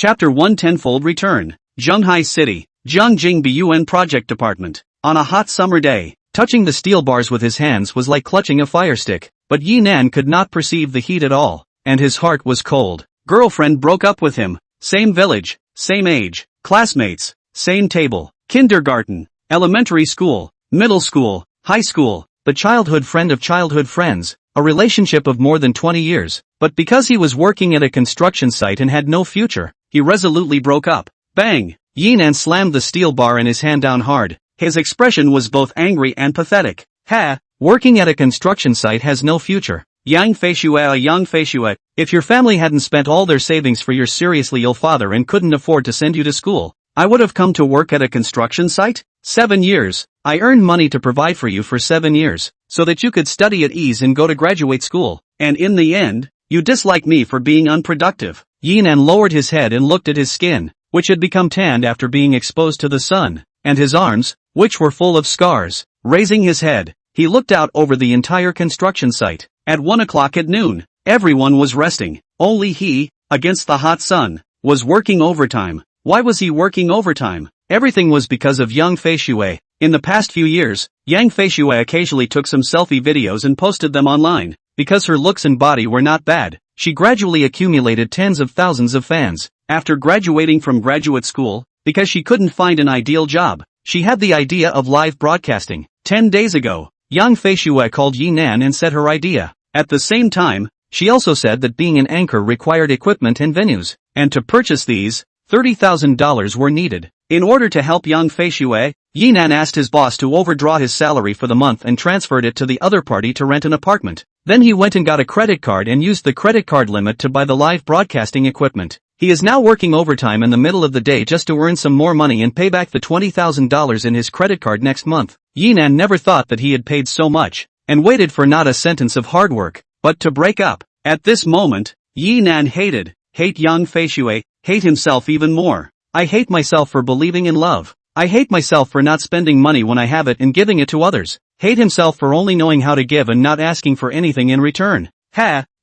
Chapter 1 Tenfold Return. Zhonghai City, Jiangjing Bun Project Department. On a hot summer day, touching the steel bars with his hands was like clutching a fire stick, but Yi Nan could not perceive the heat at all, and his heart was cold. Girlfriend broke up with him. Same village, same age, classmates, same table, kindergarten, elementary school, middle school, high school, the childhood friend of childhood friends, a relationship of more than 20 years, but because he was working at a construction site and had no future, he resolutely broke up. Bang! Yi Nan slammed the steel bar in his hand down hard. His expression was both angry and pathetic. Ha! Working at a construction site has no future. Yang Feishue. If your family hadn't spent all their savings for your seriously ill father and couldn't afford to send you to school, I would have come to work at a construction site? 7 years. I earned money to provide for you for 7 years, so that you could study at ease and go to graduate school, and in the end, you dislike me for being unproductive. Yi Nan lowered his head and looked at his skin, which had become tanned after being exposed to the sun, and his arms, which were full of scars. Raising his head, he looked out over the entire construction site. At 1 o'clock at noon, everyone was resting. Only he, against the hot sun, was working overtime. Why was he working overtime? Everything was because of Yang Feishue. In the past few years, Yang Feishue occasionally took some selfie videos and posted them online. Because her looks and body were not bad, she gradually accumulated tens of thousands of fans. After graduating from graduate school, because she couldn't find an ideal job, she had the idea of live broadcasting. 10 days ago, Yang Feishue called Yi Nan and said her idea. At the same time, she also said that being an anchor required equipment and venues, and to purchase these, $30,000 were needed. In order to help Yang Feishue, Yi Nan asked his boss to overdraw his salary for the month and transferred it to the other party to rent an apartment. Then he went and got a credit card and used the credit card limit to buy the live broadcasting equipment. He is now working overtime in the middle of the day just to earn some more money and pay back the $20,000 in his credit card next month. Yi Nan never thought that he had paid so much, and waited for not a sentence of hard work, but to break up. At this moment, Yi Nan hate Yang Feishue, hate himself even more. I hate myself for believing in love. I hate myself for not spending money when I have it and giving it to others. Hate himself for only knowing how to give and not asking for anything in return.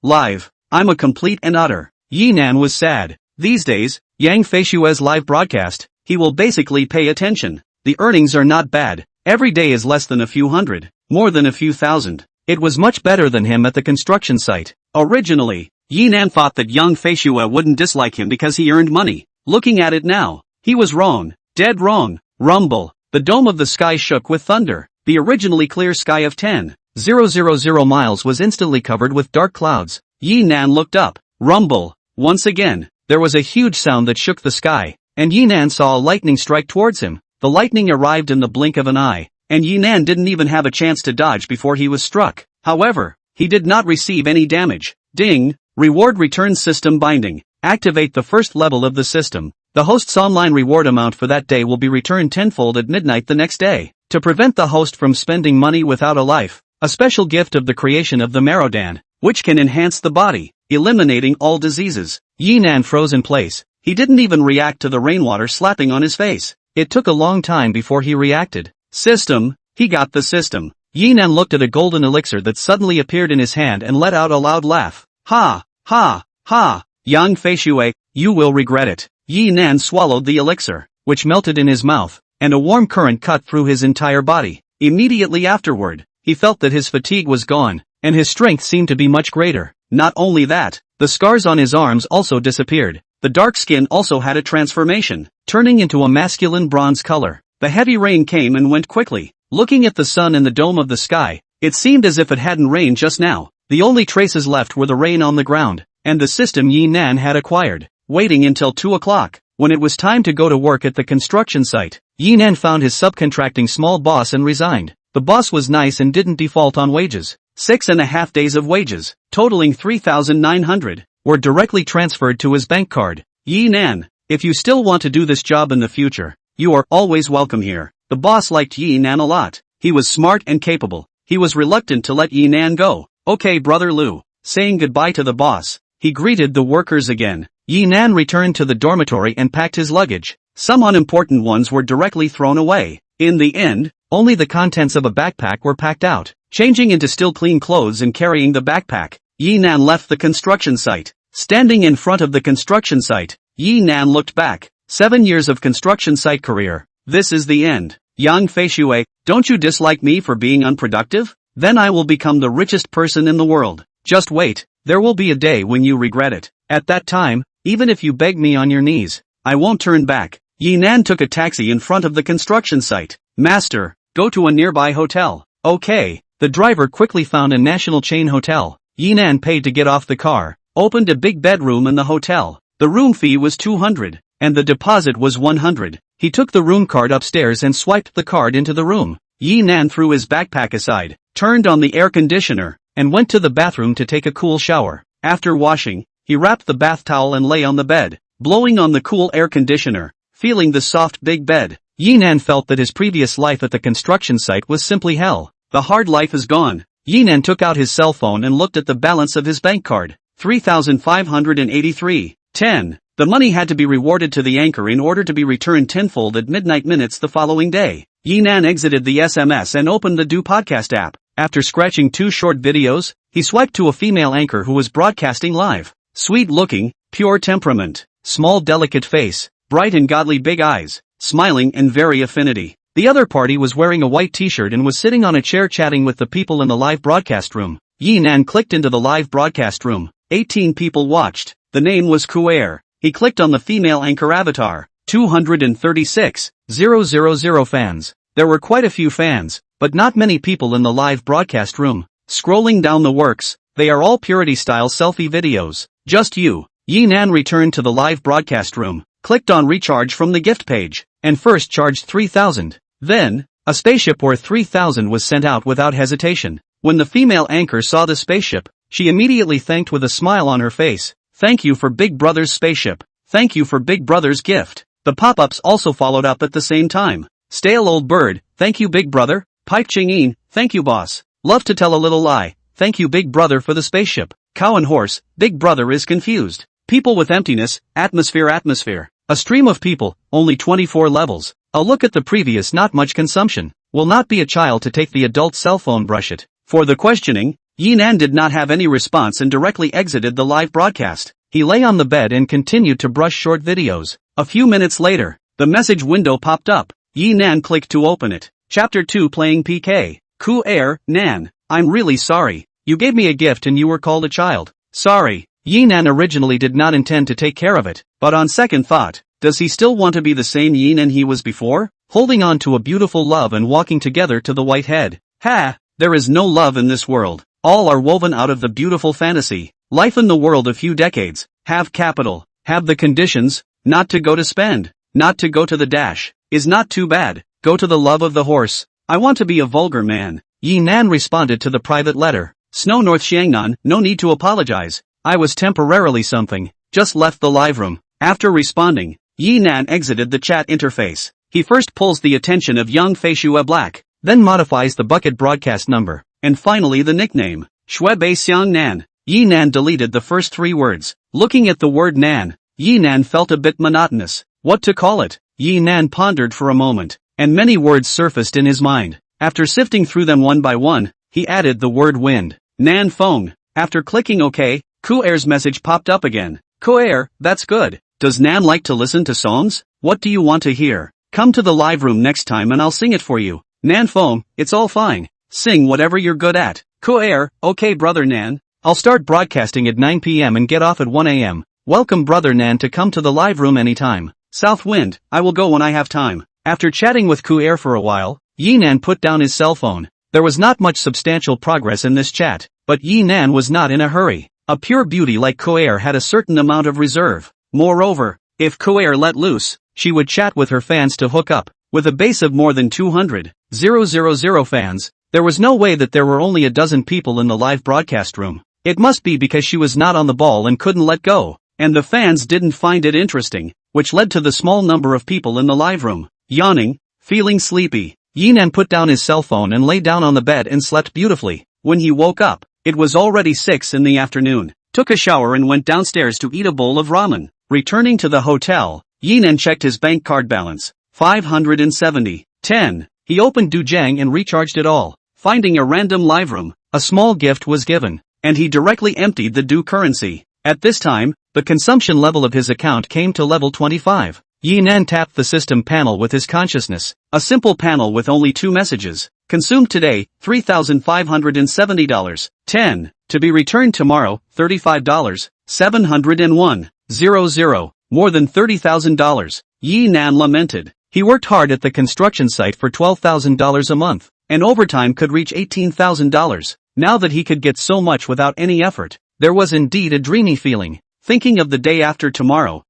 Live. I'm a complete and utter. Yi Nan was sad. These days, Yang Feishue's live broadcast, he will basically pay attention. The earnings are not bad. Every day is less than a few hundred, more than a few thousand. It was much better than him at the construction site. Originally, Yi Nan thought that Yang Feishue wouldn't dislike him because he earned money. Looking at it now, he was wrong. Dead wrong. Rumble. The dome of the sky shook with thunder. The originally clear sky of 10,000 miles was instantly covered with dark clouds. Yi Nan looked up. Rumble. Once again, there was a huge sound that shook the sky, and Yi Nan saw a lightning strike towards him. The lightning arrived in the blink of an eye, and Yi Nan didn't even have a chance to dodge before he was struck. However, he did not receive any damage. Ding! Reward return system binding. Activate the first level of the system. The host's online reward amount for that day will be returned tenfold at midnight the next day. To prevent the host from spending money without a life, a special gift of the creation of the Marodan, which can enhance the body, eliminating all diseases. Yi Nan froze in place. He didn't even react to the rainwater slapping on his face. It took a long time before he reacted. System, he got the system. Yi Nan looked at a golden elixir that suddenly appeared in his hand and let out a loud laugh. Ha, ha, ha, Yang Feishue, you will regret it. Yi Nan swallowed the elixir, which melted in his mouth, and a warm current cut through his entire body. Immediately afterward, he felt that his fatigue was gone, and his strength seemed to be much greater. Not only that, the scars on his arms also disappeared. The dark skin also had a transformation, turning into a masculine bronze color. The heavy rain came and went quickly. Looking at the sun and the dome of the sky, it seemed as if it hadn't rained just now. The only traces left were the rain on the ground, and the system Yi Nan had acquired. Waiting until 2 o'clock, when it was time to go to work at the construction site, Yi Nan found his subcontracting small boss and resigned. The boss was nice and didn't default on wages. 6.5 days of wages, totaling 3,900, were directly transferred to his bank card. Yi Nan, if you still want to do this job in the future, you are always welcome here. The boss liked Yi Nan a lot. He was smart and capable. He was reluctant to let Yi Nan go. Okay, brother Lu. Saying goodbye to the boss, he greeted the workers again. Yi Nan returned to the dormitory and packed his luggage. Some unimportant ones were directly thrown away. In the end, only the contents of a backpack were packed out. Changing into still clean clothes and carrying the backpack, Yi Nan left the construction site. Standing in front of the construction site, Yi Nan looked back. 7 years of construction site career. This is the end. Yang Feishui, don't you dislike me for being unproductive? Then I will become the richest person in the world. Just wait, there will be a day when you regret it. At that time, even if you beg me on your knees, I won't turn back. Yi Nan took a taxi in front of the construction site. Master, go to a nearby hotel. Okay. The driver quickly found a national chain hotel. Yi Nan paid to get off the car, opened a big bedroom in the hotel. The room fee was 200, and the deposit was 100. He took the room card upstairs and swiped the card into the room. Yi Nan threw his backpack aside, turned on the air conditioner, and went to the bathroom to take a cool shower. After washing, he wrapped the bath towel and lay on the bed, blowing on the cool air conditioner, feeling the soft big bed. Yi Nan felt that his previous life at the construction site was simply hell. The hard life is gone. Yi Nan took out his cell phone and looked at the balance of his bank card. 3,583.10. The money had to be rewarded to the anchor in order to be returned tenfold at midnight minutes the following day. Yi Nan exited the SMS and opened the Do Podcast app. After scratching 2 short videos, he swiped to a female anchor who was broadcasting live. Sweet looking, pure temperament, small delicate face, bright and godly big eyes, smiling and very affinity. The other party was wearing a white t-shirt and was sitting on a chair chatting with the people in the live broadcast room. Yi Nan clicked into the live broadcast room. 18 people watched. The name was Kuair. He clicked on the female anchor avatar. 236,000 fans. There were quite a few fans, but not many people in the live broadcast room. Scrolling down the works, they are all purity-style selfie videos. Just you. Yi Nan returned to the live broadcast room, clicked on recharge from the gift page, and first charged 3,000. Then, a spaceship worth 3,000 was sent out without hesitation. When the female anchor saw the spaceship, she immediately thanked with a smile on her face. Thank you for Big Brother's spaceship. Thank you for Big Brother's gift. The pop-ups also followed up at the same time. Stale old bird, thank you Big Brother. Pipe Ching-een, thank you boss. Love to tell a little lie, thank you Big Brother for the spaceship. Cow and horse, Big Brother is confused. People with emptiness, atmosphere. A stream of people, only 24 levels. A look at the previous not much consumption. Will not be a child to take the adult cell phone brush it. For the questioning, Yi Nan did not have any response and directly exited the live broadcast. He lay on the bed and continued to brush short videos. A few minutes later, the message window popped up. Yi Nan clicked to open it. Chapter 2 playing PK. Kuair, Nan, I'm really sorry. You gave me a gift and you were called a child. Sorry. Yi Nan originally did not intend to take care of it, but on second thought, does he still want to be the same Yi Nan he was before? Holding on to a beautiful love and walking together to the white head. Ha! There is no love in this world. All are woven out of the beautiful fantasy. Life in the world a few decades. Have capital. Have the conditions. Not to go to spend. Not to go to the dash. Is not too bad. Go to the love of the horse. I want to be a vulgar man. Yi Nan responded to the private letter. Snow North Xiangnan, no need to apologize. I was temporarily something. Just left the live room. After responding, Yi Nan exited the chat interface. He first pulls the attention of young Feishue Black, then modifies the bucket broadcast number, and finally the nickname, Shui Bei Xiang Nan. Yi Nan deleted the first 3 words. Looking at the word Nan, Yi Nan felt a bit monotonous. What to call it? Yi Nan pondered for a moment, and many words surfaced in his mind. After sifting through them one by one, he added the word wind. Nan Feng. After clicking OK, Kuair's message popped up again. Kuair, that's good. Does Nan like to listen to songs? What do you want to hear? Come to the live room next time and I'll sing it for you. Nan Feng, it's all fine. Sing whatever you're good at. Kuair, okay brother Nan. I'll start broadcasting at 9 p.m. and get off at 1 a.m. Welcome brother Nan to come to the live room anytime. South Wind, I will go when I have time. After chatting with Kuair for a while, Yi Nan put down his cell phone. There was not much substantial progress in this chat, but Yi Nan was not in a hurry. A pure beauty like Kuair had a certain amount of reserve. Moreover, if Kuair let loose, she would chat with her fans to hook up. With a base of more than 200,000 fans, there was no way that there were only a dozen people in the live broadcast room. It must be because she was not on the ball and couldn't let go, and the fans didn't find it interesting, which led to the small number of people in the live room. Yawning, feeling sleepy, Yi Nan put down his cell phone and lay down on the bed and slept beautifully. When he woke up, it was already 6 in the afternoon. Took a shower and went downstairs to eat a bowl of ramen. Returning to the hotel, Yi Nan checked his bank card balance. 570.10. He opened Dujang and recharged it all. Finding a random live room, a small gift was given, and he directly emptied the Du currency. At this time, the consumption level of his account came to level 25. Yi Nan tapped the system panel with his consciousness, a simple panel with only 2 messages. Consumed today, $3,570. 10. To be returned tomorrow, $35. 701.00. More than $30,000. Yi Nan lamented. He worked hard at the construction site for $12,000 a month, and overtime could reach $18,000. Now that he could get so much without any effort, there was indeed a dreamy feeling. Thinking of the day after tomorrow,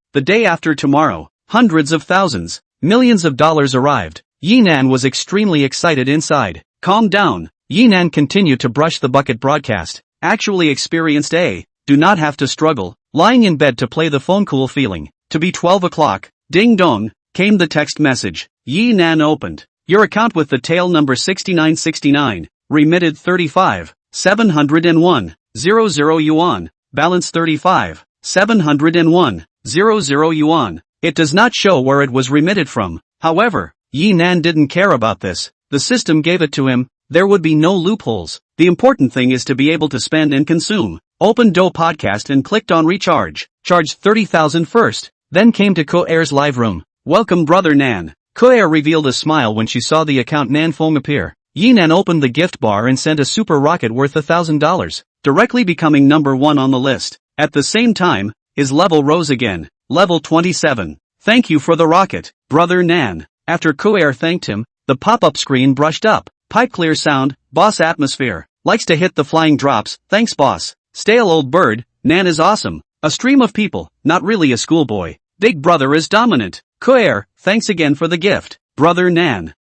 hundreds of thousands, millions of dollars arrived. Yi Nan was extremely excited inside. Calm down. Yi Nan continued to brush the bucket broadcast. Actually experienced a, do not have to struggle, lying in bed to play the phone cool feeling. To be 12 o'clock, ding dong, came the text message. Yi Nan opened. Your account with the tail number 6969, remitted 35,701.00 yuan, balance 35,701.00 yuan. It does not show where it was remitted from. However, Yi Nan didn't care about this. The system gave it to him. There would be no loopholes. The important thing is to be able to spend and consume. Opened Do Podcast and clicked on Recharge. Charged 30,000 first. Then came to Ko-air's live room. Welcome brother Nan. Ko-air revealed a smile when she saw the account Nan Fong appear. Yi Nan opened the gift bar and sent a super rocket worth $1,000, directly becoming number 1 on the list. At the same time, his level rose again. Level 27. Thank you for the rocket, brother Nan. After Ko-air thanked him, the pop-up screen brushed up. Pipe clear sound, boss atmosphere. Likes to hit the flying drops, thanks boss. Stale old bird, Nan is awesome. A stream of people, not really a schoolboy. Big brother is dominant. Ko-air, thanks again for the gift. Brother Nan,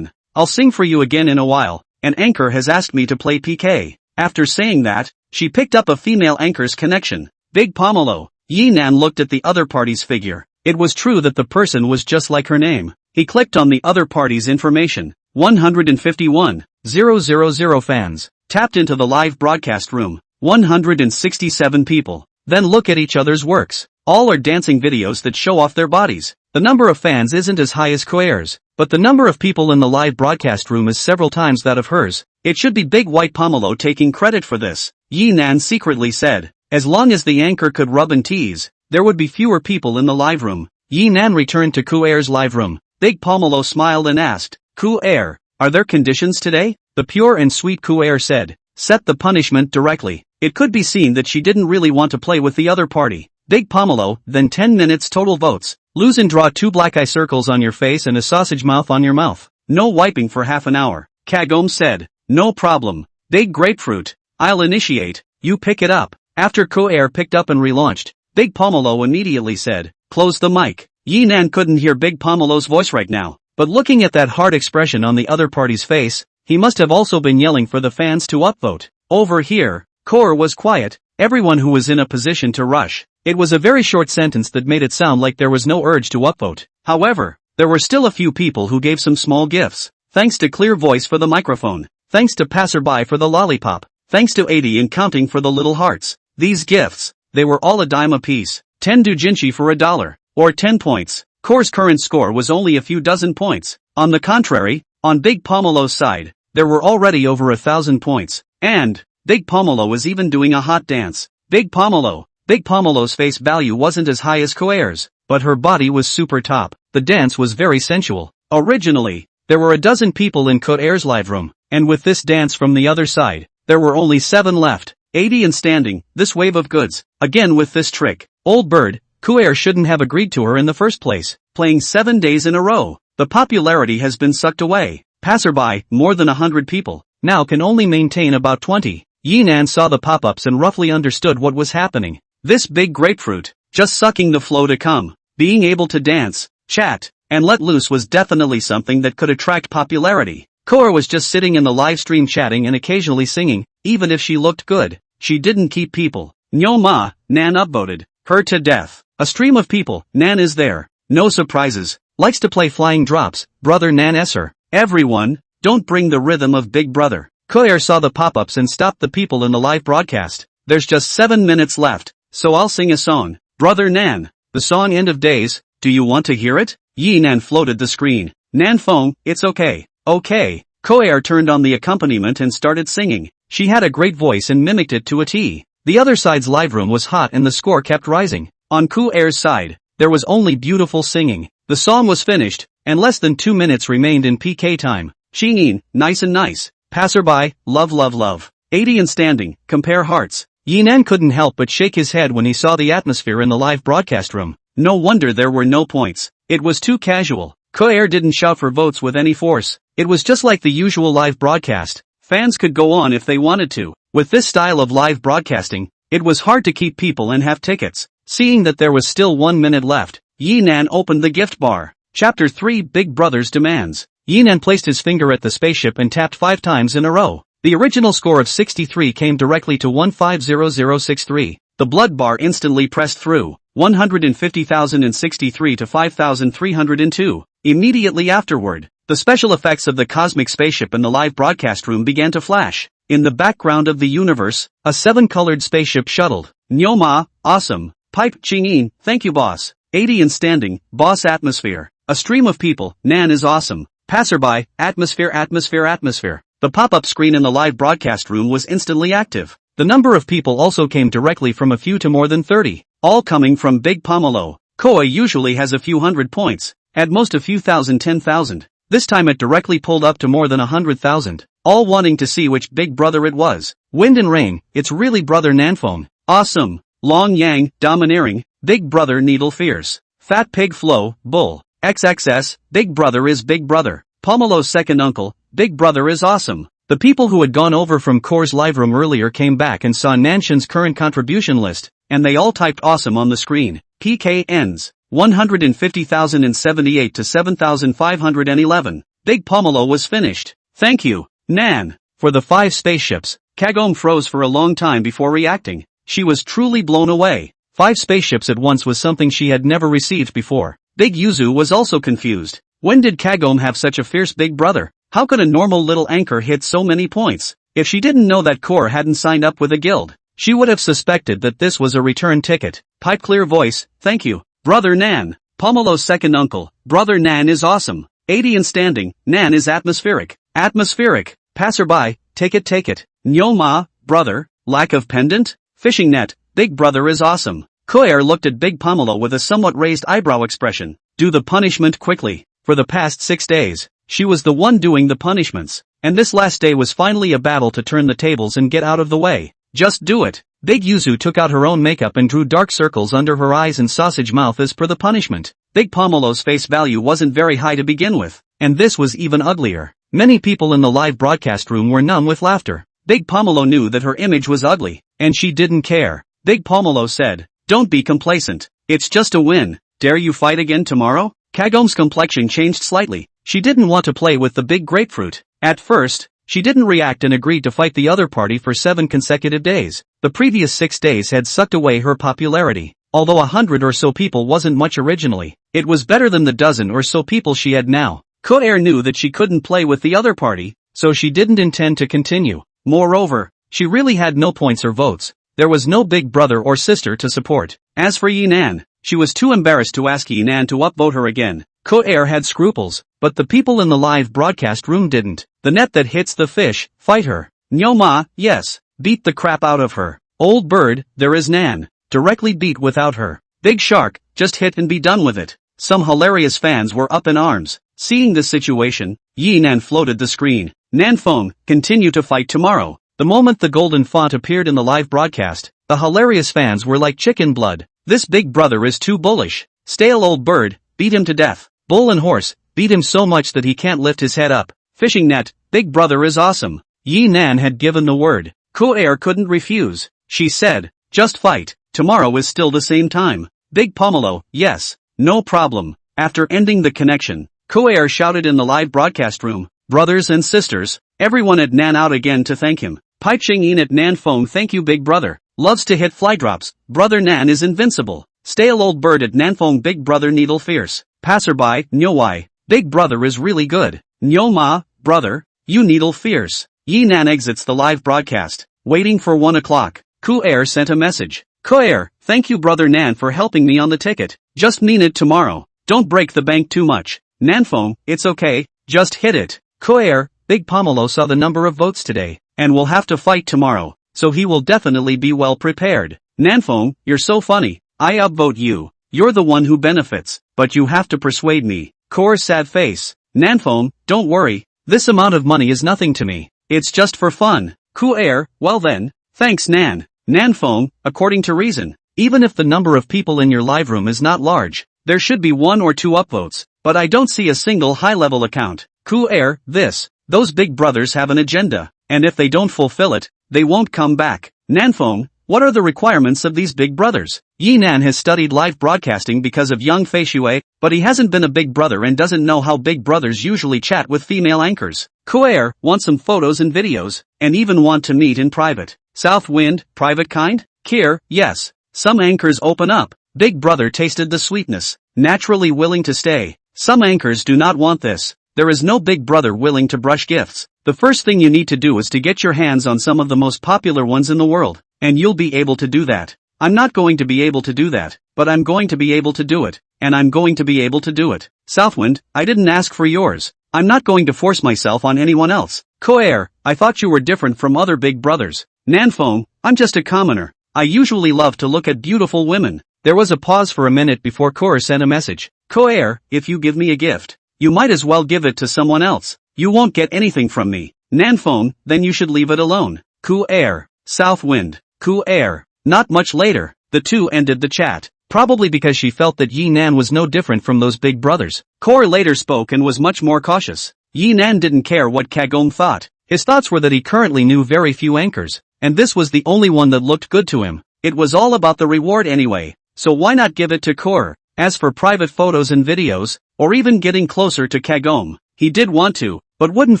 I'll sing for you again in a while. An anchor has asked me to play PK. After saying that, she picked up a female anchor's connection. Big Pomelo. Yi Nan looked at the other party's figure. It was true that the person was just like her name. He clicked on the other party's information. 151,000 fans. Tapped into the live broadcast room. 167 people. Then look at each other's works. All are dancing videos that show off their bodies. The number of fans isn't as high as Ko-air's, but the number of people in the live broadcast room is several times that of hers. It should be Big White Pomelo taking credit for this. Yi Nan secretly said. As long as the anchor could rub and tease, there would be fewer people in the live room. Yi Nan returned to Ko-air's live room. Big Pomelo smiled and asked, Ko-air, are there conditions today? The pure and sweet Ko-air said, set the punishment directly. It could be seen that she didn't really want to play with the other party. Big Pomelo, then 10 minutes total votes. Lose and draw 2 black eye circles on your face and a sausage mouth on your mouth. No wiping for half an hour. Kagome said, no problem. Big grapefruit. I'll initiate, you pick it up. After Ko-air picked up and relaunched, Big Pomelo immediately said, close the mic. Yi Nan couldn't hear Big Pomelo's voice right now, but looking at that hard expression on the other party's face, he must have also been yelling for the fans to upvote. Over here, Ko-air was quiet, everyone who was in a position to rush. It was a very short sentence that made it sound like there was no urge to upvote. However, there were still a few people who gave some small gifts. Thanks to Clear Voice for the microphone. Thanks to Passerby for the lollipop. Thanks to 80 and counting for the little hearts. These gifts, they were all a dime apiece. 10 doujinshi for $1. Or 10 points. Kore's current score was only a few dozen points. On the contrary, on Big Pomelo's side, there were already over 1,000 points. And, Big Pomelo was even doing a hot dance. Big Pomelo's face value wasn't as high as Ko-air's, but her body was super top. The dance was very sensual. Originally, there were a dozen people in Ko-air's live room, and with this dance from the other side, there were only 7 left. 80 and standing, this wave of goods. Again with this trick. Old bird, Ko-air shouldn't have agreed to her in the first place. Playing 7 days in a row. The popularity has been sucked away. Passerby, more than 100 people, now can only maintain about 20. Yi Nan saw the pop-ups and roughly understood what was happening. This big grapefruit, just sucking the flow to come. Being able to dance, chat, and let loose was definitely something that could attract popularity. Ko-air was just sitting in the live stream chatting and occasionally singing, even if she looked good. She didn't keep people. Nyo ma, Nan upvoted. Her to death. A stream of people, Nan is there. No surprises. Likes to play flying drops, brother Nan Esser. Everyone, don't bring the rhythm of Big Brother. Ko-air saw the pop-ups and stopped the people in the live broadcast. There's just 7 minutes left, so I'll sing a song. Brother Nan. The song End of Days, do you want to hear it? Yi Nan floated the screen. Nan Fong, it's okay. Okay. Ko-air turned on the accompaniment and started singing. She had a great voice and mimicked it to a T. The other side's live room was hot and the score kept rising. On Ku Air's side, there was only beautiful singing. The song was finished, and less than 2 minutes remained in PK time. Chingin, nice and nice. Passerby, love love love. 80 and standing, compare hearts. Yinan couldn't help but shake his head when he saw the atmosphere in the live broadcast room. No wonder there were no points. It was too casual. Ku Air didn't shout for votes with any force. It was just like the usual live broadcast. Fans could go on if they wanted to. With this style of live broadcasting, it was hard to keep people and have tickets. Seeing that there was still 1 minute left, Yinan opened the gift bar. Chapter 3 Big Brother's Demands. Yinan placed his finger at the spaceship and tapped 5 times in a row. The original score of 63 came directly to 150063. The blood bar instantly pressed through. 150,063 to 5,302. Immediately afterward, the special effects of the cosmic spaceship in the live broadcast room began to flash. In the background of the universe, a 7-colored spaceship shuttled. Nyoma, awesome. Pipe, Chingin, thank you boss. 80 and standing, boss atmosphere. A stream of people, Nan is awesome. Passerby, atmosphere atmosphere atmosphere. The pop-up screen in the live broadcast room was instantly active. The number of people also came directly from a few to more than 30, all coming from Big Pomelo. Koa usually has a few hundred points, at most a few thousand 10,000. This time it directly pulled up to more than 100,000, all wanting to see which Big Brother it was. Wind and rain, it's really Brother Nanfone. Awesome. Long Yang, domineering, Big Brother Needle Fierce. Fat Pig Flow, Bull. XXS, Big Brother is Big Brother. Pomelo's second uncle, Big Brother is awesome. The people who had gone over from Core's live room earlier came back and saw Nanshan's current contribution list, and they all typed awesome on the screen. PK ends. 150,078 to 7,511. Big Pomelo was finished. Thank you, Nan. For the 5 spaceships, Kagome froze for a long time before reacting. She was truly blown away. 5 spaceships at once was something she had never received before. Big Yuzu was also confused. When did Kagome have such a fierce big brother? How could a normal little anchor hit so many points? If she didn't know that Core hadn't signed up with a guild, she would have suspected that this was a return ticket. Pipe clear voice, thank you. Brother Nan. Pomelo's second uncle, Brother Nan is awesome. 80 and standing, Nan is atmospheric. Atmospheric. Passerby, take it. Nyoma, brother, lack of pendant? Fishing net, Big Brother is awesome. Koer looked at Big Pomelo with a somewhat raised eyebrow expression. Do the punishment quickly. For the past 6 days, she was the one doing the punishments, and this last day was finally a battle to turn the tables and get out of the way. Just do it. Big Yuzu took out her own makeup and drew dark circles under her eyes and sausage mouth as per the punishment. Big Pomelo's face value wasn't very high to begin with, and this was even uglier. Many people in the live broadcast room were numb with laughter. Big Pomelo knew that her image was ugly, and she didn't care. Big Pomelo said, don't be complacent. It's just a win. Dare you fight again tomorrow? Kagome's complexion changed slightly. She didn't want to play with the big grapefruit. At first, she didn't react and agreed to fight the other party for 7 consecutive days. The previous 6 days had sucked away her popularity. Although 100 or so people wasn't much originally, it was better than the dozen or so people she had now. Koer knew that she couldn't play with the other party, so she didn't intend to continue. Moreover, she really had no points or votes. There was no big brother or sister to support. As for Yinan, she was too embarrassed to ask Yinan to upvote her again. Koer had scruples, but the people in the live broadcast room didn't. The net that hits the fish, fight her. Nyoma, yes, beat the crap out of her. Old bird, there is Nan. Directly beat without her. Big shark, just hit and be done with it. Some hilarious fans were up in arms. Seeing this situation, Yinan floated the screen. Nanfone, continue to fight tomorrow. The moment the golden font appeared in the live broadcast, the hilarious fans were like chicken blood. This big brother is too bullish. Stale old bird, beat him to death. Bull and horse, beat him so much that he can't lift his head up. Fishing net, big brother is awesome. Yinan had given the word. Koer couldn't refuse. She said, just fight. Tomorrow is still the same time. Big Pomelo, yes, no problem. After ending the connection, Koer shouted in the live broadcast room, brothers and sisters, everyone at Nan out again to thank him. Pai Ching-in at Nanfone, thank you big brother. Loves to hit fly drops. Brother Nan is invincible. Stale old bird at Nanfone, big brother needle fierce. Passerby, Nyowai, big brother is really good. Nyoma, brother, you needle fierce. Yinan exits the live broadcast. Waiting for 1 o'clock, Koer sent a message. Koer, thank you brother Nan for helping me on the ticket. Just mean it tomorrow. Don't break the bank too much. Nanfone, it's okay, just hit it. Koer, Big Pomelo saw the number of votes today, and will have to fight tomorrow. so he will definitely be well prepared. Nanfeng, you're so funny. I upvote you. You're the one who benefits, but you have to persuade me. Core sad face. Nanfeng, don't worry. This amount of money is nothing to me. It's just for fun. Air, well then. Thanks Nan. Nanfeng, according to reason. Even if the number of people in your live room is not large, there should be 1 or 2 upvotes, but I don't see a single high-level account. Air, those big brothers have an agenda, and if they don't fulfill it, they won't come back. Nanfeng, what are the requirements of these big brothers? Yinan has studied live broadcasting because of young Fei Shui, but he hasn't been a big brother and doesn't know how big brothers usually chat with female anchors. Air, want some photos and videos, and even want to meet in private. South Wind, private kind? Kier, yes. Some anchors open up. Big brother tasted the sweetness, naturally willing to stay. Some anchors do not want this. There is no big brother willing to brush gifts. The first thing you need to do is to get your hands on some of the most popular ones in the world, and you'll be able to do that. I'm not going to be able to do that, but I'm going to be able to do it, and I'm going to be able to do it. Southwind, I didn't ask for yours. I'm not going to force myself on anyone else. Air, I thought you were different from other big brothers. Nanfeng, I'm just a commoner. I usually love to look at beautiful women. There was a pause for a minute before Core sent a message. Air, if you give me a gift, you might as well give it to someone else. You won't get anything from me. Nanfeng, then you should leave it alone. Air, Southwind, Air. Not much later, the two ended the chat. Probably because she felt that Yinan was no different from those big brothers. Core later spoke and was much more cautious. Yinan didn't care what Kagome thought. His thoughts were that he currently knew very few anchors, and this was the only one that looked good to him. It was all about the reward anyway, so why not give it to Core? As for private photos and videos, or even getting closer to Kagome, he did want to, but wouldn't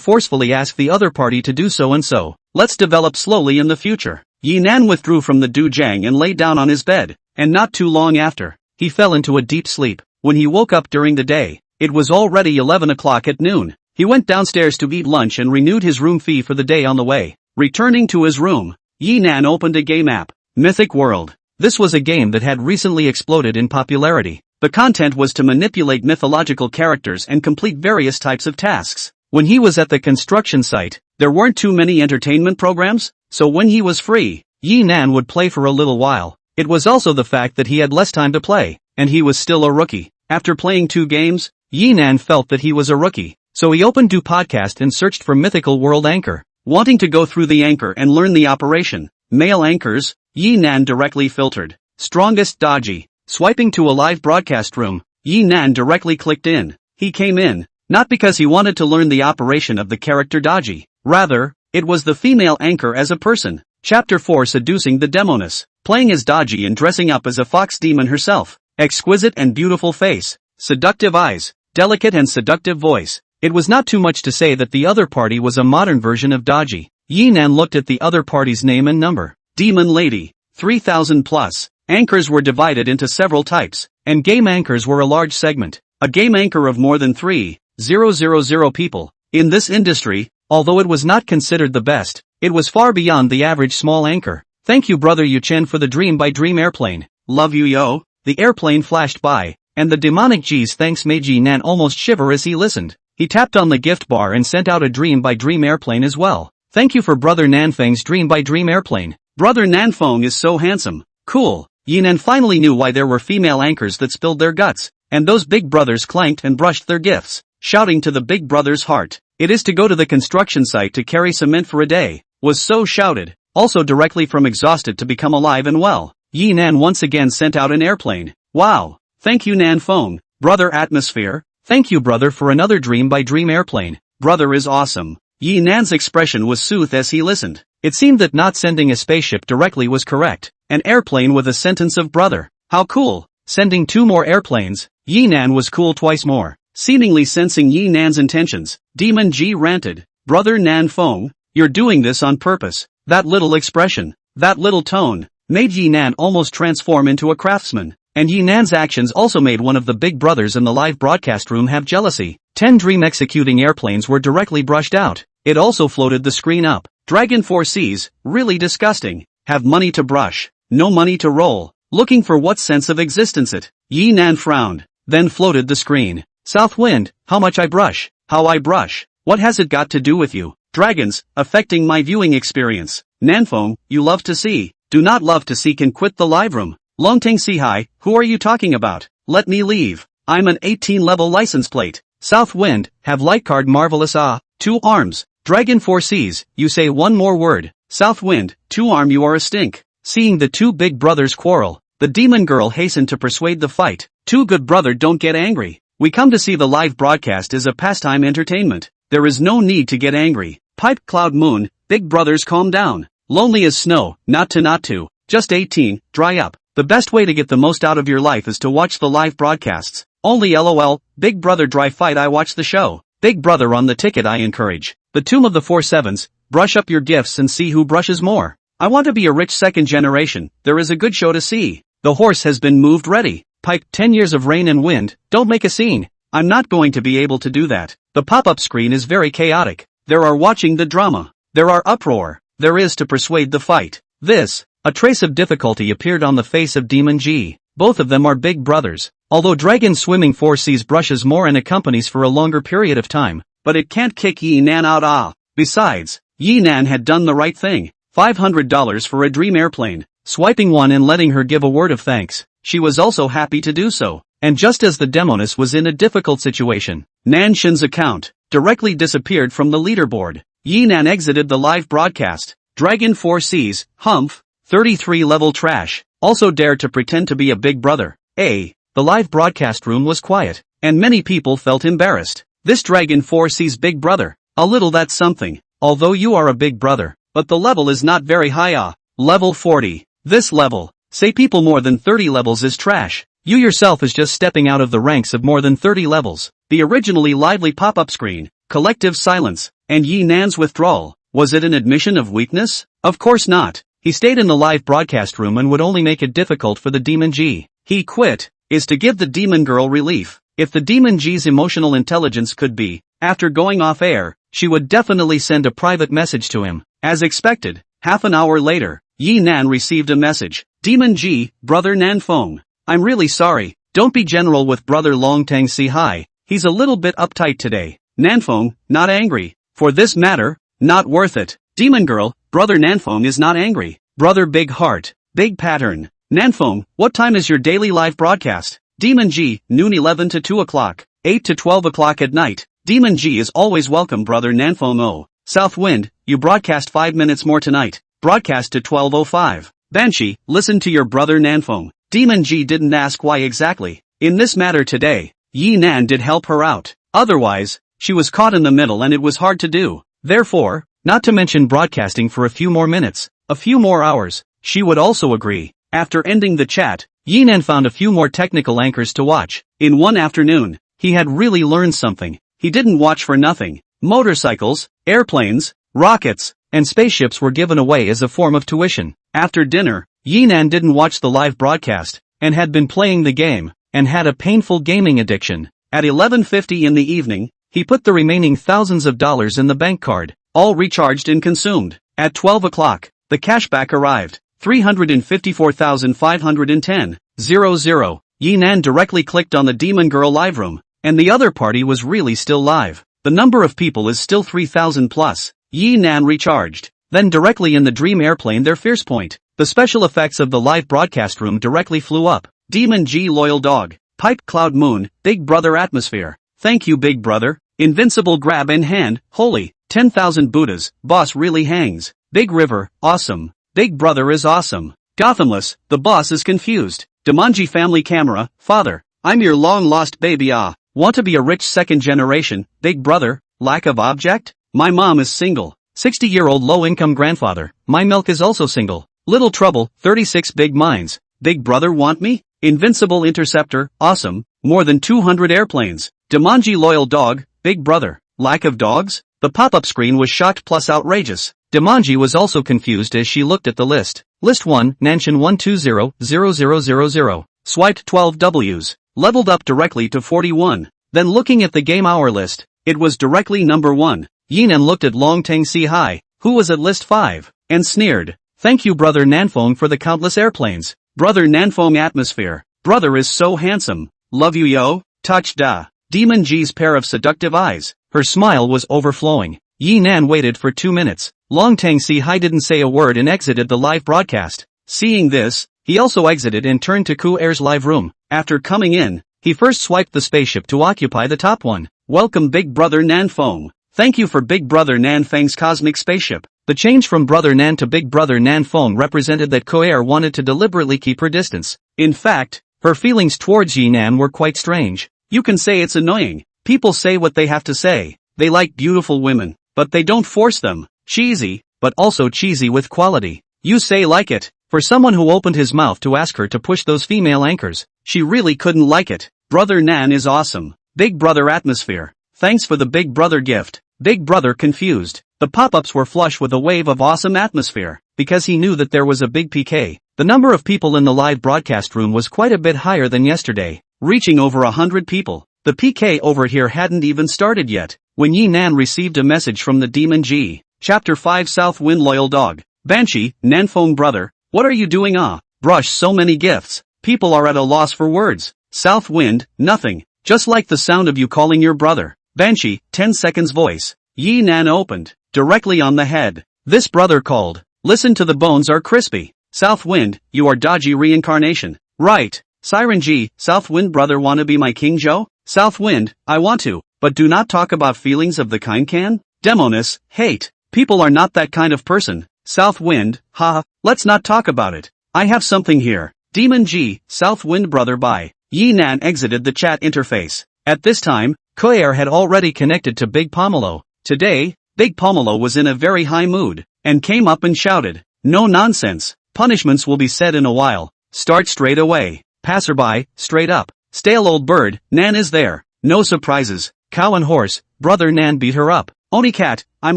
forcefully ask the other party to do so, and so, let's develop slowly in the future. Yinan withdrew from the dujang and lay down on his bed, and not too long after, he fell into a deep sleep. When he woke up during the day, it was already 11 o'clock at noon. He went downstairs to eat lunch and renewed his room fee for the day on the way. Returning to his room, Yinan opened a game app, Mythic World. This was a game that had recently exploded in popularity. The content was to manipulate mythological characters and complete various types of tasks. When he was at the construction site, there weren't too many entertainment programs, so when he was free, Yinan would play for a little while. It was also the fact that he had less time to play, and he was still a rookie. After playing 2 games, Yinan felt that he was a rookie, so he opened Do Podcast and searched for Mythical World Anchor. Wanting to go through the anchor and learn the operation, male anchors, Yinan directly filtered. Strongest dodgy. Swiping to a live broadcast room, Yinan directly clicked in. He came in, not because he wanted to learn the operation of the character dodgy. Rather, it was the female anchor as a person. Chapter 4 Seducing the Demoness. Playing as dodgy and dressing up as a fox demon herself. Exquisite and beautiful face. Seductive eyes. Delicate and seductive voice. It was not too much to say that the other party was a modern version of dodgy. Yinan looked at the other party's name and number. Demon Lady. 3,000 plus. Anchors were divided into several types, and game anchors were a large segment. A game anchor of more than 3,000 people. In this industry, although it was not considered the best, it was far beyond the average small anchor. Thank you brother Yuchen for the Dream by Dream airplane. Love you yo. The airplane flashed by, and the demonic G's thanks made Yinan almost shiver as he listened. He tapped on the gift bar and sent out a Dream by Dream airplane as well. Thank you for brother Nanfeng's Dream by Dream airplane. Brother Nanfeng is so handsome. Cool. Yinan finally knew why there were female anchors that spilled their guts, and those big brothers clanked and brushed their gifts, shouting to the big brother's heart. It is to go to the construction site to carry cement for a day, was so shouted, also directly from exhausted to become alive and well. Yinan once again sent out an airplane. Wow. Thank you Nanfeng. Brother Atmosphere. Thank you brother for another Dream by Dream airplane. Brother is awesome. Yinan's expression was soothed as he listened. It seemed that not sending a spaceship directly was correct. An airplane with a sentence of brother. How cool. Sending 2 more airplanes, Yinan was cool twice more. Seemingly sensing Yinan's intentions, Demon G ranted. Brother Nanfeng, you're doing this on purpose. That little expression, that little tone, made Yinan almost transform into a craftsman. And Yinan's actions also made one of the big brothers in the live broadcast room have jealousy. 10 dream executing airplanes were directly brushed out. It also floated the screen up. Dragon 4Cs, really disgusting. Have money to brush, no money to roll. Looking for what sense of existence it. Yinan frowned, then floated the screen. Southwind, how much I brush, how I brush. What has it got to do with you? Dragons, affecting my viewing experience. Nanfeng, you love to see. Do not love to see can quit the live room. Longtang Si Hai, who are you talking about? Let me leave. I'm an 18 level license plate. South Wind, have light card marvelous 2 arms. Dragon 4 Cs, you say one more word. South Wind, 2 arm you are a stink. Seeing the two big brothers quarrel, the demon girl hastened to persuade the fight. Two good brother don't get angry. We come to see the live broadcast is a pastime entertainment. There is no need to get angry. Pipe Cloud Moon, big brothers calm down. Lonely as snow, not to. Just 18, dry up. The best way to get the most out of your life is to watch the live broadcasts. Only LOL, Big Brother dry fight I watch the show. Big Brother on the ticket I encourage. The Tomb of the Four Sevens, brush up your gifts and see who brushes more. I want to be a rich second generation, there is a good show to see. The horse has been moved ready. Pipe 10 years of rain and wind, don't make a scene. I'm not going to be able to do that. The pop-up screen is very chaotic. There are watching the drama. There are uproar. There is to persuade the fight. A trace of difficulty appeared on the face of Demon G. Both of them are big brothers. Although Dragon Swimming 4 sees brushes more and accompanies for a longer period of time, but it can't kick Yi Nan out. Besides, Yi Nan had done the right thing. $500 for a dream airplane. Swiping one and letting her give a word of thanks. She was also happy to do so. And just as the demoness was in a difficult situation, Nan Shin's account directly disappeared from the leaderboard. Yi Nan exited the live broadcast. Dragon 4 Cs, humph, 33 level trash, also dared to pretend to be a big brother. The live broadcast room was quiet, and many people felt embarrassed. This Dragon 4 Cs big brother, a little that's something, although you are a big brother, but the level is not very high. Level 40. This level, say people more than 30 levels is trash. You yourself is just stepping out of the ranks of more than 30 levels. The originally lively pop-up screen, collective silence, and Yi Nan's withdrawal. Was it an admission of weakness? Of course not. He stayed in the live broadcast room and would only make it difficult for the Demon G. He quit, is to give the demon girl relief. If the Demon G's emotional intelligence could be, after going off air, she would definitely send a private message to him. As expected, half an hour later, Yi Nan received a message. Demon G, Brother Nanfeng. I'm really sorry, don't be general with Brother Longtang Si Hai, he's a little bit uptight today. Nanfeng, not angry. For this matter, not worth it. Demon girl, Brother Nanfeng is not angry. Brother Big Heart, Big Pattern. Nanfeng, what time is your daily live broadcast? Demon G, noon 11 to 2 o'clock, 8 to 12 o'clock at night. Demon G is always welcome Brother Nanfeng. South Wind, you broadcast 5 minutes more tonight. Broadcast to 12:05. Banshee, listen to your Brother Nanfeng. Demon G didn't ask why exactly. In this matter today, Yi Nan did help her out. Otherwise, she was caught in the middle and it was hard to do. Therefore, not to mention broadcasting for a few more minutes, a few more hours, she would also agree. After ending the chat, Yi Nan found a few more technical anchors to watch. In one afternoon, he had really learned something. He didn't watch for nothing. Motorcycles, airplanes, rockets, and spaceships were given away as a form of tuition. After dinner, Yi Nan didn't watch the live broadcast, and had been playing the game, and had a painful gaming addiction. At 11:50 in the evening, he put the remaining thousands of dollars in the bank card, all recharged and consumed. At 12 o'clock, the cashback arrived, 354,510.00. Yi Nan directly clicked on the Demon Girl live room, and the other party was really still live. The number of people is still 3,000 plus. Yi Nan recharged. Then directly in the dream airplane their fierce point. The special effects of the live broadcast room directly flew up. Demon G loyal dog. Pipe Cloud Moon, Big Brother atmosphere. Thank you Big Brother. Invincible grab in hand, holy, 10,000 Buddhas, boss really hangs. Big River, awesome. Big Brother is awesome. Gothamless, the boss is confused. Demonji family camera, father, I'm your long lost baby want to be a rich second generation, Big Brother, lack of object? My mom is single. 60-year-old low-income grandfather, my milk is also single. Little trouble, 36 big minds. Big Brother want me? Invincible interceptor, awesome, more than 200 airplanes. Demonji loyal dog, Big Brother, lack of dogs? The pop-up screen was shocked plus outrageous. Demonji was also confused as she looked at the list. List 1, Nanshin 1200000. Swiped 12 Ws. Leveled up directly to 41. Then looking at the game hour list, it was directly number 1. Yi Nan looked at Longtang Si Hai, who was at list 5, and sneered. Thank you Brother Nanfeng for the countless airplanes. Brother Nanfeng atmosphere. Brother is so handsome. Love you yo. Touch da. Demon G's pair of seductive eyes. Her smile was overflowing. Yi Nan waited for 2 minutes. Long Tang Si Hai didn't say a word and exited the live broadcast. Seeing this, he also exited and turned to Ku Er's live room. After coming in, he first swiped the spaceship to occupy the top one. Welcome Big Brother Nan Feng. Thank you for Big Brother Nan Feng's cosmic spaceship. The change from Brother Nan to Big Brother Nan Feng represented that Ku Er wanted to deliberately keep her distance. In fact, her feelings towards Yi Nan were quite strange. You can say it's annoying. People say what they have to say. They like beautiful women, but they don't force them. Cheesy, but also cheesy with quality. You say like it. For someone who opened his mouth to ask her to push those female anchors, she really couldn't like it. Brother Nan is awesome. Big Brother atmosphere. Thanks for the Big Brother gift. Big Brother confused. The pop-ups were flush with a wave of awesome atmosphere, because he knew that there was a big PK. The number of people in the live broadcast room was quite a bit higher than yesterday, reaching over 100 people. The PK over here hadn't even started yet, when Yi Nan received a message from the Demon G. Chapter 5 South Wind Loyal Dog. Banshee, Nanfeng brother, what are you doing? Brush, so many gifts. People are at a loss for words. South Wind, nothing. Just like the sound of you calling your brother. Banshee, 10 seconds voice. Yi Nan opened, directly on the head. This brother called. Listen to the bones are crispy. South Wind, you are dodgy reincarnation. Right. Siren G, South Wind brother wanna be my King Joe? South Wind, I want to, but do not talk about feelings of the kind can? Demoness, hate. People are not that kind of person. South Wind, haha, let's not talk about it. I have something here. Demon G, South Wind brother bye. Yi Nan exited the chat interface. At this time, Ku Er had already connected to Big Pomelo. Today, Big Pomelo was in a very high mood, and came up and shouted, no nonsense. Punishments will be said in a while. Start straight away. Passerby, straight up. Stale old bird, Nan is there. No surprises. Cow and horse, Brother Nan beat her up. Oni cat, I'm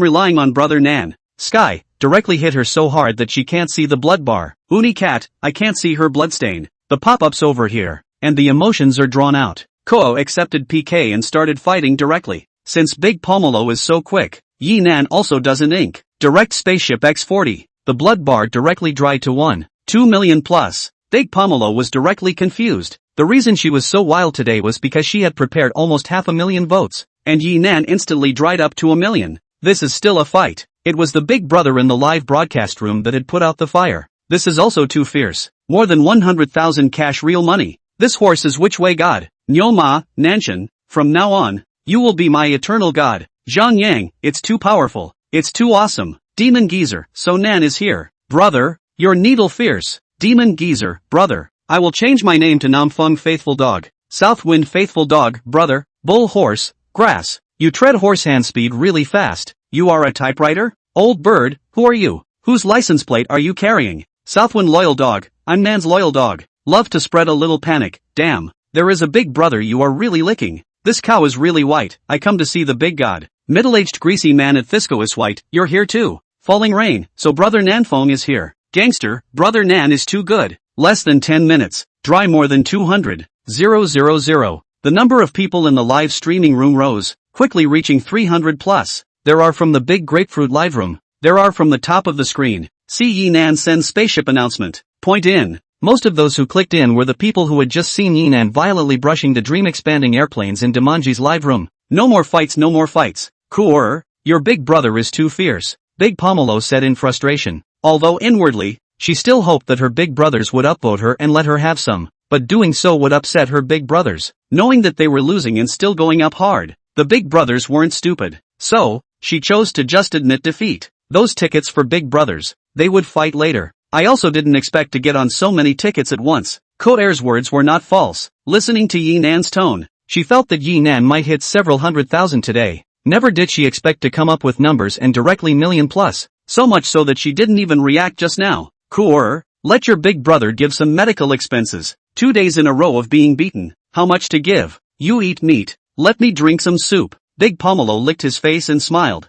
relying on Brother Nan. Sky, directly hit her so hard that she can't see the blood bar. Uni cat, I can't see her bloodstain. The pop-ups over here, and the emotions are drawn out. Ko accepted PK and started fighting directly. Since Big Pomelo is so quick, Yi Nan also doesn't ink. Direct spaceship X40. The blood bar directly dried to 1.2 million plus. Big Pomelo was directly confused. The reason she was so wild today was because she had prepared almost 500,000 votes, and Yi Nan instantly dried up to 1 million. This is still a fight. It was the big brother in the live broadcast room that had put out the fire. This is also too fierce. More than 100,000 cash real money. This horse is which way god? Nyoma, Nanshan, from now on, you will be my eternal god. Zhang Yang, it's too powerful. It's too awesome. Demon Geezer, so Nan is here. Brother, your needle fierce. Demon Geezer, brother. I will change my name to Namfeng Faithful Dog. South Wind Faithful Dog, brother. Bull Horse, grass. You tread horse hand speed really fast. You are a typewriter? Old bird, who are you? Whose license plate are you carrying? Southwind Loyal Dog, I'm Nan's loyal dog. Love to spread a little panic, damn. There is a big brother you are really licking. This cow is really white, I come to see the big god. Middle-aged greasy man at Thisco is white, you're here too. Falling rain, so Brother Nanfeng is here. Gangster, Brother Nan is too good. Less than 10 minutes, dry more than 200. 000. The number of people in the live streaming room rose, quickly reaching 300 plus. There are from the big grapefruit live room. There are from the top of the screen. See Yi Nan sends spaceship announcement. Point in. Most of those who clicked in were the people who had just seen Yi Nan violently brushing the dream-expanding airplanes in Demonji's live room. No more fights, no more fights. Coor, your big brother is too fierce. Big Pomelo said in frustration. Although inwardly, she still hoped that her big brothers would upvote her and let her have some. But doing so would upset her big brothers. Knowing that they were losing and still going up hard, the big brothers weren't stupid. So, she chose to just admit defeat. Those tickets for big brothers, they would fight later. I also didn't expect to get on so many tickets at once. Ko-Air's words were not false. Listening to Yi Nan's tone, she felt that Yi Nan might hit several 100,000 today. Never did she expect to come up with numbers and directly million plus. So much so that she didn't even react just now. Coor, let your big brother give some medical expenses. 2 days in a row of being beaten. How much to give? You eat meat. Let me drink some soup. Big Pomelo licked his face and smiled.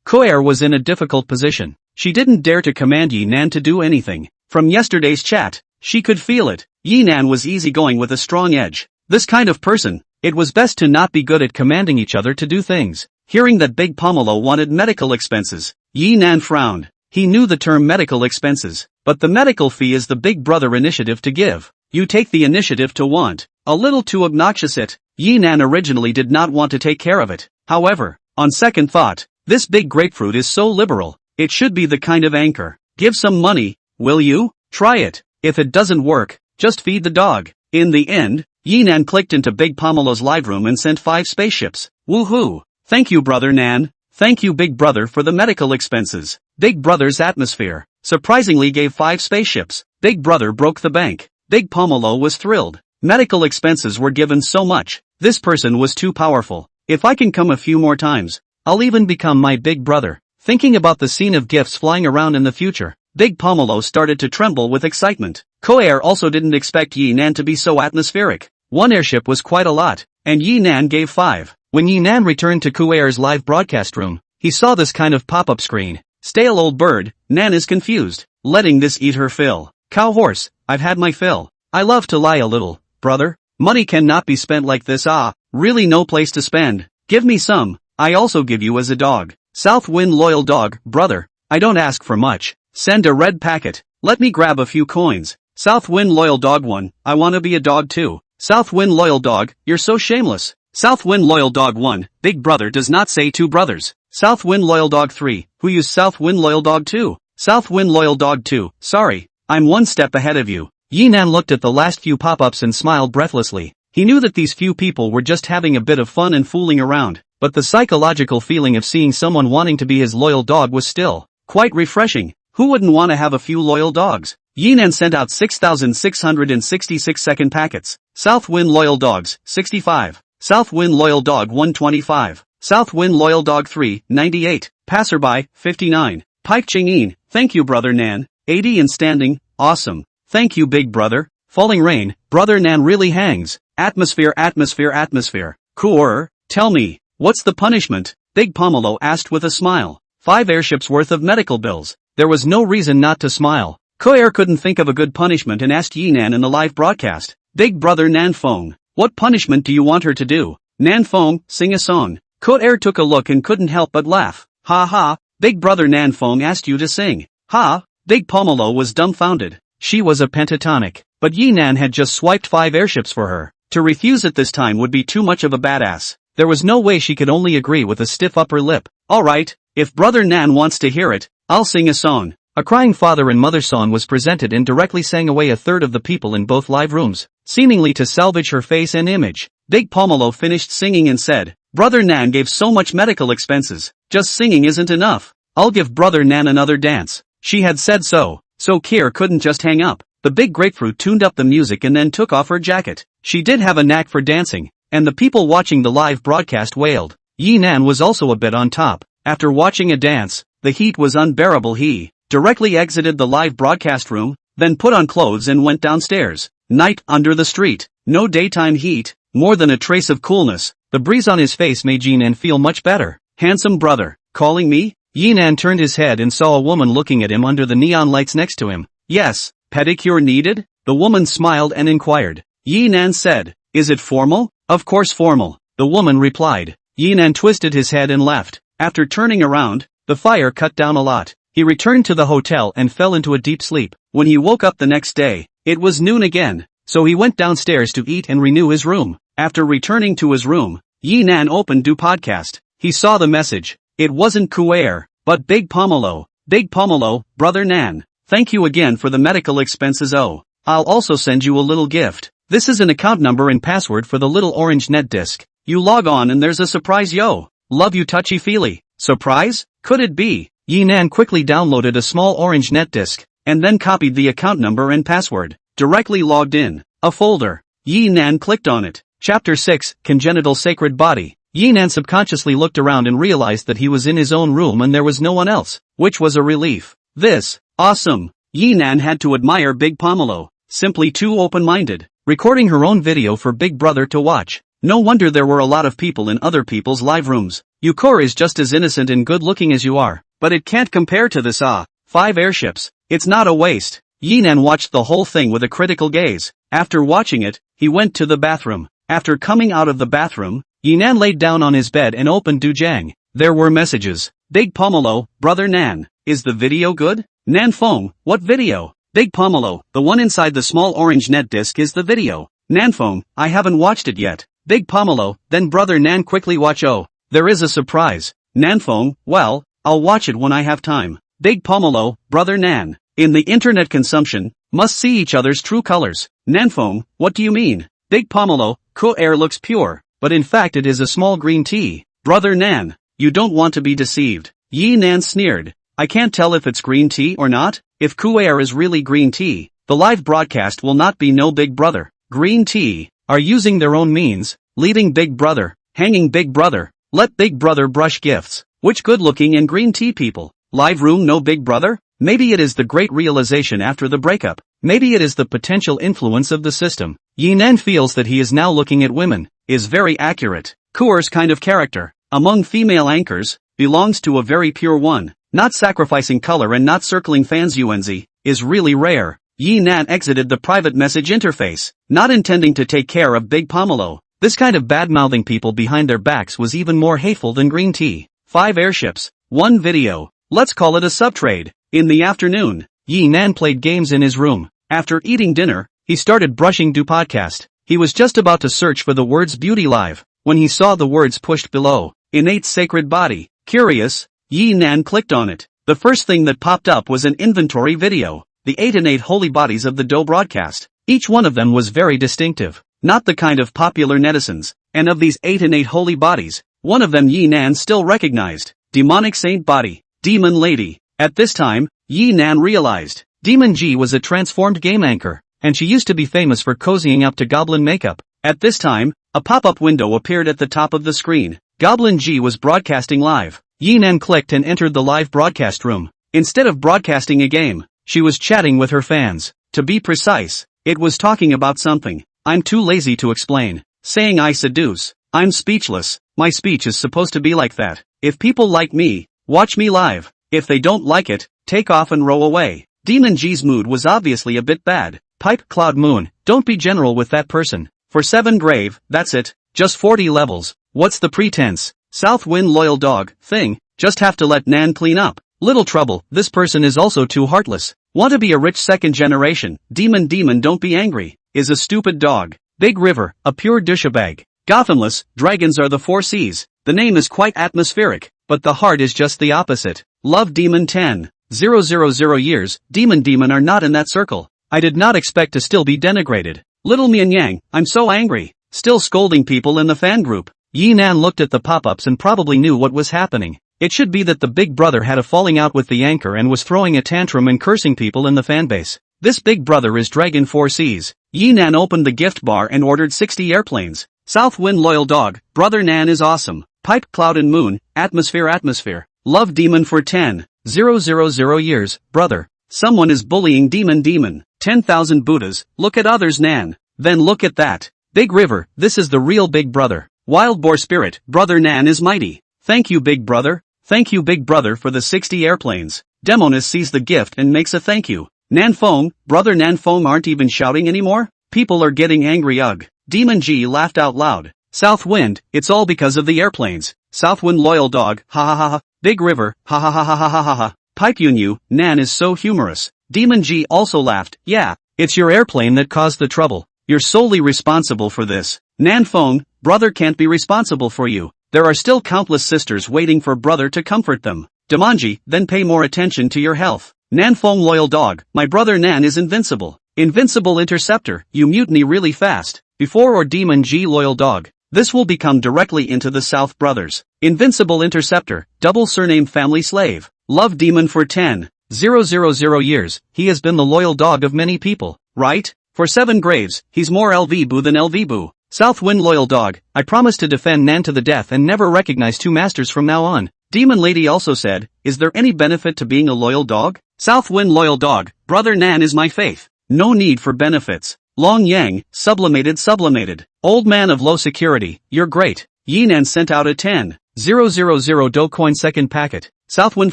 Ko-Air was in a difficult position. She didn't dare to command Yi Nan to do anything. From yesterday's chat, she could feel it. Yi Nan was easygoing with a strong edge. This kind of person, it was best to not be good at commanding each other to do things. Hearing that Big Pomelo wanted medical expenses, Yi Nan frowned. He knew the term medical expenses, but the medical fee is the big brother initiative to give. You take the initiative to want. A little too obnoxious it. Yi Nan originally did not want to take care of it. However, on second thought, This big grapefruit is so liberal. It should be the kind of anchor. Give some money, will you? Try it. If it doesn't work, just feed the dog. In the end, Yinan clicked into Big Pomelo's live room and sent 5 spaceships. Woohoo! Thank you, Brother Nan. Thank you, Big Brother, for the medical expenses. Big Brother's atmosphere surprisingly gave 5 spaceships. Big Brother broke the bank. Big Pomelo was thrilled. Medical expenses were given so much. This person was too powerful. If I can come a few more times, I'll even become my Big Brother. Thinking about the scene of gifts flying around in the future, Big Pomelo started to tremble with excitement. Koair also didn't expect Yinan to be so atmospheric. 1 airship was quite a lot, and Yinan gave 5. When Yinan returned to Koair's live broadcast room, he saw this kind of pop-up screen. Stale old bird, Nan is confused. Letting this eat her fill. Cow horse, I've had my fill. I love to lie a little, brother. Money cannot be spent like this. Really no place to spend. Give me some, I also give you as a dog. South Wind loyal dog, brother. I don't ask for much. Send a red packet. Let me grab a few coins. South Wind loyal dog 1, I wanna be a dog too. South Wind loyal dog, you're so shameless. South Wind loyal dog 1, Big Brother does not say 2 brothers. South Wind loyal dog 3, who used South Wind loyal dog 2? South Wind loyal dog 2, sorry, I'm 1 step ahead of you. Yinan looked at the last few pop-ups and smiled breathlessly. He knew that these few people were just having a bit of fun and fooling around, but the psychological feeling of seeing someone wanting to be his loyal dog was still quite refreshing. Who wouldn't want to have a few loyal dogs? Yinan sent out 6,666 second packets. South Wind loyal dogs, 65. South Wind loyal dog 125. South Wind loyal dog 3, 98. Passerby, 59. Pike Ching-in, thank you Brother Nan. 80 and standing, awesome. Thank you Big Brother. Falling rain, Brother Nan really hangs. Atmosphere, atmosphere, atmosphere. Coor, tell me, what's the punishment? Big Pomelo asked with a smile. 5 airships worth of medical bills. There was no reason not to smile. Koair couldn't think of a good punishment and asked Yinan in the live broadcast. Big Brother Nan Fong, what punishment do you want her to do? Nan Fong, sing a song. Koair took a look and couldn't help but laugh. Ha ha, Big Brother Nan Fong asked you to sing. Ha, Big Pomelo was dumbfounded. She was a pentatonic, but Yinan had just swiped 5 airships for her. To refuse at this time would be too much of a badass. There was no way she could only agree with a stiff upper lip. Alright, if Brother Nan wants to hear it, I'll sing a song. A crying father and mother song was presented and directly sang away a third of the people in both live rooms, seemingly to salvage her face and image. Big Pomelo finished singing and said, Brother Nan gave so much medical expenses, just singing isn't enough. I'll give Brother Nan another dance. She had said so Kier couldn't just hang up. The big grapefruit tuned up the music and then took off her jacket. She did have a knack for dancing, and the people watching the live broadcast wailed. Yinan was also a bit on top. After watching a dance, the heat was unbearable. He directly exited the live broadcast room, then put on clothes and went downstairs. Night under the street. No daytime heat, more than a trace of coolness. The breeze on his face made Yinan feel much better. Handsome brother, calling me? Yinan turned his head and saw a woman looking at him under the neon lights next to him. Yes, pedicure needed? The woman smiled and inquired. Yinan said, is it formal? Of course formal, the woman replied. Yinan twisted his head and left. After turning around, the fire cut down a lot. He returned to the hotel and fell into a deep sleep. When he woke up the next day, it was noon again, so he went downstairs to eat and renew his room. After returning to his room, Yinan opened Do Podcast. He saw the message. It wasn't Koair, but Big Pomelo. Big Pomelo, Brother Nan, thank you again for the medical expenses. Oh, I'll also send you a little gift. This is an account number and password for the little orange net disc. You log on and there's a surprise. Yo, love you touchy-feely. Surprise? Could it be? Yinan quickly downloaded a small orange net disc, and then copied the account number and password. Directly logged in. A folder. Yinan clicked on it. Chapter 6, Congenital Sacred Body. Yinan subconsciously looked around and realized that he was in his own room and there was no one else, which was a relief. This, awesome. Yinan had to admire Big Pomelo. Simply too open-minded. Recording her own video for Big Brother to watch. No wonder there were a lot of people in other people's live rooms. Yukor is just as innocent and good-looking as you are, but it can't compare to this 5 airships. It's not a waste. Yinan watched the whole thing with a critical gaze. After watching it, he went to the bathroom. After coming out of the bathroom, Yinan laid down on his bed and opened Dujang. There were messages. Big Pomelo, Brother Nan, is the video good? Nan Fong, what video? Big Pomelo, the one inside the small orange net disc is the video. Nan Fong, I haven't watched it yet. Big Pomelo, then Brother Nan quickly watch. Oh, there is a surprise. Nanfeng, well, I'll watch it when I have time. Big Pomelo, brother Nan. In the internet consumption, must see each other's true colors. Nanfeng, what do you mean? Big Pomelo, cool air looks pure, but in fact it is a small green tea. Brother Nan, you don't want to be deceived. Yi Nan sneered. I can't tell if it's green tea or not. If Kuair is really green tea, the live broadcast will not be no Big Brother. Green tea, are using their own means, leading Big Brother, hanging Big Brother, let Big Brother brush gifts. Which good looking and green tea people? Live room no Big Brother? Maybe it is the great realization after the breakup. Maybe it is the potential influence of the system. Yi Nan feels that he is now looking at women, is very accurate. Kuer's kind of character, among female anchors, belongs to a very pure one. Not sacrificing color and not circling fans UNZ, is really rare. Yi Nan exited the private message interface, not intending to take care of Big Pomelo. This kind of bad-mouthing people behind their backs was even more hateful than green tea. 5 airships, 1 video, let's call it a subtrade. In the afternoon, Yi Nan played games in his room. After eating dinner, he started brushing do podcast. He was just about to search for the words beauty live, when he saw the words pushed below. Innate sacred body. Curious, Yi Nan clicked on it. The first thing that popped up was an inventory video. The 8 innate holy bodies of the Do broadcast. Each one of them was very distinctive, not the kind of popular netizens. And of these 8 innate holy bodies, one of them Yi Nan still recognized. Demonic saint body. Demon lady. At this time, Yi Nan realized, Demon G was a transformed game anchor, and she used to be famous for cozying up to goblin makeup. At this time, a pop-up window appeared at the top of the screen. Goblin G was broadcasting live. Yi Nan clicked and entered the live broadcast room. Instead of broadcasting a game, she was chatting with her fans. To be precise, it was talking about something. I'm too lazy to explain. Saying I seduce. I'm speechless. My speech is supposed to be like that. If people like me, watch me live. If they don't like it, take off and row away. Demon G's mood was obviously a bit bad. Pipe Cloud Moon, don't be general with that person. For 7 grave, that's it. Just 40 levels. What's the pretense? South Wind loyal dog, thing, just have to let Nan clean up. Little trouble, this person is also too heartless. Want to be a rich second generation, demon don't be angry, is a stupid dog. Big River, a pure douchebag. Gothamless, dragons are the 4 C's. The name is quite atmospheric, but the heart is just the opposite. Love Demon 10. 000 years, demon are not in that circle. I did not expect to still be denigrated. Little Mian Yang, I'm so angry. Still scolding people in the fan group. Yi Nan looked at the pop-ups and probably knew what was happening. It should be that the Big Brother had a falling out with the anchor and was throwing a tantrum and cursing people in the fanbase. This Big Brother is Dragon 4 Cs. Yi Nan opened the gift bar and ordered 60 airplanes. South Wind loyal dog, Brother Nan is awesome. Pipe Cloud and Moon, atmosphere. Love Demon for 10. 000 years, brother. Someone is bullying Demon. 10,000 Buddhas, look at others Nan. Then look at that. Big River, this is the real Big Brother. Wild Boar Spirit, Brother Nan is mighty. Thank you Big Brother. Thank you Big Brother for the 60 airplanes. Demoness sees the gift and makes a thank you. Nanfeng, Brother Nanfeng aren't even shouting anymore? People are getting angry ugh. Demon G laughed out loud. South Wind, it's all because of the airplanes. South Wind loyal dog, ha ha ha ha. Big River, ha ha ha ha ha ha ha ha. Pipe Yunyu, Nan is so humorous. Demon G also laughed, yeah, it's your airplane that caused the trouble. You're solely responsible for this. Nanfeng, brother can't be responsible for you. There are still countless sisters waiting for brother to comfort them. Demonji, then pay more attention to your health. Nanfeng loyal dog, my brother Nan is invincible. Invincible interceptor, you mutiny really fast. Before or Demon G loyal dog. This will become directly into the South Brothers. Invincible interceptor, double surname family slave. Love Demon for 10. 000 years, he has been the loyal dog of many people, right? For 7 graves, he's more LV Boo than LV Boo. South Wind loyal dog, I promise to defend Nan to the death and never recognize 2 masters from now on. Demon Lady also said, is there any benefit to being a loyal dog? South Wind loyal dog, Brother Nan is my faith. No need for benefits. Long Yang, sublimated. Old man of low security, you're great. Yi Nan sent out a 10. 000 Do coin second packet. Southwind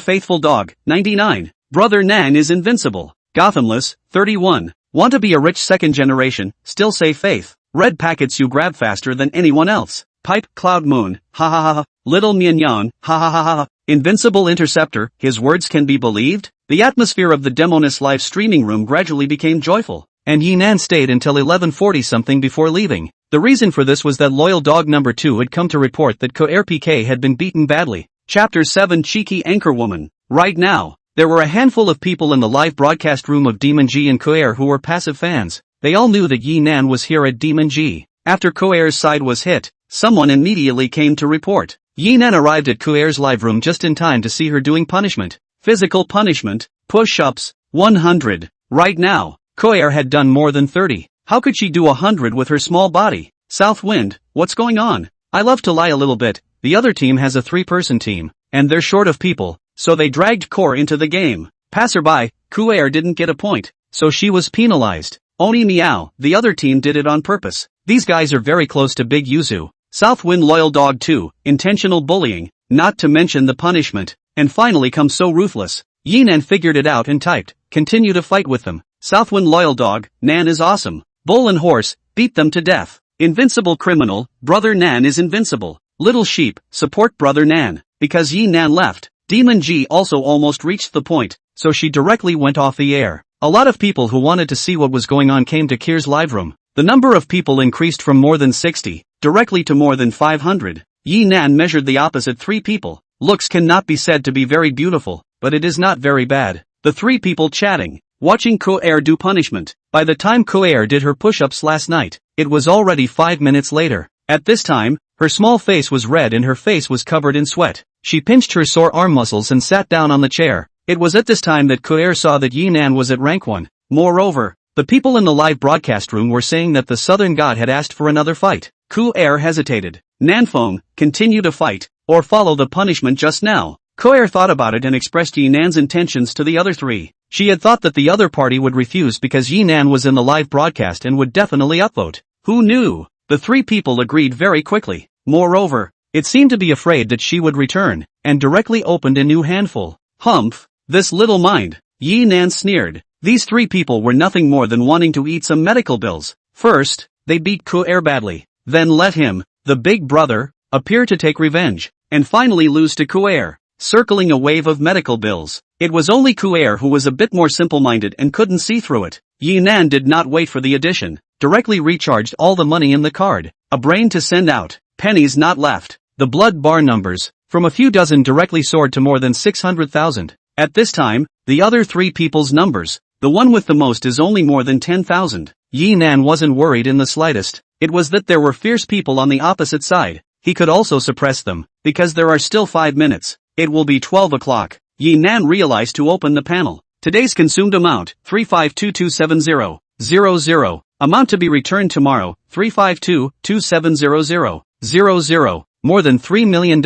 faithful dog, 99. Brother Nan is invincible. Gothamless, 31. Want to be a rich second generation, still say faith. Red packets you grab faster than anyone else. Pipe Cloud Moon, ha ha ha ha. Little Mian Yan, ha ha ha ha. Invincible interceptor, his words can be believed? The atmosphere of the Demoness live streaming room gradually became joyful. And Yi Nan stayed until 11:40 something before leaving. The reason for this was that loyal dog number 2 had come to report that Co-Air PK had been beaten badly. Chapter 7 Cheeky Anchorwoman. Right now, there were a handful of people in the live broadcast room of Demon G and Koer who were passive fans. They all knew that Yi Nan was here at Demon G. After Koer's side was hit, someone immediately came to report. Yi Nan arrived at Koer's live room just in time to see her doing punishment. Physical punishment, push-ups, 100. Right now, Koer had done more than 30. How could she do 100 with her small body? Southwind, what's going on? I love to lie a little bit. The other team has a 3-person team, and they're short of people, so they dragged Koer into the game. Passerby, Koer didn't get a point, so she was penalized. Oni meow, the other team did it on purpose. These guys are very close to Big Yuzu. Southwind loyal dog too, intentional bullying, not to mention the punishment, and finally come so ruthless. Yi Nan figured it out and typed, continue to fight with them. Southwind loyal dog, Nan is awesome. Bull and horse, beat them to death. Invincible criminal, brother Nan is invincible. Little sheep, support brother Nan. Because Yi Nan left, Demon G also almost reached the point, so she directly went off the air. A lot of people who wanted to see what was going on came to Kier's live room. The number of people increased from more than 60, directly to more than 500. Yi Nan measured the opposite 3 people. Looks cannot be said to be very beautiful, but it is not very bad. The 3 people chatting, watching Koer do punishment. By the time Koer did her push-ups last night, it was already 5 minutes later. At this time, her small face was red and her face was covered in sweat. She pinched her sore arm muscles and sat down on the chair. It was at this time that Koer saw that Yi Nan was at rank 1. Moreover, the people in the live broadcast room were saying that the Southern God had asked for another fight. Koer hesitated. Nanfeng, continue to fight, or follow the punishment just now. Koer thought about it and expressed Yi Nan's intentions to the other 3. She had thought that the other party would refuse because Yi Nan was in the live broadcast and would definitely upvote. Who knew? The 3 people agreed very quickly. Moreover, it seemed to be afraid that she would return, and directly opened a new handful. Humph, this little mind. Yi Nan sneered. These 3 people were nothing more than wanting to eat some medical bills. First, they beat Koer badly, then let him, the big brother, appear to take revenge, and finally lose to Koer, circling a wave of medical bills. It was only Koer who was a bit more simple-minded and couldn't see through it. Yi Nan did not wait for the addition, directly recharged all the money in the card. A brain to send out, pennies not left. The blood bar numbers, from a few dozen directly soared to more than 600,000. At this time, the other 3 people's numbers, the one with the most is only more than 10,000. Yi Nan wasn't worried in the slightest. It was that there were fierce people on the opposite side. He could also suppress them, because there are still 5 minutes. It will be 12 o'clock. Yi Nan realized to open the panel. Today's consumed amount, 352270.00. Amount to be returned tomorrow, 3522700.00. More than $3 million.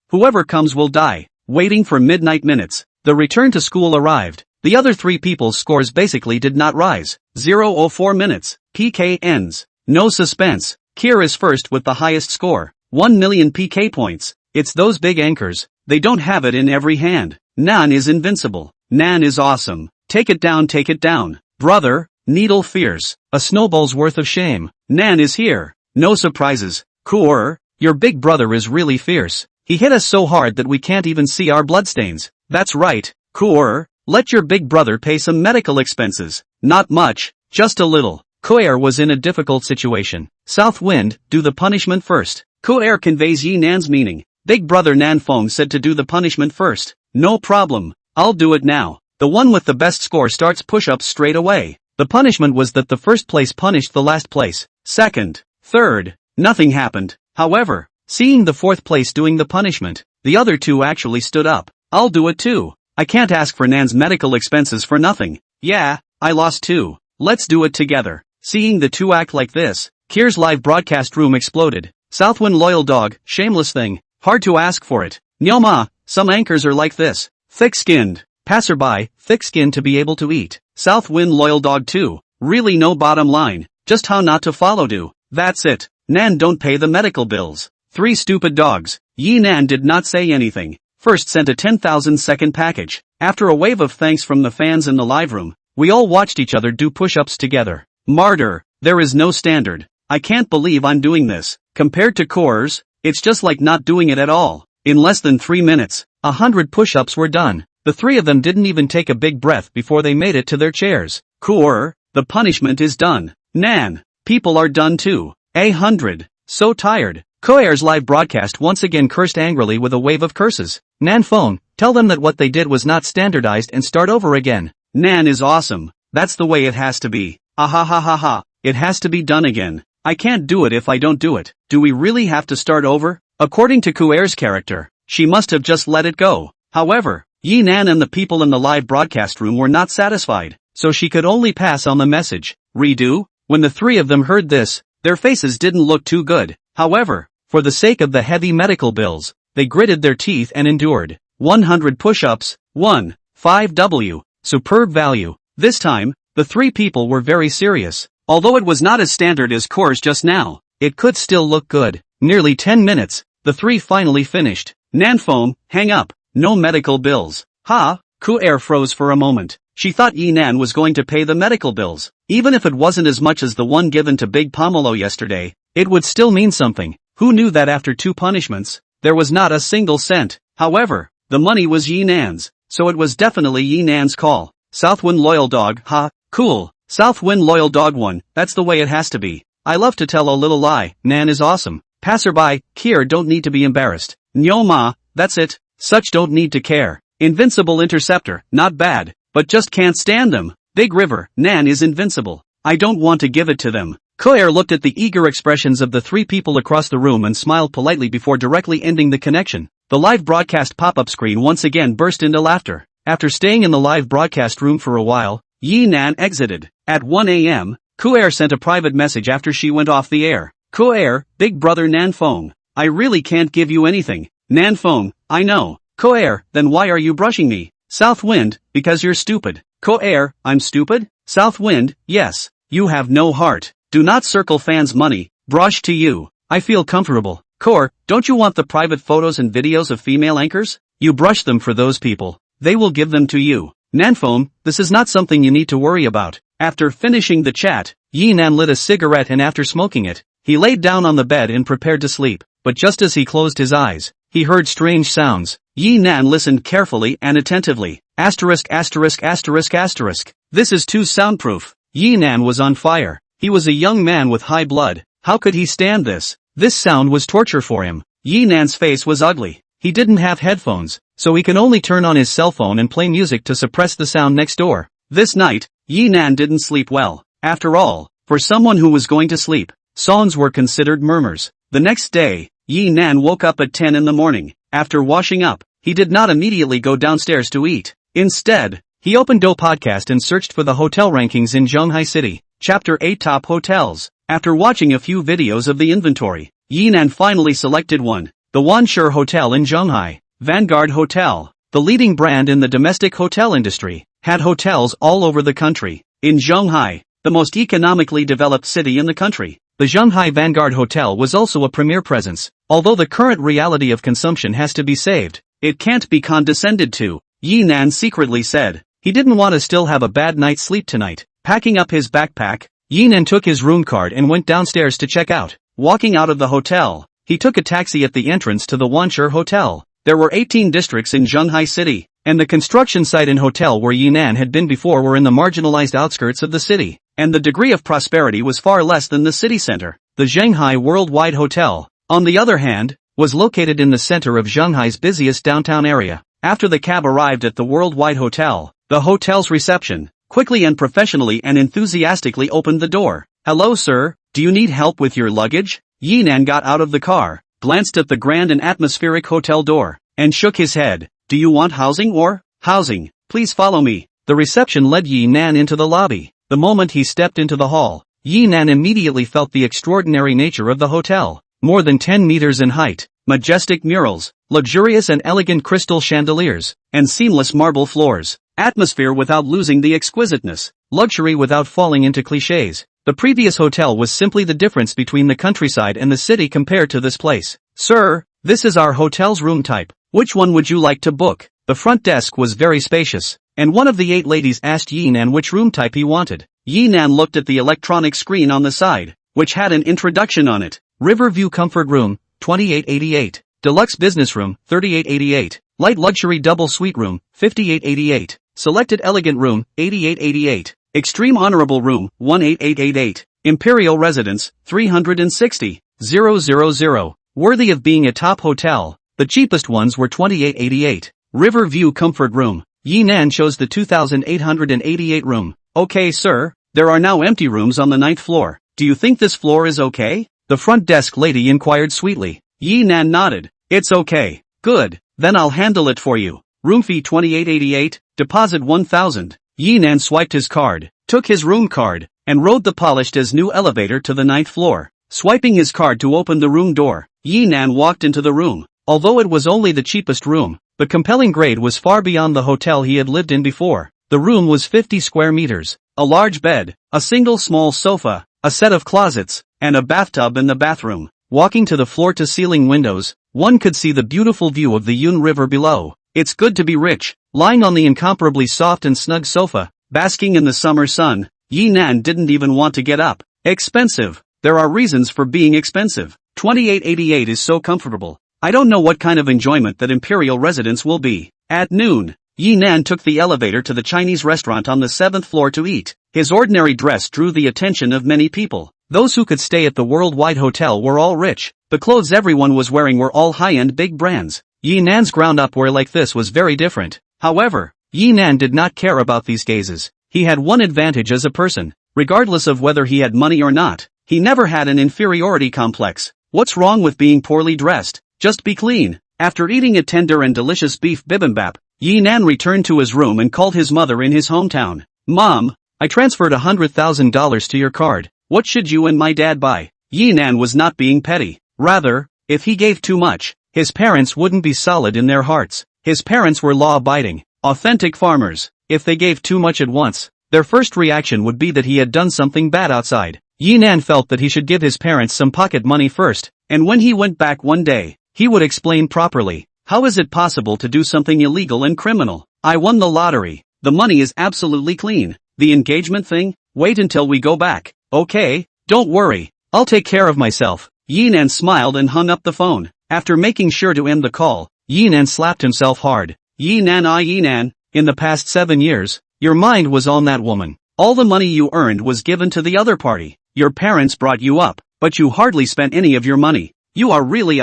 Whoever comes will die. Waiting for midnight minutes. The return to school arrived. The other 3 people's scores basically did not rise. 0:04 minutes. PK ends. No suspense. Kier is first with the highest score. 1 million PK points. It's those big anchors. They don't have it in every hand. Nan is invincible. Nan is awesome. Take it down, take it down. Brother, needle fierce. A snowball's worth of shame. Nan is here. No surprises. Koer, your big brother is really fierce. He hit us so hard that we can't even see our bloodstains. That's right, Koer, let your big brother pay some medical expenses. Not much, just a little. Koer was in a difficult situation. Southwind, do the punishment first. Koer conveys Yi Nan's meaning. Big brother Nanfeng said to do the punishment first. No problem, I'll do it now. The one with the best score starts push-ups straight away. The punishment was that the first place punished the last place. Second, third, nothing happened. However, seeing the 4th place doing the punishment, the other 2 actually stood up. I'll do it too. I can't ask for Nan's medical expenses for nothing. Yeah, I lost too. Let's do it together. Seeing the 2 act like this, Kier's live broadcast room exploded. Southwind loyal dog, shameless thing. Hard to ask for it. Nyoma, some anchors are like this. Thick-skinned. Passerby, thick-skinned to be able to eat. Southwind loyal dog too. Really no bottom line. Just how not to follow do. That's it. Nan don't pay the medical bills. 3 stupid dogs. Yi Nan did not say anything. First sent a 10,000 second package. After a wave of thanks from the fans in the live room, we all watched each other do push-ups together. Martyr, there is no standard. I can't believe I'm doing this. Compared to Koer's, it's just like not doing it at all. In less than 3 minutes, 100 push-ups were done. The 3 of them didn't even take a big breath before they made it to their chairs. Koer, the punishment is done. Nan, people are done too. 100. So tired. Koer's live broadcast once again cursed angrily with a wave of curses. Nan phone, tell them that what they did was not standardized and start over again. Nan is awesome. That's the way it has to be. Ah ha ha ha ha. It has to be done again. I can't do it if I don't do it. Do we really have to start over? According to Koer's character, she must have just let it go. However, Yi Nan and the people in the live broadcast room were not satisfied, so she could only pass on the message. Redo? When the three of them heard this, their faces didn't look too good. However, for the sake of the heavy medical bills, they gritted their teeth and endured. 100 push-ups, 5W, superb value. This time, the three people were very serious. Although it was not as standard as Koer's just now, it could still look good. Nearly 10 minutes, the three finally finished. Nanfoam, hang up, no medical bills. Ha, Koer froze for a moment. She thought Yi Nan was going to pay the medical bills. Even if it wasn't as much as the one given to Big Pomelo yesterday, it would still mean something. Who knew that after 2 punishments, there was not a single cent? However, the money was Yi Nan's, so it was definitely Yi Nan's call. Southwind Loyal Dog, ha, cool. Southwind Loyal Dog 1, that's the way it has to be. I love to tell a little lie, Nan is awesome. Passerby, Kier don't need to be embarrassed. Nyoma, that's it, such don't need to care. Invincible Interceptor, not bad, but just can't stand them. Big River, Nan is invincible. I don't want to give it to them. Koer looked at the eager expressions of the three people across the room and smiled politely before directly ending the connection. The live broadcast pop-up screen once again burst into laughter. After staying in the live broadcast room for a while, Yi Nan exited. At 1 a.m., Koer sent a private message after she went off the air. Koer, Big Brother Nanfong. I really can't give you anything. Nanfong, I know. Koer, then why are you brushing me? Southwind, because you're stupid. Koer, I'm stupid? Southwind, yes. You have no heart. Do not circle fans' money. Brush to you. I feel comfortable. Koer, don't you want the private photos and videos of female anchors? You brush them for those people. They will give them to you. Nanfoam, this is not something you need to worry about. After finishing the chat, Yi Nan lit a cigarette and after smoking it, he laid down on the bed and prepared to sleep. But just as he closed his eyes, he heard strange sounds. Yi Nan listened carefully and attentively. Asterisk asterisk asterisk asterisk. This is too soundproof. Yi Nan was on fire. He was a young man with high blood. How could he stand this? This sound was torture for him. Yi Nan's face was ugly. He didn't have headphones, so he can only turn on his cell phone and play music to suppress the sound next door. This night, Yi Nan didn't sleep well. After all, for someone who was going to sleep, songs were considered murmurs. The next day, Yi Nan woke up at 10 in the morning. After washing up, he did not immediately go downstairs to eat. Instead, he opened Do Podcast and searched for the hotel rankings in Zhonghai City. Chapter 8 Top Hotels. After watching a few videos of the inventory, Yi Nan finally selected one. The Wanshur Hotel in Zhonghai. Vanguard Hotel, the leading brand in the domestic hotel industry, had hotels all over the country. In Zhonghai, the most economically developed city in the country, the Zhonghai Vanguard Hotel was also a premier presence. Although the current reality of consumption has to be saved, it can't be condescended to, Yi Nan secretly said. He didn't want to still have a bad night's sleep tonight. Packing up his backpack, Yi Nan took his room card and went downstairs to check out. Walking out of the hotel, he took a taxi at the entrance to the Wanshur Hotel. There were 18 districts in Zhonghai City, and the construction site and hotel where Yi Nan had been before were in the marginalized outskirts of the city, and the degree of prosperity was far less than the city center. The Zhonghai Worldwide Hotel, on the other hand, was located in the center of Zhonghai's busiest downtown area. After the cab arrived at the Worldwide Hotel, the hotel's reception quickly and professionally and enthusiastically opened the door. Hello sir, do you need help with your luggage? Yi Nan got out of the car, glanced at the grand and atmospheric hotel door, and shook his head. Do you want housing or? Housing, please follow me. The reception led Yi Nan into the lobby. The moment he stepped into the hall, Yi Nan immediately felt the extraordinary nature of the hotel. More than 10 meters in height, majestic murals, luxurious and elegant crystal chandeliers, and seamless marble floors. Atmosphere without losing the exquisiteness, luxury without falling into cliches. The previous hotel was simply the difference between the countryside and the city compared to this place. Sir, this is our hotel's room type. Which one would you like to book? The front desk was very spacious, and one of the 8 ladies asked Yi Nan which room type he wanted. Yi Nan looked at the electronic screen on the side, which had an introduction on it. Riverview Comfort Room, 2888. Deluxe Business Room, 3888. Light Luxury Double Suite Room, 5888. Selected Elegant Room, 8888. Extreme Honorable Room, 18888. Imperial Residence, 360. 000. Worthy of being a top hotel, the cheapest ones were $28.88. River View Comfort Room. Yinan chose the 2,888 room. Okay sir, there are now empty rooms on the 9th floor. Do you think this floor is okay? The front desk lady inquired sweetly. Yinan nodded. It's okay. Good, then I'll handle it for you. Room fee $28.88, deposit $1,000. Yinan swiped his card, took his room card, and rode the polished as new elevator to the 9th floor. Swiping his card to open the room door, Yinan walked into the room. Although it was only the cheapest room, the compelling grade was far beyond the hotel he had lived in before. The room was 50 square meters, a large bed, a single small sofa, a set of closets, and a bathtub in the bathroom. Walking to the floor-to-ceiling windows, one could see the beautiful view of the Yun River below. It's good to be rich. Lying on the incomparably soft and snug sofa, basking in the summer sun, Yinan didn't even want to get up. Expensive. There are reasons for being expensive. $28.88 is so comfortable. I don't know what kind of enjoyment that imperial residence will be. At noon, Yinan took the elevator to the Chinese restaurant on the 7th floor to eat. His ordinary dress drew the attention of many people. Those who could stay at the worldwide hotel were all rich. The clothes everyone was wearing were all high-end big brands. Yinan's ground-up wear like this was very different. However, Yinan did not care about these gazes. He had one advantage as a person. Regardless of whether he had money or not, he never had an inferiority complex. What's wrong with being poorly dressed? Just be clean. After eating a tender and delicious beef bibimbap, Yinan returned to his room and called his mother in his hometown. Mom, I transferred $100,000 to your card. What should you and my dad buy? Yinan was not being petty. Rather, if he gave too much, his parents wouldn't be solid in their hearts. His parents were law-abiding, authentic farmers. If they gave too much at once, their first reaction would be that he had done something bad outside. Yinan felt that he should give his parents some pocket money first, and when he went back one day, he would explain properly. How is it possible to do something illegal and criminal? I won the lottery. The money is absolutely clean. The engagement thing? Wait until we go back. Okay, don't worry. I'll take care of myself. Yinan smiled and hung up the phone. After making sure to end the call, Yinan slapped himself hard. Yinan, in the past 7 years, your mind was on that woman. All the money you earned was given to the other party. Your parents brought you up, but you hardly spent any of your money. You are really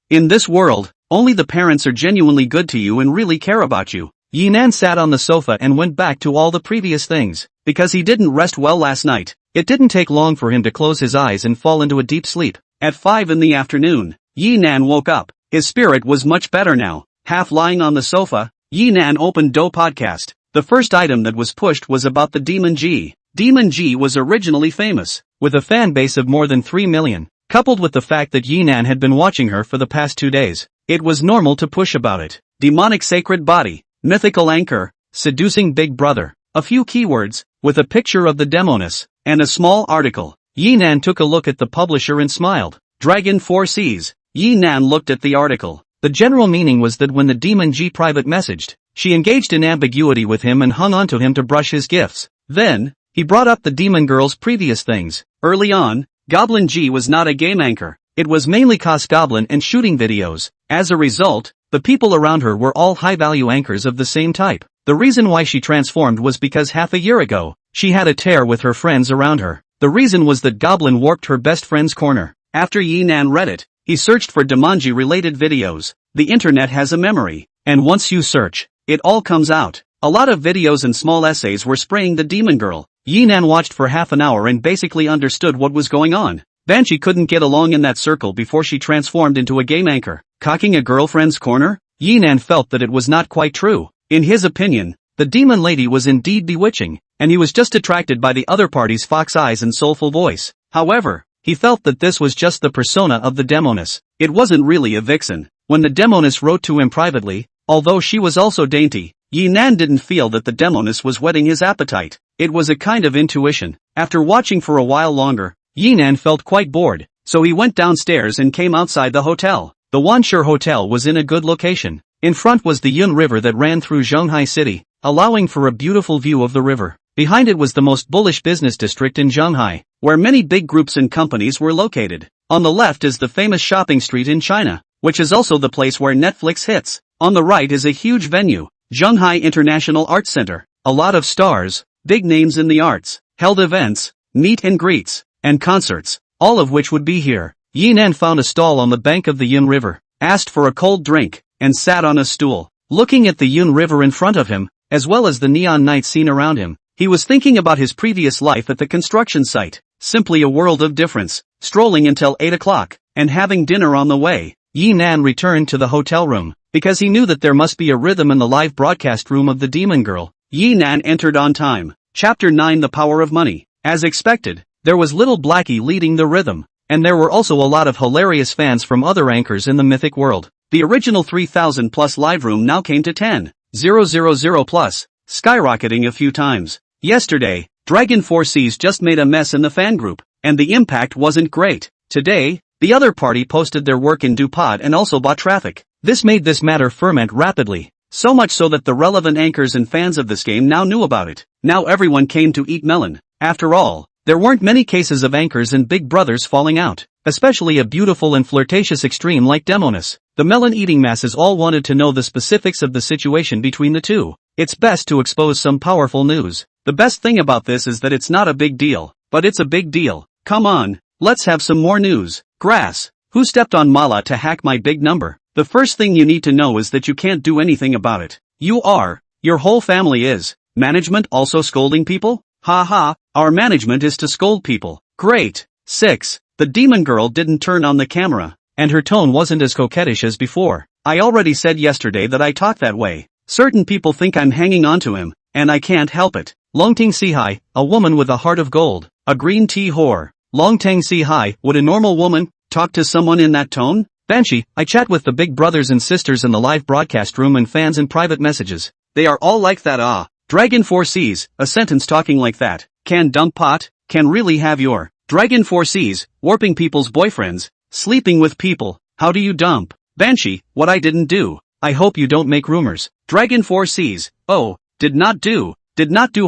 in this world, only the parents are genuinely good to you and really care about you. Yinan sat on the sofa and went back to all the previous things. Because he didn't rest well last night, it didn't take long for him to close his eyes and fall into a deep sleep. At 5 in the afternoon, Yinan woke up. His spirit was much better now. Half lying on the sofa, Yinan opened Do Podcast. The first item that was pushed was about the Demon G. Demon G was originally famous, with a fan base of more than 3 million. Coupled with the fact that Yinan had been watching her for the past 2 days, it was normal to push about it. Demonic sacred body, mythical anchor, seducing big brother. A few keywords, with a picture of the demoness, and a small article. Yinan took a look at the publisher and smiled. Dragon 4Cs. Yinan looked at the article. The general meaning was that when the Demon G private messaged, she engaged in ambiguity with him and hung onto him to brush his gifts. Then, he brought up the Demon Girl's previous things. Early on, Goblin G was not a game anchor. It was mainly cos goblin and shooting videos. As a result, the people around her were all high-value anchors of the same type. The reason why she transformed was because half a year ago, she had a tear with her friends around her. The reason was that Goblin warped her best friend's corner. After Yinan read it, he searched for Demonji-related videos. The internet has a memory, and once you search, it all comes out. A lot of videos and small essays were spraying the Demon Girl. Yinan watched for half an hour and basically understood what was going on. Banshee couldn't get along in that circle before she transformed into a game anchor. Cocking a girlfriend's corner? Yinan felt that it was not quite true. In his opinion, the demon lady was indeed bewitching, and he was just attracted by the other party's fox eyes and soulful voice. However, he felt that this was just the persona of the demoness. It wasn't really a vixen. When the demoness wrote to him privately, although she was also dainty, Yinan didn't feel that the demoness was whetting his appetite. It was a kind of intuition. After watching for a while longer, Yinan felt quite bored, so he went downstairs and came outside the hotel. The Wanshur Hotel was in a good location. In front was the Yun River that ran through Zhonghai City, allowing for a beautiful view of the river. Behind it was the most bullish business district in Zhonghai, where many big groups and companies were located. On the left is the famous shopping street in China, which is also the place where Netflix hits. On the right is a huge venue, Zhonghai International Arts Center. A lot of stars, big names in the arts, held events, meet and greets, and concerts, all of which would be here. Yinan found a stall on the bank of the Yun River, asked for a cold drink, and sat on a stool. Looking at the Yun River in front of him, as well as the neon night scene around him, he was thinking about his previous life at the construction site. Simply a world of difference. Strolling until 8 o'clock, and having dinner on the way, Yinan returned to the hotel room, because he knew that there must be a rhythm in the live broadcast room of the Demon Girl. Yinan entered on time. Chapter 9: The Power of Money. As expected, there was little Blackie leading the rhythm, and there were also a lot of hilarious fans from other anchors in the mythic world. The original 3,000 plus live room now came to 10,000 plus, skyrocketing a few times. Yesterday, Dragon 4Cs just made a mess in the fan group, and the impact wasn't great. Today, the other party posted their work in Dupod and also bought traffic. This made this matter ferment rapidly, so much so that the relevant anchors and fans of this game now knew about it. Now everyone came to eat melon. After all, there weren't many cases of anchors and big brothers falling out, especially a beautiful and flirtatious extreme like Demonis. The melon-eating masses all wanted to know the specifics of the situation between the two. It's best to expose some powerful news. The best thing about this is that it's not a big deal, but it's a big deal. Come on, let's have some more news. Grass. Who stepped on Mala to hack my big number? The first thing you need to know is that you can't do anything about it. Your whole family is. Management also scolding people? Ha, our management is to scold people. Great. 6. The demon girl didn't turn on the camera, and her tone wasn't as coquettish as before. I already said yesterday that I talk that way. Certain people think I'm hanging on to him, and I can't help it. Longting Sihai, a woman with a heart of gold, a green tea whore. Longtang Sihai, would a normal woman talk to someone in that tone? Banshee, I chat with the big brothers and sisters in the live broadcast room and fans in private messages. They are all like that. Dragon 4Cs, a sentence talking like that. Can dump pot, can really have your. Dragon 4Cs, warping people's boyfriends, sleeping with people. How do you dump? Banshee, what I didn't do. I hope you don't make rumors. Dragon 4Cs, oh, did not do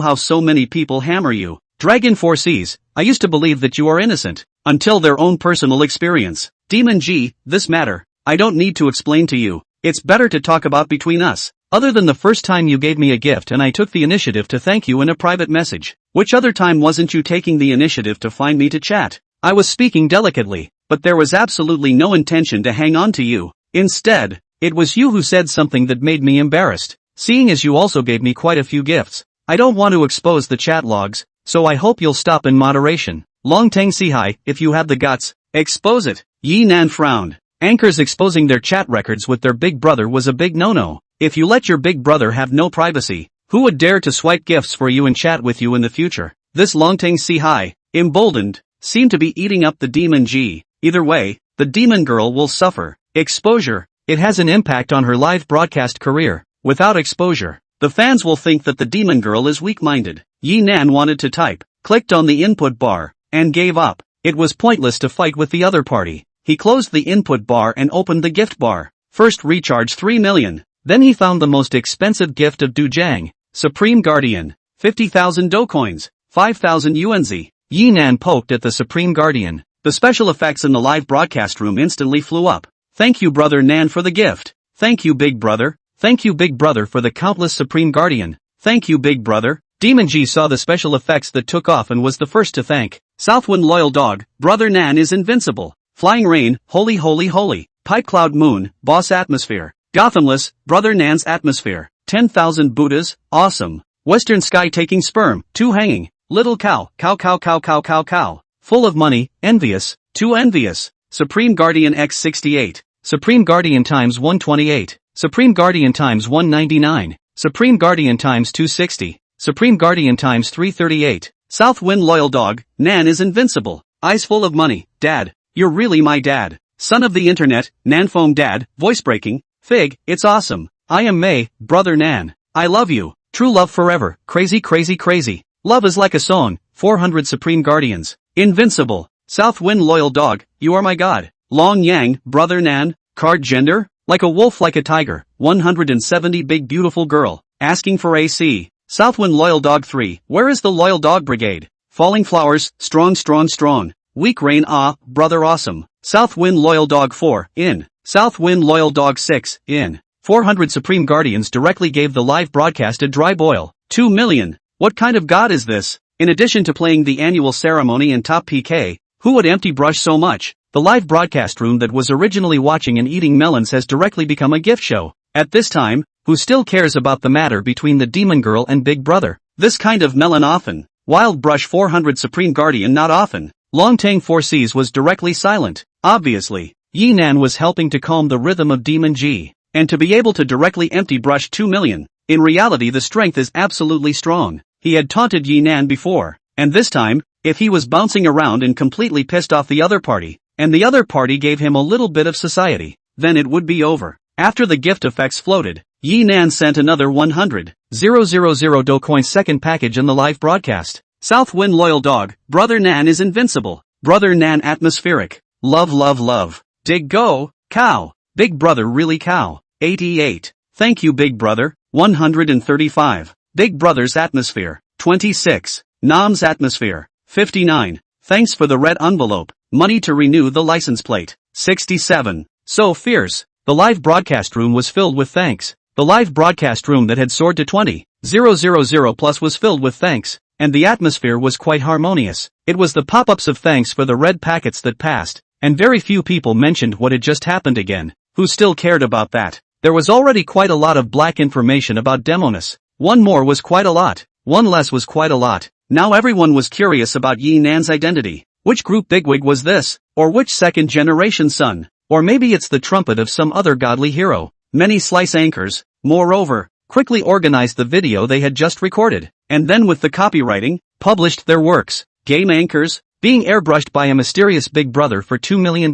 how so many people hammer you. Dragon 4Cs, I used to believe that you are innocent, until their own personal experience. Demon G, this matter, I don't need to explain to you. It's better to talk about between us. Other than the first time you gave me a gift and I took the initiative to thank you in a private message. Which other time wasn't you taking the initiative to find me to chat? I was speaking delicately, but there was absolutely no intention to hang on to you. Instead, it was you who said something that made me embarrassed. Seeing as you also gave me quite a few gifts, I don't want to expose the chat logs, so I hope you'll stop in moderation. Longtang Sihai, if you have the guts, expose it. Yinan frowned. Anchors exposing their chat records with their big brother was a big no-no. If you let your big brother have no privacy, who would dare to swipe gifts for you and chat with you in the future? This Longtang Sihai, emboldened, seemed to be eating up the demon G. Either way, the demon girl will suffer. Exposure. It has an impact on her live broadcast career. Without exposure, the fans will think that the demon girl is weak-minded. Yinan wanted to type, clicked on the input bar, and gave up. It was pointless to fight with the other party. He closed the input bar and opened the gift bar. First recharge 3 million. Then he found the most expensive gift of Dujang, Supreme Guardian, 50,000 Docoins, 5,000 Yuanzi. Yinan poked at the Supreme Guardian. The special effects in the live broadcast room instantly flew up. Thank you brother Nan for the gift. Thank you big brother. Thank you big brother for the countless Supreme Guardian. Thank you big brother. Demon G saw the special effects that took off and was the first to thank. Southwind Loyal Dog, brother Nan is invincible. Flying Rain, holy holy holy. Pipe Cloud Moon, boss atmosphere. Gothamless, brother Nan's atmosphere. 10,000 Buddhas, awesome. Western Sky taking sperm, 2 hanging. Little cow, cow cow cow cow cow cow. Full of money, envious, 2 envious. Supreme Guardian x 68. Supreme Guardian times 128. Supreme Guardian times 199. Supreme Guardian times 260. Supreme Guardian times 338. Southwind Loyal Dog, Nan is invincible. Eyes full of money, dad. You're really my dad. Son of the internet, Nanfoam dad, voice breaking. Fig, it's awesome. I am May, brother Nan. I love you. True love forever. Crazy crazy crazy. Love is like a song. 400 Supreme Guardians. Invincible. Southwind Loyal Dog, you are my god. Long Yang, brother Nan. Card gender? Like a wolf like a tiger. 170 big beautiful girl. Asking for AC. Southwind Loyal Dog 3, where is the Loyal Dog Brigade? Falling Flowers, strong strong strong. Weak Rain brother awesome. Southwind Loyal Dog 4, in. Southwind Loyal Dog 6, in. 400 Supreme Guardians directly gave the live broadcast a dry boil. 2 million. What kind of god is this? In addition to playing the annual ceremony and top PK, who would empty brush so much? the live broadcast room that was originally watching and eating melons has directly become a gift show. At this time, who still cares about the matter between the demon girl and Big Brother? This kind of melon often. Wild Brush 400 Supreme Guardian not often. Long Tang 4Cs was directly silent. Obviously, Yi Nan was helping to calm the rhythm of Demon G. And to be able to directly empty Brush 2 million. In reality the strength is absolutely strong. He had taunted Yi Nan before. And this time, if he was bouncing around and completely pissed off the other party, and the other party gave him a little bit of society, then it would be over. After the gift effects floated, Yi Nan sent another 100,000 Dogecoin second package in the live broadcast. South Wind Loyal Dog, Brother Nan is invincible. Brother Nan atmospheric. Love love love. Dig go, cow. Big Brother really cow. 88. Thank you Big Brother. 135. Big Brother's atmosphere. 26. Nam's atmosphere. 59. Thanks for the red envelope. Money to renew the license plate. 67. So fierce. The live broadcast room was filled with thanks. The live broadcast room that had soared to 20,000 plus was filled with thanks, and the atmosphere was quite harmonious. It was the pop-ups of thanks for the red packets that passed, and very few people mentioned what had just happened again. Who still cared about that? There was already quite a lot of black information about Demoness. One more was quite a lot. One less was quite a lot. Now everyone was curious about Yi Nan's identity. Which group bigwig was this? Or which second-generation son? Or maybe it's the trumpet of some other godly hero. Many slice anchors, moreover, quickly organized the video they had just recorded, and then with the copywriting, published their works. Game anchors, being airbrushed by a mysterious Big Brother for $2 million.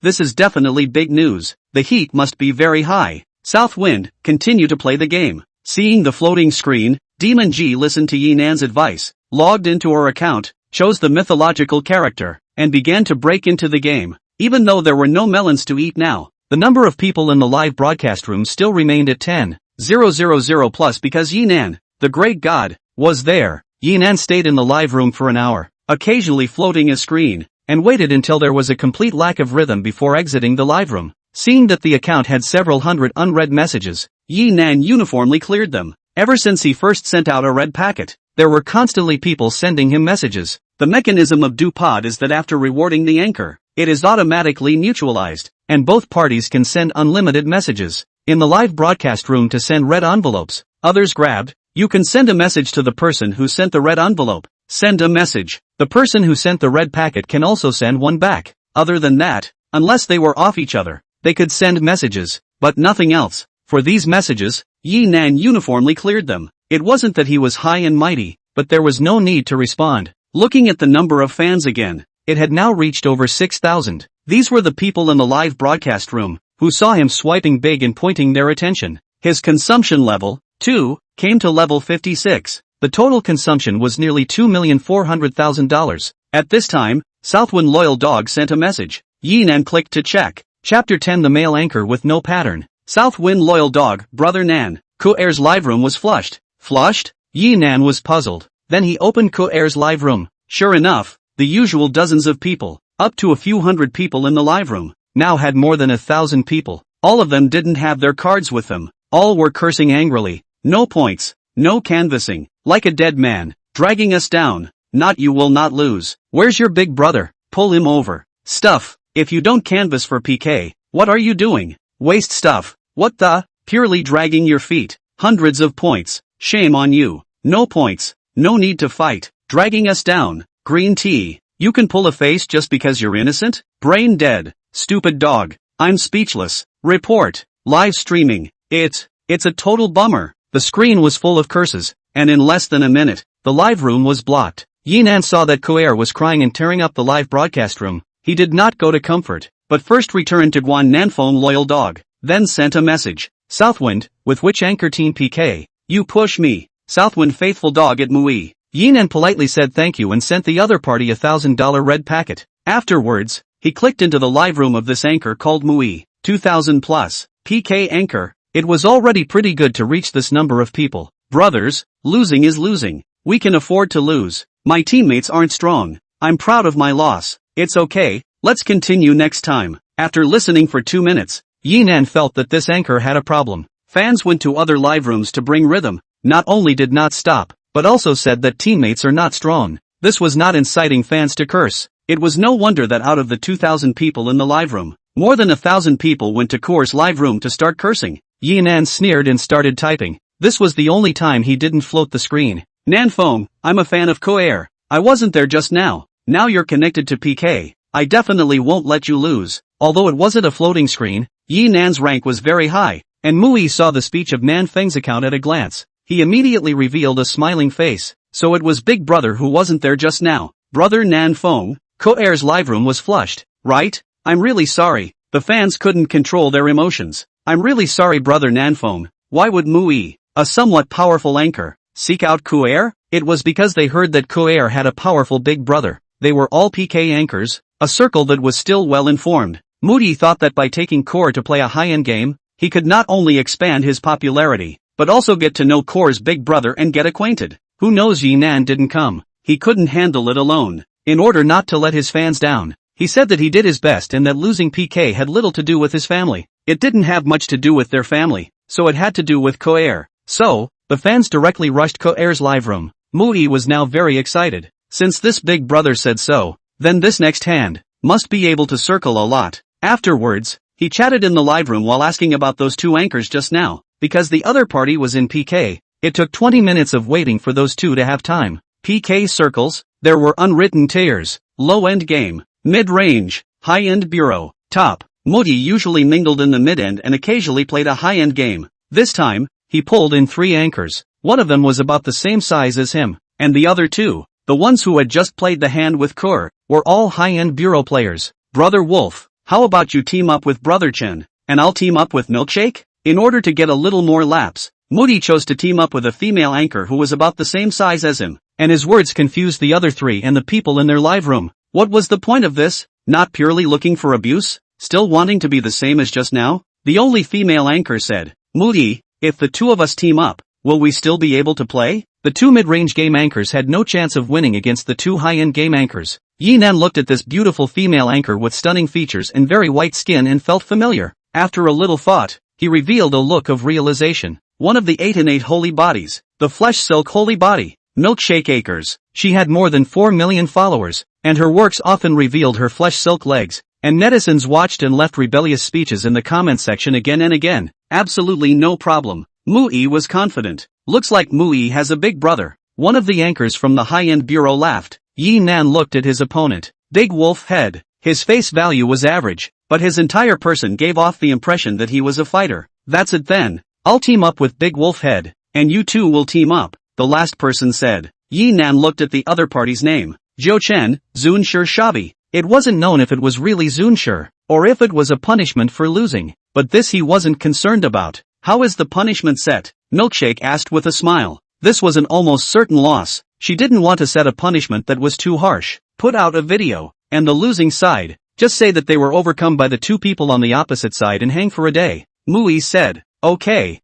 This is definitely big news. The heat must be very high. South Wind, continue to play the game. Seeing the floating screen, Demon G listened to Yi Nan's advice, logged into her account, chose the mythological character, and began to break into the game. Even though there were no melons to eat now, the number of people in the live broadcast room still remained at 10,000 plus because Yi Nan, the great god, was there. Yi Nan stayed in the live room for an hour, occasionally floating a screen, and waited until there was a complete lack of rhythm before exiting the live room. Seeing that the account had several hundred unread messages, Yi Nan uniformly cleared them. Ever since he first sent out a red packet, there were constantly people sending him messages. The mechanism of DuPod is that after rewarding the anchor, it is automatically mutualized, and both parties can send unlimited messages. In the live broadcast room to send red envelopes, others grabbed. You can send a message to the person who sent the red envelope. Send a message. The person who sent the red packet can also send one back. Other than that, unless they were off each other, they could send messages, but nothing else. For these messages, Yi Nan uniformly cleared them. It wasn't that he was high and mighty, but there was no need to respond. Looking at the number of fans again, it had now reached over 6,000. These were the people in the live broadcast room, who saw him swiping big and pointing their attention. His consumption level, too, came to level 56. The total consumption was nearly $2,400,000. At this time, Southwind Loyal Dog sent a message. Yi Nan clicked to check. Chapter 10 The male anchor with no pattern. Southwind Loyal Dog, Brother Nan. Ko-air's live room was flushed. Flushed? Yi Nan was puzzled. Then he opened Ko-air's live room. Sure enough, the usual dozens of people, up to a few hundred people in the live room, now had more than 1,000 people. All of them didn't have their cards with them. All were cursing angrily. No points. No canvassing. Like a dead man. Dragging us down. Not you will not lose. Where's your big brother? Pull him over. Stuff. If you don't canvass for PK, what are you doing? Waste stuff. What the? Purely dragging your feet. Hundreds of points. Shame on you. No points. No need to fight. Dragging us down. Green tea. You can pull a face just because you're innocent? Brain dead. Stupid dog. I'm speechless. Report. Live streaming. It's a total bummer. The screen was full of curses, and in less than a minute, the live room was blocked. Yi Nan saw that Ko-air was crying and tearing up the live broadcast room. He did not go to comfort, but first returned to Guan Nanphone Loyal Dog, then sent a message. Southwind, with which anchor team PK? You push me. Southwind Faithful Dog at Mui. Yi Nan politely said thank you and sent the other party $1,000 red packet. Afterwards, he clicked into the live room of this anchor called Mui. 2,000 plus. PK anchor. It was already pretty good to reach this number of people. Brothers, losing is losing. We can afford to lose. My teammates aren't strong. I'm proud of my loss. It's okay, let's continue next time. After listening for 2 minutes, Yi Nan felt that this anchor had a problem. Fans went to other live rooms to bring rhythm. Not only did not stop, but also said that teammates are not strong. This was not inciting fans to curse. It was no wonder that out of the 2,000 people in the live room, more than 1,000 people went to Core's live room to start cursing. Yinan sneered and started typing. This was the only time he didn't float the screen. Nanfeng, I'm a fan of Coer. I wasn't there just now. Now you're connected to PK. I definitely won't let you lose. Although it wasn't a floating screen, Yinan's rank was very high, and Mui saw the speech of Nanfeng's account at a glance. He immediately revealed a smiling face. So it was Big Brother who wasn't there just now. Brother Nanfeng, Coer's live room was flushed, right? I'm really sorry. The fans couldn't control their emotions. I'm really sorry, Brother Nanfeng. Why would Mui, a somewhat powerful anchor, seek out Coer? It was because they heard that Coer had a powerful big brother. They were all PK anchors, a circle that was still well informed. Moody thought that by taking Coer to play a high-end game, he could not only expand his popularity, but also get to know Coer's big brother and get acquainted. Who knows, Yinan didn't come. He couldn't handle it alone. In order not to let his fans down, he said that he did his best and that losing PK had little to do with his family. It didn't have much to do with their family, so it had to do with Coer. So, the fans directly rushed Coer's live room. Moody was now very excited. Since this big brother said so, then this next hand must be able to circle a lot. Afterwards, he chatted in the live room while asking about those two anchors just now. Because the other party was in PK, it took 20 minutes of waiting for those two to have time. PK circles, there were unwritten tiers, low-end game, mid-range, high-end bureau, top. Moody usually mingled in the mid-end and occasionally played a high-end game. This time, he pulled in 3 anchors. One of them was about the same size as him, and the other 2, the ones who had just played the hand with Coer, were all high-end bureau players. Brother Wolf, how about you team up with Brother Chen, and I'll team up with Milkshake? In order to get a little more laps, Moody chose to team up with a female anchor who was about the same size as him, and his words confused the other 3 and the people in their live room. What was the point of this? Not purely looking for abuse? Still wanting to be the same as just now? The only female anchor said, Moody, if the 2 of us team up, will we still be able to play? The 2 mid-range game anchors had no chance of winning against the 2 high-end game anchors. Yinan looked at this beautiful female anchor with stunning features and very white skin and felt familiar. After a little thought, he revealed a look of realization. One of the 8 innate holy bodies, the flesh silk holy body, Milkshake Acres. She had more than 4 million followers, and her works often revealed her flesh silk legs, and netizens watched and left rebellious speeches in the comment section again and again. Absolutely no problem. Mui was confident. Looks like Mui has a big brother. One of the anchors from the high-end bureau laughed. Yinan looked at his opponent. Big wolf head. His face value was average, but his entire person gave off the impression that he was a fighter. That's it then. I'll team up with Big Wolf Head, and you two will team up, the last person said. Yinan looked at the other party's name. Zhou Chen, Zunshur Shabi. It wasn't known if it was really Zunshur, or if it was a punishment for losing, but this he wasn't concerned about. How is the punishment set? Milkshake asked with a smile. This was an almost certain loss. She didn't want to set a punishment that was too harsh. Put out a video, and the losing side, just say that they were overcome by the 2 people on the opposite side and hang for a day. Mui said, okay.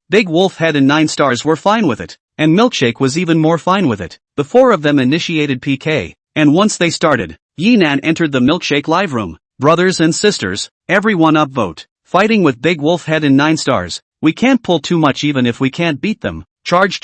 Big Wolf Head and 9 stars were fine with it, and Milkshake was even more fine with it. The 4 of them initiated PK, and once they started, Yinan entered the Milkshake live room. Brothers and sisters, everyone upvote. Fighting with Big Wolf Head and 9 stars. We can't pull too much even if we can't beat them. Charge.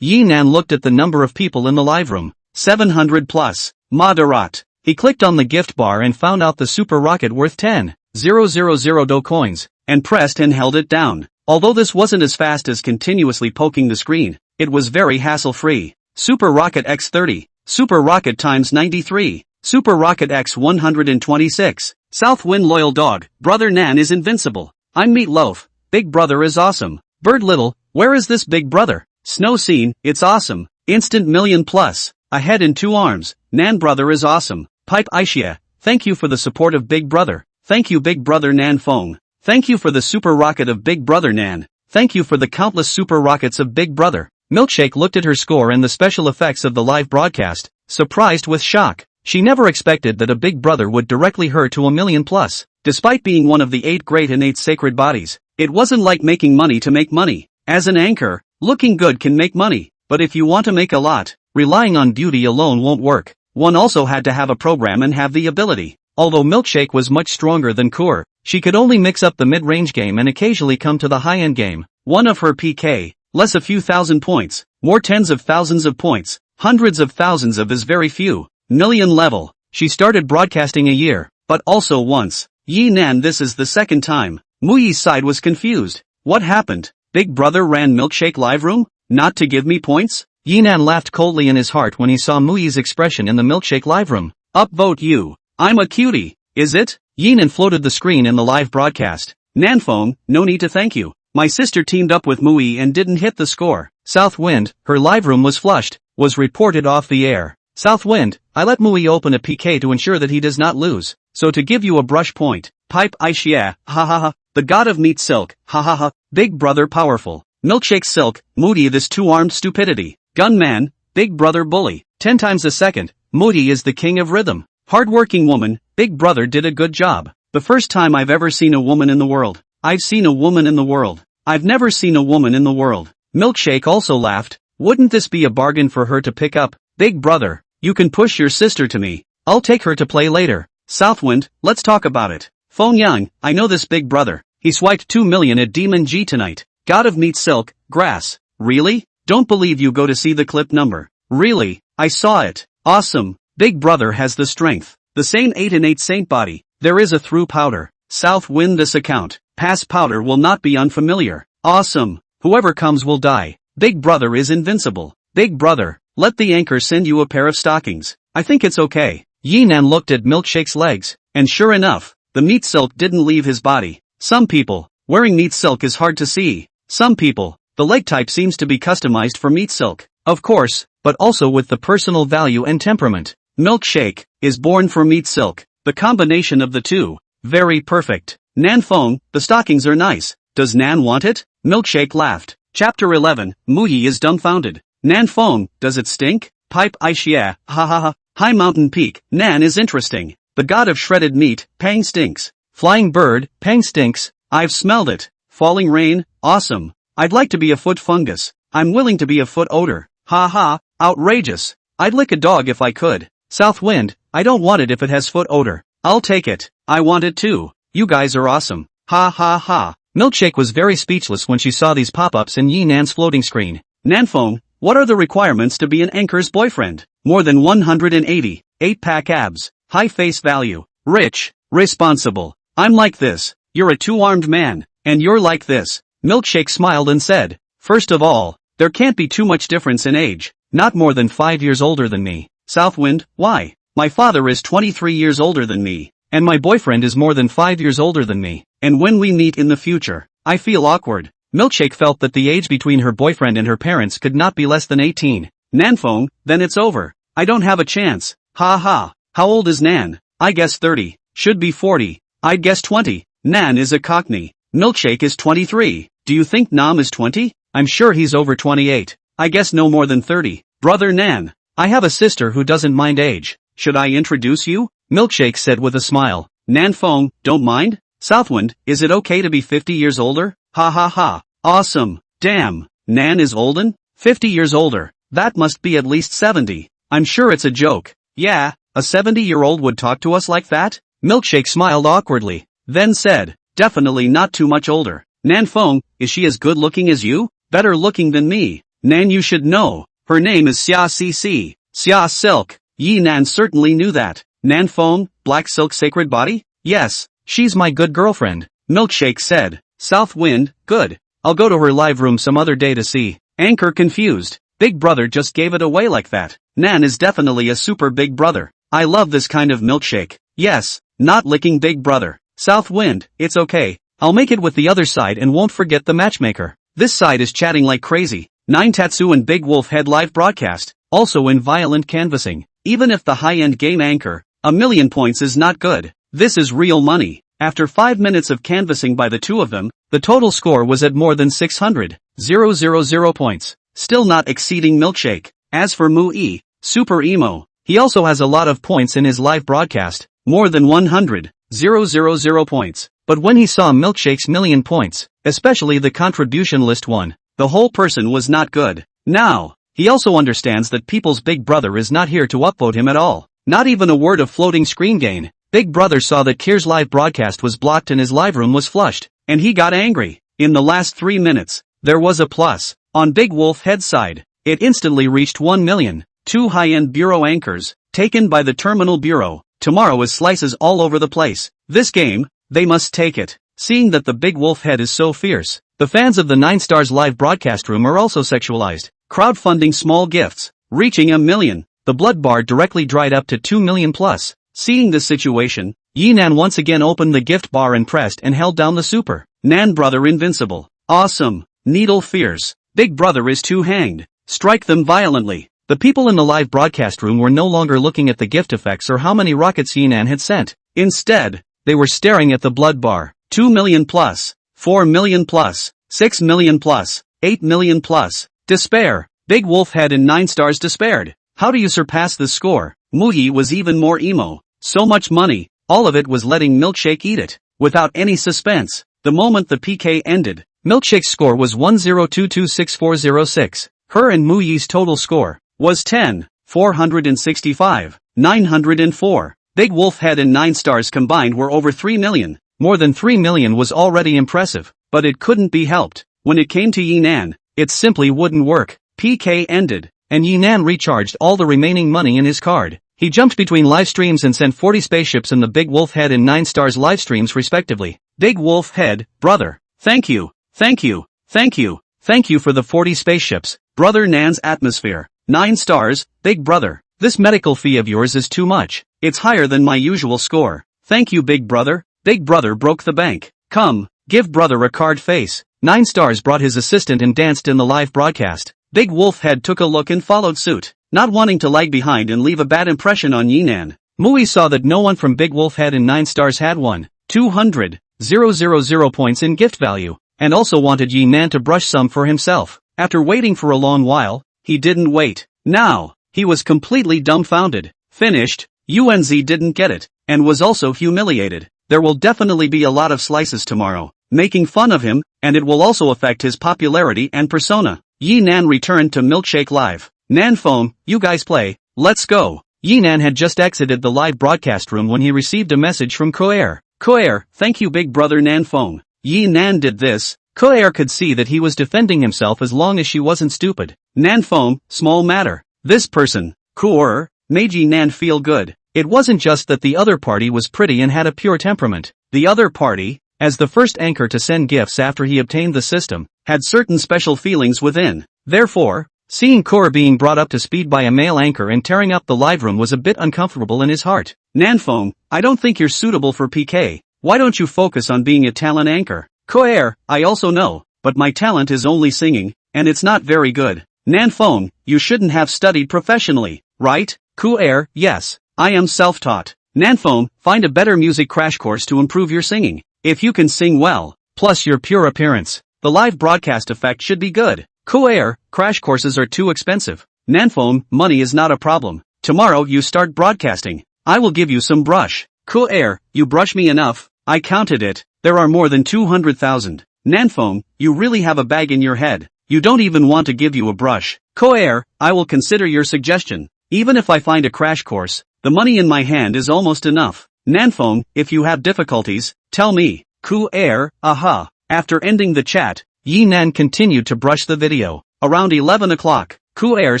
Yinan looked at the number of people in the live room. 700 plus. Moderat. He clicked on the gift bar and found out the super rocket worth 10,000 do coins, and pressed and held it down. Although this wasn't as fast as continuously poking the screen, it was very hassle-free. Super Rocket X30, Super Rocket times 93, Super Rocket X 126, Southwind Loyal Dog, Brother Nan is invincible. I'm Meatloaf, Big Brother is awesome. Bird Little, where is this Big Brother? Snow Scene, it's awesome. Instant million plus, a head and 2 arms, Nan Brother is awesome. Pipe Aishia, thank you for the support of Big Brother. Thank you Big Brother Nan Fong. Thank you for the super rocket of Big Brother Nan. Thank you for the countless super rockets of Big Brother. Milkshake looked at her score and the special effects of the live broadcast, surprised with shock. She never expected that a Big Brother would directly her to 1,000,000 plus. Despite being one of the 8 great innate sacred bodies, it wasn't like making money to make money. As an anchor, looking good can make money, but if you want to make a lot, relying on beauty alone won't work. One also had to have a program and have the ability. Although Milkshake was much stronger than Coer, she could only mix up the mid-range game and occasionally come to the high-end game. One of her PK, less a few thousand points, more tens of thousands of points. hundreds of thousands of is very few, million level. She started broadcasting a year, but also once. Yi Nan, this is the second time. Muyi's side was confused. What happened? Big Brother ran Milkshake live room? Not to give me points? Yi Nan laughed coldly in his heart when he saw Muyi's expression in the Milkshake live room. Upvote you. I'm a cutie. Is it? Yi Nan floated the screen in the live broadcast. Nanfeng, no need to thank you. My sister teamed up with Muyi and didn't hit the score. Southwind, her live room was flushed, was reported off the air. Southwind, I let Muyi open a PK to ensure that he does not lose. So to give you a brush point, pipe Aishia, ha ha ha, the god of meat silk, ha ha ha, Big Brother powerful. Milkshake silk, Moody this two-armed stupidity. Gunman, Big Brother bully. 10 times a second, Moody is the king of rhythm. Hardworking woman, Big Brother did a good job. The first time I've ever seen a woman in the world. I've seen a woman in the world. I've never seen a woman in the world. Milkshake also laughed. Wouldn't this be a bargain for her to pick up? Big Brother, you can push your sister to me. I'll take her to play later. Southwind, let's talk about it. Feng Yang, I know this Big Brother. He swiped 2 million at Demon G tonight. God of meat silk, grass. Really? Don't believe you, go to see the clip number. Really? I saw it. Awesome. Big Brother has the strength. The same 8 and 8 saint body. There is a through powder. Southwind, this account. Pass powder will not be unfamiliar. Awesome. Whoever comes will die. Big Brother is invincible. Big Brother, let the anchor send you a pair of stockings. I think it's okay. Yi Nan looked at Milkshake's legs, and sure enough, the meat silk didn't leave his body. Some people, wearing meat silk is hard to see. Some people, the leg type seems to be customized for meat silk. Of course, but also with the personal value and temperament. Milkshake is born for meat silk. The combination of the two, very perfect. Nanfeng, the stockings are nice. Does Nan want it? Milkshake laughed. Chapter 11, Muyi is dumbfounded. Nanfeng, does it stink? Pipe Aishia, ha ha ha. High mountain peak, Nan is interesting. The god of shredded meat, Pang stinks. Flying bird, Pang stinks. I've smelled it. Falling rain, awesome. I'd like to be a foot fungus. I'm willing to be a foot odor. Ha ha, outrageous. I'd lick a dog if I could. Southwind, I don't want it if it has foot odor. I'll take it. I want it too. You guys are awesome. Ha ha ha. Milkshake was very speechless when she saw these pop-ups in Yi Nan's floating screen. Nanfeng, what are the requirements to be an anchor's boyfriend? More than 180, 8-pack abs, high face value, rich, responsible. I'm like this. You're a two-armed man, and you're like this. Milkshake smiled and said, first of all, there can't be too much difference in age. Not more than 5 years older than me. Southwind, why? My father is 23 years older than me. And my boyfriend is more than 5 years older than me. And when we meet in the future, I feel awkward. Milkshake felt that the age between her boyfriend and her parents could not be less than 18. Nanfeng, then it's over. I don't have a chance. Ha ha. How old is Nan? I guess 30. Should be 40. I'd guess 20. Nan is a cockney. Milkshake is 23. Do you think Nam is 20? I'm sure he's over 28. I guess no more than 30. Brother Nan. I have a sister who doesn't mind age. Should I introduce you? Milkshake said with a smile. Nanfeng, don't mind? Southwind, is it okay to be 50 years older? Ha ha ha. Awesome. Damn. Nan is olden? 50 years older. That must be at least 70. I'm sure it's a joke. Yeah, a 70-year-old would talk to us like that? Milkshake smiled awkwardly, then said, definitely not too much older. Nanfeng, is she as good looking as you? Better looking than me. Nan, you should know. Her name is Xia Cc. Xia Silk. Yi Nan certainly knew that. Nanfeng, black silk sacred body? Yes, she's my good girlfriend. Milkshake said. Southwind, good. I'll go to her live room some other day to see. Anchor confused. Big Brother just gave it away like that. Nan is definitely a super Big Brother. I love this kind of Milkshake. Yes, not licking Big Brother. Southwind, it's okay. I'll make it with the other side and won't forget the matchmaker. This side is chatting like crazy. 9 Tatsu and Big Wolf head live broadcast, also in violent canvassing. Even if the high-end game anchor, 1,000,000 points is not good. This is real money. After 5 minutes of canvassing by the two of them, the total score was at more than 600,000 points. Still not exceeding Milkshake. As for Muyi, super emo, he also has a lot of points in his live broadcast, more than 100,000 points. But when he saw Milkshake's million points, especially the contribution list one, the whole person was not good. Now, he also understands that people's Big Brother is not here to upvote him at all. Not even a word of floating screen gain. Big Brother saw that Kier's live broadcast was blocked and his live room was flushed, and he got angry. In the last 3 minutes, there was a plus. On Big Wolf head side, it instantly reached 1 million. 2 high-end bureau anchors, taken by the terminal bureau. Tomorrow is slices all over the place. This game, they must take it. Seeing that the big wolf head is so fierce, the fans of the 9 Stars live broadcast room are also sexualized, crowdfunding small gifts, reaching 1 million. The blood bar directly dried up to 2 million plus. Seeing this situation, Yinan once again opened the gift bar and pressed and held down the super. Nan brother invincible. Awesome. Needle fierce. Big brother is too hanged. Strike them violently. The people in the live broadcast room were no longer looking at the gift effects or how many rockets Yinan had sent. Instead, they were staring at the blood bar. 2 million plus. 4 million plus. 6 million plus. 8 million plus. Despair. Big wolf head and 9 Stars despaired. How do you surpass this score? Muyi was even more emo. So much money. All of it was letting Milkshake eat it. Without any suspense. The moment the PK ended, Milkshake's score was 10226406. Her and Muyi's total score was 10,465, 904. Big Wolf Head and 9 Stars combined were over 3 million. More than 3 million was already impressive, but it couldn't be helped. When it came to Yinan, it simply wouldn't work. PK ended, and Yinan recharged all the remaining money in his card. He jumped between live streams and sent 40 spaceships in the Big Wolf Head and 9 Stars live streams respectively. Big Wolf Head, brother, thank you, thank you, thank you, thank you for the 40 spaceships. Brother Nan's atmosphere. 9 Stars, big brother, this medical fee of yours is too much. It's higher than my usual score. Thank you big brother. Big brother broke the bank. Come, give brother a card face. 9 Stars brought his assistant and danced in the live broadcast. Big Wolf Head took a look and followed suit, not wanting to lag behind and leave a bad impression on Yinan. Mui saw that no one from Big Wolf Head and 9 Stars had won 200,000 points in gift value, and also wanted Yinan to brush some for himself. After waiting for a long while, he didn't wait. Now, he was completely dumbfounded. Finished, UNZ didn't get it, and was also humiliated. There will definitely be a lot of slices tomorrow, making fun of him, and it will also affect his popularity and persona. Yinan returned to Milkshake Live. Nan phone, you guys play, let's go. Yinan had just exited the live broadcast room when he received a message from Koer. Koer, thank you big brother Nan phone. Yinan did this. Koer could see that he was defending himself as long as she wasn't stupid. Nan phone, small matter. This person, Koer, made Yinan feel good. It wasn't just that the other party was pretty and had a pure temperament. The other party, as the first anchor to send gifts after he obtained the system, had certain special feelings within. Therefore, seeing Koer being brought up to speed by a male anchor and tearing up the live room was a bit uncomfortable in his heart. Nanfong, I don't think you're suitable for PK. Why don't you focus on being a talent anchor? Koer, I also know, but my talent is only singing, and it's not very good. Nanfong, you shouldn't have studied professionally, right? Koer, yes, I am self-taught. Nanfong, find a better music crash course to improve your singing. If you can sing well, plus your pure appearance, the live broadcast effect should be good. Koer, crash courses are too expensive. Nanfong, money is not a problem. Tomorrow you start broadcasting. I will give you some brush. Koer, you brush me enough. I counted it. There are more than 200,000. Nanfong, you really have a bag in your head. You don't even want to give you a brush. Koer, I will consider your suggestion. Even if I find a crash course, the money in my hand is almost enough. Nanfong, if you have difficulties, tell me. Koer, aha. After ending the chat, Yinan continued to brush the video. Around 11 o'clock, Koer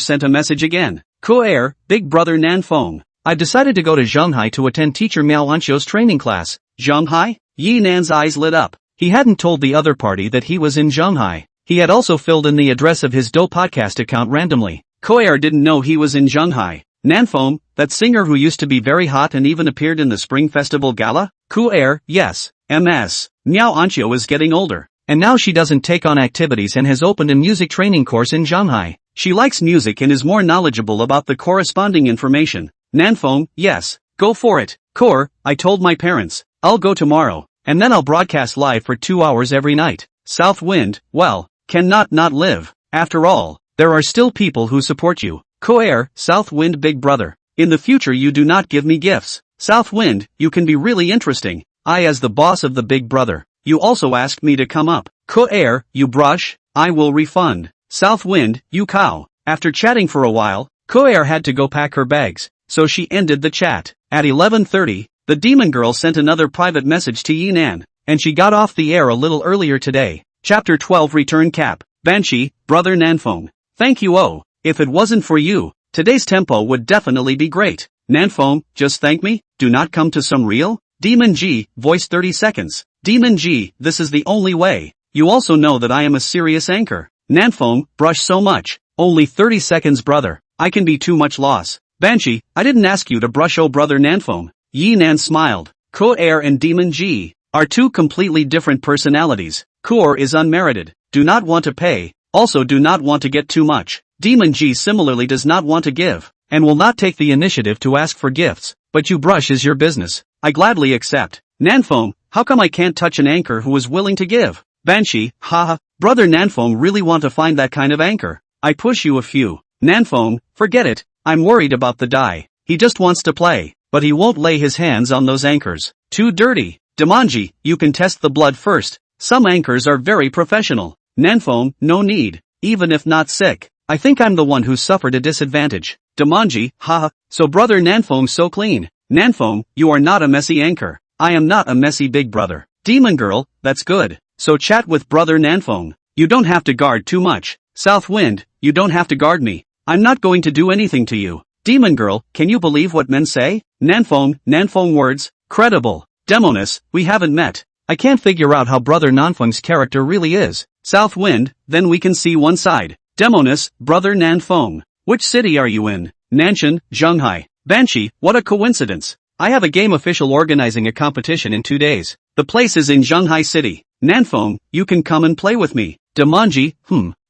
sent a message again. Koer, big brother Nanfong. I've decided to go to Shanghai to attend teacher Miao Anxio's training class. Shanghai? Yinan's eyes lit up. He hadn't told the other party that he was in Shanghai. He had also filled in the address of his Do podcast account randomly. Koer didn't know he was in Shanghai. Nanfong, that singer who used to be very hot and even appeared in the Spring Festival Gala? Koer, yes. MS. Miao Anxio is getting older, and now she doesn't take on activities and has opened a music training course in Shanghai. She likes music and is more knowledgeable about the corresponding information. Nanfong, yes, go for it. Koer, I told my parents, I'll go tomorrow, and then I'll broadcast live for 2 hours every night. South Wind, well, cannot not live. After all, there are still people who support you. Koer, South Wind big brother. In the future you do not give me gifts. South Wind, you can be really interesting. I as the boss of the big brother. You also asked me to come up. Koer, you brush, I will refund. South Wind, you cow. After chatting for a while, Koer had to go pack her bags, so she ended the chat. At 11:30, the demon girl sent another private message to Yinan, and she got off the air a little earlier today. Chapter 12 Return Cap. Banshee, brother Nanfong. Thank you if it wasn't for you, Today's tempo would definitely be great. Nanfong, just thank me, do not come to some real? Demon G, voice 30 seconds. Demon G, this is the only way. You also know that I am a serious anchor. Nanfong, brush so much. Only 30 seconds brother. I can be too much loss. Banshee, I didn't ask you to brush oh brother Nanfong. Yi Nan smiled. Ko Air and Demon G are two completely different personalities. Koor is unmerited. Do not want to pay. Also do not want to get too much. Demon G similarly does not want to give, and will not take the initiative to ask for gifts, but you brush is your business. I gladly accept. Nanfong, how come I can't touch an anchor who is willing to give? Banshee, haha, brother Nanfong really want to find that kind of anchor. I push you a few. Nanfong, forget it, I'm worried about the die. He just wants to play, but he won't lay his hands on those anchors. Too dirty. Demonji, you can test the blood first. Some anchors are very professional. Nanfong, no need. Even if not sick, I think I'm the one who suffered a disadvantage. Demonji, haha, so brother Nanfong so clean. Nanfong, you are not a messy anchor. I am not a messy big brother. Demon girl, that's good. So chat with brother Nanfong. You don't have to guard too much. South Wind, you don't have to guard me. I'm not going to do anything to you. Demon girl, can you believe what men say? Nanfong words, credible. Demoness, we haven't met. I can't figure out how brother Nanfeng's character really is. South Wind, then we can see one side. Demoness, brother Nanfeng. Which city are you in? Nanshan, Zhonghai. Banshee, what a coincidence. I have a game official organizing a competition in 2 days. The place is in Zhonghai City. Nanfeng, you can come and play with me. Demonji,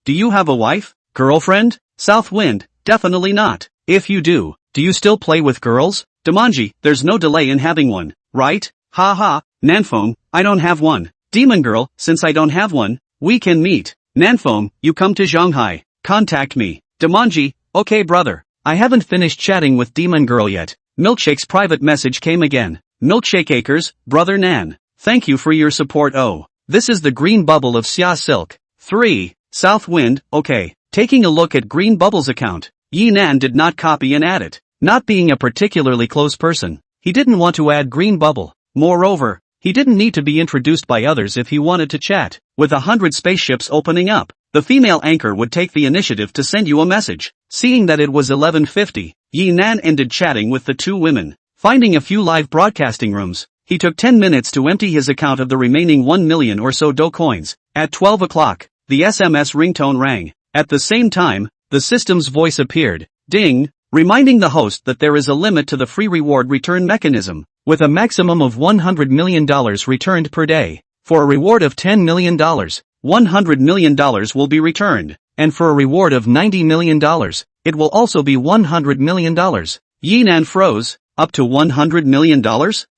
do you have a wife? Girlfriend? South Wind, definitely not. If you do you still play with girls? Demonji, there's no delay in having one, right? Haha, Nanfeng, I don't have one. Demon girl, since I don't have one, we can meet. Nanfeng, you come to Zhonghai. Contact me. Demonji, okay brother. I haven't finished chatting with Demon girl yet. Milkshake's private message came again. Milkshake Acres, brother Nan. Thank you for your support. Oh, this is the green bubble of Xia Silk. 3. South Wind, okay. Taking a look at Green Bubble's account, Yi Nan did not copy and add it. Not being a particularly close person, he didn't want to add Green Bubble. Moreover, he didn't need to be introduced by others if he wanted to chat. With 100 spaceships opening up, the female anchor would take the initiative to send you a message. Seeing that it was 11:50, Yi Nan ended chatting with the two women. Finding a few live broadcasting rooms, he took 10 minutes to empty his account of the remaining 1 million or so Do coins. At 12 o'clock, the SMS ringtone rang. At the same time, the system's voice appeared. Ding, reminding the host that there is a limit to the free reward return mechanism, with a maximum of $100 million returned per day. For a reward of $10 million, $100 million will be returned, and for a reward of $90 million, it will also be $100 million. Yi Nan froze. Up to $100 million?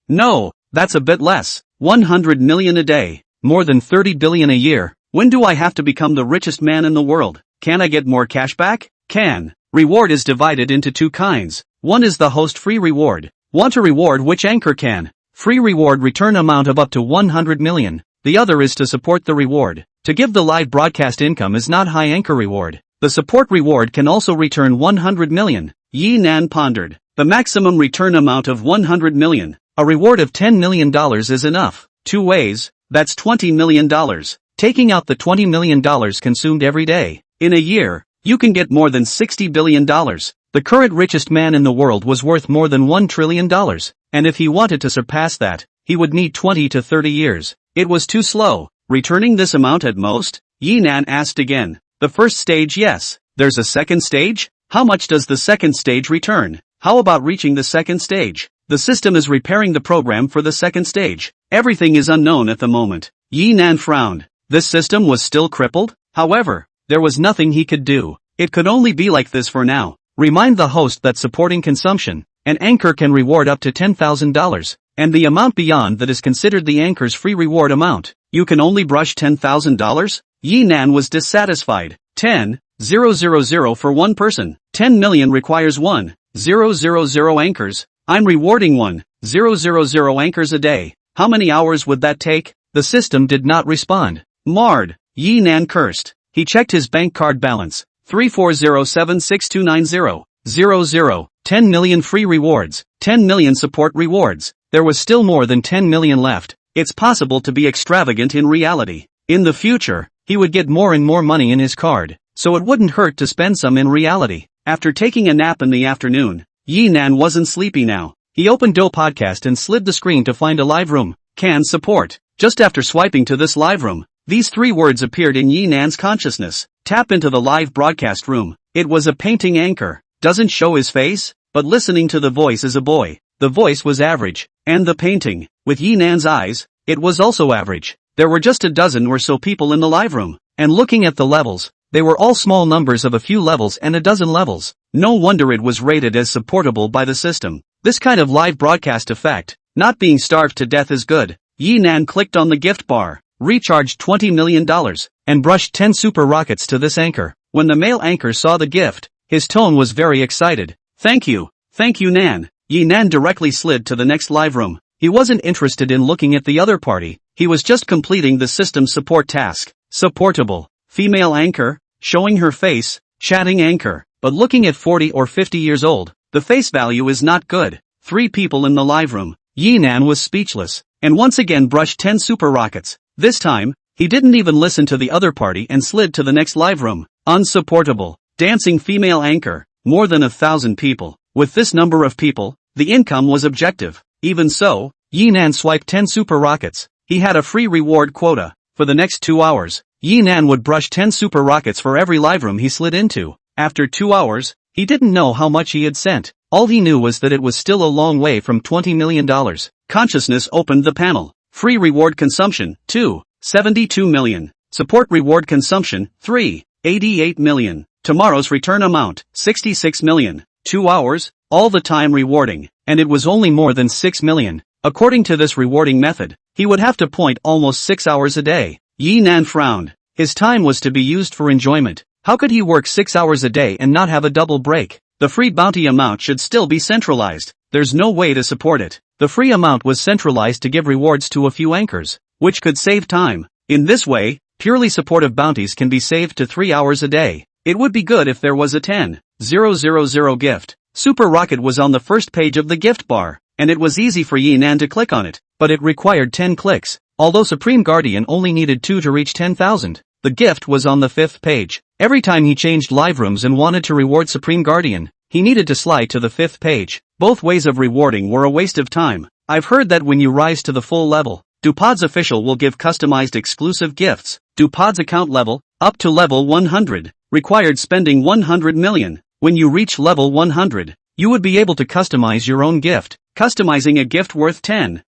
No, that's a bit less. 100 million a day. More than 30 billion a year. When do I have to become the richest man in the world? Can I get more cash back? Can. Reward is divided into two kinds. One is the host free reward. Want to reward which anchor can? Free reward return amount of up to 100 million. The other is to support the reward. To give the live broadcast income is not high anchor reward. The support reward can also return 100 million. Yi Nan pondered. The maximum return amount of 100 million. A reward of $10 million is enough. 2 ways, that's $20 million. Taking out the $20 million consumed every day. In a year, you can get more than $60 billion. The current richest man in the world was worth more than $1 trillion. And if he wanted to surpass that, he would need 20 to 30 years. It was too slow. Returning this amount at most? Yi Nan asked again. The first stage, yes. There's a second stage? How much does the second stage return? How about reaching the second stage? The system is repairing the program for the second stage. Everything is unknown at the moment. Yi Nan frowned. This system was still crippled? However, there was nothing he could do. It could only be like this for now. Remind the host that supporting consumption, an anchor can reward up to $10,000, and the amount beyond that is considered the anchor's free reward amount. You can only brush $10,000? Yi Nan was dissatisfied. 10,000 for one person. 10 million requires 1,000 anchors. I'm rewarding 1,000 anchors a day. How many hours would that take? The system did not respond. Marred. Yi Nan cursed. He checked his bank card balance. 340762900. 10 million free rewards. 10 million support rewards. There was still more than 10 million left. It's possible to be extravagant in reality. In the future, he would get more and more money in his card, so it wouldn't hurt to spend some in reality. After taking a nap in the afternoon, Yi Nan wasn't sleepy now. He opened Do Podcast and slid the screen to find a live room. Can support. Just after swiping to this live room, these 3 words appeared in Yi Nan's consciousness. Tap into the live broadcast room. It was a painting anchor. Doesn't show his face, but listening to the voice is a boy. The voice was average. And the painting, with Yi Nan's eyes, it was also average. There were just a dozen or so people in the live room. And looking at the levels, they were all small numbers of a few levels and a dozen levels. No wonder it was rated as supportable by the system. This kind of live broadcast effect, not being starved to death is good. Yi Nan clicked on the gift bar, recharged $20 million, and brushed 10 super rockets to this anchor. When the male anchor saw the gift, his tone was very excited. Thank you, Nan. Yi Nan directly slid to the next live room. He wasn't interested in looking at the other party, he was just completing the system support task. Supportable. Female anchor, showing her face, chatting anchor, but looking at 40 or 50 years old, the face value is not good. 3 people in the live room. Yi Nan was speechless, and once again brushed 10 super rockets. This time, he didn't even listen to the other party and slid to the next live room. Unsupportable. Dancing female anchor, more than 1,000 people. With this number of people, the income was objective. Even so, Yi Nan swiped 10 super rockets. He had a free reward quota. For the next 2 hours, Yi Nan would brush 10 super rockets for every live room he slid into. After 2 hours, he didn't know how much he had sent. All he knew was that it was still a long way from $20 million. Consciousness opened the panel. Free reward consumption, 2, 72 million. Support reward consumption, 3, 88 million. Tomorrow's return amount, 66 million. 2 hours, all the time rewarding, and it was only more than 6 million. According to this rewarding method, he would have to point almost 6 hours a day. Yi Nan frowned. His time was to be used for enjoyment. How could he work 6 hours a day and not have a double break? The free bounty amount should still be centralized. There's no way to support it. The free amount was centralized to give rewards to a few anchors, which could save time. In this way, purely supportive bounties can be saved to 3 hours a day. It would be good if there was a 10,000 gift. Super Rocket was on the first page of the gift bar, and it was easy for Yi Nan to click on it, but it required 10 clicks. Although Supreme Guardian only needed 2 to reach 10,000, the gift was on the 5th page. Every time he changed live rooms and wanted to reward Supreme Guardian, he needed to slide to the 5th page. Both ways of rewarding were a waste of time. I've heard that when you rise to the full level, DuPod's official will give customized exclusive gifts. DuPod's account level, up to level 100, required spending 100 million. When you reach level 100, you would be able to customize your own gift. Customizing a gift worth 10,000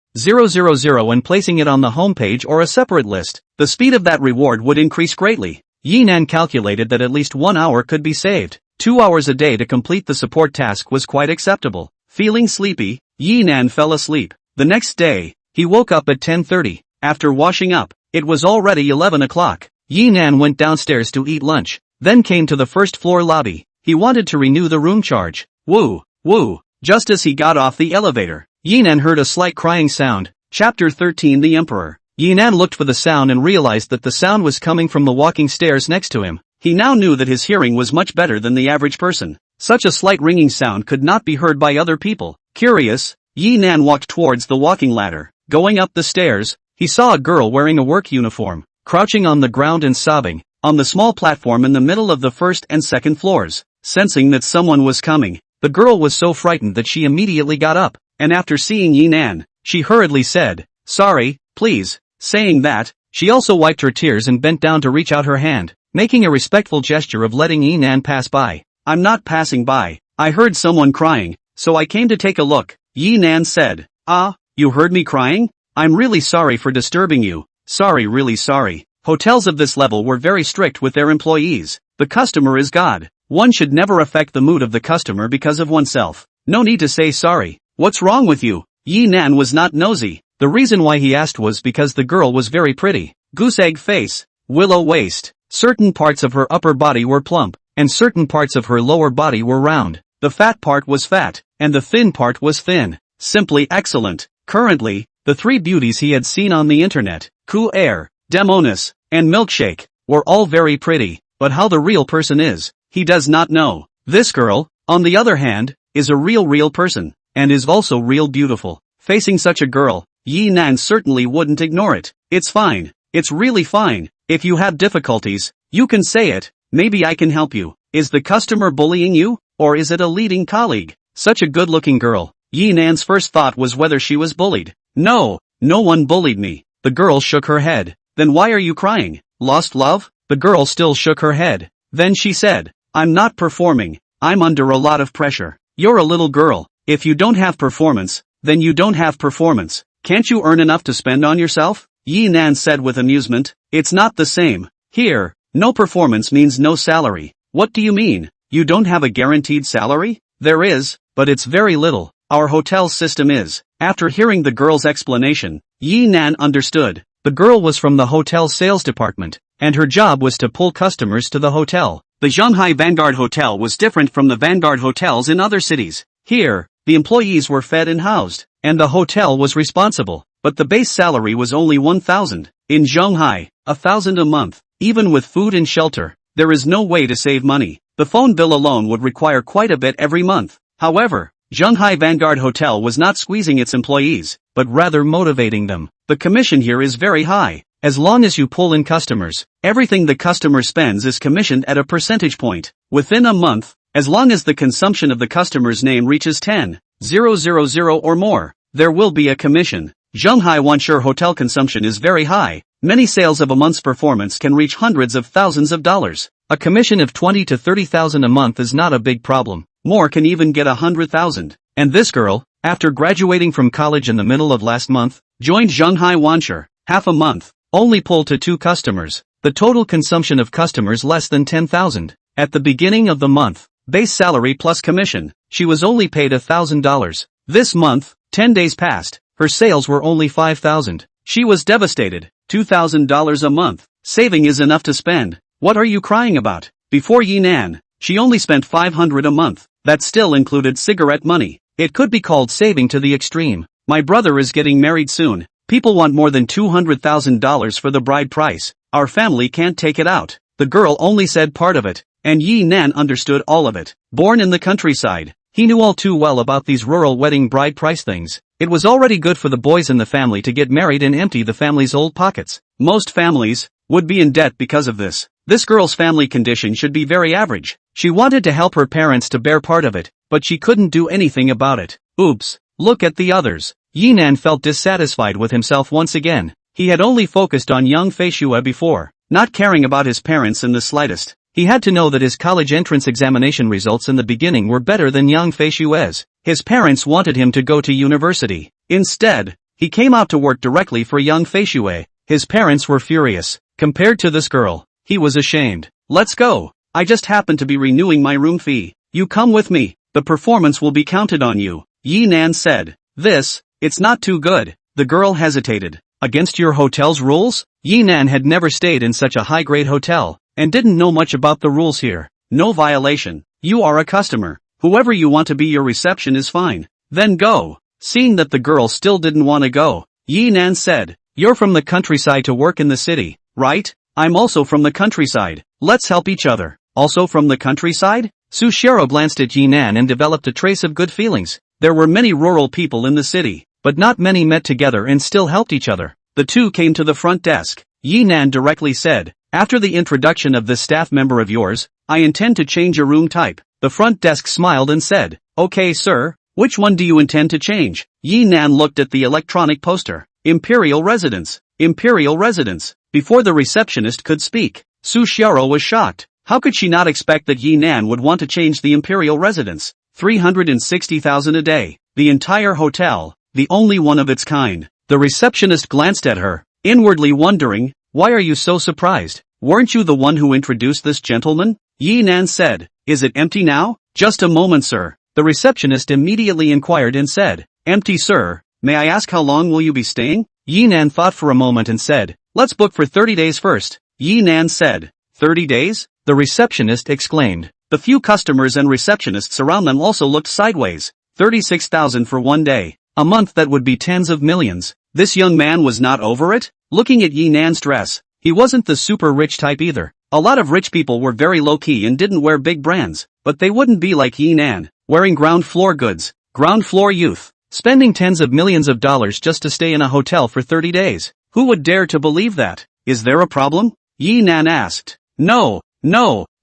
and placing it on the homepage or a separate list, the speed of that reward would increase greatly. Yi Nan calculated that at least 1 hour could be saved. 2 hours a day to complete the support task was quite acceptable. Feeling sleepy, Yi Nan fell asleep. The next day, he woke up at 10:30. After washing up, it was already 11 o'clock. Yi Nan went downstairs to eat lunch, then came to the first floor lobby. He wanted to renew the room charge. Woo, woo. Just as he got off the elevator, Yi Nan heard a slight crying sound. Chapter 13 The Emperor. Yi Nan looked for the sound and realized that the sound was coming from the walking stairs next to him. He now knew that his hearing was much better than the average person. Such a slight ringing sound could not be heard by other people. Curious, Yi Nan walked towards the walking ladder. Going up the stairs, he saw a girl wearing a work uniform, crouching on the ground and sobbing, on the small platform in the middle of the first and second floors. Sensing that someone was coming, the girl was so frightened that she immediately got up, and after seeing Yi Nan, she hurriedly said, "Sorry, please." Saying that, she also wiped her tears and bent down to reach out her hand, making a respectful gesture of letting Yi Nan pass by. "I'm not passing by. I heard someone crying, so I came to take a look," Yi Nan said. "Ah, you heard me crying? I'm really sorry for disturbing you." "Sorry, really sorry." Hotels of this level were very strict with their employees. The customer is God. One should never affect the mood of the customer because of oneself. No need to say sorry. "What's wrong with you?" Yi Nan was not nosy. The reason why he asked was because the girl was very pretty. Goose egg face, willow waist. Certain parts of her upper body were plump, and certain parts of her lower body were round. The fat part was fat, and the thin part was thin. Simply excellent. Currently, the 3 beauties he had seen on the internet, Ku Air, Demonis, and Milkshake, were all very pretty, but how the real person is, he does not know. This girl, on the other hand, is a real person, and is also real beautiful. Facing such a girl, Yi Nan certainly wouldn't ignore it. "It's fine. It's really fine. If you have difficulties, you can say it. Maybe I can help you." "Is the customer bullying you?" or is it a leading colleague? Such a good-looking girl. Yi Nan's first thought was whether she was bullied. No, no one bullied me. The girl shook her head. Then why are you crying? Lost love? The girl still shook her head. Then she said, I'm not performing. I'm under a lot of pressure. You're a little girl. If you don't have performance, then you don't have performance. Can't you earn enough to spend on yourself? Yi Nan said with amusement. It's not the same. Here, no performance means no salary. What do you mean? You don't have a guaranteed salary? There is, but it's very little. Our hotel system is. After hearing the girl's explanation, Yi Nan understood. The girl was from the hotel sales department, and her job was to pull customers to the hotel. The Shanghai Vanguard Hotel was different from the Vanguard hotels in other cities. Here, the employees were fed and housed, and the hotel was responsible, but the base salary was only 1,000. In Shanghai, 1,000 a month, even with food and shelter. There is no way to save money. The phone bill alone would require quite a bit every month. However, Shanghai Vanguard Hotel was not squeezing its employees, but rather motivating them. The commission here is very high. As long as you pull in customers, everything the customer spends is commissioned at a percentage point. Within a month, as long as the consumption of the customer's name reaches 10,000 or more, there will be a commission. Shanghai Wanshur hotel consumption is very high. Many sales of a month's performance can reach hundreds of thousands of dollars. A commission of 20 to 30,000 a month is not a big problem. More can even get 100,000. And this girl, after graduating from college in the middle of last month, joined Shanghai Wanshur. Half a month, only pulled to 2 customers. The total consumption of customers less than 10,000. At the beginning of the month, base salary plus commission, she was only paid $1,000. This month, 10 days passed, her sales were only 5,000. She was devastated. $2,000 a month. Saving is enough to spend. What are you crying about? Before Yi Nan, she only spent $500 a month. That still included cigarette money. It could be called saving to the extreme. My brother is getting married soon. People want more than $200,000 for the bride price. Our family can't take it out. The girl only said part of it, and Yi Nan understood all of it. Born in the countryside, he knew all too well about these rural wedding bride price things. It was already good for the boys in the family to get married and empty the family's old pockets. Most families would be in debt because of this. This girl's family condition should be very average. She wanted to help her parents to bear part of it, but she couldn't do anything about it. Oops, look at the others. Yi Nan felt dissatisfied with himself once again. He had only focused on young Fei Shue before, not caring about his parents in the slightest. He had to know that his college entrance examination results in the beginning were better than young Fei Shue's. His parents wanted him to go to university. Instead, he came out to work directly for young Fei Shue. His parents were furious. Compared to this girl, he was ashamed. Let's go. I just happen to be renewing my room fee. You come with me. The performance will be counted on you. Yi Nan said. It's not too good. The girl hesitated. Against your hotel's rules? Yi Nan had never stayed in such a high-grade hotel, and didn't know much about the rules here. No violation. You are a customer. Whoever you want to be your reception is fine. Then go. Seeing that the girl still didn't want to go, Yi Nan said, You're from the countryside to work in the city, right? I'm also from the countryside. Let's help each other. Also from the countryside? Su Xiao glanced at Yi Nan and developed a trace of good feelings. There were many rural people in the city, but not many met together and still helped each other. The two came to the front desk. Yi Nan directly said, After the introduction of this staff member of yours, I intend to change your room type. The front desk smiled and said, Okay sir, which one do you intend to change? Yi Nan looked at the electronic poster. Imperial Residence. Imperial Residence. Before the receptionist could speak, Su Xiao was shocked. How could she not expect that Yi Nan would want to change the Imperial Residence? 360,000 a day. The entire hotel, the only one of its kind. The receptionist glanced at her, inwardly wondering, Why are you so surprised? Weren't you the one who introduced this gentleman? Yi Nan said, Is it empty now? Just a moment sir. The receptionist immediately inquired and said, Empty sir, may I ask how long will you be staying? Yi Nan thought for a moment and said, Let's book for 30 days first. Yi Nan said, 30 days? The receptionist exclaimed. The few customers and receptionists around them also looked sideways. 36,000 for one day. A month that would be tens of millions. This young man was not over it? Looking at Yi Nan's dress, he wasn't the super rich type either. A lot of rich people were very low-key and didn't wear big brands, but they wouldn't be like Yi Nan, wearing ground floor goods, ground floor youth, spending tens of millions of dollars just to stay in a hotel for 30 days. Who would dare to believe that? Is there a problem? Yi Nan asked. No,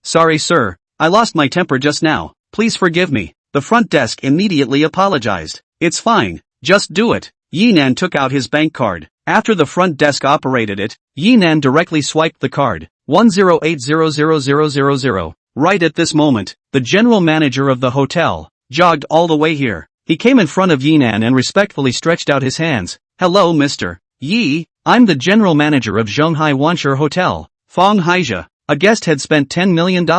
sorry sir, I lost my temper just now. please forgive me. The front desk immediately apologized. It's fine, just do it. Yinan took out his bank card. After the front desk operated it, Yinan directly swiped the card. 108000000. Right at this moment, the general manager of the hotel jogged all the way here. He came in front of Yinan and respectfully stretched out his hands. Hello Mr. Yi, I'm the general manager of Zhonghai Wanshur Hotel, Fong Haijia. A guest had spent $10 million,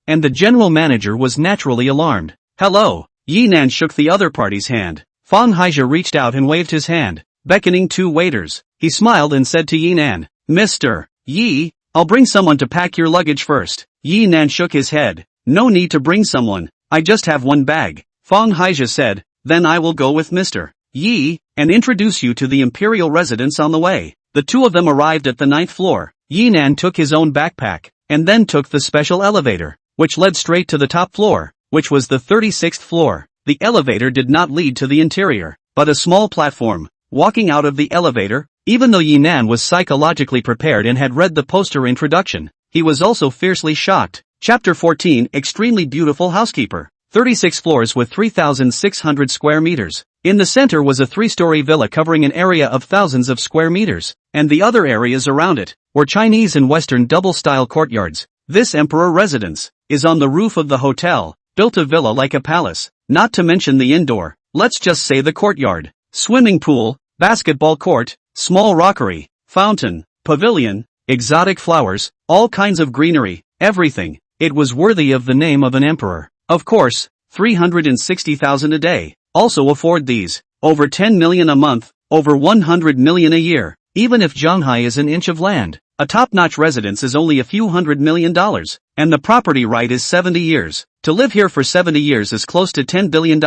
and the general manager was naturally alarmed. Hello. Yinan shook the other party's hand. Fong Haijia reached out and waved his hand, beckoning two waiters. He smiled and said to Yinan, Mr. Yi, I'll bring someone to pack your luggage first. Yinan shook his head. No need to bring someone, I just have one bag. Fong Haijia said, then I will go with Mr. Yi, and introduce you to the imperial residence on the way. The two of them arrived at the 9th floor. Yinan took his own backpack, and then took the special elevator, which led straight to the top floor, which was the 36th floor. The elevator did not lead to the interior, but a small platform. Walking out of the elevator, even though Yinan was psychologically prepared and had read the poster introduction, he was also fiercely shocked. Chapter 14 Extremely Beautiful Housekeeper. 36 floors with 3,600 square meters. In the center was a 3-story villa covering an area of thousands of square meters, and the other areas around it were Chinese and Western double-style courtyards. This emperor residence is on the roof of the hotel, built a villa like a palace, not to mention the indoor, let's just say the courtyard, swimming pool, basketball court, small rockery, fountain, pavilion, exotic flowers, all kinds of greenery, everything. It was worthy of the name of an emperor. Of course, 360,000 a day. Also afford these. Over 10 million a month, over 100 million a year. Even if Zhonghai is an inch of land, a top-notch residence is only a few $100 million, and the property right is 70 years. To live here for 70 years is close to $10 billion.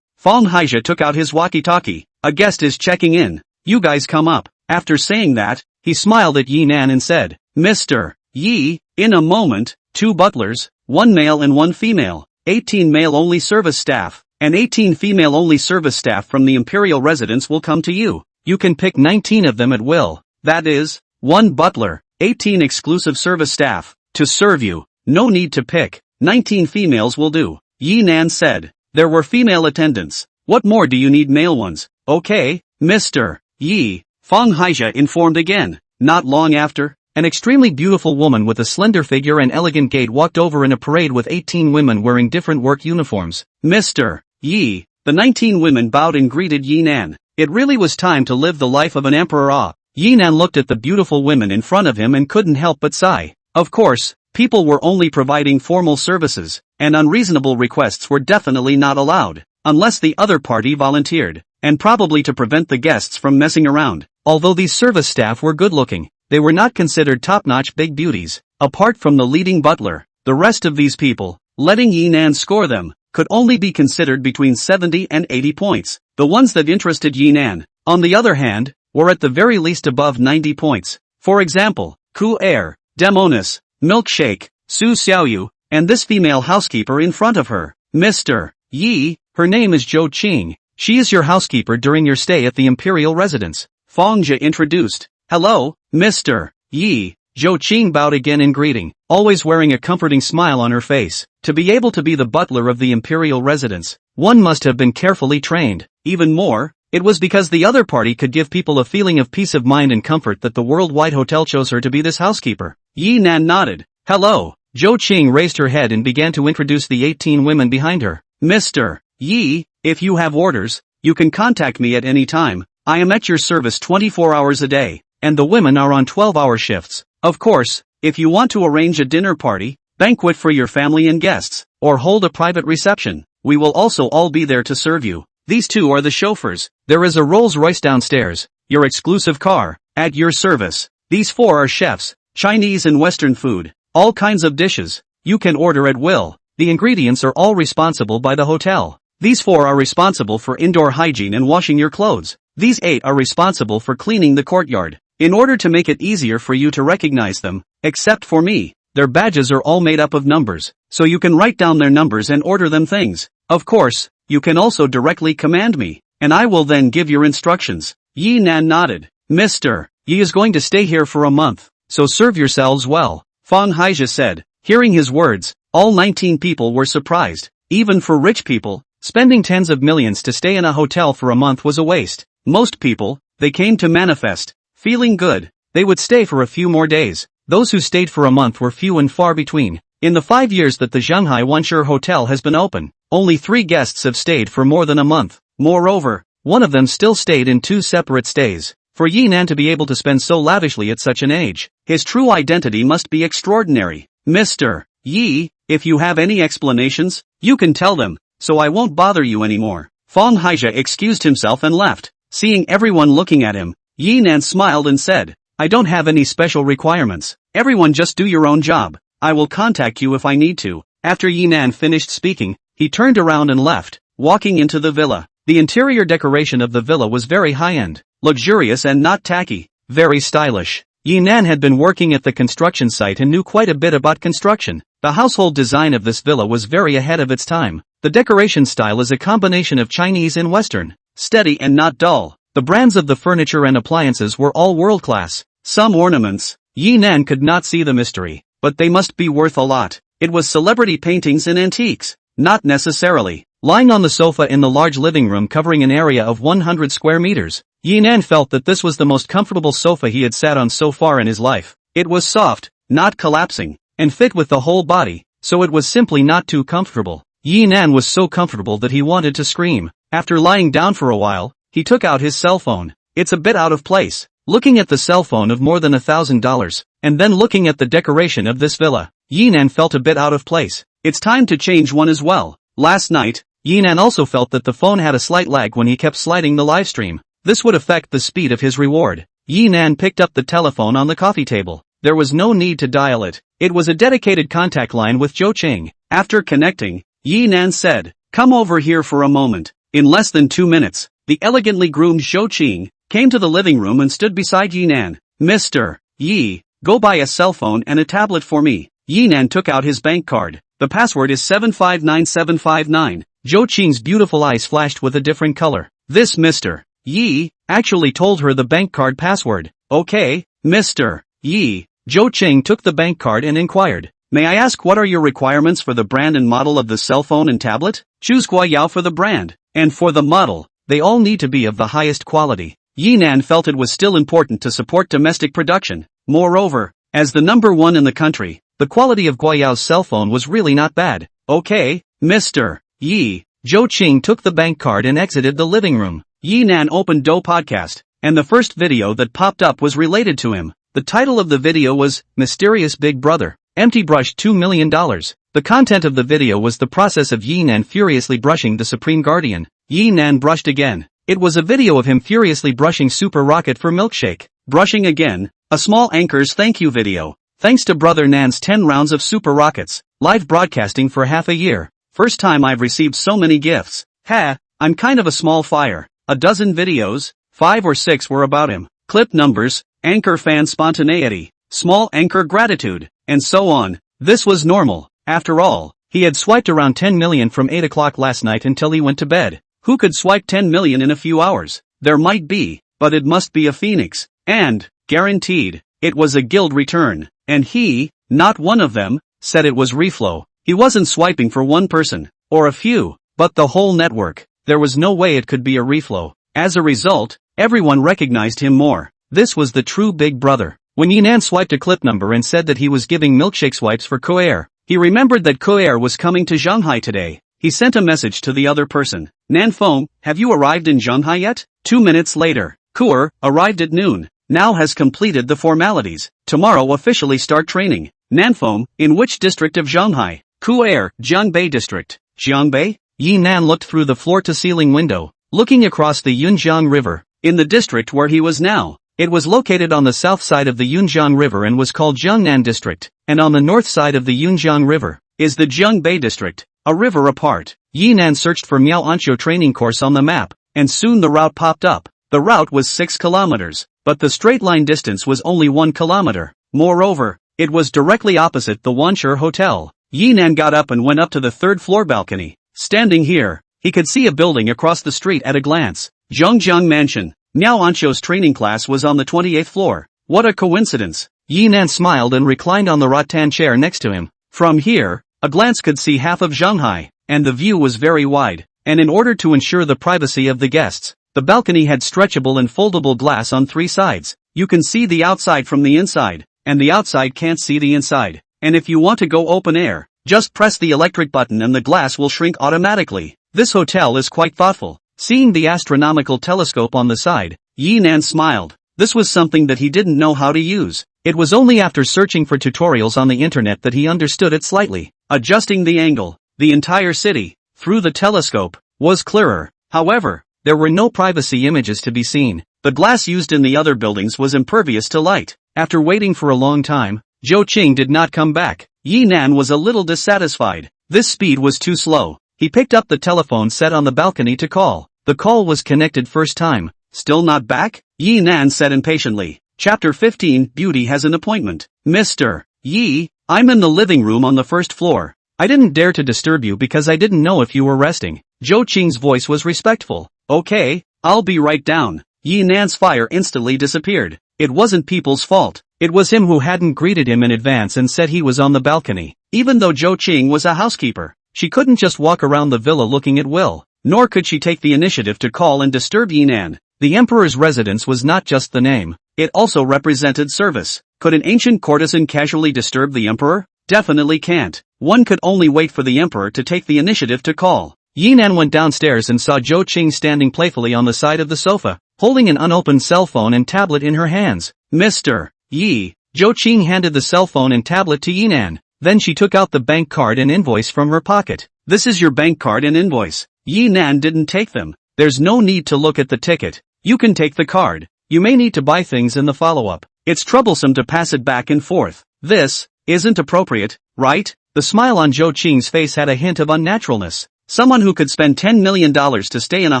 Fong Haijia took out his walkie-talkie. A guest is checking in. You guys come up. After saying that, he smiled at Yinan and said, Mr. Yi, in a moment, 2 butlers, 1 male and 1 female, 18 male-only service staff, and 18 female-only service staff from the imperial residence will come to you. You can pick 19 of them at will. That is, 1 butler, 18 exclusive service staff, to serve you. No need to pick. 19 females will do. Yinan said. There were female attendants. What more do you need male ones? Okay, Mr. Yi, Fong Haijia informed again. Not long after, an extremely beautiful woman with a slender figure and elegant gait walked over in a parade with 18 women wearing different work uniforms. Mr. Yi, the 19 women bowed and greeted Yinan. It really was time to live the life of an emperor. Yinan looked at the beautiful women in front of him and couldn't help but sigh. Of course, people were only providing formal services, and unreasonable requests were definitely not allowed, unless the other party volunteered, and probably to prevent the guests from messing around. Although these service staff were good-looking, they were not considered top-notch big beauties. Apart from the leading butler, the rest of these people, letting Yinan score them, could only be considered between 70 and 80 points. The ones that interested Yinan, on the other hand, were at the very least above 90 points. For example, Ku Air, Demonis, Milkshake, Su Xiaoyu, and this female housekeeper in front of her. Mr. Yi, her name is Zhou Qing. She is your housekeeper during your stay at the imperial residence. Fong Jie introduced. Hello, Mr. Yi. Zhou Qing bowed again in greeting, always wearing a comforting smile on her face. To be able to be the butler of the imperial residence, one must have been carefully trained. Even more, it was because the other party could give people a feeling of peace of mind and comfort that the worldwide hotel chose her to be this housekeeper. Yinan nodded. Hello. Zhou Qing raised her head and began to introduce the 18 women behind her. Mr. Yi, if you have orders, you can contact me at any time. I am at your service 24 hours a day, and the women are on 12-hour shifts. Of course, if you want to arrange a dinner party, banquet for your family and guests, or hold a private reception, we will also all be there to serve you. These two are the chauffeurs. There is a Rolls-Royce downstairs, your exclusive car, at your service. These 4 are chefs, Chinese and Western food, all kinds of dishes. You can order at will. The ingredients are all responsible by the hotel. These 4 are responsible for indoor hygiene and washing your clothes. These 8 are responsible for cleaning the courtyard. In order to make it easier for you to recognize them, except for me, their badges are all made up of numbers, so you can write down their numbers and order them things. Of course, you can also directly command me, and I will then give your instructions. Yinan nodded. Mr. Yi is going to stay here for a month, so serve yourselves well, Fong Haijia said. Hearing his words, all 19 people were surprised. Even for rich people, spending tens of millions to stay in a hotel for a month was a waste. Most people, they came to manifest, feeling good, they would stay for a few more days. Those who stayed for a month were few and far between. In the 5 years that the Shanghai Wanshur Hotel has been open, only 3 guests have stayed for more than a month. Moreover, one of them still stayed in 2 separate stays. For Yi Nan to be able to spend so lavishly at such an age, his true identity must be extraordinary. Mr. Yi, if you have any explanations, you can tell them, so I won't bother you anymore. Fong Haijia excused himself and left. Seeing everyone looking at him, Yi Nan smiled and said, I don't have any special requirements. Everyone just do your own job. I will contact you if I need to. After Yi Nan finished speaking, he turned around and left, walking into the villa. The interior decoration of the villa was very high-end, luxurious and not tacky, very stylish. Yi Nan had been working at the construction site and knew quite a bit about construction. The household design of this villa was very ahead of its time. The decoration style is a combination of Chinese and Western, steady and not dull. The brands of the furniture and appliances were all world-class. Some ornaments, Yi Nan could not see the mystery, but they must be worth a lot. It was celebrity paintings and antiques. Not necessarily. Lying on the sofa in the large living room covering an area of 100 square meters, Yi Nan felt that this was the most comfortable sofa he had sat on so far in his life. It was soft, not collapsing, and fit with the whole body, so it was simply not too comfortable. Yi Nan was so comfortable that he wanted to scream. After lying down for a while, he took out his cell phone. It's a bit out of place. Looking at the cell phone of more than $1,000, and then looking at the decoration of this villa, Yi Nan felt a bit out of place. It's time to change one as well. Last night, Yi Nan also felt that the phone had a slight lag when he kept sliding the live stream. This would affect the speed of his reward. Yi Nan picked up the telephone on the coffee table. There was no need to dial it. It was a dedicated contact line with Zhou Qing. After connecting, Yi Nan said, "Come over here for a moment." In less than 2 minutes, the elegantly groomed Zhou Qing came to the living room and stood beside Yi Nan. "Mr. Yi, go buy a cell phone and a tablet for me." Yi Nan took out his bank card. The password is 759759. Zhou Qing's beautiful eyes flashed with a different color. This Mr. Yi actually told her the bank card password. "Okay, Mr. Yi." Zhou Qing took the bank card and inquired, "May I ask what are your requirements for the brand and model of the cell phone and tablet?" "Choose Guayao for the brand, and for the model, they all need to be of the highest quality." Yi Nan felt it was still important to support domestic production. Moreover, as the #1 in the country, the quality of Guayao's cell phone was really not bad. "Okay, Mr. Yi." Zhou Qing took the bank card and exited the living room. Yi Nan opened Do Podcast, and the first video that popped up was related to him. The title of the video was, Mysterious Big Brother. Empty brush $2 million. The content of the video was the process of Yi Nan furiously brushing the Supreme Guardian. Yi Nan brushed again. It was a video of him furiously brushing Super Rocket for Milkshake. Brushing again, a small anchor's thank you video. Thanks to Brother Nan's 10 rounds of Super Rockets, live broadcasting for half a year. First time I've received so many gifts. Ha, I'm kind of a small fire. A dozen videos, 5 or 6 were about him. Clip numbers, anchor fan spontaneity, small anchor gratitude, and so on. This was normal. After all, he had swiped around 10 million from 8 o'clock last night until he went to bed. Who could swipe 10 million in a few hours? There might be, but it must be a phoenix. And, guaranteed, it was a guild return. And he, not one of them, said it was reflow. He wasn't swiping for one person, or a few, but the whole network. There was no way it could be a reflow. As a result, everyone recognized him more. This was the true Big Brother. When Yi Nan swiped a clip number and said that he was giving milkshake swipes for Koer, he remembered that Koer was coming to Shanghai today. He sent a message to the other person. "Nanfeng, have you arrived in Shanghai yet?" 2 minutes later, Koer arrived at noon. Now has completed the formalities. Tomorrow officially start training. Nanfeng, in which district of Shanghai? Koer, Jiangbei district. Jiangbei? Yi Nan looked through the floor-to-ceiling window, looking across the Yunjiang River. In the district where he was now, it was located on the south side of the Yunjiang River and was called Jiangnan district, and on the north side of the Yunjiang River is the Jiangbei district, a river apart. Yi Nan searched for Miao Anqiu training course on the map, and soon the route popped up. The route was 6 kilometers, but the straight line distance was only 1 kilometer. Moreover, it was directly opposite the Wanshur Hotel. Yi Nan got up and went up to the 3rd floor balcony. Standing here, he could see a building across the street at a glance. Zhongjiang Mansion. Miao Anqiu's training class was on the 28th floor. What a coincidence. Yi Nan smiled and reclined on the rattan chair next to him. From here, a glance could see half of Shanghai, and the view was very wide. And in order to ensure the privacy of the guests, the balcony had stretchable and foldable glass on 3 sides. You can see the outside from the inside, and the outside can't see the inside. And if you want to go open air, just press the electric button and the glass will shrink automatically. This hotel is quite thoughtful. Seeing the astronomical telescope on the side, Yinan smiled. This was something that he didn't know how to use. It was only after searching for tutorials on the internet that he understood it slightly. Adjusting the angle, the entire city, through the telescope, was clearer. However, there were no privacy images to be seen. The glass used in the other buildings was impervious to light. After waiting for a long time, Zhou Qing did not come back. Yinan was a little dissatisfied. This speed was too slow. He picked up the telephone set on the balcony to call. The call was connected first time. Still not back? Yinan said impatiently. Chapter 15, Beauty has an appointment. Mr. Yi, I'm in the living room on the first floor. I didn't dare to disturb you because I didn't know if you were resting. Zhou Qing's voice was respectful. Okay, I'll be right down. Yinan's fire instantly disappeared. It wasn't people's fault. It was him who hadn't greeted him in advance and said he was on the balcony. Even though Zhou Qing was a housekeeper, she couldn't just walk around the villa looking at will. Nor could she take the initiative to call and disturb Yinan. The emperor's residence was not just the name. It also represented service. Could an ancient courtesan casually disturb the emperor? Definitely can't. One could only wait for the emperor to take the initiative to call. Yinan went downstairs and saw Zhou Qing standing playfully on the side of the sofa, holding an unopened cell phone and tablet in her hands. Mr. Yi. Zhou Qing handed the cell phone and tablet to Yinan. Then she took out the bank card and invoice from her pocket. This is your bank card and invoice. Yinan didn't take them. There's no need to look at the ticket. You can take the card. You may need to buy things in the follow-up. It's troublesome to pass it back and forth. This isn't appropriate, right? The smile on Zhou Qing's face had a hint of unnaturalness. Someone who could spend $10 million to stay in a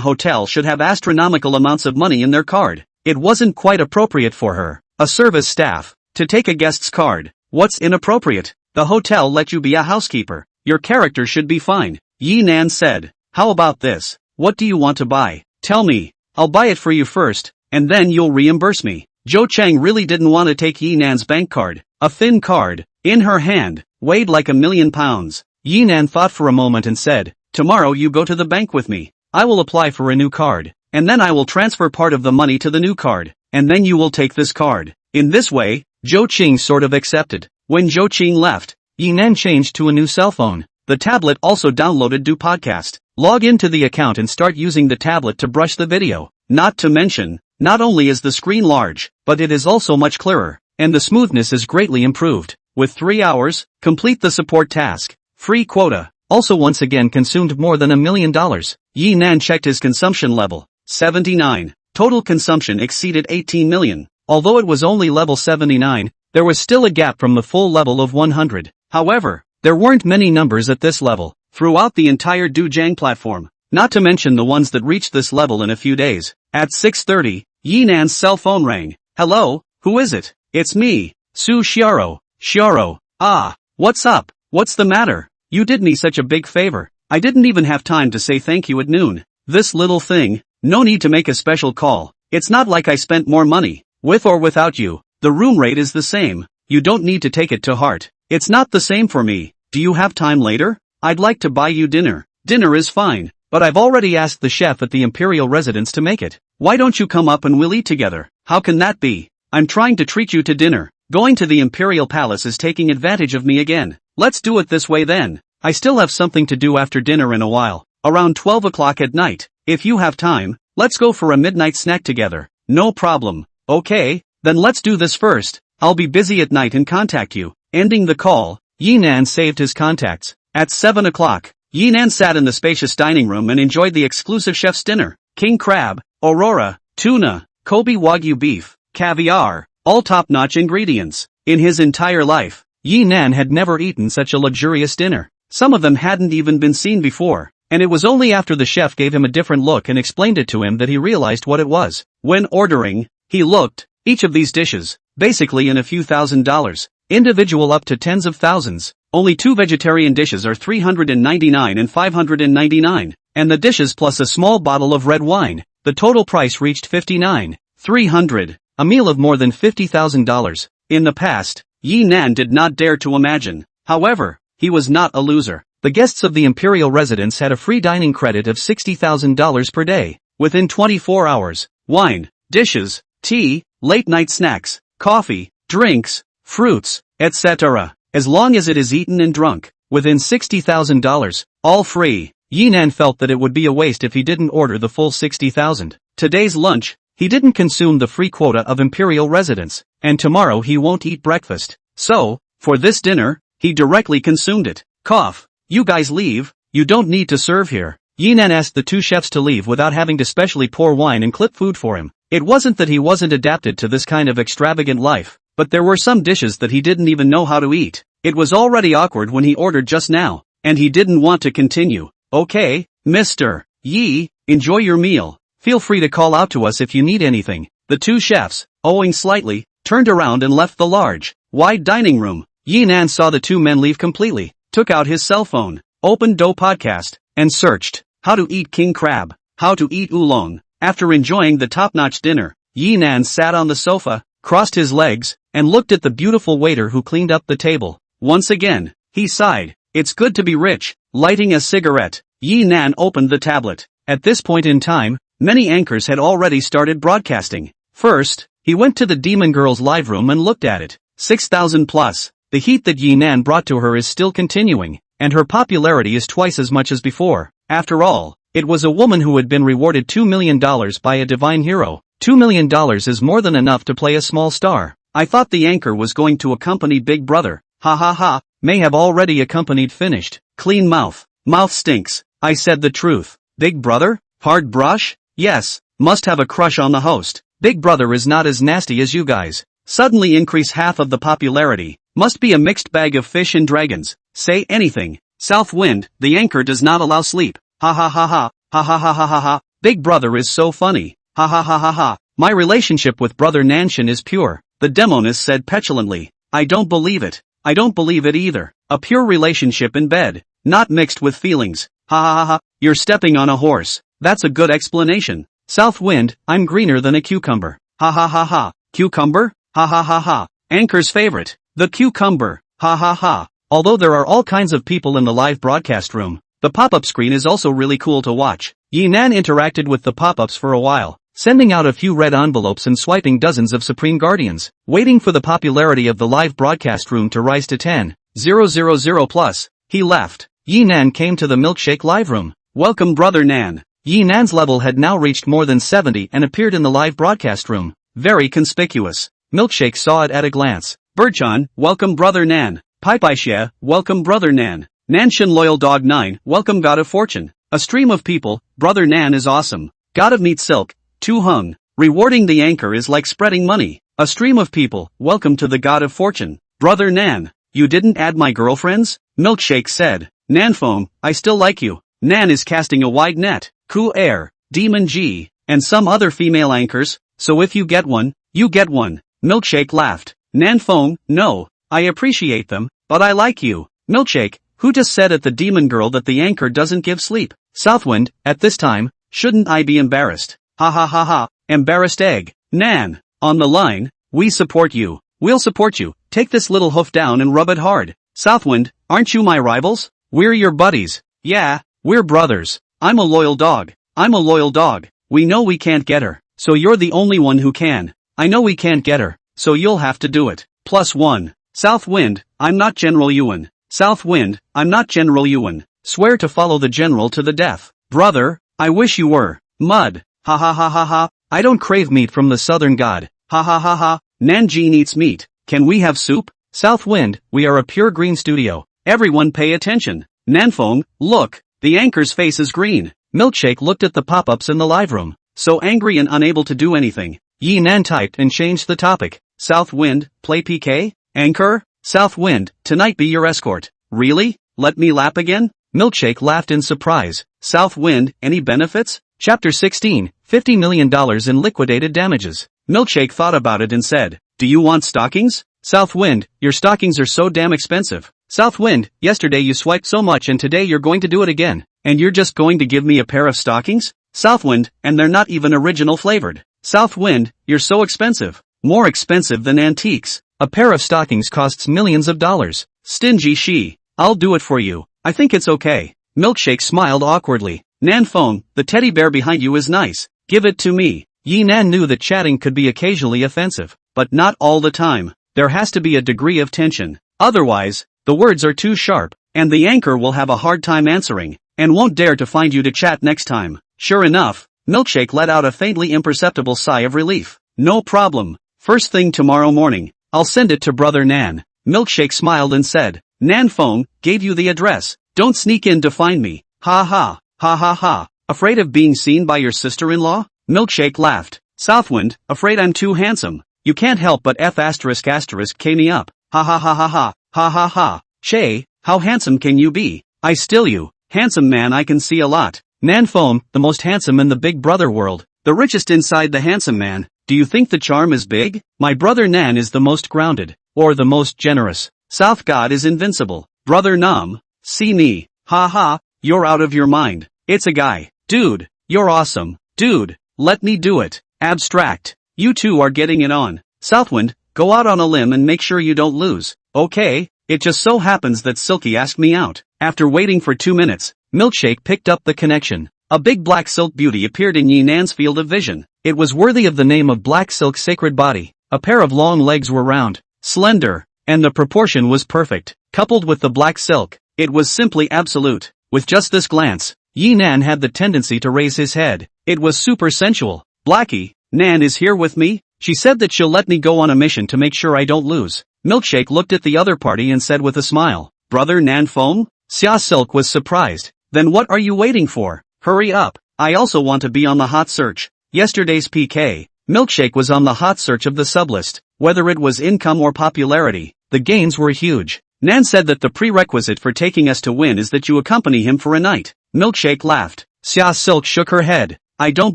hotel should have astronomical amounts of money in their card. It wasn't quite appropriate for her, a service staff, to take a guest's card. What's inappropriate? The hotel let you be a housekeeper. Your character should be fine. Yinan said. How about this? What do you want to buy? Tell me. I'll buy it for you first, and then you'll reimburse me. Zhou Cheng really didn't want to take Yinan's bank card. A thin card, in her hand, weighed like 1,000,000 pounds. Yinan thought for a moment and said, tomorrow you go to the bank with me. I will apply for a new card, and then I will transfer part of the money to the new card, and then you will take this card. In this way, Zhou Qing sort of accepted. When Zhou Qing left, Yinan changed to a new cell phone. The tablet also downloaded Do Podcast. Log into the account and start using the tablet to brush the video. Not to mention, not only is the screen large, but it is also much clearer, and the smoothness is greatly improved. With 3 hours, complete the support task. Free quota. Also once again consumed more than $1 million. Yinan checked his consumption level. 79. Total consumption exceeded 18 million. Although it was only level 79, there was still a gap from the full level of 100. However, there weren't many numbers at this level throughout the entire Dujang platform, not to mention the ones that reached this level in a few days. At 6:30, Yinan's cell phone rang. Hello, who is it? It's me, Su Xiaro. Xiaro. Ah, what's up? What's the matter? You did me such a big favor. I didn't even have time to say thank you at noon. This little thing, no need to make a special call. It's not like I spent more money. With or without you, the room rate is the same. You don't need to take it to heart. It's not the same for me. Do you have time later? I'd like to buy you dinner. Dinner is fine, but I've already asked the chef at the Imperial residence to make it. Why don't you come up and we'll eat together? How can that be? I'm trying to treat you to dinner. Going to the Imperial Palace is taking advantage of me again. Let's do it this way then. I still have something to do after dinner in a while. Around 12 o'clock at night. If you have time, let's go for a midnight snack together. No problem. Okay, then let's do this first. I'll be busy at night and contact you. Ending the call, Yinan saved his contacts. At 7 o'clock, Yinan sat in the spacious dining room and enjoyed the exclusive chef's dinner. King crab, aurora, tuna, Kobe wagyu beef, caviar, all top-notch ingredients. In his entire life, Yinan had never eaten such a luxurious dinner. Some of them hadn't even been seen before, and it was only after the chef gave him a different look and explained it to him that he realized what it was. When ordering, he looked, each of these dishes, basically in a few $1,000s, individual up to tens of thousands. Only 2 vegetarian dishes are $399 and $599, and the dishes plus a small bottle of red wine. The total price reached $59,300, a meal of more than $50,000. In the past, Yinan did not dare to imagine. However, he was not a loser. The guests of the imperial residence had a free dining credit of $60,000 per day. Within 24 hours, wine, dishes, tea, late-night snacks, coffee, drinks, fruits, etc. As long as it is eaten and drunk, within $60,000, all free. Yinan felt that it would be a waste if he didn't order the full 60,000. Today's lunch, he didn't consume the free quota of imperial residence, and tomorrow he won't eat breakfast. So, for this dinner, he directly consumed it. Cough. You guys leave, you don't need to serve here. Yinan asked the two chefs to leave without having to specially pour wine and clip food for him. It wasn't that he wasn't adapted to this kind of extravagant life, but there were some dishes that he didn't even know how to eat. It was already awkward when he ordered just now, and he didn't want to continue. Okay, Mr. Yi, enjoy your meal. Feel free to call out to us if you need anything. The two chefs, owing slightly, turned around and left the large, wide dining room. Yinan saw the two men leave completely, took out his cell phone, opened Do Podcast, and searched, how to eat king crab, how to eat oolong. After enjoying the top-notch dinner, Yinan sat on the sofa, crossed his legs, and looked at the beautiful waiter who cleaned up the table. Once again, he sighed. It's good to be rich. Lighting a cigarette, Yinan opened the tablet. At this point in time, many anchors had already started broadcasting. First, he went to the Demon Girl's live room and looked at it. 6,000 plus. The heat that Yinan brought to her is still continuing, and her popularity is twice as much as before. After all, it was a woman who had been rewarded $2 million by a divine hero. $2 million is more than enough to play a small star. I thought the anchor was going to accompany Big Brother. Ha ha ha. May have already accompanied finished. Clean mouth. Mouth stinks. I said the truth. Big Brother? Hard brush? Yes. Must have a crush on the host. Big Brother is not as nasty as you guys. Suddenly increase half of the popularity. Must be a mixed bag of fish and dragons. Say anything. South Wind, the anchor does not allow sleep. Ha ha ha ha. Ha ha ha ha ha ha. Big Brother is so funny. Ha ha ha ha ha. My relationship with Brother Nanshan is pure. The demoness said petulantly. I don't believe it. I don't believe it either. A pure relationship in bed, not mixed with feelings. Ha ha ha ha. You're stepping on a horse. That's a good explanation. South Wind, I'm greener than a cucumber. Ha ha ha ha. Cucumber? Ha ha ha ha. Anchor's favorite. The cucumber. Ha ha ha. Although there are all kinds of people in the live broadcast room, the pop-up screen is also really cool to watch. Yinan interacted with the pop-ups for a while, sending out a few red envelopes and swiping dozens of Supreme Guardians, waiting for the popularity of the live broadcast room to rise to 10,000 plus. He left. Yinan came to the milkshake live room. Welcome Brother Nan. Yinan's level had now reached more than 70 and appeared in the live broadcast room. Very conspicuous. Milkshake saw it at a glance. Burchan, welcome Brother Nan. Paipaixia, welcome Brother Nan. Nanshan Loyal Dog 9, welcome God of Fortune. A stream of people, Brother Nan is awesome. God of Meat Silk, Tu Hung. Rewarding the anchor is like spreading money. A stream of people, welcome to the God of Fortune. Brother Nan, you didn't add my girlfriends? Milkshake said. Nanfong, I still like you. Nan is casting a wide net. Ku Air, Demon G, and some other female anchors, so if you get one, you get one. Milkshake laughed. Nanfong, no, I appreciate them, but I like you. Milkshake, who just said at the Demon Girl that the anchor doesn't give sleep? Southwind, at this time, shouldn't I be embarrassed? Ha ha ha ha, embarrassed egg. Nan, on the line, we support you. We'll support you. Take this little hoof down and rub it hard. Southwind, aren't you my rivals? We're your buddies. Yeah, we're brothers. I'm a loyal dog. I'm a loyal dog. We know we can't get her, so you're the only one who can. I know we can't get her, so you'll have to do it. +1. Southwind, I'm not General Yuan. Southwind, I'm not General Yuan. Swear to follow the general to the death. Brother, I wish you were. Mud. Ha ha ha ha ha. I don't crave meat from the southern god. Ha ha ha ha. Nanjin eats meat. Can we have soup? Southwind, we are a pure green studio. Everyone pay attention. Nanfong, look, the anchor's face is green. Milkshake looked at the pop-ups in the live room, so angry and unable to do anything. Yinan typed and changed the topic. Southwind, play PK? Anchor? Southwind, tonight be your escort. Really? Let me lap again? Milkshake laughed in surprise. Southwind, any benefits? Chapter 16, $50 million in liquidated damages. Milkshake thought about it and said, do you want stockings? Southwind, your stockings are so damn expensive. Southwind, yesterday you swiped so much and today you're going to do it again. And you're just going to give me a pair of stockings? Southwind, and they're not even original flavored. Southwind, you're so expensive. More expensive than antiques. A pair of stockings costs millions of dollars. Stingy she. I'll do it for you. I think it's okay. Milkshake smiled awkwardly. Nan Feng, the teddy bear behind you is nice. Give it to me. Yi Nan knew that chatting could be occasionally offensive, but not all the time. There has to be a degree of tension. Otherwise, the words are too sharp, and the anchor will have a hard time answering, and won't dare to find you to chat next time. Sure enough, Milkshake let out a faintly imperceptible sigh of relief. No problem. First thing tomorrow morning, I'll send it to Brother Nan. Milkshake smiled and said, Nan Feng gave you the address. Don't sneak in to find me. Ha ha, ha ha ha. Afraid of being seen by your sister-in-law? Milkshake laughed. Southwind, afraid I'm too handsome. You can't help but K me up. Ha ha ha ha ha, ha ha ha. Che, how handsome can you be? I still you. Handsome man, I can see a lot. Nan Feng, the most handsome in the Big Brother world. The richest inside the handsome man. Do you think the charm is big? My brother Nan is the most grounded, or the most generous. South God is invincible. Brother Nam, see me. Ha ha, you're out of your mind. It's a guy. Dude, you're awesome. Dude, let me do it. Abstract. You two are getting it on. Southwind, go out on a limb and make sure you don't lose. Okay, it just so happens that Silky asked me out. After waiting for 2 minutes, Milkshake picked up the connection. A big black silk beauty appeared in Yi Nan's field of vision. It was worthy of the name of Black Silk's sacred body. A pair of long legs were round, slender, and the proportion was perfect. Coupled with the black silk, it was simply absolute. With just this glance, Yi Nan had the tendency to raise his head. It was super sensual. Blackie, Nan is here with me? She said that she'll let me go on a mission to make sure I don't lose. Milkshake looked at the other party and said with a smile, Brother Nan Feng? Xia Silk was surprised. Then what are you waiting for? Hurry up. I also want to be on the hot search. Yesterday's PK. Milkshake was on the hot search of the sublist. Whether it was income or popularity, the gains were huge. Nan said that the prerequisite for taking us to win is that you accompany him for a night. Milkshake laughed. Xia Silk shook her head. I don't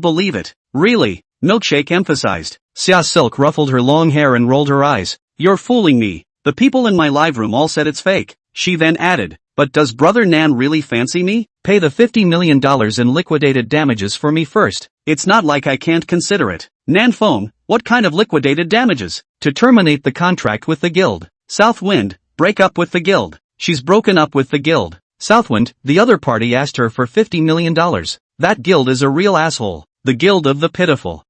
believe it. Really? Milkshake emphasized. Xia Silk ruffled her long hair and rolled her eyes. You're fooling me. The people in my live room all said it's fake. She then added, but does Brother Nan really fancy me? Pay the $50 million in liquidated damages for me first. It's not like I can't consider it. Nan Feng, what kind of liquidated damages? To terminate the contract with the guild. Southwind, break up with the guild. She's broken up with the guild. Southwind, the other party asked her for $50 million. That guild is a real asshole. The guild of the pitiful.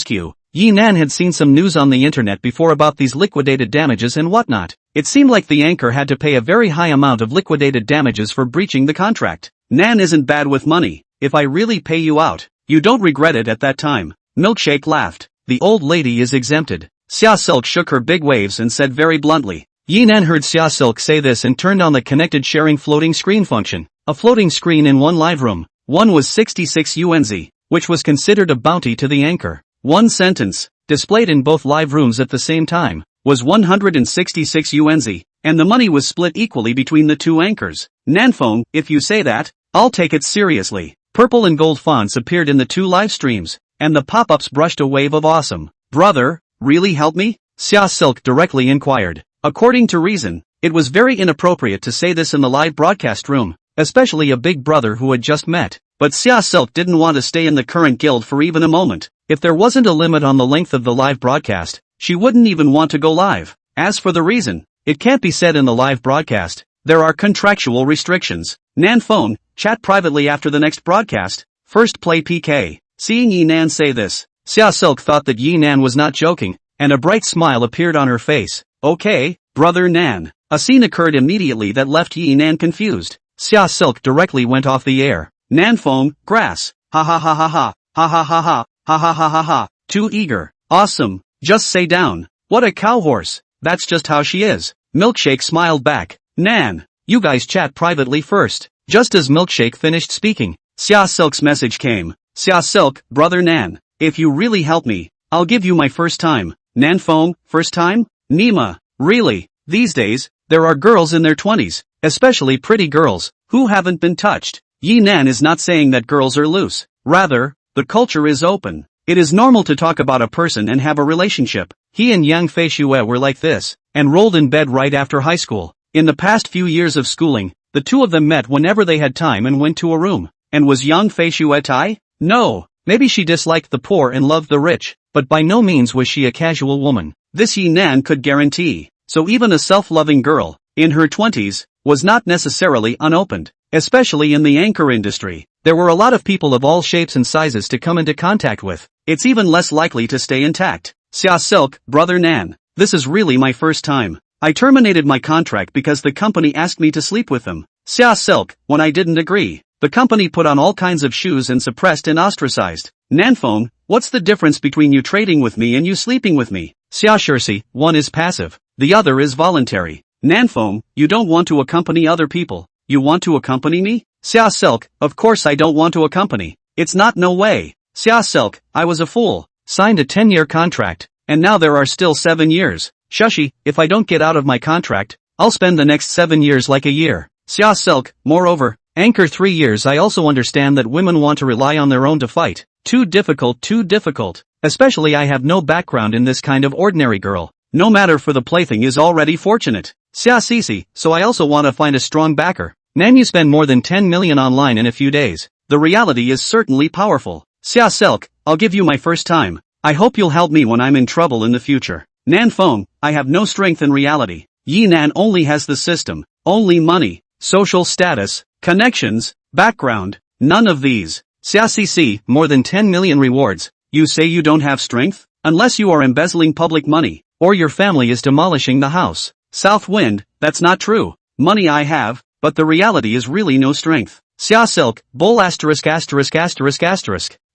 Q. Yi Nan had seen some news on the internet before about these liquidated damages and whatnot. It seemed like the anchor had to pay a very high amount of liquidated damages for breaching the contract. Nan isn't bad with money. If I really pay you out, you don't regret it at that time. Milkshake laughed. The old lady is exempted. Xia Silk shook her big waves and said very bluntly. Yi Nan heard Xia Silk say this and turned on the connected sharing floating screen function. A floating screen in one live room. One was 66 UNZ, which was considered a bounty to the anchor. One sentence, displayed in both live rooms at the same time, was 166 UNZ, and the money was split equally between the two anchors. Nan Feng, if you say that, I'll take it seriously. Purple and gold fonts appeared in the two live streams, and the pop-ups brushed a wave of awesome. Brother, really help me? Xia Silk directly inquired. According to reason, it was very inappropriate to say this in the live broadcast room, especially a big brother who had just met. But Xia Silk didn't want to stay in the current guild for even a moment. If there wasn't a limit on the length of the live broadcast, she wouldn't even want to go live. As for the reason, it can't be said in the live broadcast. There are contractual restrictions. Nan Feng, chat privately after the next broadcast. First play PK. Seeing Yi Nan say this, Xia Silk thought that Yi Nan was not joking, and a bright smile appeared on her face. Okay, Brother Nan. A scene occurred immediately that left Yi Nan confused. Xia Silk directly went off the air. Nan Feng, grass. Ha ha ha ha ha. Ha ha ha ha. Ha ha ha ha ha. Too eager. Awesome. Just say down. What a cow horse. That's just how she is. Milkshake smiled back. Nan, you guys chat privately first. Just as Milkshake finished speaking, Xia Silk's message came. Xia Silk, Brother Nan, if you really help me, I'll give you my first time. Nan Feng, first time? Nima, really? These days, there are girls in their 20s, especially pretty girls, who haven't been touched. Yi Nan is not saying that girls are loose. Rather, the culture is open. It is normal to talk about a person and have a relationship. He and Yang Feishue were like this, and rolled in bed right after high school. In the past few years of schooling, the two of them met whenever they had time and went to a room. And was Yang Feishue Thai? No. Maybe she disliked the poor and loved the rich, but by no means was she a casual woman. This Yi Nan could guarantee. So even a self-loving girl, in her 20s, was not necessarily unopened. Especially in the anchor industry, there were a lot of people of all shapes and sizes to come into contact with. It's even less likely to stay intact. Xia Silk, brother Nan. This is really my first time. I terminated my contract because the company asked me to sleep with them. Xia Silk, when I didn't agree. The company put on all kinds of shoes and suppressed and ostracized. Nanfeng, what's the difference between you trading with me and you sleeping with me? Xia Shirsi, one is passive, the other is voluntary. Nanfeng, you don't want to accompany other people. You want to accompany me? Xia Silk, of course I don't want to accompany. It's not no way. Xia Silk, I was a fool. Signed a 10-year contract, and now there are still 7 years. Shushi, if I don't get out of my contract, I'll spend the next 7 years like a year. Xia Silk, moreover, anchor 3 years. I also understand that women want to rely on their own to fight. Too difficult. Especially I have no background in this kind of ordinary girl. No matter for the plaything is already fortunate. Xia Sisi, so I also want to find a strong backer. Nan, you spend more than 10 million online in a few days. The reality is certainly powerful. Xia Silk, I'll give you my first time. I hope you'll help me when I'm in trouble in the future. Nan Feng, I have no strength in reality. Yi Nan only has the system, only money, social status, connections, background, none of these. Xia Cc, more than 10 million rewards. You say you don't have strength? Unless you are embezzling public money, or your family is demolishing the house. South Wind, that's not true. Money I have, but the reality is really no strength. Xia Silk, bull asterisk.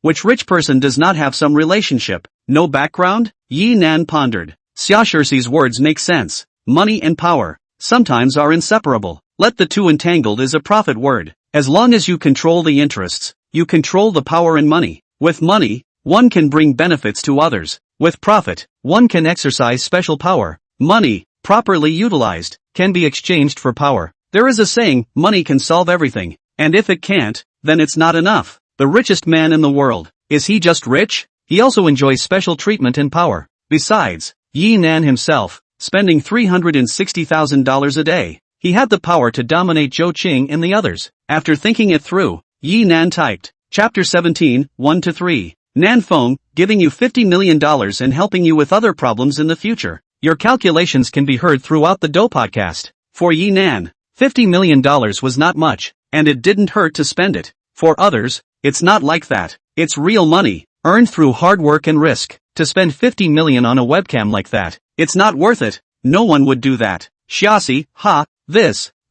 Which rich person does not have some relationship? No background? Yi Nan pondered. Xia Shirsi's words make sense. Money and power, sometimes are inseparable. Let the two entangled is a profit word. As long as you control the interests, you control the power and money. With money, one can bring benefits to others. With profit, one can exercise special power. Money, properly utilized, can be exchanged for power. There is a saying, money can solve everything, and if it can't, then it's not enough. The richest man in the world, is he just rich? He also enjoys special treatment and power. Besides, Yi Nan himself, spending $360,000 a day, he had the power to dominate Zhou Qing and the others. After thinking it through, Yi Nan typed, Chapter 17, 1-3. Nan Feng, giving you $50 million and helping you with other problems in the future. Your calculations can be heard throughout the Do podcast. For Yi Nan, $50 million was not much, and it didn't hurt to spend it. For others, it's not like that. It's real money, earned through hard work and risk. To spend $50 million on a webcam like that, it's not worth it. No one would do that. Shiasi,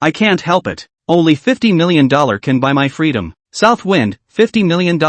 I can't help it. Only $50 million can buy my freedom. South Wind, $50 million.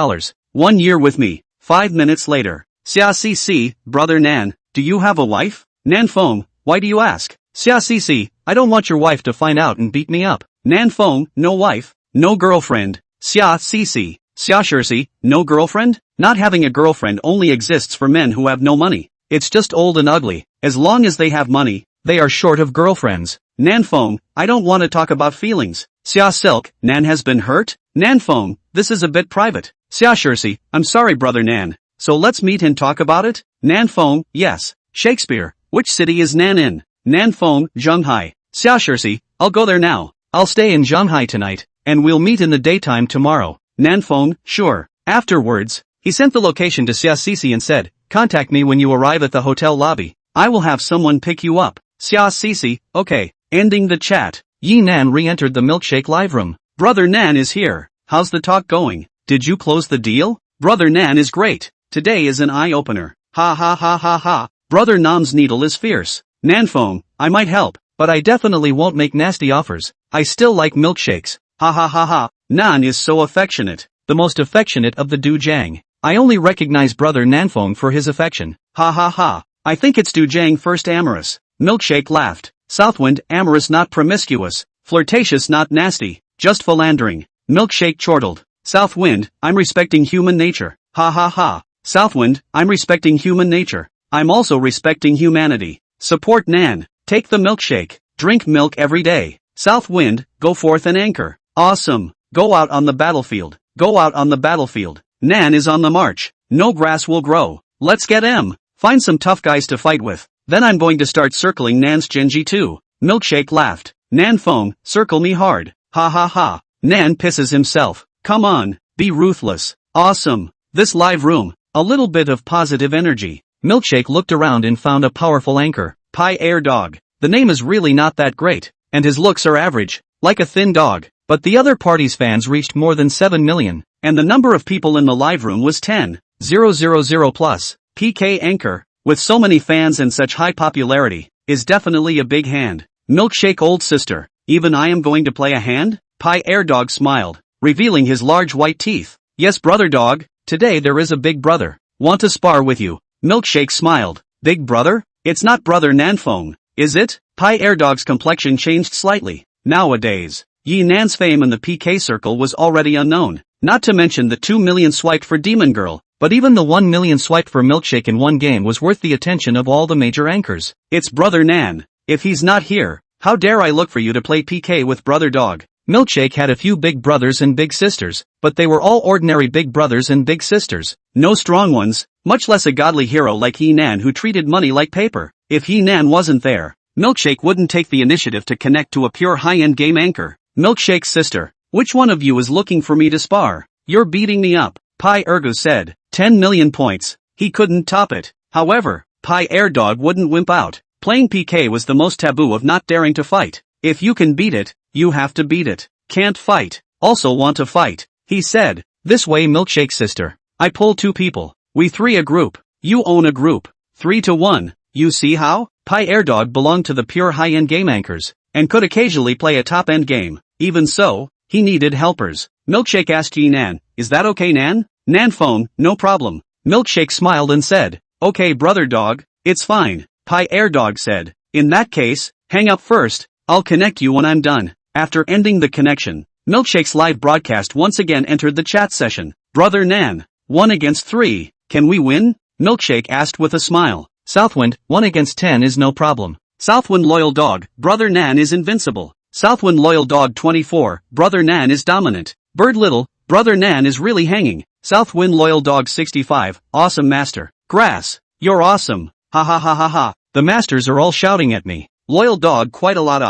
1 year with me. 5 minutes later. Xia Cc, brother Nan, do you have a wife? Nan Feng, why do you ask? Xia Cc, I don't want your wife to find out and beat me up. Nan Feng, no wife, no girlfriend. Xia Cc, Xia Shirsi, no girlfriend? Not having a girlfriend only exists for men who have no money. It's just old and ugly. As long as they have money, they are short of girlfriends. Nan Feng, I don't want to talk about feelings. Xia Silk, Nan has been hurt? Nan Feng, this is a bit private. Xia Shirsi, I'm sorry brother Nan. So let's meet and talk about it? Nan Feng, yes. Shakespeare, which city is Nan in? Nan Feng, Zhonghai. Xia Shirsi, I'll go there now. I'll stay in Zhonghai tonight, and we'll meet in the daytime tomorrow. Nan Feng, sure. Afterwards, he sent the location to Xia Cc and said, contact me when you arrive at the hotel lobby. I will have someone pick you up. Xia Cc, okay. Ending the chat. Yi Nan re-entered the milkshake live room. Brother Nan is here. How's the talk going? Did you close the deal? Brother Nan is great. Today is an eye-opener. Ha. Brother Nam's needle is fierce. Nan Feng, I might help, but I definitely won't make nasty offers. I still like milkshakes. Ha. Nan is so affectionate. The most affectionate of the Du Jiang. I only recognize brother Nanfeng for his affection. Ha. I think it's Du Jiang first amorous. Milkshake laughed. Southwind, amorous not promiscuous. Flirtatious not nasty. Just philandering. Milkshake chortled. Southwind, I'm respecting human nature. Ha. Southwind, I'm respecting human nature. I'm also respecting humanity. Support Nan. Take the milkshake. Drink milk every day. Southwind, go forth and anchor. Awesome. Go out on the battlefield. Go out on the battlefield. Nan is on the march. No grass will grow. Let's get him. Find some tough guys to fight with. Then I'm going to start circling Nan's Genji too. Milkshake laughed. Nan Feng, circle me hard. Ha. Nan pisses himself. Come on, be ruthless. Awesome. This live room, a little bit of positive energy. Milkshake looked around and found a powerful anchor. Pi Air Dog. The name is really not that great. and his looks are average, like a thin dog. But the other party's fans reached more than 7 million, and the number of people in the live room was 10,000 plus. PK Anchor, with so many fans and such high popularity, is definitely a big hand. Milkshake old sister, even I am going to play a hand? Pi Air Dog smiled, revealing his large white teeth. Yes brother dog, today there is a big brother. Want to spar with you? Milkshake smiled. Big brother? It's not brother Nanfong, is it? Pi Air Dog's complexion changed slightly. Nowadays, Yi Nan's fame in the PK circle was already unknown, not to mention the 2 million swiped for Demon Girl, but even the 1 million swiped for Milkshake in one game was worth the attention of all the major anchors. It's brother Nan. If he's not here, how dare I look for you to play PK with brother dog? Milkshake had a few big brothers and big sisters, but they were all ordinary big brothers and big sisters. No strong ones, much less a godly hero like Yi Nan who treated money like paper. If Yi Nan wasn't there, Milkshake wouldn't take the initiative to connect to a pure high-end game anchor. Milkshake's sister, which one of you is looking for me to spar? You're beating me up, Pi Ergo said. 10 million points. He couldn't top it. However, Pi Air Dog wouldn't wimp out. Playing PK was the most taboo of not daring to fight. If you can beat it, you have to beat it. Can't fight. Also want to fight, he said. This way Milkshake's sister. I pull 2 people. We 3 a group. You own a group. 3 to 1. You see how? Pi Air Dog belonged to the pure high-end game anchors, and could occasionally play a top-end game. Even so, he needed helpers. Milkshake asked Yi Nan, is that okay Nan? Nan phone, no problem. Milkshake smiled and said, okay brother dog, it's fine. Pi Air Dog said, in that case, hang up first, I'll connect you when I'm done. After ending the connection, Milkshake's live broadcast once again entered the chat session. Brother Nan, 1 against 3, can we win? Milkshake asked with a smile. Southwind, 1 against 10 is no problem. Southwind Loyal Dog, brother Nan is invincible. Southwind Loyal Dog 24, brother Nan is dominant. Bird Little, brother Nan is really hanging. Southwind Loyal Dog 65, awesome master. Grass, you're awesome. Ha ha ha ha ha. The masters are all shouting at me. Loyal Dog quite a lot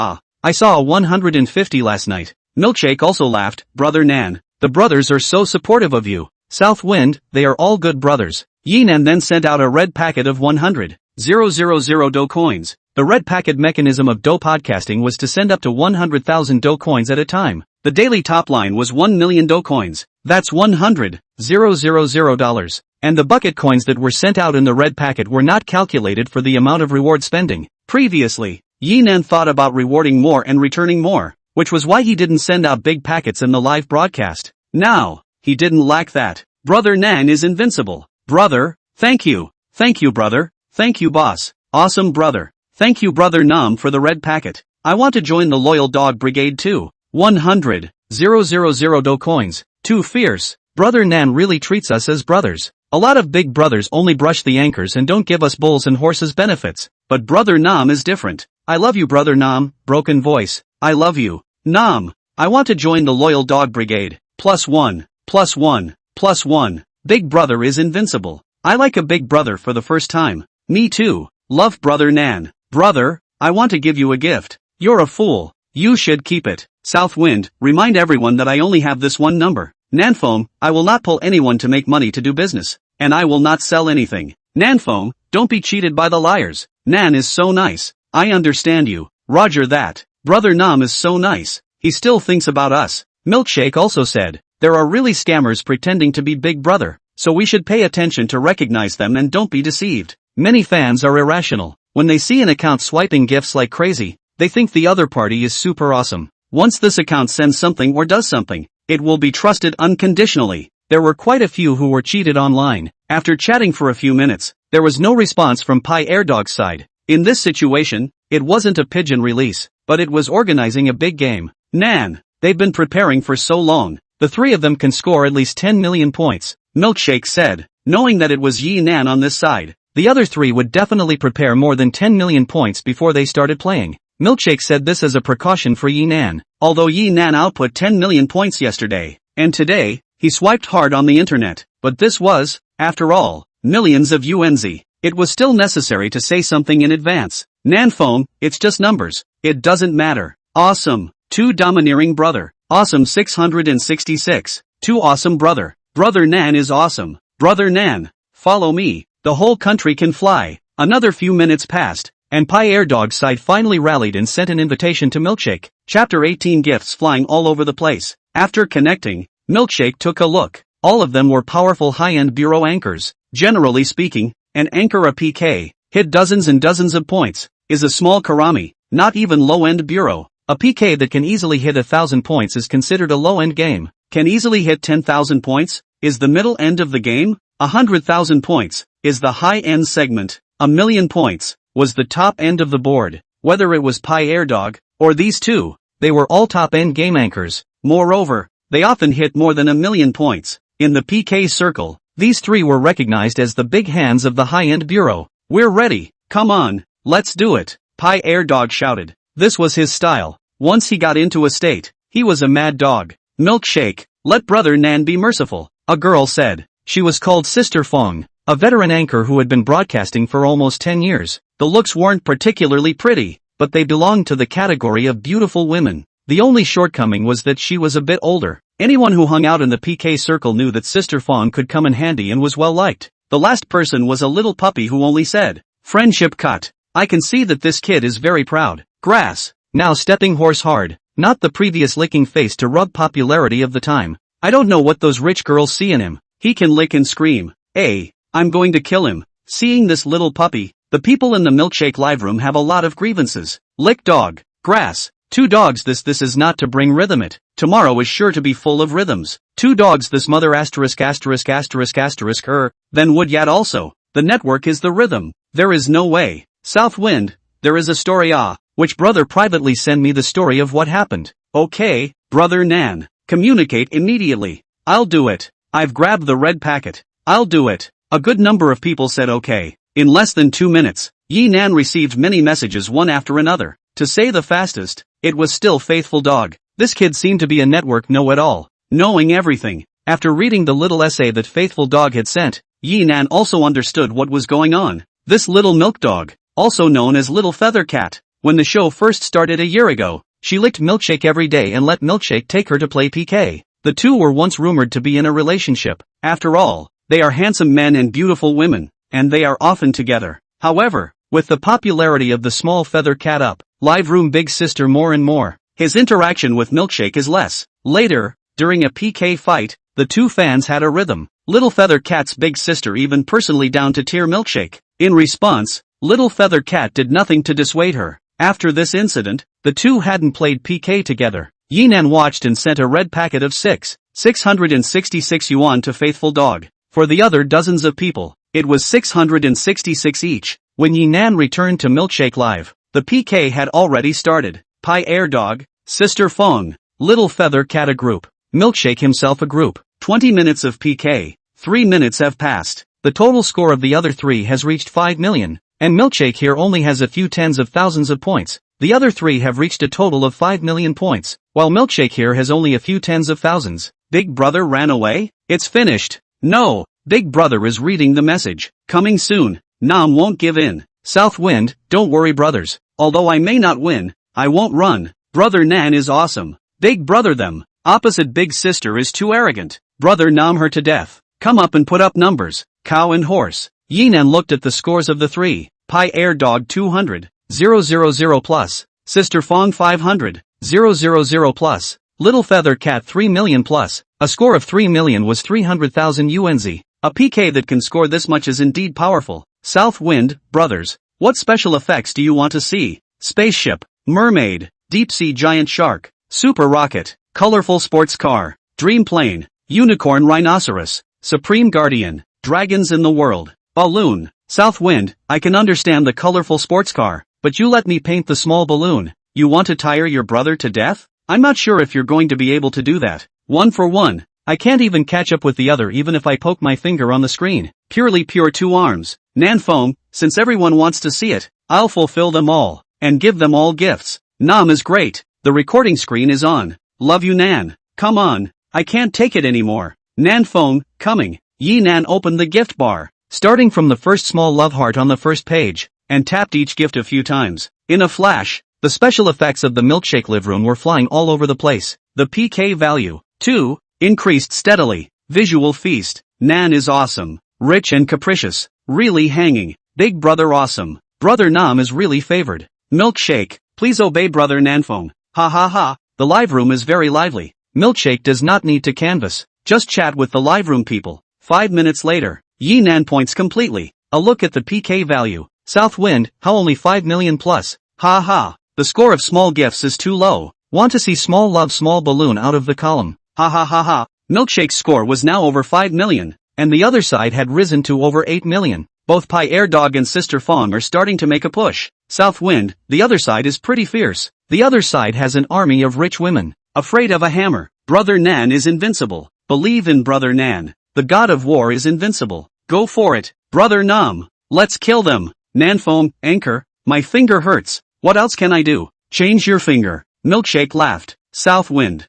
I saw a 150 last night. Milkshake also laughed, brother Nan. The brothers are so supportive of you. Southwind, they are all good brothers. Yi Nan then sent out a red packet of 100,000 Do coins. The red packet mechanism of Do podcasting was to send up to 100,000 Do coins at a time. The daily top line was 1 million Do coins. That's $100,000. And the bucket coins that were sent out in the red packet were not calculated for the amount of reward spending. Previously, Yi Nan thought about rewarding more and returning more, which was why he didn't send out big packets in the live broadcast. Now, he didn't lack that. Brother Nan is invincible. Brother, thank you. Thank you brother. Thank you boss. Awesome brother. Thank you brother Nam for the red packet. I want to join the Loyal Dog Brigade too. 100,000 Do coins. Too fierce. Brother Nan really treats us as brothers. A lot of big brothers only brush the anchors and don't give us bulls and horses benefits. But brother Nam is different. I love you brother Nam, broken voice. I love you. Nam. I want to join the Loyal Dog Brigade. +1, +1, +1. Big brother is invincible. I like a big brother for the first time. Me too. Love brother Nan. Brother, I want to give you a gift. You're a fool. You should keep it. Southwind, remind everyone that I only have this one number. Nanfoam, I will not pull anyone to make money to do business. And I will not sell anything. Nanfoam, don't be cheated by the liars. Nan is so nice. I understand you. Roger that. Brother Nam is so nice. He still thinks about us. Milkshake also said, there are really scammers pretending to be Big Brother, so we should pay attention to recognize them and don't be deceived. Many fans are irrational. When they see an account swiping gifts like crazy, they think the other party is super awesome. Once this account sends something or does something, it will be trusted unconditionally. There were quite a few who were cheated online. After chatting for a few minutes, there was no response from Pi Air Dog's side. In this situation, it wasn't a pigeon release, but it was organizing a big game. Nan, they've been preparing for so long. The 3 of them can score at least 10 million points, Milkshake said, knowing that it was Yi Nan on this side. The other 3 would definitely prepare more than 10 million points before they started playing. Milkshake said this as a precaution for Yi Nan. Although Yi Nan output 10 million points yesterday, and today, he swiped hard on the internet, but this was, after all, millions of UNZ. It was still necessary to say something in advance. Nanphone, it's just numbers. It doesn't matter. Awesome. 2 domineering brother. Awesome 666. 2 awesome brother. Brother Nan is awesome. Brother Nan, follow me. The whole country can fly. Another few minutes passed. And Pierre Dog's side finally rallied and sent an invitation to Milkshake. Chapter 18 Gifts flying all over the place. After connecting, Milkshake took a look. All of them were powerful high-end bureau anchors. Generally speaking, an anchor a PK, hit dozens and dozens of points, is a small karami, not even low-end bureau. A PK that can easily hit 1,000 points is considered a low-end game. Can easily hit 10,000 points, is the middle end of the game. 100,000 points, is the high-end segment. 1,000,000 points, was the top end of the board. Whether it was Pierre Dog, or these two, they were all top-end game anchors. Moreover, they often hit more than 1,000,000 points. In the PK circle, these three were recognized as the big hands of the high-end bureau. We're ready, come on, let's do it, Pierre Dog shouted. This was his style. Once he got into a state, he was a mad dog. Milkshake, let Brother Nan be merciful, a girl said. She was called Sister Fong, a veteran anchor who had been broadcasting for almost 10 years. The looks weren't particularly pretty, but they belonged to the category of beautiful women. The only shortcoming was that she was a bit older. Anyone who hung out in the PK circle knew that Sister Fong could come in handy and was well liked. The last person was a little puppy who only said, "Friendship cut. I can see that this kid is very proud." Grass, now stepping horse hard, not the previous licking face to rub popularity of the time. I don't know what those rich girls see in him. He can lick and scream. Hey, I'm going to kill him. Seeing this little puppy, the people in the Milkshake live room have a lot of grievances. Lick dog, grass, 2 dogs this is not to bring rhythm it. Tomorrow is sure to be full of rhythms. 2 dogs this mother asterisk asterisk asterisk asterisk then would yet also. The network is the rhythm. There is no way. South Wind, there is a story which brother privately send me the story of what happened. Okay, Brother Nan, communicate immediately. I'll do it. I've grabbed the red packet. I'll do it. A good number of people said okay. In less than 2 minutes, Yi Nan received many messages one after another. To say the fastest, it was still Faithful Dog. This kid seemed to be a network know-it-all, knowing everything. After reading the little essay that Faithful Dog had sent, Yi Nan also understood what was going on. This little milk dog, also known as Little Feather Cat, when the show first started a year ago, she licked Milkshake every day and let Milkshake take her to play PK. The two were once rumored to be in a relationship. After all, they are handsome men and beautiful women, and they are often together. However, with the popularity of the small feather cat up, live room big sister more and more, his interaction with Milkshake is less. Later, during a PK fight, the two fans had a rhythm. Little Feather Cat's big sister even personally down to tear Milkshake. In response, Little Feather Cat did nothing to dissuade her. After this incident, the two hadn't played PK together. Yinan watched and sent a red packet of 666 yuan to Faithful Dog. For the other dozens of people, it was 666 each. When Yinan returned to Milkshake Live, the PK had already started. Pierre Dog, Sister Fong, Little Feather Cat a group, Milkshake himself a group. 20 minutes of PK, 3 minutes have passed. The total score of the other three has reached 5 million, and Milkshake here only has a few tens of thousands of points. The other three have reached a total of 5 million points, while Milkshake here has only a few tens of thousands. Big Brother ran away? It's finished. No, Big Brother is reading the message. Coming soon. Nam won't give in. South Wind, don't worry brothers. Although I may not win, I won't run. Brother Nan is awesome. Big Brother them. Opposite Big Sister is too arrogant. Brother Nam her to death. Come up and put up numbers. Cow and horse. Yinan looked at the scores of the three. Pierre Dog 200. 000 plus. Sister Fong 500. 000 plus. Little Feather Cat 3 million plus. A score of 3 million was 300,000 UNZ. A PK that can score this much is indeed powerful. South Wind, brothers, what special effects do you want to see? Spaceship, mermaid, deep sea giant shark, super rocket, colorful sports car, dream plane, unicorn rhinoceros, supreme guardian, dragons in the world, balloon. South Wind, I can understand the colorful sports car, but you let me paint the small balloon. You want to tire your brother to death? I'm not sure if you're going to be able to do that. 1 for 1. I can't even catch up with the other even if I poke my finger on the screen. Purely pure 2 arms. Nan Foam, since everyone wants to see it, I'll fulfill them all, and give them all gifts. Nam is great. The recording screen is on. Love you Nan. Come on. I can't take it anymore. Nan Foam, coming. Yi Nan opened the gift bar, starting from the first small love heart on the first page, and tapped each gift a few times. In a flash, the special effects of the Milkshake live room were flying all over the place. The PK value, 2, increased steadily. Visual feast. Nan is awesome. Rich and capricious. Really hanging. Big Brother awesome. Brother Nam is really favored. Milkshake, please obey Brother Nanfong. Ha ha ha, the live room is very lively. Milkshake does not need to canvas, just chat with the live room people. 5 minutes later, Yi Nan points completely. A look at the PK value. South Wind, how only 5 million plus. Ha ha, the score of small gifts is too low. Want to see small love small balloon out of the column. Ha ha ha ha, Milkshake's score was now over 5 million, and the other side had risen to over 8 million. Both Pi Air Dog and Sister Fong are starting to make a push. South Wind, the other side is pretty fierce. The other side has an army of rich women, afraid of a hammer. Brother Nan is invincible. Believe in Brother Nan. The god of war is invincible. Go for it, Brother Nam. Let's kill them. Nanfong, anchor, my finger hurts. What else can I do? Change your finger. Milkshake laughed. South Wind,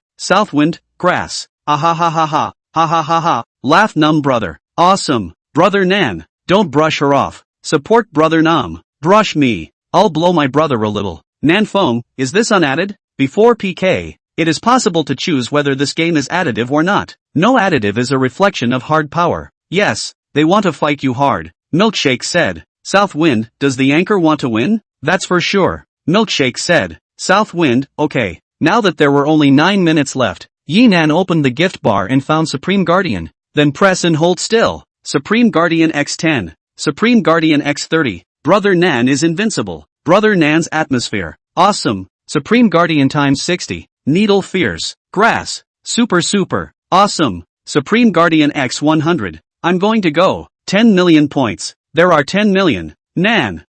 grass. Ah ha ha ha ha, ha ha ha ha. Laugh Num brother. Awesome. Brother Nan, don't brush her off. Support Brother Nam. Brush me. I'll blow my brother a little. Nanfong, is this unadded? Before PK, it is possible to choose whether this game is additive or not. No additive is a reflection of hard power. Yes, they want to fight you hard. Milkshake said. South Wind, does the anchor want to win? That's for sure. Milkshake said. South Wind, okay. Now that there were only 9 minutes left, Yi Nan opened the gift bar and found Supreme Guardian. Then press and hold still. Supreme Guardian X10. Supreme Guardian X30. Brother Nan is invincible. Brother Nan's atmosphere. Awesome. Supreme Guardian times 60. Needle fierce. Grass. Super. Awesome. Supreme Guardian X100. I'm going to go. 10 million points. There are 10 million. Nan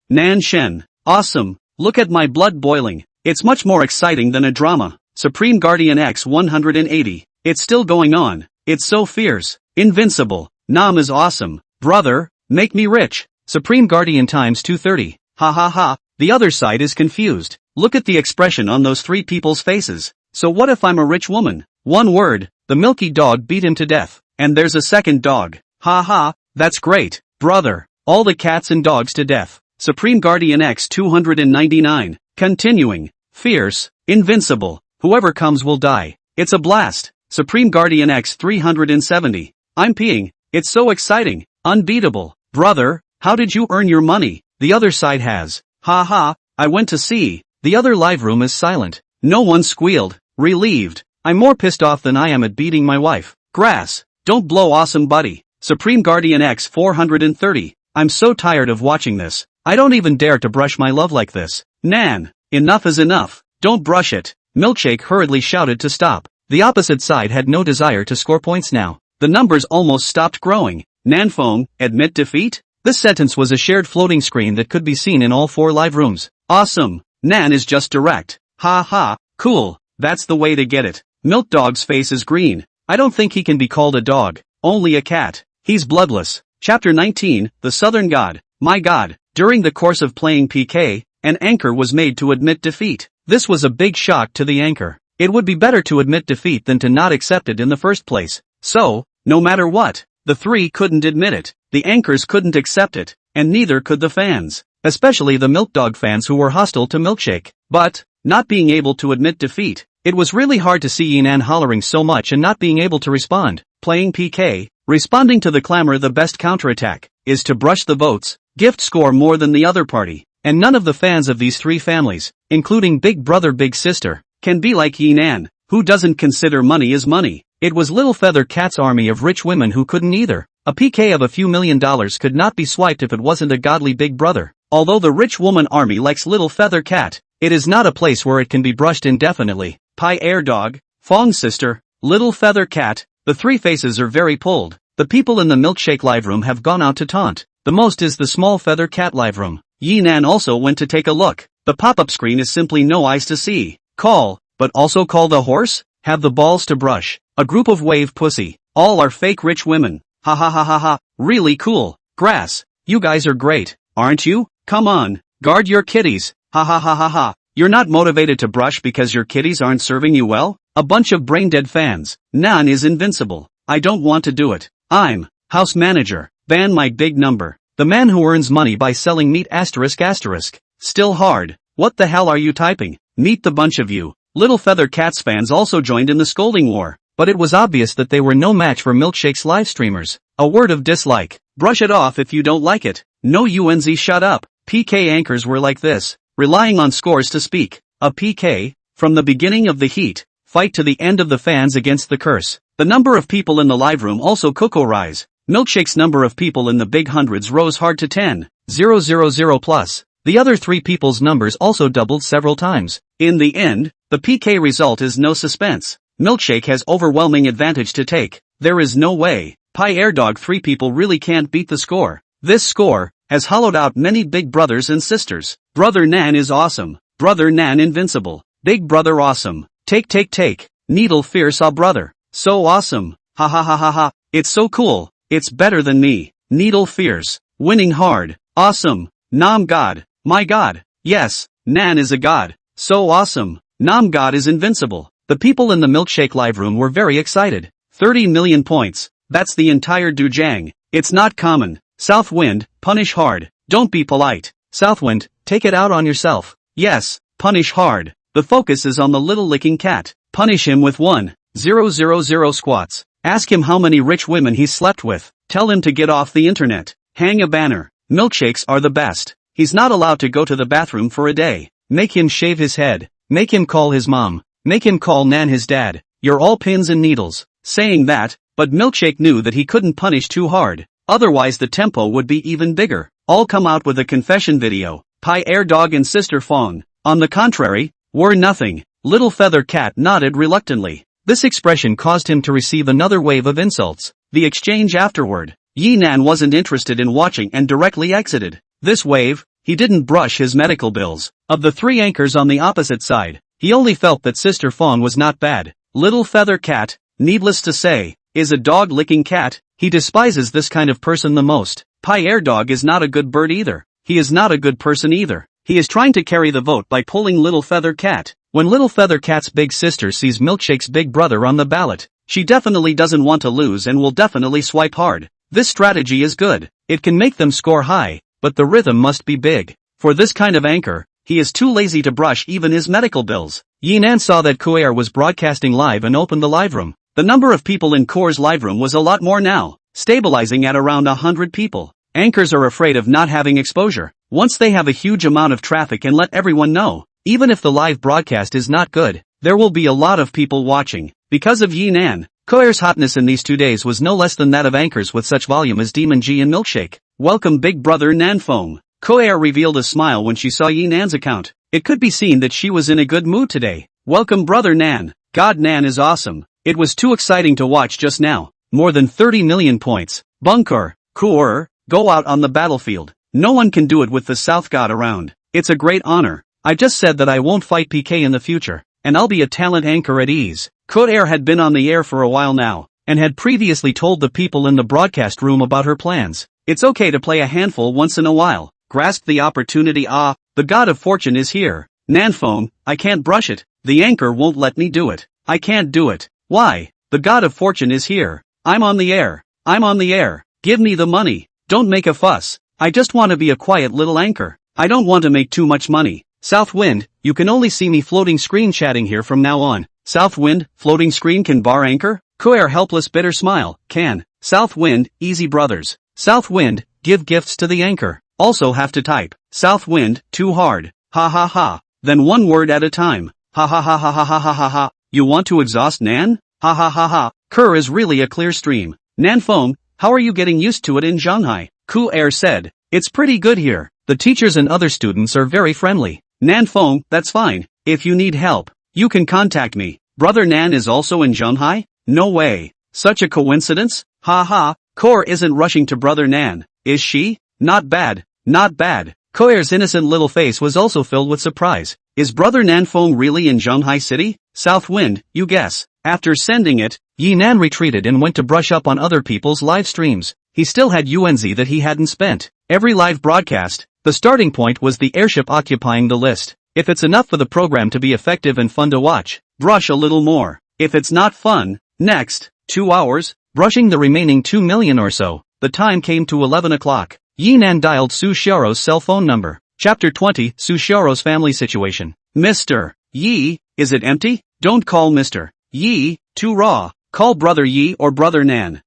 Shen. Awesome. Look at my blood boiling. It's much more exciting than a drama. Supreme Guardian X180. It's still going on. It's so fierce. Invincible. Nam is awesome. Brother, make me rich. Supreme Guardian times 230. Ha ha ha. The other side is confused. Look at the expression on those three people's faces. So what if I'm a rich woman? One word. The milky dog beat him to death. And there's a second dog. Ha ha. That's great. Brother. All the cats and dogs to death. Supreme Guardian X299. Continuing. Fierce. Invincible. Whoever comes will die. It's a blast. Supreme Guardian X370. I'm peeing. It's so exciting. Unbeatable. Brother, how did you earn your money? The other side has. Ha ha, I went to see. The other live room is silent. No one squealed. Relieved. I'm more pissed off than I am at beating my wife. Grass. Don't blow awesome buddy. Supreme Guardian X430. I'm so tired of watching this. I don't even dare to brush my love like this. Nan, enough is enough. Don't brush it. Milkshake hurriedly shouted to stop. The opposite side had no desire to score points now. The numbers almost stopped growing. Nanfong, admit defeat? This sentence was a shared floating screen that could be seen in all 4 live rooms. Awesome. Nan is just direct. Ha ha, cool. That's the way to get it. Milk Dog's face is green. I don't think he can be called a dog. Only a cat. He's bloodless. Chapter 19, The Southern God. My God. During the course of playing PK, an anchor was made to admit defeat. This was a big shock to the anchor. It would be better to admit defeat than to not accept it in the first place. So, no matter what, the 3 couldn't admit it. The anchors couldn't accept it, and neither could the fans. Especially the Milk Dog fans who were hostile to Milkshake. But, not being able to admit defeat, it was really hard to see Yinan hollering so much and not being able to respond. Playing PK, responding to the clamor the best counterattack, is to brush the votes, gift score more than the other party. And none of the fans of these 3 families, including Big Brother Big Sister, can be like Yinan, who doesn't consider money as money. It was Little Feather Cat's army of rich women who couldn't either. A PK of a few $1 million could not be swiped if it wasn't a godly Big Brother. Although the rich woman army likes Little Feather Cat, it is not a place where it can be brushed indefinitely. Pi Air Dog, Fong's sister, Little Feather Cat, the 3 faces are very pulled. The people in the Milkshake live room have gone out to taunt. The most is the Small Feather Cat live room. Yinan also went to take a look. The pop-up screen is simply no eyes to see. Call, but also call the horse? Have the balls to brush. A group of wave pussy. All are fake rich women. Ha ha ha ha ha. Really cool. Grass. You guys are great, aren't you? Come on. Guard your kitties. Ha ha ha ha ha. You're not motivated to brush because your kitties aren't serving you well? A bunch of brain-dead fans. Nan is invincible. I don't want to do it. I'm house manager. Ban my big number. The man who earns money by selling meat ***. Still hard. What the hell are you typing? Meet the bunch of you. Little Feather Cats fans also joined in the scolding war. But it was obvious that they were no match for Milkshake's live streamers. A word of dislike. Brush it off if you don't like it. No UNZ shut up. PK anchors were like this, relying on scores to speak. A PK, from the beginning of the heat, fight to the end of the fans against the curse. The number of people in the live room also rise. Milkshake's number of people in the big hundreds rose hard to 10,000 plus. The other three people's numbers also doubled several times. In the end, the PK result is no suspense. Milkshake has overwhelming advantage to take. There is no way. Dog 3 people really can't beat the score. This score has hollowed out many big brothers and sisters. Brother Nan is awesome. Brother Nan invincible. Big brother awesome. Take. Needle fierce brother. So awesome. Ha ha ha ha ha. It's so cool. It's better than me. Needle fierce. Winning hard. Awesome. Nam God. My God. Yes, Nan is a god. So awesome. Nam God is invincible. The people in the Milkshake live room were very excited. 30 million points. That's the entire Dujang. It's not common. Southwind, punish hard. Don't be polite. Southwind, take it out on yourself. Yes, punish hard. The focus is on the little licking cat. Punish him with 1,000 squats. Ask him how many rich women he's slept with. Tell him to get off the internet. Hang a banner. Milkshakes are the best. He's not allowed to go to the bathroom for a day. Make him shave his head. Make him call his mom. Make him call Nan his dad. You're all pins and needles. Saying that, but Milkshake knew that he couldn't punish too hard. Otherwise the tempo would be even bigger. All come out with a confession video. Dog and Sister Fawn, on the contrary, were nothing. Little Feather Cat nodded reluctantly. This expression caused him to receive another wave of insults. The exchange afterward. Nan wasn't interested in watching and directly exited. This wave, he didn't brush his medical bills. Of the 3 anchors on the opposite side, he only felt that Sister Fawn was not bad. Little Feather Cat, needless to say, is a dog-licking cat. He despises this kind of person the most. Dog is not a good bird either. He is not a good person either. He is trying to carry the vote by pulling Little Feather Cat. When Little Feather Cat's big sister sees Milkshake's big brother on the ballot, she definitely doesn't want to lose and will definitely swipe hard. This strategy is good. It can make them score high, but the rhythm must be big. For this kind of anchor, he is too lazy to brush even his medical bills. Nan saw that Koer was broadcasting live and opened the live room. The number of people in Koer's live room was a lot more now, stabilizing at around 100 people. Anchors are afraid of not having exposure. Once they have a huge amount of traffic and let everyone know, even if the live broadcast is not good, there will be a lot of people watching. Because of Nan, Koer's hotness in these 2 days was no less than that of anchors with such volume as Demon G and Milkshake. Welcome Big Brother Nan Foam. Koer revealed a smile when she saw Nan's account. It could be seen that she was in a good mood today. Welcome Brother Nan. God Nan is awesome. It was too exciting to watch just now. More than 30 million points. Bunker, Koer, go out on the battlefield. No one can do it with the South God around. It's a great honor. I just said that I won't fight PK in the future, and I'll be a talent anchor at ease. Koer had been on the air for a while now, and had previously told the people in the broadcast room about her plans. It's okay to play a handful once in a while. Grasp the opportunity. The God of Fortune is here. Nanfoam, I can't brush it. The anchor won't let me do it. I can't do it. Why? The God of Fortune is here. I'm on the air. I'm on the air. Give me the money. Don't make a fuss. I just want to be a quiet little anchor. I don't want to make too much money. Southwind, you can only see me floating screen chatting here from now on. Southwind, floating screen can bar anchor? Koer helpless bitter smile, can. Southwind, easy brothers. Southwind, give gifts to the anchor. Also have to type. Southwind, too hard. Ha ha ha. Then one word at a time. Ha ha ha ha ha ha ha ha ha. You want to exhaust Nan? Ha ha ha ha. Koer is really a clear stream. Nanfoam, how are you getting used to it in Shanghai? Koer said. It's pretty good here. The teachers and other students are very friendly. Nanfoam, that's fine. If you need help, you can contact me. Brother Nan is also in Shanghai? No way. Such a coincidence? Ha ha. Koer isn't rushing to Brother Nan, is she? Not bad. Not bad. Koer's innocent little face was also filled with surprise. Is Brother Nanfoam really in Shanghai City? Southwind, you guess. After sending it, Nan retreated and went to brush up on other people's live streams. He still had UNZ that he hadn't spent. Every live broadcast, the starting point was the airship occupying the list. If it's enough for the program to be effective and fun to watch, brush a little more. If it's not fun, next, 2 hours, brushing the remaining 2 million or so. The time came to 11 o'clock. Nan dialed Su Xiaoro's cell phone number. Chapter 20, Su Xiaoro's family situation. Mr. Yi, is it empty? Don't call Mr. Yi, too raw. Call Brother Yi or Brother Nan.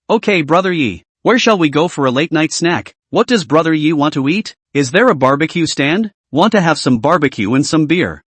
Okay Brother Yi. Where shall we go for a late night snack? What does Brother Yi want to eat? Is there a barbecue stand? Want to have some barbecue and some beer.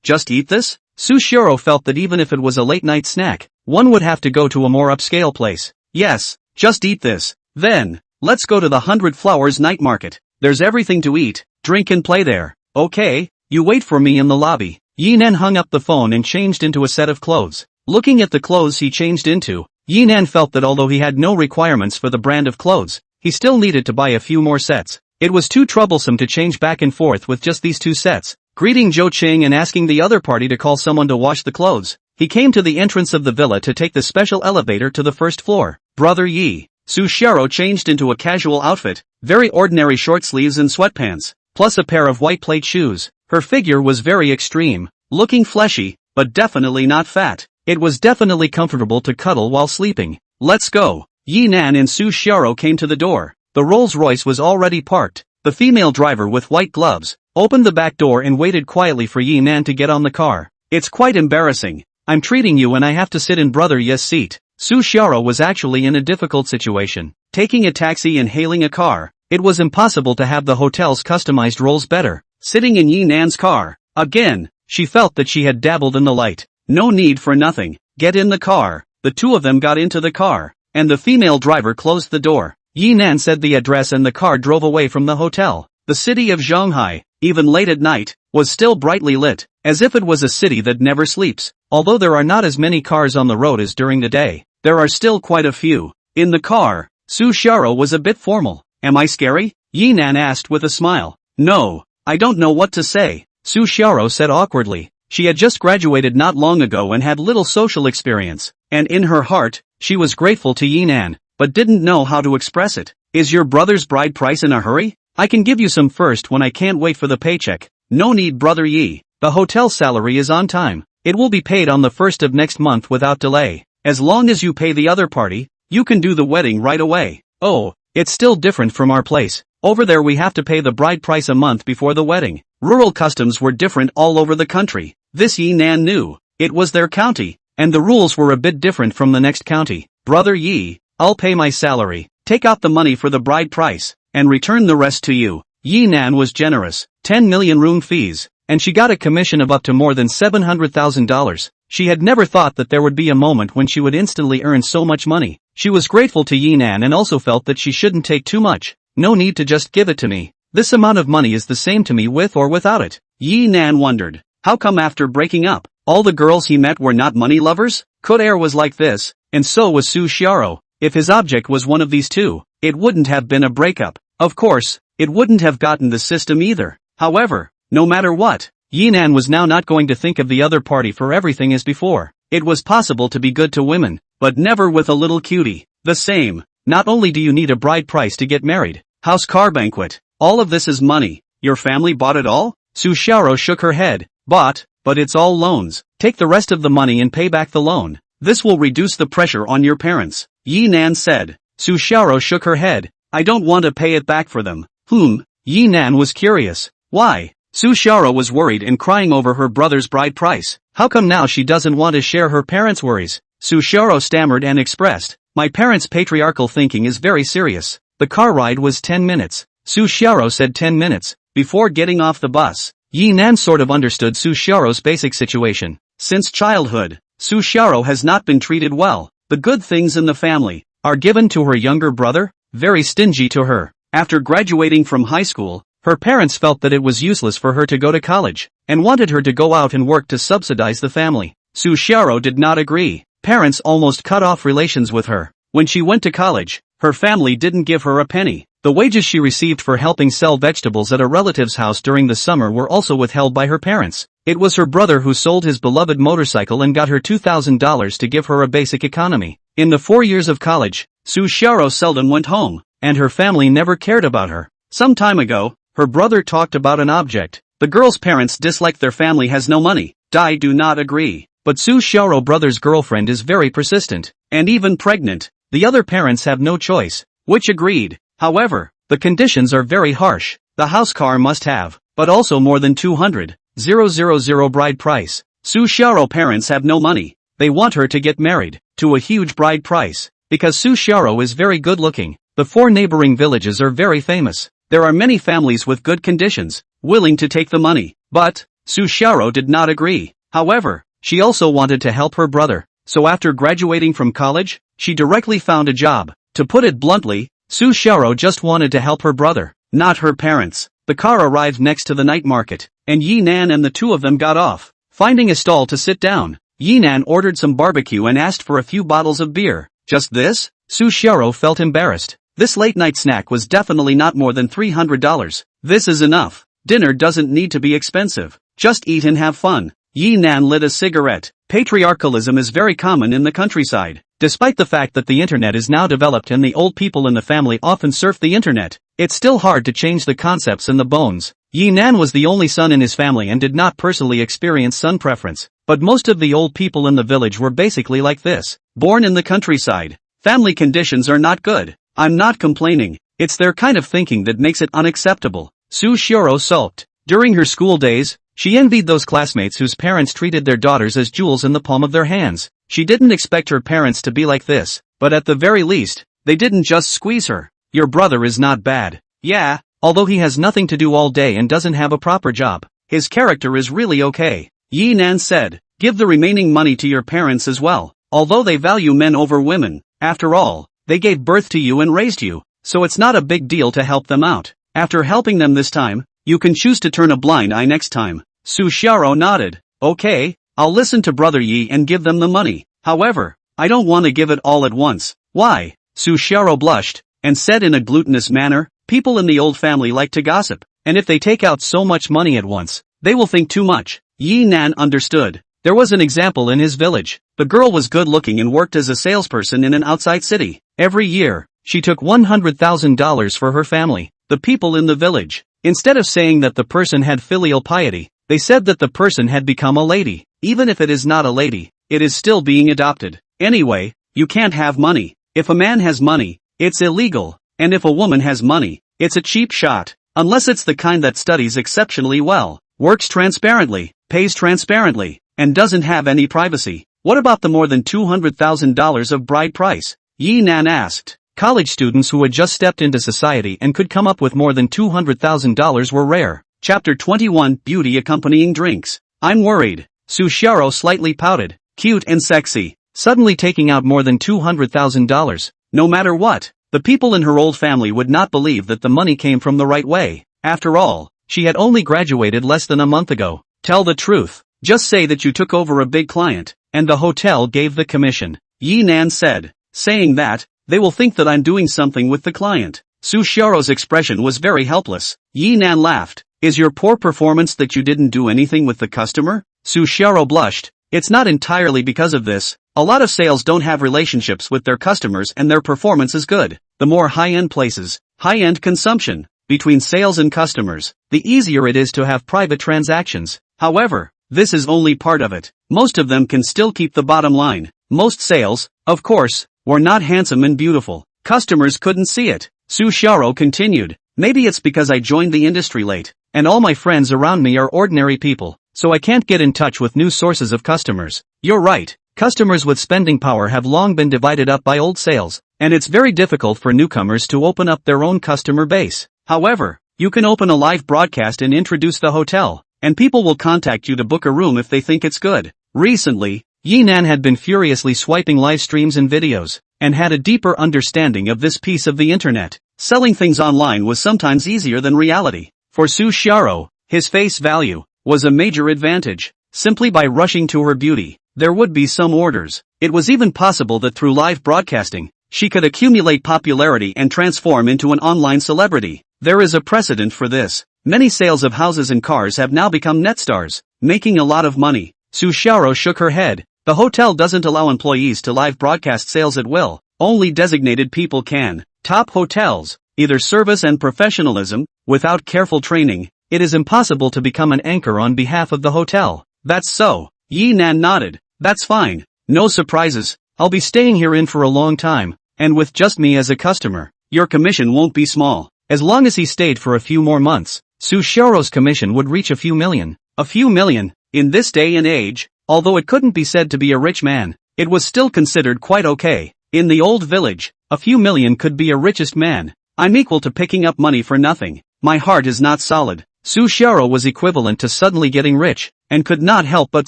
Just eat this? Sushiro felt that even if it was a late-night snack, one would have to go to a more upscale place. Yes, just eat this. Then, let's go to the 100 Flowers night market. There's everything to eat, drink and play there. Okay, you wait for me in the lobby. Yinan hung up the phone and changed into a set of clothes. Looking at the clothes he changed into, Yinan felt that although he had no requirements for the brand of clothes, he still needed to buy a few more sets. It was too troublesome to change back and forth with just these two sets. Greeting Zhou Qing and asking the other party to call someone to wash the clothes, he came to the entrance of the villa to take the special elevator to the first floor. Brother Yi. Sushiro changed into a casual outfit, very ordinary short sleeves and sweatpants, plus a pair of white plate shoes. Her figure was very extreme, looking fleshy, but definitely not fat. It was definitely comfortable to cuddle while sleeping. Let's go. Yinan and Sushiro came to the door. The Rolls-Royce was already parked. The female driver with white gloves opened the back door and waited quietly for Yinan to get on the car. It's quite embarrassing. I'm treating you and I have to sit in Brother Ye's seat. Sushiro was actually in a difficult situation. Taking a taxi and hailing a car, it was impossible to have the hotel's customized roles better. Sitting in Yinan's car, again, she felt that she had dabbled in the light. No need for nothing. Get in the car. The two of them got into the car, and the female driver closed the door. Yinan said the address and the car drove away from the hotel. The city of Zhonghai, even late at night, was still brightly lit, as if it was a city that never sleeps. Although there are not as many cars on the road as during the day, there are still quite a few. In the car, Sushiro was a bit formal. Am I scary? Yinan asked with a smile. No, I don't know what to say, Sushiro said awkwardly. She had just graduated not long ago and had little social experience, and in her heart, she was grateful to Yinan, but didn't know how to express it. Is your brother's bride price in a hurry? I can give you some first when I can't wait for the paycheck. No need, Brother Yi. The hotel salary is on time. It will be paid on the 1st of next month without delay. As long as you pay the other party, you can do the wedding right away. Oh, it's still different from our place. Over there we have to pay the bride price a month before the wedding. Rural customs were different all over the country. This Yinan knew. It was their county, and the rules were a bit different from the next county. Brother Yi, I'll pay my salary, take out the money for the bride price, and return the rest to you. Yinan was generous, 10 million room fees, and she got a commission of up to more than $700,000. She had never thought that there would be a moment when she would instantly earn so much money. She was grateful to Yinan and also felt that she shouldn't take too much. No need to just give it to me. This amount of money is the same to me with or without it. Yinan wondered, how come after breaking up, all the girls he met were not money lovers? Kodair was like this, and so was Sushiro. If his object was one of these two, it wouldn't have been a breakup. Of course, it wouldn't have gotten the system either. However, no matter what, Yinan was now not going to think of the other party for everything as before. It was possible to be good to women, but never with a little cutie. The same. Not only do you need a bride price to get married, house, car, banquet, all of this is money. Your family bought it all? Sushiro shook her head. But it's all loans. Take the rest of the money and pay back the loan. This will reduce the pressure on your parents. Yinan said. Sushiro shook her head. I don't want to pay it back for them. Yinan was curious. Why? Sushiro was worried and crying over her brother's bride price. How come now she doesn't want to share her parents' worries? Sushiro stammered and expressed. My parents' patriarchal thinking is very serious. The car ride was 10 minutes. Sushiro said 10 minutes. Before getting off the bus, Yinan sort of understood Sushiro's basic situation. Since childhood, Sushiro has not been treated well. The good things in the family are given to her younger brother, very stingy to her. After graduating from high school, her parents felt that it was useless for her to go to college, and wanted her to go out and work to subsidize the family. Sushiro did not agree. Parents almost cut off relations with her. When she went to college, her family didn't give her a penny. The wages she received for helping sell vegetables at a relative's house during the summer were also withheld by her parents. It was her brother who sold his beloved motorcycle and got her $2,000 to give her a basic economy. In the 4 years of college, Sushiro seldom went home, and her family never cared about her. Some time ago, her brother talked about an object. The girl's parents dislike their family has no money. I do not agree. But Sushiro brother's girlfriend is very persistent, and even pregnant. The other parents have no choice, which agreed. However, the conditions are very harsh. The house, car must have, but also more than 200,000 bride price. Sushiro parents have no money. They want her to get married, to a huge bride price, because Sushiro is very good looking. The 4 neighboring villages are very famous. There are many families with good conditions, willing to take the money. But Su Xiaoro did not agree. However, she also wanted to help her brother. So after graduating from college, she directly found a job. To put it bluntly, Su Xiaoro just wanted to help her brother, not her parents. The car arrived next to the night market, and Yi Nan and the two of them got off. Finding a stall to sit down, Yi Nan ordered some barbecue and asked for a few bottles of beer. Just this? Su Xiaoro felt embarrassed. This late-night snack was definitely not more than $300. This is enough. Dinner doesn't need to be expensive. Just eat and have fun. Yi Nan lit a cigarette. Patriarchalism is very common in the countryside. Despite the fact that the internet is now developed and the old people in the family often surf the internet, it's still hard to change the concepts and the bones. Yi Nan was the only son in his family and did not personally experience son preference. But most of the old people in the village were basically like this. Born in the countryside. Family conditions are not good. I'm not complaining. It's their kind of thinking that makes it unacceptable. Su Xiaoro sulked. During her school days, she envied those classmates whose parents treated their daughters as jewels in the palm of their hands. She didn't expect her parents to be like this, but at the very least, they didn't just squeeze her. Your brother is not bad. Yeah, although he has nothing to do all day and doesn't have a proper job, his character is really okay. Yi Nan said, give the remaining money to your parents as well. Although they value men over women, after all, they gave birth to you and raised you, so it's not a big deal to help them out. After helping them this time, you can choose to turn a blind eye next time. Su Xiaoro nodded. Okay, I'll listen to Brother Yi and give them the money. However, I don't want to give it all at once. Why? Su Xiaoro blushed, and said in a glutinous manner, people in the old family like to gossip, and if they take out so much money at once, they will think too much. Yi Nan understood. There was an example in his village. The girl was good looking and worked as a salesperson in an outside city. Every year, she took $100,000 for her family, the people in the village. Instead of saying that the person had filial piety, they said that the person had become a lady. Even if it is not a lady, it is still being adopted. Anyway, you can't have money. If a man has money, it's illegal. And if a woman has money, it's a cheap shot. Unless it's the kind that studies exceptionally well, works transparently, pays transparently, and doesn't have any privacy. What about the more than $200,000 of bride price? Yi Nan asked. College students who had just stepped into society and could come up with more than $200,000 were rare. Chapter 21 Beauty Accompanying Drinks. I'm worried. Su Xiaoro slightly pouted. Cute and sexy. Suddenly taking out more than $200,000. No matter what, the people in her old family would not believe that the money came from the right way. After all, she had only graduated less than a month ago. Tell the truth. Just say that you took over a big client, and the hotel gave the commission. Yi Nan said. Saying that, they will think that I'm doing something with the client. Su Xiaoro's expression was very helpless. Yi Nan laughed. Is your poor performance that you didn't do anything with the customer? Su Xiaoro blushed. It's not entirely because of this. A lot of sales don't have relationships with their customers and their performance is good. The more high-end places, high-end consumption, between sales and customers, the easier it is to have private transactions. However, this is only part of it. Most of them can still keep the bottom line. Most sales, of course, were not handsome and beautiful. Customers couldn't see it. Su Xiaoro continued. Maybe it's because I joined the industry late, and all my friends around me are ordinary people, so I can't get in touch with new sources of customers. You're right. Customers with spending power have long been divided up by old sales, and it's very difficult for newcomers to open up their own customer base. However, you can open a live broadcast and introduce the hotel, and people will contact you to book a room if they think it's good. Recently, Yi Nan had been furiously swiping live streams and videos, and had a deeper understanding of this piece of the internet. Selling things online was sometimes easier than reality. For Su Xiaoro, his face value was a major advantage. Simply by rushing to her beauty, there would be some orders. It was even possible that through live broadcasting, she could accumulate popularity and transform into an online celebrity. There is a precedent for this. Many sales of houses and cars have now become net stars, making a lot of money. Su Xiaoro shook her head. The hotel doesn't allow employees to live broadcast sales at will. Only designated people can. Top hotels, either service and professionalism, without careful training, it is impossible to become an anchor on behalf of the hotel. That's so. Yi Nan nodded. That's fine. No surprises. I'll be staying here in for a long time, and with just me as a customer, your commission won't be small. As long as he stayed for a few more months, Su Xiaoro's commission would reach a few million. A few million, in this day and age, although it couldn't be said to be a rich man, it was still considered quite okay. In the old village, a few million could be a richest man. I'm equal to picking up money for nothing. My heart is not solid. Su Xiaoro was equivalent to suddenly getting rich, and could not help but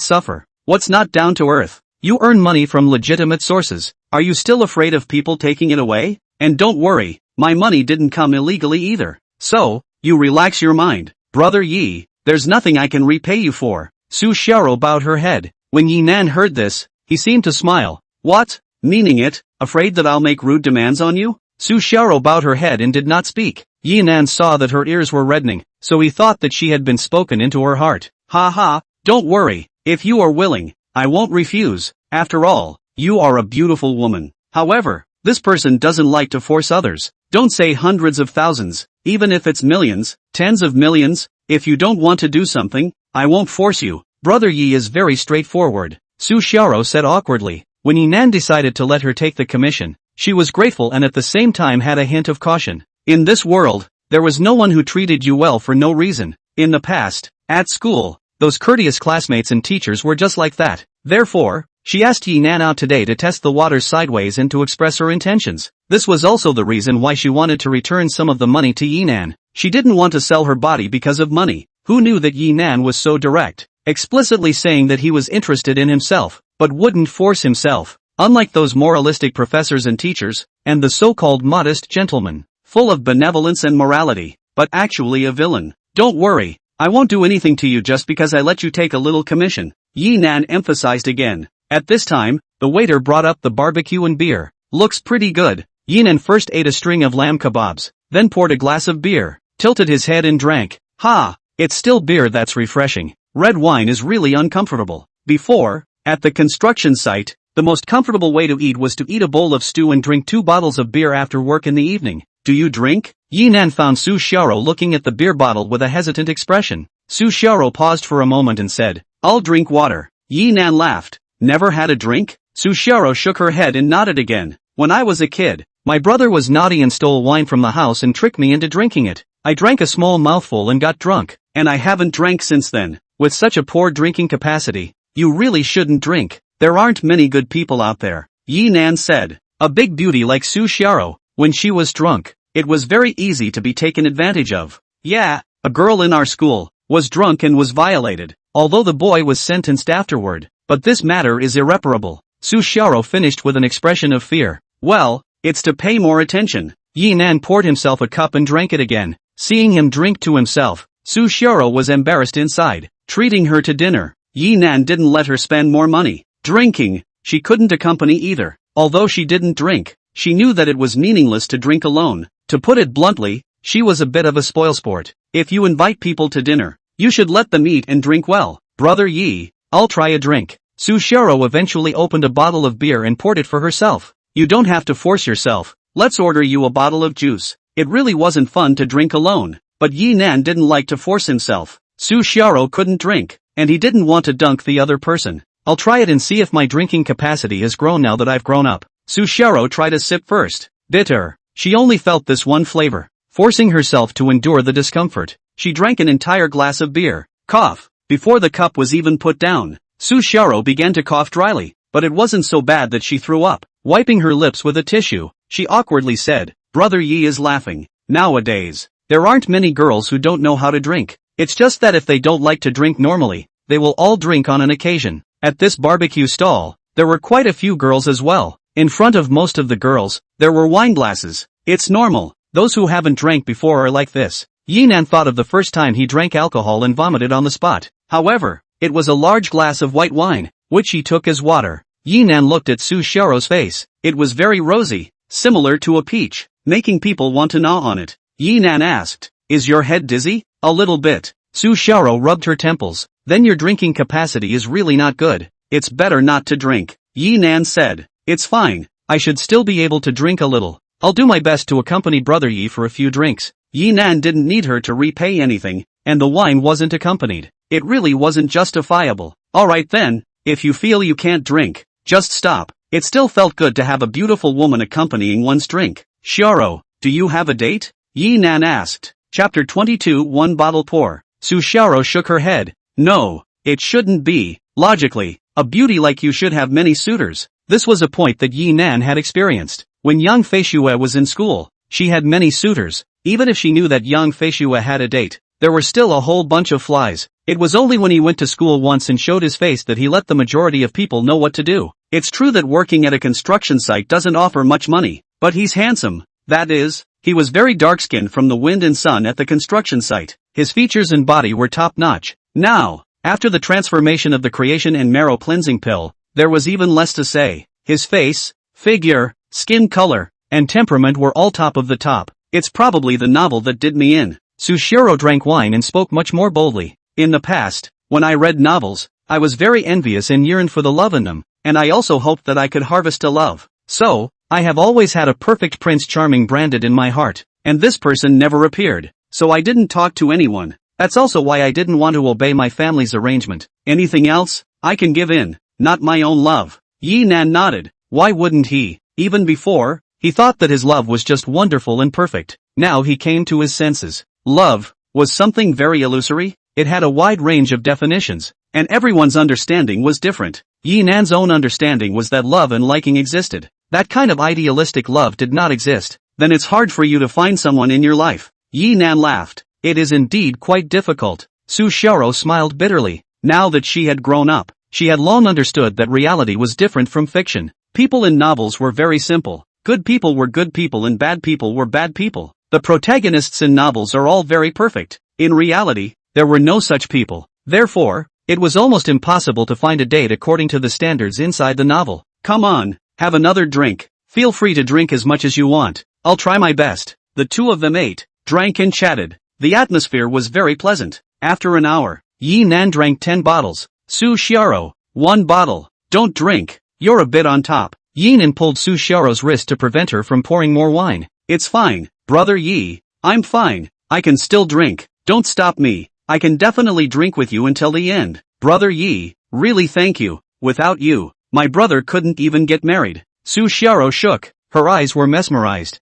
suffer. What's not down to earth? You earn money from legitimate sources. Are you still afraid of people taking it away? And don't worry, my money didn't come illegally either. So, you relax your mind. Brother Yi, there's nothing I can repay you for. Su Xiaoro bowed her head. When Yi Nan heard this, he seemed to smile. What? Meaning it, afraid that I'll make rude demands on you? Su Xiaoro bowed her head and did not speak. Yi Nan saw that her ears were reddening, so he thought that she had been spoken into her heart. Ha ha, don't worry, if you are willing, I won't refuse. After all, you are a beautiful woman. However, this person doesn't like to force others. Don't say hundreds of thousands, even if it's millions, tens of millions. If you don't want to do something, I won't force you. Brother Yi is very straightforward, Su Xiaoro said awkwardly. When Yi Nan decided to let her take the commission, she was grateful and at the same time had a hint of caution. In this world, there was no one who treated you well for no reason. In the past, at school, those courteous classmates and teachers were just like that. Therefore, she asked Yi Nan out today to test the waters sideways and to express her intentions. This was also the reason why she wanted to return some of the money to Yi Nan. She didn't want to sell her body because of money. Who knew that Yi Nan was so direct, explicitly saying that he was interested in himself, but wouldn't force himself, unlike those moralistic professors and teachers, and the so-called modest gentleman, full of benevolence and morality, but actually a villain. Don't worry, I won't do anything to you just because I let you take a little commission, Yi Nan emphasized again. At this time, the waiter brought up the barbecue and beer. Looks pretty good. Yi Nan first ate a string of lamb kebabs, then poured a glass of beer, tilted his head and drank. Ha! It's still beer that's refreshing. Red wine is really uncomfortable. Before, at the construction site, the most comfortable way to eat was to eat a bowl of stew and drink 2 bottles of beer after work in the evening. Do you drink? Yi Nan found Su Xiaoro looking at the beer bottle with a hesitant expression. Su Xiaoro paused for a moment and said, I'll drink water. Yi Nan laughed. Never had a drink? Su Xiaoro shook her head and nodded again. When I was a kid, my brother was naughty and stole wine from the house and tricked me into drinking it. I drank a small mouthful and got drunk, and I haven't drank since then. With such a poor drinking capacity, you really shouldn't drink. There aren't many good people out there, Yi Nan said. A big beauty like Su Xiaoro, when she was drunk, it was very easy to be taken advantage of. Yeah, a girl in our school was drunk and was violated, although the boy was sentenced afterward. But this matter is irreparable. Su Xiaoro finished with an expression of fear. Well, it's to pay more attention. Yi Nan poured himself a cup and drank it again. Seeing him drink to himself, Su Xiaoro was embarrassed inside. Treating her to dinner, Yi Nan didn't let her spend more money. Drinking, she couldn't accompany either. Although she didn't drink, she knew that it was meaningless to drink alone. To put it bluntly, she was a bit of a spoilsport. If you invite people to dinner, you should let them eat and drink well. Brother Yi, I'll try a drink. Su Xiaoro eventually opened a bottle of beer and poured it for herself. You don't have to force yourself. Let's order you a bottle of juice. It really wasn't fun to drink alone, but Yi Nan didn't like to force himself. Su Xiaoro couldn't drink, and he didn't want to dunk the other person. I'll try it and see if my drinking capacity has grown now that I've grown up. Su Xiaoro tried a sip first. Bitter. She only felt this one flavor. Forcing herself to endure the discomfort, she drank an entire glass of beer. Cough. Before the cup was even put down, Su Xiaoro began to cough dryly, but it wasn't so bad that she threw up. Wiping her lips with a tissue, she awkwardly said, Brother Yi is laughing. Nowadays, there aren't many girls who don't know how to drink. It's just that if they don't like to drink normally, they will all drink on an occasion. At this barbecue stall, there were quite a few girls as well. In front of most of the girls, there were wine glasses. It's normal. Those who haven't drank before are like this. Yi Nan thought of the first time he drank alcohol and vomited on the spot. However, it was a large glass of white wine, which he took as water. Yi Nan looked at Su Xiaoro's face. It was very rosy, similar to a peach, making people want to gnaw on it. Yi Nan asked, Is your head dizzy? A little bit. Su Xiaoro rubbed her temples. Then your drinking capacity is really not good. It's better not to drink. Yi Nan said, It's fine. I should still be able to drink a little. I'll do my best to accompany Brother Yi for a few drinks. Yi Nan didn't need her to repay anything, and the wine wasn't accompanied. It really wasn't justifiable. Alright then, if you feel you can't drink, just stop. It still felt good to have a beautiful woman accompanying one's drink. Xiaoro, do you have a date? Yi Nan asked. Chapter 22 One bottle pour. Su Xiaoro shook her head. No, it shouldn't be. Logically, a beauty like you should have many suitors. This was a point that Yi Nan had experienced. When young Fei Xue was in school, she had many suitors. Even if she knew that young Feishua had a date, there were still a whole bunch of flies. It was only when he went to school once and showed his face that he let the majority of people know what to do. It's true that working at a construction site doesn't offer much money, but he's handsome. That is, he was very dark-skinned from the wind and sun at the construction site. His features and body were top-notch. Now, after the transformation of the creation and marrow cleansing pill, there was even less to say. His face, figure, skin color, and temperament were all top of the top. It's probably the novel that did me in. Sushiro drank wine and spoke much more boldly. In the past, when I read novels, I was very envious and yearned for the love in them, and I also hoped that I could harvest a love. So, I have always had a perfect Prince Charming branded in my heart, and this person never appeared, so I didn't talk to anyone. That's also why I didn't want to obey my family's arrangement. Anything else, I can give in, not my own love. Yi Nan nodded. Why wouldn't he? Even before, he thought that his love was just wonderful and perfect. Now he came to his senses. Love was something very illusory. It had a wide range of definitions, and everyone's understanding was different. Yi Nan's own understanding was that love and liking existed. That kind of idealistic love did not exist. Then it's hard for you to find someone in your life. Yi Nan laughed. It is indeed quite difficult. Sushiro smiled bitterly. Now that she had grown up, she had long understood that reality was different from fiction. People in novels were very simple. Good people were good people and bad people were bad people. The protagonists in novels are all very perfect. In reality, there were no such people. Therefore, it was almost impossible to find a date according to the standards inside the novel. Come on, have another drink. Feel free to drink as much as you want. I'll try my best. The two of them ate, drank and chatted. The atmosphere was very pleasant. After an hour, Yi Nan drank 10 bottles. Sushiro, 1 bottle. Don't drink. You're a bit on top. Yi Nan pulled Sushiro's wrist to prevent her from pouring more wine. It's fine, brother Yi. I'm fine. I can still drink. Don't stop me. I can definitely drink with you until the end. Brother Yi, really thank you. Without you, my brother couldn't even get married. Sushiro shook. Her eyes were mesmerized.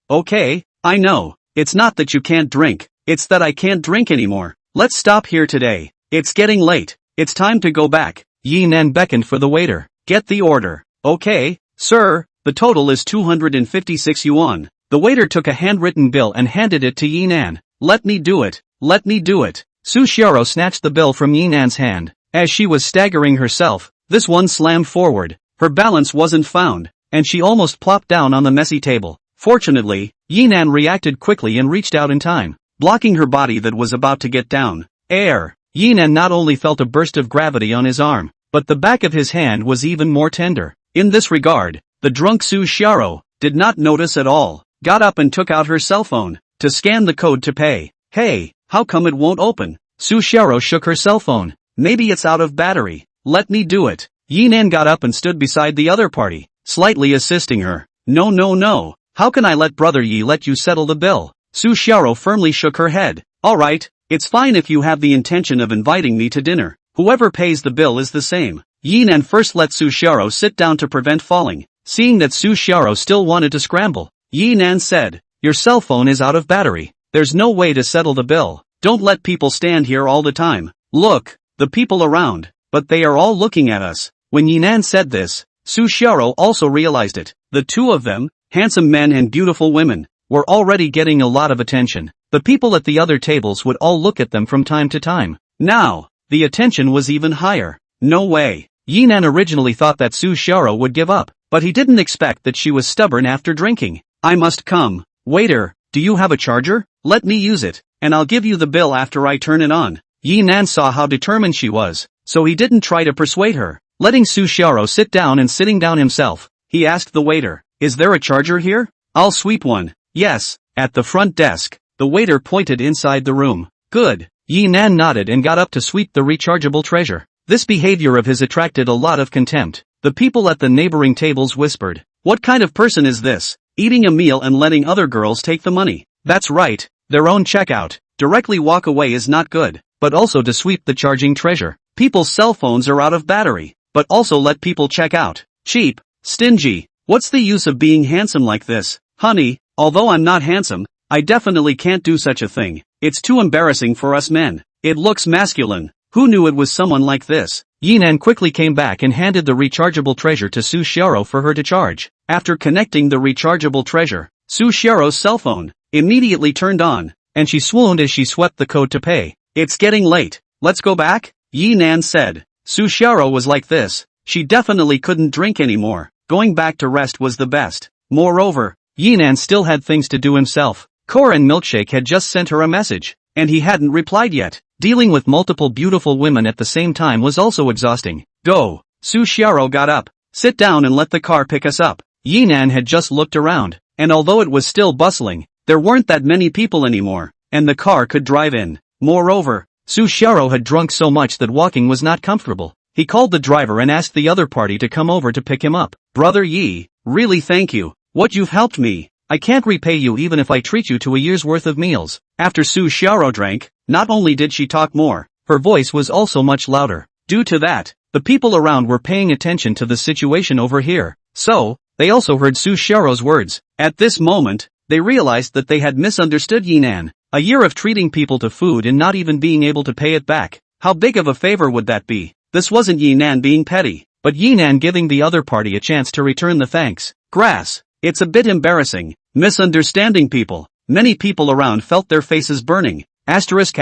Okay, I know. It's not that you can't drink. It's that I can't drink anymore. Let's stop here today. It's getting late. It's time to go back. Yi Nan beckoned for the waiter. Get the order. Okay, sir. The total is 256 yuan. The waiter took a handwritten bill and handed it to Yi Nan. Let me do it. Let me do it. Sushiro snatched the bill from Yi Nan's hand. As she was staggering herself, this one slammed forward. Her balance wasn't found, and she almost plopped down on the messy table. Fortunately, Yi Nan reacted quickly and reached out in time, blocking her body that was about to get down. Air. Yi Nan not only felt a burst of gravity on his arm, but the back of his hand was even more tender. In this regard, the drunk Sushiro did not notice at all, got up and took out her cell phone to scan the code to pay. Hey, how come it won't open? Sushiro shook her cell phone. Maybe it's out of battery. Let me do it. Yi Nan got up and stood beside the other party, slightly assisting her. No. How can I let brother Yi let you settle the bill? Sushiro firmly shook her head. Alright, it's fine if you have the intention of inviting me to dinner. Whoever pays the bill is the same. Yi Nan first let Sushiro sit down to prevent falling. Seeing that Sushiro still wanted to scramble, Yi Nan said, your cell phone is out of battery. There's no way to settle the bill. Don't let people stand here all the time. Look, the people around, but they are all looking at us. When Yi Nan said this, Sushiro also realized it. The two of them, handsome men and beautiful women, were already getting a lot of attention. The people at the other tables would all look at them from time to time. Now, the attention was even higher. No way. Yi Nan originally thought that Sushiro would give up, but he didn't expect that she was stubborn after drinking. I must come. Waiter, do you have a charger? Let me use it, and I'll give you the bill after I turn it on. Yi Nan saw how determined she was, so he didn't try to persuade her. Letting Sushiro sit down and sitting down himself, he asked the waiter, is there a charger here? I'll sweep one. Yes, at the front desk. The waiter pointed inside the room. Good. Yi Nan nodded and got up to sweep the rechargeable treasure. This behavior of his attracted a lot of contempt. The people at the neighboring tables whispered, what kind of person is this? Eating a meal and letting other girls take the money. That's right, their own checkout. Directly walk away is not good, but also to sweep the charging treasure. People's cell phones are out of battery, but also let people check out. Cheap, stingy. What's the use of being handsome like this? Honey, although I'm not handsome, I definitely can't do such a thing. It's too embarrassing for us men. It looks masculine. Who knew it was someone like this? Yi Nan quickly came back and handed the rechargeable treasure to Sushiro for her to charge. After connecting the rechargeable treasure, Su Xiao's cell phone immediately turned on, and she swooned as she swept the code to pay. It's getting late, let's go back? Yi Nan said. Su Xiao was like this, she definitely couldn't drink anymore, going back to rest was the best. Moreover, Yi Nan still had things to do himself. Core and Milkshake had just sent her a message, and he hadn't replied yet. Dealing with multiple beautiful women at the same time was also exhausting. Go. Su Xiao got up. Sit down and let the car pick us up. Yi Nan had just looked around, and although it was still bustling, there weren't that many people anymore, and the car could drive in. Moreover, Su Xiao had drunk so much that walking was not comfortable. He called the driver and asked the other party to come over to pick him up. Brother Yi, really thank you. What you've helped me. I can't repay you even if I treat you to a year's worth of meals. After Su Xiao drank, not only did she talk more, her voice was also much louder. Due to that, the people around were paying attention to the situation over here. So, they also heard Su Xiao's words. At this moment, they realized that they had misunderstood Yi Nan. A year of treating people to food and not even being able to pay it back. How big of a favor would that be? This wasn't Yi Nan being petty, but Yi Nan giving the other party a chance to return the thanks. Grass. It's a bit embarrassing. Misunderstanding people. Many people around felt their faces burning. Asterisk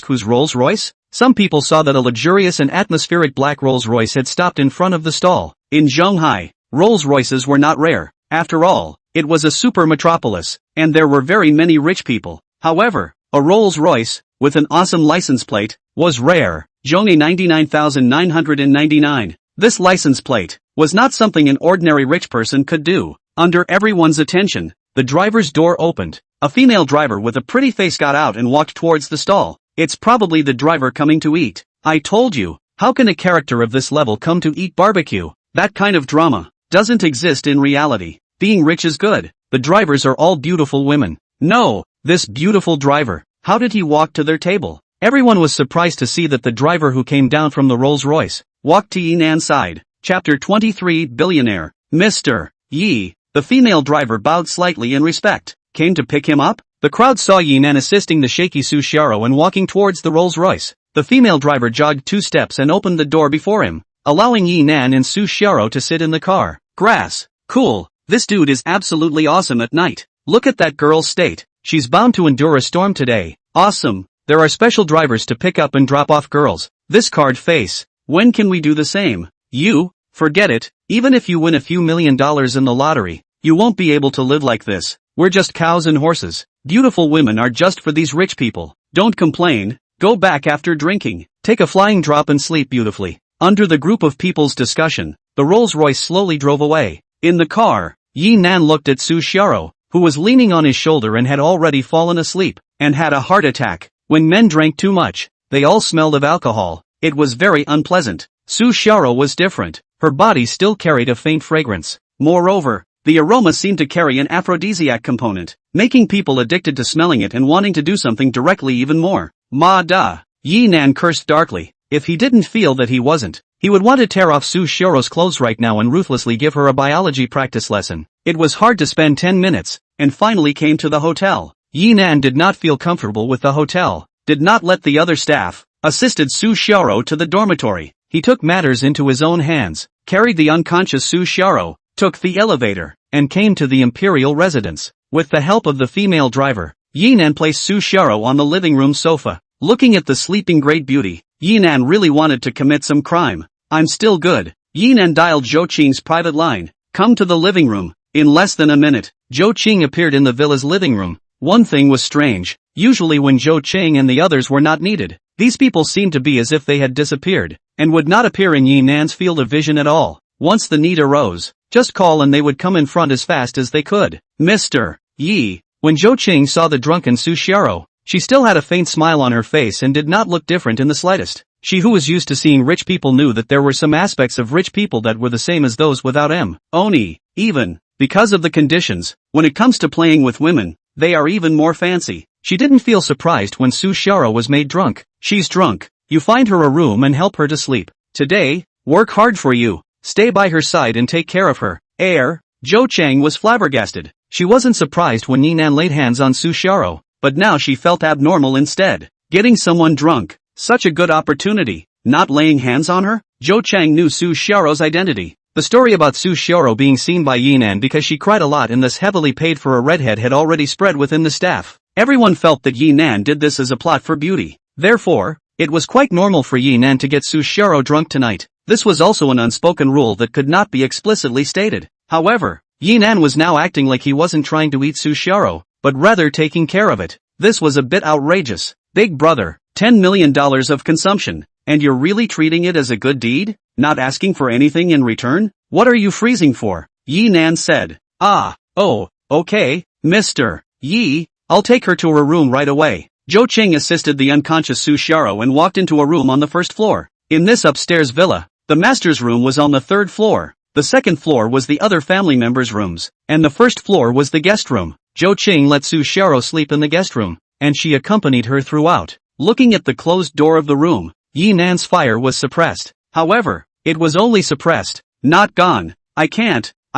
whose Rolls Royce? Some people saw that a luxurious and atmospheric black Rolls Royce had stopped in front of the stall. In Zhonghai, Rolls Royces were not rare. After all, it was a super metropolis, and there were very many rich people. However, a Rolls Royce, with an awesome license plate, was rare. Zhongyi 99,999. This license plate was not something an ordinary rich person could do. Under everyone's attention, the driver's door opened. A female driver with a pretty face got out and walked towards the stall. It's probably the driver coming to eat. I told you, how can a character of this level come to eat barbecue? That kind of drama doesn't exist in reality. Being rich is good. The drivers are all beautiful women. No, this beautiful driver. How did he walk to their table? Everyone was surprised to see that the driver who came down from the Rolls Royce walked to Yi Nan's side. Chapter 23 Billionaire. Mr. Yi, the female driver bowed slightly in respect. Came to pick him up? The crowd saw Yi Nan assisting the shaky Su Xiao and walking towards the Rolls Royce. The female driver jogged 2 steps and opened the door before him, allowing Yi Nan and Su Xiao to sit in the car. Grass. Cool. This dude is absolutely awesome at night. Look at that girl's state. She's bound to endure a storm today. Awesome. There are special drivers to pick up and drop off girls. This card face. When can we do the same? You? Forget it. Even if you win a few $1 million in the lottery, you won't be able to live like this. We're just cows and horses. Beautiful women are just for these rich people. Don't complain. Go back after drinking. Take a flying drop and sleep beautifully. Under the group of people's discussion, the Rolls Royce slowly drove away. In the car, Yi Nan looked at Su Xiao, who was leaning on his shoulder and had already fallen asleep, and had a heart attack. When men drank too much, they all smelled of alcohol. It was very unpleasant. Su Xiao was different. Her body still carried a faint fragrance. Moreover, the aroma seemed to carry an aphrodisiac component, making people addicted to smelling it and wanting to do something directly even more. Ma da. Yi Nan cursed darkly. If he didn't feel that he wasn't, he would want to tear off Su Xiao's clothes right now and ruthlessly give her a biology practice lesson. It was hard to spend 10 minutes, and finally came to the hotel. Yi Nan did not feel comfortable with the hotel, did not let the other staff, assisted Su Xiao to the dormitory. He took matters into his own hands, carried the unconscious Su Xiao, took the elevator, and came to the imperial residence. With the help of the female driver, Yi Nan placed Su Xiao on the living room sofa. Looking at the sleeping great beauty, Yi Nan really wanted to commit some crime. I'm still good. Yi Nan dialed Zhou Qing's private line. Come to the living room. In less than a minute, Zhou Qing appeared in the villa's living room. One thing was strange. Usually when Zhou Qing and the others were not needed, these people seemed to be as if they had disappeared, and would not appear in Yi Nan's field of vision at all. Once the need arose, just call and they would come in front as fast as they could. Mr. Yi. When Zhou Qing saw the drunken Su Xiao, she still had a faint smile on her face and did not look different in the slightest. She who was used to seeing rich people knew that there were some aspects of rich people that were the same as those without Oni. Even, because of the conditions, when it comes to playing with women, they are even more fancy. She didn't feel surprised when Su Xiao was made drunk. She's drunk. You find her a room and help her to sleep. Today, work hard for you. Stay by her side and take care of her. Zhou Chang was flabbergasted. She wasn't surprised when Yi Nan laid hands on Su Xiao, but now she felt abnormal instead. Getting someone drunk. Such a good opportunity. Not laying hands on her? Zhou Chang knew Su Xiao's identity. The story about Su Xiaoro being seen by Yinan because she cried a lot and thus heavily paid for a redhead had already spread within the staff. Everyone felt that Yinan did this as a plot for beauty. Therefore, it was quite normal for Yinan to get Su Xiaoro drunk tonight. This was also an unspoken rule that could not be explicitly stated. However, Yinan was now acting like he wasn't trying to eat Su Xiaoro, but rather taking care of it. This was a bit outrageous. Big brother, $10 million of consumption, and you're really treating it as a good deed? Not asking for anything in return? What are you freezing for? Yinan said. Okay, Mr. Yi, I'll take her to her room right away. Zhou Qing assisted the unconscious Su Xiaoro and walked into a room on the first floor. In this upstairs villa, the master's room was on the third floor. The second floor was the other family members' rooms, and the first floor was the guest room. Zhou Qing let Su Xiaoro sleep in the guest room, and she accompanied her throughout. Looking at the closed door of the room, Yinan's fire was suppressed. However, it was only suppressed, not gone. I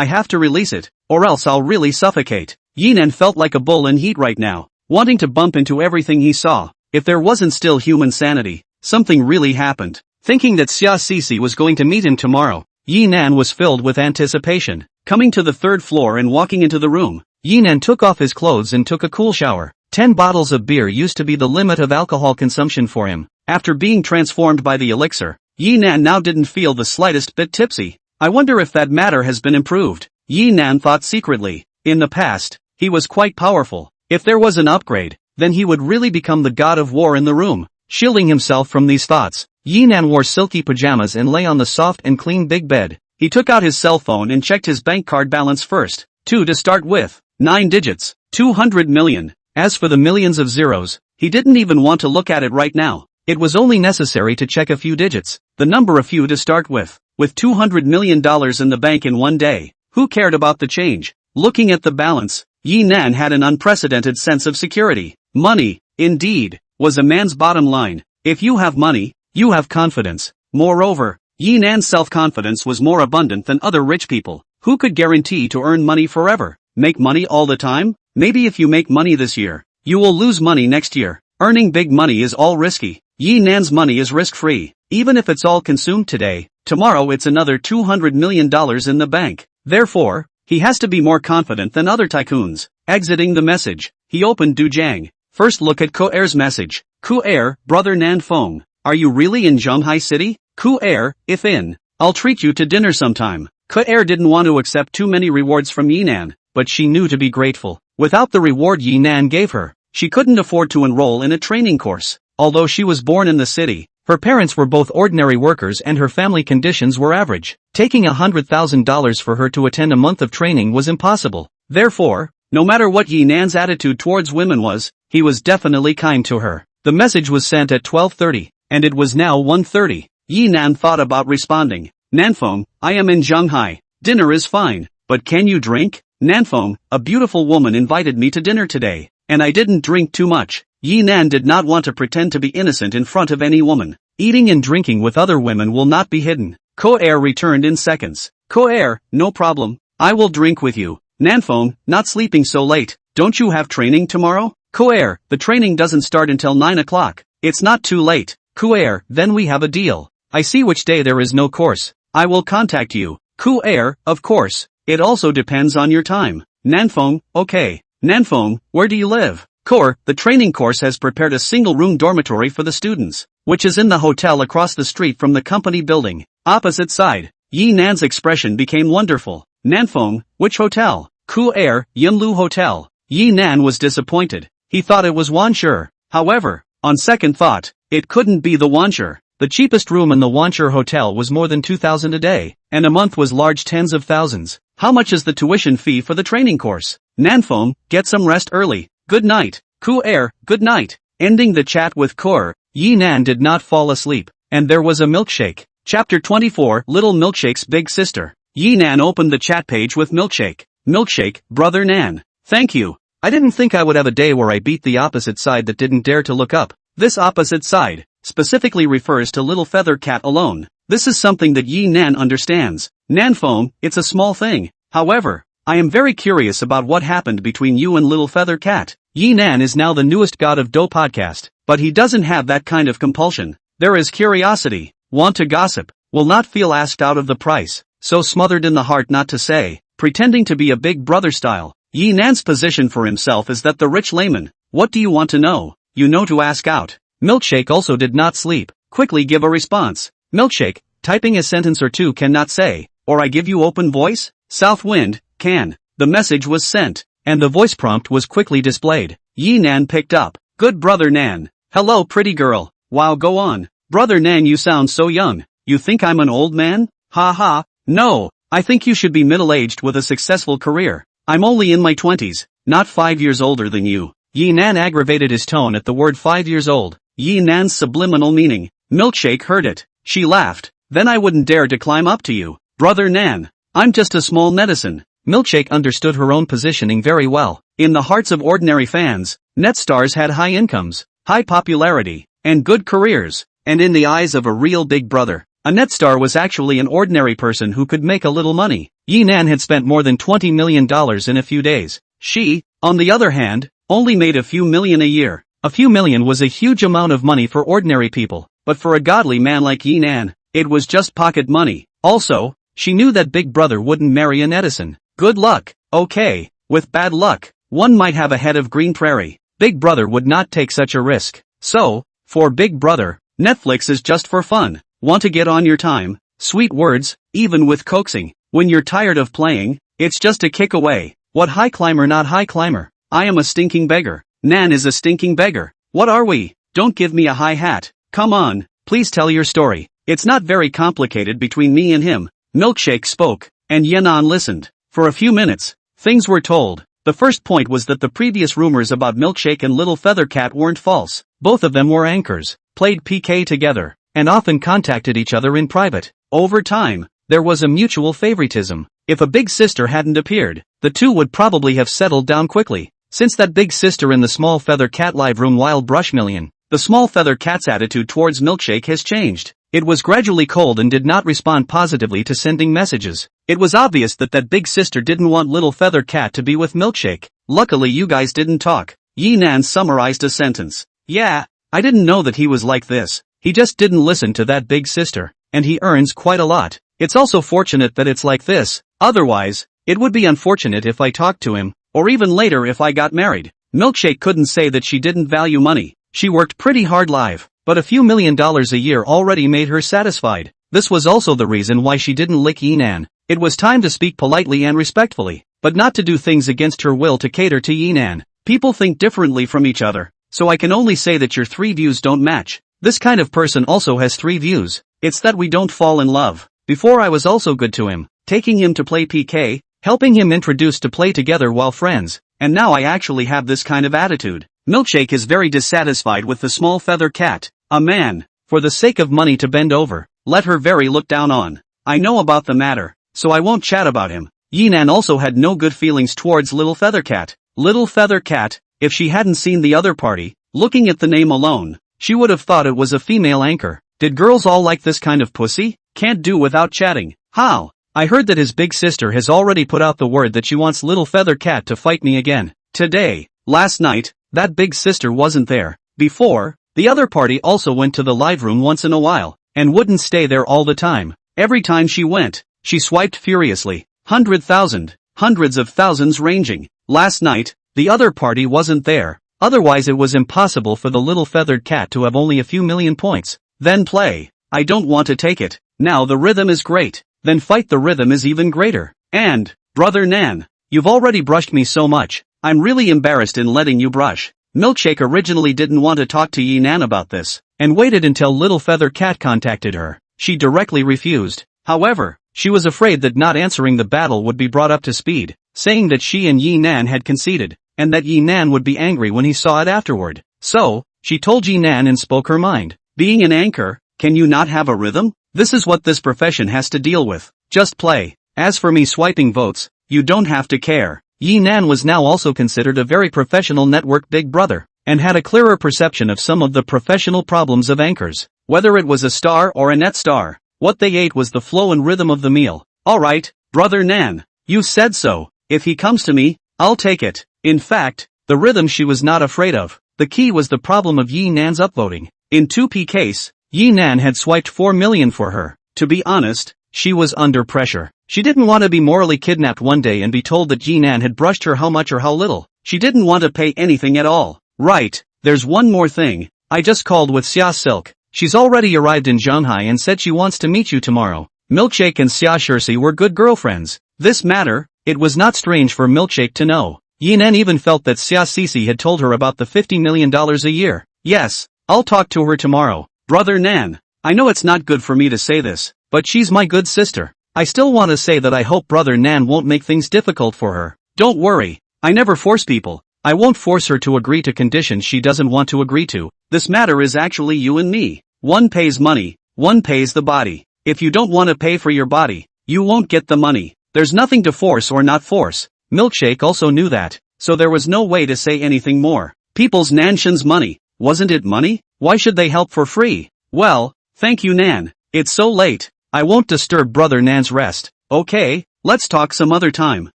have to release it, or else I'll really suffocate. Yinan felt like a bull in heat right now, wanting to bump into everything he saw. If there wasn't still human sanity, something really happened. Thinking that Xia Sisi was going to meet him tomorrow, Yinan was filled with anticipation. Coming to the third floor and walking into the room, Yinan took off his clothes and took a cool shower. 10 bottles of beer used to be the limit of alcohol consumption for him. After being transformed by the elixir, Yinan now didn't feel the slightest bit tipsy. I wonder if that matter has been improved. Yinan thought secretly. In the past, he was quite powerful. If there was an upgrade, then he would really become the god of war in the room. Shielding himself from these thoughts, Yinan wore silky pajamas and lay on the soft and clean big bed. He took out his cell phone and checked his bank card balance first. 2 to start with. 9 digits. 200 million. As for the millions of zeros, he didn't even want to look at it right now. It was only necessary to check a few digits. The number a few to start with. With $200 million in the bank in one day, who cared about the change? Looking at the balance, Yinan had an unprecedented sense of security. Money, indeed, was a man's bottom line. If you have money, you have confidence. Moreover, Yinan's self-confidence was more abundant than other rich people. Who could guarantee to earn money forever? Make money all the time? Maybe if you make money this year, you will lose money next year. Earning big money is all risky. Yinan's money is risk-free. Even if it's all consumed today, tomorrow it's another $200 million in the bank. Therefore, he has to be more confident than other tycoons. Exiting the message, he opened Dujang. First look at Ko-er's message. Ko-er, brother Nan Feng, are you really in Zhonghai City? Ko-er, if in, I'll treat you to dinner sometime. Ko-er didn't want to accept too many rewards from Yinan, but she knew to be grateful. Without the reward Yinan gave her, she couldn't afford to enroll in a training course. Although she was born in the city, her parents were both ordinary workers and her family conditions were average. Taking $100,000 for her to attend a month of training was impossible. Therefore, no matter what Yinan's attitude towards women was, he was definitely kind to her. The message was sent at 12:30, and it was now 1:30. Yinan thought about responding. Nanfeng, I am in Zhonghai. Dinner is fine, but can you drink? Nanfeng, a beautiful woman invited me to dinner today, and I didn't drink too much. Yinan did not want to pretend to be innocent in front of any woman. Eating and drinking with other women will not be hidden. Ko-er returned in seconds. Ko-er, no problem, I will drink with you. Nanfeng, not sleeping so late, don't you have training tomorrow? Ko-er, the training doesn't start until 9 o'clock. It's not too late. Ko-er, then we have a deal. I see which day there is no course. I will contact you. Ko-er, of course. It also depends on your time. Nanfeng, okay. Nanfeng, where do you live? Kor, the training course has prepared a single-room dormitory for the students, which is in the hotel across the street from the company building. Opposite side. Yinan's expression became wonderful. Nanfeng, which hotel? Ko-er, Yinlu Hotel. Yinan was disappointed. He thought it was Wanshur. However, on second thought, it couldn't be the Wanshur. The cheapest room in the Wanshur Hotel was more than 2,000 a day, and a month was large tens of thousands. How much is the tuition fee for the training course? Nanfeng, get some rest early. Good night. Ko-er, good night. Ending the chat with Kor, Yinan did not fall asleep, and there was a milkshake. Chapter 24, Little Milkshake's Big Sister. Yinan opened the chat page with milkshake. Milkshake, brother Nan. Thank you. I didn't think I would have a day where I beat the opposite side that didn't dare to look up. This opposite side specifically refers to Little Feather Cat alone. This is something that Yinan understands. Nanfeng, it's a small thing. However, I am very curious about what happened between you and Little Feather Cat. Yinan is now the newest god of Do podcast, but he doesn't have that kind of compulsion. There is curiosity. Want to gossip. Will not feel asked out of the price. so smothered in the heart not to say, pretending to be a big brother style. Yi Nan's position for himself is that the rich layman. What do you want to know? You know to ask out. Milkshake also did not sleep. Quickly give a response. Milkshake, typing a sentence or two cannot say, or I give you open voice? South wind, can. The message was sent, and the voice prompt was quickly displayed. Yi Nan picked up. Good brother Nan. Hello pretty girl. Wow, go on. Brother Nan, you sound so young. You think I'm an old man? Ha ha. No, I think you should be middle-aged with a successful career. I'm only in my 20s, not 5 years older than you. Yi Nan aggravated his tone at the word 5 years old. Yi Nan's subliminal meaning. Milkshake heard it. She laughed. Then I wouldn't dare to climb up to you. Brother Nan. I'm just a small netizen. Milkshake understood her own positioning very well. In the hearts of ordinary fans, net stars had high incomes, high popularity, and good careers. And in the eyes of a real big brother, a net star was actually an ordinary person who could make a little money. Yi Nan had spent more than $20 million in a few days. She, on the other hand, only made a few million a year. A few million was a huge amount of money for ordinary people, but for a godly man like Yi Nan, it was just pocket money. Also, she knew that Big Brother wouldn't marry a netizen. Good luck. Okay, with bad luck, one might have a head of green prairie. Big Brother would not take such a risk. So, for Big Brother, Netflix is just for fun. Want to get on your time? Sweet words, even with coaxing. When you're tired of playing, it's just a kick away. What high climber not high climber? I am a stinking beggar. Nan is a stinking beggar. What are we? Don't give me a high hat. Come on, please tell your story. It's not very complicated between me and him. Milkshake spoke, and Yenan listened. For a few minutes, things were told. The first point was that the previous rumors about Milkshake and Little Feathercat weren't false. Both of them were anchors, played PK together, and often contacted each other in private. Over time, there was a mutual favoritism. If a big sister hadn't appeared, the two would probably have settled down quickly. Since that big sister in the Small Feather Cat live room Wild Brush Million, the Small Feather Cat's attitude towards Milkshake has changed. It was gradually cold and did not respond positively to sending messages. It was obvious that big sister didn't want Little Feather Cat to be with Milkshake. Luckily you guys didn't talk. Yi Nan summarized a sentence. Yeah, I didn't know that he was like this. He just didn't listen to that big sister. And he earns quite a lot. It's also fortunate that it's like this. Otherwise, it would be unfortunate if I talked to him, or even later if I got married. Milkshake couldn't say that she didn't value money. She worked pretty hard live, but a few $1 million a year already made her satisfied. This was also the reason why she didn't lick Yi Nan. It was time to speak politely and respectfully, but not to do things against her will to cater to Yi Nan. People think differently from each other, so I can only say that your three views don't match. This kind of person also has three views. It's that we don't fall in love. Before I was also good to him, taking him to play PK, helping him introduce to play together while friends, and now I actually have this kind of attitude. Milkshake is very dissatisfied with the Small Feather Cat, a man, for the sake of money to bend over, let her very look down on. I know about the matter, so I won't chat about him. Yi Nan also had no good feelings towards Little Feather Cat. Little Feather Cat, if she hadn't seen the other party, looking at the name alone, she would have thought it was a female anchor. Did girls all like this kind of pussy? Can't do without chatting. How? I heard that his big sister has already put out the word that she wants Little Feather Cat to fight me again. Today. Last night, that big sister wasn't there. Before, the other party also went to the live room once in a while, and wouldn't stay there all the time. Every time she went, she swiped furiously. 100,000, hundreds of thousands ranging. Last night, the other party wasn't there. Otherwise it was impossible for the Little Feathered Cat to have only a few million points. Then play. I don't want to take it. Now the rhythm is great. Then fight, the rhythm is even greater. And, Brother Nan, you've already brushed me so much. I'm really embarrassed in letting you brush. Milkshake originally didn't want to talk to Yi Nan about this, and waited until Little Feather Cat contacted her. She directly refused. However, she was afraid that not answering the battle would be brought up to speed, saying that she and Yi Nan had conceded, and that Yi Nan would be angry when he saw it afterward. So, she told Yi Nan and spoke her mind. Being an anchor, can you not have a rhythm? This is what this profession has to deal with. Just play. As for me swiping votes, you don't have to care. Yi Nan was now also considered a very professional network big brother, and had a clearer perception of some of the professional problems of anchors. Whether it was a star or a net star, what they ate was the flow and rhythm of the meal. Alright, Brother Nan. You said so. If he comes to me, I'll take it. In fact, the rhythm she was not afraid of. The key was the problem of Yi Nan's upvoting. In 2P case, Yi Nan had swiped 4 million for her. To be honest, She was under pressure. She didn't want to be morally kidnapped one day and be told that Jinan had brushed her how much or how little. She didn't want to pay anything at all. Right, there's one more thing. I just called with Xia Silk. She's already arrived in Shanghai and said she wants to meet you tomorrow. Milkshake and Xia Shirsi were good girlfriends. This matter, it was not strange for Milkshake to know. Yinan even felt that Xia Sisi had told her about the $50 million a year. Yes, I'll talk to her tomorrow. Brother Nan, I know it's not good for me to say this, but she's my good sister. I still want to say that I hope Brother Nan won't make things difficult for her. Don't worry, I never force people. I won't force her to agree to conditions she doesn't want to agree to. This matter is actually you and me. One pays money, one pays the body. If you don't want to pay for your body, you won't get the money. There's nothing to force or not force. Milkshake also knew that, so there was no way to say anything more. People's Nanshan's money, wasn't it money? Why should they help for free? Well, thank you Nan. It's so late. I won't disturb Brother Nan's rest. Okay, let's talk some other time.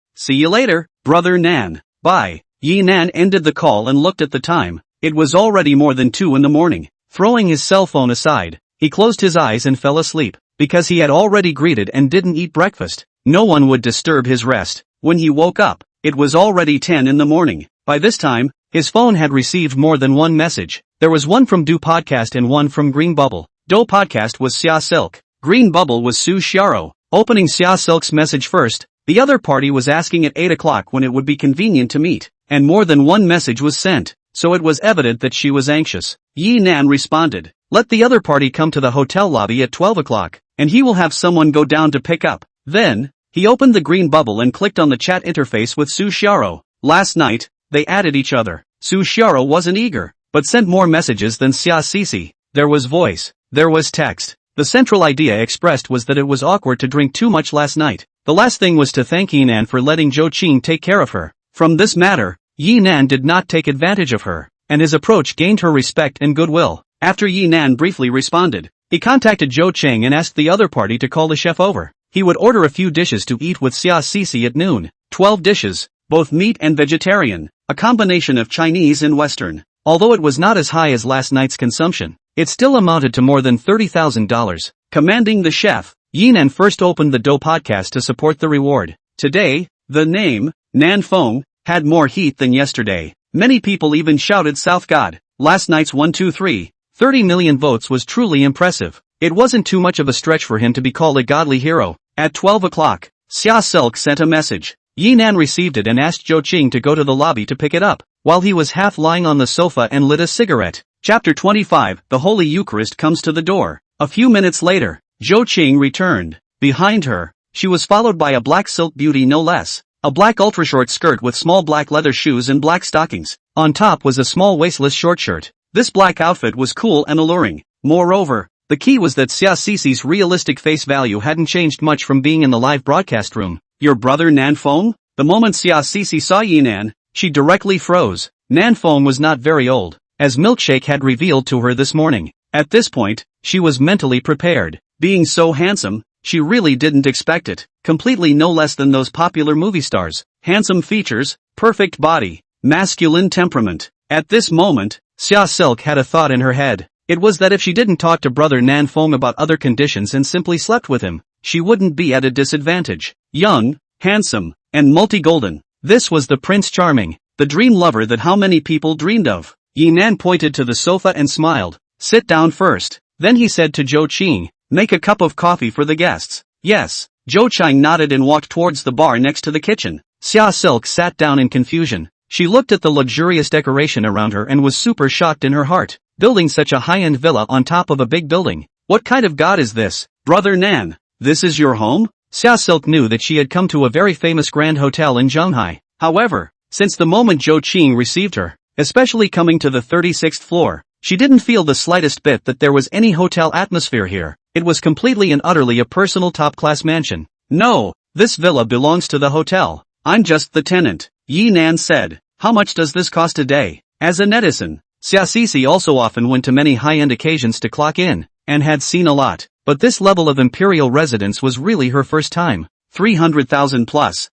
See you later, Brother Nan. Bye. Yi Nan ended the call and looked at the time. It was already more than 2 in the morning. Throwing his cell phone aside, he closed his eyes and fell asleep. Because he had already greeted and didn't eat breakfast, no one would disturb his rest. When he woke up, it was already 10 in the morning. By this time, his phone had received more than one message. There was one from Do Podcast and one from Green Bubble. Do Podcast was Xia Silk. Green Bubble was Su Xiaro. Opening Xia Silk's message first, the other party was asking at 8 o'clock when it would be convenient to meet, and more than one message was sent, so it was evident that she was anxious. Yi Nan responded, let the other party come to the hotel lobby at 12 o'clock, and he will have someone go down to pick up. Then, he opened the Green Bubble and clicked on the chat interface with Su Xiaro. Last night, they added each other. Su Xiaro wasn't eager, but sent more messages than Xia Sisi. There was voice. There was text. The central idea expressed was that it was awkward to drink too much last night. The last thing was to thank Yinan for letting Zhou Qing take care of her. From this matter, Yinan did not take advantage of her, and his approach gained her respect and goodwill. After Yinan briefly responded, he contacted Zhou Cheng and asked the other party to call the chef over. He would order a few dishes to eat with Xia Sisi at noon. 12 dishes, both meat and vegetarian, a combination of Chinese and Western. Although it was not as high as last night's consumption, it still amounted to more than $30,000. Commanding the chef, Yinan first opened the Do Podcast to support the reward. Today, the name, Nan Feng, had more heat than yesterday. Many people even shouted South God. Last night's 30 million votes was truly impressive. It wasn't too much of a stretch for him to be called a godly hero. At 12 o'clock, Xia Silk sent a message. Yinan received it and asked Zhou Qing to go to the lobby to pick it up, while he was half lying on the sofa and lit a cigarette. Chapter 25, The Holy Eucharist comes to the door. A few minutes later, Zhou Qing returned. Behind her, she was followed by a black silk beauty no less. A black ultra-short skirt with small black leather shoes and black stockings. On top was a small waistless short shirt. This black outfit was cool and alluring. Moreover, the key was that Xia Sisi's realistic face value hadn't changed much from being in the live broadcast room. Your brother Nan Feng? The moment Xia Sisi saw Yinan, she directly froze. Nan Feng was not very old, as Milkshake had revealed to her this morning. At this point, she was mentally prepared. Being so handsome, she really didn't expect it. Completely no less than those popular movie stars. Handsome features, perfect body, masculine temperament. At this moment, Xia Silk had a thought in her head. It was that if she didn't talk to brother Nan Feng about other conditions and simply slept with him, she wouldn't be at a disadvantage. Young, handsome, and multi-golden. This was the Prince Charming, the dream lover that how many people dreamed of. Yinan pointed to the sofa and smiled. Sit down first. Then he said to Zhou Qing, make a cup of coffee for the guests. Yes. Zhou Qing nodded and walked towards the bar next to the kitchen. Xia Silk sat down in confusion. She looked at the luxurious decoration around her and was super shocked in her heart. Building such a high-end villa on top of a big building. What kind of god is this? Brother Nan, this is your home? Xia Silk knew that she had come to a very famous grand hotel in Shanghai. However, since the moment Zhou Qing received her, especially coming to the 36th floor, she didn't feel the slightest bit that there was any hotel atmosphere here. It was completely and utterly a personal top-class mansion. No, this villa belongs to the hotel. I'm just the tenant, Yinan said. How much does this cost a day? As a netizen, Xia Sisi also often went to many high-end occasions to clock in, and had seen a lot, but this level of imperial residence was really her first time. 300,000 plus.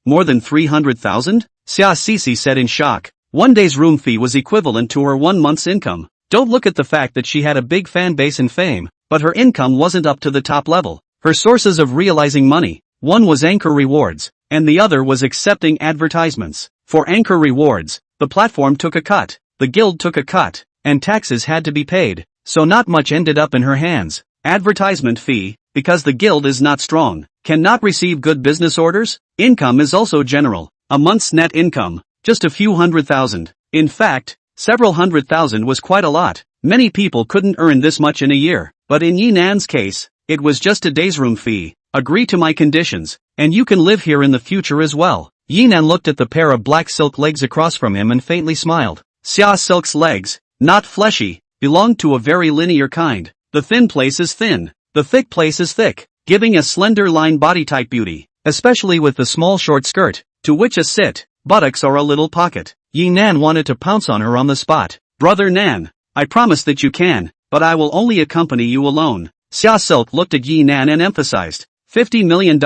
More than 300,000? Xia Sisi said in shock. One day's room fee was equivalent to her 1 month's income. Don't look at the fact that she had a big fan base and fame, but her income wasn't up to the top level. her sources of realizing money. One was anchor rewards, and the other was accepting advertisements. For anchor rewards, the platform took a cut, the guild took a cut, and taxes had to be paid, so not much ended up in her hands. Advertisement fee, because the guild is not strong, cannot receive good business orders. Income is also general. A month's net income, just a few $100,000. In fact, several $100,000 was quite a lot. Many people couldn't earn this much in a year, but in Yinan's case, it was just a day's room fee. Agree to my conditions, and you can live here in the future as well. Yinan looked at the pair of black silk legs across from him and faintly smiled. Xia Silk's legs, not fleshy, belonged to a very linear kind. The thin place is thin, the thick place is thick, giving a slender line body type beauty, especially with the small short skirt, to which a sit, buttocks or a little pocket. Yinan wanted to pounce on her on the spot. Brother Nan, I promise that you can, but I will only accompany you alone. Xia Silk looked at Yinan and emphasized, $50 million,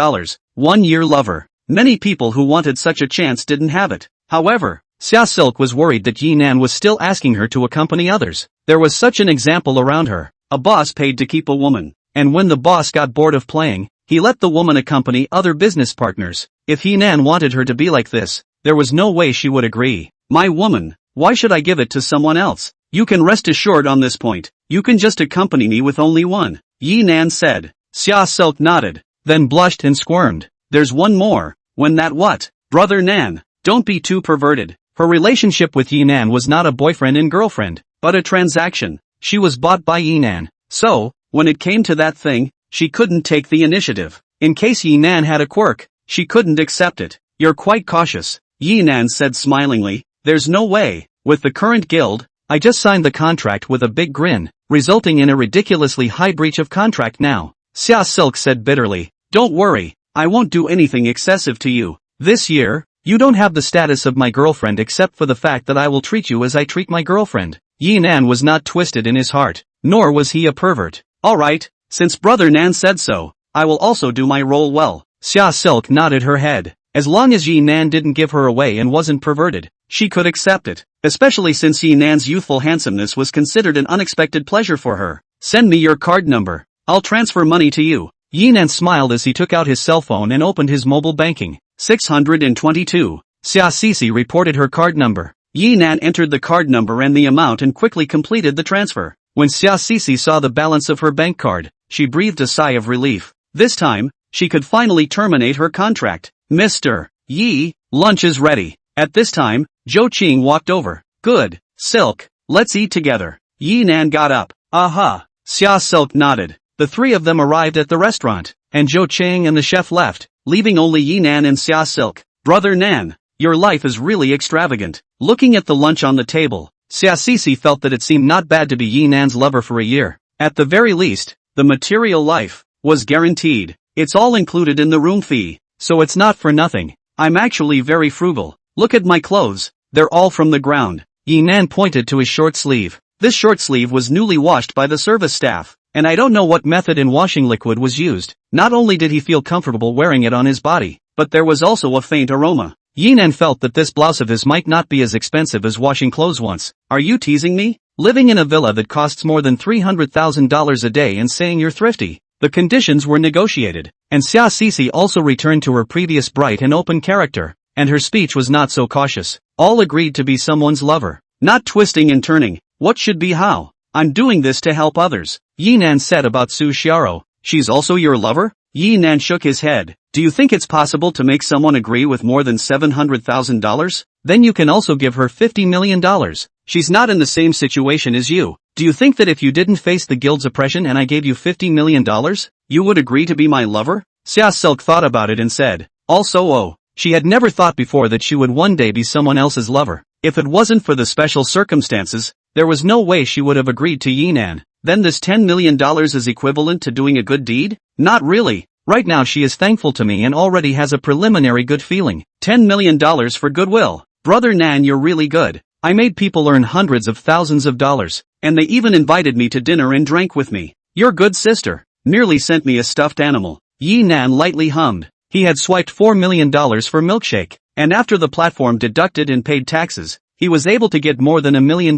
1 year lover. Many people who wanted such a chance didn't have it. However, Xia Silk was worried that Yinan was still asking her to accompany others. There was such an example around her. A boss paid to keep a woman, and when the boss got bored of playing, he let the woman accompany other business partners. If Yinan wanted her to be like this, there was no way she would agree. My woman, why should I give it to someone else? You can rest assured on this point. You can just accompany me with only one, Yinan said. Xia Silk nodded, then blushed and squirmed. There's one more. When that what? Brother Nan, don't be too perverted. Her relationship with Yinan was not a boyfriend and girlfriend, but a transaction. She was bought by Yinan. So, when it came to that thing, she couldn't take the initiative. In case Yinan had a quirk, she couldn't accept it. You're quite cautious, Yinan said smilingly. There's no way. With the current guild, I just signed the contract with a big grin, resulting in a ridiculously high breach of contract now. Xia Silk said bitterly. Don't worry, I won't do anything excessive to you. This year, you don't have the status of my girlfriend except for the fact that I will treat you as I treat my girlfriend. Yinan was not twisted in his heart, nor was he a pervert. Alright, since Brother Nan said so, I will also do my role well. Xia Silk nodded her head. As long as Yinan didn't give her away and wasn't perverted, she could accept it, especially since Yinan's youthful handsomeness was considered an unexpected pleasure for her. Send me your card number. I'll transfer money to you. Yinan smiled as he took out his cell phone and opened his mobile banking. 622. Xia Sisi reported her card number. Yinan entered the card number and the amount and quickly completed the transfer. When Xia Sisi saw the balance of her bank card, she breathed a sigh of relief. This time, she could finally terminate her contract. Mr. Yi, lunch is ready. At this time, Zhou Qing walked over. Good, Silk, let's eat together. Yinan got up. Aha. Xia Silk nodded. The three of them arrived at the restaurant, and Zhou Qing and the chef left, leaving only Yinan and Xia Silk. Brother Nan, your life is really extravagant. Looking at the lunch on the table, Xia Sisi felt that it seemed not bad to be Yinan's lover for a year. At the very least, the material life was guaranteed. It's all included in the room fee, so it's not for nothing. I'm actually very frugal. Look at my clothes, they're all from the ground. Yinan pointed to his short sleeve. This short sleeve was newly washed by the service staff, and I don't know what method in washing liquid was used. Not only did he feel comfortable wearing it on his body, but there was also a faint aroma. Yinan felt that this blouse of his might not be as expensive as washing clothes once. Are you teasing me? Living in a villa that costs more than $300,000 a day and saying you're thrifty? The conditions were negotiated, and Xia Sisi also returned to her previous bright and open character, and her speech was not so cautious. All agreed to be someone's lover, not twisting and turning. What should be how? I'm doing this to help others, Yinan said about Su Xiao. She's also your lover? Yinan shook his head. Do you think it's possible to make someone agree with more than $700,000? Then you can also give her $50 million. She's not in the same situation as you. Do you think that if you didn't face the guild's oppression and I gave you $50 million, you would agree to be my lover? Xia Silk thought about it and said, also she had never thought before that she would one day be someone else's lover. If it wasn't for the special circumstances, there was no way she would have agreed to Yinan. Then this $10 million is equivalent to doing a good deed? Not really. Right now she is thankful to me and already has a preliminary good feeling. $10 million for goodwill. Brother Nan, you're really good. I made people earn hundreds of thousands of dollars, and they even invited me to dinner and drank with me. Your good sister merely sent me a stuffed animal. Yinan lightly hummed. He had swiped $4 million for milkshake, and after the platform deducted and paid taxes, he was able to get more than $1 million.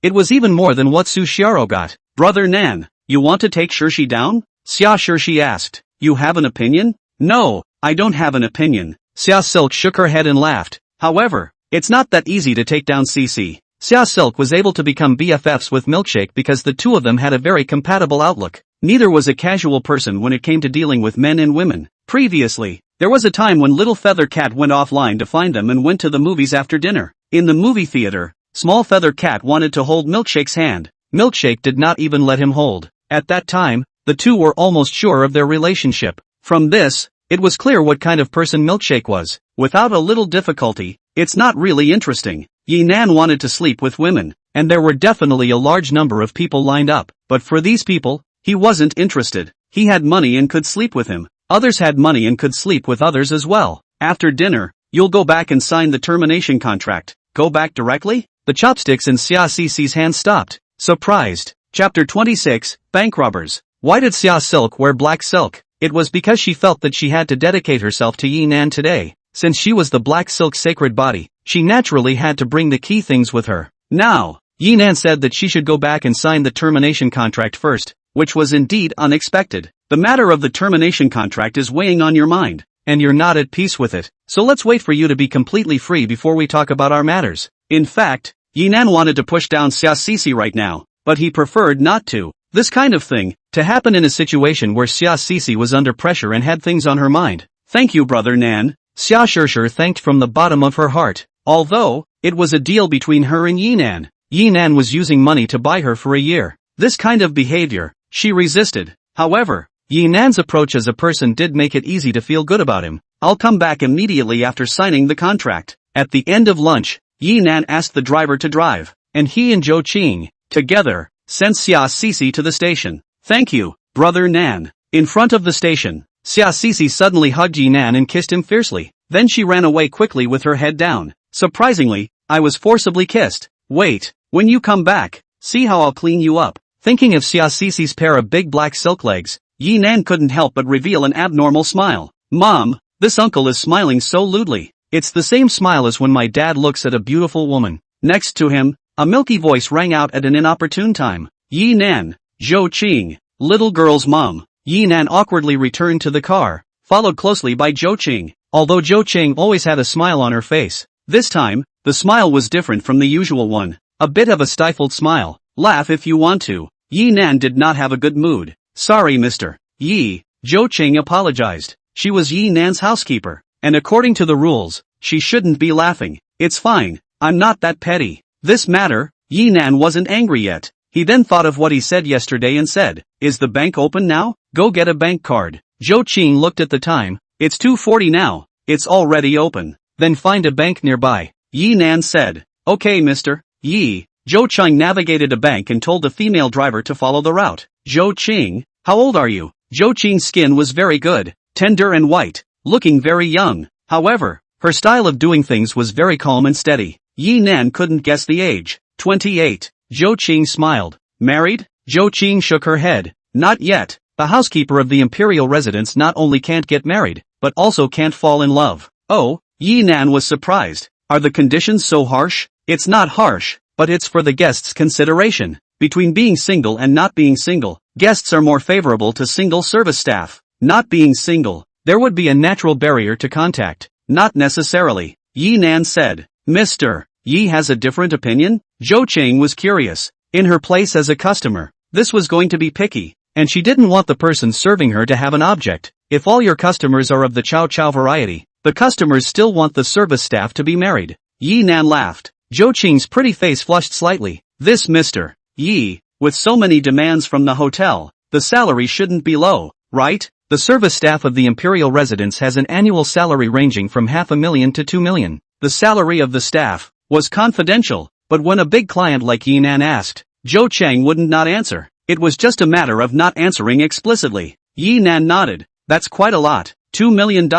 It was even more than what Su Xiao got. Brother Nan, you want to take Shirshi down? Xia Shirshi asked. You have an opinion? No, I don't have an opinion. Xia Silk shook her head and laughed. However, it's not that easy to take down CC. Xia Silk was able to become BFFs with Milkshake because the two of them had a very compatible outlook. Neither was a casual person when it came to dealing with men and women. Previously, there was a time when Little Feather Cat went offline to find them and went to the movies after dinner. In the movie theater, Small Feather Cat wanted to hold Milkshake's hand. Milkshake did not even let him hold. At that time, the two were almost sure of their relationship. From this, it was clear what kind of person Milkshake was. Without a little difficulty, it's not really interesting. Yi Nan wanted to sleep with women, and there were definitely a large number of people lined up. But for these people, he wasn't interested. He had money and could sleep with him. Others had money and could sleep with others as well. After dinner, you'll go back and sign the termination contract. Go back directly? The chopsticks in Xia Cici's hand stopped. Surprised. Chapter 26, Bank Robbers. Why did Xia Silk wear black silk? It was because she felt that she had to dedicate herself to Yi Nan today. Since she was the black silk sacred body, she naturally had to bring the key things with her. Now, Yi Nan said that she should go back and sign the termination contract first, which was indeed unexpected. The matter of the termination contract is weighing on your mind, and you're not at peace with it. So let's wait for you to be completely free before we talk about our matters. In fact, Yi Nan wanted to push down Xia Cici right now, but he preferred not to. This kind of thing, to happen in a situation where Xia Cici was under pressure and had things on her mind. Thank you, Brother Nan. Xia Shirshi thanked from the bottom of her heart. Although, it was a deal between her and Yi Nan. Yi Nan was using money to buy her for a year. This kind of behavior, she resisted. However, Yi Nan's approach as a person did make it easy to feel good about him. I'll come back immediately after signing the contract. At the end of lunch, Yi Nan asked the driver to drive, and he and Zhou Qing, together, sent Xia Cici to the station. Thank you, Brother Nan. In front of the station, Xia Cici suddenly hugged Yi Nan and kissed him fiercely. Then she ran away quickly with her head down. Surprisingly, I was forcibly kissed. Wait, when you come back, see how I'll clean you up. Thinking of Xia Cici's pair of big black silk legs, Yi Nan couldn't help but reveal an abnormal smile. Mom, this uncle is smiling so lewdly. It's the same smile as when my dad looks at a beautiful woman. Next to him, a milky voice rang out at an inopportune time. Yi Nan, Zhou Qing, little girl's mom. Yi Nan awkwardly returned to the car, followed closely by Zhou Qing. Although Zhou Qing always had a smile on her face, this time, the smile was different from the usual one. A bit of a stifled smile. Laugh if you want to. Yi Nan did not have a good mood. Sorry, Mr. Yi, Zhou Qing apologized. She was Yi Nan's housekeeper, and according to the rules, she shouldn't be laughing. It's fine, I'm not that petty. This matter, Yi Nan wasn't angry yet. He then thought of what he said yesterday and said, is the bank open now? Go get a bank card. Zhou Qing looked at the time. It's 2:40 now. It's already open. Then find a bank nearby. Yi Nan said. Okay, Mr. Yi. Zhou Qing navigated a bank and told the female driver to follow the route. Zhou Qing, how old are you? Zhou Qing's skin was very good, tender and white, looking very young. However, her style of doing things was very calm and steady. Yi Nan couldn't guess the age. 28. Zhou Qing smiled. Married? Zhou Qing shook her head. Not yet. The housekeeper of the imperial residence not only can't get married, but also can't fall in love. Oh, Yi Nan was surprised. Are the conditions so harsh? It's not harsh, but it's for the guests' consideration. Between being single and not being single, guests are more favorable to single service staff. Not being single, there would be a natural barrier to contact. Not necessarily. Yi Nan said. Mr. Yi has a different opinion? Zhou Qing was curious. In her place as a customer, this was going to be picky, and she didn't want the person serving her to have an object. If all your customers are of the chow chow variety, the customers still want the service staff to be married. Yi Nan laughed. Zhou Qing's pretty face flushed slightly. This Mr. Yi, with so many demands from the hotel, the salary shouldn't be low, right? The service staff of the imperial residence has an annual salary ranging from $500,000 to $2 million. The salary of the staff was confidential, but when a big client like Yi Nan asked, Zhou Qing wouldn't not answer. It was just a matter of not answering explicitly. Yi Nan nodded. That's quite a lot. $2 million?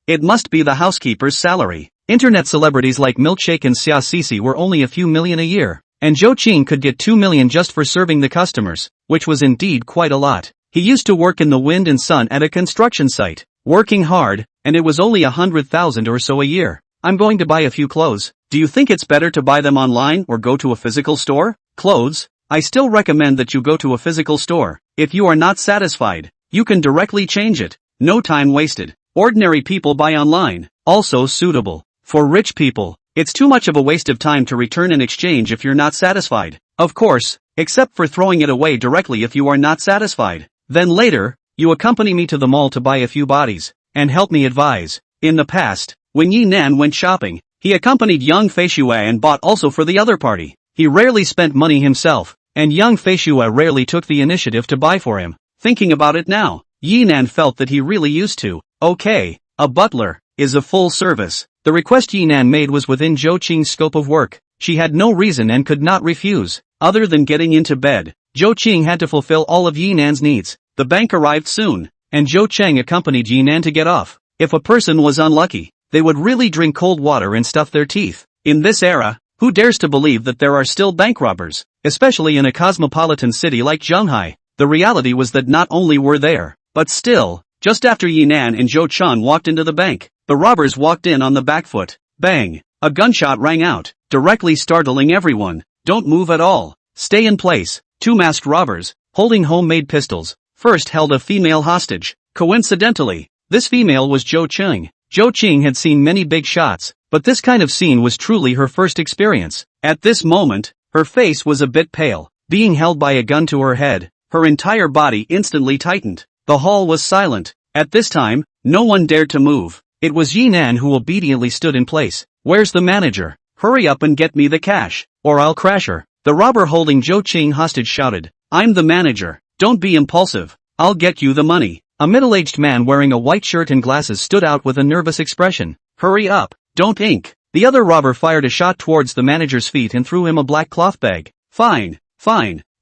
It must be the housekeeper's salary. Internet celebrities like Milkshake and Xia Cici were only a few million a year, and Zhou Qing could get $2 million just for serving the customers, which was indeed quite a lot. He used to work in the wind and sun at a construction site, working hard, and it was only $100,000 or so a year. I'm going to buy a few clothes. Do you think it's better to buy them online or go to a physical store? Clothes? I still recommend that you go to a physical store. If you are not satisfied, You can directly change it. No time wasted. Ordinary people buy online. Also suitable for rich people. It's too much of a waste of time to return an exchange if you're not satisfied. Of course, except for throwing it away directly if you are not satisfied. Then later, you accompany me to the mall to buy a few bodies, and help me advise. In the past, when Yi Nan went shopping, he accompanied young Fei Shue and bought also for the other party. He rarely spent money himself, and young Fei Shue rarely took the initiative to buy for him. Thinking about it now, Yi Nan felt that he really used to. Okay, a butler is a full service. The request Yi Nan made was within Zhou Qing's scope of work. She had no reason and could not refuse. Other than getting into bed, Zhou Qing had to fulfill all of Yi Nan's needs. The bank arrived soon, and Zhou Cheng accompanied Yi Nan to get off. If a person was unlucky, they would really drink cold water and stuff their teeth. In this era, who dares to believe that there are still bank robbers, especially in a cosmopolitan city like Zhanghai? The reality was that not only were there, but still, just after Yi Nan and Zhou Chen walked into the bank, the robbers walked in on the back foot. Bang! A gunshot rang out, directly startling everyone. Don't move at all. Stay in place. Two masked robbers, holding homemade pistols, first held a female hostage. Coincidentally, this female was Zhou Qing. Zhou Qing had seen many big shots, but this kind of scene was truly her first experience. At this moment, her face was a bit pale. Being held by a gun to her head, her entire body instantly tightened. The hall was silent. At this time, no one dared to move. It was Yi Nan who obediently stood in place. Where's the manager? Hurry up and get me the cash, or I'll crash her. The robber holding Zhou Qing hostage shouted. I'm the manager. Don't be impulsive. I'll get you the money. A middle-aged man wearing a white shirt and glasses stood out with a nervous expression. Hurry up. Don't ink. The other robber fired a shot towards the manager's feet and threw him a black cloth bag. Fine.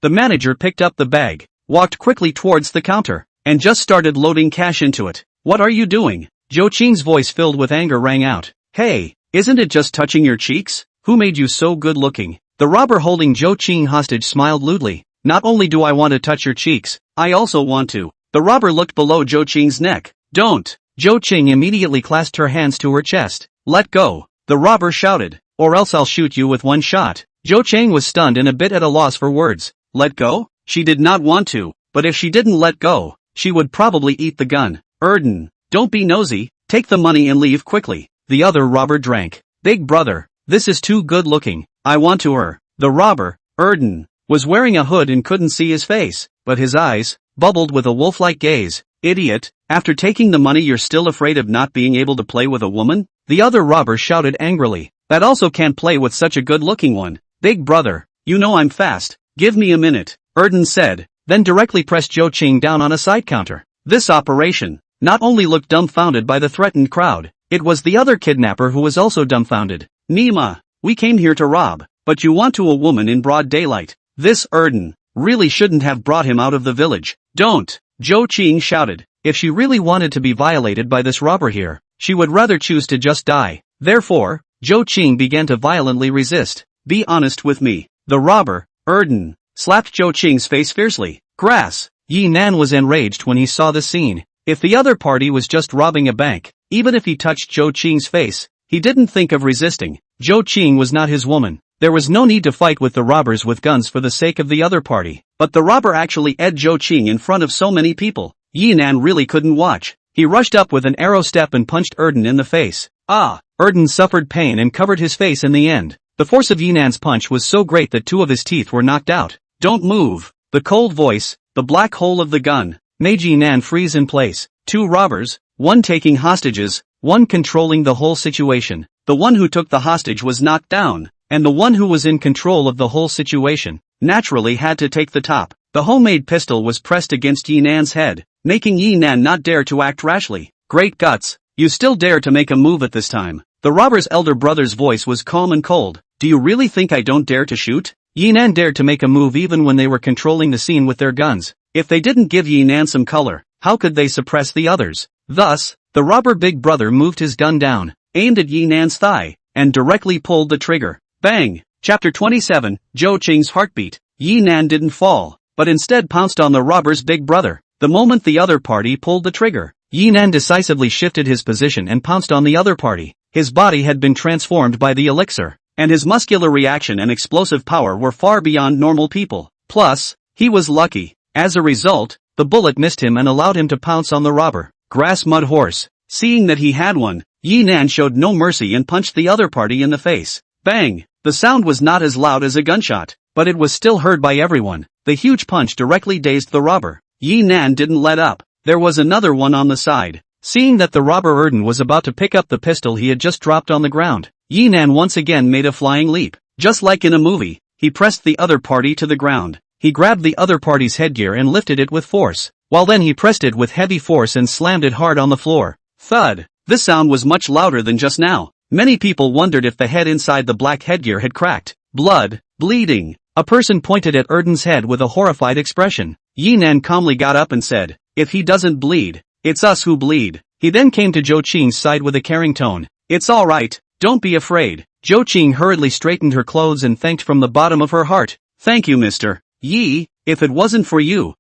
The manager picked up the bag, walked quickly towards the counter, and just started loading cash into it. What are you doing? Zhou Qing's voice filled with anger rang out. Hey, isn't it just touching your cheeks? Who made you so good looking? The robber holding Zhou Qing hostage smiled lewdly. Not only do I want to touch your cheeks, I also want to. The robber looked below Zhou Qing's neck. Don't. Zhou Qing immediately clasped her hands to her chest. Let go. The robber shouted. Or else I'll shoot you with one shot. Zhou Qing was stunned and a bit at a loss for words. Let go? She did not want to, but if she didn't let go, she would probably eat the gun. Erden, don't be nosy, take the money and leave quickly. The other robber drank. Big brother, this is too good looking. I want to her. The robber, Erden, was wearing a hood and couldn't see his face, but his eyes bubbled with a wolf-like gaze. Idiot, after taking the money you're still afraid of not being able to play with a woman? The other robber shouted angrily. That also can't play with such a good-looking one. Big brother, you know I'm fast. Give me a minute, Erden said, then directly pressed Zhou Qing down on a side counter. This operation not only looked dumbfounded by the threatened crowd, it was the other kidnapper who was also dumbfounded. Nima, we came here to rob, but you want to a woman in broad daylight. This Erden really shouldn't have brought him out of the village. Don't, Zhou Qing shouted. If she really wanted to be violated by this robber here, she would rather choose to just die. Therefore, Zhou Qing began to violently resist. Be honest with me. The robber, Erden, slapped Zhou Qing's face fiercely. Grass. Yi Nan was enraged when he saw the scene. If the other party was just robbing a bank, even if he touched Zhou Qing's face, he didn't think of resisting. Zhou Qing was not his woman. There was no need to fight with the robbers with guns for the sake of the other party. But the robber actually ed Zhou Qing in front of so many people. Yi Nan really couldn't watch. He rushed up with an arrow step and punched Erden in the face. Erden suffered pain and covered his face in the end. The force of Yi Nan's punch was so great that two of his teeth were knocked out. Don't move. The cold voice, the black hole of the gun, made Yi Nan freeze in place. Two robbers, one taking hostages, one controlling the whole situation. The one who took the hostage was knocked down, and the one who was in control of the whole situation naturally had to take the top. The homemade pistol was pressed against Yi Nan's head, making Yi Nan not dare to act rashly. Great guts, you still dare to make a move at this time. The robber's elder brother's voice was calm and cold. Do you really think I don't dare to shoot? Yi Nan dared to make a move even when they were controlling the scene with their guns. If they didn't give Yi Nan some color, how could they suppress the others? Thus, the robber big brother moved his gun down, aimed at Yi Nan's thigh, and directly pulled the trigger. Bang! Chapter 27, Zhou Qing's heartbeat. Yi Nan didn't fall, but instead pounced on the robber's big brother. The moment the other party pulled the trigger, Yi Nan decisively shifted his position and pounced on the other party. His body had been transformed by the elixir, and his muscular reaction and explosive power were far beyond normal people. Plus, he was lucky. As a result, the bullet missed him and allowed him to pounce on the robber. Grass mud horse. Seeing that he had one, Yi Nan showed no mercy and punched the other party in the face. Bang! The sound was not as loud as a gunshot, but it was still heard by everyone. The huge punch directly dazed the robber. Yi Nan didn't let up. There was another one on the side. Seeing that the robber Erden was about to pick up the pistol he had just dropped on the ground, Yi Nan once again made a flying leap. Just like in a movie, he pressed the other party to the ground. He grabbed the other party's headgear and lifted it with force, while then he pressed it with heavy force and slammed it hard on the floor. Thud! This sound was much louder than just now. Many people wondered if the head inside the black headgear had cracked. Blood, bleeding. A person pointed at Erden's head with a horrified expression. Yi Nan calmly got up and said, "If he doesn't bleed, it's us who bleed." He then came to Zhou Qing's side with a caring tone. "It's all right, don't be afraid." Zhou Qing hurriedly straightened her clothes and thanked from the bottom of her heart. "Thank you, Mr. Yi, if it wasn't for you,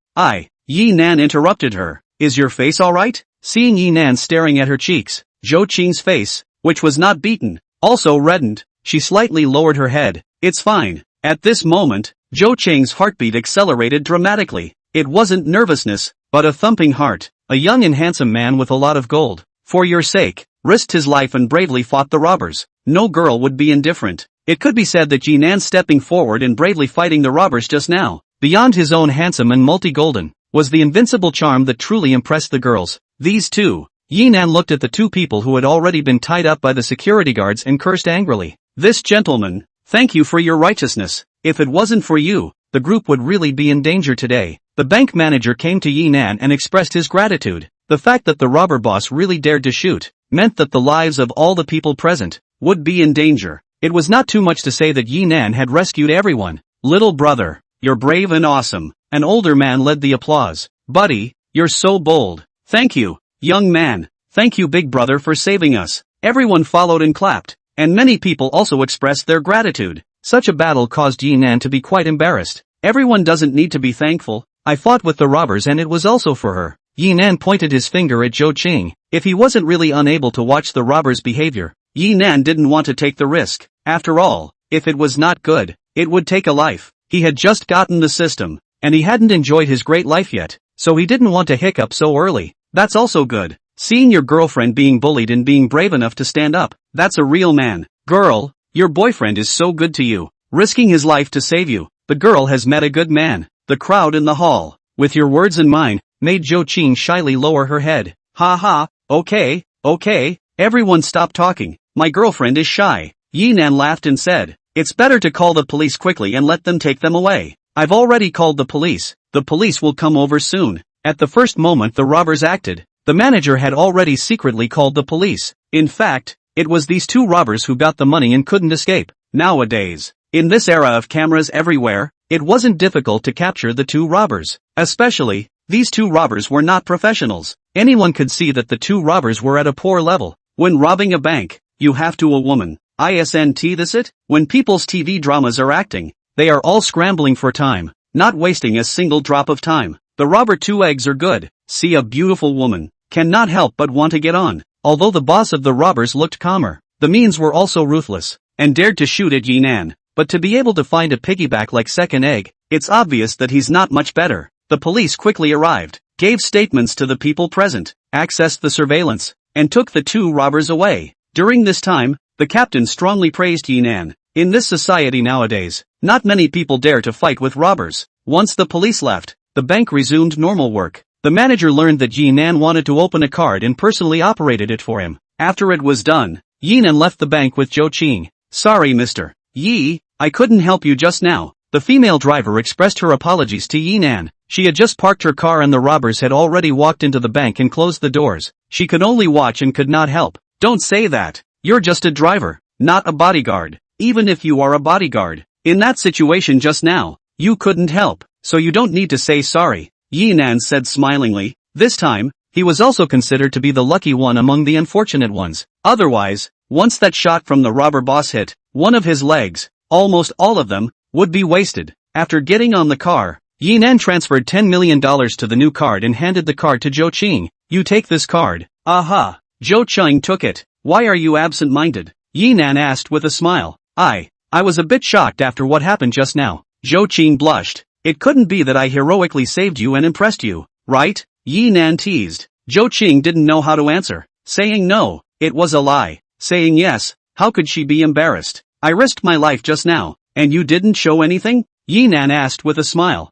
Yi Nan interrupted her. "Is your face all right?" Seeing Yi Nan staring at her cheeks, Zhou Qing's face, which was not beaten, also reddened. She slightly lowered her head. "It's fine." At this moment, Zhou Qing's heartbeat accelerated dramatically. It wasn't nervousness, but a thumping heart. A young and handsome man with a lot of gold, for your sake, risked his life and bravely fought the robbers. No girl would be indifferent. It could be said that Yi Nan stepping forward and bravely fighting the robbers just now, beyond his own handsome and multi-golden, was the invincible charm that truly impressed the girls. These two. Yi Nan looked at the two people who had already been tied up by the security guards and cursed angrily. "This gentleman, thank you for your righteousness. If it wasn't for you, the group would really be in danger today." The bank manager came to Yi Nan and expressed his gratitude. The fact that the robber boss really dared to shoot meant that the lives of all the people present would be in danger. It was not too much to say that Yi Nan had rescued everyone. "Little brother, you're brave and awesome." An older man led the applause. "Buddy, you're so bold." "Thank you, young man." "Thank you, big brother, for saving us." Everyone followed and clapped, and many people also expressed their gratitude. Such a battle caused Yi Nan to be quite embarrassed. Everyone doesn't need to be thankful. I fought with the robbers and it was also for her. Yi Nan pointed his finger at Zhou Qing. If he wasn't really unable to watch the robbers' behavior, Yi Nan didn't want to take the risk. After all, if it was not good, it would take a life. He had just gotten the system, and he hadn't enjoyed his great life yet, so he didn't want to hiccup so early. That's also good. Seeing your girlfriend being bullied and being brave enough to stand up, that's a real man. Girl, your boyfriend is so good to you, risking his life to save you. The girl has met a good man. The crowd in the hall, with your words in mind, made Zhou Qing shyly lower her head. "Ha ha, okay, everyone stop talking, my girlfriend is shy." Yi Nan laughed and said, "It's better to call the police quickly and let them take them away." "I've already called the police. The police will come over soon." At the first moment the robbers acted, the manager had already secretly called the police. In fact, it was these two robbers who got the money and couldn't escape. Nowadays, in this era of cameras everywhere, it wasn't difficult to capture the two robbers. Especially, these two robbers were not professionals. Anyone could see that the two robbers were at a poor level. When robbing a bank, you have to a woman. Isn't this it? When people's TV dramas are acting, they are all scrambling for time, not wasting a single drop of time. The robber two eggs are good. See a beautiful woman, cannot help but want to get on. Although the boss of the robbers looked calmer, the means were also ruthless, and dared to shoot at Yi Nan. But to be able to find a piggyback like second egg, it's obvious that he's not much better. The police quickly arrived, gave statements to the people present, accessed the surveillance, and took the two robbers away. During this time, the captain strongly praised Yi Nan. In this society nowadays, not many people dare to fight with robbers. Once the police left, the bank resumed normal work. The manager learned that Yi Nan wanted to open a card and personally operated it for him. After it was done, Yi Nan left the bank with Zhou Qing. "Sorry, Mr. Yi, I couldn't help you just now." The female driver expressed her apologies to Yi Nan. She had just parked her car and the robbers had already walked into the bank and closed the doors. She could only watch and could not help. "Don't say that. You're just a driver, not a bodyguard. Even if you are a bodyguard, in that situation just now, you couldn't help, so you don't need to say sorry," Yi Nan said smilingly. This time, he was also considered to be the lucky one among the unfortunate ones. Otherwise, once that shot from the robber boss hit one of his legs, almost all of them would be wasted. After getting on the car, Yi Nan transferred $10 million to the new card and handed the card to Zhou Qing. "You take this card." "Aha." Zhou Qing took it. "Why are you absent-minded?" Yi Nan asked with a smile. I was a bit shocked after what happened just now." Zhou Qing blushed. "It couldn't be that I heroically saved you and impressed you, right? Yi Nan teased. Zhou Qing didn't know how to answer. Saying no, it was a lie. Saying yes, how could she be embarrassed? I risked my life just now, and you didn't show anything? Yi Nan asked with a smile.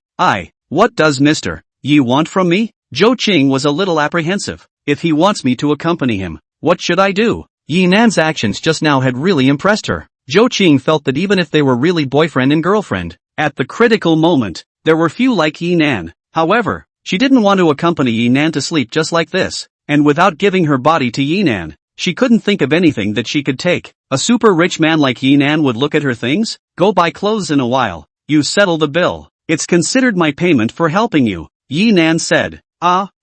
What does Mr. Yi want from me? Zhou Qing was a little apprehensive. If he wants me to accompany him, what should I do? Yi Nan's actions just now had really impressed her. Zhou Qing felt that even if they were really boyfriend and girlfriend, at the critical moment, there were few like Yi Nan. However, she didn't want to accompany Yi Nan to sleep just like this, and without giving her body to Yi Nan, she couldn't think of anything that she could take. A super rich man like Yi Nan would look at her things, go buy clothes in a while, you settle the bill. It's considered my payment for helping you, Yi Nan said.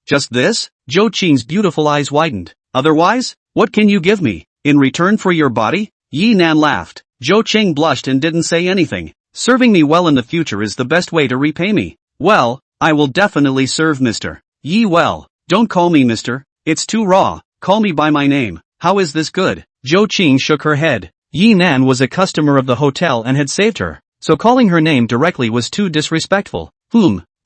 Just this? Zhou Qing's beautiful eyes widened. Otherwise, what can you give me, in return for your body? Yi Nan laughed. Zhou Qing blushed and didn't say anything. Serving me well in the future is the best way to repay me. Well, I will definitely serve Mr. Yi well. Don't call me Mr. It's too raw. Call me by my name. How is this good? Zhou Qing shook her head. Yi Nan was a customer of the hotel and had saved her, so calling her name directly was too disrespectful.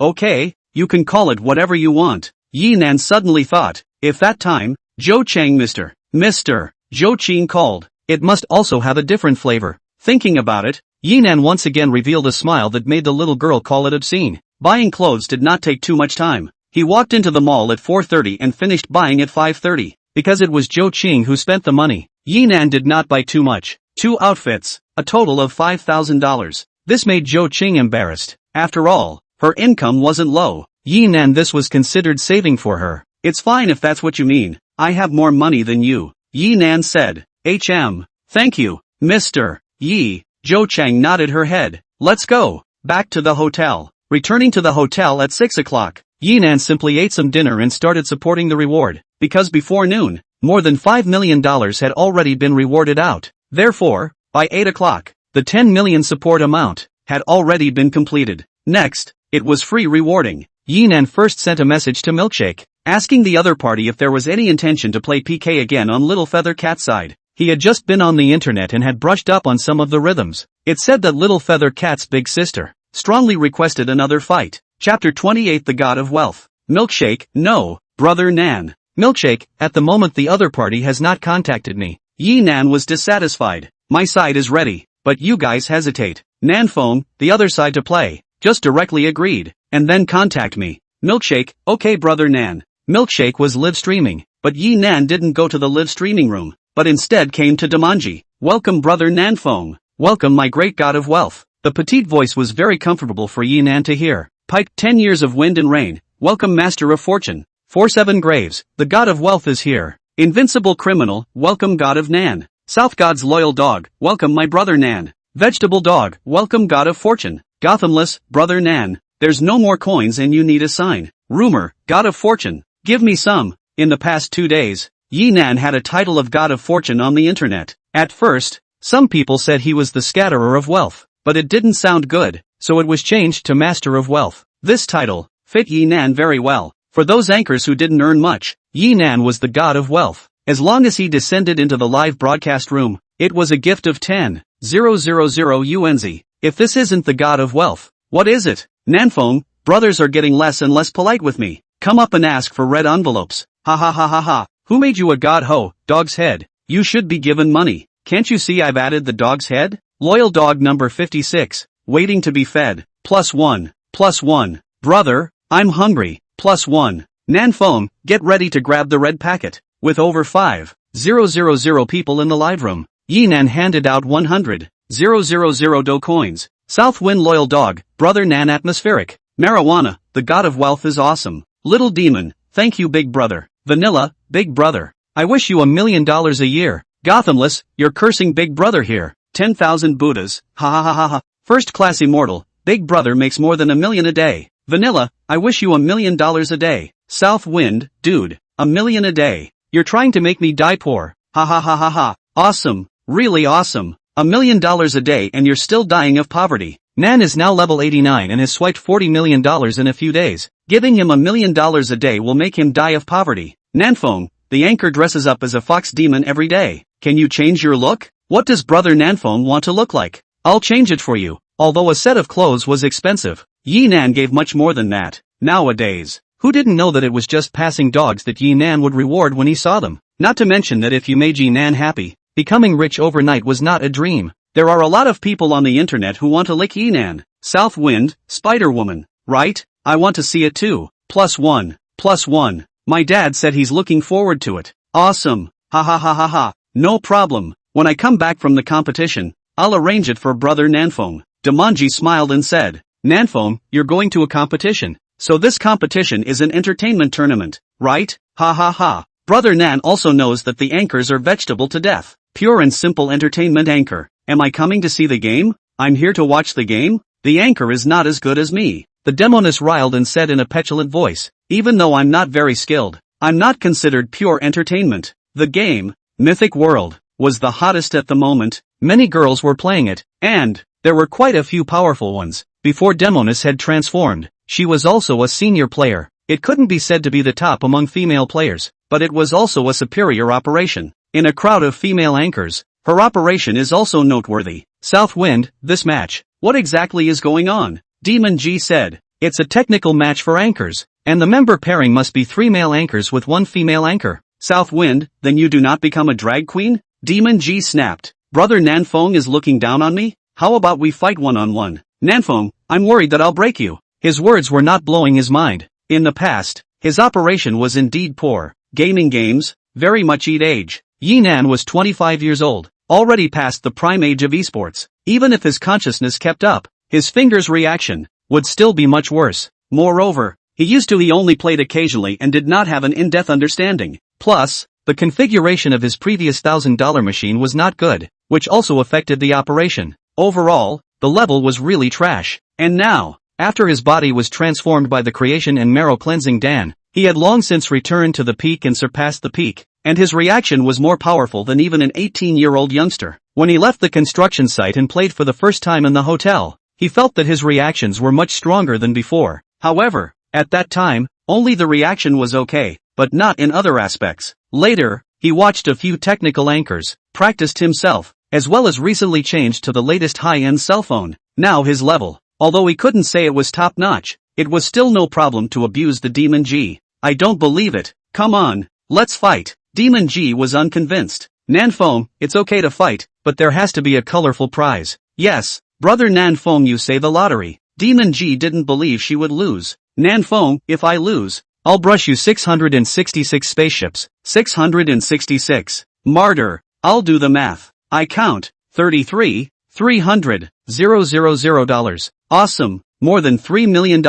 Okay, you can call it whatever you want. Yi Nan suddenly thought, if that time, Zhou Cheng Mr. Zhou Qing called, it must also have a different flavor. Thinking about it, Yi Nan once again revealed a smile that made the little girl call it obscene. Buying clothes did not take too much time. He walked into the mall at 4:30 and finished buying at 5:30. Because it was Zhou Qing who spent the money, Yi Nan did not buy too much. 2 outfits, a total of $5,000. This made Zhou Qing embarrassed. After all, her income wasn't low. Yi Nan, this was considered saving for her. It's fine if that's what you mean. I have more money than you, Yi Nan said. Thank you, Mr. Yi. Zhou Cheng nodded her head. Let's go. Back to the hotel. Returning to the hotel at 6 o'clock, Yi Nan simply ate some dinner and started supporting the reward, because before noon, more than $5 million had already been rewarded out. Therefore, by 8 o'clock, the 10 million support amount had already been completed. Next, it was free rewarding. Yi Nan first sent a message to Milkshake, asking the other party if there was any intention to play PK again on Little Feather Cat's side. He had just been on the internet and had brushed up on some of the rhythms. It said that Little Feather Cat's big sister strongly requested another fight. Chapter 28, The God of Wealth. Milkshake, no, Brother Nan. Milkshake, at the moment the other party has not contacted me. Yi Nan was dissatisfied. My side is ready, but you guys hesitate. Nan phone, the other side to play. Just directly agreed, and then contact me. Milkshake, okay Brother Nan. Milkshake was live streaming, but Yi Nan didn't go to the live streaming room, but instead came to Damanji. Welcome Brother Nan phone. Welcome my great God of wealth. The petite voice was very comfortable for Yi Nan to hear. Piped 10 years of wind and rain. Welcome Master of Fortune. 47 Graves, the God of Wealth is here. Invincible Criminal, welcome God of Nan. South God's Loyal Dog, welcome my Brother Nan. Vegetable Dog, welcome God of Fortune. Gothamless, Brother Nan. There's no more coins and you need a sign. Rumor, God of Fortune. Give me some. In the past 2 days, Yi Nan had a title of God of Fortune on the internet. At first, some people said he was the scatterer of wealth, but it didn't sound good, so it was changed to Master of Wealth. This title fit Yi Nan very well. For those anchors who didn't earn much, Yi Nan was the God of Wealth. As long as he descended into the live broadcast room, it was a gift of 10,000 UNZ. If this isn't the God of Wealth, what is it? Nanfeng, brothers are getting less and less polite with me. Come up and ask for red envelopes. Ha ha ha ha ha. Who made you a god ho, dog's head? You should be given money. Can't you see I've added the dog's head? Loyal dog number 56, waiting to be fed. +1, +1. Brother, I'm hungry. +1. Nanfeng, get ready to grab the red packet. With over 5,000 people in the live room, Yi Nan handed out 100,000 do coins. South Wind Loyal Dog, Brother Nan Atmospheric. Marijuana, the God of Wealth is awesome. Little Demon, thank you Big Brother. Vanilla, Big Brother. I wish you $1 million a year. Gothamless, you're cursing Big Brother here. 10,000 Buddhas, ha ha ha ha ha. First Class Immortal, Big Brother makes more than $1 million a day. Vanilla, I wish you $1 million a day. South Wind, dude, $1 million a day. You're trying to make me die poor. Ha ha ha ha ha. Awesome, really awesome. $1 million a day and you're still dying of poverty. Nan is now level 89 and has swiped $40 million in a few days. Giving him $1 million a day will make him die of poverty. Nanfeng, the anchor dresses up as a fox demon every day. Can you change your look? What does Brother Nanfeng want to look like? I'll change it for you. Although a set of clothes was expensive, Yi Nan gave much more than that. Nowadays, Who didn't know that it was just passing dogs that Yi Nan would reward when he saw them? Not to mention that if you made Yi Nan happy, becoming rich overnight was not a dream. There are a lot of people on the internet who want to lick Yi Nan. South Wind, Spider-Woman. Right? I want to see it too. +1. +1. My dad said he's looking forward to it. Awesome. Ha ha ha ha ha. No problem. When I come back from the competition, I'll arrange it for brother Nanfong. Demonji smiled and said, Nanfong, you're going to a competition. So this competition is an entertainment tournament, right? Ha ha ha. Brother Nan also knows that the anchors are vegetable to death. Pure and simple entertainment anchor. Am I coming to see the game? I'm here to watch the game? The anchor is not as good as me. The demoness riled and said in a petulant voice, even though I'm not very skilled, I'm not considered pure entertainment. The game, Mythic World, was the hottest at the moment. Many girls were playing it, and there were quite a few powerful ones. Before Demoness had transformed, she was also a senior player. It couldn't be said to be the top among female players, but it was also a superior operation. In a crowd of female anchors, her operation is also noteworthy. South Wind, this match, what exactly is going on? Demon G said, it's a technical match for anchors, and the member pairing must be 3 male anchors with 1 female anchor. South Wind, then you do not become a drag queen? Demon G snapped. Brother Nanfong is looking down on me? How about we fight one-on-one? Nanfong, I'm worried that I'll break you. His words were not blowing his mind. In the past, his operation was indeed poor. Gaming games, very much eat age. Yi Nan was 25 years old, already past the prime age of esports. Even if his consciousness kept up, his fingers' reaction would still be much worse. Moreover, he only played occasionally and did not have an in-depth understanding. Plus, the configuration of his previous $1,000 machine was not good, which also affected the operation. Overall, the level was really trash. And now, after his body was transformed by the creation and marrow cleansing Dan, he had long since returned to the peak and surpassed the peak, and his reaction was more powerful than even an 18-year-old youngster. When he left the construction site and played for the first time in the hotel, he felt that his reactions were much stronger than before. However, at that time, only the reaction was okay, but not in other aspects. Later, he watched a few technical anchors, practiced himself, as well as recently changed to the latest high-end cell phone. Now his level, although he couldn't say it was top-notch, it was still no problem to abuse the Demon G. I don't believe it. Come on, let's fight. Demon G was unconvinced. Nanfong, it's okay to fight, but there has to be a colorful prize. Yes, brother Nanfong, you say the lottery. Demon G didn't believe she would lose. Nanfong, if I lose, I'll brush you 666 spaceships. 666. Martyr, I'll do the math. I count. 33, 300, $000. Awesome, more than $3 million.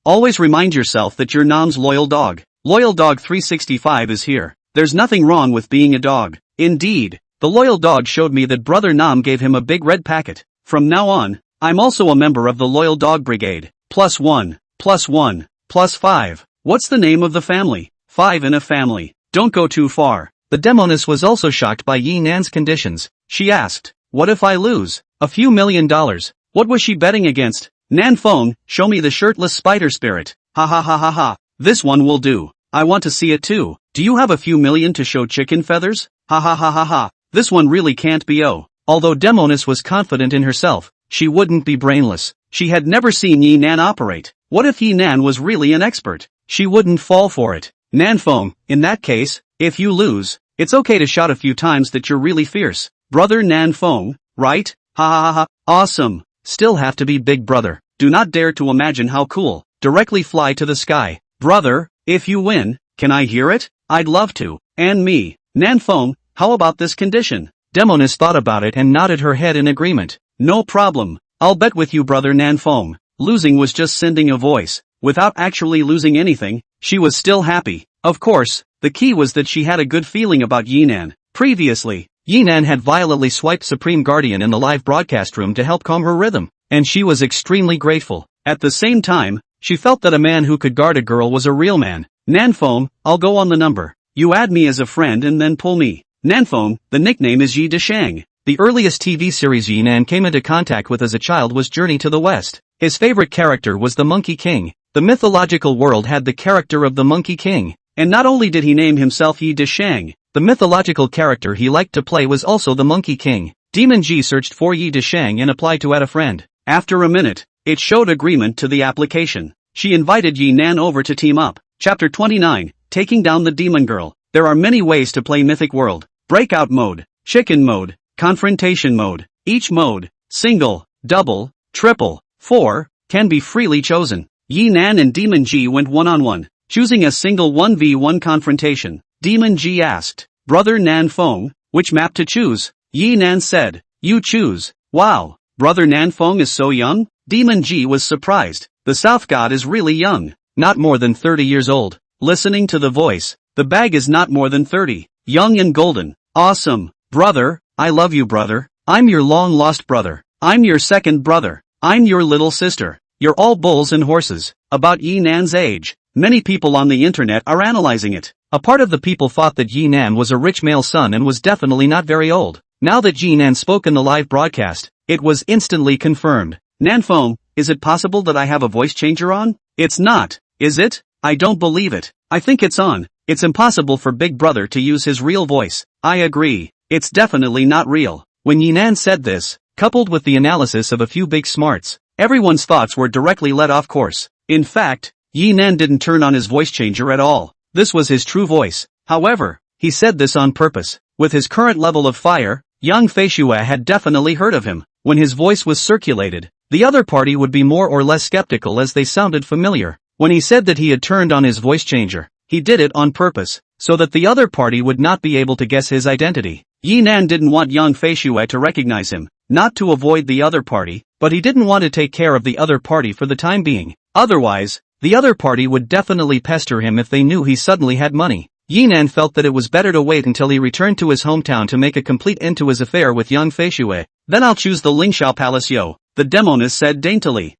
Always remind yourself that you're Nam's loyal dog. Loyal Dog 365 is here. There's nothing wrong with being a dog. Indeed, the loyal dog showed me that brother Nam gave him a big red packet. From now on, I'm also a member of the Loyal Dog Brigade. +1, +1, +5. What's the name of the family? 5 in a family. Don't go too far. The demoness was also shocked by Yi Nan's conditions. She asked, what if I lose? A few $1 million. What was she betting against? Nanfong, show me the shirtless spider spirit. Ha ha ha ha ha. This one will do. I want to see it too. Do you have a few million to show chicken feathers? Ha ha ha ha ha. This one really can't be Although demoness was confident in herself, she wouldn't be brainless. She had never seen Yi Nan operate. What if Yi Nan was really an expert? She wouldn't fall for it. Nanfong, in that case, if you lose, it's okay to shout a few times that you're really fierce. Brother Nanfong, right? Ha ha ha ha. Awesome. Still have to be big brother. Do not dare to imagine how cool. Directly fly to the sky. Brother, if you win, can I hear it? I'd love to. And me. Nanfong, how about this condition? Demoness thought about it and nodded her head in agreement. No problem. I'll bet with you, brother Nanfong. Losing was just sending a voice. Without actually losing anything, she was still happy. Of course, the key was that she had a good feeling about Yi Nan. Previously, Yi Nan had violently swiped Supreme Guardian in the live broadcast room to help calm her rhythm, and she was extremely grateful. At the same time, she felt that a man who could guard a girl was a real man. Nanfong, I'll go on the number. You add me as a friend and then pull me. Nanfong, the nickname is Yi Deshang. The earliest TV series Yi Nan came into contact with as a child was Journey to the West. His favorite character was the Monkey King. The mythological world had the character of the Monkey King. And not only did he name himself Yi Deshang, the mythological character he liked to play was also the Monkey King. Demon G searched for Yi Deshang and applied to add a friend. After a minute, it showed agreement to the application. She invited Yi Nan over to team up. Chapter 29, Taking Down the Demon Girl. There are many ways to play Mythic World. Breakout mode, chicken mode, confrontation mode. Each mode, single, double, triple, 4, can be freely chosen. Yi Nan and Demon G went one-on-one, choosing a single 1v1 confrontation. Demon G asked, Brother Nan Feng, which map to choose? Yi Nan said, you choose. Wow, Brother Nan Feng is so young? Demon G was surprised. The South God is really young, not more than 30 years old. Listening to the voice, the bag is not more than 30, young and golden. Awesome, brother, I love you brother. I'm your long-lost brother. I'm your second brother. I'm your little sister. You're all bulls and horses. About Yi Nan's age, many people on the internet are analyzing it. A part of the people thought that Yi Nan was a rich male son and was definitely not very old. Now that Yi Nan spoke in the live broadcast, it was instantly confirmed. Nan Feng, is it possible that I have a voice changer on? It's not, is it? I don't believe it. I think it's on. It's impossible for Big Brother to use his real voice. I agree. It's definitely not real. When Yi Nan said this, coupled with the analysis of a few big smarts, everyone's thoughts were directly led off course. In fact, Yi Nan didn't turn on his voice changer at all. This was his true voice. However, he said this on purpose. With his current level of fire, young Feishue had definitely heard of him. When his voice was circulated, the other party would be more or less skeptical as they sounded familiar. When he said that he had turned on his voice changer, he did it on purpose, so that the other party would not be able to guess his identity. Yi Nan didn't want young Feishue to recognize him, not to avoid the other party, but he didn't want to take care of the other party for the time being. Otherwise, the other party would definitely pester him if they knew he suddenly had money. Yi Nan felt that it was better to wait until he returned to his hometown to make a complete end to his affair with young Feishue. Then I'll choose the Lingxiao Palace yo, the demoness said daintily.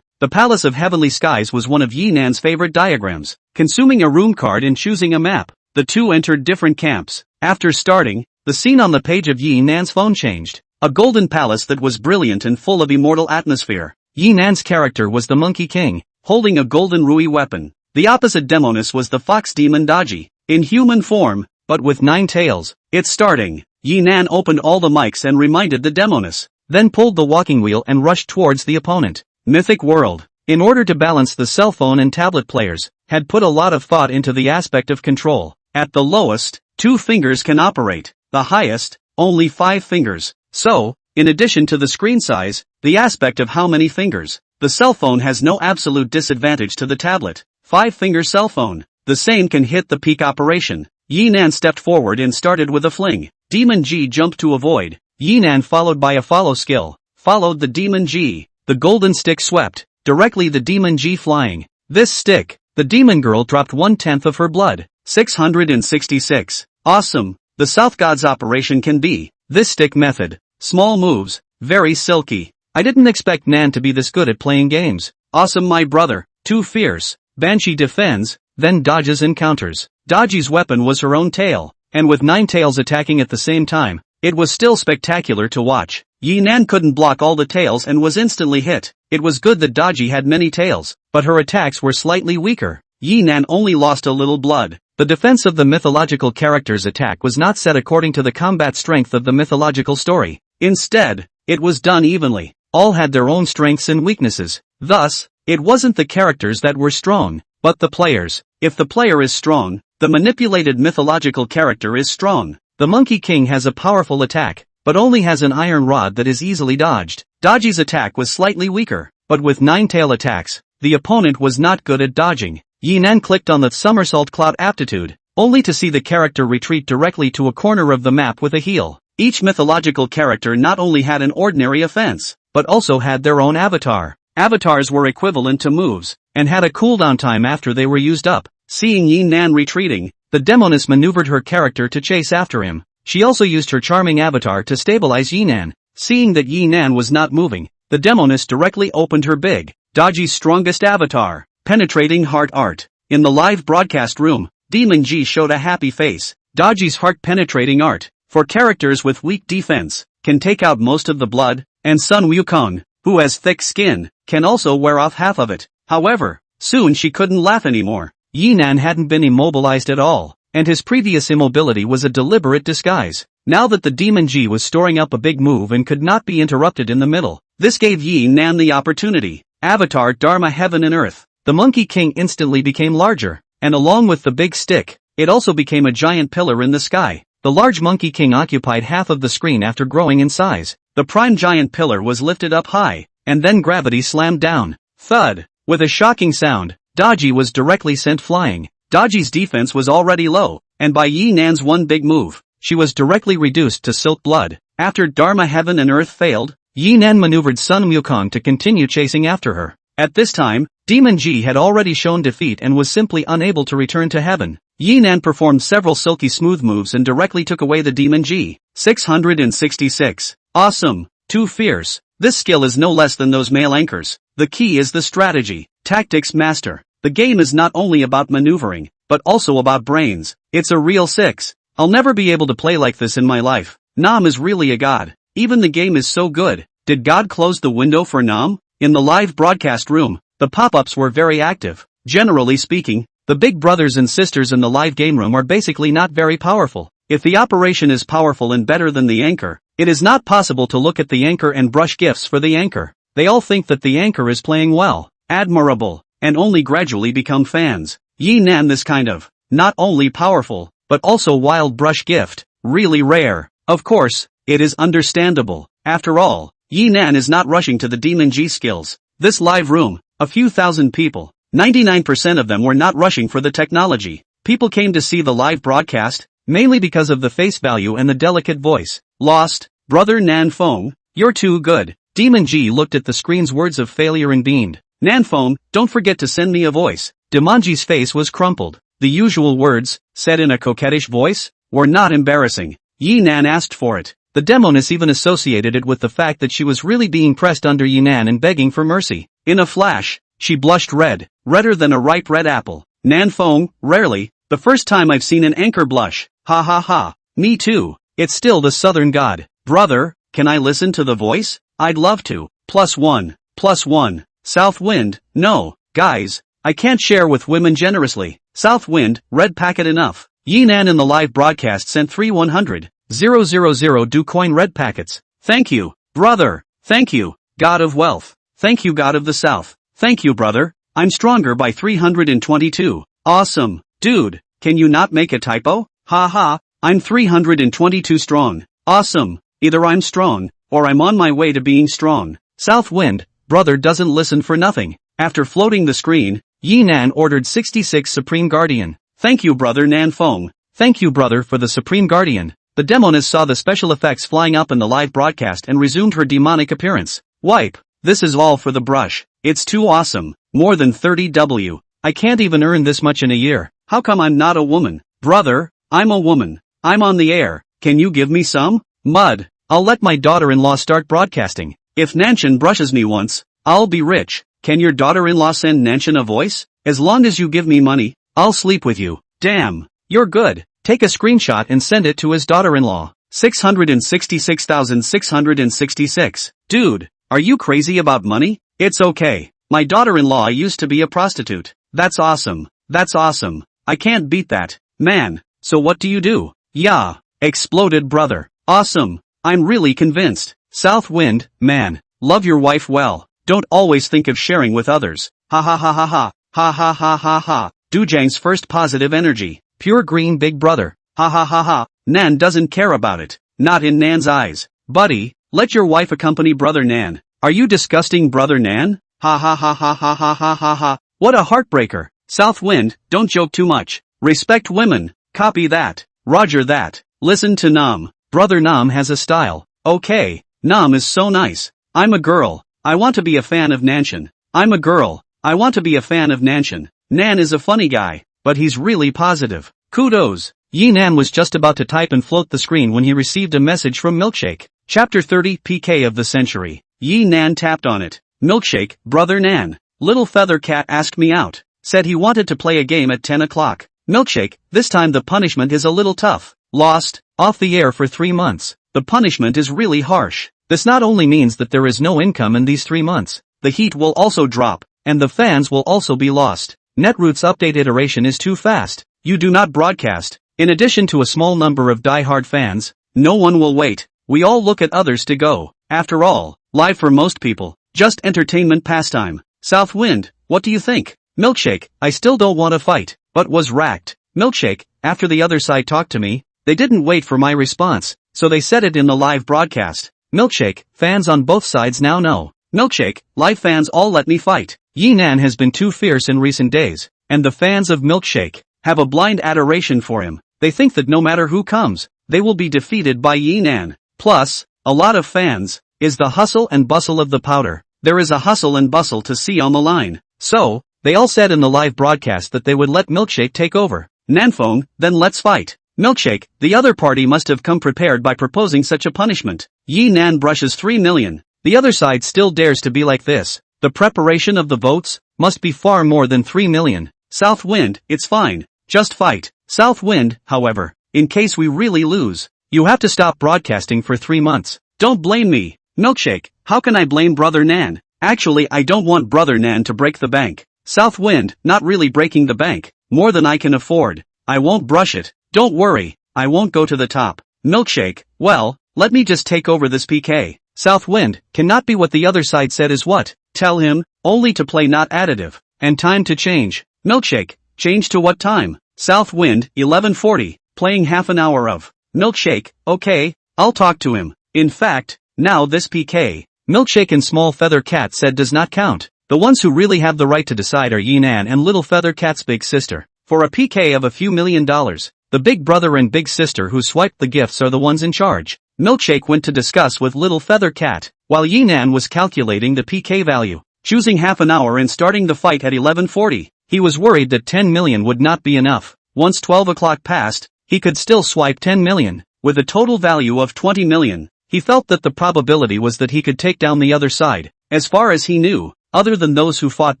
The Palace of Heavenly Skies was one of Yi Nan's favorite diagrams. Consuming a room card and choosing a map, the two entered different camps. After starting, the scene on the page of Yi Nan's phone changed. A golden palace that was brilliant and full of immortal atmosphere. Yi Nan's character was the Monkey King, holding a golden Rui weapon. The opposite demoness was the fox demon Daji, in human form, but with 9 tails. It's starting. Yi Nan opened all the mics and reminded the demoness, then pulled the walking wheel and rushed towards the opponent. Mythic World, in order to balance the cell phone and tablet players, had put a lot of thought into the aspect of control. At the lowest, 2 fingers can operate. The highest, only 5 fingers. So, in addition to the screen size, the aspect of how many fingers, the cell phone has no absolute disadvantage to the tablet. 5-finger cell phone, the same can hit the peak operation. Yi Nan stepped forward and started with a fling. Demon G jumped to avoid. Yi Nan followed by a follow skill, followed the Demon G. The golden stick swept, directly the Demon G flying. This stick, the demon girl dropped 1/10 of her blood. 666. Awesome, the South God's operation can be. This stick method. Small moves, very silky. I didn't expect Nan to be this good at playing games. Awesome my brother, too fierce. Banshee defends, then dodges and counters. Daji's weapon was her own tail, and with 9 tails attacking at the same time, it was still spectacular to watch. Yi Nan couldn't block all the tails and was instantly hit. It was good that Daji had many tails, but her attacks were slightly weaker. Yi Nan only lost a little blood. The defense of the mythological character's attack was not set according to the combat strength of the mythological story. Instead, it was done evenly. All had their own strengths and weaknesses. Thus, it wasn't the characters that were strong, but the players. If the player is strong, the manipulated mythological character is strong. The Monkey King has a powerful attack, but only has an iron rod that is easily dodged. Daji's attack was slightly weaker, but with 9 tail attacks, the opponent was not good at dodging. Yi Nan clicked on the somersault cloud aptitude, only to see the character retreat directly to a corner of the map with a heal. Each mythological character not only had an ordinary offense, but also had their own avatar. Avatars were equivalent to moves, and had a cooldown time after they were used up. Seeing Yi Nan retreating, the demoness maneuvered her character to chase after him. She also used her charming avatar to stabilize Yi Nan. Seeing that Yi Nan was not moving, the demoness directly opened her big, Daji's strongest avatar, penetrating heart art. In the live broadcast room, Demon G showed a happy face. Daji's heart penetrating art, for characters with weak defense, can take out most of the blood, and Sun Wukong, who has thick skin, can also wear off half of it. However, soon she couldn't laugh anymore. Yi Nan hadn't been immobilized at all, and his previous immobility was a deliberate disguise. Now that the Demon G was storing up a big move and could not be interrupted in the middle, this gave Yi Nan the opportunity. Avatar Dharma Heaven and Earth. The Monkey King instantly became larger. and along with the big stick, it also became a giant pillar in the sky. The large Monkey King occupied half of the screen after growing in size. The prime giant pillar was lifted up high, and then gravity slammed down. Thud! With a shocking sound, Dodgy was directly sent flying. Dodgy's defense was already low, and by Yi Nan's one big move, she was directly reduced to silk blood. After Dharma Heaven and Earth failed, Yi Nan maneuvered Sun Wukong to continue chasing after her. At this time, Demon Ji had already shown defeat and was simply unable to return to heaven. Yi Nan performed several silky smooth moves and directly took away the Demon Ji. 666. Awesome. Too fierce. This skill is no less than those male anchors. The key is the strategy. Tactics master. The game is not only about maneuvering, but also about brains. It's a real 6. I'll never be able to play like this in my life. Nam is really a god. Even the game is so good. Did God close the window for Nam? In the live broadcast room, the pop-ups were very active. Generally speaking, the big brothers and sisters in the live game room are basically not very powerful. If the operation is powerful and better than the anchor, it is not possible to look at the anchor and brush gifts for the anchor. They all think that the anchor is playing well, admirable, and only gradually become fans. Yi Nan this kind of, not only powerful, but also wild brush gift, really rare. Of course, it is understandable. After all, Yi Nan is not rushing to the Demon G skills. This live room, a few thousand people, 99% of them were not rushing for the technology. People came to see the live broadcast, mainly because of the face value and the delicate voice. Lost, brother Nan Fong, you're too good. Demon G looked at the screen's words of failure and beamed. Nan Fong, don't forget to send me a voice. Demonji's face was crumpled. The usual words, said in a coquettish voice, were not embarrassing. Yi Nan asked for it. The demoness even associated it with the fact that she was really being pressed under Yi Nan and begging for mercy. In a flash, she blushed red, redder than a ripe red apple. Nan Fong, rarely, the first time I've seen an anchor blush. Ha ha ha. Me too. It's still the southern god. Brother, can I listen to the voice? I'd love to. +1. +1. South Wind, no, guys, I can't share with women generously. South Wind, red packet enough. Yi Nan in the live broadcast sent 3,100,000 do coin red packets. Thank you, brother. Thank you, god of wealth. Thank you, god of the south. Thank you, brother. I'm stronger by 322. Awesome. Dude, can you not make a typo? Ha ha, I'm 322 strong. Awesome. Either I'm strong, or I'm on my way to being strong. South Wind, brother doesn't listen for nothing. After floating the screen, Yi Nan ordered 66 Supreme Guardian. Thank you, brother Nan Fong. Thank you, brother, for the Supreme Guardian. The demoness saw the special effects flying up in the live broadcast and resumed her demonic appearance. Wipe. This is all for the brush. It's too awesome. More than 30W. I can't even earn this much in a year. How come I'm not a woman? Brother, I'm a woman. I'm on the air. Can you give me some? Mud. I'll let my daughter-in-law start broadcasting. If Nanshan brushes me once, I'll be rich. Can your daughter-in-law send Nanshan a voice? As long as you give me money, I'll sleep with you. Damn. You're good. Take a screenshot and send it to his daughter-in-law. 666,666. Dude, are you crazy about money? It's okay. My daughter-in-law used to be a prostitute. That's awesome. That's awesome. I can't beat that. Man, so what do you do? Yeah. Exploded brother. Awesome. I'm really convinced. South Wind, man. Love your wife well. Don't always think of sharing with others. Ha ha ha ha ha. Ha ha ha ha ha. Dujang's first positive energy. Pure green big brother. Ha ha ha ha. Nan doesn't care about it. Not in Nan's eyes. Buddy, let your wife accompany brother Nan. Are you disgusting brother Nan? Ha ha ha ha ha ha ha ha ha. What a heartbreaker. South Wind, don't joke too much. Respect women. Copy that. Roger that. Listen to Nam. Brother Nam has a style. Okay. Nam is so nice. I'm a girl. I want to be a fan of Nanshan. I'm a girl. I want to be a fan of Nanshan. Nan is a funny guy, but he's really positive. Kudos. Yi Nan was just about to type and float the screen when he received a message from Milkshake. Chapter 30 PK of the Century. Yi Nan tapped on it. Milkshake, brother Nan. Little Feather Cat asked me out. Said he wanted to play a game at 10 o'clock. Milkshake, this time the punishment is a little tough. Lost, off the air for 3 months. The punishment is really harsh. This not only means that there is no income in these 3 months, the heat will also drop, and the fans will also be lost. Netroot's update iteration is too fast. You do not broadcast. In addition to a small number of die-hard fans, no one will wait. We all look at others to go. After all, live for most people, just entertainment pastime. South Wind, what do you think? Milkshake, I still don't want to fight, but was racked. Milkshake, after the other side talked to me, they didn't wait for my response, so they said it in the live broadcast. Milkshake, fans on both sides now know. Milkshake, live fans all let me fight. Yinan has been too fierce in recent days, and the fans of Milkshake have a blind adoration for him. They think that no matter who comes, they will be defeated by Yinan. Plus, a lot of fans is the hustle and bustle of the powder. There is a hustle and bustle to see on the line. So, they all said in the live broadcast that they would let Milkshake take over. Nanfeng, then let's fight. Milkshake, the other party must have come prepared by proposing such a punishment. Yinan brushes 3 million. The other side still dares to be like this. The preparation of the votes must be far more than 3 million. South Wind, it's fine. Just fight. South Wind, however, in case we really lose, you have to stop broadcasting for 3 months. Don't blame me. Milkshake, how can I blame Brother Nan? Actually, I don't want Brother Nan to break the bank. South Wind, not really breaking the bank. More than I can afford. I won't brush it. Don't worry, I won't go to the top. Milkshake, well, let me just take over this PK. South Wind, cannot be what the other side said is what? Tell him, only to play not additive. And time to change. Milkshake, change to what time? South Wind, 11:40, playing half an hour of. Milkshake, okay, I'll talk to him. In fact, now this PK, Milkshake and Small Feather Cat said does not count. The ones who really have the right to decide are Yinan and Little Feather Cat's big sister. For a PK of a few $1 million, the big brother and big sister who swiped the gifts are the ones in charge. Milkshake went to discuss with Little Feather Cat, while Yinan was calculating the PK value, choosing half an hour and starting the fight at 11:40. He was worried that 10 million would not be enough. Once 12 o'clock passed, he could still swipe 10 million, with a total value of 20 million. He felt that the probability was that he could take down the other side. As far as he knew, other than those who fought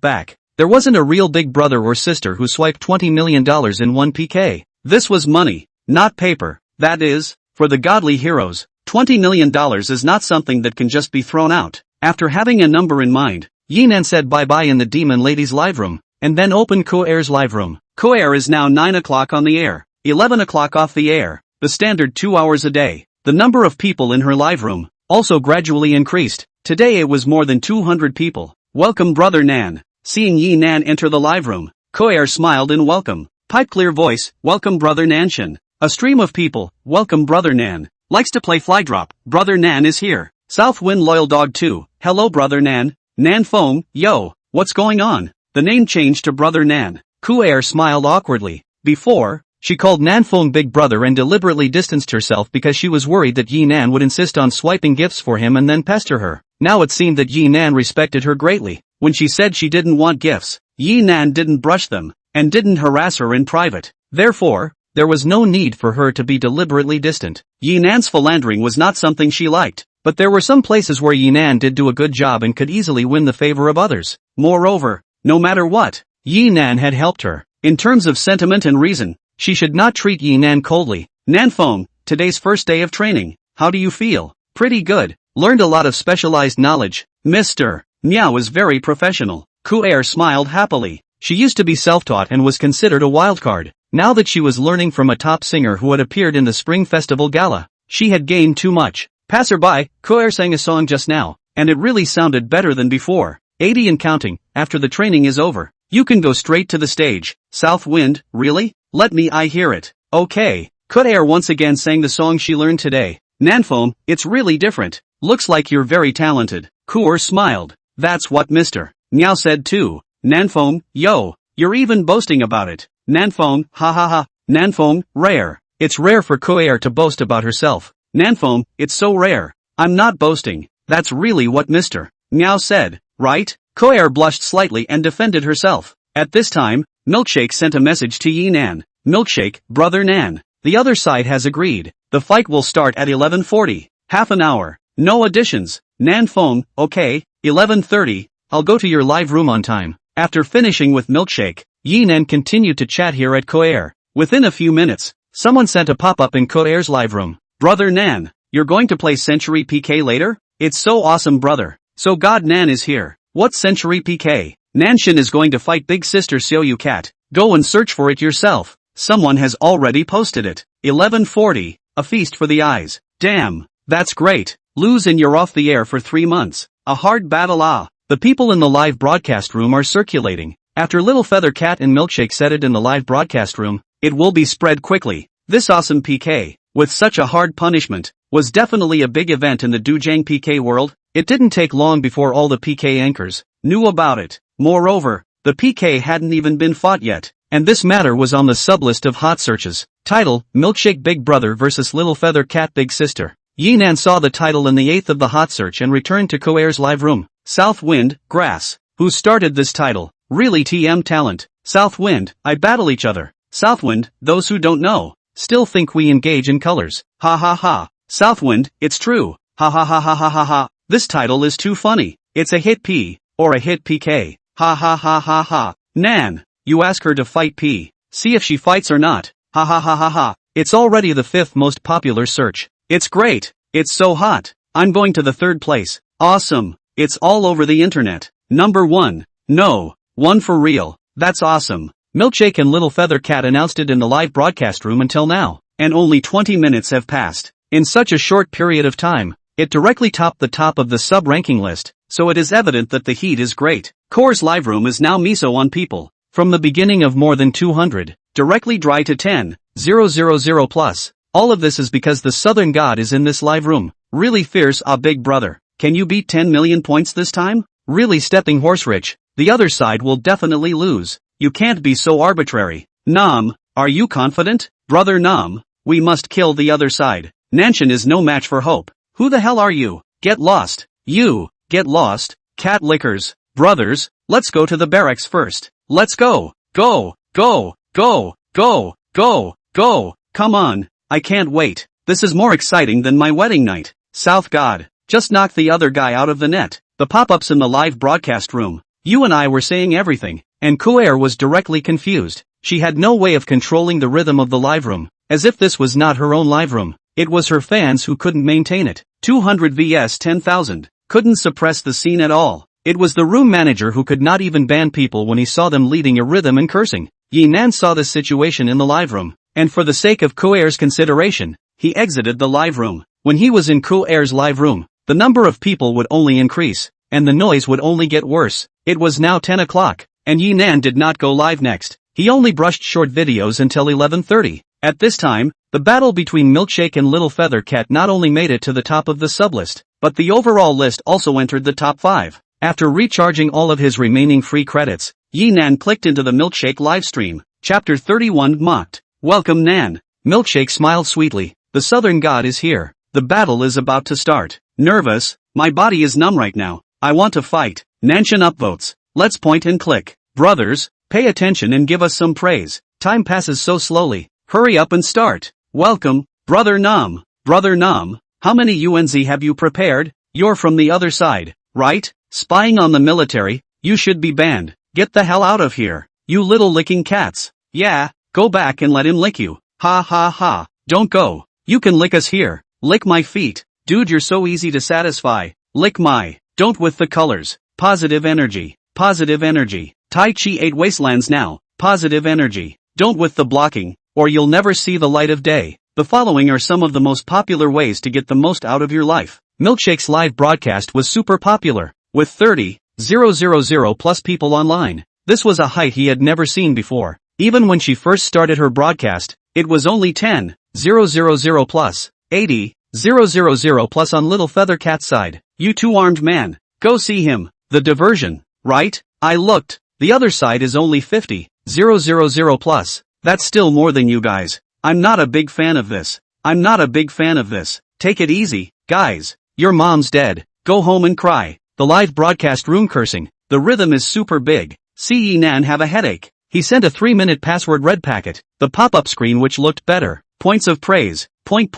back, there wasn't a real big brother or sister who swiped $20 million in one PK. This was money, not paper. That is, for the godly heroes, $20 million is not something that can just be thrown out. After having a number in mind, Yinan said bye-bye in the Demon Lady's live room, and then opened Ko-Air's live room. Ko-Air is now 9 o'clock on the air, 11 o'clock off the air, the standard 2 hours a day. The number of people in her live room also gradually increased. Today it was more than 200 people. Welcome Brother Nan. Seeing Yinan enter the live room, Ko-Air smiled in welcome. Pipe-clear voice, welcome Brother Nanshin. A stream of people, welcome Brother Nan. Likes to play fly drop, Brother Nan is here. South Wind Loyal Dog 2, hello Brother Nan. Nan Fong, yo, what's going on? The name changed to Brother Nan. Ko-Air smiled awkwardly. Before, she called Nanfeng Big Brother and deliberately distanced herself because she was worried that Yinan would insist on swiping gifts for him and then pester her. Now it seemed that Yinan respected her greatly. When she said she didn't want gifts, Yinan didn't brush them, and didn't harass her in private. Therefore, there was no need for her to be deliberately distant. Yinan's philandering was not something she liked, but there were some places where Yinan did do a good job and could easily win the favor of others. Moreover, no matter what, Yinan had helped her. In terms of sentiment and reason, she should not treat Yinan coldly. Nanfeng, today's first day of training. How do you feel? Pretty good. Learned a lot of specialized knowledge. Mr. Miao is very professional. Ko-Air smiled happily. She used to be self-taught and was considered a wildcard. Now that she was learning from a top singer who had appeared in the Spring Festival Gala, she had gained too much. Passerby, Ko-Air sang a song just now, and it really sounded better than before. 80 and counting. After the training is over, you can go straight to the stage. South Wind, really? Let me I hear it. Okay. Ko-Air once again sang the song she learned today. Nanfeng, it's really different. Looks like you're very talented. Ko-Air smiled. That's what Mr. Miao said too. Nanfeng, yo, you're even boasting about it. Nanfeng, ha ha ha. Nanfeng, rare. It's rare for Ko-Air to boast about herself. Nanfeng, it's so rare. I'm not boasting. That's really what Mr. Miao said, right? Ko-Air blushed slightly and defended herself. At this time, Milkshake sent a message to Yinan. Milkshake, Brother Nan. The other side has agreed. The fight will start at 11:40. Half an hour. No additions. Nanfeng, okay, 11:30, I'll go to your live room on time. After finishing with Milkshake, Yinan continued to chat here at Ko-Air. Within a few minutes, someone sent a pop-up in Ko-Air's live room. Brother Nan, you're going to play Century PK later? It's so awesome brother. So God Nan is here. What's Century PK? Nanshin is going to fight Big Sister Xiaoyu Cat. Go and search for it yourself. Someone has already posted it. 11:40, a feast for the eyes. Damn, that's great. Lose and you're off the air for 3 months. A hard battle. The people in the live broadcast room are circulating. After Little Feather Cat and Milkshake said it in the live broadcast room, it will be spread quickly. This awesome PK, with such a hard punishment, was definitely a big event in the Dujang PK world. It didn't take long before all the PK anchors knew about it. Moreover, the PK hadn't even been fought yet, and this matter was on the sublist of hot searches. Title: Milkshake Big Brother vs Little Feather Cat Big Sister. Yinan saw the title in the 8th of the hot search and returned to Koair's live room. South Wind, Grass. Who started this title? Really TM talent. South Wind, I battle each other. Southwind, those who don't know, still think we engage in colors. Ha ha ha. Southwind, it's true. Ha ha ha ha ha ha ha. This title is too funny. It's a hit P, or a hit PK. Ha ha ha ha ha. Nan, you ask her to fight P. See if she fights or not. Ha ha ha ha ha. It's already the 5th most popular search. It's great. It's so hot. I'm going to the 3rd place. Awesome. It's all over the internet. Number 1. No. 1 for real. That's awesome. Milkshake and Little Feather Cat announced it in the live broadcast room until now, and only 20 minutes have passed. In such a short period of time, it directly topped the top of the sub-ranking list, so it is evident that the heat is great. Core's live room is now miso on people. From the beginning of more than 200, directly dry to 10,000 plus. All of this is because the Southern God is in this live room. Really fierce, big brother. Can you beat 10 million points this time? Really stepping horse rich. The other side will definitely lose. You can't be so arbitrary. Nam, are you confident? Brother Nam, we must kill the other side. Nanshan is no match for Hope. Who the hell are you? Get lost. You, get lost. Cat lickers. Brothers, let's go to the barracks first. Let's go. Go, go, go, go, go, go. Come on. I can't wait. This is more exciting than my wedding night. South God, just knock the other guy out of the net. The pop-ups in the live broadcast room. You and I were saying everything, and Koair was directly confused. She had no way of controlling the rhythm of the live room, as if this was not her own live room. It was her fans who couldn't maintain it. 200 vs 10,000. Couldn't suppress the scene at all. It was the room manager who could not even ban people when he saw them leading a rhythm and cursing. Yinan saw this situation in the live room, and for the sake of Koair's consideration, he exited the live room. When he was in Koair's live room, the number of people would only increase, and the noise would only get worse. It was now 10 o'clock, and Yinan did not go live next. He only brushed short videos until 11:30. At this time, the battle between Milkshake and Little Feather Cat not only made it to the top of the sublist, but the overall list also entered the top 5. After recharging all of his remaining free credits, Yinan clicked into the Milkshake livestream. Chapter 31 Mocked. Welcome Nan. Milkshake smiled sweetly. The Southern God is here. The battle is about to start. Nervous, my body is numb right now. I want to fight. Nanshan upvotes. Let's point and click. Brothers, pay attention and give us some praise. Time passes so slowly. Hurry up and start. Welcome, Brother Nam. Brother Nam, how many UNZ have you prepared? You're from the other side, right? Spying on the military, you should be banned. Get the hell out of here. You little licking cats. Yeah, go back and let him lick you. Ha ha ha. Don't go. You can lick us here. Lick my feet. Dude, you're so easy to satisfy. Lick my. Don't with the colors. Positive energy. Positive energy. Tai Chi 8 Wastelands now. Positive energy. Don't with the blocking, or you'll never see the light of day. The following are some of the most popular ways to get the most out of your life. Milkshake's live broadcast was super popular, with 30,000 plus people online. This was a height he had never seen before. Even when she first started her broadcast, it was only 10,000 plus, 80,000 plus on Little Feather Cat's side. You two-armed man, go see him. The diversion, right? I looked. The other side is only 50,000 plus. That's still more than you guys. I'm not a big fan of this. I'm not a big fan of this. Take it easy, guys. Your mom's dead. Go home and cry. The live broadcast room cursing. The rhythm is super big. See Yinan have a headache. He sent a 3-minute password red packet. The pop-up screen which looked better. Points of praise. Point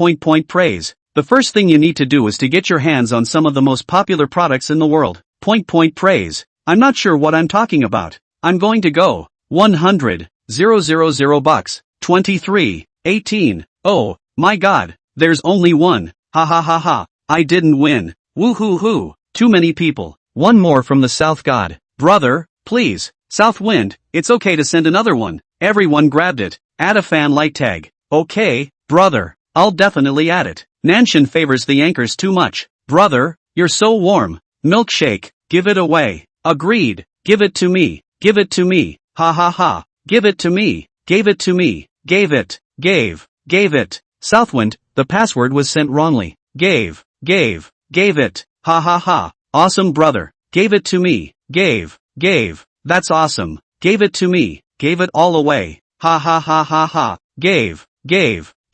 praise. The first thing you need to do is to get your hands on some of the most popular products in the world. Point praise. I'm not sure what I'm talking about. I'm going to go. 100,000 bucks. 23, 18. Oh, my god. There's only one. Ha ha ha ha. I didn't win. Woo hoo hoo. Too many people. One more from the South God. Brother, please. South Wind, it's okay to send another one. Everyone grabbed it. Add a fan light tag. Okay, brother. I'll definitely add it. Nanshan favors the anchors too much. Brother, you're so warm. Milkshake, give it away. Agreed. Give it to me. Give it to me. Ha ha ha. Give it to me. Gave it to me. Gave it. Gave it. Southwind, the password was sent wrongly. Gave it. Ha ha ha. Awesome brother. Gave it to me. Gave. That's awesome. Gave it to me. Gave it all away. Ha ha ha ha ha. Gave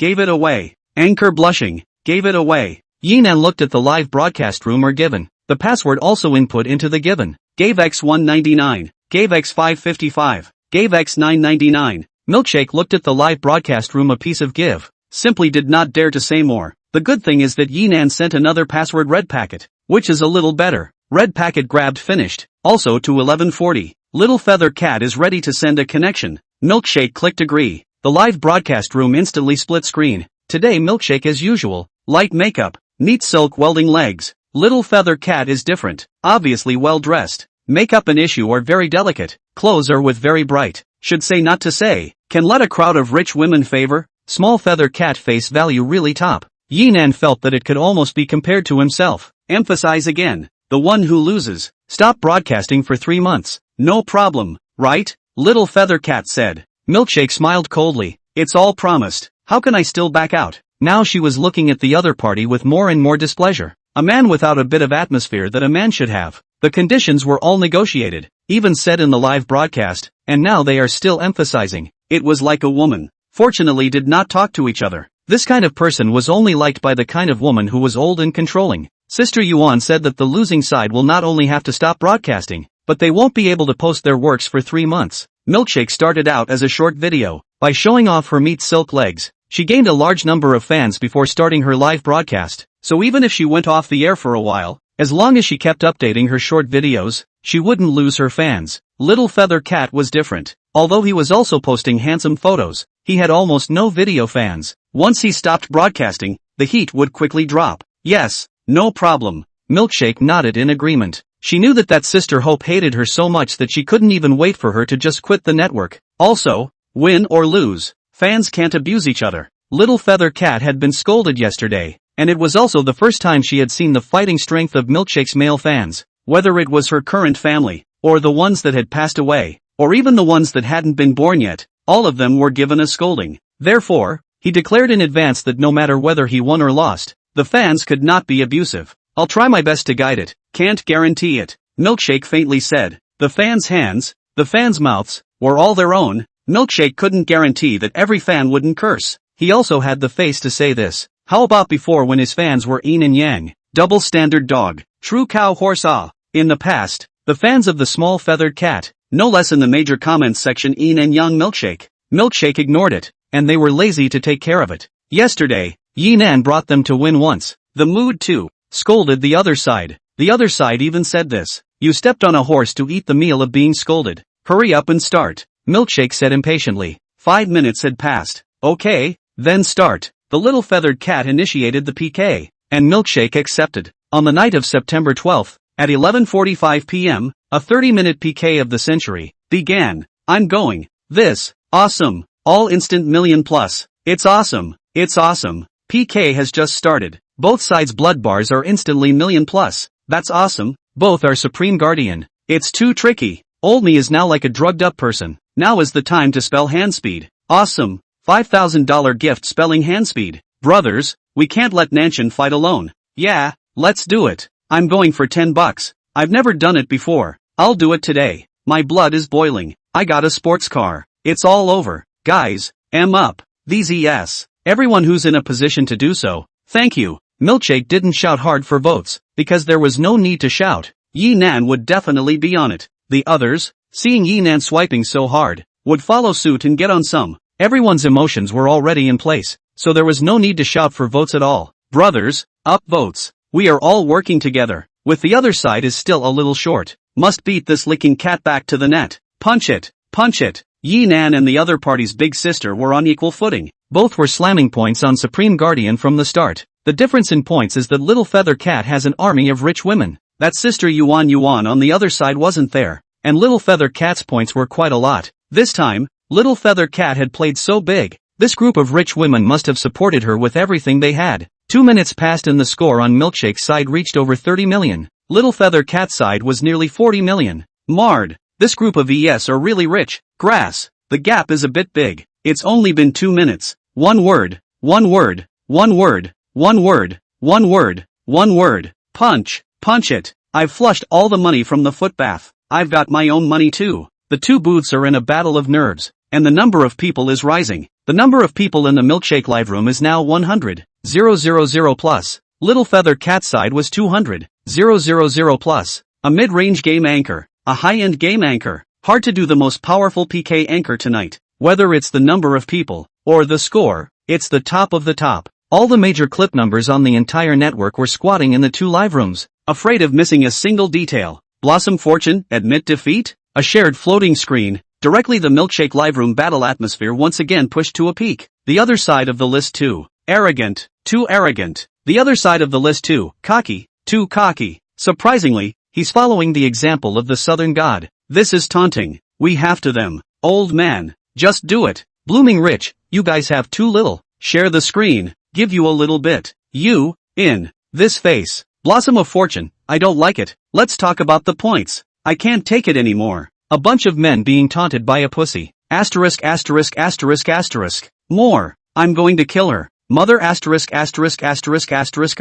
it away. Anchor blushing. Gave it away. Yinan looked at the live broadcast room or given. The password also input into the given. Gave X 199. Gave X 555. Gave X 999. Milkshake looked at the live broadcast room a piece of give. Simply did not dare to say more. The good thing is that Yinan sent another password red packet, which is a little better. Red packet grabbed finished. Also to 1140. Little feather cat is ready to send a connection. Milkshake clicked agree. The live broadcast room instantly split screen. Today Milkshake as usual. Light makeup. Neat silk welding legs. Little feather cat is different. Obviously well dressed. Makeup an issue or very delicate. Clothes are with very bright. Should say not to say. Can let a crowd of rich women favor. Small feather cat face value really top. Yinan felt that it could almost be compared to himself. Emphasize again. The one who loses. Stop broadcasting for 3 months. No problem, right? Little feather cat said. Milkshake smiled coldly. It's all promised. How can I still back out? Now she was looking at the other party with more and more displeasure. A man without a bit of atmosphere that a man should have. The conditions were all negotiated, even said in the live broadcast, and now they are still emphasizing. It was like a woman. Fortunately did not talk to each other. This kind of person was only liked by the kind of woman who was old and controlling. Sister Yuan said that the losing side will not only have to stop broadcasting, but they won't be able to post their works for 3 months. Milkshake started out as a short video. By showing off her meat silk legs, she gained a large number of fans before starting her live broadcast. So even if she went off the air for a while, as long as she kept updating her short videos, she wouldn't lose her fans. Little feather cat was different. Although he was also posting handsome photos, he had almost no video fans. Once he stopped broadcasting, the heat would quickly drop. Yes, no problem. Milkshake nodded in agreement. She knew that Sister Hope hated her so much that she couldn't even wait for her to just quit the network. Also, win or lose, fans can't abuse each other. Little feather cat had been scolded yesterday, and it was also the first time she had seen the fighting strength of Milkshake's male fans. Whether it was her current family, or the ones that had passed away, or even the ones that hadn't been born yet, all of them were given a scolding. Therefore, he declared in advance that no matter whether he won or lost, the fans could not be abusive. I'll try my best to guide it, can't guarantee it, Milkshake faintly said. The fans' hands, the fans' mouths, were all their own. Milkshake couldn't guarantee that every fan wouldn't curse. He also had the face to say this. How about before when his fans were yin and yang? Double standard dog, true cow horse ah. In the past, the fans of the small feathered cat, no less in the major comments section yin and yang Milkshake. Milkshake ignored it, and they were lazy to take care of it. Yesterday, Yinan brought them to win once. The mood too. Scolded the other side. The other side even said this. You stepped on a horse to eat the meal of being scolded. Hurry up and start. Milkshake said impatiently. 5 minutes had passed. Okay, then start. The little feathered cat initiated the PK, and Milkshake accepted. On the night of September 12th, at 11:45 p.m., a 30-minute PK of the century began. I'm going. This. Awesome. All instant million plus. It's awesome. It's awesome. PK has just started. Both sides' blood bars are instantly million plus. That's awesome. Both are Supreme Guardian. It's too tricky. Old me is now like a drugged up person. Now is the time to spell hand speed. Awesome. $5,000 gift spelling hand speed. Brothers, we can't let Nanshan fight alone. Yeah, let's do it. I'm going for $10. I've never done it before. I'll do it today. My blood is boiling. I got a sports car. It's all over. Guys, up. These ES. Everyone who's in a position to do so. Thank you. Milkshake didn't shout hard for votes, because there was no need to shout. Yinan would definitely be on it. The others, seeing Yinan swiping so hard, would follow suit and get on some. Everyone's emotions were already in place, so there was no need to shout for votes at all. Brothers, up votes. We are all working together. With the other side is still a little short. Must beat this licking cat back to the net. Punch it. Punch it. Yinan and the other party's big sister were on equal footing. Both were slamming points on Supreme Guardian from the start. The difference in points is that Little Feather Cat has an army of rich women. That Sister Yuan on the other side wasn't there. And Little Feather Cat's points were quite a lot. This time, Little Feather Cat had played so big. This group of rich women must have supported her with everything they had. 2 minutes passed and the score on Milkshake's side reached over 30 million. Little Feather Cat's side was nearly 40 million. Marred. This group of ES are really rich. Grass. The gap is a bit big. It's only been 2 minutes. One word. One word. One word. One word. One word. One word. Punch. Punch it. I've flushed all the money from the foot bath. I've got my own money too. The two booths are in a battle of nerves, and the number of people is rising. The number of people in the milkshake live room is now 100,000 plus. Little Feather Cat's side was 200,000 plus. A mid-range game anchor, a high-end game anchor. Hard to do the most powerful PK anchor tonight. Whether it's the number of people, or the score, it's the top of the top. All the major clip numbers on the entire network were squatting in the two live rooms, afraid of missing a single detail. Blossom Fortune, admit defeat? A shared floating screen. Directly the milkshake live room battle atmosphere once again pushed to a peak. The other side of the list too. Arrogant. Too arrogant. The other side of the list too. Cocky. Too cocky. Surprisingly, he's following the example of the southern god. This is taunting. We have to them. Old man. Just do it. Blooming rich. You guys have too little. Share the screen. Give you a little bit. You. In. This face. Blossom of Fortune. I don't like it. Let's talk about the points. I can't take it anymore. A bunch of men being taunted by a pussy. Asterisk asterisk asterisk asterisk. More. I'm going to kill her. Mother asterisk asterisk asterisk asterisk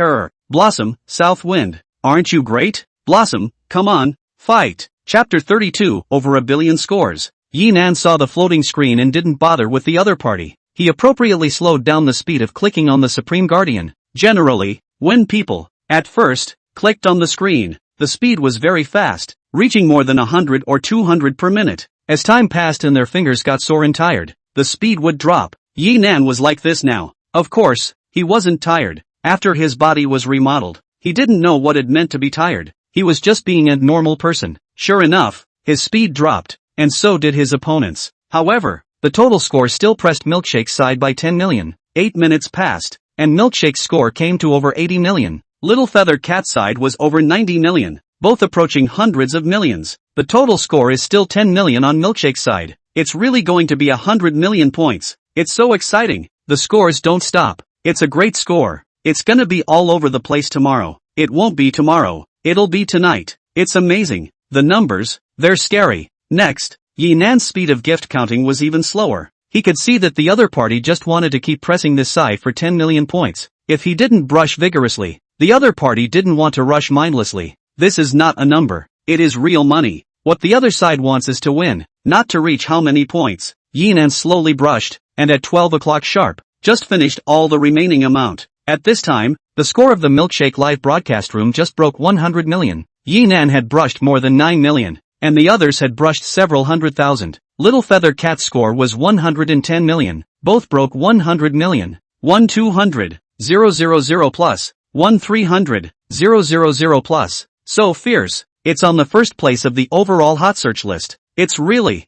Blossom, South Wind. Aren't you great? Blossom, come on, fight. Chapter 32, over a billion scores. Yinan saw the floating screen and didn't bother with the other party. He appropriately slowed down the speed of clicking on the Supreme Guardian. Generally, when people, at first, clicked on the screen, the speed was very fast, reaching more than 100 or 200 per minute. As time passed and their fingers got sore and tired, the speed would drop. Yinan was like this now. Of course, he wasn't tired. After his body was remodeled, he didn't know what it meant to be tired. He was just being a normal person. Sure enough, his speed dropped, and so did his opponents. However, the total score still pressed Milkshake's side by 10 million. 8 minutes passed, and Milkshake's score came to over 80 million. Little Feather Cat's side was over 90 million, both approaching hundreds of millions. The total score is still 10 million on Milkshake's side. It's really going to be 100 million points. It's so exciting. The scores don't stop. It's a great score. It's gonna be all over the place tomorrow. It won't be tomorrow. It'll be tonight. It's amazing. The numbers, they're scary. Next, Yinan's speed of gift counting was even slower. He could see that the other party just wanted to keep pressing this side for 10 million points. If he didn't brush vigorously, the other party didn't want to rush mindlessly. This is not a number. It is real money. What the other side wants is to win, not to reach how many points. Yinan slowly brushed, and at 12 o'clock sharp, just finished all the remaining amount. At this time, the score of the Milkshake live broadcast room just broke 100 million. Yinan had brushed more than 9 million, and the others had brushed several 100,000. Little Feather Cat's score was 110 million. Both broke 100 million. 1 200, 000 plus, 1 300, 000 plus. So fierce. It's on the first place of the overall hot search list. It's really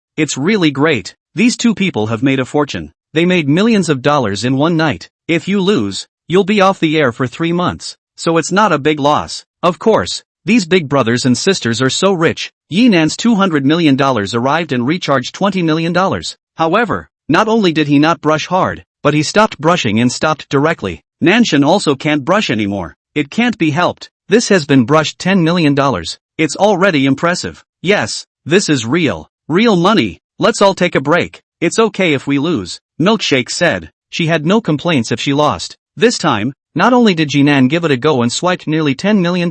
great. These two people have made a fortune. They made millions of dollars in one night. If you lose, you'll be off the air for 3 months. So it's not a big loss. Of course, these big brothers and sisters are so rich. Yinan's $200 million arrived and recharged $20 million. However, not only did he not brush hard, but he stopped brushing and stopped directly. Nanshan also can't brush anymore. It can't be helped. This has been brushed $10 million. It's already impressive. Yes, this is real money. Let's all take a break. It's okay if we lose, Milkshake said. She had no complaints if she lost. This time, not only did Yinan give it a go and swiped nearly $10 million,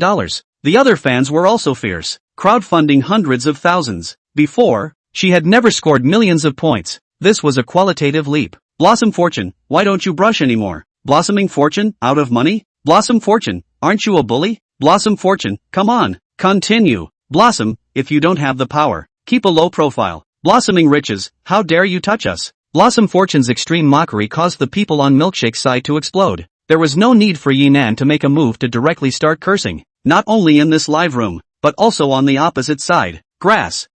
the other fans were also fierce, crowdfunding hundreds of thousands. Before, she had never scored millions of points. This was a qualitative leap. Blossom Fortune, why don't you brush anymore? Blossoming Fortune, out of money? Blossom Fortune, aren't you a bully? Blossom Fortune, come on, continue. Blossom, if you don't have the power, keep a low profile. Blossoming Riches, how dare you touch us? Blossom Fortune's extreme mockery caused the people on Milkshake's side to explode. There was no need for Yinan to make a move to directly start cursing. Not only in this live room, but also on the opposite side. Grass,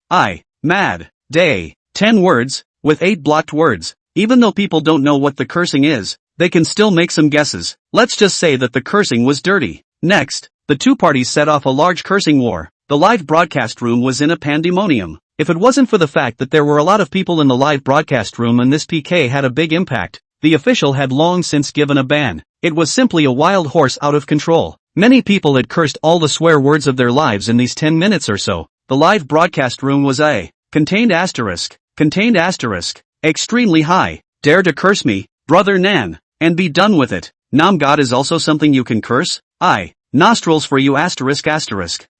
mad, day, 10 words, with 8 blocked words. Even though people don't know what the cursing is, they can still make some guesses. Let's just say that the cursing was dirty. Next, the two parties set off a large cursing war. The live broadcast room was in a pandemonium. If it wasn't for the fact that there were a lot of people in the live broadcast room and this PK had a big impact, the official had long since given a ban. It was simply a wild horse out of control. Many people had cursed all the swear words of their lives in these 10 minutes or so. The live broadcast room was contained asterisk, extremely high. Dare to curse me, brother Nan, and be done with it. God is also something you can curse? Nostrils for you asterisk.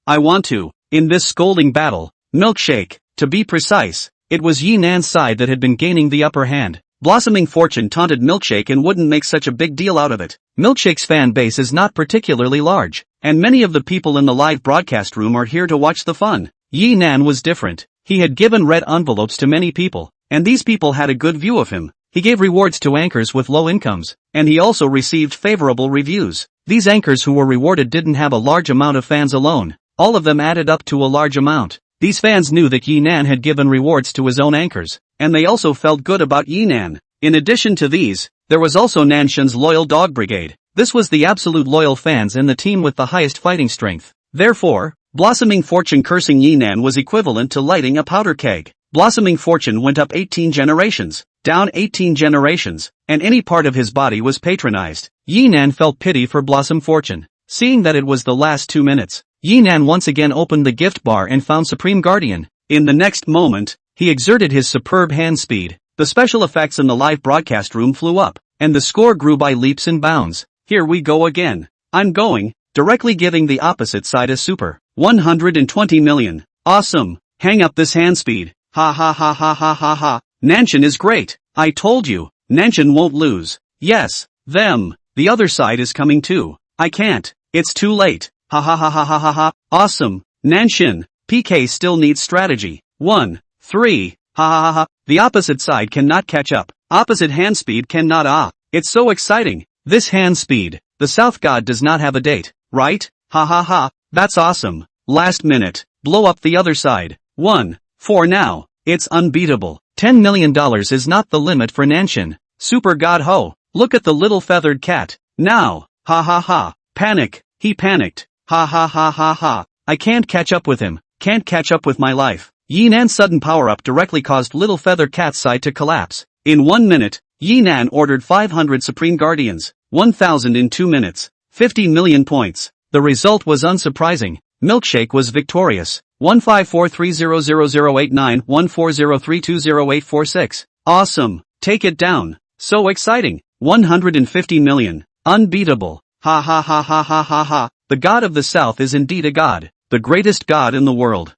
I want to. In this scolding battle, Milkshake, to be precise, it was Yi Nan's side that had been gaining the upper hand. Blossoming Fortune taunted Milkshake and wouldn't make such a big deal out of it. Milkshake's fan base is not particularly large, and many of the people in the live broadcast room are here to watch the fun. Yi Nan was different. He had given red envelopes to many people, and these people had a good view of him. He gave rewards to anchors with low incomes, and he also received favorable reviews. These anchors who were rewarded didn't have a large amount of fans alone. All of them added up to a large amount. These fans knew that Yi Nan had given rewards to his own anchors, and they also felt good about Yi Nan. In addition to these, there was also Nanshan's Loyal Dog Brigade. This was the absolute loyal fans and the team with the highest fighting strength. Therefore, Blossoming Fortune cursing Yi Nan was equivalent to lighting a powder keg. Blossoming Fortune went up 18 generations, down 18 generations, and any part of his body was patronized. Yi Nan felt pity for Blossom Fortune. Seeing that it was the last 2 minutes, Yi Nan once again opened the gift bar and found Supreme Guardian. In the next moment, he exerted his superb hand speed. The special effects in the live broadcast room flew up, and the score grew by leaps and bounds. Here we go again. I'm going, directly giving the opposite side a super. 120 million. Awesome. Hang up this hand speed. Ha ha ha ha ha ha ha. Nanshan is great. I told you, Nanshan won't lose. Yes, them. The other side is coming too. I can't. It's too late. Ha ha ha ha ha ha ha. Awesome. Nanshan. PK still needs strategy. 1, 3. Ha ha ha ha. The opposite side cannot catch up. Opposite hand speed cannot. It's so exciting. This hand speed. The South God does not have a date, right? Ha ha ha. That's awesome. Last minute. Blow up the other side. 1, 4 now. It's unbeatable. $10 million is not the limit for Nanshan. Super God Ho. Look at the little feathered cat. Now. Ha ha ha. Panic. He panicked. Ha ha ha ha ha. I can't catch up with him. Can't catch up with my life. Yi Nan's sudden power-up directly caused Little Feather Cat's side to collapse. In 1 minute, Yi Nan ordered 500 Supreme Guardians, 1,000 in 2 minutes, 50 million points. The result was unsurprising. Milkshake was victorious. 154300089 140320846. Awesome. Take it down. So exciting. 150 million. Unbeatable. Ha ha ha ha ha ha ha. The God of the South is indeed a god. The greatest god in the world.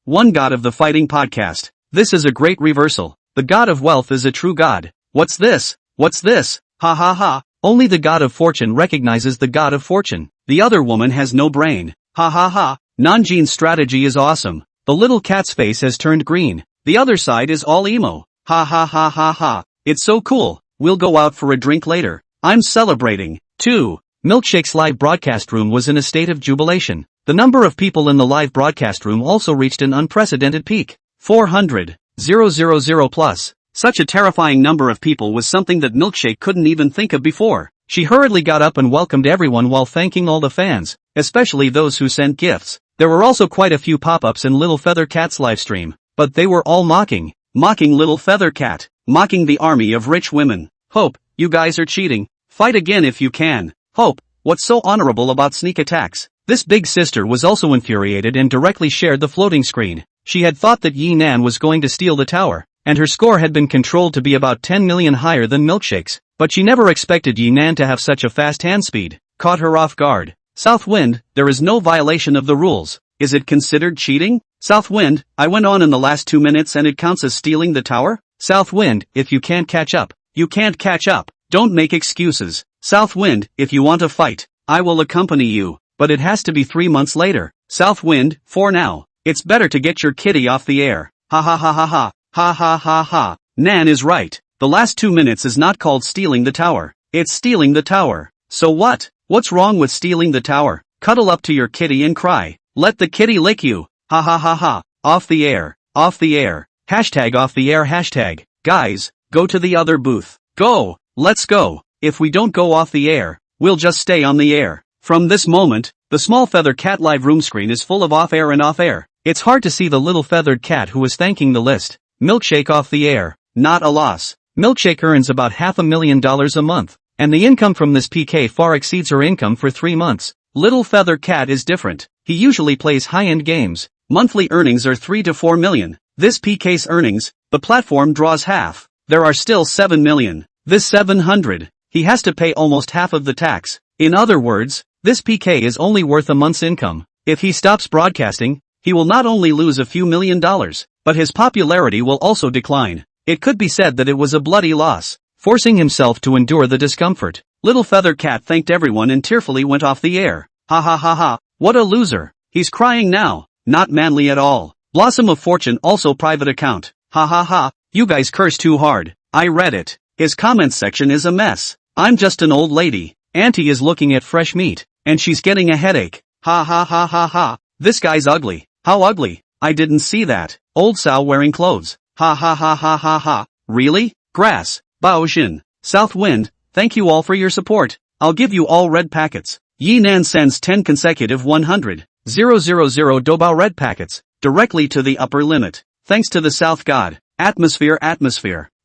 One God of the Fighting Podcast. This is a great reversal. The God of Wealth is a true God. What's this? What's this? Ha ha ha. Only the God of Fortune recognizes the God of Fortune. The other woman has no brain. Ha ha ha. Nanjin's strategy is awesome. The little cat's face has turned green. The other side is all emo. Ha ha ha ha ha. It's so cool. We'll go out for a drink later. I'm celebrating. 2. Milkshake's live broadcast room was in a state of jubilation. The number of people in the live broadcast room also reached an unprecedented peak. 400,000 plus. Such a terrifying number of people was something that Milkshake couldn't even think of before. She hurriedly got up and welcomed everyone while thanking all the fans, especially those who sent gifts. There were also quite a few pop-ups in Little Feather Cat's livestream, but they were all mocking Little Feather Cat, mocking the army of rich women. Hope, you guys are cheating. Fight again if you can. Hope, what's so honorable about sneak attacks? This big sister was also infuriated and directly shared the floating screen. She had thought that Yi Nan was going to steal the tower, and her score had been controlled to be about 10 million higher than Milkshake's, but she never expected Yi Nan to have such a fast hand speed. Caught her off guard. Southwind, there is no violation of the rules. Is it considered cheating? Southwind, I went on in the last 2 minutes and it counts as stealing the tower? Southwind, if you can't catch up, you can't catch up. Don't make excuses. Southwind, if you want to fight, I will accompany you, but it has to be 3 months later. Southwind, for now. It's better to get your kitty off the air. Ha ha ha ha ha. Ha ha ha ha. Nan is right. The last 2 minutes is not called stealing the tower. It's stealing the tower. So what? What's wrong with stealing the tower? Cuddle up to your kitty and cry. Let the kitty lick you. Ha ha ha ha. Off the air. Off the air. Hashtag off the air hashtag. Guys, go to the other booth. Go. Let's go. If we don't go off the air, we'll just stay on the air. From this moment, the small feather cat live room screen is full of off-air and off-air. It's hard to see the little feathered cat who is thanking the list. Milkshake off the air. Not a loss. Milkshake earns about $500,000 a month, and the income from this PK far exceeds her income for 3 months. Little feather cat is different. He usually plays high-end games. Monthly earnings are 3 to 4 million. This PK's earnings, the platform draws half. There are still 7 million. This 700. He has to pay almost half of the tax. In other words, this PK is only worth a month's income. If he stops broadcasting, he will not only lose a few $1,000,000, but his popularity will also decline. It could be said that it was a bloody loss, forcing himself to endure the discomfort. Little Feather Cat thanked everyone and tearfully went off the air. Ha ha ha ha, what a loser. He's crying now, not manly at all. Blossom of Fortune also private account. Ha ha ha, you guys curse too hard. I read it. His comments section is a mess. I'm just an old lady. Auntie is looking at fresh meat, and she's getting a headache. Ha ha ha ha ha. This guy's ugly. How ugly? I didn't see that. Old Sow wearing clothes. Ha ha ha ha ha ha. Really? Grass. Bao Xin. South Wind, thank you all for your support. I'll give you all red packets. Yi Nan sends 10 consecutive 100,000 Dobao red packets, directly to the upper limit. Thanks to the South God. Atmosphere.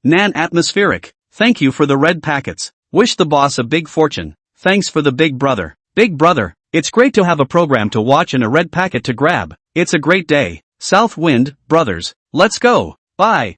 Nan atmospheric. Thank you for the red packets. Wish the boss a big fortune. Thanks for the big brother. Big brother, it's great to have a program to watch and a red packet to grab. It's a great day. South Wind, brothers. Let's go. Bye.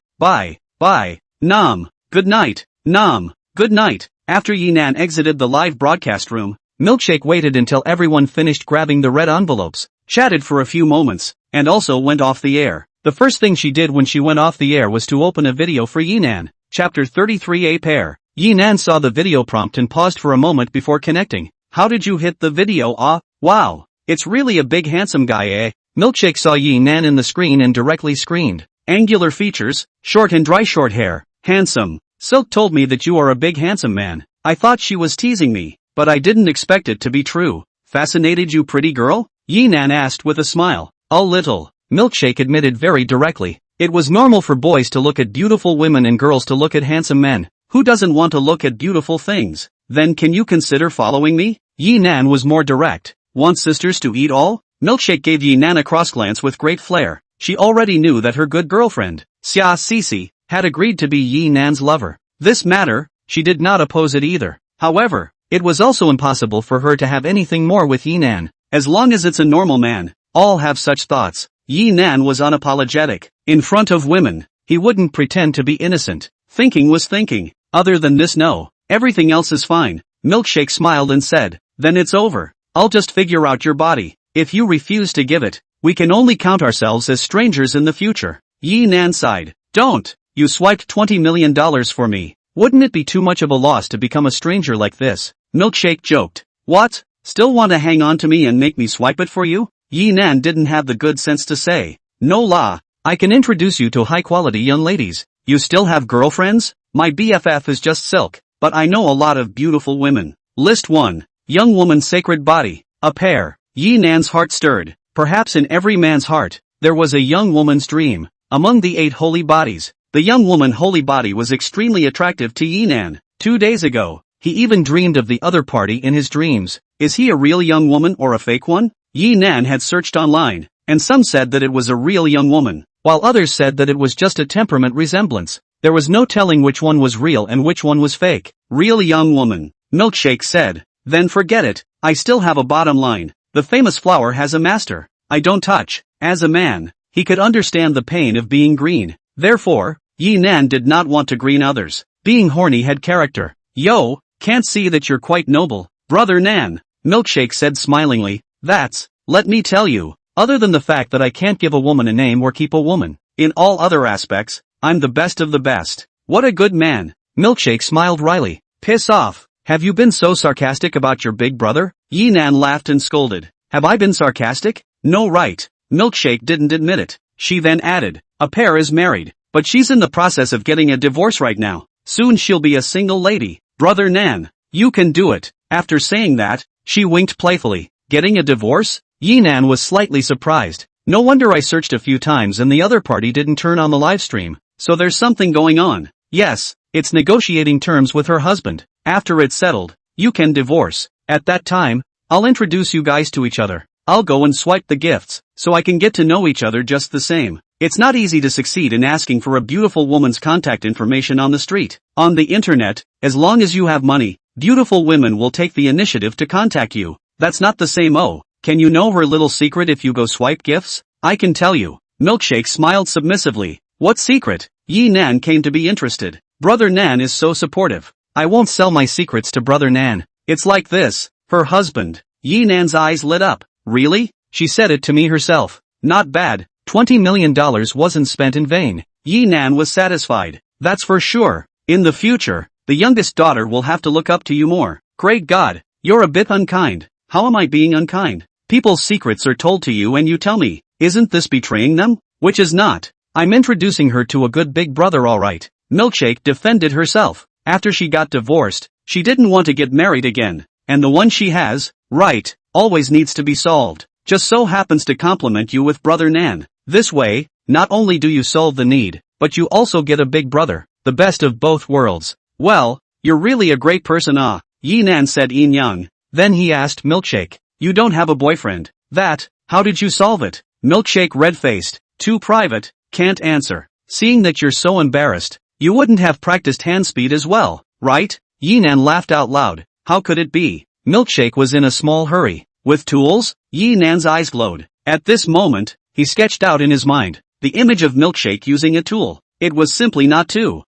Nam. Good night. Nam. Good night. After Yi Nan exited the live broadcast room, Milkshake waited until everyone finished grabbing the red envelopes, chatted for a few moments, and also went off the air. The first thing she did when she went off the air was to open a video for Yi Nan. Chapter 33 A Pair. Yi Nan saw the video prompt and paused for a moment before connecting. How did you hit the video? Wow. It's really a big handsome guy, eh? Milkshake saw Yi Nan in the screen and directly screened. Angular features, short and dry short hair, handsome. Silk told me that you are a big handsome man. I thought she was teasing me, but I didn't expect it to be true. Fascinated you, pretty girl? Yi Nan asked with a smile. A little. Milkshake admitted very directly. It was normal for boys to look at beautiful women and girls to look at handsome men. Who doesn't want to look at beautiful things? Then can you consider following me? Yi Nan was more direct. Want sisters to eat all? Milkshake gave Yi Nan a cross-glance with great flair. She already knew that her good girlfriend, Xia Sisi, had agreed to be Yi Nan's lover. This matter, she did not oppose it either. However, it was also impossible for her to have anything more with Yi Nan. As long as it's a normal man, all have such thoughts. Yi Nan was unapologetic. In front of women, he wouldn't pretend to be innocent. Thinking was thinking. Other than this, no. Everything else is fine. Milkshake smiled and said, then it's over. I'll just figure out your body. If you refuse to give it, we can only count ourselves as strangers in the future. Yi Nan sighed. Don't. You swiped $20 million for me. Wouldn't it be too much of a loss to become a stranger like this? Milkshake joked. What? Still want to hang on to me and make me swipe it for you? Yi Nan didn't have the good sense to say. No la. I can introduce you to high-quality young ladies. You still have girlfriends? My BFF is just Silk, but I know a lot of beautiful women. List 1. Young woman sacred body. A pair. Yi Nan's heart stirred. Perhaps in every man's heart, there was a young woman's dream. Among the 8 holy bodies, the young woman holy body was extremely attractive to Yi Nan. 2 days ago, he even dreamed of the other party in his dreams. Is he a real young woman or a fake one? Yi Nan had searched online, and some said that it was a real young woman, while others said that it was just a temperament resemblance. There was no telling which one was real and which one was fake. Real young woman, Milkshake said. Then forget it, I still have a bottom line. The famous flower has a master. I don't touch. As a man, he could understand the pain of being green. Therefore, Yi Nan did not want to green others. Being horny had character. Yo, can't see that you're quite noble, brother Nan, Milkshake said smilingly. Let me tell you, other than the fact that I can't give a woman a name or keep a woman, in all other aspects, I'm the best of the best. What a good man. Milkshake smiled wryly. Piss off. Have you been so sarcastic about your big brother? Yi Nan laughed and scolded. Have I been sarcastic? No, right. Milkshake didn't admit it. She then added, a pair is married, but she's in the process of getting a divorce right now. Soon she'll be a single lady. Brother Nan, you can do it. After saying that, she winked playfully. Getting a divorce? Yi Nan was slightly surprised. No wonder I searched a few times and the other party didn't turn on the live stream. So there's something going on. Yes, it's negotiating terms with her husband. After it's settled, you can divorce. At that time, I'll introduce you guys to each other. I'll go and swipe the gifts, so I can get to know each other just the same. It's not easy to succeed in asking for a beautiful woman's contact information on the street. On the internet, as long as you have money, beautiful women will take the initiative to contact you. That's not the same. Oh, can you know her little secret if you go swipe gifts? I can tell you. Milkshake smiled submissively. What secret? Yi Nan came to be interested. Brother Nan is so supportive. I won't sell my secrets to Brother Nan. It's like this. Her husband. Yi Nan's eyes lit up. Really? She said it to me herself. Not bad. $20 million wasn't spent in vain. Yi Nan was satisfied. That's for sure. In the future, the youngest daughter will have to look up to you more. Great God. You're a bit unkind. How am I being unkind? People's secrets are told to you and you tell me. Isn't this betraying them? Which is not. I'm introducing her to a good big brother, alright. Milkshake defended herself. After she got divorced, she didn't want to get married again. And the one she has, right, always needs to be solved. Just so happens to compliment you with Brother Nan. This way, not only do you solve the need, but you also get a big brother. The best of both worlds. Well, you're really a great person, ah. Yi Nan said Yin Yang. Then he asked Milkshake. You don't have a boyfriend. That, how did you solve it? Milkshake red-faced. Too private, can't answer. Seeing that you're so embarrassed, you wouldn't have practiced hand speed as well, right? Yi Nan laughed out loud. How could it be? Milkshake was in a small hurry. With tools? Yi Nan's eyes glowed. At this moment, he sketched out in his mind the image of Milkshake using a tool. It was simply not to.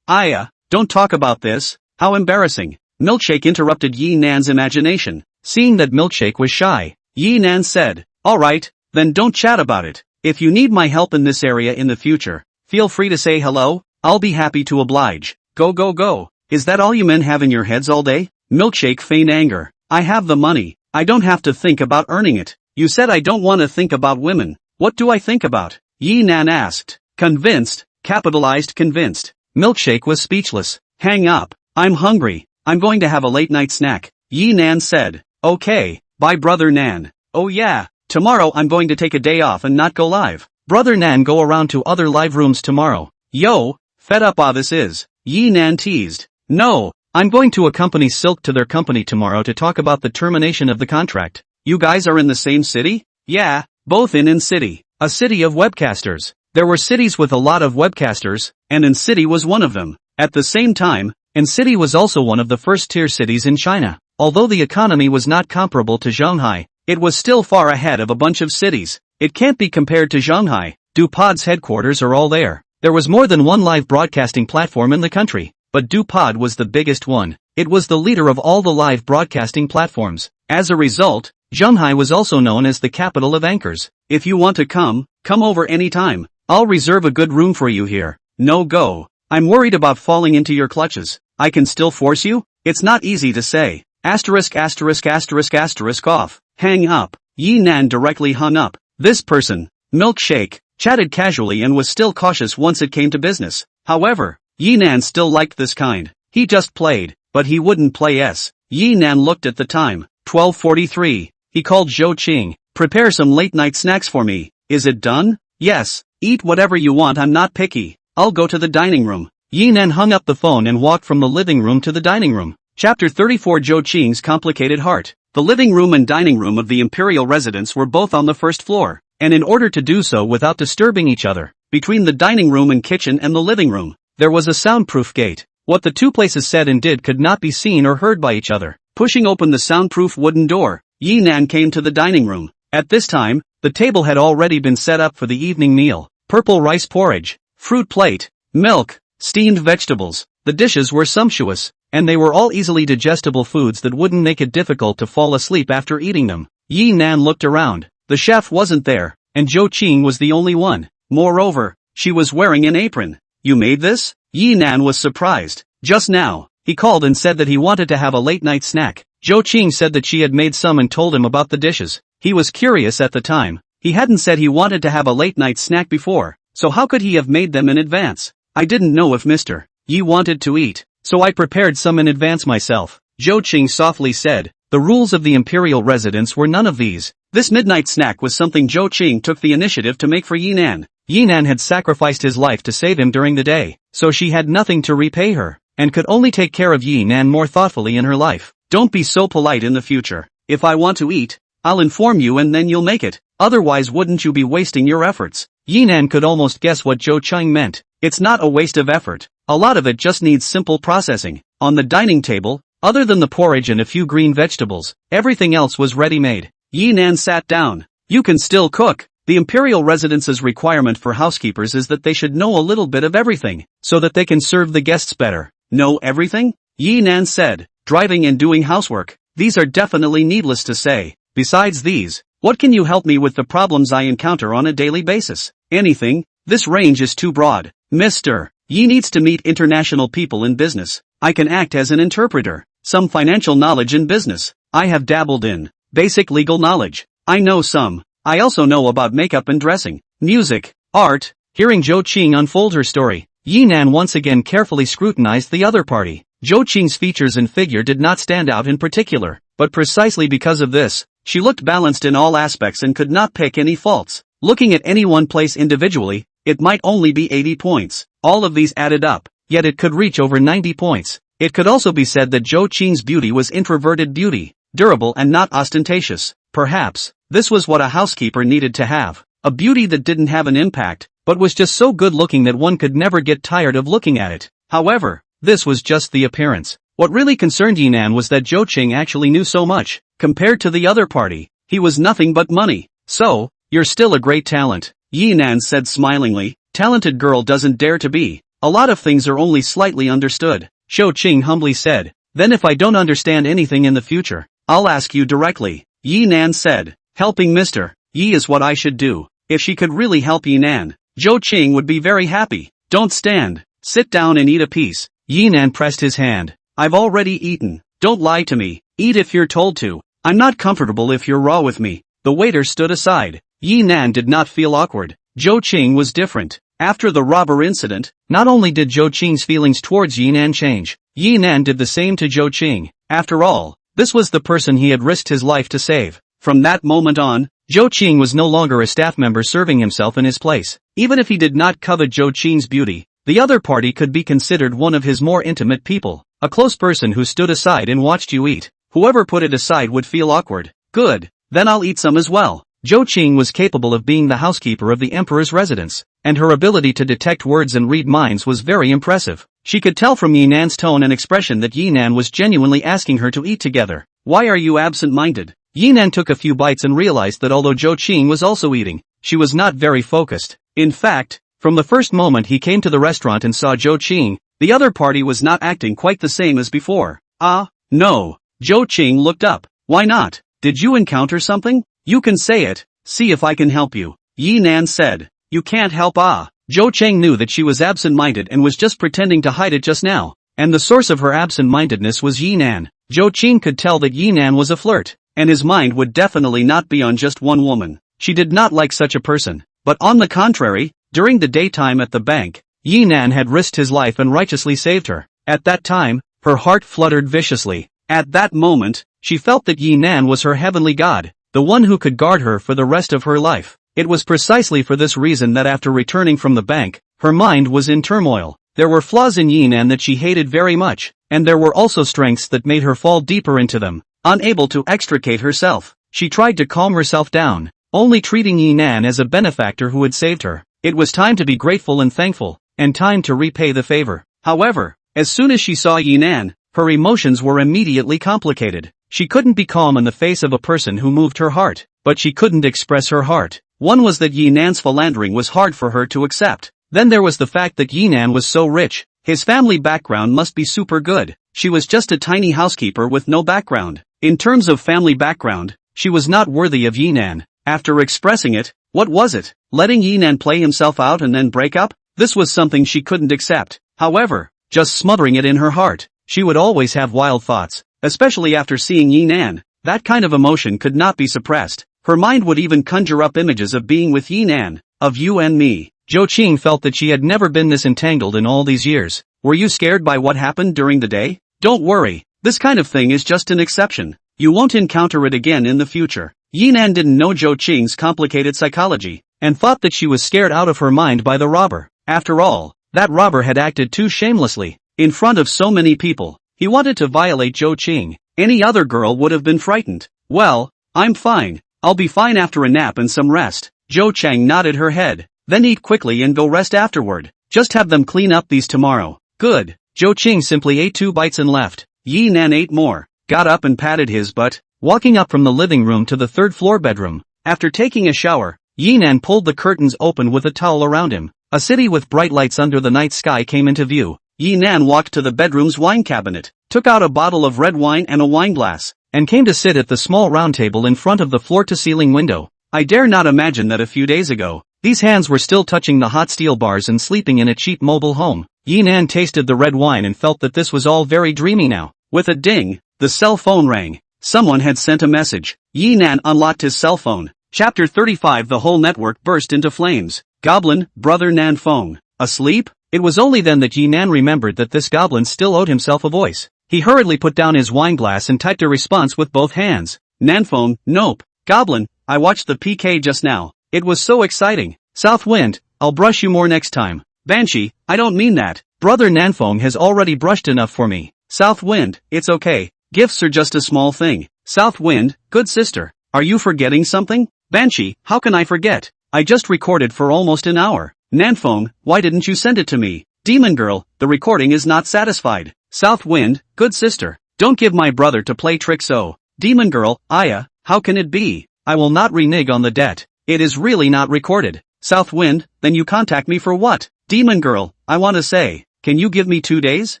Don't talk about this. How embarrassing. Milkshake interrupted Yi Nan's imagination. Seeing that Milkshake was shy, Yi Nan said, alright, then don't chat about it. If you need my help in this area in the future, feel free to say hello, I'll be happy to oblige. Go go go. Is that all you men have in your heads all day? Milkshake feigned anger. I have the money. I don't have to think about earning it. You said I don't want to think about women. What do I think about? Yi Nan asked. Convinced, capitalized convinced. Milkshake was speechless. Hang up. I'm hungry. I'm going to have a late night snack. Yi Nan said. Okay, bye Brother Nan. Oh yeah, tomorrow I'm going to take a day off and not go live. Brother Nan go around to other live rooms tomorrow. Yo, fed up this is. Yi Nan teased. No, I'm going to accompany Silk to their company tomorrow to talk about the termination of the contract. You guys are in the same city? Yeah, both in city. A city of webcasters. There were cities with a lot of webcasters, and In-City was one of them. At the same time, In-City was also one of the first-tier cities in China. Although the economy was not comparable to Shanghai, it was still far ahead of a bunch of cities. It can't be compared to Shanghai. DuPod's headquarters are all there. There was more than one live broadcasting platform in the country, but DuPod was the biggest one. It was the leader of all the live broadcasting platforms. As a result, Shanghai was also known as the capital of anchors. If you want to come over anytime. I'll reserve a good room for you here. No go. I'm worried about falling into your clutches. I can still force you? It's not easy to say. Asterisk asterisk asterisk asterisk off. Hang up. Yi Nan directly hung up. This person, Milkshake, chatted casually and was still cautious once it came to business. However, Yi Nan still liked this kind. He just played, but he wouldn't play s. Yi Nan looked at the time. 12:43. He called Zhou Qing. Prepare some late night snacks for me. Is it done? Yes. Eat whatever you want, I'm not picky. I'll go to the dining room. Yi Nan hung up the phone and walked from the living room to the dining room. Chapter 34 Zhou Qing's Complicated Heart. The living room and dining room of the imperial residence were both on the first floor, and in order to do so without disturbing each other, between the dining room and kitchen and the living room, there was a soundproof gate. What the two places said and did could not be seen or heard by each other. Pushing open the soundproof wooden door, Yi Nan came to the dining room. At this time, the table had already been set up for the evening meal. Purple rice porridge, fruit plate, milk, steamed vegetables. The dishes were sumptuous, and they were all easily digestible foods that wouldn't make it difficult to fall asleep after eating them. Yi Nan looked around. The chef wasn't there, and Zhou Qing was the only one. Moreover, she was wearing an apron. You made this? Yi Nan was surprised. Just now, he called and said that he wanted to have a late-night snack. Zhou Qing said that she had made some and told him about the dishes. He was curious at the time. He hadn't said he wanted to have a late-night snack before, so how could he have made them in advance? I didn't know if Mr. Yi wanted to eat, so I prepared some in advance myself. Zhou Qing softly said. The rules of the imperial residence were none of these. This midnight snack was something Zhou Qing took the initiative to make for Yi Nan. Yi Nan had sacrificed his life to save him during the day, so she had nothing to repay her, and could only take care of Yi Nan more thoughtfully in her life. Don't be so polite in the future. If I want to eat, I'll inform you and then you'll make it. Otherwise wouldn't you be wasting your efforts? Yi Nan could almost guess what Zhou Qing meant. It's not a waste of effort. A lot of it just needs simple processing. On the dining table, other than the porridge and a few green vegetables, everything else was ready-made. Yi Nan sat down. You can still cook. The imperial residence's requirement for housekeepers is that they should know a little bit of everything, so that they can serve the guests better. Know everything? Yi Nan said. Driving and doing housework. These are definitely needless to say. Besides these, what can you help me with the problems I encounter on a daily basis? Anything? This range is too broad. Mr. Yi needs to meet international people in business. I can act as an interpreter. Some financial knowledge in business. I have dabbled in basic legal knowledge. I know some. I also know about makeup and dressing, music, art. Hearing Zhou Qing unfold her story, Yi Nan once again carefully scrutinized the other party. Zhou Qing's features and figure did not stand out in particular, but precisely because of this, she looked balanced in all aspects and could not pick any faults. Looking at any one place individually, it might only be 80 points. All of these added up, yet it could reach over 90 points. It could also be said that Zhou Qing's beauty was introverted beauty, durable and not ostentatious. Perhaps, this was what a housekeeper needed to have. A beauty that didn't have an impact, but was just so good looking that one could never get tired of looking at it. However, this was just the appearance. What really concerned Yi Nan was that Zhou Qing actually knew so much. Compared to the other party, he was nothing but money. So, you're still a great talent, Yi Nan said smilingly. Talented girl doesn't dare to be. A lot of things are only slightly understood. Zhou Qing humbly said. Then if I don't understand anything in the future, I'll ask you directly, Yi Nan said. Helping Mr. Yi is what I should do. If she could really help Yi Nan, Zhou Qing would be very happy. Don't stand. Sit down and eat a piece. Yi Nan pressed his hand. I've already eaten. Don't lie to me. Eat if you're told to. I'm not comfortable if you're raw with me. The waiter stood aside. Yi Nan did not feel awkward. Zhou Qing was different. After the robber incident, not only did Zhou Qing's feelings towards Yi Nan change, Yi Nan did the same to Zhou Qing. After all, this was the person he had risked his life to save. From that moment on, Zhou Qing was no longer a staff member serving himself in his place. Even if he did not covet Zhou Qing's beauty, the other party could be considered one of his more intimate people, a close person who stood aside and watched you eat. Whoever put it aside would feel awkward. Good, then I'll eat some as well. Zhou Qing was capable of being the housekeeper of the emperor's residence, and her ability to detect words and read minds was very impressive. She could tell from Yi Nan's tone and expression that Yi Nan was genuinely asking her to eat together. Why are you absent-minded? Yi Nan took a few bites and realized that although Zhou Qing was also eating, she was not very focused. In fact, from the first moment he came to the restaurant and saw Zhou Qing, the other party was not acting quite the same as before. Ah, no. Zhou Qing looked up. Why not? Did you encounter something? You can say it. See if I can help you. Yi Nan said. You can't help. Zhou Qing knew that she was absent-minded and was just pretending to hide it just now. And the source of her absent-mindedness was Yi Nan. Zhou Qing could tell that Yi Nan was a flirt, and his mind would definitely not be on just one woman. She did not like such a person. But on the contrary, during the daytime at the bank, Yi Nan had risked his life and righteously saved her. At that time, her heart fluttered viciously. At that moment, she felt that Yi Nan was her heavenly god, the one who could guard her for the rest of her life. It was precisely for this reason that after returning from the bank, her mind was in turmoil. There were flaws in Yi Nan that she hated very much, and there were also strengths that made her fall deeper into them. Unable to extricate herself, she tried to calm herself down, only treating Yi Nan as a benefactor who had saved her. It was time to be grateful and thankful, and time to repay the favor. However, as soon as she saw Yi Nan, her emotions were immediately complicated. She couldn't be calm in the face of a person who moved her heart, but she couldn't express her heart. One was that Yi Nan's philandering was hard for her to accept. Then there was the fact that Yi Nan was so rich. His family background must be super good. She was just a tiny housekeeper with no background. In terms of family background, she was not worthy of Yi Nan. After expressing it, what was it? Letting Yi Nan play himself out and then break up? This was something she couldn't accept. However, just smothering it in her heart, she would always have wild thoughts, especially after seeing Yi Nan. That kind of emotion could not be suppressed. Her mind would even conjure up images of being with Yi Nan, of you and me. Zhou Qing felt that she had never been this entangled in all these years. Were you scared by what happened during the day? Don't worry, this kind of thing is just an exception. You won't encounter it again in the future. Yi Nan didn't know Zhou Qing's complicated psychology, and thought that she was scared out of her mind by the robber. After all, that robber had acted too shamelessly. In front of so many people, he wanted to violate Zhou Qing. Any other girl would have been frightened. Well, I'm fine. I'll be fine after a nap and some rest. Zhou Qing nodded her head. Then eat quickly and go rest afterward. Just have them clean up these tomorrow. Good. Zhou Qing simply ate 2 bites and left. Yi Nan ate more, got up and patted his butt, walking up from the living room to the 3rd floor bedroom. After taking a shower, Yinan pulled the curtains open with a towel around him. A city with bright lights under the night sky came into view. Yinan walked to the bedroom's wine cabinet, took out a bottle of red wine and a wineglass, and came to sit at the small round table in front of the floor-to-ceiling window. I dare not imagine that a few days ago, these hands were still touching the hot steel bars and sleeping in a cheap mobile home. Yinan tasted the red wine and felt that this was all very dreamy now. With a ding, the cell phone rang. Someone had sent a message. Yinan unlocked his cell phone. Chapter 35. The whole network burst into flames. Goblin, brother Nan Fong. Asleep? It was only then that Yinan remembered that this goblin still owed himself a voice. He hurriedly put down his wineglass and typed a response with both hands. Nanfong, nope. Goblin, I watched the PK just now. It was so exciting. Southwind, I'll brush you more next time. Banshee, I don't mean that. Brother Nanfong has already brushed enough for me. Southwind, it's okay. Gifts are just a small thing. Southwind, good sister. Are you forgetting something? Banshee, how can I forget? I just recorded for almost an hour. Nanfong, why didn't you send it to me? Demon girl, the recording is not satisfied. Southwind, good sister. Don't give my brother to play tricks. Oh. Demon girl, Aya, how can it be? I will not renege on the debt. It is really not recorded. Southwind, then you contact me for what? Demon girl, I want to say, can you give me 2 days?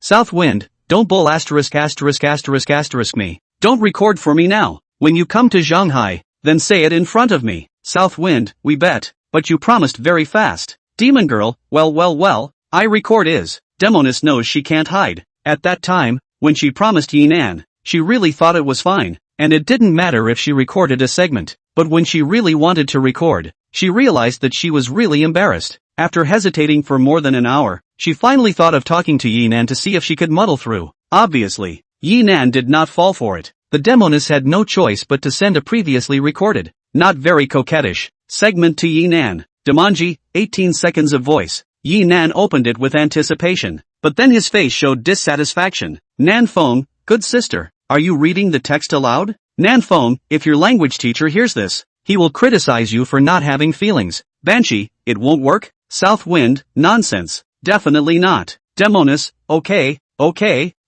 Southwind, don't bull asterisk me. Don't record for me now. When you come to Shanghai, then say it in front of me. Southwind, we bet. But you promised very fast. Demon girl, well, I record is. Demoness knows she can't hide. At that time, when she promised Yinan, she really thought it was fine, and it didn't matter if she recorded a segment. But when she really wanted to record, she realized that she was really embarrassed. After hesitating for more than an hour, she finally thought of talking to Yinan to see if she could muddle through. Obviously, Yinan did not fall for it. The demoness had no choice but to send a previously recorded, not very coquettish, segment to Yinan. Demonji, 18 seconds of voice. Yinan opened it with anticipation, but then his face showed dissatisfaction. Nanfong, good sister, are you reading the text aloud? Nanfong, if your language teacher hears this, he will criticize you for not having feelings. Banshee, it won't work? Southwind, nonsense. Definitely not. Demoness, okay,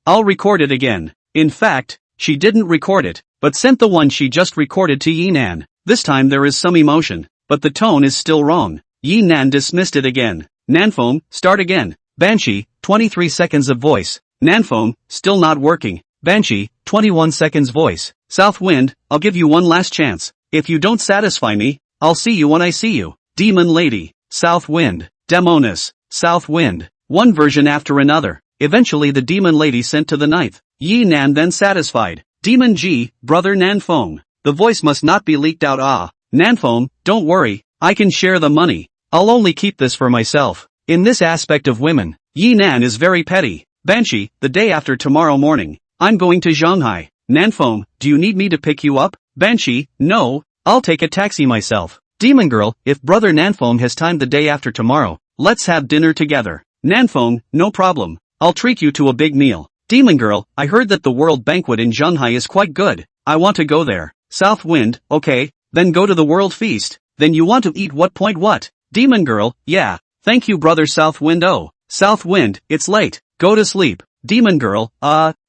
I'll record it again. In fact, she didn't record it, but sent the one she just recorded to Yinan. This time there is some emotion, but the tone is still wrong. Yinan dismissed it again. Nanfong, start again. Banshee, 23 seconds of voice. Nanfong, still not working. Banshee, 21 seconds voice. Southwind, I'll give you one last chance. If you don't satisfy me, I'll see you when I see you. Demon lady. Southwind. Demoness. Southwind. One version after another. Eventually the demon lady sent to the ninth. Yinan then satisfied. Demon G, brother Nanfong. The voice must not be leaked out. Ah. Nanfong, don't worry, I can share the money. I'll only keep this for myself. In this aspect of women, Yinan is very petty. Banshee, the day after tomorrow morning, I'm going to Shanghai. Nanfong, do you need me to pick you up? Banshee, no, I'll take a taxi myself. Demon girl, if brother Nanfong has time the day after tomorrow, let's have dinner together. Nanfong, no problem. I'll treat you to a big meal. Demon girl, I heard that the World Banquet in Shanghai is quite good. I want to go there. Southwind, okay, then go to the World Feast. Then you want to eat what? Demon girl, yeah, thank you brother Southwind. Oh, Southwind, it's late, go to sleep. Demon girl,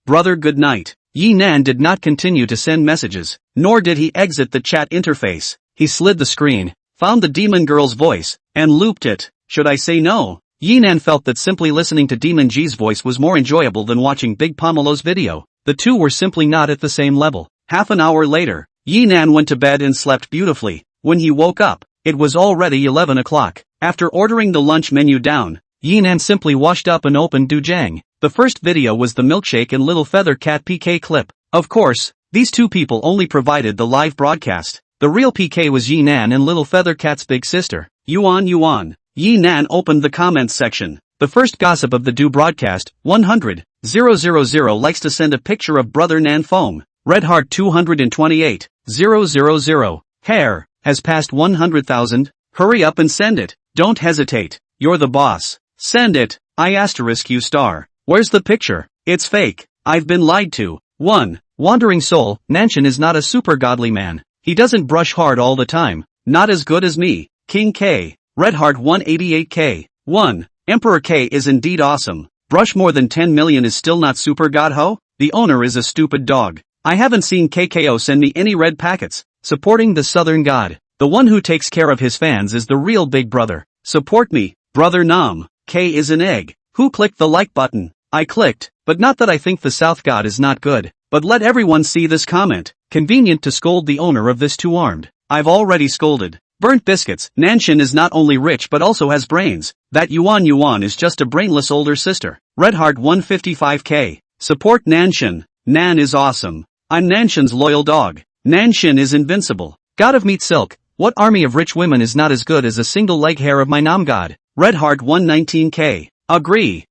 brother good night. Yinan did not continue to send messages, nor did he exit the chat interface. He slid the screen, found the demon girl's voice, and looped it. Should I say no? Yinan felt that simply listening to Demon G's voice was more enjoyable than watching Big Pomelo's video. The two were simply not at the same level. Half an hour later, Yinan went to bed and slept beautifully. When he woke up, it was already 11 o'clock. After ordering the lunch menu down, Yinan simply washed up and opened Dujang. The first video was the milkshake and little feather cat PK clip. Of course, these two people only provided the live broadcast. The real PK was Yinan and little feather cat's big sister. Yuan. Yinan opened the comments section. The first gossip of the Do broadcast, 100,000 likes to send a picture of brother Nanfong. Red Heart 228,000. Hair, has passed 100,000. Hurry up and send it. Don't hesitate. You're the boss. Send it. *U*. Where's the picture? It's fake. I've been lied to. 1. Wandering Soul, Nanshan is not a super godly man. He doesn't brush hard all the time. Not as good as me. King K. Red Heart 188K. 1. Emperor K is indeed awesome. Brush more than 10 million is still not super god ho? The owner is a stupid dog. I haven't seen KKO send me any red packets. Supporting the southern god. The one who takes care of his fans is the real big brother. Support me, brother Nam. K is an egg. Who clicked the like button? I clicked, but not that I think the South God is not good. But let everyone see this comment. Convenient to scold the owner of this two-armed. I've already scolded. Burnt biscuits. Nanshin is not only rich but also has brains. That Yuan is just a brainless older sister. Redheart 155k. Support Nanshin. Nan is awesome. I'm Nanshin's loyal dog. Nanshin is invincible. God of meat silk. What army of rich women is not as good as a single leg hair of my Nam God? Redheart 119k. Agree.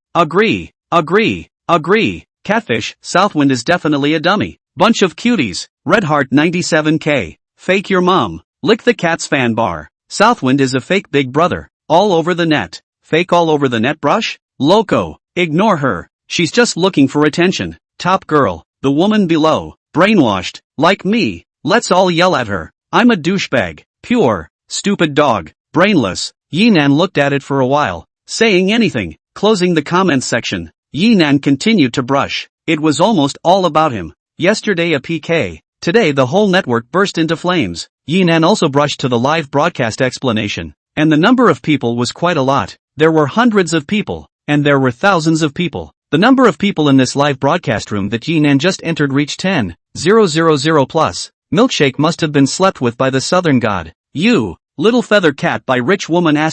Catfish. Southwind is definitely a dummy. Bunch of cuties. Redheart 97k. Fake your mom. Lick the cat's fan bar. Southwind is a fake big brother. All over the net. Fake all over the net brush? Loco. Ignore her. She's just looking for attention. Top girl. The woman below. Brainwashed. Like me. Let's all yell at her. I'm a douchebag. Pure. Stupid dog. Brainless. Yinan looked at it for a while. Saying anything. Closing the comments section. Yinan continued to brush. It was almost all about him. Yesterday a PK. Today the whole network burst into flames. Yinan also brushed to the live broadcast explanation. And the number of people was quite a lot. There were hundreds of people. And there were thousands of people. The number of people in this live broadcast room that Yinan just entered reached 10,000 plus. Milkshake must have been slept with by the southern god. You, little feather cat by rich woman ***.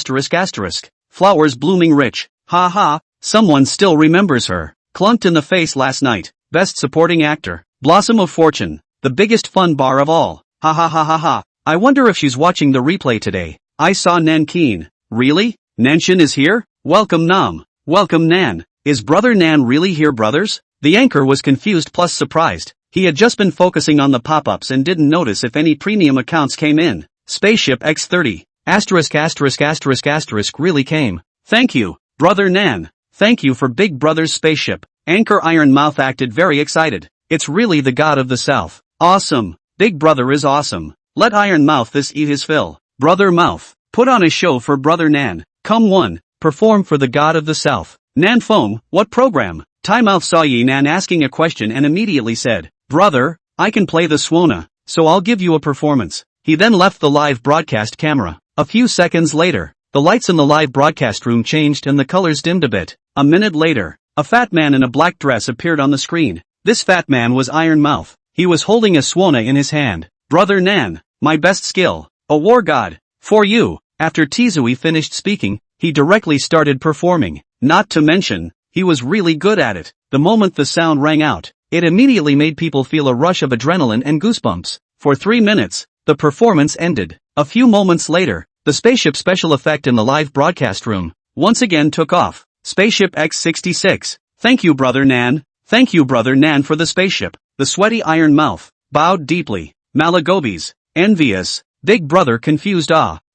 Flowers blooming rich. Ha ha, someone still remembers her. Clunked in the face last night. Best supporting actor. Blossom of fortune. The biggest fun bar of all. Ha ha ha ha ha. I wonder if she's watching the replay today. I saw Nankeen. Really? Nanshin is here? Welcome Nam. Welcome Nan. Is brother Nan really here, brothers? The anchor was confused plus surprised. He had just been focusing on the pop-ups and didn't notice if any premium accounts came in. Spaceship X30. **** really came. Thank you, brother Nan. Thank you for Big Brother's spaceship. Anchor Iron Mouth acted very excited. It's really the god of the South. Awesome. Big Brother is awesome. Let Iron Mouth this eat his fill. Brother Mouth. Put on a show for brother Nan. Come one. Perform for the god of the South. Nan Foam, what program? Timemouth saw Yinan asking a question and immediately said, brother, I can play the Swona, so I'll give you a performance. He then left the live broadcast camera. A few seconds later, the lights in the live broadcast room changed and the colors dimmed a bit. A minute later, a fat man in a black dress appeared on the screen. This fat man was Iron Mouth. He was holding a Swona in his hand. Brother Nan, my best skill. A war god. For you. After Tizui finished speaking, he directly started performing. Not to mention, he was really good at it. The moment the sound rang out, it immediately made people feel a rush of adrenaline and goosebumps. For 3 minutes, the performance ended. A few moments later, the spaceship special effect in the live broadcast room once again took off. Spaceship X66. Thank you, brother Nan. Thank you, brother Nan, for the spaceship. The sweaty Iron Mouth bowed deeply. Malagobis. Envious. Big Brother confused.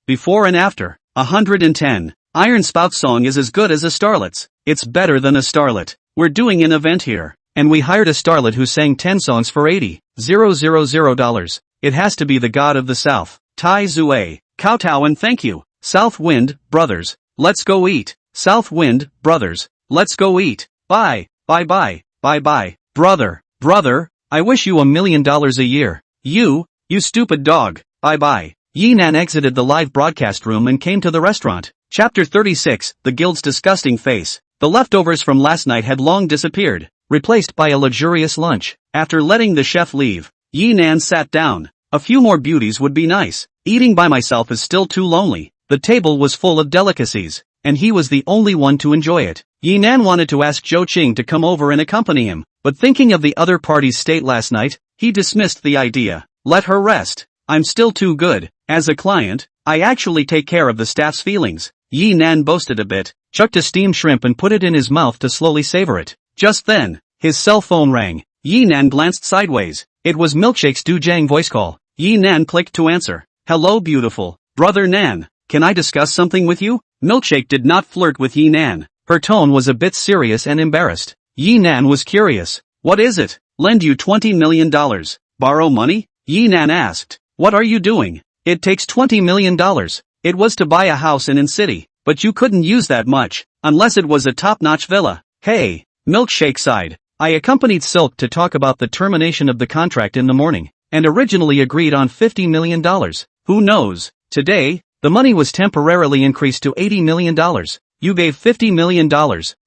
Before and after. 110. Iron Spout song is as good as a starlet's. It's better than a starlet. We're doing an event here. And we hired a starlet who sang 10 songs for $80,000. It has to be the god of the South. Tai Zue. Kowtow and thank you. South Wind, brothers. Let's go eat. South Wind, brothers. Let's go eat. Bye. Bye bye. Bye bye. Brother. I wish you $1 million a year. You stupid dog. Bye bye. Yinan exited the live broadcast room and came to the restaurant. Chapter 36, The Guild's Disgusting Face. The leftovers from last night had long disappeared, replaced by a luxurious lunch. After letting the chef leave, Yinan sat down. A few more beauties would be nice. Eating by myself is still too lonely. The table was full of delicacies, and he was the only one to enjoy it. Yinan wanted to ask Zhou Qing to come over and accompany him, but thinking of the other party's state last night, he dismissed the idea. Let her rest. I'm still too good. As a client, I actually take care of the staff's feelings. Yinan boasted a bit, chucked a steamed shrimp and put it in his mouth to slowly savor it. Just then, his cell phone rang. Yinan glanced sideways. It was Milkshake's Dujang voice call. Yinan clicked to answer. Hello beautiful. Brother Nan, can I discuss something with you? Milkshake did not flirt with Yinan. Her tone was a bit serious and embarrassed. Yinan was curious. What is it? Lend you $20 million. Borrow money? Yinan asked. What are you doing? It takes $20 million. It was to buy a house in city, but you couldn't use that much, unless it was a top-notch villa. Hey, Milkshake sighed. I accompanied Silk to talk about the termination of the contract in the morning, and originally agreed on $50 million. Who knows? Today, the money was temporarily increased to $80 million. You gave $50 million.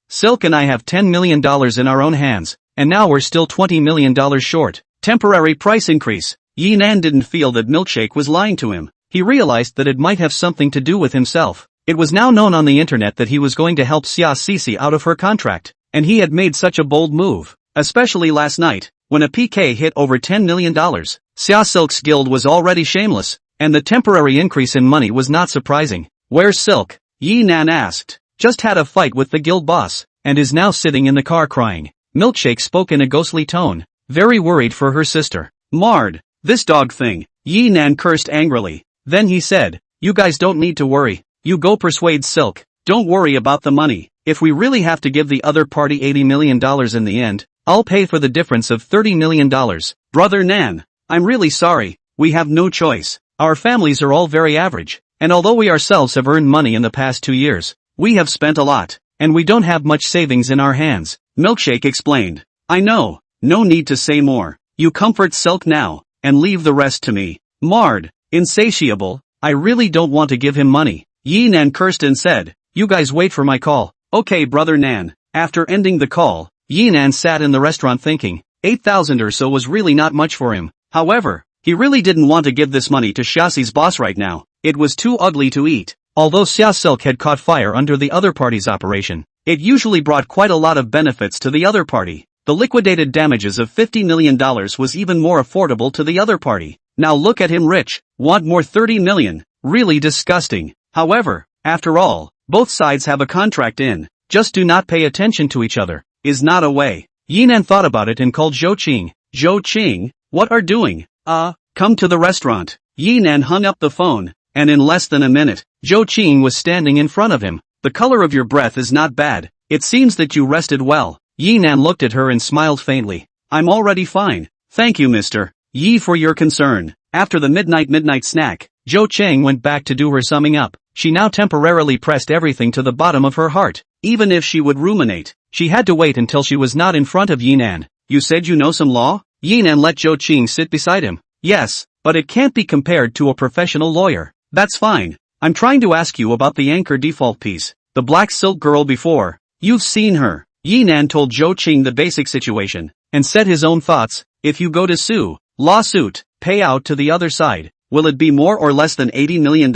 Silk and I have $10 million in our own hands, and now we're still $20 million short. Temporary price increase. Yinan didn't feel that Milkshake was lying to him. He realized that it might have something to do with himself. It was now known on the internet that he was going to help Xia Sisi out of her contract, and he had made such a bold move, especially last night, when a PK hit over $10 million. Xia Silk's guild was already shameless, and the temporary increase in money was not surprising. Where's Silk? Yinan asked. Just had a fight with the guild boss, and is now sitting in the car crying. Milkshake spoke in a ghostly tone, very worried for her sister. Marred. This dog thing. Yinan cursed angrily. Then he said, you guys don't need to worry. You go persuade Silk. Don't worry about the money. If we really have to give the other party $80 million in the end, I'll pay for the difference of $30 million. Brother Nan, I'm really sorry. We have no choice. Our families are all very average, and although we ourselves have earned money in the past 2 years, we have spent a lot, and we don't have much savings in our hands. Milkshake explained. I know. No need to say more. You comfort Silk now, and leave the rest to me. Marred. Insatiable. I really don't want to give him money. Yinan cursed and said, you guys wait for my call. Okay brother Nan. After ending the call, Yinan sat in the restaurant thinking, 8,000 or so was really not much for him. However, he really didn't want to give this money to Xiaxi's boss right now. It was too ugly to eat. Although Xia Silk had caught fire under the other party's operation, it usually brought quite a lot of benefits to the other party. The liquidated damages of $50 million was even more affordable to the other party. Now look at him rich, want more $30 million. Really disgusting. However, after all, both sides have a contract in. Just do not pay attention to each other. Is not a way. Yinan thought about it and called Zhou Qing. Zhou Qing, what are doing? Come to the restaurant. Yinan hung up the phone, and in less than a minute, Zhou Qing was standing in front of him. The color of your breath is not bad. It seems that you rested well. Yinan looked at her and smiled faintly. I'm already fine. Thank you Mr. Yi for your concern. After the midnight snack, Zhou Qing went back to do her summing up. She now temporarily pressed everything to the bottom of her heart. Even if she would ruminate, she had to wait until she was not in front of Yinan. You said you know some law? Yinan let Zhou Qing sit beside him. Yes, but it can't be compared to a professional lawyer. That's fine. I'm trying to ask you about the anchor default piece, the black silk girl before. You've seen her. Yinan told Zhou Qing the basic situation, and said his own thoughts. If you go to sue, lawsuit, payout to the other side, will it be more or less than $80 million?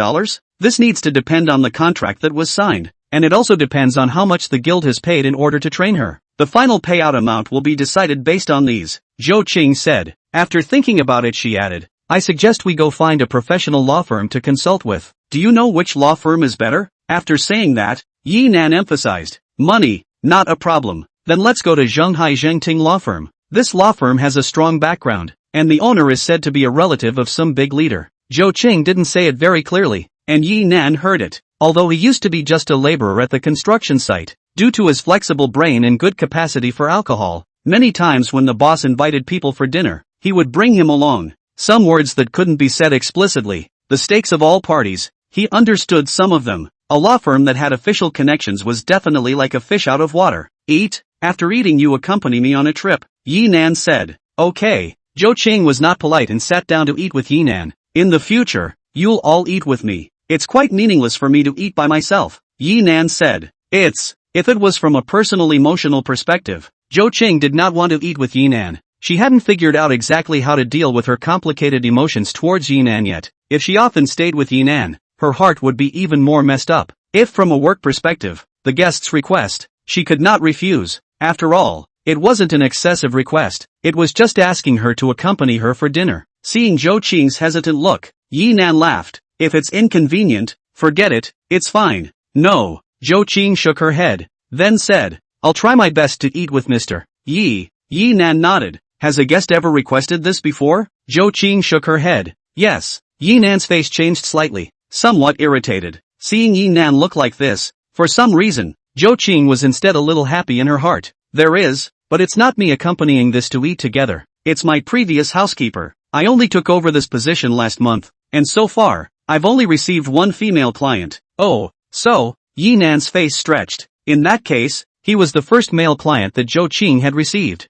This needs to depend on the contract that was signed, and it also depends on how much the guild has paid in order to train her. The final payout amount will be decided based on these, Zhou Qing said. After thinking about it she added, I suggest we go find a professional law firm to consult with. Do you know which law firm is better? After saying that, Yinan emphasized, money, not a problem. Then let's go to Zhenghai Zhengting law firm. This law firm has a strong background, and the owner is said to be a relative of some big leader. Zhou Qing didn't say it very clearly, and Yinan heard it. Although he used to be just a laborer at the construction site, due to his flexible brain and good capacity for alcohol, many times when the boss invited people for dinner, he would bring him along. Some words that couldn't be said explicitly, the stakes of all parties, he understood some of them. A law firm that had official connections was definitely like a fish out of water. Eat? After eating you accompany me on a trip, Yinan said. Okay. Zhou Qing was not polite and sat down to eat with Yinan. In the future, you'll all eat with me. It's quite meaningless for me to eat by myself, Yinan said. If it was from a personal emotional perspective, Zhou Qing did not want to eat with Yinan. She hadn't figured out exactly how to deal with her complicated emotions towards Yinan yet. If she often stayed with Yinan, her heart would be even more messed up. If from a work perspective, the guest's request, she could not refuse. After all, it wasn't an excessive request, it was just asking her to accompany her for dinner. Seeing Zhou Qing's hesitant look, Yinan laughed. If it's inconvenient, forget it, it's fine. No, Zhou Qing shook her head, then said, I'll try my best to eat with Mr. Yi. Yinan nodded. Has a guest ever requested this before? Zhou Qing shook her head. Yes. Yinan's face changed slightly, somewhat irritated. Seeing Yinan look like this, for some reason, Zhou Qing was instead a little happy in her heart. There is, but it's not me accompanying this to eat together. It's my previous housekeeper. I only took over this position last month, and so far, I've only received one female client. Oh, so, Yinan's face stretched. In that case, he was the first male client that Zhou Qing had received.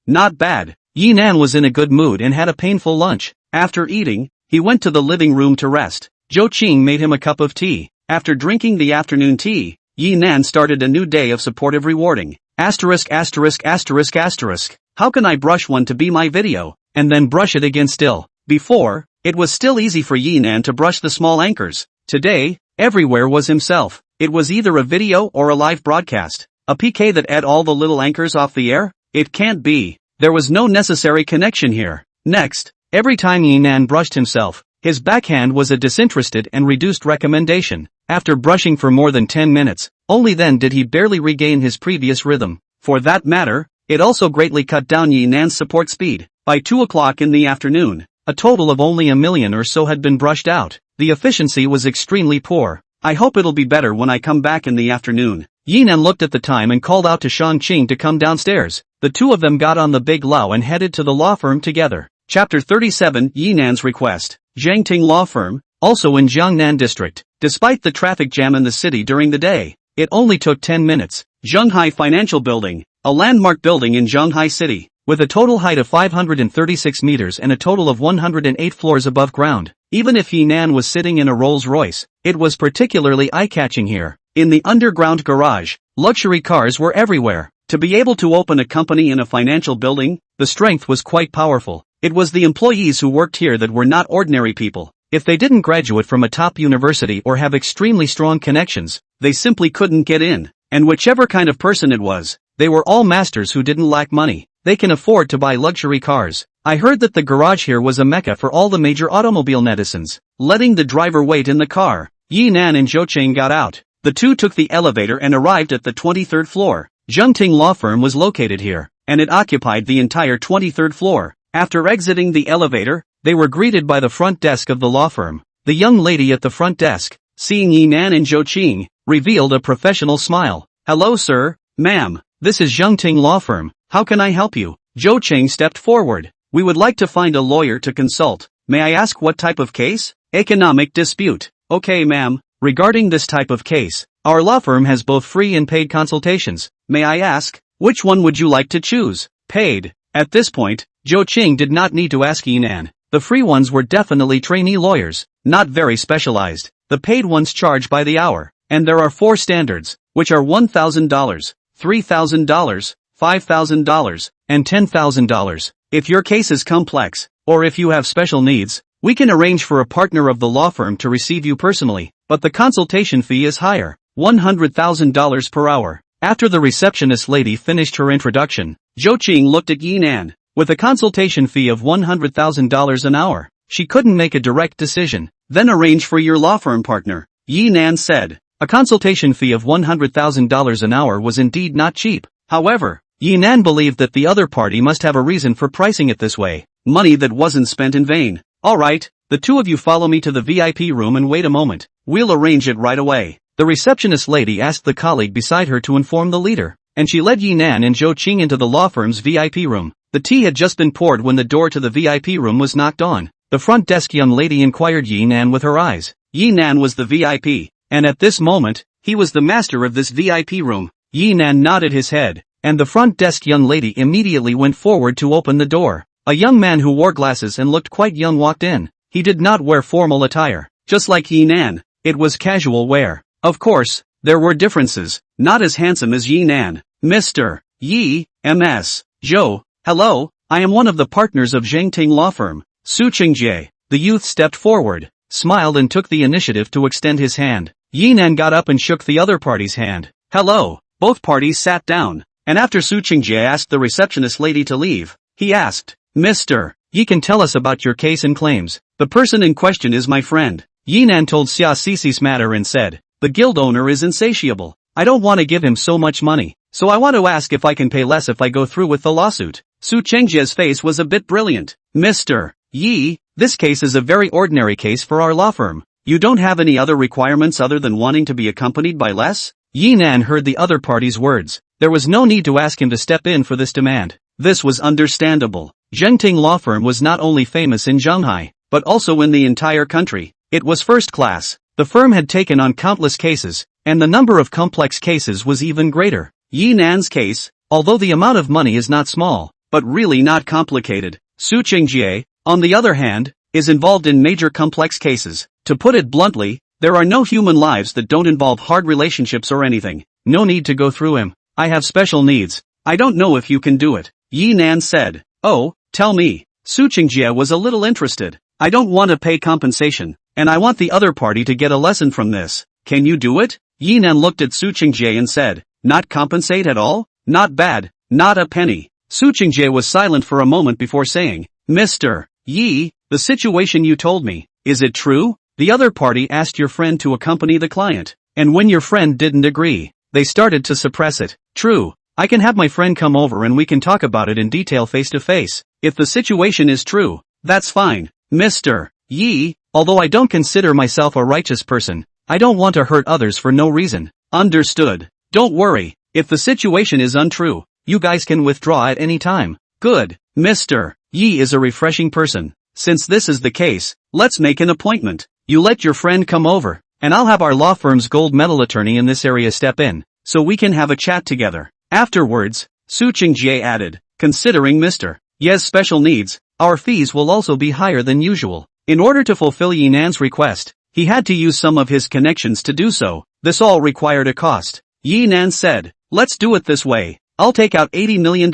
Not bad. Yinan was in a good mood and had a painful lunch. After eating, he went to the living room to rest. Zhou Qing made him a cup of tea. After drinking the afternoon tea, Yi Nan started a new day of supportive rewarding. Asterisk asterisk asterisk asterisk. How can I brush one to be my video, and then brush it again still? Before, it was still easy for Yi Nan to brush the small anchors. Today, everywhere was himself. It was either a video or a live broadcast. A PK that had all the little anchors off the air? It can't be. There was no necessary connection here. Next, every time Yi Nan brushed himself, his backhand was a disinterested and reduced recommendation. After brushing for more than 10 minutes, only then did he barely regain his previous rhythm. For that matter, it also greatly cut down Yi Nan's support speed. By 2 o'clock in the afternoon, a total of only 1 million or so had been brushed out. The efficiency was extremely poor. I hope it'll be better when I come back in the afternoon. Yi Nan looked at the time and called out to Shang Qing to come downstairs. The two of them got on the big lao and headed to the law firm together. Chapter 37 Yi Nan's Request. Jiangting Law Firm, also in Jiangnan District. Despite the traffic jam in the city during the day, it only took 10 minutes. Zhonghai Financial Building, a landmark building in Zhonghai City, with a total height of 536 meters and a total of 108 floors above ground. Even if Yi Nan was sitting in a Rolls-Royce, it was particularly eye-catching here. In the underground garage, luxury cars were everywhere. To be able to open a company in a financial building, the strength was quite powerful. It was the employees who worked here that were not ordinary people. If they didn't graduate from a top university or have extremely strong connections, they simply couldn't get in. And whichever kind of person it was, they were all masters who didn't lack money. They can afford to buy luxury cars. I heard that the garage here was a mecca for all the major automobile netizens. Letting the driver wait in the car, Yi Nan and Zhou Qing got out. The two took the elevator and arrived at the 23rd floor. Jiangting Law Firm was located here, and it occupied the entire 23rd floor. After exiting the elevator, they were greeted by the front desk of the law firm. The young lady at the front desk, seeing Yi Nan and Zhou Qing, revealed a professional smile. Hello sir, ma'am, this is Jiangting Law Firm. How can I help you? Zhou Qing stepped forward. We would like to find a lawyer to consult. May I ask what type of case? Economic dispute. Okay ma'am, regarding this type of case, our law firm has both free and paid consultations. May I ask, which one would you like to choose? Paid. At this point, Zhou Qing did not need to ask Yi Nan. The free ones were definitely trainee lawyers, not very specialized. The paid ones charge by the hour, and there are 4 standards, which are $1,000, $3,000, $5,000, and $10,000. If your case is complex, or if you have special needs, we can arrange for a partner of the law firm to receive you personally, but the consultation fee is higher, $100,000 per hour. After the receptionist lady finished her introduction, Zhou Qing looked at Yi Nan. With a consultation fee of $100,000 an hour, she couldn't make a direct decision. Then arrange for your law firm partner, Yi Nan said. A consultation fee of $100,000 an hour was indeed not cheap. However, Yi Nan believed that the other party must have a reason for pricing it this way. Money that wasn't spent in vain. Alright, the two of you follow me to the VIP room and wait a moment. We'll arrange it right away. The receptionist lady asked the colleague beside her to inform the leader, and she led Yi Nan and Zhou Qing into the law firm's VIP room. The tea had just been poured when the door to the VIP room was knocked on. The front desk young lady inquired Yi Nan with her eyes. Yi Nan was the VIP, and at this moment, he was the master of this VIP room. Yi Nan nodded his head, and the front desk young lady immediately went forward to open the door. A young man who wore glasses and looked quite young walked in. He did not wear formal attire. Just like Yi Nan, it was casual wear. Of course, there were differences. Not as handsome as Yi Nan. Mr. Yi, M.S. Zhou. Hello, I am one of the partners of Jiangting Law Firm. Su Qingjie. The youth stepped forward, smiled and took the initiative to extend his hand. Yi Nan got up and shook the other party's hand. Hello. Both parties sat down, and after Su Qingjie asked the receptionist lady to leave, he asked, Mr. Yi can tell us about your case and claims. The person in question is my friend. Yi Nan told Xia Cici's matter and said, the guild owner is insatiable. I don't want to give him so much money, so I want to ask if I can pay less if I go through with the lawsuit. Su Qingjie's face was a bit brilliant. Mr. Yi, this case is a very ordinary case for our law firm. You don't have any other requirements other than wanting to be accompanied by less? Yi Nan heard the other party's words. There was no need to ask him to step in for this demand. This was understandable. Jiangting Law Firm was not only famous in Zhonghai, but also in the entire country. It was first class. The firm had taken on countless cases, and the number of complex cases was even greater. Yi Nan's case, although the amount of money is not small, but really not complicated. Su Qingjie, on the other hand, is involved in major complex cases. To put it bluntly, there are no human lives that don't involve hard relationships or anything. No need to go through him. I have special needs. I don't know if you can do it. Yi Nan said. Oh, tell me. Su Qingjie was a little interested. I don't want to pay compensation, and I want the other party to get a lesson from this. Can you do it? Yi Nan looked at Su Qingjie and said, not compensate at all? Not bad, not a penny. Su Qingjie was silent for a moment before saying, Mr. Yi, the situation you told me, is it true? The other party asked your friend to accompany the client, and when your friend didn't agree, they started to suppress it. True. I can have my friend come over and we can talk about it in detail face to face. If the situation is true, that's fine. Mr. Yi, although I don't consider myself a righteous person, I don't want to hurt others for no reason. Understood. Don't worry, if the situation is untrue, you guys can withdraw at any time. Good. Mr. Yi is a refreshing person. Since this is the case, let's make an appointment. You let your friend come over, and I'll have our law firm's gold medal attorney in this area step in, so we can have a chat together. Afterwards, Su Qingjie added, considering Mr. Ye's special needs, our fees will also be higher than usual. In order to fulfill Yi Nan's request, he had to use some of his connections to do so. This all required a cost. Yi Nan said, let's do it this way. I'll take out $80 million.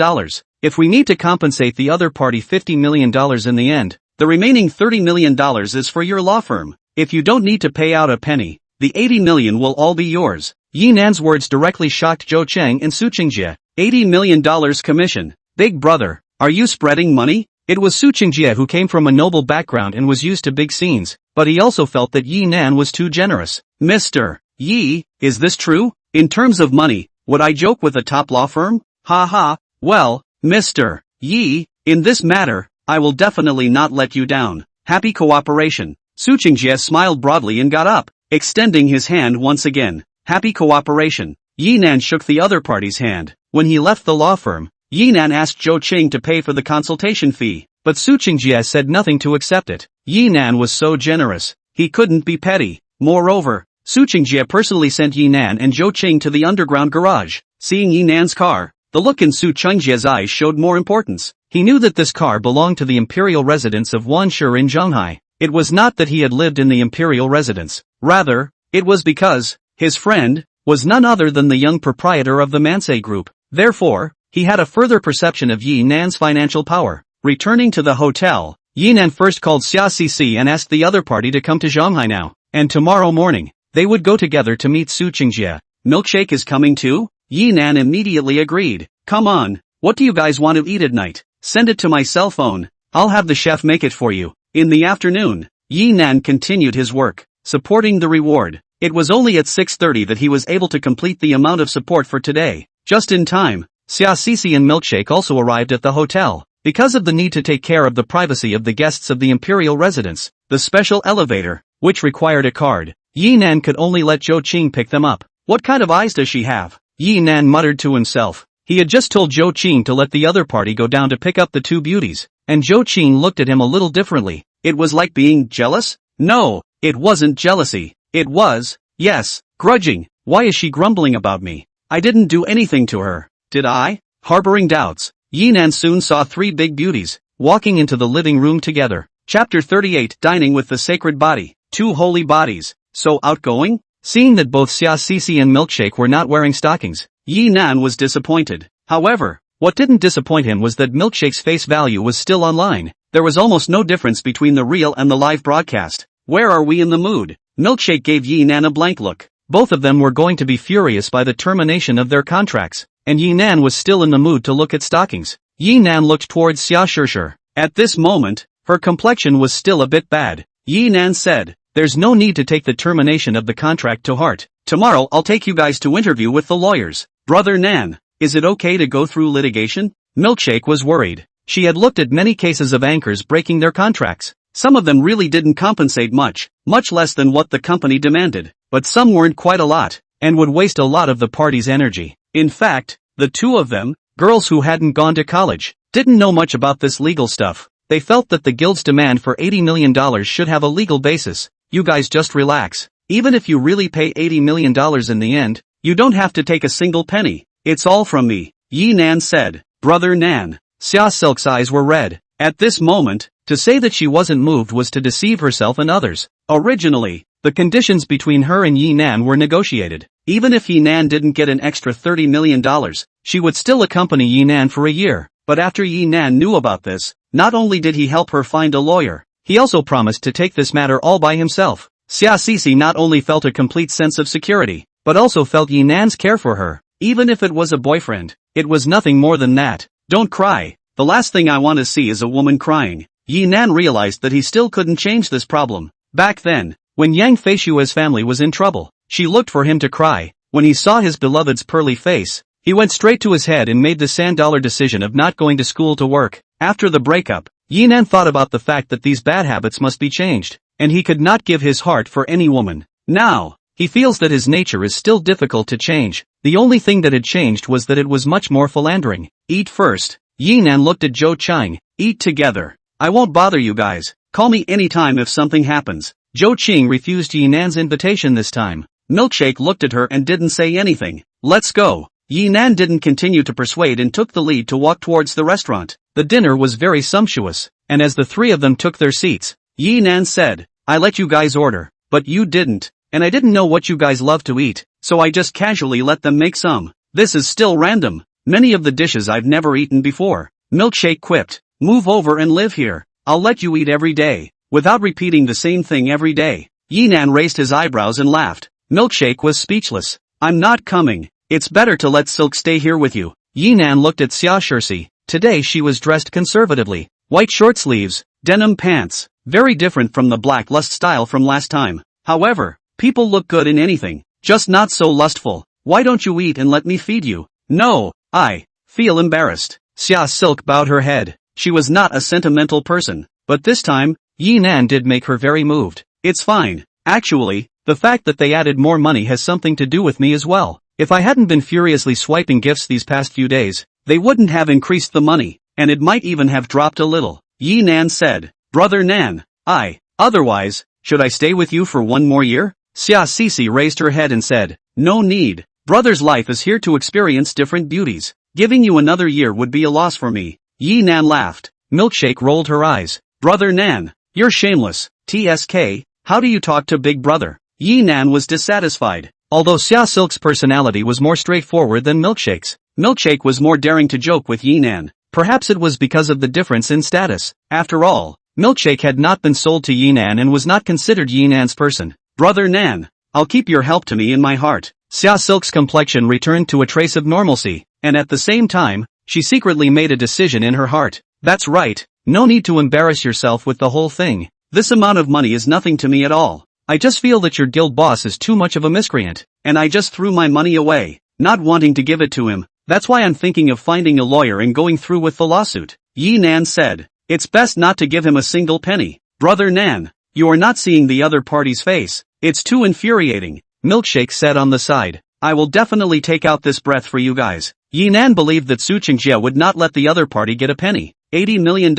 If we need to compensate the other party $50 million in the end, the remaining $30 million is for your law firm. If you don't need to pay out a penny, the $80 million will all be yours. Yi Nan's words directly shocked Zhou Cheng and Su Qingjie. $80 million commission. Big brother, are you spreading money? It was Su Qingjie who came from a noble background and was used to big scenes, but he also felt that Yi Nan was too generous. Mr. Yi, is this true? In terms of money, would I joke with a top law firm? Ha ha, well, Mr. Yi, in this matter, I will definitely not let you down. Happy cooperation. Su Qingjie smiled broadly and got up, extending his hand once again. Happy cooperation. Yi Nan shook the other party's hand. When he left the law firm, Yi Nan asked Zhou Qing to pay for the consultation fee, but Su Qingjie said nothing to accept it. Yi Nan was so generous, he couldn't be petty. Moreover, Su Qingjie personally sent Yi Nan and Zhou Qing to the underground garage. Seeing Yi Nan's car, the look in Su Qingjie's eyes showed more importance. He knew that this car belonged to the imperial residence of Wanshi in Zhanghai. It was not that he had lived in the imperial residence. Rather, it was because his friend was none other than the young proprietor of the Mansei Group. Therefore, he had a further perception of Yi Nan's financial power. Returning to the hotel, Yi Nan first called Xia Cixi and asked the other party to come to Zhanghai now, and tomorrow morning, they would go together to meet Su Qingjie. Milkshake is coming too? Yi Nan immediately agreed. Come on, what do you guys want to eat at night? Send it to my cell phone. I'll have the chef make it for you. In the afternoon, Yi Nan continued his work, supporting the reward. It was only at 6:30 that he was able to complete the amount of support for today. Just in time, Xia Cixi and Milkshake also arrived at the hotel. Because of the need to take care of the privacy of the guests of the imperial residence, the special elevator, which required a card, Yi Nan could only let Zhou Qing pick them up. What kind of eyes does she have? Yi Nan muttered to himself. He had just told Zhou Qing to let the other party go down to pick up the two beauties, and Zhou Qing looked at him a little differently. It was like being jealous? No, it wasn't jealousy. It was, yes, grudging. Why is she grumbling about me? I didn't do anything to her, did I? Harboring doubts, Yi Nan soon saw three big beauties, walking into the living room together. Chapter 38 Dining with the Sacred Body. Two holy bodies, so outgoing? Seeing that both Xia Cixi and Milkshake were not wearing stockings, Yi Nan was disappointed. However, what didn't disappoint him was that Milkshake's face value was still online. There was almost no difference between the real and the live broadcast. Where are we in the mood? Milkshake gave Yi Nan a blank look. Both of them were going to be furious by the termination of their contracts, and Yi Nan was still in the mood to look at stockings. Yi Nan looked towards Xia Shishir. At this moment, her complexion was still a bit bad. Yi Nan said, there's no need to take the termination of the contract to heart. Tomorrow I'll take you guys to interview with the lawyers. Brother Nan, is it okay to go through litigation? Milkshake was worried. She had looked at many cases of anchors breaking their contracts. Some of them really didn't compensate much less than what the company demanded, but some weren't quite a lot, and would waste a lot of the party's energy. In fact, the two of them, girls who hadn't gone to college, didn't know much about this legal stuff. They felt that the guild's demand for $80 million should have a legal basis. You guys just relax. Even if you really pay $80 million in the end, you don't have to take a single penny. It's all from me, Yi Nan said. Brother Nan. Xia Silk's eyes were red. At this moment, To say that she wasn't moved was to deceive herself and others. Originally, the conditions between her and Yi Nan were negotiated. Even if Yi Nan didn't get an extra $30 million, she would still accompany Yi Nan for a year. But after Yi Nan knew about this, not only did he help her find a lawyer, he also promised to take this matter all by himself. Xia Sisi not only felt a complete sense of security, but also felt Yi Nan's care for her. Even if it was a boyfriend, it was nothing more than that. Don't cry. The last thing I want to see is a woman crying. Yi Nan realized that he still couldn't change this problem. Back then, when Yang Feishua's family was in trouble, she looked for him to cry. When he saw his beloved's pearly face, he went straight to his head and made the $100 decision of not going to school to work. After the breakup, Yi Nan thought about the fact that these bad habits must be changed, and he could not give his heart for any woman. Now, he feels that his nature is still difficult to change. The only thing that had changed was that it was much more philandering. Eat first. Yi Nan looked at Zhou Qing. Eat together. I won't bother you guys. Call me anytime if something happens. Zhou Qing refused Yi Nan's invitation this time. Milkshake looked at her and didn't say anything. Let's go. Yi Nan didn't continue to persuade and took the lead to walk towards the restaurant. The dinner was very sumptuous, and as the three of them took their seats, Yi Nan said, I let you guys order, but you didn't, and I didn't know what you guys love to eat, so I just casually let them make some. This is still random. Many of the dishes I've never eaten before. Milkshake quipped, move over and live here. I'll let you eat every day, without repeating the same thing every day. Yi Nan raised his eyebrows and laughed. Milkshake was speechless. I'm not coming. It's better to let Silk stay here with you. Yi Nan looked at Xia Shirsi. Today she was dressed conservatively. White short sleeves, denim pants, very different from the black lust style from last time. However, people look good in anything, just not so lustful. Why don't you eat and let me feed you? No, I feel embarrassed. Xia Silk bowed her head. She was not a sentimental person, but this time, Yi Nan did make her very moved. It's fine. Actually, the fact that they added more money has something to do with me as well. If I hadn't been furiously swiping gifts these past few days, they wouldn't have increased the money, and it might even have dropped a little. Yi Nan said, Brother Nan, otherwise, should I stay with you for one more year? Xia Sisi raised her head and said, no need. Brother's life is here to experience different beauties. Giving you another year would be a loss for me. Yi Nan laughed. Milkshake rolled her eyes. Brother Nan, you're shameless. TSK, how do you talk to Big Brother? Yi Nan was dissatisfied. Although Xia Silk's personality was more straightforward than Milkshake's, Milkshake was more daring to joke with Yi Nan. Perhaps it was because of the difference in status. After all, Milkshake had not been sold to Yi Nan and was not considered Yi Nan's person. Brother Nan, I'll keep your help to me in my heart. Xia Silk's complexion returned to a trace of normalcy, and at the same time, she secretly made a decision in her heart. That's right, no need to embarrass yourself with the whole thing. This amount of money is nothing to me at all. I just feel that your guild boss is too much of a miscreant, and I just threw my money away, not wanting to give it to him. That's why I'm thinking of finding a lawyer and going through with the lawsuit. Yi Nan said, it's best not to give him a single penny. Brother Nan, you are not seeing the other party's face. It's too infuriating. Milkshake said on the side, I will definitely take out this breath for you guys. Yi Nan believed that Su Qingjie would not let the other party get a penny. $80 million,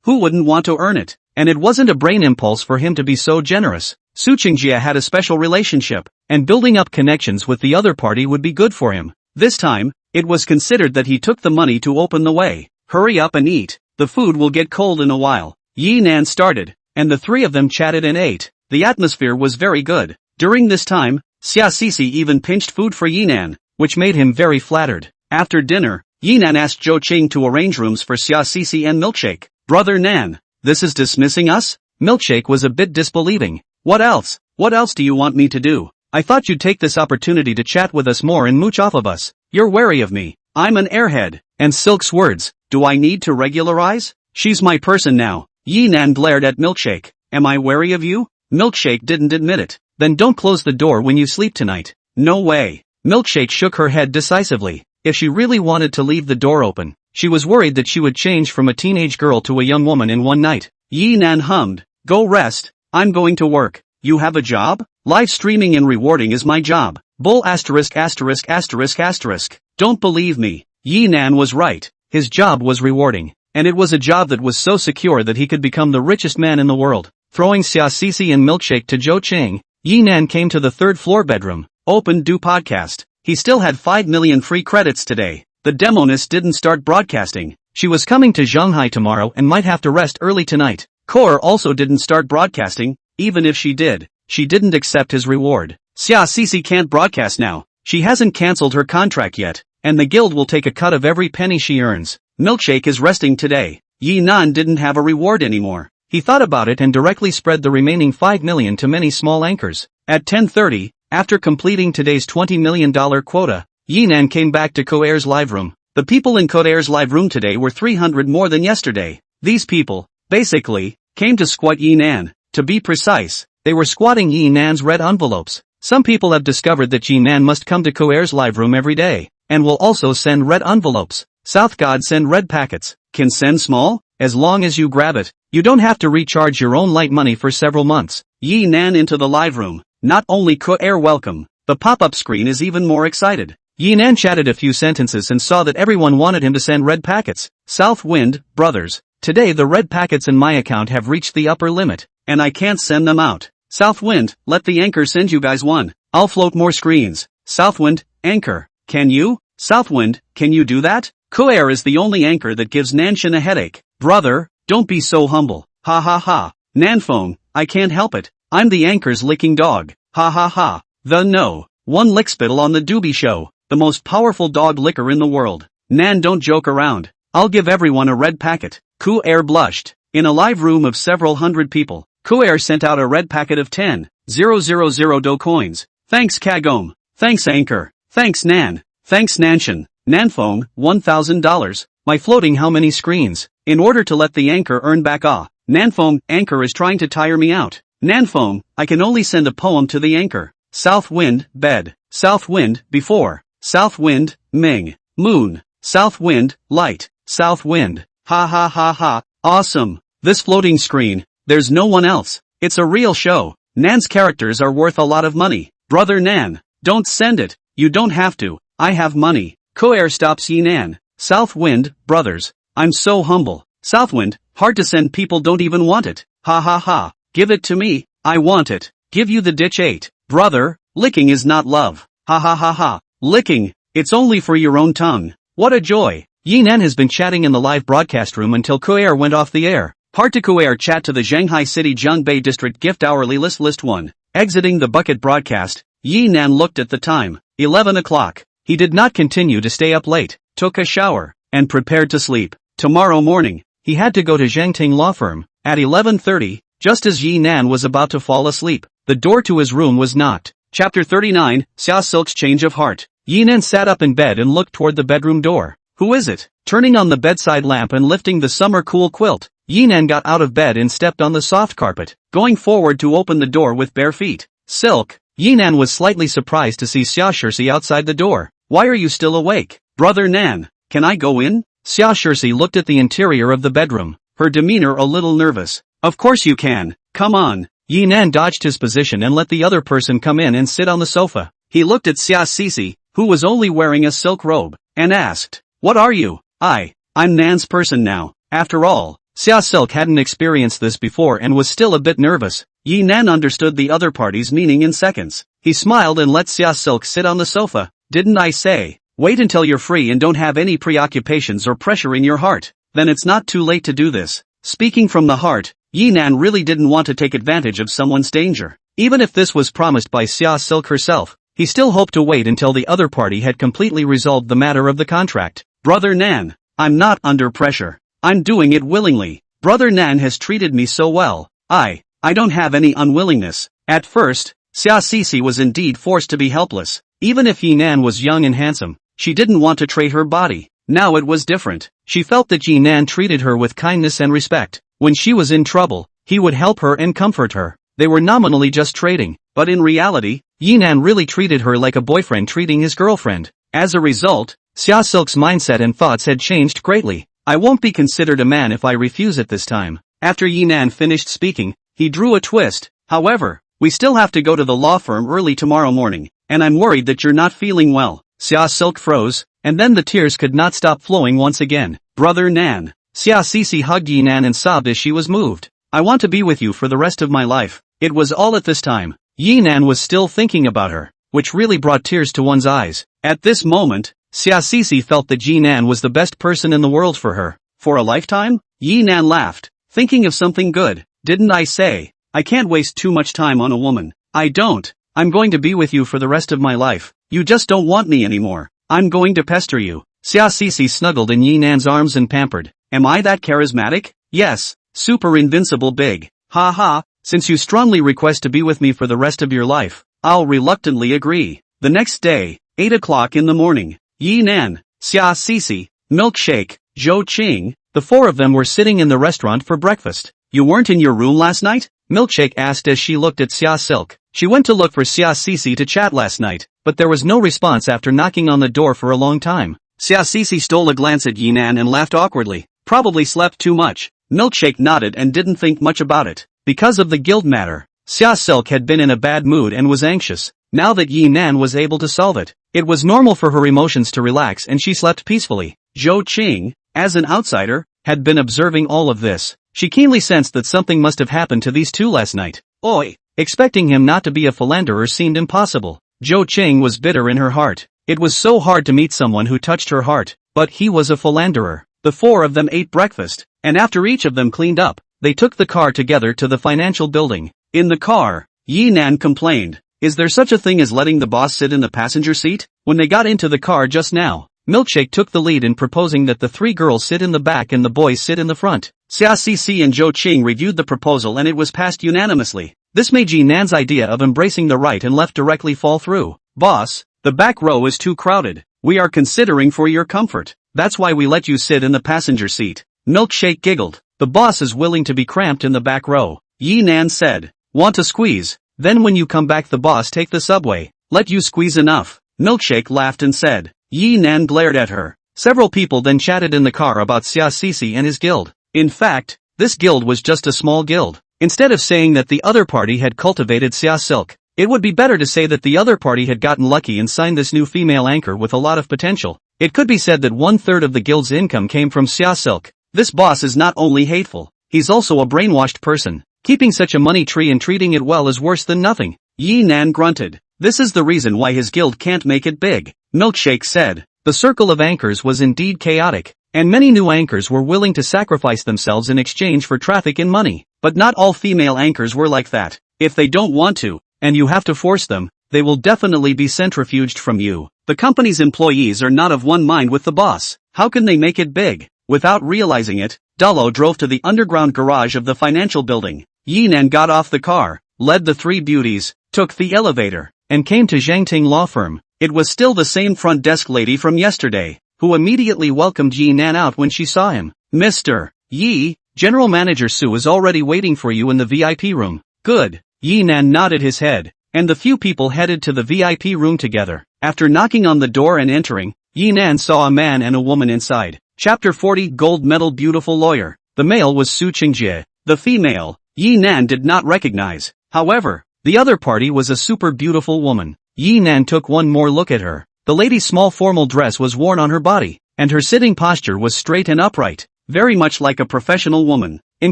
who wouldn't want to earn it? And it wasn't a brain impulse for him to be so generous. Su Qingjie had a special relationship, and building up connections with the other party would be good for him. This time, it was considered that he took the money to open the way. Hurry up and eat, the food will get cold in a while. Yi Nan started, and the three of them chatted and ate. The atmosphere was very good. During this time, Xia Sisi even pinched food for Yi Nan, which made him very flattered. After dinner, Yi Nan asked Zhou Qing to arrange rooms for Xia Sisi and Milkshake. Brother Nan, this is dismissing us? Milkshake was a bit disbelieving. What else? What else do you want me to do? I thought you'd take this opportunity to chat with us more and mooch off of us. You're wary of me. I'm an airhead. And Silk's words, do I need to regularize? She's my person now. Yi Nan glared at Milkshake. Am I wary of you? Milkshake didn't admit it. Then don't close the door when you sleep tonight. No way. Milkshake shook her head decisively. If she really wanted to leave the door open, she was worried that she would change from a teenage girl to a young woman in one night. Yi Nan hummed, go rest, I'm going to work. You have a job? Live streaming and rewarding is my job. Bull asterisk asterisk asterisk asterisk. Don't believe me. Yi Nan was right. His job was rewarding. And it was a job that was so secure that he could become the richest man in the world. Throwing Xia Sisi and Milkshake to Zhou Qing, Yi Nan came to the third floor bedroom. Open do podcast. He still had 5 million free credits today. The demonist didn't start broadcasting. She was coming to Shanghai tomorrow and might have to rest early tonight. Core also didn't start broadcasting. Even if she did, she didn't accept his reward. Xia Cici can't broadcast now. She hasn't cancelled her contract yet, and the guild will take a cut of every penny she earns. Milkshake is resting today. Yi Nan didn't have a reward anymore. He thought about it and directly spread the remaining 5 million to many small anchors. At 10:30, after completing today's $20 million quota, Yi Nan came back to Coair's live room. The people in Coair's live room today were 300 more than yesterday. These people, basically, came to squat Yi Nan. To be precise, they were squatting Yi Nan's red envelopes. Some people have discovered that Yi Nan must come to Coair's live room every day, and will also send red envelopes. South God send red packets. Can send small? As long as you grab it. You don't have to recharge your own light money for several months. Yi Nan into the live room. Not only Coair welcome, the pop-up screen is even more excited. Yi Nan chatted a few sentences and saw that everyone wanted him to send red packets. South Wind, brothers. Today the red packets in my account have reached the upper limit, and I can't send them out. South Wind, let the anchor send you guys one. I'll float more screens. South Wind, anchor. Can you? South Wind, can you do that? Coair is the only anchor that gives Nanshan a headache. Brother, don't be so humble. Ha ha ha. Nanfeng, I can't help it. I'm the anchor's licking dog. Ha ha ha. No. One lickspittle on the Doobie Show. The most powerful dog licker in the world. Nan, don't joke around. I'll give everyone a red packet. Coair blushed. In a live room of several hundred people, Coair sent out a red packet of 10,000 do coins. Thanks Kagome. Thanks Anchor. Thanks Nan. Thanks Nanshan. Nanfeng, $1,000. My floating how many screens? In order to let the anchor earn back Nanfeng, anchor is trying to tire me out. Nanfeng, I can only send a poem to the anchor. South Wind, bed. South Wind, before. South Wind, Ming. Moon. South Wind, light. South Wind. Ha ha ha ha. Awesome. This floating screen. There's no one else. It's a real show. Nan's characters are worth a lot of money. Brother Nan, don't send it. You don't have to. I have money. Coair stops Yi Nan. South Wind, brothers. I'm so humble. South Wind, hard to send, people don't even want it. Ha ha ha. Give it to me. I want it. Give you the ditch 8. Brother, licking is not love. Ha ha ha ha. Licking, it's only for your own tongue. What a joy. Yi Nan has been chatting in the live broadcast room until Coair went off the air. Part to Coair chat to the Shanghai City Zhongbei District Gift Hourly List 1. Exiting the bucket broadcast, Yi Nan looked at the time. 11 o'clock. He did not continue to stay up late, took a shower, and prepared to sleep. Tomorrow morning, he had to go to Zhangting Law Firm. At 11:30, just as Yi Nan was about to fall asleep, the door to his room was knocked. Chapter 39, Xia Silk's Change of Heart. Yi Nan sat up in bed and looked toward the bedroom door. Who is it? Turning on the bedside lamp and lifting the summer cool quilt, Yi Nan got out of bed and stepped on the soft carpet, going forward to open the door with bare feet. Silk. Yi Nan was slightly surprised to see Xia Shirsi outside the door. Why are you still awake? Brother Nan, can I go in? Xia Shirsi looked at the interior of the bedroom, her demeanor a little nervous. Of course you can. Come on. Yi Nan dodged his position and let the other person come in and sit on the sofa. He looked at Xia Cici, who was only wearing a silk robe, and asked, what are you? I'm Nan's person now. After all, Xia Silk hadn't experienced this before and was still a bit nervous. Yi Nan understood the other party's meaning in seconds. He smiled and let Xia Silk sit on the sofa. Didn't I say? Wait until you're free and don't have any preoccupations or pressure in your heart. Then it's not too late to do this. Speaking from the heart, Yi Nan really didn't want to take advantage of someone's danger. Even if this was promised by Xia Silk herself, he still hoped to wait until the other party had completely resolved the matter of the contract. Brother Nan, I'm not under pressure. I'm doing it willingly. Brother Nan has treated me so well. I don't have any unwillingness. At first, Xia Cici was indeed forced to be helpless. Even if Yi Nan was young and handsome, she didn't want to trade her body. Now it was different. She felt that Yi Nan treated her with kindness and respect. When she was in trouble, he would help her and comfort her. They were nominally just trading, but in reality, Yi Nan really treated her like a boyfriend treating his girlfriend. As a result, Xia Silk's mindset and thoughts had changed greatly. I won't be considered a man if I refuse it this time. After Yi Nan finished speaking, he drew a twist. However, we still have to go to the law firm early tomorrow morning, and I'm worried that you're not feeling well. Xia Silk froze, and then the tears could not stop flowing once again. Brother Nan. Xia Cici hugged Yi Nan and sobbed as she was moved. I want to be with you for the rest of my life. It was all at this time. Yi Nan was still thinking about her, which really brought tears to one's eyes. At this moment, Xia Cici felt that Yi Nan was the best person in the world for her. For a lifetime? Yi Nan laughed, thinking of something good. Didn't I say? I can't waste too much time on a woman. I don't. I'm going to be with you for the rest of my life. You just don't want me anymore. I'm going to pester you. Xia Sisi snuggled in Yi Nan's arms and pampered. Am I that charismatic? Yes. Super invincible big. Ha ha. Since you strongly request to be with me for the rest of your life, I'll reluctantly agree. The next day, 8 o'clock in the morning, Yi Nan, Xia Sisi, Milkshake, Zhou Qing, the four of them were sitting in the restaurant for breakfast. You weren't in your room last night? Milkshake asked as she looked at Xia Silk. She went to look for Xia Sisi to chat last night, but there was no response after knocking on the door for a long time. Xia Sisi stole a glance at Yi Nan and laughed awkwardly. Probably slept too much. Milkshake nodded and didn't think much about it. Because of the guild matter, Xia Silk had been in a bad mood and was anxious. Now that Yi Nan was able to solve it, it was normal for her emotions to relax and she slept peacefully. Zhou Qing, as an outsider, had been observing all of this. She keenly sensed that something must have happened to these two last night. Oi! Expecting him not to be a philanderer seemed impossible. Zhou Qing was bitter in her heart. It was so hard to meet someone who touched her heart, but he was a philanderer. The four of them ate breakfast, and after each of them cleaned up, they took the car together to the financial building. In the car, Yi Nan complained, "Is there such a thing as letting the boss sit in the passenger seat?" When they got into the car just now, Milkshake took the lead in proposing that the three girls sit in the back and the boys sit in the front. Xia Sisi and Zhou Qing reviewed the proposal and it was passed unanimously. This made Yi Nan's idea of embracing the right and left directly fall through. "Boss, the back row is too crowded. We are considering for your comfort. That's why we let you sit in the passenger seat." Milkshake giggled. "The boss is willing to be cramped in the back row." Yi Nan said, "Want to squeeze? Then when you come back the boss take the subway. Let you squeeze enough." Milkshake laughed and said. Yi Nan glared at her. Several people then chatted in the car about Xia Sisi and his guild. In fact, this guild was just a small guild. Instead of saying that the other party had cultivated Xia Silk, it would be better to say that the other party had gotten lucky and signed this new female anchor with a lot of potential. It could be said that 1/3 of the guild's income came from Xia Silk. This boss is not only hateful, he's also a brainwashed person. Keeping such a money tree and treating it well is worse than nothing. Yi Nan grunted. This is the reason why his guild can't make it big. Milkshake said. The circle of anchors was indeed chaotic, and many new anchors were willing to sacrifice themselves in exchange for traffic and money. But not all female anchors were like that. If they don't want to, and you have to force them, they will definitely be centrifuged from you. The company's employees are not of one mind with the boss. How can they make it big? Without realizing it, Dullo drove to the underground garage of the financial building. Yi Nan got off the car, led the three beauties, took the elevator, and came to Zhangting Law Firm. It was still the same front desk lady from yesterday, who immediately welcomed Yi Nan out when she saw him. "Mr. Yi, General Manager Su is already waiting for you in the VIP room." "Good." Yi Nan nodded his head, and the few people headed to the VIP room together. After knocking on the door and entering, Yi Nan saw a man and a woman inside. Chapter 40 Gold Medal Beautiful Lawyer. The male was Su Qingjie. The female, Yi Nan did not recognize. However, the other party was a super beautiful woman. Yi Nan took one more look at her. The lady's small formal dress was worn on her body, and her sitting posture was straight and upright, very much like a professional woman. In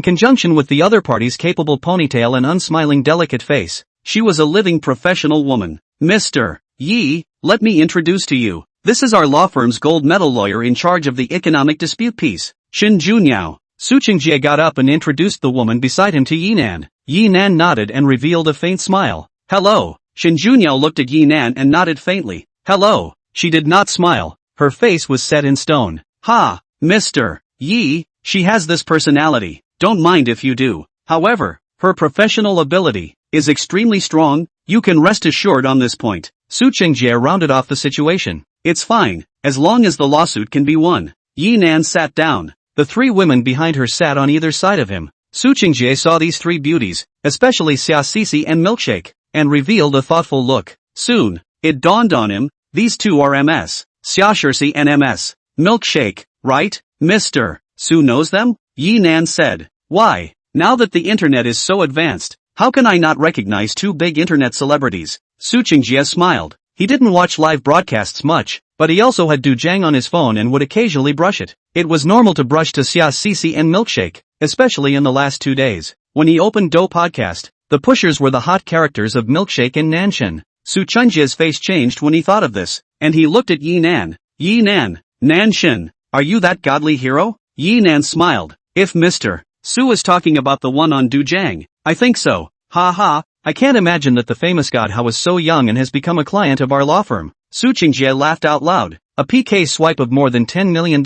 conjunction with the other party's capable ponytail and unsmiling delicate face, she was a living professional woman. "Mr. Yi, let me introduce to you. This is our law firm's gold medal lawyer in charge of the economic dispute piece, Shin Junyao." Su Qingjie got up and introduced the woman beside him to Yi Nan. Yi Nan nodded and revealed a faint smile. "Hello." Shin Junyao looked at Yi Nan and nodded faintly. "Hello." She did not smile. Her face was set in stone. "Ha, Mr. Yi, she has this personality. Don't mind if you do. However, her professional ability is extremely strong. You can rest assured on this point." Su Qingjie rounded off the situation. "It's fine, as long as the lawsuit can be won." Yi Nan sat down. The three women behind her sat on either side of him. Su Qingjie saw these three beauties, especially Xia Sisi and Milkshake, and revealed a thoughtful look. Soon, it dawned on him, these two are MS. Xia Shirsi and MS. Milkshake, right, Mr. Su knows them? Yi Nan said. Why, now that the internet is so advanced, how can I not recognize two big internet celebrities? Su Qingjie smiled. He didn't watch live broadcasts much, but he also had Dujang on his phone and would occasionally brush it. It was normal to brush to Xia Sisi and Milkshake, especially in the last 2 days. When he opened Do Podcast, the pushers were the hot characters of Milkshake and Nanshin. Su Qingjie's face changed when he thought of this, and he looked at Yi Nan. Yi Nan, Nanshin, are you that godly hero? Yi Nan smiled. If Mr. Su is talking about the one on Dujang, I think so. Ha ha, I can't imagine that the famous Godha was so young and has become a client of our law firm. Su Qingjie laughed out loud. A PK swipe of more than $10 million.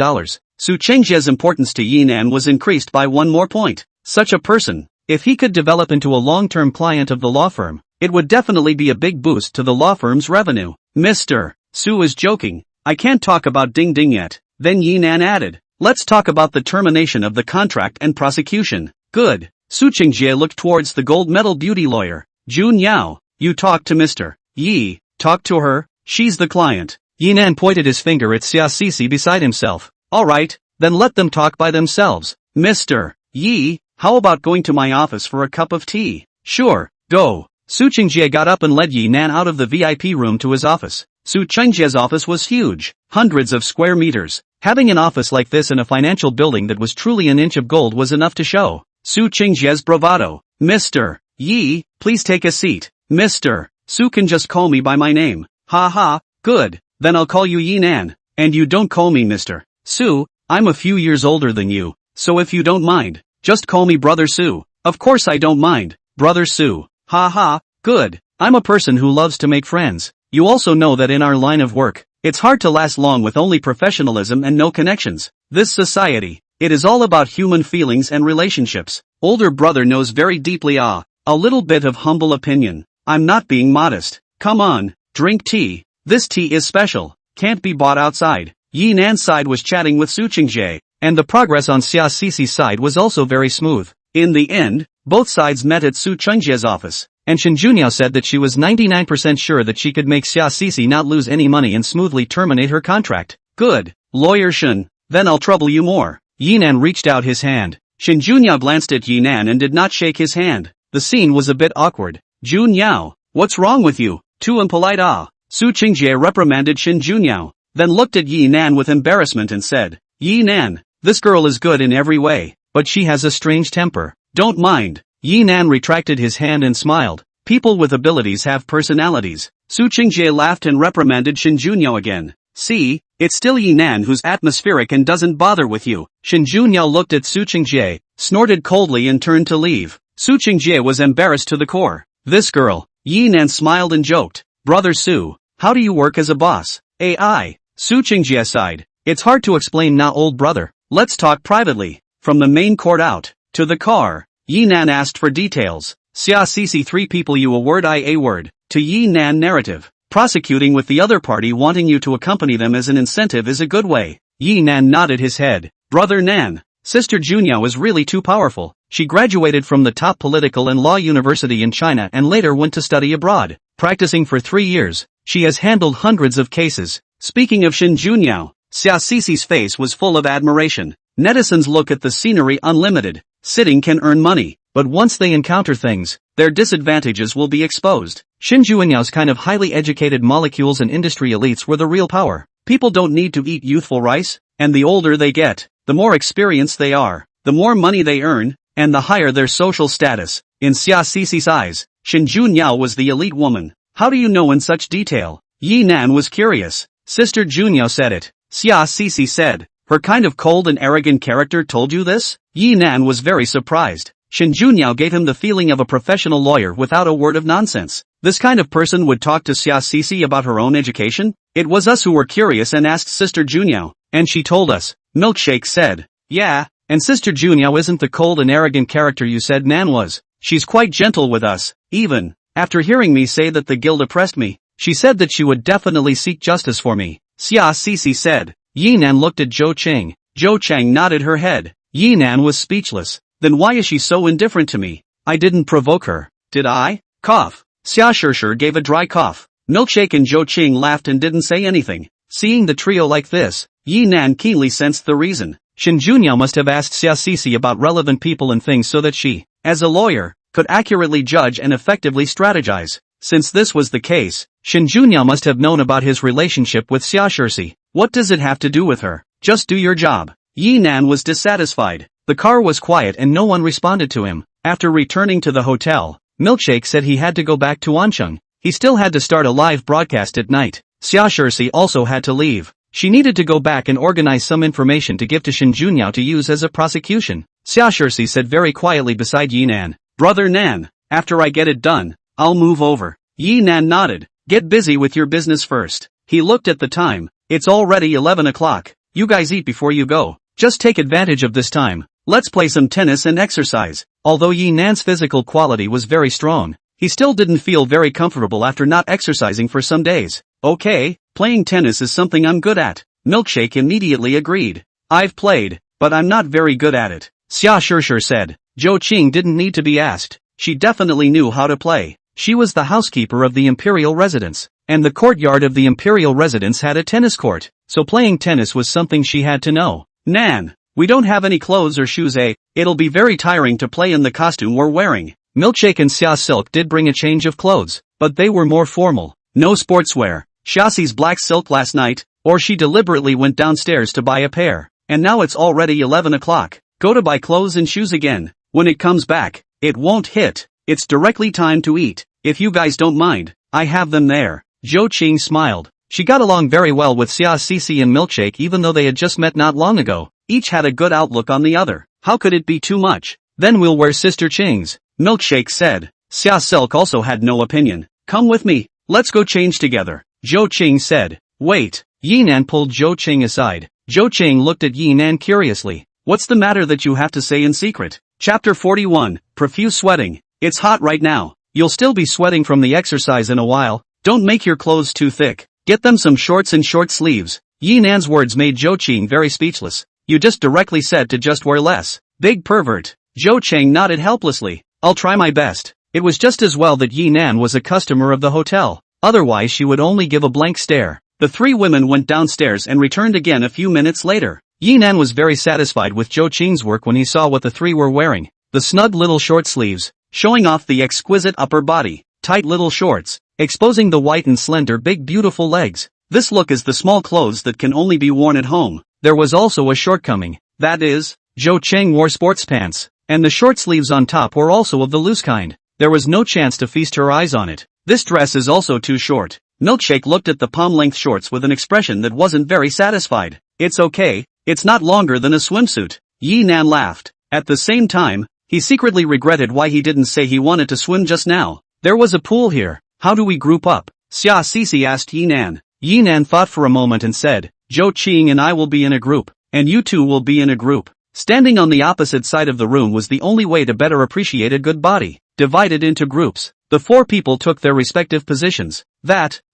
Su Qingjie's importance to Yi Nan was increased by one more point. Such a person, if he could develop into a long-term client of the law firm, it would definitely be a big boost to the law firm's revenue. Mr. Su is joking. I can't talk about Ding Ding yet. Then Yi Nan added, let's talk about the termination of the contract and prosecution. Good. Su Qingjie looked towards the gold medal beauty lawyer. Jun Yao, you talk to Mr. Yi. Talk to her, she's the client. Yi Nan pointed his finger at Xia Sisi beside himself. Alright, then let them talk by themselves. Mr. Yi, how about going to my office for a cup of tea? Sure, go. Su Qingjie got up and led Yi Nan out of the VIP room to his office. Su Qingjie's office was huge, hundreds of square meters. Having an office like this in a financial building that was truly an inch of gold was enough to show Su Qingjie's bravado. Mr. Yi, please take a seat. Mr. Su can just call me by my name. Ha ha, good, then I'll call you Yi Nan. And you don't call me Mr. Su, I'm a few years older than you, so if you don't mind, just call me Brother Su. Of course I don't mind, Brother Su. Ha ha, good, I'm a person who loves to make friends. You also know that in our line of work, it's hard to last long with only professionalism and no connections. This society, it is all about human feelings and relationships. Older brother knows very deeply. A little bit of humble opinion. I'm not being modest. Come on, drink tea. This tea is special, can't be bought outside. Yi Nan's side was chatting with Su Qingjie, and the progress on Xia Sisi's side was also very smooth. In the end, both sides met at Su Qingjie's office, and Shen Junyao said that she was 99% sure that she could make Xia Sisi not lose any money and smoothly terminate her contract. Good, Lawyer Shen, then I'll trouble you more. Yi Nan reached out his hand. Shen Junyao glanced at Yi Nan and did not shake his hand. The scene was a bit awkward. Jun Yao, what's wrong with you? Too impolite. Su Qingjie reprimanded Shen Junyao, then looked at Yi Nan with embarrassment and said, Yi Nan, this girl is good in every way, but she has a strange temper. Don't mind. Yi Nan retracted his hand and smiled. People with abilities have personalities. Su Qingjie laughed and reprimanded Shen Junyao again. See, it's still Yi Nan who's atmospheric and doesn't bother with you. Shen Junyao looked at Su Qingjie, snorted coldly and turned to leave. Su Qingjie was embarrassed to the core. This girl. Yi Nan smiled and joked. Brother Su, how do you work as a boss? AI. Su Qingjie sighed. It's hard to explain now, old brother. Let's talk privately. From the main court out to the car. Yi Nan asked for details. Xia Sisi 3 people you a word I a word. To Yi Nan narrative. Prosecuting with the other party wanting you to accompany them as an incentive is a good way. Yi Nan nodded his head. Brother Nan. Sister Junyao is really too powerful. She graduated from the top political and law university in China and later went to study abroad. Practicing for 3 years, she has handled hundreds of cases. Speaking of Shen Junyao, Xia Sisi's face was full of admiration. Netizens look at the scenery unlimited. Sitting can earn money, but once they encounter things, their disadvantages will be exposed. Shen Junyao kind of highly educated molecules and industry elites were the real power. People don't need to eat youthful rice, and the older they get, the more experienced they are, the more money they earn, and the higher their social status. In Xia Sisi's eyes, Shen Junyao was the elite woman. How do you know in such detail? Yi Nan was curious. Sister Junyao said it. Xia Sisi said, her kind of cold and arrogant character told you this? Yi Nan was very surprised. Shen Junyao gave him the feeling of a professional lawyer without a word of nonsense. This kind of person would talk to Xia Sisi about her own education? It was us who were curious and asked Sister Junyao, and she told us. Milkshake said. Yeah, and Sister Junyao isn't the cold and arrogant character you said Nan was. She's quite gentle with us, even. After hearing me say that the guild oppressed me, she said that she would definitely seek justice for me. Xia Sisi said. Yi Nan looked at Zhou Qing. Zhou Chang nodded her head. Yi Nan was speechless. Then why is she so indifferent to me? I didn't provoke her, did I? Cough. Xia Shishir gave a dry cough. Milkshake and Zhou Qing laughed and didn't say anything. Seeing the trio like this, Yi Nan keenly sensed the reason. Shen Junyao must have asked Xia Sisi about relevant people and things so that she, as a lawyer, could accurately judge and effectively strategize. Since this was the case, Shen Junyao must have known about his relationship with Xia Shirsi. What does it have to do with her? Just do your job. Yi Nan was dissatisfied. The car was quiet and no one responded to him. After returning to the hotel, Milkshake said he had to go back to Ancheng. He still had to start a live broadcast at night. Xia Shirsi also had to leave. She needed to go back and organize some information to give to Shin Junyao to use as a prosecution. Xia Shirsi said very quietly beside Yi Nan. Brother Nan, after I get it done, I'll move over. Yi Nan nodded. Get busy with your business first. He looked at the time. It's already 11 o'clock. You guys eat before you go. Just take advantage of this time. Let's play some tennis and exercise. Although Yi Nan's physical quality was very strong, he still didn't feel very comfortable after not exercising for some days. Okay, playing tennis is something I'm good at. Milkshake immediately agreed. I've played, but I'm not very good at it. Xia Shirshir said. Zhou Qing didn't need to be asked. She definitely knew how to play. She was the housekeeper of the imperial residence, and the courtyard of the imperial residence had a tennis court, so playing tennis was something she had to know. Nan, we don't have any clothes or shoes, eh? It'll be very tiring to play in the costume we're wearing. Milkshake and Xia Silk did bring a change of clothes, but they were more formal. No sportswear. Xiaxi's black silk last night, or she deliberately went downstairs to buy a pair. And now it's already 11 o'clock. Go to buy clothes and shoes again. When it comes back, it won't hit. It's directly time to eat. If you guys don't mind, I have them there. Zhou Qing smiled. She got along very well with Xia Cici and Milkshake even though they had just met not long ago. Each had a good outlook on the other. How could it be too much? Then we'll wear Sister Qing's, Milkshake said. Xia Silk also had no opinion. Come with me. Let's go change together. Zhou Qing said. Wait. Yi Nan pulled Zhou Qing aside. Zhou Qing looked at Yi Nan curiously. What's the matter that you have to say in secret? Chapter 41, Profuse Sweating. It's hot right now. You'll still be sweating from the exercise in a while. Don't make your clothes too thick. Get them some shorts and short sleeves. Yi Nan's words made Zhou Qing very speechless. You just directly said to just wear less. Big pervert. Zhou Qing nodded helplessly. I'll try my best. It was just as well that Yi Nan was a customer of the hotel. Otherwise she would only give a blank stare. The three women went downstairs and returned again a few minutes later. Yi Nan was very satisfied with Zhou Qing's work when he saw what the three were wearing. The snug little short sleeves, showing off the exquisite upper body, tight little shorts, exposing the white and slender big beautiful legs. This look is the small clothes that can only be worn at home. There was also a shortcoming. That is, Zhou Qing wore sports pants, and the short sleeves on top were also of the loose kind. There was no chance to feast her eyes on it. This dress is also too short. Milkshake looked at the palm-length shorts with an expression that wasn't very satisfied. It's okay, it's not longer than a swimsuit. Yi Nan laughed. At the same time, he secretly regretted why he didn't say he wanted to swim just now. There was a pool here. How do we group up? Xia Cici asked Yi Nan. Yi Nan thought for a moment and said, Zhou Qing and I will be in a group, and you two will be in a group. Standing on the opposite side of the room was the only way to better appreciate a good body. Divided into groups, the four people took their respective positions.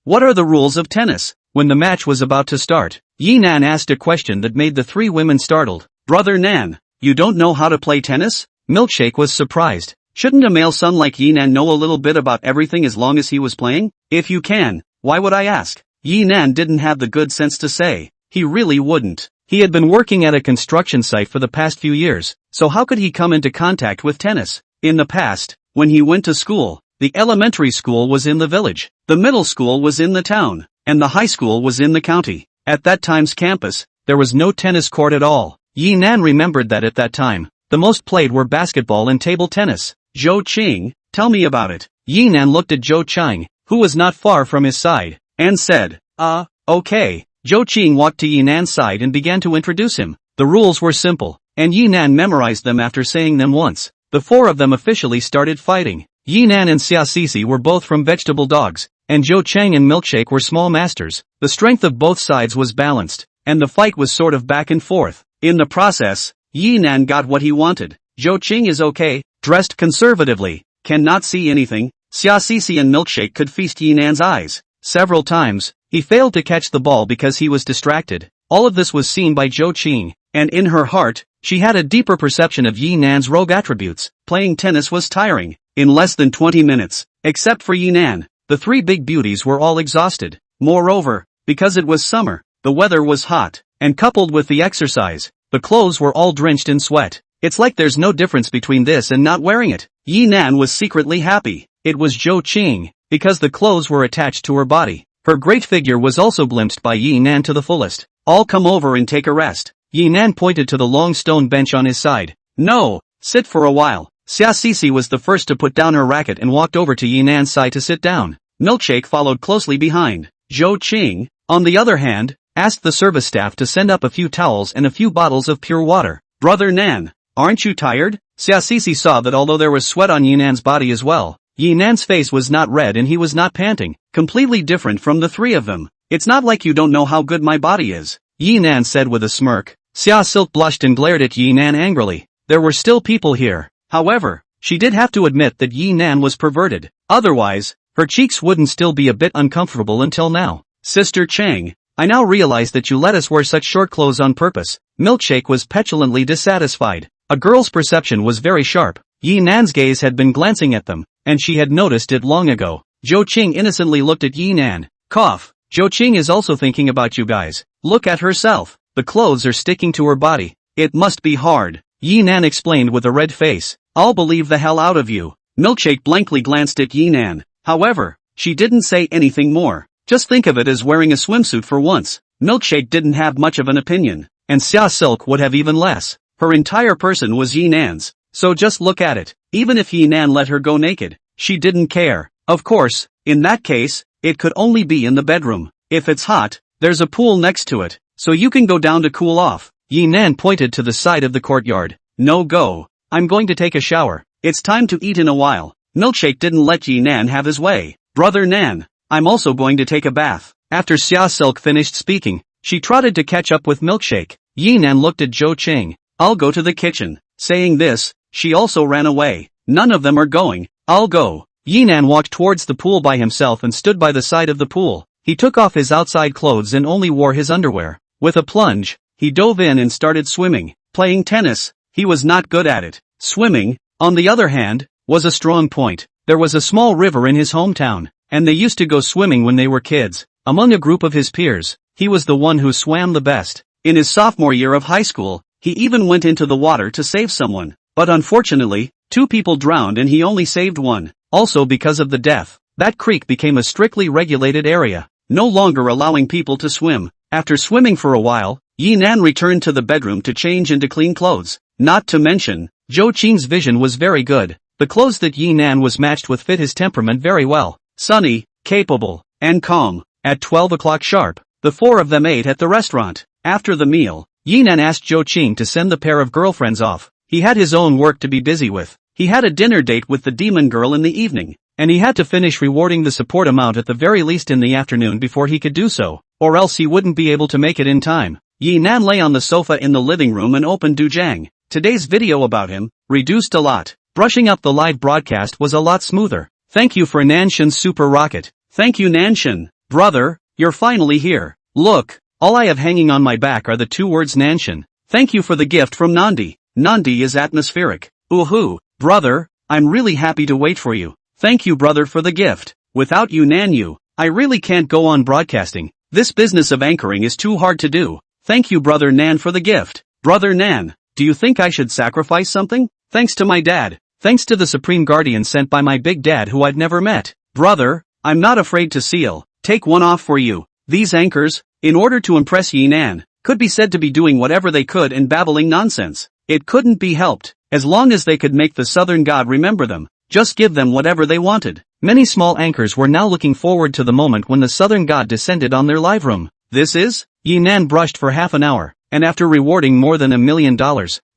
What are the rules of tennis? When the match was about to start, Yi Nan asked a question that made the three women startled. Brother Nan, you don't know how to play tennis? Milkshake was surprised. Shouldn't a male son like Yi Nan know a little bit about everything as long as he was playing? If you can, why would I ask? Yi Nan didn't have the good sense to say. He really wouldn't. He had been working at a construction site for the past few years, so how could he come into contact with tennis? In the past, when he went to school, the elementary school was in the village, the middle school was in the town, and the high school was in the county. At that time's campus, there was no tennis court at all. Yi Nan remembered that at that time, the most played were basketball and table tennis. Zhou Qing, tell me about it. Yi Nan looked at Zhou Qing, who was not far from his side, and said, okay. Zhou Qing walked to Yi Nan's side and began to introduce him. The rules were simple, and Yi Nan memorized them after saying them once. The four of them officially started fighting. Yi Nan and Xia Cici were both from vegetable dogs, and Zhou Qing and Milkshake were small masters. The strength of both sides was balanced, and the fight was sort of back and forth. In the process, Yi Nan got what he wanted. Zhou Qing is okay, dressed conservatively, cannot see anything. Xia Cici and Milkshake could feast Yi Nan's eyes. Several times, he failed to catch the ball because he was distracted. All of this was seen by Zhou Qing, and in her heart, she had a deeper perception of Yi Nan's rogue attributes. Playing tennis was tiring. In less than 20 minutes, except for Yi Nan, the three big beauties were all exhausted. Moreover, because it was summer, the weather was hot, and coupled with the exercise, the clothes were all drenched in sweat. It's like there's no difference between this and not wearing it. Yi Nan was secretly happy. It was Zhou Qing, because the clothes were attached to her body. Her great figure was also glimpsed by Yi Nan to the fullest. All come over and take a rest. Yi Nan pointed to the long stone bench on his side. No, sit for a while. Xia Cici was the first to put down her racket and walked over to Yi Nan's side to sit down. Milkshake followed closely behind. Zhou Qing, on the other hand, asked the service staff to send up a few towels and a few bottles of pure water. Brother Nan, aren't you tired? Xiaoxi saw that although there was sweat on Yinan's body as well, Yinan's face was not red and he was not panting, completely different from the three of them. It's not like you don't know how good my body is, Yinan said with a smirk. Xia Silk blushed and glared at Yinan angrily. There were still people here. However, she did have to admit that Yinan was perverted. Otherwise, her cheeks wouldn't still be a bit uncomfortable until now. Sister Chang, I now realize that you let us wear such short clothes on purpose. Milkshake was petulantly dissatisfied. A girl's perception was very sharp. Yinan's gaze had been glancing at them, and she had noticed it long ago. Zhou Qing innocently looked at Yinan. Cough. Zhou Qing is also thinking about you guys. Look at herself. The clothes are sticking to her body. It must be hard. Yinan explained with a red face. I'll believe the hell out of you. Milkshake blankly glanced at Yinan. However, she didn't say anything more. Just think of it as wearing a swimsuit for once. Milkshake didn't have much of an opinion, and Xia Silk would have even less. Her entire person was Yinan's. So just look at it. Even if Yinan let her go naked, she didn't care. Of course, in that case, it could only be in the bedroom. If it's hot, there's a pool next to it, so you can go down to cool off. Yinan pointed to the side of the courtyard. No go. I'm going to take a shower. It's time to eat in a while. Milkshake didn't let Yinan have his way. Brother Nan, I'm also going to take a bath. After Xia Silk finished speaking, she trotted to catch up with Milkshake. Yinan looked at Zhou Qing. I'll go to the kitchen. Saying this, she also ran away. None of them are going. I'll go. Yinan walked towards the pool by himself and stood by the side of the pool. He took off his outside clothes and only wore his underwear. With a plunge, he dove in and started swimming. Playing tennis, he was not good at it. Swimming, on the other hand, was a strong point. There was a small river in his hometown, and they used to go swimming when they were kids. Among a group of his peers, he was the one who swam the best. In his sophomore year of high school, he even went into the water to save someone. But unfortunately, 2 people drowned and he only saved one. Also because of the death, that creek became a strictly regulated area, no longer allowing people to swim. After swimming for a while, Yinan returned to the bedroom to change into clean clothes. Not to mention, Zhou Qing's vision was very good. The clothes that Yinan was matched with fit his temperament very well. Sunny, capable, and calm. At 12 o'clock sharp, the 4 of them ate at the restaurant. After the meal, Yinan asked Zhou Qing to send the pair of girlfriends off. He had his own work to be busy with. He had a dinner date with the demon girl in the evening, and he had to finish rewarding the support amount at the very least in the afternoon before he could do so, or else he wouldn't be able to make it in time. Yinan lay on the sofa in the living room and opened Dujang. Today's video about him, reduced a lot. Brushing up the live broadcast was a lot smoother. Thank you for Nanshan's super rocket. Thank you Nanshan. Brother, you're finally here. Look, all I have hanging on my back are the 2 words Nanshan. Thank you for the gift from Nandi. Nandi is atmospheric. Ooh, brother, I'm really happy to wait for you. Thank you brother for the gift. Without you Nanyu, I really can't go on broadcasting. This business of anchoring is too hard to do. Thank you brother Nan for the gift. Brother Nan, do you think I should sacrifice something? Thanks to my dad. Thanks to the supreme guardian sent by my big dad who I've never met. Brother, I'm not afraid to seal. Take one off for you. These anchors, in order to impress Yinan, could be said to be doing whatever they could and babbling nonsense. It couldn't be helped, as long as they could make the southern god remember them. Just give them whatever they wanted. Many small anchors were now looking forward to the moment when the southern god descended on their live room. This is? Yinan brushed for half an hour, and after rewarding more than $1 million,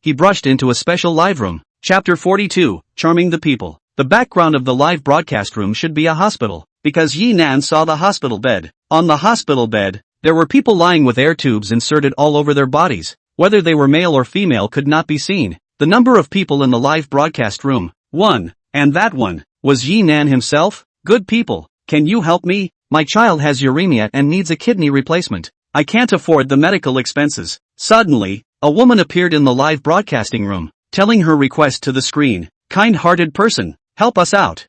he brushed into a special live room. Chapter 42, Charming the People. The background of the live broadcast room should be a hospital, because Yinan saw the hospital bed. On the hospital bed, there were people lying with air tubes inserted all over their bodies. Whether they were male or female could not be seen. The number of people in the live broadcast room, 1, and that one, was Yinan himself. Good people, can you help me? My child has uremia and needs a kidney replacement. I can't afford the medical expenses. Suddenly, a woman appeared in the live broadcasting room, telling her request to the screen. Kind-hearted person, help us out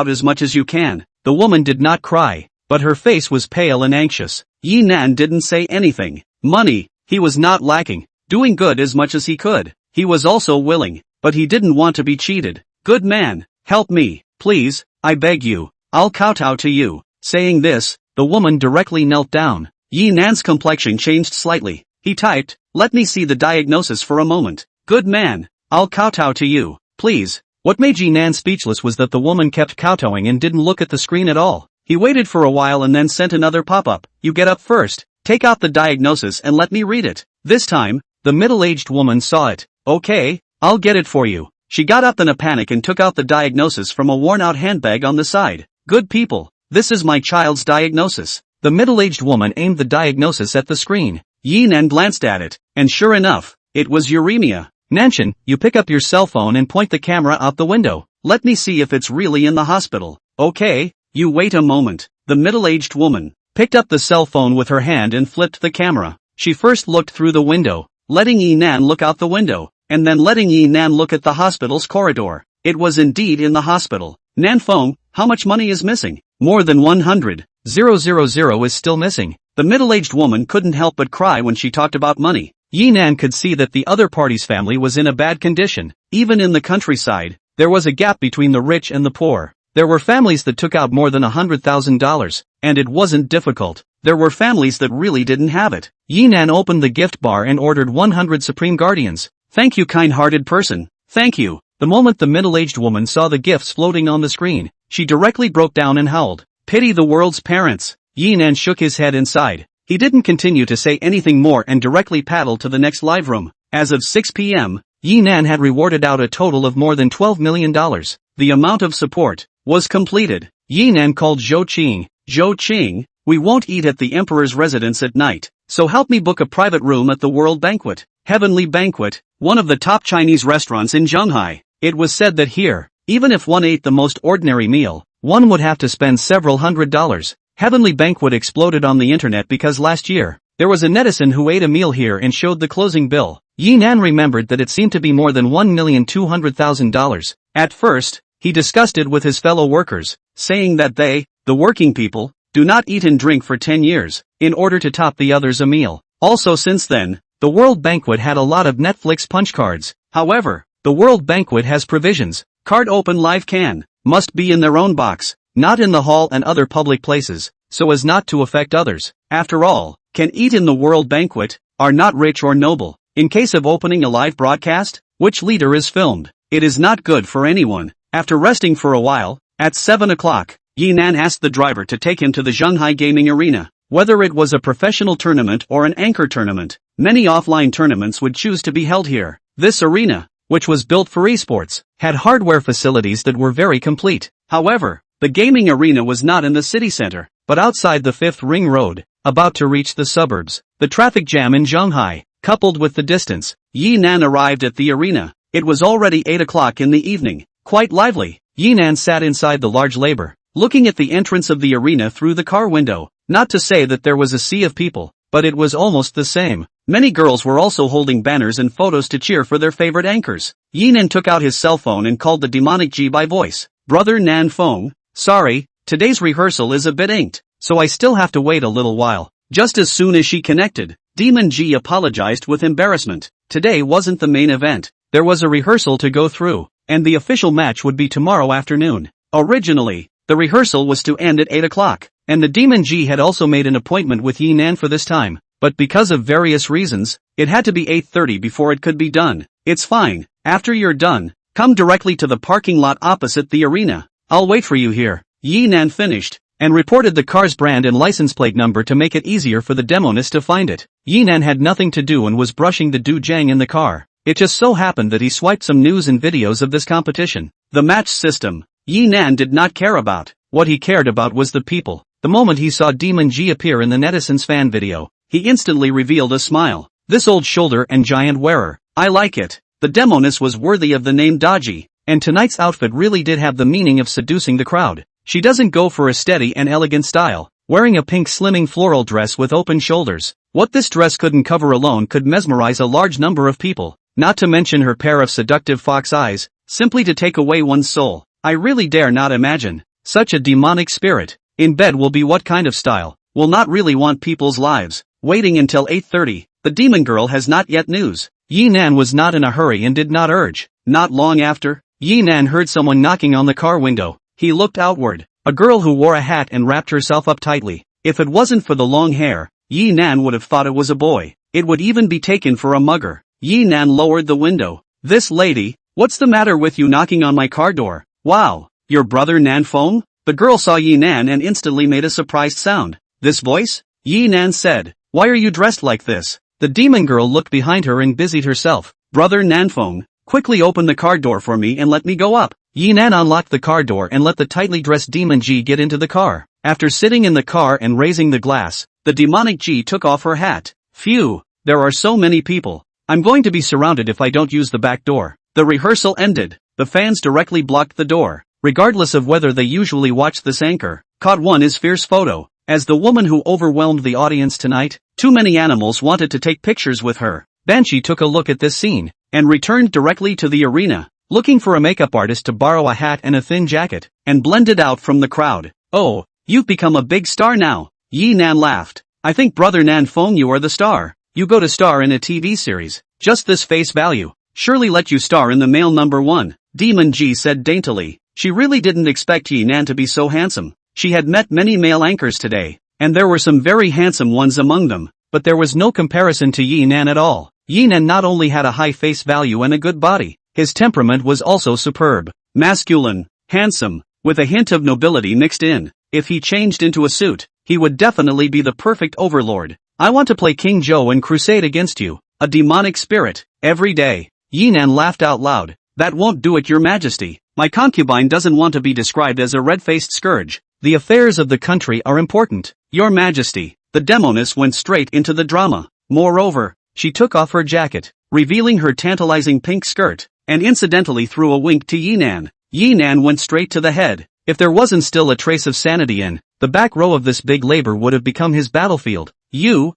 as much as you can. The woman did not cry, but her face was pale and anxious. Yinan didn't say anything. Money, he was not lacking, doing good as much as he could. He was also willing, but he didn't want to be cheated. Good man, help me, please, I beg you, I'll kowtow to you. Saying this, the woman directly knelt down. Yinan's complexion changed slightly. He typed, let me see the diagnosis for a moment. Good man, I'll kowtow to you, please. What made Yinan speechless was that the woman kept kowtowing and didn't look at the screen at all. He waited for a while and then sent another pop-up. You get up first. Take out the diagnosis and let me read it. This time, the middle-aged woman saw it. Okay, I'll get it for you. She got up in a panic and took out the diagnosis from a worn-out handbag on the side. Good people, this is my child's diagnosis. The middle-aged woman aimed the diagnosis at the screen. Yinan glanced at it, and sure enough, it was uremia. Nanshan, you pick up your cell phone and point the camera out the window. Let me see if it's really in the hospital. Okay, you wait a moment. The middle-aged woman picked up the cell phone with her hand and flipped the camera. She first looked through the window, letting Yinan look out the window, and then letting Yinan look at the hospital's corridor. It was indeed in the hospital. Nanfeng, how much money is missing? More than 100,000 is still missing. The middle-aged woman couldn't help but cry when she talked about money. Yinan could see that the other party's family was in a bad condition. Even in the countryside, there was a gap between the rich and the poor. There were families that took out more than $100,000, and it wasn't difficult. There were families that really didn't have it. Yinan opened the gift bar and ordered 100 Supreme Guardians. Thank you, kind-hearted person. Thank you. The moment the middle-aged woman saw the gifts floating on the screen, she directly broke down and howled. Pity the world's parents. Yinan shook his head inside. He didn't continue to say anything more and directly paddled to the next live room. As of 6 p.m., Yinan had rewarded out a total of more than $12 million. The amount of support was completed. Yinan called Zhou Qing. Zhou Qing, we won't eat at the emperor's residence at night, so help me book a private room at the World Banquet. Heavenly Banquet, one of the top Chinese restaurants in Zhonghai. It was said that here, even if one ate the most ordinary meal, one would have to spend several $100s. Heavenly Banquet exploded on the internet because last year, there was a netizen who ate a meal here and showed the closing bill. Yinan remembered that it seemed to be more than $1,200,000. At first, he discussed it with his fellow workers, saying that they, the working people, do not eat and drink for 10 years, in order to top the others a meal. Also since then, the World Banquet had a lot of Netflix punch cards. However, the World Banquet has provisions. Card open live can, must be in their own box, not in the hall and other public places, so as not to affect others. After all, can eat in the World Banquet, are not rich or noble. In case of opening a live broadcast, which leader is filmed, it is not good for anyone. After resting for a while, at 7 o'clock, Yinan asked the driver to take him to the Zhonghai Gaming Arena. Whether it was a professional tournament or an anchor tournament, many offline tournaments would choose to be held here. This arena, which was built for esports, had hardware facilities that were very complete. However, the gaming arena was not in the city center, but outside the 5th Ring Road, about to reach the suburbs. The traffic jam in Zhonghai, coupled with the distance, Yinan arrived at the arena. It was already 8 o'clock in the evening. Quite lively, Yinan sat inside the large labor, looking at the entrance of the arena through the car window. Not to say that there was a sea of people, but it was almost the same. Many girls were also holding banners and photos to cheer for their favorite anchors. Yinan took out his cell phone and called the demonic Ji by voice. Brother Nanfeng, sorry, today's rehearsal is a bit inked, so I still have to wait a little while. Just as soon as she connected, Demon Ji apologized with embarrassment. Today wasn't the main event. There was a rehearsal to go through, and the official match would be tomorrow afternoon. Originally, the rehearsal was to end at 8 o'clock, and the Demon Ji had also made an appointment with Yinan for this time, but because of various reasons, it had to be 8:30 before it could be done. It's fine, after you're done, come directly to the parking lot opposite the arena. I'll wait for you here. Yinan finished, and reported the car's brand and license plate number to make it easier for the demonist to find it. Yinan had nothing to do and was brushing the dujang in the car. It just so happened that he swiped some news and videos of this competition. The match system, Yinan did not care about. What he cared about was the people. The moment he saw Demon Ji appear in the netizen's fan video, he instantly revealed a smile. This old shoulder and giant wearer, I like it. The demoness was worthy of the name Daji, and tonight's outfit really did have the meaning of seducing the crowd. She doesn't go for a steady and elegant style, wearing a pink slimming floral dress with open shoulders. What this dress couldn't cover alone could mesmerize a large number of people, not to mention her pair of seductive fox eyes, simply to take away one's soul. I really dare not imagine such a demonic spirit. In bed will be what kind of style, will not really want people's lives. Waiting until 8:30, the demon girl has not yet news. Yinan was not in a hurry and did not urge. Not long after, Yinan heard someone knocking on the car window. He looked outward. A girl who wore a hat and wrapped herself up tightly. If it wasn't for the long hair, Yinan would have thought it was a boy. It would even be taken for a mugger. Yinan lowered the window. This lady, what's the matter with you knocking on my car door? Wow, your brother Nanfeng? The girl saw Yinan and instantly made a surprised sound. This voice? Yinan said. Why are you dressed like this? The demon girl looked behind her and busied herself. Brother Nanfeng, quickly open the car door for me and let me go up. Yi Nan unlocked the car door and let the tightly dressed demon Ji get into the car. After sitting in the car and raising the glass, the demonic Ji took off her hat. Phew, there are so many people. I'm going to be surrounded if I don't use the back door. The rehearsal ended. The fans directly blocked the door. Regardless of whether they usually watch this anchor, caught one is fierce photo. As the woman who overwhelmed the audience tonight, too many animals wanted to take pictures with her. Banshee took a look at this scene, and returned directly to the arena, looking for a makeup artist to borrow a hat and a thin jacket, and blended out from the crowd. Oh, you've become a big star now. Yi Nan laughed. I think Brother Nanfeng, you are the star. You go to star in a TV series. Just this face value. Surely let you star in the male number one. Demon Ji said daintily. She really didn't expect Yi Nan to be so handsome. She had met many male anchors today, and there were some very handsome ones among them, but there was no comparison to Yi Nan at all. Yi Nan not only had a high face value and a good body, his temperament was also superb. Masculine, handsome, with a hint of nobility mixed in. If he changed into a suit, he would definitely be the perfect overlord. I want to play King Zhou and crusade against you, a demonic spirit, every day. Yi Nan laughed out loud. That won't do it, your majesty. My concubine doesn't want to be described as a red-faced scourge. The affairs of the country are important. Your majesty. The demoness went straight into the drama. Moreover, she took off her jacket, revealing her tantalizing pink skirt, and incidentally threw a wink to Yi Nan. Yi Nan went straight to the head. If there wasn't still a trace of sanity in the back row of this big labor would have become his battlefield. You,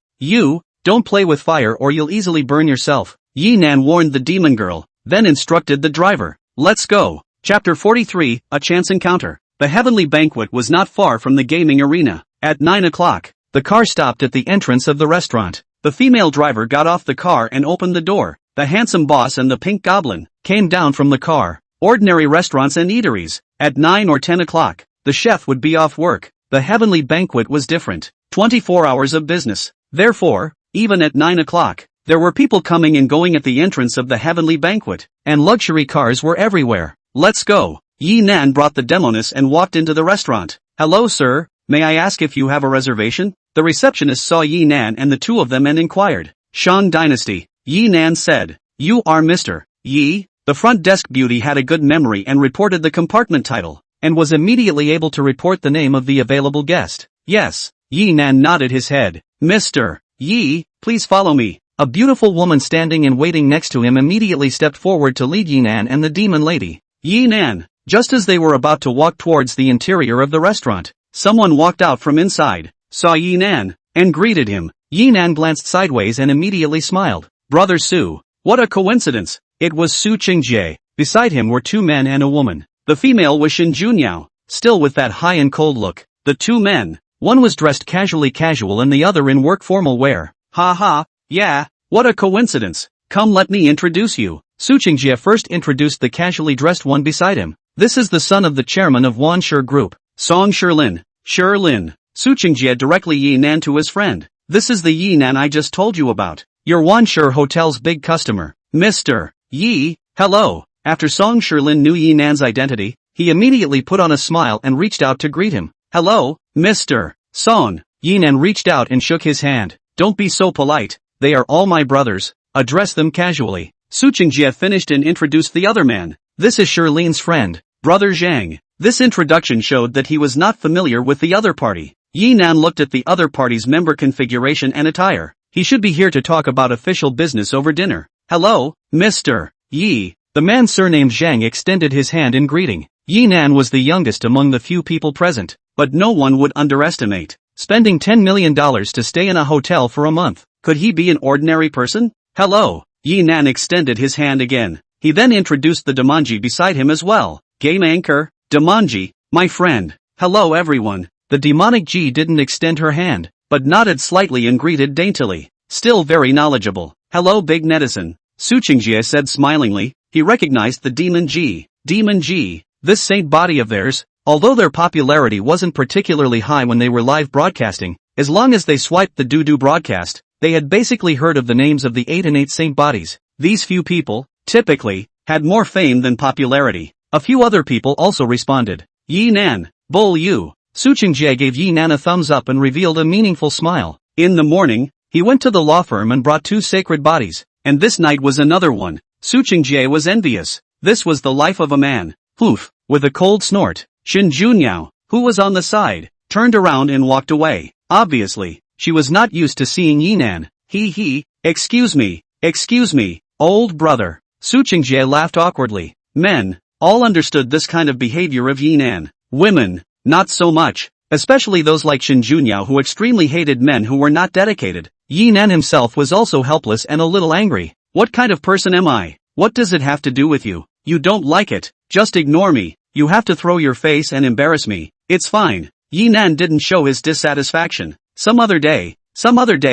don't play with fire or you'll easily burn yourself. Yi Nan warned the demon girl, then instructed the driver. Let's go. Chapter 43, A Chance Encounter. The heavenly banquet was not far from the gaming arena. At 9 o'clock, the car stopped at the entrance of the restaurant. The female driver got off the car and opened the door. The handsome boss and the pink goblin came down from the car. Ordinary restaurants and eateries. At 9 or 10 o'clock, the chef would be off work. The heavenly banquet was different. 24 hours of business. Therefore, even at 9 o'clock, there were people coming and going at the entrance of the heavenly banquet, and luxury cars were everywhere. Let's go. Yi Nan brought the demoness and walked into the restaurant. Hello sir, may I ask if you have a reservation? The receptionist saw Yi Nan and the two of them and inquired. Shang Dynasty. Yi Nan said. You are Mr. Yi? The front desk beauty had a good memory and reported the compartment title, and was immediately able to report the name of the available guest. Yes. Yi Nan nodded his head. Mr. Yi, please follow me. A beautiful woman standing and waiting next to him immediately stepped forward to lead Yi Nan and the demon lady. Yi Nan. Just as they were about to walk towards the interior of the restaurant, someone walked out from inside, saw Yi Nan, and greeted him. Yi Nan glanced sideways and immediately smiled. Brother Su. What a coincidence. It was Su Qingjie. Beside him were two men and a woman. The female was Shin Junyao, still with that high and cold look. The two men, one was dressed casual and the other in work formal wear. Ha ha, yeah, what a coincidence. Come let me introduce you. Su Qingjie first introduced the casually dressed one beside him. This is the son of the chairman of Wan Shi Group, Song Shilin. Shilin. Su Qingjie directly Yi Nan to his friend. This is the Yi Nan I just told you about. Your Wan Shi Hotel's big customer. Mr. Yi, hello. After Song Shilin knew Yi Nan's identity, he immediately put on a smile and reached out to greet him. Hello, Mr. Song. Yi Nan reached out and shook his hand. Don't be so polite. They are all my brothers. Address them casually. Su Qingjie finished and introduced the other man. This is Shilin's friend, Brother Zhang. This introduction showed that he was not familiar with the other party. Yi Nan looked at the other party's member configuration and attire. He should be here to talk about official business over dinner. Hello, Mr. Yi. The man surnamed Zhang extended his hand in greeting. Yi Nan was the youngest among the few people present, but no one would underestimate spending $10 million to stay in a hotel for a month. Could he be an ordinary person? Hello. Yi Nan extended his hand again. He then introduced the Damanji beside him as well. Game anchor, Damanji, my friend. Hello everyone. The demonic Ji didn't extend her hand, but nodded slightly and greeted daintily. Still very knowledgeable. Hello big netizen. Su Qingjie said smilingly. He recognized the Demon Ji. Demon Ji, this saint body of theirs, although their popularity wasn't particularly high when they were live broadcasting, as long as they swiped the doo-doo broadcast, they had basically heard of the names of the 8 and 8 saint bodies. These few people, typically, had more fame than popularity. A few other people also responded. Yi Nan, Bull you. Su Qingjie gave Yi Nan a thumbs up and revealed a meaningful smile. In the morning, He went to the law firm and brought 2 sacred bodies, and this night was another one. Su Qingjie was envious. This was the life of a man. Poof, with a cold snort, Shin Junyao, who was on the side, turned around and walked away. Obviously, she was not used to seeing Yinan. Excuse me, old brother. Su Qingjie laughed awkwardly. Men, all understood this kind of behavior of Yinan. Women, not so much, especially those like Shin Junyao who extremely hated men who were not dedicated. Yinan himself was also helpless and a little angry. What kind of person am I? What does it have to do with you? You don't like it, just ignore me. You have to throw your face and embarrass me. It's fine. Yinan didn't show his dissatisfaction. Some other day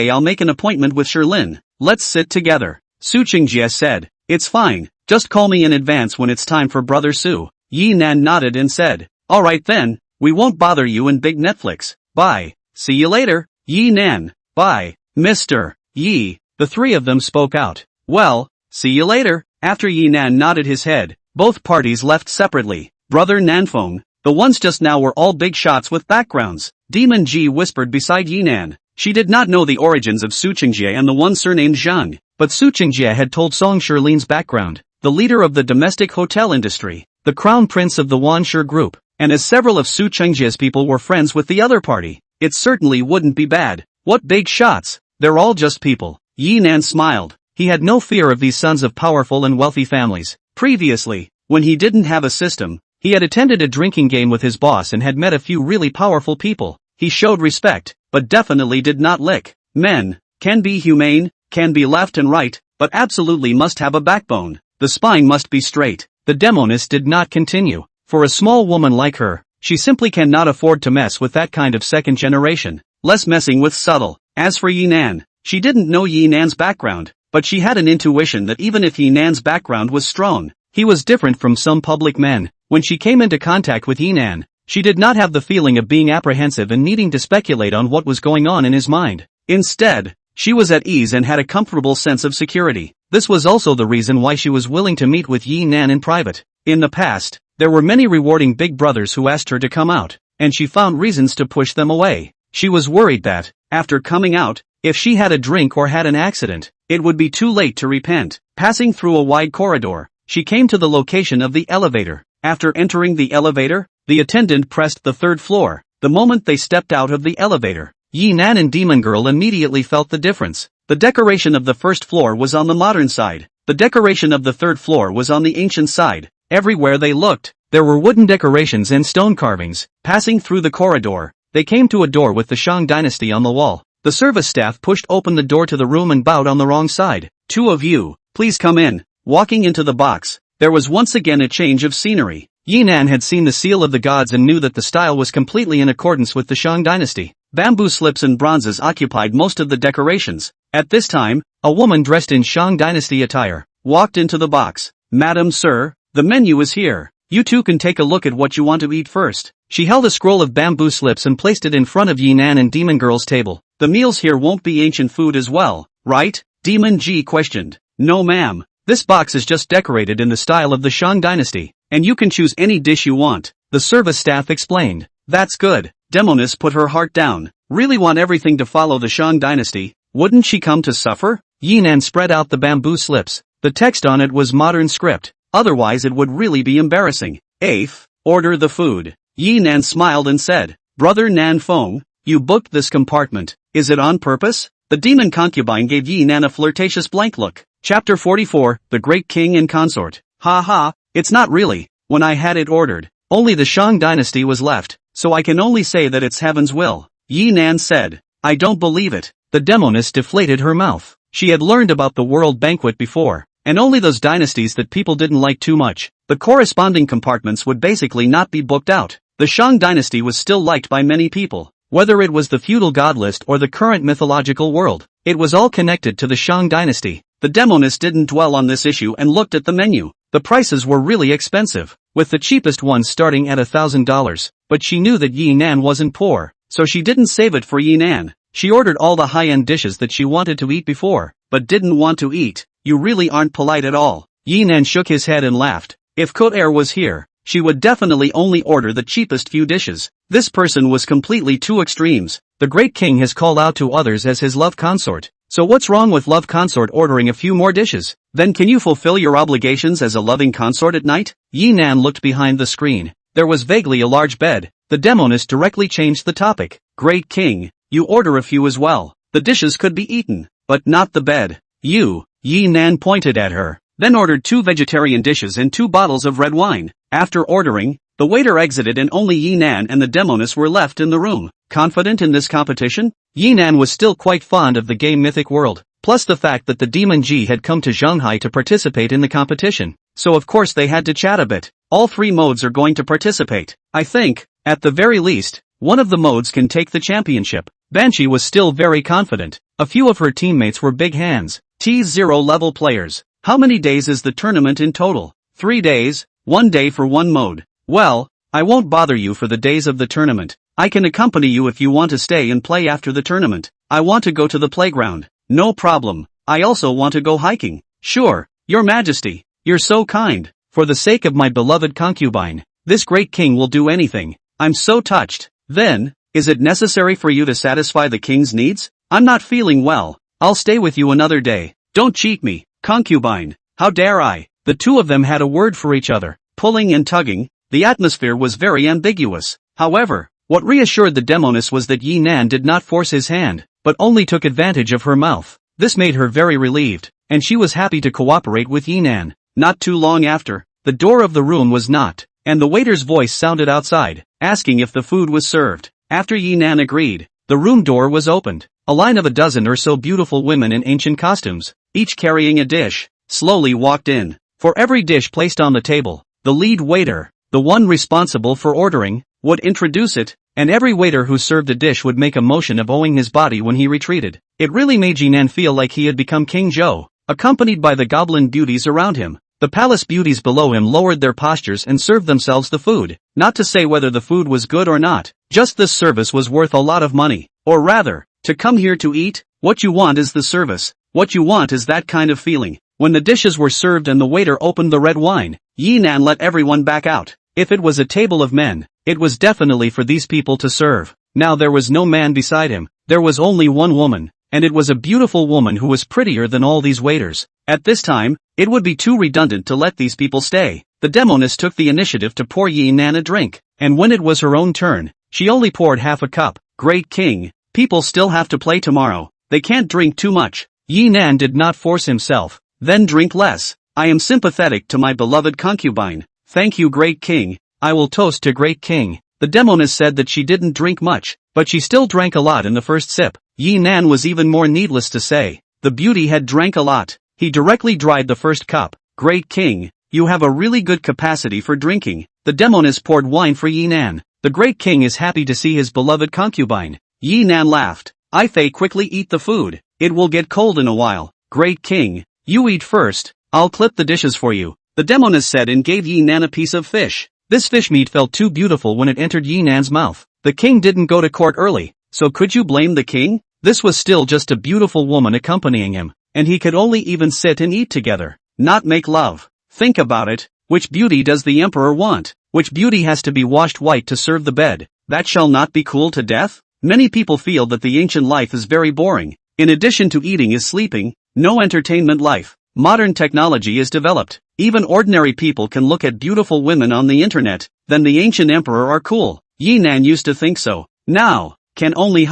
I'll make an appointment with Sherlin. Let's sit together. Su Qingjie said. It's fine, just call me in advance when it's time for Brother Su. Yinan nodded and said, alright then, we won't bother you in big Netflix. Bye. See you later. Yinan. Bye, Mr. Yi. The 3 of them spoke out. Well, see you later. After Yinan nodded his head, both parties left separately. Brother Nanfeng, the ones just now were all big shots with backgrounds. Demon Ji whispered beside Yinan. She did not know the origins of Su Qingjie and the one surnamed Zhang, but Su Qingjie had told Song Sherlin's background, the leader of the domestic hotel industry, the crown prince of the Wanshi group, and as several of Su Qingjie's people were friends with the other party, it certainly wouldn't be bad. What big shots, they're all just people. Yinan smiled. He had no fear of these sons of powerful and wealthy families. Previously, when he didn't have a system, he had attended a drinking game with his boss and had met a few really powerful people. He showed respect, but definitely did not lick. Men can be humane, can be left and right, but absolutely must have a backbone. The spine must be straight. The demoness did not continue. For a small woman like her, she simply cannot afford to mess with that kind of second generation. Less messing with subtle. As for Yinan, she didn't know Yinan's background, but she had an intuition that even if Yinan's background was strong, he was different from some public men. When she came into contact with Yinan, she did not have the feeling of being apprehensive and needing to speculate on what was going on in his mind. Instead, she was at ease and had a comfortable sense of security. This was also the reason why she was willing to meet with Yinan in private. In the past, there were many rewarding big brothers who asked her to come out, and she found reasons to push them away. She was worried that, after coming out, if she had a drink or had an accident, it would be too late to repent. Passing through a wide corridor, she came to the location of the elevator. After entering the elevator, the attendant pressed the 3rd floor. The moment they stepped out of the elevator, Yinan and Demon Girl immediately felt the difference. The decoration of the 1st floor was on the modern side. The decoration of the 3rd floor was on the ancient side. Everywhere they looked, there were wooden decorations and stone carvings. Passing through the corridor, they came to a door with the Shang dynasty on the wall. The service staff pushed open the door to the room and bowed on the wrong side. 2 of you, please come in. Walking into the box, there was once again a change of scenery. Yinan had seen the seal of the gods and knew that the style was completely in accordance with the Shang dynasty. Bamboo slips and bronzes occupied most of the decorations. At this time, a woman dressed in Shang dynasty attire walked into the box. Madam, sir, the menu is here. You two can take a look at what you want to eat first. She held a scroll of bamboo slips and placed it in front of Yinan and Demon Girl's table. The meals here won't be ancient food as well, right? Demon G questioned. No ma'am, this box is just decorated in the style of the Shang dynasty, and you can choose any dish you want, the service staff explained. That's good. Demoness put her heart down. Really want everything to follow the Shang dynasty? Wouldn't she come to suffer? Yinan spread out the bamboo slips. The text on it was modern script. Otherwise it would really be embarrassing. Eighth, order the food. Yinan smiled and said, Brother Nanfeng, you booked this compartment. Is it on purpose? The demon concubine gave Yinan a flirtatious blank look. Chapter 44, The Great King and Consort. Ha ha, it's not really. When I had it ordered, only the Shang dynasty was left, so I can only say that it's heaven's will. Yinan said. I don't believe it. The demoness deflated her mouth. She had learned about the world banquet before, and only those dynasties that people didn't like too much. The corresponding compartments would basically not be booked out. The Shang dynasty was still liked by many people. Whether it was the feudal god list or the current mythological world, it was all connected to the Shang dynasty. The demoness didn't dwell on this issue and looked at the menu. The prices were really expensive, with the cheapest ones starting at $1,000, but she knew that Yinan wasn't poor, so she didn't save it for Yinan. She ordered all the high-end dishes that she wanted to eat before, but didn't want to eat. You really aren't polite at all. Yinan shook his head and laughed. If Kotair was here, she would definitely only order the cheapest few dishes. This person was completely two extremes. the great king has called out to others as his love consort. So what's wrong with love consort ordering a few more dishes? Then can you fulfill your obligations as a loving consort at night? Yi Nan looked behind the screen. There was vaguely a large bed. The demoness directly changed the topic. Great king, you order a few as well. The dishes could be eaten, but not the bed. You, Yi Nan pointed at her, then ordered 2 vegetarian dishes and 2 bottles of red wine. After ordering, the waiter exited and only Yi Nan and the demoness were left in the room. Confident in this competition? Yi Nan was still quite fond of the game Mythic World, plus the fact that the demon Ji had come to Shanghai to participate in the competition. So of course they had to chat a bit. All 3 modes are going to participate. I think, at the very least, one of the modes can take the championship. Banshee was still very confident. A few of her teammates were big hands. T0 level players. How many days is the tournament in total? 3 days, 1 day for 1 mode. Well, I won't bother you for the days of the tournament. I can accompany you if you want to stay and play after the tournament. I want to go to the playground. No problem. I also want to go hiking. Sure, Your Majesty. You're so kind. For the sake of my beloved concubine, this great king will do anything. I'm so touched. Then, is it necessary for you to satisfy the king's needs? I'm not feeling well. I'll stay with you another day. Don't cheat me, concubine. How dare I? The two of them had a word for each other, pulling and tugging. The atmosphere was very ambiguous. However, what reassured the demoness was that Yi Nan did not force his hand, but only took advantage of her mouth. This made her very relieved, and she was happy to cooperate with Yi Nan. Not too long after, the door of the room was knocked, and the waiter's voice sounded outside, asking if the food was served. After Yi Nan agreed, the room door was opened. A line of a dozen or so beautiful women in ancient costumes, each carrying a dish, slowly walked in. For every dish placed on the table, the lead waiter, the one responsible for ordering, would introduce it, and every waiter who served a dish would make a motion of owing his body when he retreated. It really made Jinan feel like he had become King Zhou, accompanied by the goblin beauties around him. The palace beauties below him lowered their postures and served themselves the food, not to say whether the food was good or not, just this service was worth a lot of money. Or rather, to come here to eat, what you want is the service, what you want is that kind of feeling. When the dishes were served and the waiter opened the red wine, Yi Nan let everyone back out. If it was a table of men, it was definitely for these people to serve. Now there was no man beside him, there was only one woman, and it was a beautiful woman who was prettier than all these waiters. At this time, it would be too redundant to let these people stay. The demoness took the initiative to pour Yi Nan a drink, and when it was her own turn, she only poured half a cup. Great king, people still have to play tomorrow, they can't drink too much. Yi Nan did not force himself. Then drink less. I am sympathetic to my beloved concubine. Thank you, great king. I will toast to great king. The demoness said that she didn't drink much, but she still drank a lot in the first sip. Yi Nan was even more needless to say. The beauty had drank a lot. He directly dried the first cup. Great king, you have a really good capacity for drinking. The demoness poured wine for Yi Nan. The great king is happy to see his beloved concubine. Yi Nan laughed. I Fei quickly eat the food. It will get cold in a while. Great king, you eat first. I'll clip the dishes for you. The demoness said and gave Yi Nan a piece of fish. This fish meat felt too beautiful when it entered Yi Nan's mouth. The king didn't go to court early, so could you blame the king? This was still just a beautiful woman accompanying him, and he could only even sit and eat together, not make love. Think about it, which beauty does the emperor want? Which beauty has to be washed white to serve the bed? That shall not be cooled to death? Many people feel that the ancient life is very boring. In addition to eating is sleeping, no entertainment life. Modern technology is developed. Even ordinary people can look at beautiful women on the internet, then the ancient emperor are cool. Yi Nan used to think so. Now, can only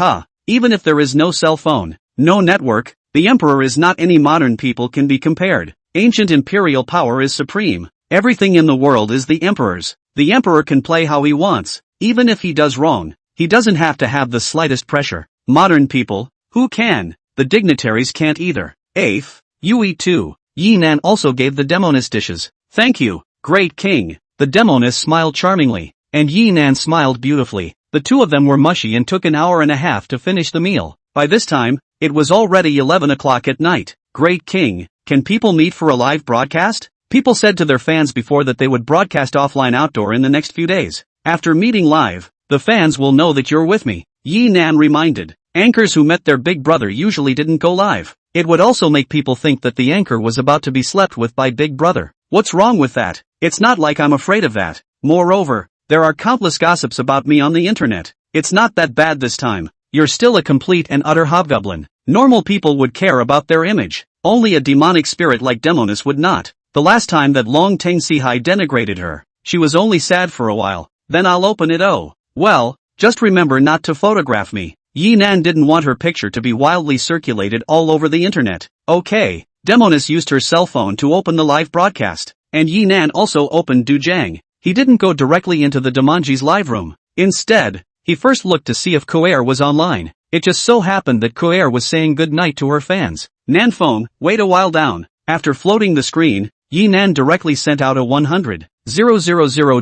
even if there is no cell phone, no network, the emperor is not any modern people can be compared. Ancient imperial power is supreme. Everything in the world is the emperor's. The emperor can play how he wants. Even if he does wrong, he doesn't have to have the slightest pressure. Modern people, who can? The dignitaries can't either. Eighth, you eat too. Yi Nan also gave the demoness dishes. Thank you, great king. The demoness smiled charmingly, and Yi Nan smiled beautifully. The two of them were mushy and took an hour and a half to finish the meal. By this time, it was already 11 o'clock at night. Great king, can people meet for a live broadcast? People said to their fans before that they would broadcast offline outdoor in the next few days. After meeting live, the fans will know that you're with me. Yi Nan reminded. Anchors who met their big brother usually didn't go live. It would also make people think that the anchor was about to be slept with by Big Brother. What's wrong with that? It's not like I'm afraid of that. Moreover, there are countless gossips about me on the internet. It's not that bad this time. you're still a complete and utter hobgoblin. Normal people would care about their image. Only a demonic spirit like Demoness would not. The last time that Long Teng Sihai denigrated her, she was only sad for a while. Then I'll open it. Oh. Well, just remember not to photograph me. Yi Nan didn't want her picture to be wildly circulated all over the internet. Okay. Demoness used her cell phone to open the live broadcast. And Yi Nan also opened Dujang. He didn't go directly into the Demonji's live room. Instead, he first looked to see if Koer was online. It just so happened that Koer was saying good night to her fans. Nan phone, wait a while down. After floating the screen, Yi Nan directly sent out a 100,000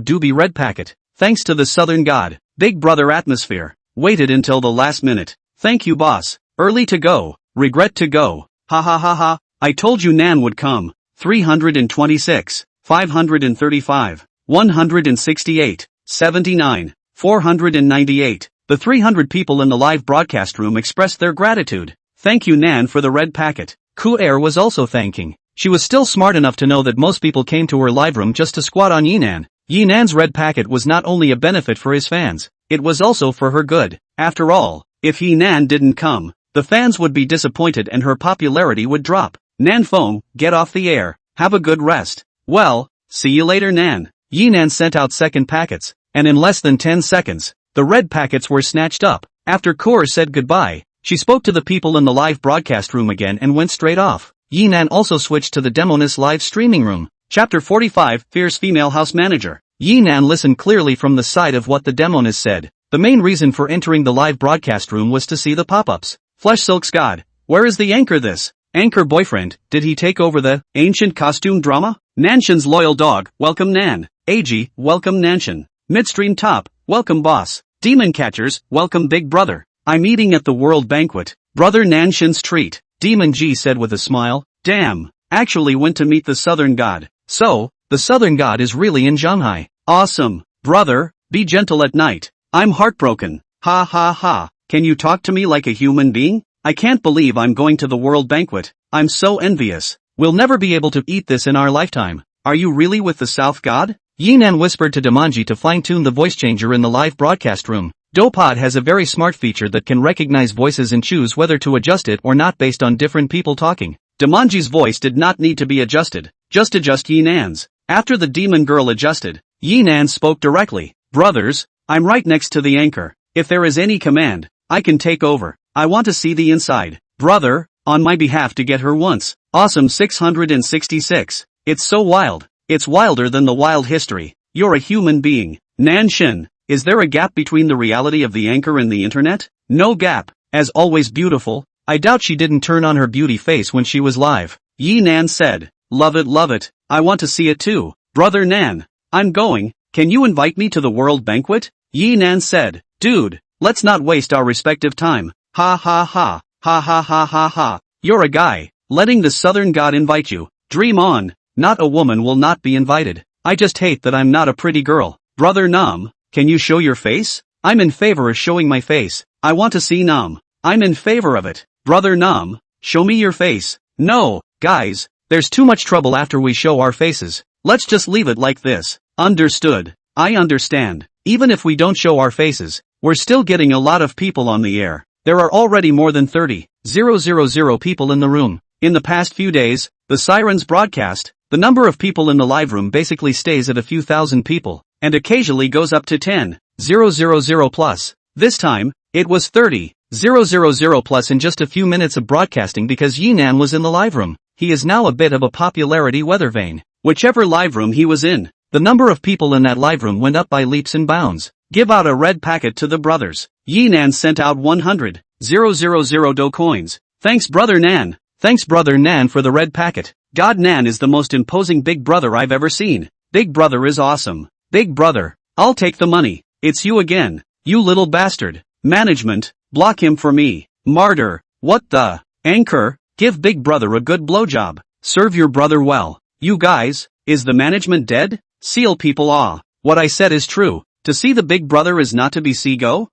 doobie red packet. Thanks to the Southern God, Big Brother atmosphere. Waited until the last minute. Thank you boss. Early to go. Regret to go. Ha ha ha ha. I told you Nan would come. 326, 535, 168, 79, 498. The 300 people in the live broadcast room expressed their gratitude. Thank you Nan for the red packet. Kuer was also thanking. She was still smart enough to know that most people came to her live room just to squat on Yi Nan. Yi Nan's red packet was not only a benefit for his fans, it was also for her good. After all, if Yi Nan didn't come, the fans would be disappointed and her popularity would drop. Nan phone, get off the air, have a good rest. Well, see you later Nan. Yi Nan sent out second packets, and in less than 10 seconds, the red packets were snatched up. After Koer said goodbye, she spoke to the people in the live broadcast room again and went straight off. Yi Nan also switched to the Demoness live streaming room. Chapter 45, Fierce Female House Manager. Yi Nan listened clearly from the side of what the Demoness said. The main reason for entering the live broadcast room was to see the pop-ups. Flesh Silk's God, where is the anchor this? Anchor boyfriend, did he take over the ancient costume drama? Nanshan's loyal dog, welcome Nan. AG, welcome Nanshan. Midstream top, welcome boss. Demon catchers, welcome big brother. I'm eating at the world banquet. Brother Nanshan's treat. Demon G said with a smile. Damn, actually went to meet the Southern God. So, the Southern God is really in Shanghai. Awesome. Brother, be gentle at night. I'm heartbroken. Ha ha ha. Can you talk to me like a human being? I can't believe I'm going to the world banquet. I'm so envious. We'll never be able to eat this in our lifetime. Are you really with the South God? Yi Nan whispered to Demonji to fine-tune the voice changer in the live broadcast room. Dopod has a very smart feature that can recognize voices and choose whether to adjust it or not based on different people talking. Demonji's voice did not need to be adjusted. Just adjust Yi Nan's. After the demon girl adjusted, Yi Nan spoke directly. Brothers, I'm right next to the anchor. If there is any command, I can take over. I want to see the inside. Brother, on my behalf to get her once. Awesome 666. It's so wild. It's wilder than the wild history. You're a human being. Nanshan, is there a gap between the reality of the anchor and the internet? No gap. As always beautiful. I doubt she didn't turn on her beauty face when she was live. Yi Nan said. Love it. I want to see it too. Brother Nan, I'm going. Can you invite me to the world banquet? Yi Nan said. Dude, let's not waste our respective time. Ha ha ha. Ha ha ha ha ha. You're a guy. Letting the Southern God invite you. Dream on. Not a woman will not be invited. I just hate that I'm not a pretty girl. Brother Nam, can you show your face? I'm in favor of showing my face. I want to see Nam. I'm in favor of it. Brother Nam, show me your face. No, guys, there's too much trouble after we show our faces. Let's just leave it like this. Understood. I understand. Even if we don't show our faces, we're still getting a lot of people on the air. There are already more than 30,000 people in the room. In the past few days, the Sirens broadcast, the number of people in the live room basically stays at a few thousand people, and occasionally goes up to 10,000 plus. This time, it was 30,000 plus in just a few minutes of broadcasting because Yi Nan was in the live room. He is now a bit of a popularity weather vane. Whichever live room he was in, the number of people in that live room went up by leaps and bounds. Give out a red packet to the brothers. Yi Nan sent out 100,000 do coins. Thanks brother Nan. Thanks brother Nan for the red packet. God Nan is the most imposing big brother I've ever seen. Big brother is awesome. Big brother, I'll take the money. It's you again. You little bastard. Management, block him for me. Martyr, what the? Anchor, give big brother a good blowjob. Serve your brother well. You guys, is the management dead? Seal people what I said is true. To see the big brother is not to be see go?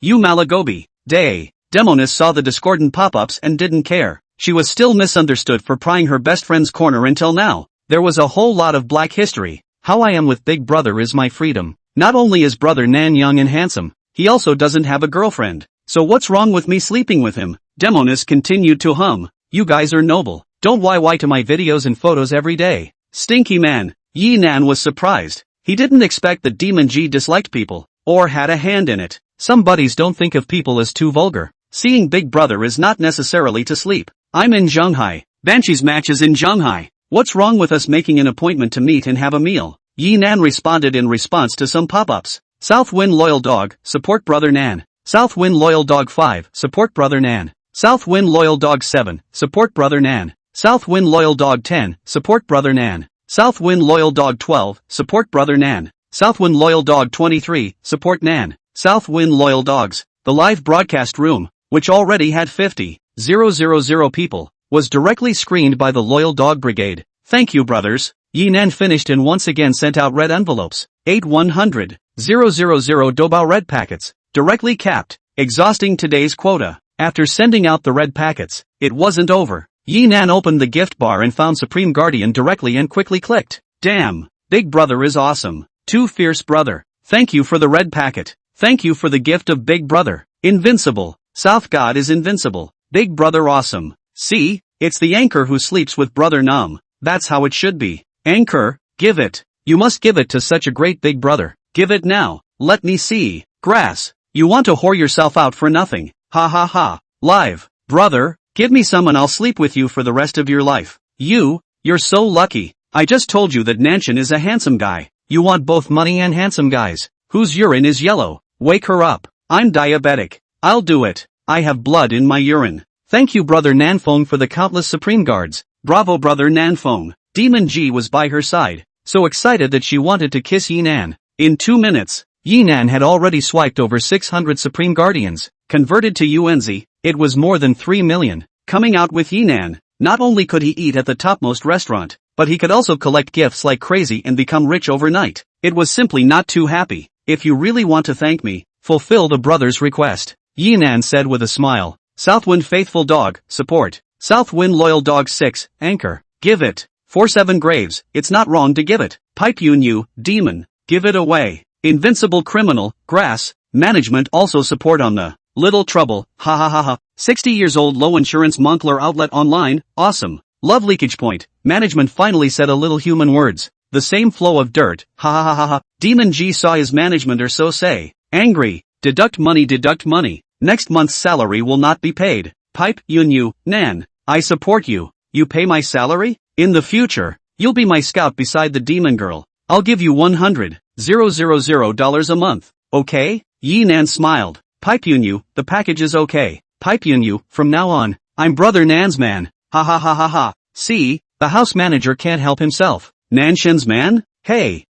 You Malagobi. Day. Demoness saw the discordant pop-ups and didn't care. She was still misunderstood for prying her best friend's corner until now. There was a whole lot of black history. How I am with big brother is my freedom. Not only is brother Nan young and handsome, he also doesn't have a girlfriend. So what's wrong with me sleeping with him? Demoness continued to hum. You guys are noble. Don't YY to my videos and photos every day. Stinky man. Yi Nan was surprised. He didn't expect that Demon G disliked people, or had a hand in it. Some buddies don't think of people as too vulgar. Seeing Big Brother is not necessarily to sleep. I'm in Shanghai. Banshee's match is in Shanghai. What's wrong with us making an appointment to meet and have a meal? Yi Nan responded in response to some pop-ups. Southwind Loyal Dog, support Brother Nan. Southwind Loyal Dog 5, support Brother Nan. Southwind Loyal Dog 7, support Brother Nan. Southwind Loyal Dog 10, support Brother Nan. Southwind Loyal Dog 12, support Brother Nan. Southwind Loyal Dog 23, support Nan. Southwind Loyal Dogs. The live broadcast room, which already had 50,000 people, was directly screened by the Loyal Dog Brigade. Thank you, brothers. Yi Nan finished and once again sent out red envelopes. 8,100,000 Dobao red packets, directly capped, exhausting today's quota. After sending out the red packets, it wasn't over. Yi Nan opened the gift bar and found Supreme Guardian directly and quickly clicked. Damn, Big Brother is awesome. Too fierce brother. Thank you for the red packet. Thank you for the gift of Big Brother. Invincible. South God is invincible. Big Brother awesome. See, it's the anchor who sleeps with Brother Num. That's how it should be. Anchor, give it. You must give it to such a great Big Brother. Give it now. Let me see. Grass. You want to whore yourself out for nothing. Ha ha ha. Live. Brother, give me some and I'll sleep with you for the rest of your life. You're so lucky. I just told you that Nanshan is a handsome guy. You want both money and handsome guys. Whose urine is yellow? Wake her up. I'm diabetic. I'll do it. I have blood in my urine. Thank you Brother Nanfong for the countless Supreme Guards. Bravo Brother Nanfong. Demon G was by her side, so excited that she wanted to kiss Yi Nan. In 2 minutes, Yi Nan had already swiped over 600 Supreme Guardians. Converted to UNZ, it was more than 3 million. Coming out with Yi Nan, not only could he eat at the topmost restaurant, but he could also collect gifts like crazy and become rich overnight. It was simply not too happy. If you really want to thank me, fulfill the brother's request. Yi Nan said with a smile. Southwind Faithful Dog, support. Southwind Loyal Dog 6, anchor. Give it. 47 Graves, it's not wrong to give it. Pipe Yunyu, demon, give it away. Invincible Criminal, grass, management also support on the Little Trouble, ha ha ha ha. 60 years old low insurance Moncler outlet online, awesome. Love leakage point, management finally said a little human words. The same flow of dirt, ha ha ha ha ha. Demon G saw his management or so say. Angry, deduct money. Next month's salary will not be paid. Pipe Yunyu, Nan, I support you. You pay my salary? In the future, you'll be my scout beside the demon girl. I'll give you $100,000 a month, okay? Yi Nan smiled. Pipe Yunyu, the package is okay. Pipe Yunyu, from now on, I'm Brother Nan's man. Ha ha ha ha ha. See, the house manager can't help himself. Nanshan's man? Hey.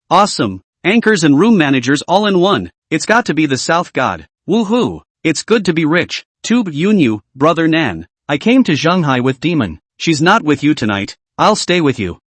Awesome. Anchors and room managers all in one. It's got to be the South God. Woohoo. It's good to be rich. Tube Yunyu, Brother Nan. I came to Shanghai with Demon. She's not with you tonight. I'll stay with you.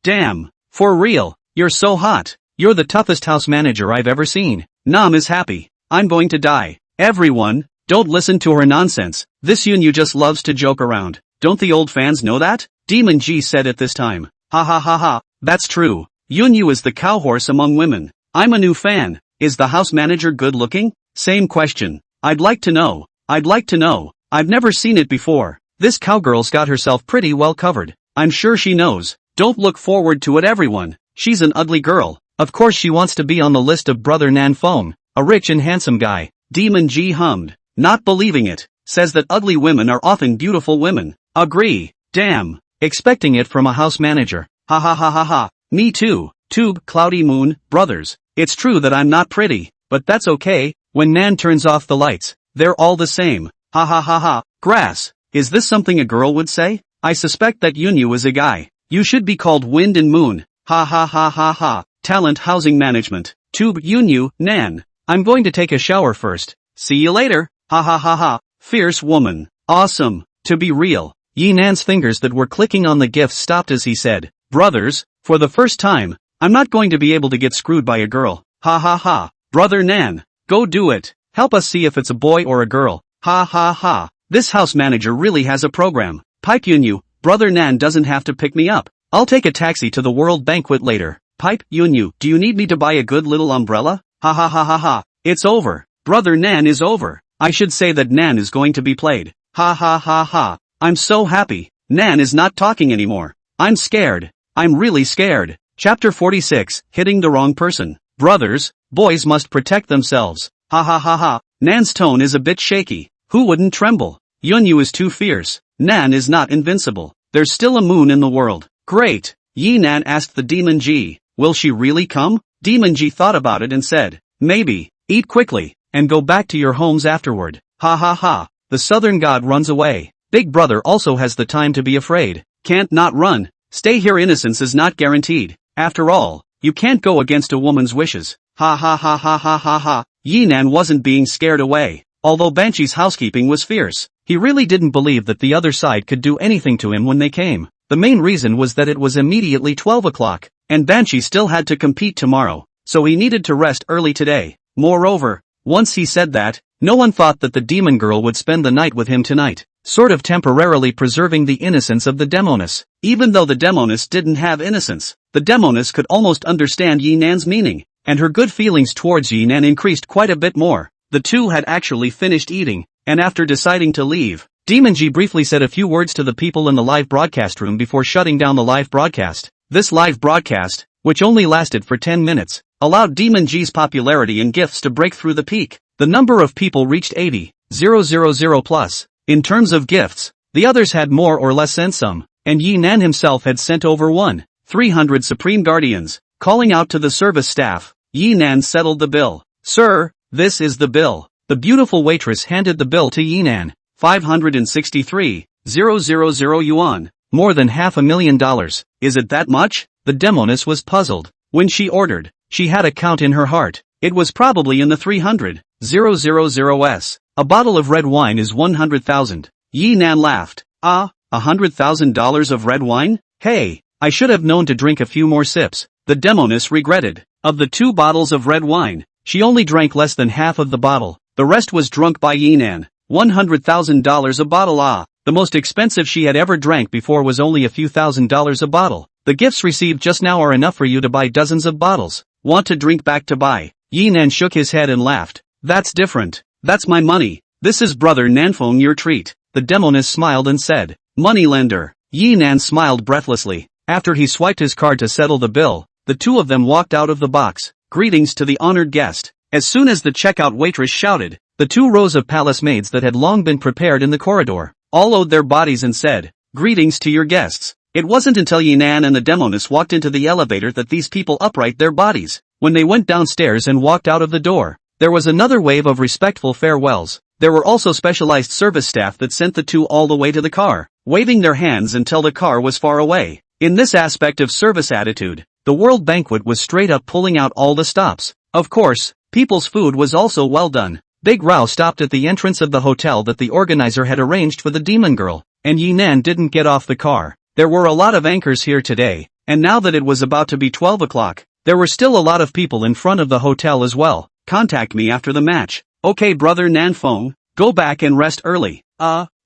Damn. For real. You're so hot. You're the toughest house manager I've ever seen. Nam is happy. I'm going to die. Everyone, don't listen to her nonsense. This Yunyu just loves to joke around. Don't the old fans know that? Demon G said at this time. Ha ha ha ha. That's true. Yunyu is the cowhorse among women. I'm a new fan. Is the house manager good looking? Same question. I'd like to know. I've never seen it before. This cowgirl's got herself pretty well covered. I'm sure she knows. Don't look forward to it everyone. She's an ugly girl. Of course she wants to be on the list of Brother Nanfong, a rich and handsome guy. Demon G hummed. Not believing it. Says that ugly women are often beautiful women. Agree. Damn. Expecting it from a house manager. Ha ha ha ha ha. Me too. Tube, Cloudy Moon, brothers. It's true that I'm not pretty, but that's okay. When Nan turns off the lights, they're all the same. Ha ha ha ha. Grass. Is this something a girl would say? I suspect that Yunyu is a guy. You should be called Wind and Moon. Ha ha ha ha ha. Talent Housing Management. Tube Yunyu, Nan. I'm going to take a shower first. See you later. Ha ha ha ha. Fierce woman. Awesome. To be real. Yi Nan's fingers that were clicking on the gifts stopped as he said, brothers, for the first time, I'm not going to be able to get screwed by a girl. Ha ha ha. Brother Nan. Go do it. Help us see if it's a boy or a girl. Ha ha ha. This house manager really has a program. Pipe Yunyu, Brother Nan doesn't have to pick me up. I'll take a taxi to the World Banquet later. Pipe Yunyu, do you need me to buy a good little umbrella? Ha ha ha ha ha. It's over. Brother Nan is over. I should say that Nan is going to be played. Ha ha ha ha. I'm so happy. Nan is not talking anymore. I'm scared. I'm really scared. Chapter 46, Hitting the Wrong Person. Brothers, boys must protect themselves. Ha ha ha ha. Nan's tone is a bit shaky. Who wouldn't tremble? Yunyu is too fierce. Nan is not invincible. There's still a moon in the world. Great. Yi Nan asked the Demon Ji. Will she really come? Demon Ji thought about it and said, maybe. Eat quickly, and go back to your homes afterward. Ha ha ha. The southern god runs away. Big brother also has the time to be afraid. Can't not run. Stay here, innocence is not guaranteed. After all, you can't go against a woman's wishes. Ha ha ha ha ha ha ha. Yi Nan wasn't being scared away. Although Banshee's housekeeping was fierce, he really didn't believe that the other side could do anything to him when they came. The main reason was that it was immediately 12 o'clock, and Banshee still had to compete tomorrow, so he needed to rest early today. Moreover, once he said that, no one thought that the demon girl would spend the night with him tonight, sort of temporarily preserving the innocence of the demoness. Even though the demoness didn't have innocence, the demoness could almost understand Yi Nan's meaning, and her good feelings towards Yi Nan increased quite a bit more. The two had actually finished eating, and after deciding to leave, Demon G briefly said a few words to the people in the live broadcast room before shutting down the live broadcast. This live broadcast, which only lasted for 10 minutes, allowed Demon G's popularity and gifts to break through the peak. The number of people reached 80,000 plus. In terms of gifts, the others had more or less sent some, and Yi Nan himself had sent over 1,300 Supreme Guardians. Calling out to the service staff, Yi Nan settled the bill. Sir, this is the bill. The beautiful waitress handed the bill to Yi Nan. 563,000 yuan. More than $500,000. Is it that much? The demoness was puzzled. When she ordered, she had a count in her heart. It was probably in the 300,000s. A bottle of red wine is 100,000. Yi Nan laughed. $100,000 of red wine? Hey, I should have known to drink a few more sips. The demoness regretted. Of the 2 bottles of red wine, she only drank less than half of the bottle. The rest was drunk by Yi Nan. $100,000 a bottle. The most expensive she had ever drank before was only a few $1,000s a bottle. The gifts received just now are enough for you to buy dozens of bottles. Want to drink back to buy? Yi Nan shook his head and laughed. That's different. That's my money. This is brother Nanfeng, your treat. The demoness smiled and said, moneylender. Yi Nan smiled breathlessly. After he swiped his card to settle the bill, the two of them walked out of the box. Greetings to the honored guest. As soon as the checkout waitress shouted, the 2 rows of palace maids that had long been prepared in the corridor all owed their bodies and said, greetings to your guests. It wasn't until Yi Nan and the demoness walked into the elevator that these people upright their bodies. When they went downstairs and walked out of the door, there was another wave of respectful farewells. There were also specialized service staff that sent the 2 all the way to the car, waving their hands until the car was far away. In this aspect of service attitude, the World Banquet was straight up pulling out all the stops. Of course, people's food was also well done. Big Rao stopped at the entrance of the hotel that the organizer had arranged for the demon girl, and Yi Nan didn't get off the car. There were a lot of anchors here today, and now that it was about to be 12 o'clock, there were still a lot of people in front of the hotel as well. Contact me after the match. Okay, brother Nanfeng, go back and rest early.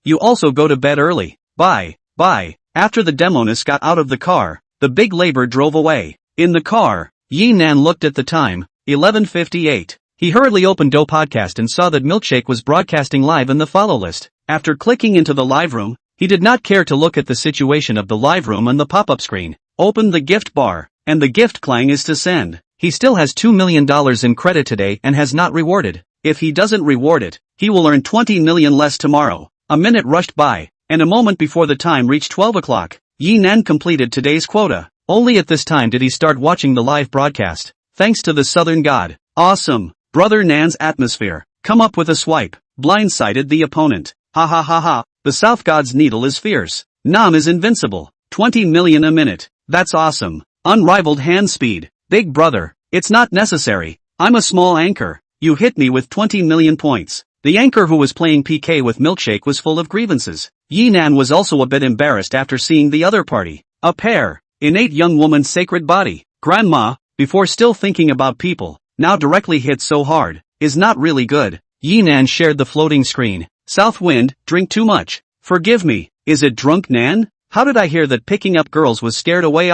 You also go to bed early. Bye. After the demoness got out of the car, the big labor drove away. In the car, Yi Nan looked at the time, 11:58. He hurriedly opened Do Podcast and saw that Milkshake was broadcasting live in the follow list. After clicking into the live room, he did not care to look at the situation of the live room on the pop-up screen. Open the gift bar, and the gift clang is to send. He still has $2 million in credit today and has not rewarded. If he doesn't reward it, he will earn 20 million less tomorrow. A minute rushed by, and a moment before the time reached 12 o'clock, Yi Nan completed today's quota. Only at this time did he start watching the live broadcast. Thanks to the Southern God. Awesome. Brother Nan's atmosphere. Come up with a swipe. Blindsided the opponent. Ha ha ha ha. The South God's needle is fierce. Nam is invincible. 20 million a minute. That's awesome. Unrivaled hand speed. Big brother. It's not necessary. I'm a small anchor. You hit me with 20 million points. The anchor who was playing PK with Milkshake was full of grievances. Yi Nan was also a bit embarrassed after seeing the other party. A pair. Innate young woman's sacred body. Grandma, before still thinking about people, now directly hit so hard, is not really good. Yi Nan shared the floating screen. South wind, drink too much. Forgive me, is it drunk Nan? How did I hear that picking up girls was scared away?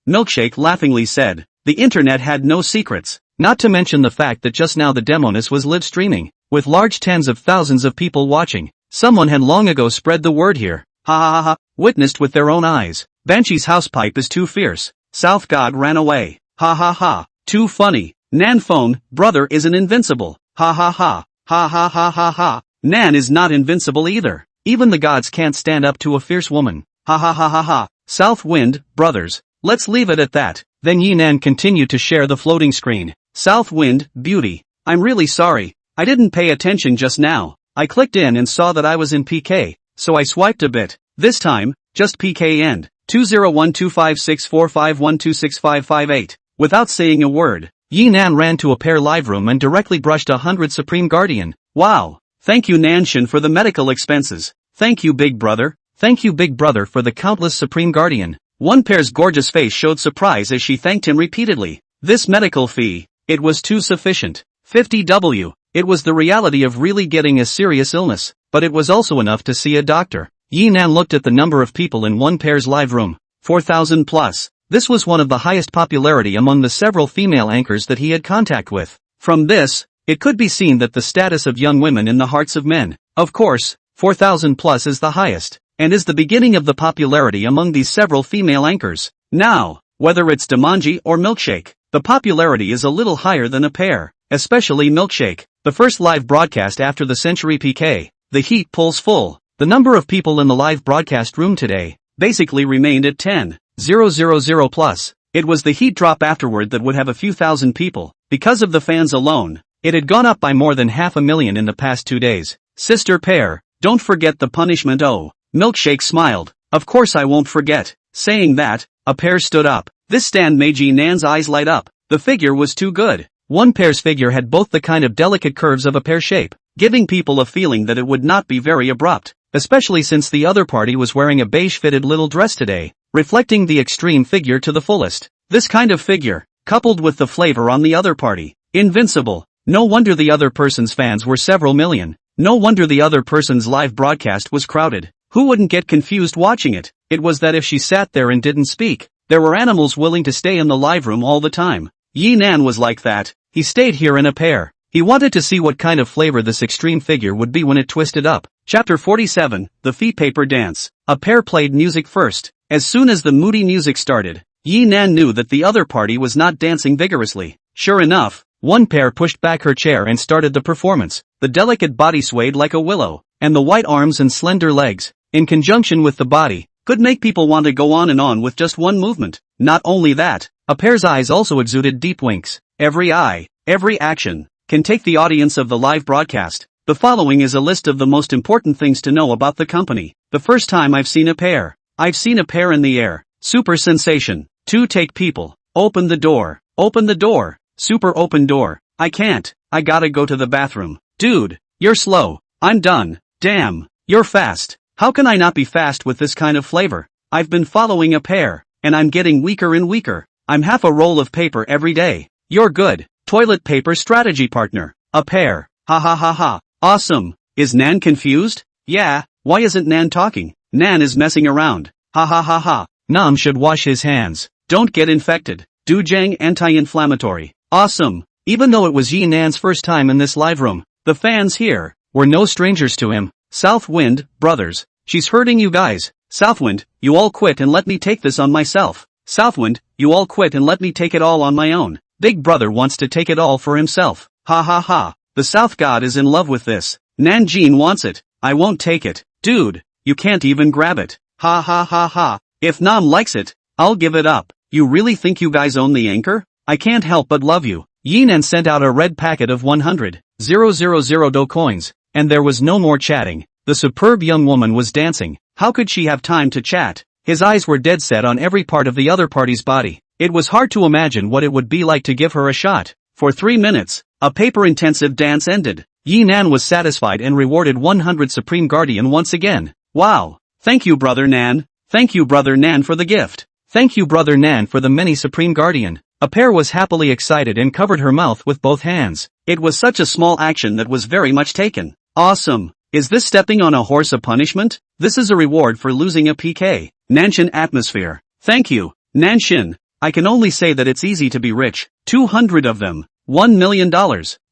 Milkshake laughingly said. The internet had no secrets. Not to mention the fact that just now the demoness was live streaming, with large tens of thousands of people watching. Someone had long ago spread the word here. Ha ha ha ha, witnessed with their own eyes. Banshee's housepipe is too fierce. South God ran away. Ha ha ha, too funny. Nan phone, brother isn't invincible. Ha ha ha, ha ha ha ha ha. Nan is not invincible either. Even the gods can't stand up to a fierce woman. Ha ha ha ha ha. South Wind, brothers. Let's leave it at that. Then Yinan continued to share the floating screen. South Wind, beauty. I'm really sorry. I didn't pay attention just now. I clicked in and saw that I was in PK, so I swiped a bit. This time, just PK end. 201256451265558. Without saying a word, Yinan ran to a pair live room and directly brushed 100 Supreme Guardian. Wow. Thank you Nanshin for the medical expenses. Thank you Big Brother. Thank you Big Brother for the countless Supreme Guardian. One pair's gorgeous face showed surprise as she thanked him repeatedly. This medical fee, it was too sufficient. 50W. It was the reality of really getting a serious illness, but it was also enough to see a doctor. Yinan looked at the number of people in one pair's live room. 4,000 plus. This was one of the highest popularity among the several female anchors that he had contact with. From this, it could be seen that the status of young women in the hearts of men. Of course, 4,000 plus is the highest, and is the beginning of the popularity among these several female anchors. Now, whether it's Demanji or Milkshake, the popularity is a little higher than a pair, especially Milkshake. The first live broadcast after the Century PK, the heat pulls full. The number of people in the live broadcast room today basically remained at 10,000 plus. It was the heat drop afterward that would have a few thousand people. Because of the fans alone, it had gone up by more than 500,000 in the past 2 days. Sister pair, don't forget the punishment. Oh, Milkshake smiled. Of course I won't forget. Saying that, a pair stood up. This stand made Nan's eyes light up. The figure was too good. One pair's figure had both the kind of delicate curves of a pear shape, giving people a feeling that it would not be very abrupt, especially since the other party was wearing a beige-fitted little dress today, reflecting the extreme figure to the fullest. This kind of figure, coupled with the flavor on the other party, invincible. No wonder the other person's fans were several million. No wonder the other person's live broadcast was crowded. Who wouldn't get confused watching it? It was that if she sat there and didn't speak, there were animals willing to stay in the live room all the time. Yinan was like that. He stayed here in a pair. He wanted to see what kind of flavor this extreme figure would be when it twisted up. Chapter 47, The Feet Paper Dance. A pair played music first. As soon as the moody music started, Yinan knew that the other party was not dancing vigorously. Sure enough, one pair pushed back her chair and started the performance. The delicate body swayed like a willow, and the white arms and slender legs, in conjunction with the body, could make people want to go on and on with just one movement. Not only that, a pair's eyes also exuded deep winks. Every eye, every action, can take the audience of the live broadcast. The following is a list of the most important things to know about the company. The first time I've seen a pair. I've seen a pair in the air. Super sensation. 2 take people. Open the door. Open the door. Super open door. I can't. I gotta go to the bathroom. Dude, you're slow. I'm done. Damn, you're fast. How can I not be fast with this kind of flavor? I've been following a pair, and I'm getting weaker and weaker. I'm half a roll of paper every day. You're good. Toilet paper strategy partner. A pair. Ha ha ha ha. Awesome. Is Nan confused? Yeah, why isn't Nan talking? Nan is messing around. Ha ha ha ha. Nam should wash his hands. Don't get infected. Dujang anti-inflammatory. Awesome. Even though it was Nan's first time in this live room, the fans here were no strangers to him. Southwind, brothers. She's hurting you guys. Southwind, you all quit and let me take this on myself. Southwind, you all quit and let me take it all on my own. Big brother wants to take it all for himself. Ha ha ha. The South God is in love with this. Nanjin wants it. I won't take it. Dude, you can't even grab it. Ha ha ha ha. If Nam likes it, I'll give it up. You really think you guys own the anchor? I can't help but love you. Yinan sent out a red packet of 100,000 do coins, and there was no more chatting. The superb young woman was dancing. How could she have time to chat? His eyes were dead set on every part of the other party's body. It was hard to imagine what it would be like to give her a shot. For 3 minutes, a paper-intensive dance ended. Yinan was satisfied and rewarded 100 Supreme Guardian once again. Wow. Thank you Brother Nan. Thank you Brother Nan for the gift. Thank you Brother Nan for the many Supreme Guardian. A pair was happily excited and covered her mouth with both hands. It was such a small action that was very much taken. Awesome. Is this stepping on a horse a punishment? This is a reward for losing a PK. Nanshin atmosphere. Thank you, Nanshin. I can only say that it's easy to be rich. 200 of them. $1 million.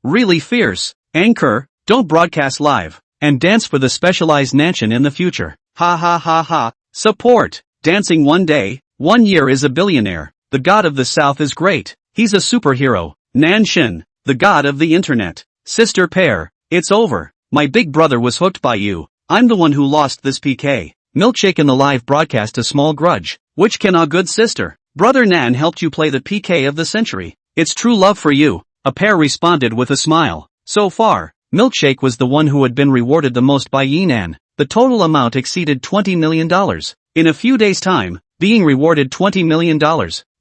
Really fierce. Anchor, don't broadcast live. And dance for the specialized Nanshin in the future. Ha ha ha ha. Support. Dancing one day, 1 year is a billionaire. The god of the south is great. He's a superhero. Nanshin, the god of the internet. Sister pair, it's over. My big brother was hooked by you. I'm the one who lost this PK. Milkshake in the live broadcast a small grudge. Which can a good sister? Brother Nan helped you play the PK of the century. It's true love for you. A pair responded with a smile. So far, Milkshake was the one who had been rewarded the most by Yinan. The total amount exceeded $20 million. In a few days' time, being rewarded $20 million.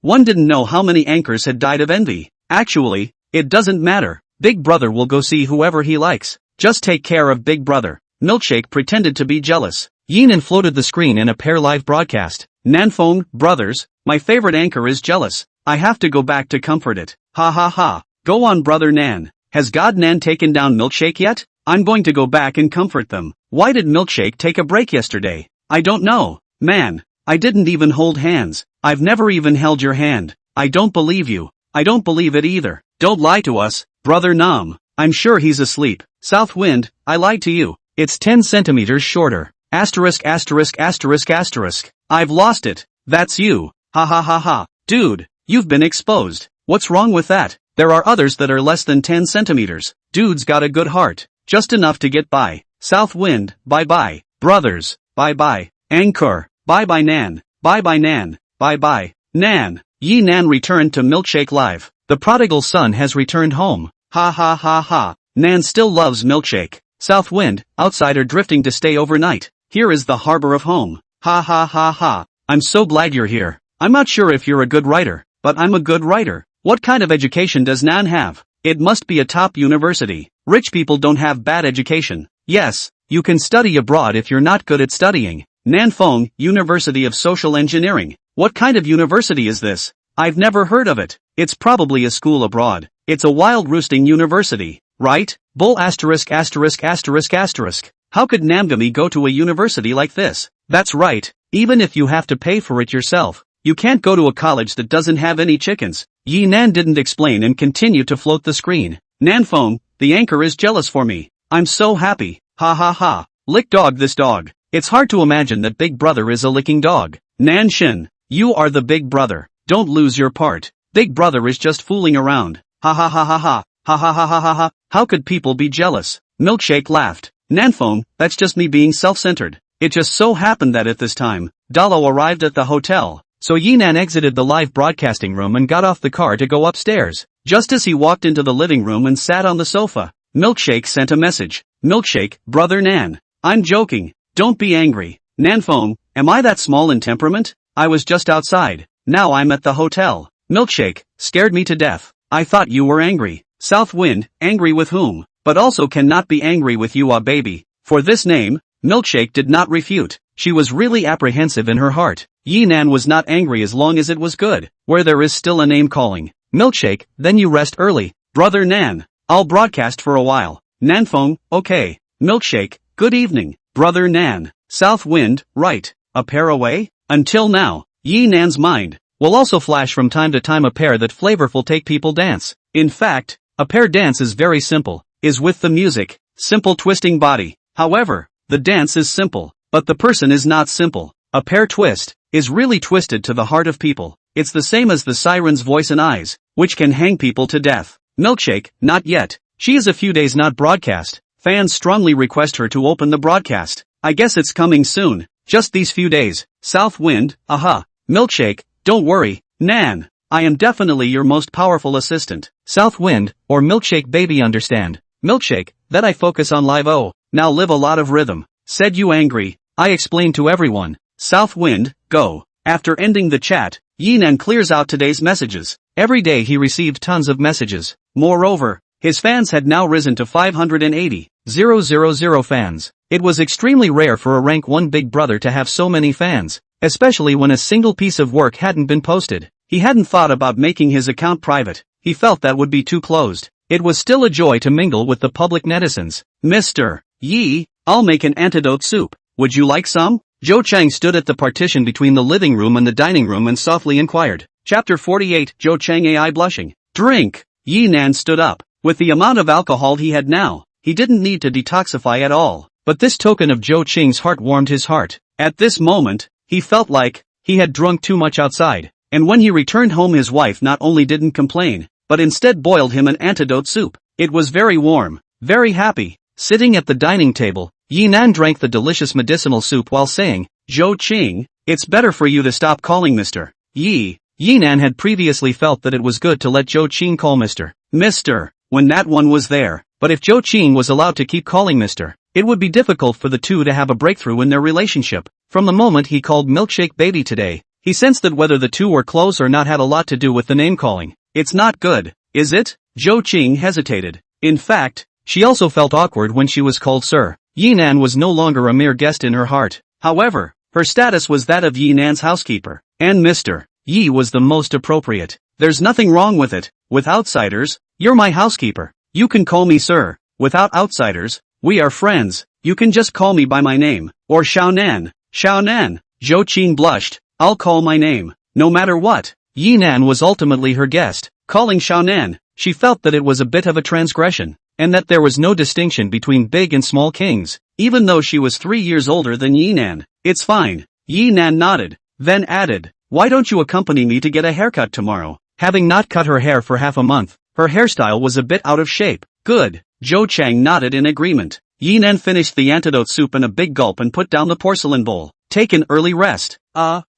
One didn't know how many anchors had died of envy. Actually, it doesn't matter. Big brother will go see whoever he likes. Just take care of big brother. Milkshake pretended to be jealous. Yinan floated the screen in a pair live broadcast. Nanfeng, brothers, my favorite anchor is jealous. I have to go back to comfort it. Ha ha ha. Go on brother Nan. Has God Nan taken down Milkshake yet? I'm going to go back and comfort them. Why did Milkshake take a break yesterday? I don't know. Man, I didn't even hold hands. I've never even held your hand. I don't believe you. I don't believe it either. Don't lie to us, brother Nam. I'm sure he's asleep. South Wind, I lied to you. It's 10 centimeters shorter. Asterisk asterisk asterisk asterisk. I've lost it. That's you. Ha ha ha ha. Dude, you've been exposed. What's wrong with that? There are others that are less than 10 centimeters. Dude's got a good heart. Just enough to get by. South Wind, bye bye. Brothers, bye bye. Anchor, bye bye Nan. Bye bye Nan. Bye bye. Nan. Yi Nan returned to Milkshake Live. The prodigal son has returned home. Ha ha ha ha. Nan still loves Milkshake. South Wind, outsider drifting to stay overnight. Here is the harbor of home. Ha ha ha ha. I'm so glad you're here. I'm not sure if you're a good writer, but I'm a good writer. What kind of education does Nan have? It must be a top university. Rich people don't have bad education. Yes, you can study abroad if you're not good at studying. Nanfeng, University of Social Engineering. What kind of university is this? I've never heard of it. It's probably a school abroad. It's a wild roosting university, right? Bull asterisk asterisk asterisk asterisk. How could Namgami go to a university like this? That's right, even if you have to pay for it yourself. You can't go to a college that doesn't have any chickens. Yi Nan didn't explain and continued to float the screen. Nanfeng, the anchor is jealous for me. I'm so happy. Ha ha ha. Lick dog this dog. It's hard to imagine that Big Brother is a licking dog. Nanshin, you are the Big Brother. Don't lose your part. Big Brother is just fooling around. Ha ha ha ha ha. Ha ha ha ha ha ha. How could people be jealous? Milkshake laughed. Nanfeng, that's just me being self-centered. It just so happened that at this time, Dalo arrived at the hotel. So Yinan exited the live broadcasting room and got off the car to go upstairs. Just as he walked into the living room and sat on the sofa, Milkshake sent a message. Milkshake, brother Nan. I'm joking. Don't be angry. Nanfeng, am I that small in temperament? I was just outside. Now I'm at the hotel. Milkshake, scared me to death. I thought you were angry. South Wind, angry with whom? But also cannot be angry with you, baby. For this name, Milkshake did not refute. She was really apprehensive in her heart. Yinan was not angry as long as it was good. Where there is still a name calling. Milkshake, then you rest early. Brother Nan. I'll broadcast for a while. Nanfeng, okay. Milkshake, good evening. Brother Nan. South Wind, right. A pair away? Until now, Yinan's mind will also flash from time to time a pair that flavorful take people dance. In fact, a pair dance is very simple. Is with the music. Simple twisting body. However, the dance is simple, but the person is not simple. A pair twist is really twisted to the heart of people. It's the same as the siren's voice and eyes, which can hang people to death. Milkshake, not yet. She is a few days not broadcast. Fans strongly request her to open the broadcast. I guess it's coming soon. Just these few days. South Wind, aha. Milkshake, don't worry, Nan. I am definitely your most powerful assistant. South Wind, or Milkshake baby understand. Milkshake, that I focus on live now live a lot of rhythm. Said you angry, I explained to everyone. South Wind, go. After ending the chat, Yinan clears out today's messages. Every day he received tons of messages. Moreover, his fans had now risen to 580,000 fans. It was extremely rare for a rank 1 Big Brother to have so many fans, especially when a single piece of work hadn't been posted. He hadn't thought about making his account private. He felt that would be too closed. It was still a joy to mingle with the public netizens. Mr. Yi, I'll make an antidote soup. Would you like some? Zhou Chang stood at the partition between the living room and the dining room and softly inquired. Chapter 48, Zhou Chang AI blushing. Drink. Yi Nan stood up. With the amount of alcohol he had now, he didn't need to detoxify at all. But this token of Zhou Qing's heart warmed his heart. At this moment, he felt like he had drunk too much outside. And when he returned home, his wife not only didn't complain, but instead boiled him an antidote soup. It was very warm, very happy. Sitting at the dining table, Yi Nan drank the delicious medicinal soup while saying, "Zhou Qing, it's better for you to stop calling Mr. Yi." Yi Nan had previously felt that it was good to let Zhou Qing call Mr. when that one was there, but if Zhou Qing was allowed to keep calling Mr., it would be difficult for the two to have a breakthrough in their relationship. From the moment he called Milkshake Baby today, he sensed that whether the two were close or not had a lot to do with the name calling. It's not good, is it? Zhou Qing hesitated. In fact, she also felt awkward when she was called Sir. Yi Nan was no longer a mere guest in her heart. However, her status was that of Yi Nan's housekeeper, and Mr. Yi was the most appropriate. There's nothing wrong with it. With outsiders, you're my housekeeper. You can call me Sir. Without outsiders, we are friends. You can just call me by my name, or Xiao Nan. Xiao Nan. Zhou Qing blushed. I'll call my name, no matter what. Yi Nan was ultimately her guest. Calling Xiao Nan, she felt that it was a bit of a transgression, and that there was no distinction between big and small kings, even though she was 3 years older than Yi Nan. It's fine. Yi Nan nodded, then added, "Why don't you accompany me to get a haircut tomorrow?" Having not cut her hair for half a month, her hairstyle was a bit out of shape. Good. Zhou Chang nodded in agreement. Yi Nan finished the antidote soup in a big gulp and put down the porcelain bowl. Take an early rest.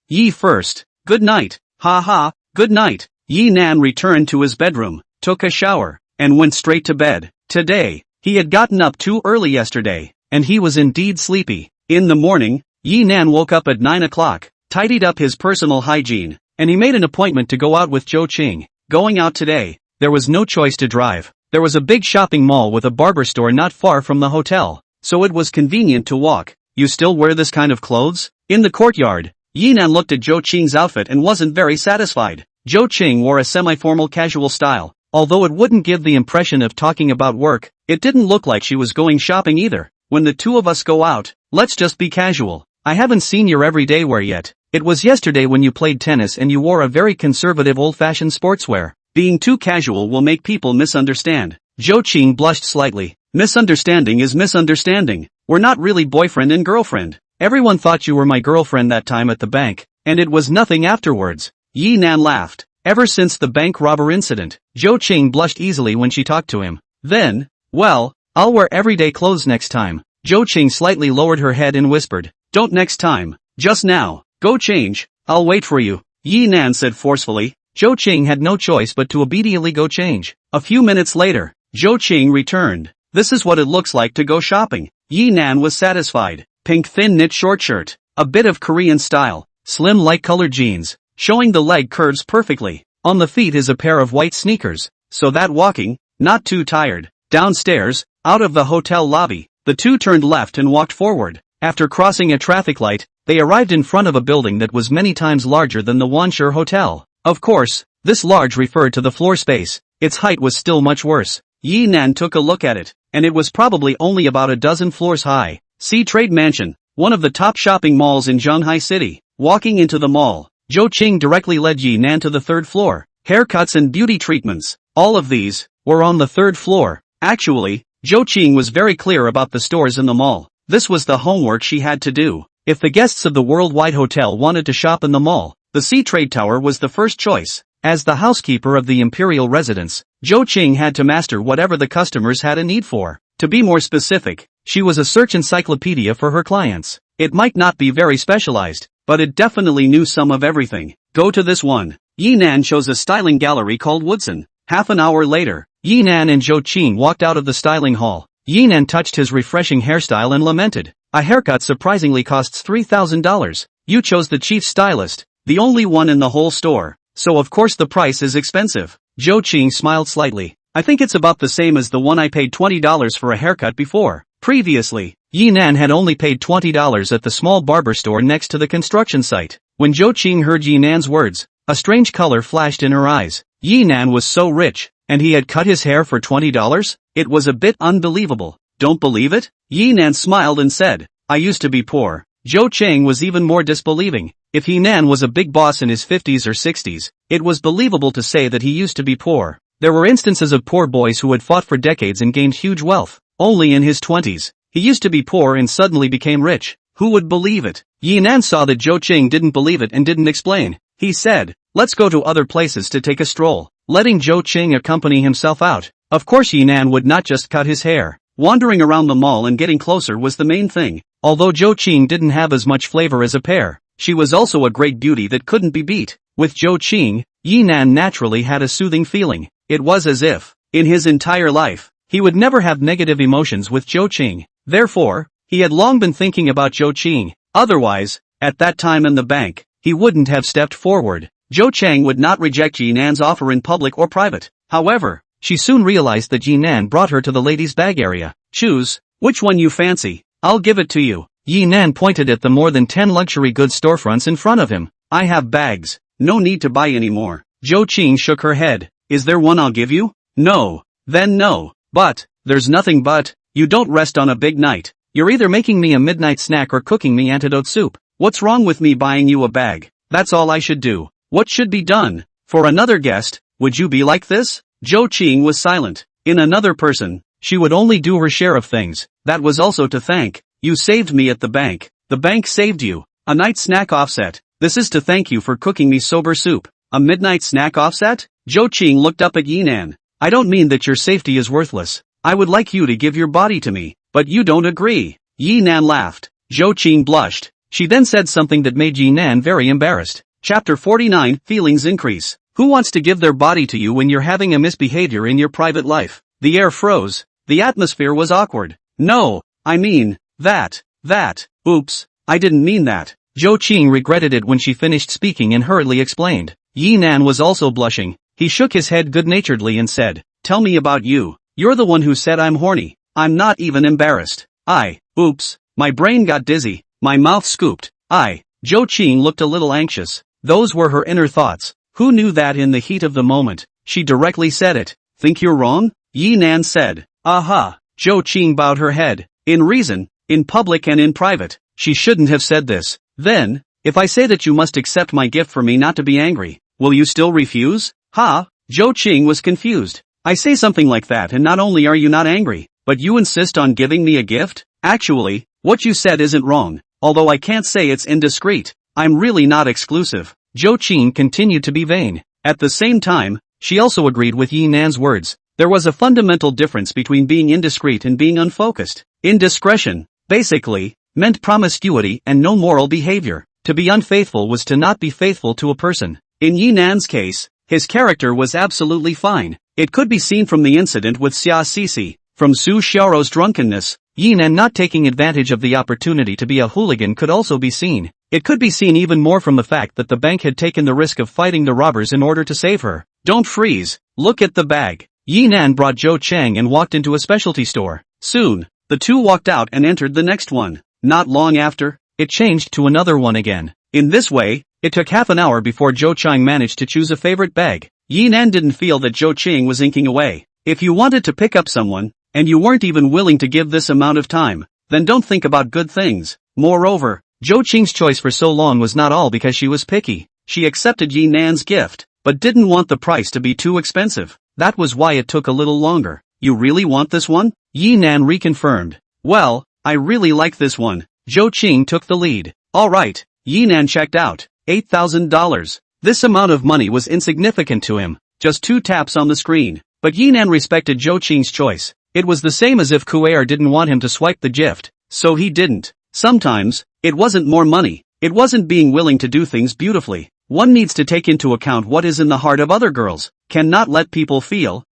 Yi first. Good night. Ha ha, good night. Yi Nan returned to his bedroom, took a shower, and went straight to bed. Today, he had gotten up too early yesterday, and he was indeed sleepy. In the morning, Yi Nan woke up at 9 o'clock, tidied up his personal hygiene, and he made an appointment to go out with Zhou Qing. Going out today, there was no choice to drive. There was a big shopping mall with a barber store not far from the hotel, so it was convenient to walk. You still wear this kind of clothes? In the courtyard, Yi Nan looked at Zhou Qing's outfit and wasn't very satisfied. Zhou Qing wore a semi-formal casual style. Although it wouldn't give the impression of talking about work, it didn't look like she was going shopping either. When the two of us go out, let's just be casual. I haven't seen your everyday wear yet. It was yesterday when you played tennis and you wore a very conservative old-fashioned sportswear. Being too casual will make people misunderstand. Zhou Qing blushed slightly. Misunderstanding is misunderstanding. We're not really boyfriend and girlfriend. Everyone thought you were my girlfriend that time at the bank, and it was nothing afterwards. Yi Nan laughed. Ever since the bank robber incident, Zhou Qing blushed easily when she talked to him. Then, well, I'll wear everyday clothes next time. Zhou Qing slightly lowered her head and whispered, "Don't next time, just now. Go change, I'll wait for you," Yi Nan said forcefully. Zhou Qing had no choice but to obediently go change. A few minutes later, Zhou Qing returned. This is what it looks like to go shopping. Yi Nan was satisfied. Pink thin knit short shirt, a bit of Korean style, slim light-colored jeans, showing the leg curves perfectly. On the feet is a pair of white sneakers, so that walking, not too tired. Downstairs, out of the hotel lobby, the two turned left and walked forward. After crossing a traffic light, they arrived in front of a building that was many times larger than the Wanshur Hotel. Of course, this large referred to the floor space. Its height was still much worse. Yi Nan took a look at it, and it was probably only about a dozen floors high. See Trade Mansion, one of the top shopping malls in Zhonghai City. Walking into the mall, Zhou Qing directly led Yi Nan to the third floor. Haircuts and beauty treatments, all of these, were on the third floor. Actually, Zhou Qing was very clear about the stores in the mall. This was the homework she had to do. If the guests of the worldwide hotel wanted to shop in the mall, the Sea Trade Tower was the first choice. As the housekeeper of the imperial residence, Zhou Qing had to master whatever the customers had a need for. To be more specific, she was a search encyclopedia for her clients. It might not be very specialized, but it definitely knew some of everything. Go to this one. Yi Nan chose a styling gallery called Woodson. Half an hour later, Yi Nan and Zhou Qing walked out of the styling hall. Yi Nan touched his refreshing hairstyle and lamented, "A haircut surprisingly costs $3,000. You chose the chief stylist, the only one in the whole store, so of course the price is expensive." Zhou Qing smiled slightly. "I think it's about the same as the one I paid $20 for a haircut before." Previously, Yi Nan had only paid $20 at the small barber store next to the construction site. When Zhou Qing heard Yi Nan's words, a strange color flashed in her eyes. Yi Nan was so rich, and he had cut his hair for $20? It was a bit unbelievable. "Don't believe it?" Yi Nan smiled and said, "I used to be poor." Zhou Qing was even more disbelieving. If Yi Nan was a big boss in his 50s or 60s, it was believable to say that he used to be poor. There were instances of poor boys who had fought for decades and gained huge wealth, only in his 20s. He used to be poor and suddenly became rich. Who would believe it? Yinan saw that Zhou Qing didn't believe it and didn't explain. He said, "Let's go to other places to take a stroll," letting Zhou Qing accompany himself out. Of course Yinan would not just cut his hair. Wandering around the mall and getting closer was the main thing. Although Zhou Qing didn't have as much flavor as a pear, she was also a great beauty that couldn't be beat. With Zhou Qing, Yinan naturally had a soothing feeling. It was as if, in his entire life, he would never have negative emotions with Zhou Qing. Therefore, he had long been thinking about Zhou Qing. Otherwise, at that time in the bank, he wouldn't have stepped forward. Zhou Chang would not reject Yinan's offer in public or private. However, she soon realized that Yinan brought her to the ladies' bag area. "Choose which one you fancy. I'll give it to you." Yinan pointed at the more than 10 luxury goods storefronts in front of him. "I have bags. No need to buy any more." Zhou Qing shook her head. "Is there one I'll give you?" "No." "Then no." "But, there's nothing but, you don't rest on a big night. You're either making me a midnight snack or cooking me antidote soup. What's wrong with me buying you a bag? That's all I should do. What should be done? For another guest, would you be like this?" Zhou Qing was silent. In another person, she would only do her share of things. That was also to thank. "You saved me at the bank. The bank saved you. A night snack offset. This is to thank you for cooking me sober soup." "A midnight snack offset?" Zhou Qing looked up at Yinan. "I don't mean that your safety is worthless. I would like you to give your body to me, but you don't agree." Yinan laughed. Zhou Qing blushed. She then said something that made Yinan very embarrassed. Chapter 49, Feelings Increase. Who wants to give their body to you when you're having a misbehavior in your private life? The air froze. The atmosphere was awkward. "No, I mean, that. Oops, I didn't mean that." Zhou Qing regretted it when she finished speaking and hurriedly explained. Yinan was also blushing. He shook his head good-naturedly and said, "Tell me about you. You're the one who said I'm horny. I'm not even embarrassed." Oops, my brain got dizzy. My mouth scooped. Zhou Qing looked a little anxious. Those were her inner thoughts. Who knew that in the heat of the moment, she directly said it. "Think you're wrong?" Yinan said. "Aha." Zhou Qing bowed her head. "In reason, in public and in private, she shouldn't have said this." "Then, if I say that you must accept my gift for me not to be angry, will you still refuse?" "Ha?" Zhou Qing was confused. "I say something like that and not only are you not angry, but you insist on giving me a gift? Actually, what you said isn't wrong, although I can't say it's indiscreet. I'm really not exclusive." Zhou Qing continued to be vain. At the same time, she also agreed with Yinan's words. There was a fundamental difference between being indiscreet and being unfocused. Indiscretion, basically, meant promiscuity and no moral behavior. To be unfaithful was to not be faithful to a person. In Yinan's case, his character was absolutely fine. It could be seen from the incident with Xia Sisi, from Su Xiaoro's drunkenness. Yinan not taking advantage of the opportunity to be a hooligan could also be seen. It could be seen even more from the fact that the bank had taken the risk of fighting the robbers in order to save her. "Don't freeze, look at the bag." Yinan brought Zhou Chang and walked into a specialty store. Soon, the two walked out and entered the next one. Not long after, it changed to another one again. In this way, it took half an hour before Zhou Chang managed to choose a favorite bag. Yinan didn't feel that Zhou Qing was inking away. If you wanted to pick up someone, and you weren't even willing to give this amount of time, then don't think about good things. Moreover, Zhou Qing's choice for so long was not all because she was picky. She accepted Yinan's gift, but didn't want the price to be too expensive. That was why it took a little longer. "You really want this one?" Yinan reconfirmed. "Well, I really like this one." Zhou Qing took the lead. Alright, Yinan checked out. $8,000. This amount of money was insignificant to him. Just 2 taps on the screen. But Yinan respected Zhou Qing's choice. It was the same as if Kuair didn't want him to swipe the gift, so he didn't. Sometimes, it wasn't more money. It wasn't being willing to do things beautifully. One needs to take into account what is in the heart of other girls. Cannot let people feel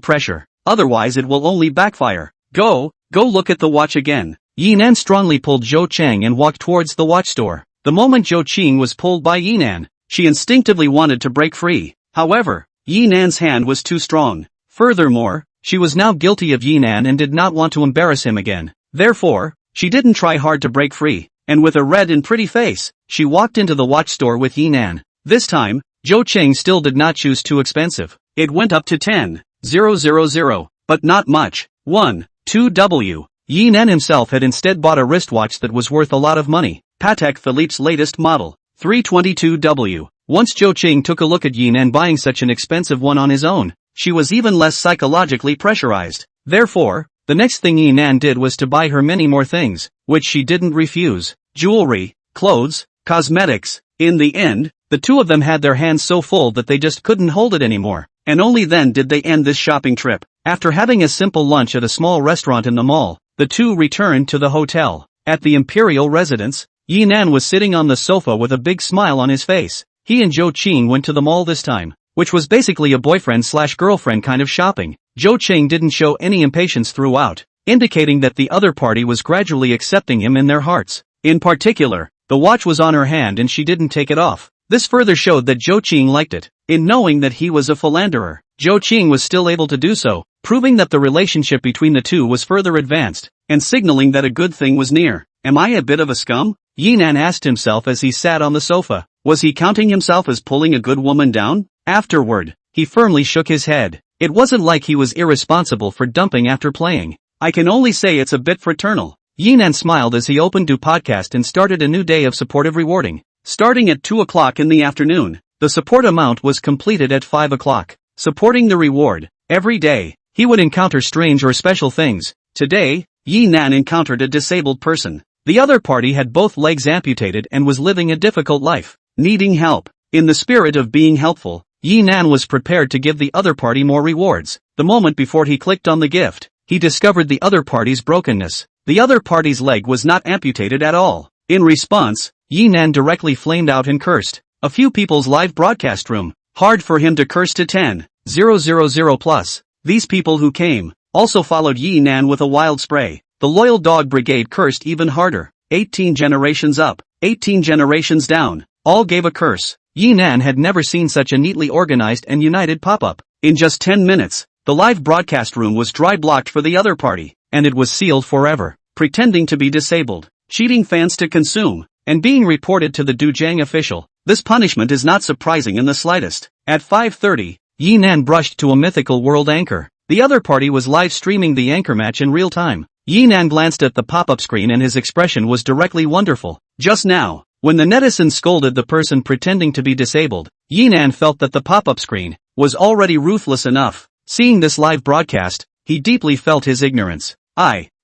pressure. Otherwise it will only backfire. Go look at the watch again. Yinan strongly pulled Zhou Chang and walked towards the watch store. The moment Zhou Qing was pulled by Yinan, she instinctively wanted to break free. However, Yinan's hand was too strong. Furthermore, she was now guilty of Yinan and did not want to embarrass him again. Therefore, she didn't try hard to break free, and with a red and pretty face, she walked into the watch store with Yinan. This time, Zhou Qing still did not choose too expensive. It went up to 10,000, but not much. 1,2W. Yinan himself had instead bought a wristwatch that was worth a lot of money. Patek Philippe's latest model. 322W. Once Zhou Qing took a look at Yinan buying such an expensive one on his own, she was even less psychologically pressurized. Therefore, the next thing Yinan did was to buy her many more things, which she didn't refuse. Jewelry, clothes, cosmetics. In the end, the two of them had their hands so full that they just couldn't hold it anymore. And only then did they end this shopping trip. After having a simple lunch at a small restaurant in the mall, the two returned to the hotel. At the imperial residence, Yinan was sitting on the sofa with a big smile on his face. He and Zhou Qing went to the mall this time, which was basically a boyfriend/girlfriend kind of shopping. Zhou Qing didn't show any impatience throughout, indicating that the other party was gradually accepting him in their hearts. In particular, the watch was on her hand and she didn't take it off. This further showed that Zhou Qing liked it. In knowing that he was a philanderer, Zhou Qing was still able to do so, proving that the relationship between the two was further advanced, and signaling that a good thing was near. Am I a bit of a scum? Yinan asked himself as he sat on the sofa. Was he counting himself as pulling a good woman down? Afterward, he firmly shook his head. It wasn't like he was irresponsible for dumping after playing. I can only say it's a bit fraternal. Yinan smiled as he opened Du Podcast and started a new day of supportive rewarding. Starting at 2 o'clock in the afternoon, the support amount was completed at 5 o'clock. Supporting the reward. Every day, he would encounter strange or special things. Today, Yinan encountered a disabled person. The other party had both legs amputated and was living a difficult life, needing help. In the spirit of being helpful, Yinan was prepared to give the other party more rewards. The moment before he clicked on the gift, he discovered the other party's brokenness. The other party's leg was not amputated at all. In response, Yinan directly flamed out and cursed. A few people's live broadcast room. Hard for him to curse to 10,000 plus. These people who came also followed Yinan with a wild spray. The loyal dog brigade cursed even harder. 18 generations up, 18 generations down. All gave a curse. Yinan had never seen such a neatly organized and united pop-up. In just 10 minutes, the live broadcast room was dry blocked for the other party, and it was sealed forever. Pretending to be disabled, cheating fans to consume, and being reported to the Dujang official. This punishment is not surprising in the slightest. At 5:30, Yinan brushed to a mythical world anchor. The other party was live streaming the anchor match in real time. Yinan glanced at the pop-up screen and his expression was directly wonderful. Just now, when the netizen scolded the person pretending to be disabled, Yinan felt that the pop-up screen was already ruthless enough. Seeing this live broadcast, he deeply felt his ignorance.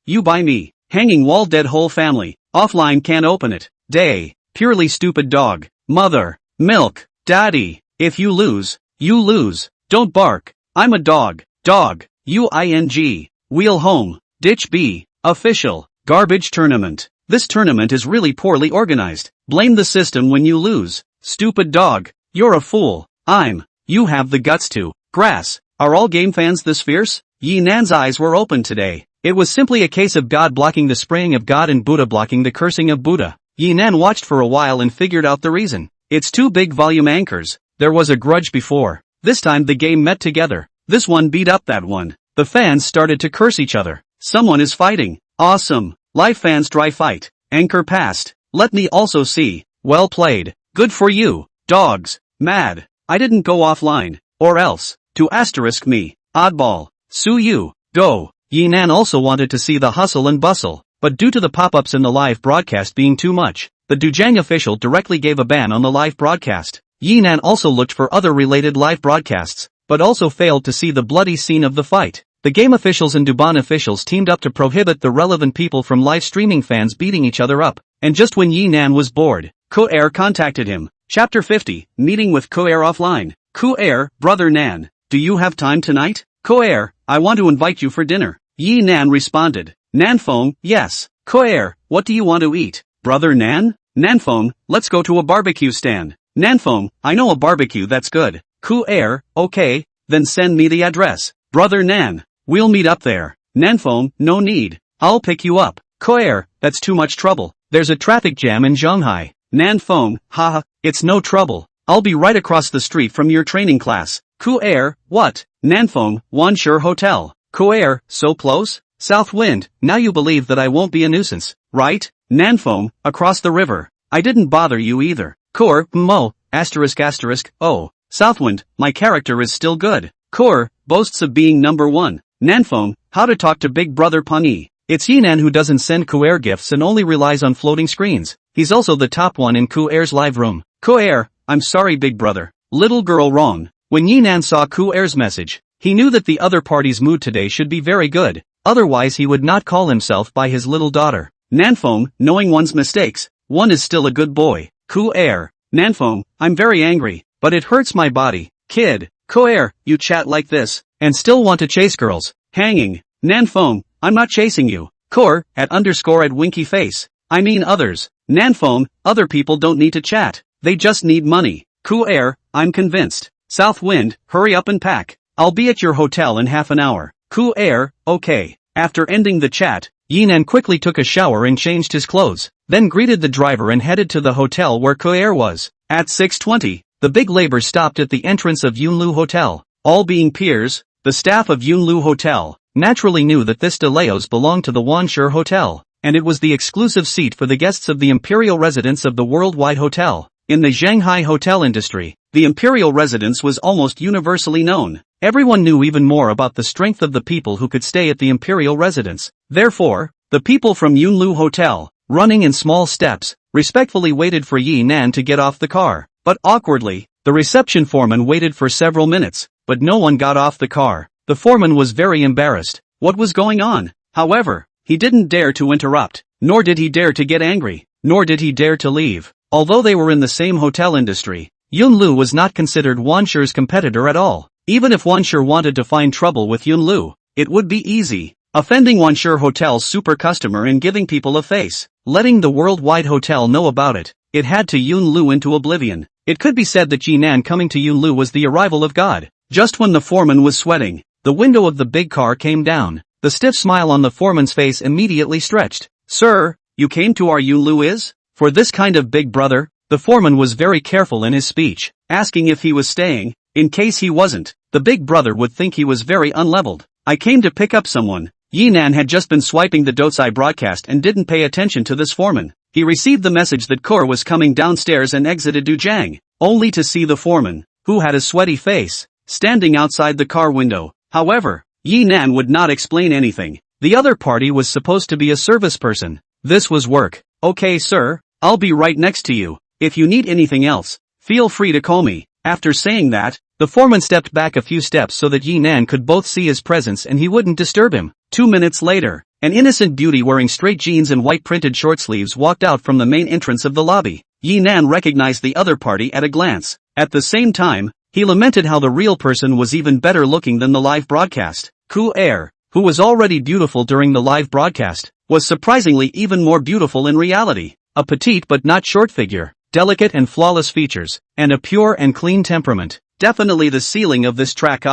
You buy me, hanging wall dead whole family, offline can't open it, day, purely stupid dog, mother, milk, daddy, if you lose, don't bark, I'm a dog, UING, wheel home, ditch B, official, garbage tournament. This tournament is really poorly organized. Blame the system when you lose. Stupid dog, you're a fool. You have the guts to. Grass, are all game fans this fierce? Yinan's eyes were open today. It was simply a case of God blocking the spraying of God and Buddha blocking the cursing of Buddha. Yinan watched for a while and figured out the reason. It's two big volume anchors. There was a grudge before. This time the game met together. This one beat up that one. The fans started to curse each other. Someone is fighting. Awesome. Live fans dry fight. Anchor passed. Let me also see. Well played. Good for you. Dogs. Mad. I didn't go offline. Or else. To asterisk me. Oddball. Sue you. Go. Yinan also wanted to see the hustle and bustle, but due to the pop-ups in the live broadcast being too much, the Dujang official directly gave a ban on the live broadcast. Yinan also looked for other related live broadcasts, but also failed to see the bloody scene of the fight. The game officials and Duban officials teamed up to prohibit the relevant people from live streaming fans beating each other up, and just when Yinan was bored, Ko-air contacted him. Chapter 50, Meeting with Ko-air offline. Ko-air, Brother Nan, do you have time tonight? Ko-air, I want to invite you for dinner. Yinan responded. Nanfeng, yes. Ko-air, what do you want to eat? Brother Nan? Nanfeng, let's go to a barbecue stand. Nanfeng, I know a barbecue that's good. Ko-air, okay, then send me the address. Brother Nan, we'll meet up there. Nanfeng, no need. I'll pick you up. Ko-air, that's too much trouble. There's a traffic jam in Shanghai. Nanfeng, haha, it's no trouble. I'll be right across the street from your training class. Ko-air, what? Nanfeng, Wanshur Hotel. Ko-air, so close? Southwind, now you believe that I won't be a nuisance, right? Nanfeng, across the river. I didn't bother you either. Kor, mo, asterisk, oh. Southwind, my character is still good. Kor, boasts of being number one. Nanfeng, how to talk to Big Brother Pani. It's Yinan who doesn't send Ko-air gifts and only relies on floating screens. He's also the top one in Ko-air's live room. Ko-air, I'm sorry Big Brother. Little girl wrong. When Yinan saw Ko-air's message, He knew that the other party's mood today should be very good, otherwise he would not call himself by his little daughter. Nanfeng, knowing one's mistakes, one is still a good boy. Ku-er, Nanfeng, I'm very angry, but it hurts my body. Kid, Ku-er, you chat like this, and still want to chase girls. Hanging, Nanfeng, I'm not chasing you. Kor, at winky face. I mean others. Nanfeng, other people don't need to chat, they just need money. Ku-er, I'm convinced. South Wind, hurry up and pack. I'll be at your hotel in half an hour. Ku-er, okay. After ending the chat, Yinan quickly took a shower and changed his clothes, then greeted the driver and headed to the hotel where Ku-er was. At 6:20, the big labor stopped at the entrance of Yunlu Hotel. All being peers, the staff of Yunlu Hotel naturally knew that this de Leos belonged to the Wanshur Hotel, and it was the exclusive seat for the guests of the imperial residence of the worldwide hotel. In the Shanghai hotel industry, the imperial residence was almost universally known. Everyone knew even more about the strength of the people who could stay at the imperial residence. Therefore, the people from Yunlu Hotel, running in small steps, respectfully waited for Yi Nan to get off the car. But awkwardly, the reception foreman waited for several minutes, but no one got off the car. The foreman was very embarrassed. What was going on? However, he didn't dare to interrupt, nor did he dare to get angry, nor did he dare to leave. Although they were in the same hotel industry, Yunlu was not considered Wanshur's competitor at all. Even if Wanshur wanted to find trouble with Yunlu, it would be easy. Offending Wanshur Hotel's super customer and giving people a face, letting the worldwide hotel know about it, it had to Yunlu into oblivion. It could be said that Jinan coming to Yunlu was the arrival of God. Just when the foreman was sweating, the window of the big car came down. The stiff smile on the foreman's face immediately stretched. Sir, you came to our Yunlu is? For this kind of big brother? The foreman was very careful in his speech, asking if he was staying. In case he wasn't, the big brother would think he was very unleveled. I came to pick up someone. Yinan had just been swiping the Dotsai broadcast and didn't pay attention to this foreman. He received the message that Kor was coming downstairs and exited Dujang, only to see the foreman, who had a sweaty face, standing outside the car window. However, Yinan would not explain anything. The other party was supposed to be a service person. This was work. Okay sir, I'll be right next to you. If you need anything else, feel free to call me. After saying that, the foreman stepped back a few steps so that Yinan could both see his presence and he wouldn't disturb him. 2 minutes later, an innocent beauty wearing straight jeans and white printed short sleeves walked out from the main entrance of the lobby. Yinan recognized the other party at a glance. At the same time, he lamented how the real person was even better looking than the live broadcast. Ku-er, who was already beautiful during the live broadcast, was surprisingly even more beautiful in reality. A petite but not short figure, delicate and flawless features, and a pure and clean temperament. Definitely the ceiling of this track.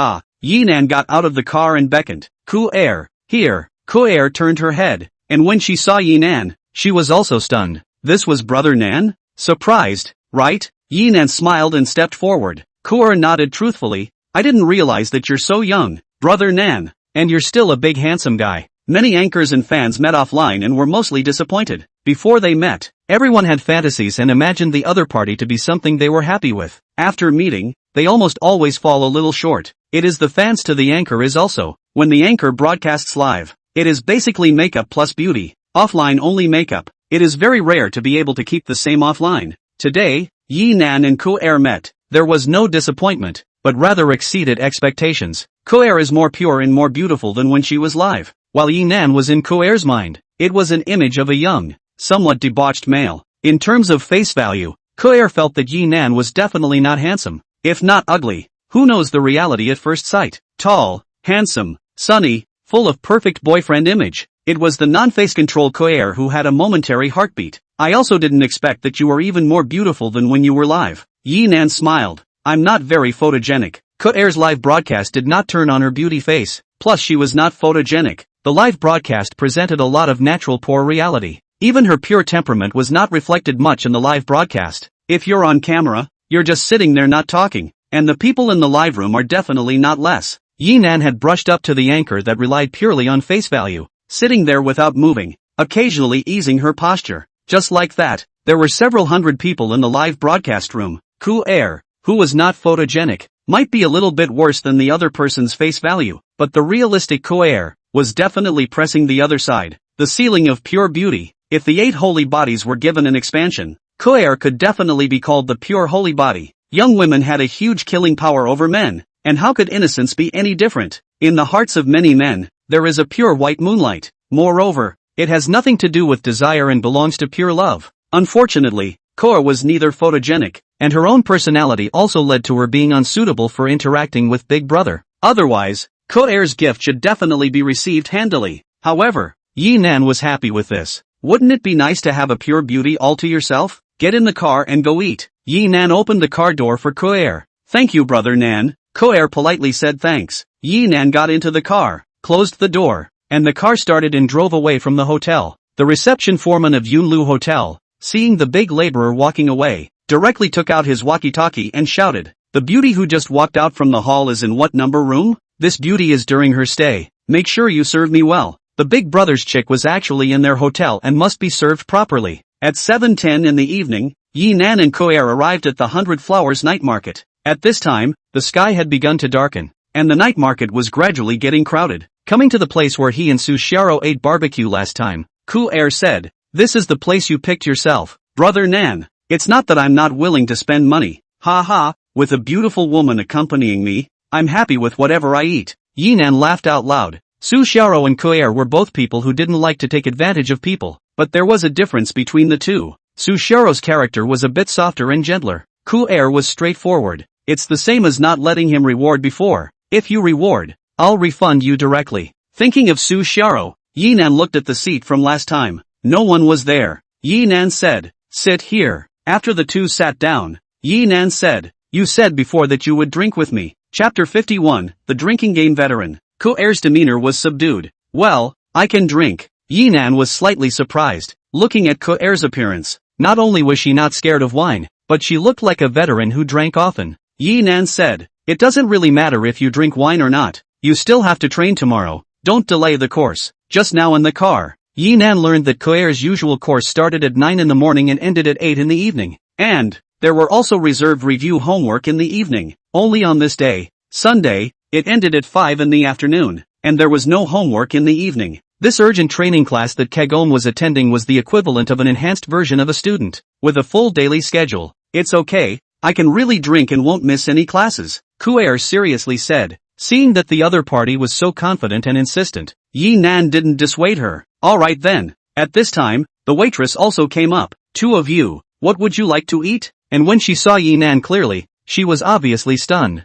Yinan got out of the car and beckoned. Ku-er, here. Ku-er turned her head, and when she saw Yinan, she was also stunned. This was Brother Nan? Surprised, right? Yinan smiled and stepped forward. Ku-er nodded truthfully. I didn't realize that you're so young, Brother Nan, and you're still a big handsome guy. Many anchors and fans met offline and were mostly disappointed. Before they met, everyone had fantasies and imagined the other party to be something they were happy with. After meeting, they almost always fall a little short. It is the fans to the anchor is also, when the anchor broadcasts live, it is basically makeup plus beauty, offline only makeup. It is very rare to be able to keep the same offline. Today, Yinan and Ku-er met. There was no disappointment, but rather exceeded expectations. Ku-er is more pure and more beautiful than when she was live. While Yinan was in Ku-er's mind, it was an image of a young, somewhat debauched male. In terms of face value, Ku-er felt that Yinan was definitely not handsome, if not ugly. Who knows the reality at first sight? Tall, handsome, sunny, full of perfect boyfriend image. It was the non-face control Ku-er who had a momentary heartbeat. I also didn't expect that you were even more beautiful than when you were live. Yinan smiled. I'm not very photogenic. Ku-er's live broadcast did not turn on her beauty face, plus she was not photogenic. The live broadcast presented a lot of natural poor reality. Even her pure temperament was not reflected much in the live broadcast. If you're on camera, you're just sitting there not talking, and the people in the live room are definitely not less. Yinan had brushed up to the anchor that relied purely on face value, sitting there without moving, occasionally easing her posture. Just like that, there were several hundred people in the live broadcast room. Ku-er, who was not photogenic, might be a little bit worse than the other person's face value, but the realistic Ku-er was definitely pressing the other side, the ceiling of pure beauty. If the 8 holy bodies were given an expansion, Ku-er could definitely be called the pure holy body. Young women had a huge killing power over men, And how could innocence be any different? In the hearts of many men, there is a pure white moonlight. Moreover, it has nothing to do with desire and belongs to pure love. Unfortunately, Koa was neither photogenic, and her own personality also led to her being unsuitable for interacting with Big Brother. Otherwise, Koa's gift should definitely be received handily. However, Yi Nan was happy with this. Wouldn't it be nice to have a pure beauty all to yourself? Get in the car and go eat. Yi Nan opened the car door for Koa. Thank you, brother Nan. Koa politely said thanks. Yi Nan got into the car, closed the door, and the car started and drove away from the hotel. The reception foreman of Yunlu Hotel, seeing the big laborer walking away, directly took out his walkie-talkie and shouted, "The beauty who just walked out from the hall is in what number room? This beauty is during her stay. Make sure you serve me well." The Big Brother's chick was actually in their hotel and must be served properly. At 7:10 in the evening, Yi Nan and Koa arrived at the 100 Flowers night market. At this time, the sky had begun to darken, and the night market was gradually getting crowded. Coming to the place where he and Su Xiao ate barbecue last time, Koa said, "This is the place you picked yourself, brother Nan. It's not that I'm not willing to spend money. Ha ha, with a beautiful woman accompanying me, I'm happy with whatever I eat." Yi Nan laughed out loud. Su Xiao and Koa were both people who didn't like to take advantage of people, but there was a difference between the two. Su Xiao's character was a bit softer and gentler. Koa was straightforward. It's the same as not letting him reward before. If you reward, I'll refund you directly. Thinking of Su Xiao, Yi Nan looked at the seat from last time. No one was there. Yi Nan said, "Sit here." After the two sat down, Yi Nan said, "You said before that you would drink with me." Chapter 51, The Drinking Game Veteran. Koa's demeanor was subdued. "Well, I can drink." Yi Nan was slightly surprised, looking at Koa's appearance. Not only was she not scared of wine, but she looked like a veteran who drank often. Yi Nan said, "It doesn't really matter if you drink wine or not. You still have to train tomorrow. Don't delay the course." Just now in the car, Yi Nan learned that Koa's usual course started at 9 in the morning and ended at 8 in the evening. And there were also reserved review homework in the evening. Only on this day, Sunday, it ended at 5 in the afternoon, and there was no homework in the evening. This urgent training class that Kagome was attending was the equivalent of an enhanced version of a student, with a full daily schedule. "It's okay, I can really drink and won't miss any classes," Koa seriously said. Seeing that the other party was so confident and insistent, Yi Nan didn't dissuade her. "Alright then." At this time, the waitress also came up. "Two of you, what would you like to eat?" And when she saw Yi Nan clearly, she was obviously stunned.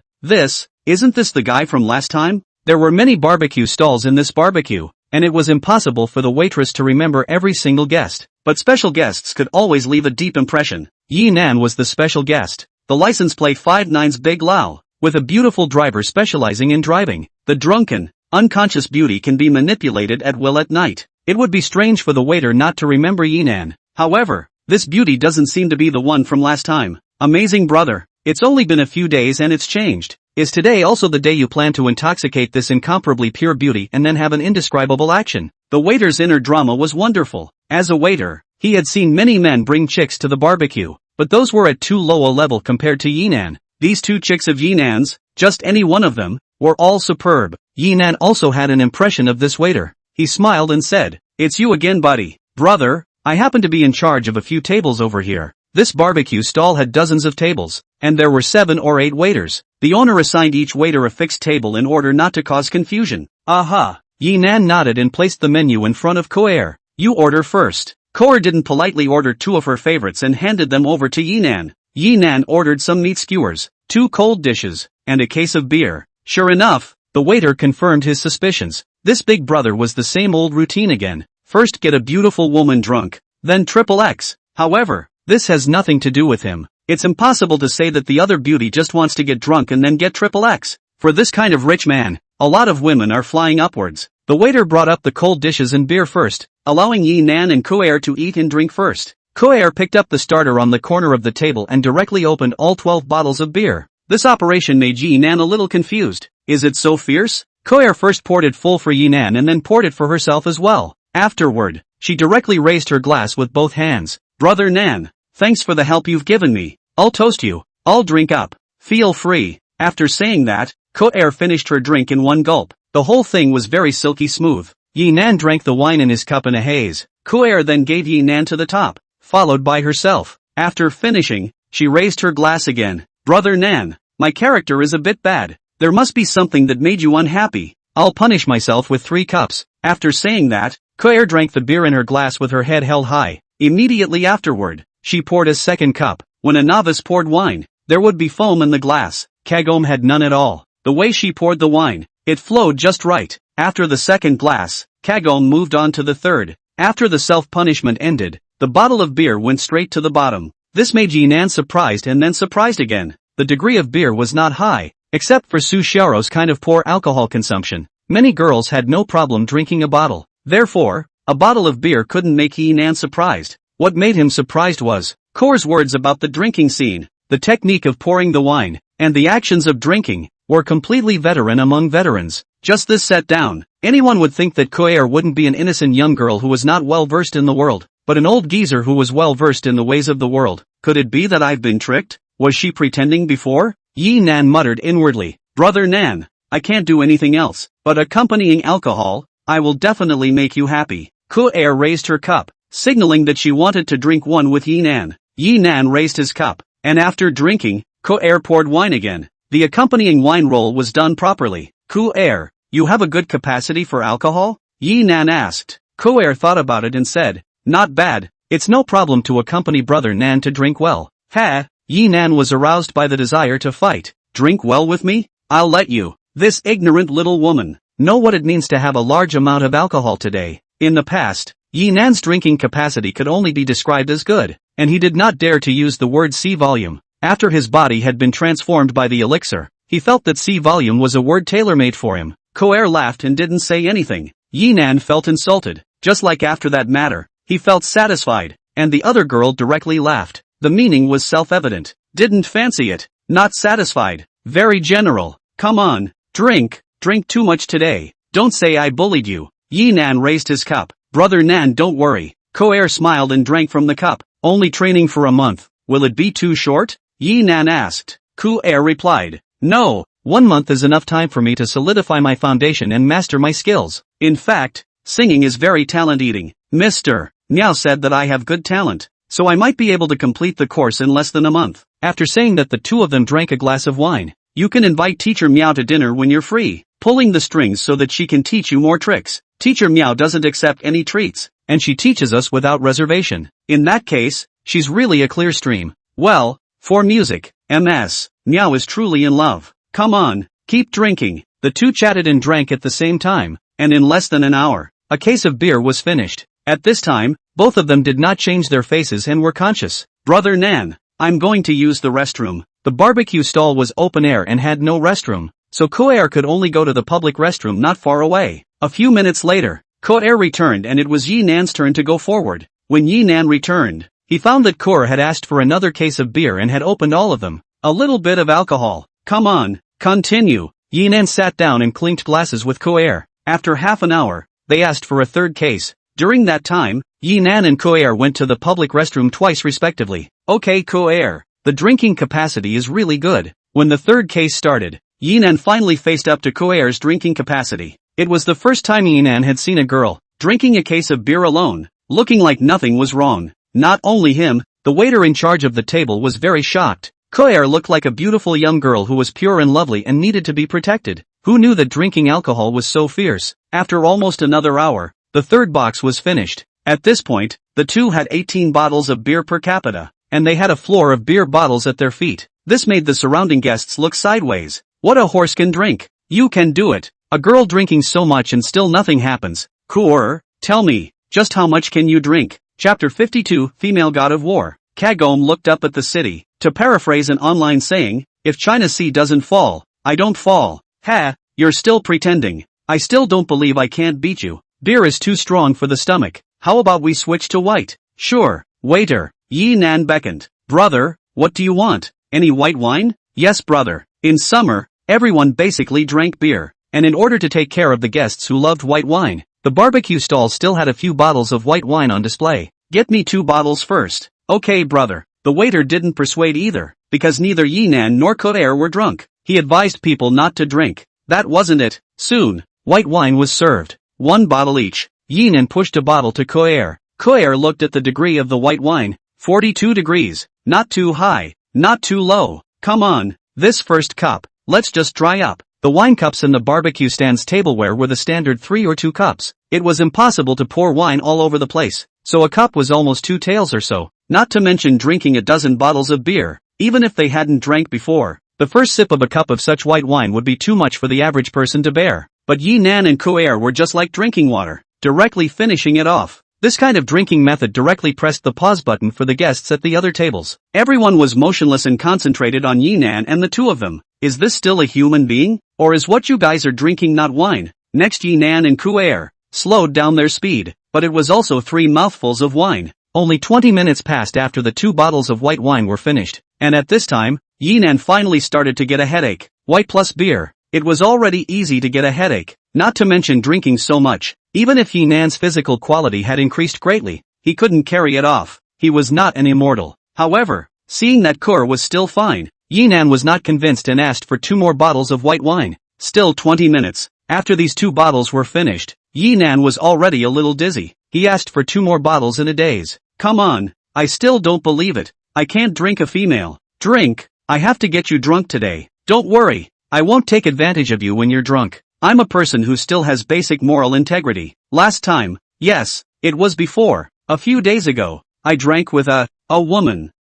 Isn't this the guy from last time? There were many barbecue stalls in this barbecue, and it was impossible for the waitress to remember every single guest. But special guests could always leave a deep impression. Yi Nan was the special guest. The license plate 59's Big Lao, with a beautiful driver specializing in driving. The drunken, unconscious beauty can be manipulated at will at night. It would be strange for the waiter not to remember Yi Nan. However, this beauty doesn't seem to be the one from last time. Amazing brother. It's only been a few days and it's changed. Is today also the day you plan to intoxicate this incomparably pure beauty and then have an indescribable action? The waiter's inner drama was wonderful. As a waiter, he had seen many men bring chicks to the barbecue, but those were at too low a level compared to Yi Nan. These two chicks of Yi Nan's, just any one of them, were all superb. Yi Nan also had an impression of this waiter. He smiled and said, "It's you again, buddy. Brother, I happen to be in charge of a few tables over here." This barbecue stall had dozens of tables, and there were 7 or 8 waiters. The owner assigned each waiter a fixed table in order not to cause confusion. "Aha." Yi Nan nodded and placed the menu in front of Koa. "You order first." Koa didn't politely order 2 of her favorites and handed them over to Yi Nan. Yi Nan ordered some meat skewers, 2 cold dishes, and a case of beer. Sure enough, the waiter confirmed his suspicions. This Big Brother was the same old routine again. First get a beautiful woman drunk, then XXX. However, this has nothing to do with him. It's impossible to say that the other beauty just wants to get drunk and then get XXX. For this kind of rich man, a lot of women are flying upwards. The waiter brought up the cold dishes and beer first, allowing Yi Nan and Koa to eat and drink first. Koa picked up the starter on the corner of the table and directly opened all 12 bottles of beer. This operation made Yi Nan a little confused. Is it so fierce? Koa first poured it full for Yi Nan and then poured it for herself as well. Afterward, she directly raised her glass with both hands. "Brother Nan, thanks for the help you've given me. I'll toast you. I'll drink up. Feel free." After saying that, Koa finished her drink in one gulp. The whole thing was very silky smooth. Yi Nan drank the wine in his cup in a haze. Koa then gave Yi Nan to the top, followed by herself. After finishing, she raised her glass again. "Brother Nan, my character is a bit bad, There must be something that made you unhappy. I'll punish myself with 3 cups. After saying that, Claire drank the beer in her glass with her head held high. Immediately afterward, she poured a second cup. When a novice poured wine, there would be foam in the glass. Kagome had none at all. The way she poured the wine, it flowed just right. After the second glass, Kagome moved on to the third. After the self-punishment ended, the bottle of beer went straight to the bottom. This made Yinan surprised and then surprised again. The degree of beer was not high, except for Su Xiaoru's kind of poor alcohol consumption. Many girls had no problem drinking a bottle. Therefore, a bottle of beer couldn't make Yinan surprised. What made him surprised was Core's words about the drinking scene. The technique of pouring the wine, and the actions of drinking, were completely veteran among veterans. Just this set down, anyone would think that Claire wouldn't be an innocent young girl who was not well versed in the world, but an old geezer who was well versed in the ways of the world. Could it be that I've been tricked? Was she pretending before? Yinan muttered inwardly. Brother Nan, I can't do anything else, but accompanying alcohol, I will definitely make you happy. Claire raised her cup, signaling that she wanted to drink one with Yinan. Yinan raised his cup, and after drinking, Claire poured wine again. The accompanying wine roll was done properly. Claire, you have a good capacity for alcohol? Yinan asked. Claire thought about it and said, not bad, it's no problem to accompany Brother Nan to drink well. Ha! Yinan was aroused by the desire to fight. Drink well with me? I'll let you. This ignorant little woman, know what it means to have a large amount of alcohol today. In the past, Yinan's drinking capacity could only be described as good, and he did not dare to use the word C volume. After his body had been transformed by the elixir, he felt that C volume was a word tailor-made for him. Claire laughed and didn't say anything. Yinan felt insulted. Just like after that matter, he felt satisfied, and the other girl directly laughed. The meaning was self-evident. Didn't fancy it. Not satisfied. Very general. Come on, drink too much today. Don't say I bullied you. Yinan raised his cup. Brother Nan, don't worry. Claire smiled and drank from the cup. Only training for a month. Will it be too short? Yinan asked. Claire replied. No, 1 month is enough time for me to solidify my foundation and master my skills. In fact, singing is very talent-eating. Mr. Miao said that I have good talent, so I might be able to complete the course in less than a month. After saying that, the two of them drank a glass of wine. You can invite Teacher Miao to dinner when you're free, pulling the strings so that she can teach you more tricks. Teacher Miao doesn't accept any treats, and she teaches us without reservation. In that case, she's really a clear stream. Well, for music, Ms. Miao is truly in love. Come on, keep drinking. The two chatted and drank at the same time, and in less than an hour, a case of beer was finished. At this time, both of them did not change their faces and were conscious. Brother Nan, I'm going to use the restroom. The barbecue stall was open air and had no restroom, so Claire could only go to the public restroom not far away. A few minutes later, Claire returned and it was Yinan's turn to go forward. When Yinan returned, he found that Claire had asked for another case of beer and had opened all of them. A little bit of alcohol. Come on, continue. Yinan sat down and clinked glasses with Claire. After half an hour, they asked for a third case. During that time, Yinan and Claire went to the public restroom twice respectively. Okay Claire, the drinking capacity is really good. When the third case started, Yinan finally faced up to Claire's drinking capacity. It was the first time Yinan had seen a girl drinking a case of beer alone, looking like nothing was wrong. Not only him, the waiter in charge of the table was very shocked. Claire looked like a beautiful young girl who was pure and lovely and needed to be protected. Who knew that drinking alcohol was so fierce? After almost another hour, the third box was finished. At this point, the two had 18 bottles of beer per capita, and they had a floor of beer bottles at their feet. This made the surrounding guests look sideways. What a horse can drink! You can do it! A girl drinking so much and still nothing happens. Claire, tell me, just how much can you drink? Chapter 52, Female God of War. Kagome looked up at the city. To paraphrase an online saying, if China Sea doesn't fall, I don't fall. Ha, you're still pretending. I still don't believe I can't beat you. Beer is too strong for the stomach. How about we switch to white? Sure. Waiter. Yinan beckoned. Brother, what do you want? Any white wine? Yes brother. In summer, everyone basically drank beer, and in order to take care of the guests who loved white wine, the barbecue stall still had a few bottles of white wine on display. Get me 2 bottles first. Okay brother. The waiter didn't persuade either, because neither Yinan nor Claire were drunk. He advised people not to drink. That wasn't it. Soon, white wine was served. 1 bottle each. Yinan pushed a bottle to Claire. Claire looked at the degree of the white wine. 42 degrees. Not too high, not too low. Come on, this first cup, let's just dry up. The wine cups and the barbecue stand's tableware were the standard 3 or 2 cups. It was impossible to pour wine all over the place, so a cup was almost 2 taels or so, not to mention drinking a dozen bottles of beer. Even if they hadn't drank before, the first sip of a cup of such white wine would be too much for the average person to bear. But Yi Nan and Kuer were just like drinking water, directly finishing it off. This kind of drinking method directly pressed the pause button for the guests at the other tables. Everyone was motionless and concentrated on Yi Nan and the two of them. Is this still a human being? Or is what you guys are drinking not wine? Next, Yi Nan and Kuer slowed down their speed, but it was also 3 mouthfuls of wine. Only 20 minutes passed after the 2 bottles of white wine were finished, and at this time, Yi Nan finally started to get a headache. White plus beer. It was already easy to get a headache, not to mention drinking so much. Even if Yi Nan's physical quality had increased greatly, he couldn't carry it off. He was not an immortal. However, seeing that Kur was still fine, Yi Nan was not convinced and asked for 2 more bottles of white wine. Still 20 minutes. After these 2 bottles were finished, Yi Nan was already a little dizzy. He asked for 2 more bottles in a daze. Come on, I still don't believe it. I can't drink a female drink. I have to get you drunk today. Don't worry, I won't take advantage of you when you're drunk. I'm a person who still has basic moral integrity. Last time, yes, it was before, a few days ago, I drank with a woman.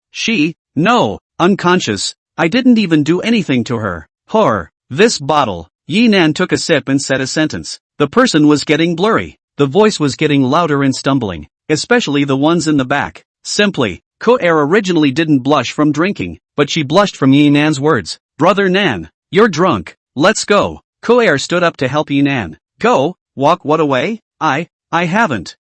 No, unconscious. I didn't even do anything to her. This bottle. Yi Nan took a sip and said a sentence. The person was getting blurry. The voice was getting louder and stumbling, especially the ones in the back. Simply, Ko-er originally didn't blush from drinking, but she blushed from Yi Nan's words. Brother Nan, you're drunk. Let's go. Ko-er stood up to help Yi Nan. Go? Walk what away? I haven't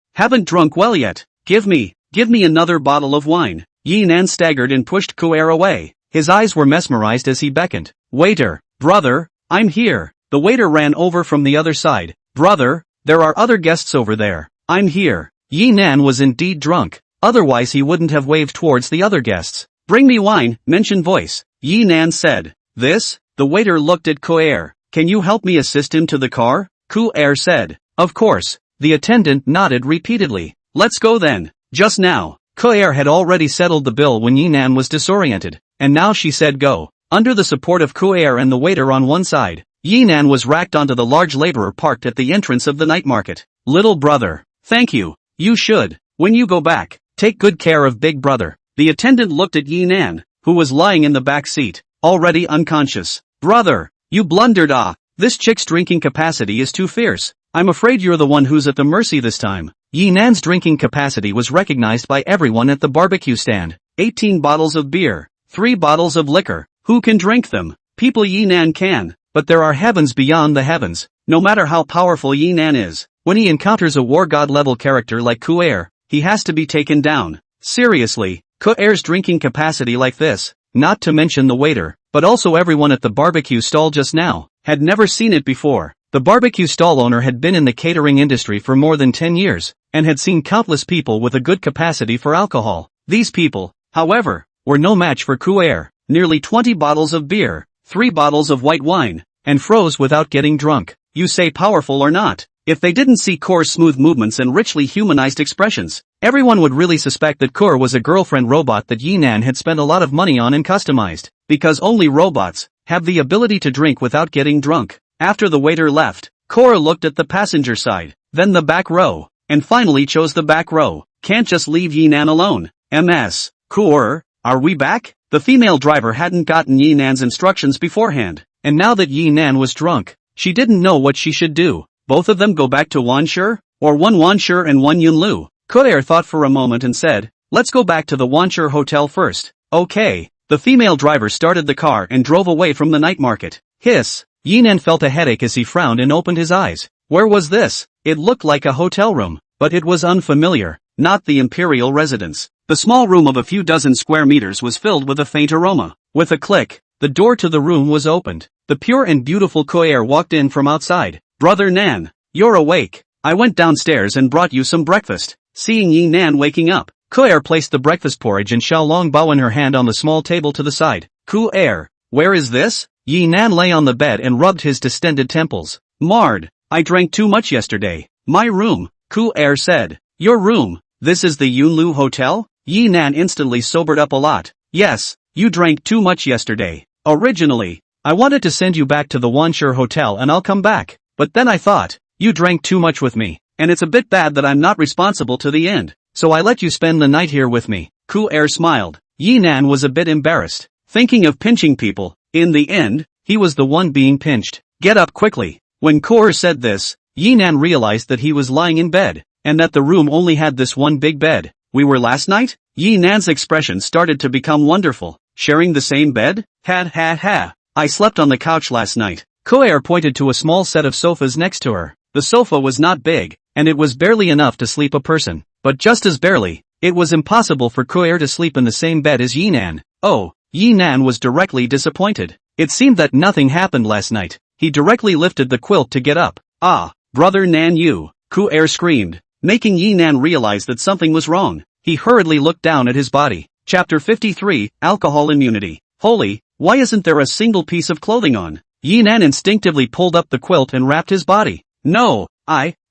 drunk well yet. Give me another bottle of wine. Yi Nan staggered and pushed Ko-er away. His eyes were mesmerized as he beckoned. Waiter, brother, I'm here. The waiter ran over from the other side. Brother, there are other guests over there. I'm here. Yi Nan was indeed drunk. Otherwise he wouldn't have waved towards the other guests. Bring me wine, mention voice. Yi Nan said. This? The waiter looked at Ko-er. Can you help me assist him to the car? Ko-er said. Of course. The attendant nodded repeatedly. Let's go then. Just now, Ko-er had already settled the bill when Yi Nan was disoriented, and now she said go. Under the support of Ko-er and the waiter on one side, Yi Nan was racked onto the large laborer parked at the entrance of the night market. Little brother. Thank you. You should. When you go back, take good care of big brother. The attendant looked at Yi Nan, who was lying in the back seat, already unconscious. Brother, you blundered. This chick's drinking capacity is too fierce. I'm afraid you're the one who's at the mercy this time. Yi Nan's drinking capacity was recognized by everyone at the barbecue stand. 18 bottles of beer, 3 bottles of liquor. Who can drink them? People. Yi Nan can, but there are heavens beyond the heavens. No matter how powerful Yi Nan is, when he encounters a war god level character like Ko-er, he has to be taken down. Seriously, Ko-er's drinking capacity like this, not to mention the waiter, but also everyone at the barbecue stall just now, had never seen it before. The barbecue stall owner had been in the catering industry for more than 10 years, and had seen countless people with a good capacity for alcohol. These people, however, were no match for Ko-er. Nearly 20 bottles of beer, 3 bottles of white wine, and froze without getting drunk. You say powerful or not? If they didn't see Kor's smooth movements and richly humanized expressions, everyone would really suspect that Kor was a girlfriend robot that Yi Nan had spent a lot of money on and customized, because only robots have the ability to drink without getting drunk. After the waiter left, Kor looked at the passenger side, then the back row, and finally chose the back row. Can't just leave Yi Nan alone. MS. Kor, are we back? The female driver hadn't gotten Yi Nan's instructions beforehand, and now that Yi Nan was drunk, she didn't know what she should do. Both of them go back to Wanshur? Or one Wanshur and one Yunlu? Ko-er thought for a moment and said, let's go back to the Wanshur hotel first. Okay. The female driver started the car and drove away from the night market. Hiss. Yi Nan felt a headache as he frowned and opened his eyes. Where was this? It looked like a hotel room, but it was unfamiliar, not the imperial residence. The small room of a few dozen square meters was filled with a faint aroma. With a click, the door to the room was opened. The pure and beautiful Ko-er walked in from outside. Brother Nan, you're awake. I went downstairs and brought you some breakfast. Seeing Yi Nan waking up, Ko-er placed the breakfast porridge and xiaolong bao in her hand on the small table to the side. Ko-er, where is this? Yi Nan lay on the bed and rubbed his distended temples. Marred, I drank too much yesterday. My room, Ko-er said. Your room, this is the Yunlu Hotel? Yi Nan instantly sobered up a lot. Yes, you drank too much yesterday. Originally, I wanted to send you back to the Wanshire Hotel and I'll come back, but then I thought, you drank too much with me, and it's a bit bad that I'm not responsible to the end, so I let you spend the night here with me. Ku-er smiled. Yi-nan was a bit embarrassed, thinking of pinching people. In the end, he was the one being pinched. Get up quickly. When Ku-er said this, Yi-nan realized that he was lying in bed, and that the room only had this one big bed. We were last night? Yi-nan's expression started to become wonderful. Sharing the same bed? Ha. I slept on the couch last night. Ku-er pointed to a small set of sofas next to her. The sofa was not big, and it was barely enough to sleep a person. But just as barely, it was impossible for Ku-er to sleep in the same bed as Yi-nan. Oh, Yi-nan was directly disappointed. It seemed that nothing happened last night. He directly lifted the quilt to get up. Ah, brother Nan you! Ku-er screamed, making Yi-nan realize that something was wrong. He hurriedly looked down at his body. Chapter 53, Alcohol Immunity. Holy, why isn't there a single piece of clothing on? Yi-nan instinctively pulled up the quilt and wrapped his body. No,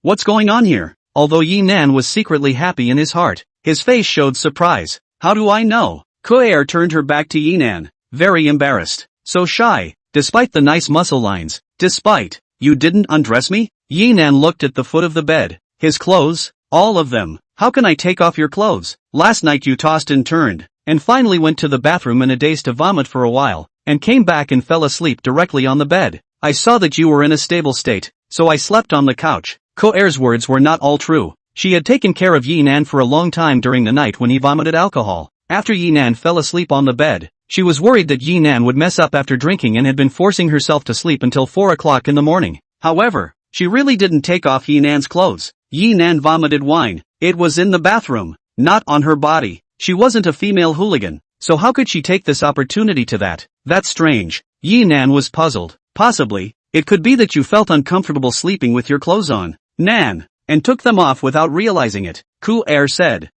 what's going on here? Although Yi-nan was secretly happy in his heart, his face showed surprise. How do I know? Ku-er turned her back to Yi-nan, very embarrassed. So shy, despite the nice muscle lines. Despite, you didn't undress me? Yi-nan looked at the foot of the bed. His clothes? All of them. How can I take off your clothes? Last night you tossed and turned, and finally went to the bathroom in a daze to vomit for a while, and came back and fell asleep directly on the bed. I saw that you were in a stable state, so I slept on the couch. Ku-er's words were not all true. She had taken care of Yi-nan for a long time during the night when he vomited alcohol. After Yi-nan fell asleep on the bed, she was worried that Yi-nan would mess up after drinking and had been forcing herself to sleep until 4 o'clock in the morning. However, she really didn't take off Yi-nan's clothes. Yi-nan vomited wine. It was in the bathroom, not on her body. She wasn't a female hooligan, so how could she take this opportunity to that? That's strange. Yi-nan was puzzled. Possibly, it could be that you felt uncomfortable sleeping with your clothes on, Nan, and took them off without realizing it. Ku-er said.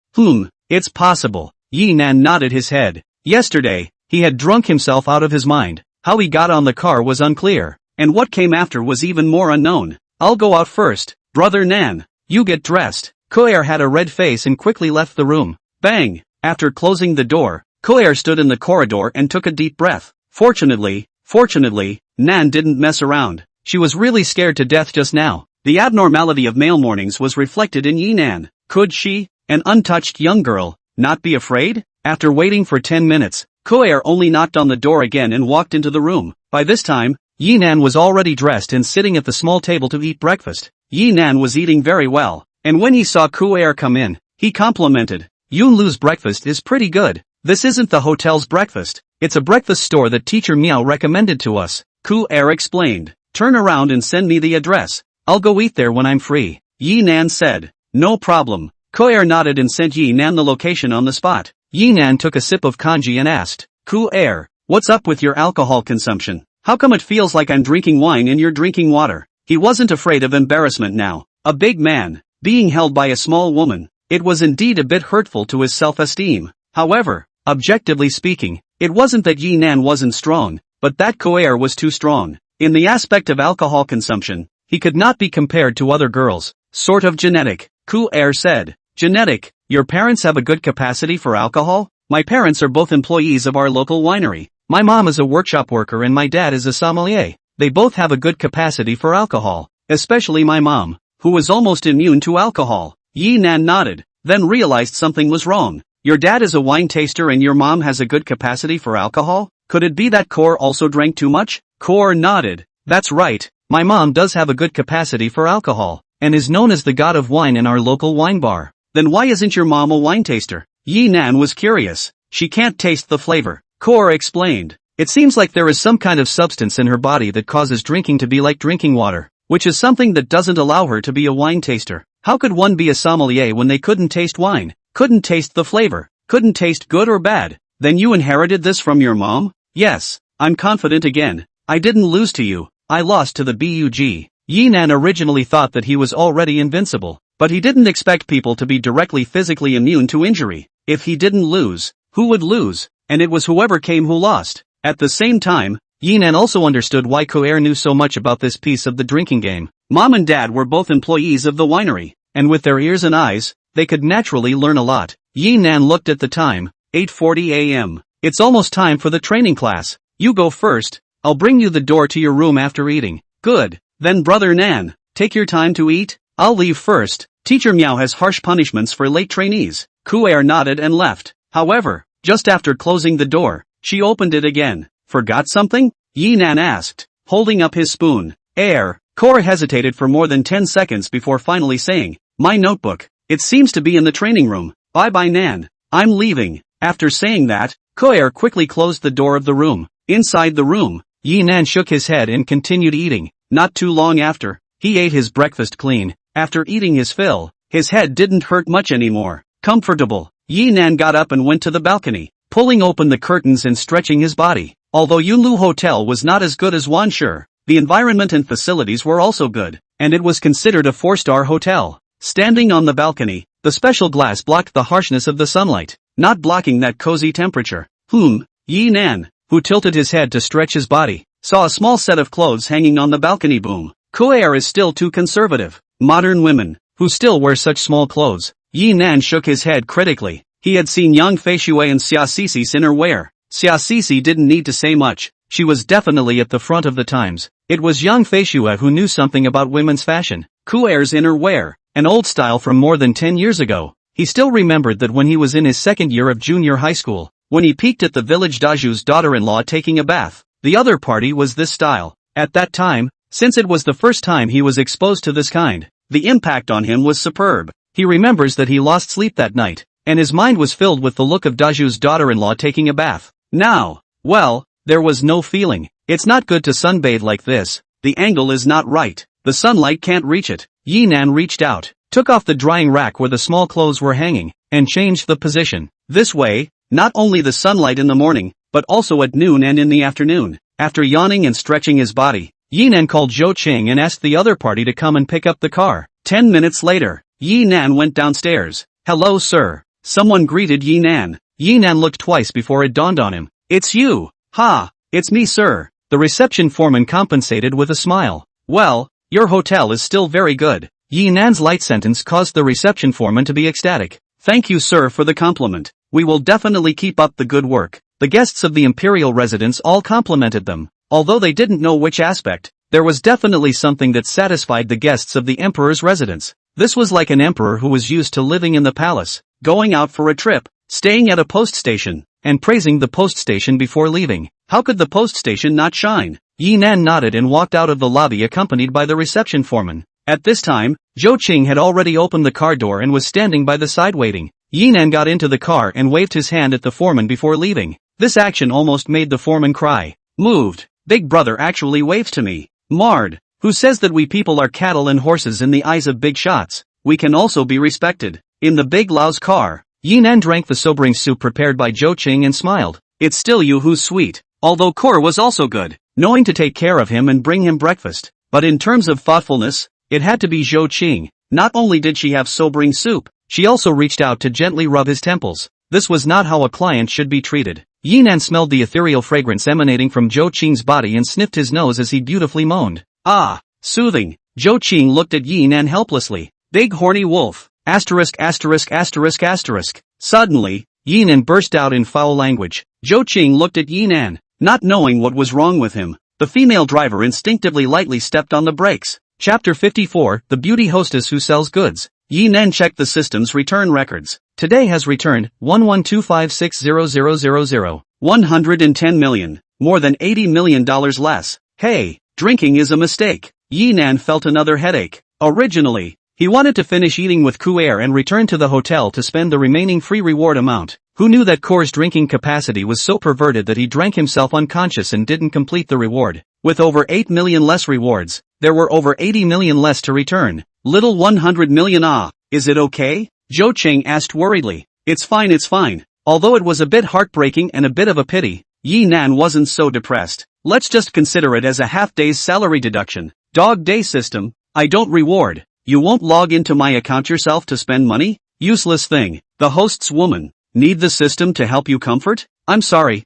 It's possible. Yi-nan nodded his head. Yesterday, he had drunk himself out of his mind. How he got on the car was unclear, and what came after was even more unknown. I'll go out first, brother Nan. You get dressed. Ku-er had a red face and quickly left the room. Bang! After closing the door, Ku-er stood in the corridor and took a deep breath. Fortunately, Nan didn't mess around. She was really scared to death just now. The abnormality of male mornings was reflected in Yi-nan. Could she, an untouched young girl, not be afraid? After waiting for 10 minutes, Ku-er only knocked on the door again and walked into the room. By this time, Yi-nan was already dressed and sitting at the small table to eat breakfast. Yi-nan was eating very well, and when he saw Ku-er come in, he complimented. Yunlu's breakfast is pretty good. This isn't the hotel's breakfast. It's a breakfast store that teacher Miao recommended to us. Ku-er explained. Turn around and send me the address. I'll go eat there when I'm free. Yi-nan said. No problem. Ku-er nodded and sent Yi-nan the location on the spot. Yi-nan took a sip of kanji and asked. Ku-er, what's up with your alcohol consumption? How come it feels like I'm drinking wine and you're drinking water? He wasn't afraid of embarrassment now. A big man, being held by a small woman. It was indeed a bit hurtful to his self-esteem. However, objectively speaking, it wasn't that Yi-nan wasn't strong, but that Ku-er was too strong. In the aspect of alcohol consumption, he could not be compared to other girls. Sort of genetic, Ku-er said. Genetic? Your parents have a good capacity for alcohol? My parents are both employees of our local winery. My mom is a workshop worker and my dad is a sommelier. They both have a good capacity for alcohol, especially my mom, who was almost immune to alcohol. Yi-nan nodded, then realized something was wrong. Your dad is a wine taster and your mom has a good capacity for alcohol? Could it be that Kor also drank too much? Kor nodded. That's right, my mom does have a good capacity for alcohol, and is known as the god of wine in our local wine bar. Then why isn't your mom a wine taster? Yi-nan was curious. She can't taste the flavor. Kor explained. It seems like there is some kind of substance in her body that causes drinking to be like drinking water, which is something that doesn't allow her to be a wine taster. How could one be a sommelier when they couldn't taste wine, couldn't taste the flavor, couldn't taste good or bad? Then you inherited this from your mom? Yes, I'm confident again. I didn't lose to you, I lost to the bug. Yi-nan originally thought that he was already invincible, but he didn't expect people to be directly physically immune to injury. If he didn't lose, who would lose? And it was whoever came who lost. At the same time, Yi-nan also understood why Ku-er knew so much about this piece of the drinking game. Mom and dad were both employees of the winery, and with their ears and eyes, they could naturally learn a lot. Yi-nan looked at the time, 8:40 a.m. It's almost time for the training class. You go first, I'll bring you the door to your room after eating. Good. Then brother Nan, take your time to eat. I'll leave first. Teacher Meow has harsh punishments for late trainees. Kuair nodded and left. However, just after closing the door, she opened it again. Forgot something? Yi Nan asked, holding up his spoon. Kor hesitated for more than 10 seconds before finally saying, my notebook. It seems to be in the training room. Bye-bye Nan. I'm leaving. After saying that, Kuair quickly closed the door of the room. Inside the room, Yi Nan shook his head and continued eating. Not too long after, he ate his breakfast clean. After eating his fill, his head didn't hurt much anymore. Comfortable, Yi Nan got up and went to the balcony, pulling open the curtains and stretching his body. Although Yunlu Hotel was not as good as Wanshe, the environment and facilities were also good, and it was considered a 4-star hotel. Standing on the balcony, the special glass blocked the harshness of the sunlight, not blocking that cozy temperature. Yi Nan, who tilted his head to stretch his body, saw a small set of clothes hanging on the balcony. Boom. Kuair is still too conservative. Modern women, who still wear such small clothes. Yi Nan shook his head critically. He had seen Yang Feishui and Xia Sisi's inner wear. Xia Sisi didn't need to say much. She was definitely at the front of the times. It was Yang Feishui who knew something about women's fashion. Kuair's inner wear, an old style from more than 10 years ago. He still remembered that when he was in his second year of junior high school, when he peeked at the village Daju's daughter-in-law taking a bath. The other party was this style. At that time, since it was the first time he was exposed to this kind, the impact on him was superb. He remembers that he lost sleep that night, and his mind was filled with the look of Daju's daughter-in-law taking a bath. Now, well, there was no feeling. It's not good to sunbathe like this. The angle is not right. The sunlight can't reach it. Yi Nan reached out, took off the drying rack where the small clothes were hanging, and changed the position. This way, not only the sunlight in the morning, but also at noon and in the afternoon. After yawning and stretching his body, Yi Nan called Zhou Qing and asked the other party to come and pick up the car. 10 minutes later, Yi Nan went downstairs. Hello sir. Someone greeted Yi Nan. Yi Nan looked twice before it dawned on him. It's you. Ha, it's me sir. The reception foreman compensated with a smile. Well, your hotel is still very good. Yi Nan's light sentence caused the reception foreman to be ecstatic. Thank you sir for the compliment. We will definitely keep up the good work. The guests of the imperial residence all complimented them. Although they didn't know which aspect, there was definitely something that satisfied the guests of the emperor's residence. This was like an emperor who was used to living in the palace, going out for a trip, staying at a post station, and praising the post station before leaving. How could the post station not shine? Yi Nan nodded and walked out of the lobby accompanied by the reception foreman. At this time, Zhou Qing had already opened the car door and was standing by the side waiting. Yi Nan got into the car and waved his hand at the foreman before leaving. This action almost made the foreman cry. Moved. Big brother actually waves to me. Marred. Who says that we people are cattle and horses in the eyes of big shots? We can also be respected. In the big Lao's car, Yi Nan drank the sobering soup prepared by Zhou Qing and smiled. It's still you who's sweet. Although Kor was also good, knowing to take care of him and bring him breakfast. But in terms of thoughtfulness, it had to be Zhou Qing. Not only did she have sobering soup, she also reached out to gently rub his temples. This was not how a client should be treated. Yi Nan smelled the ethereal fragrance emanating from Zhou Qing's body and sniffed his nose as he beautifully moaned. Ah, soothing. Zhou Qing looked at Yi Nan helplessly. Big horny wolf. Asterisk. Suddenly, Yi Nan burst out in foul language. Zhou Qing looked at Yi Nan, not knowing what was wrong with him. The female driver instinctively lightly stepped on the brakes. Chapter 54, The Beauty Hostess Who Sells Goods. Yi Nan checked the system's return records. Today has returned 11256000. 110 million. More than $80 million less. Hey, drinking is a mistake. Yi Nan felt another headache. Originally, he wanted to finish eating with Kuair and return to the hotel to spend the remaining free reward amount. Who knew that Kor's drinking capacity was so perverted that he drank himself unconscious and didn't complete the reward? With over 8 million less rewards, there were over 80 million less to return. Little 100 million. Is it okay? Zhou Qing asked worriedly. It's fine. Although it was a bit heartbreaking and a bit of a pity, Yi Nan wasn't so depressed. Let's just consider it as a half-day's salary deduction. Dog day system. I don't reward. You won't log into my account yourself to spend money? Useless thing. The host's woman. Need the system to help you comfort? I'm sorry.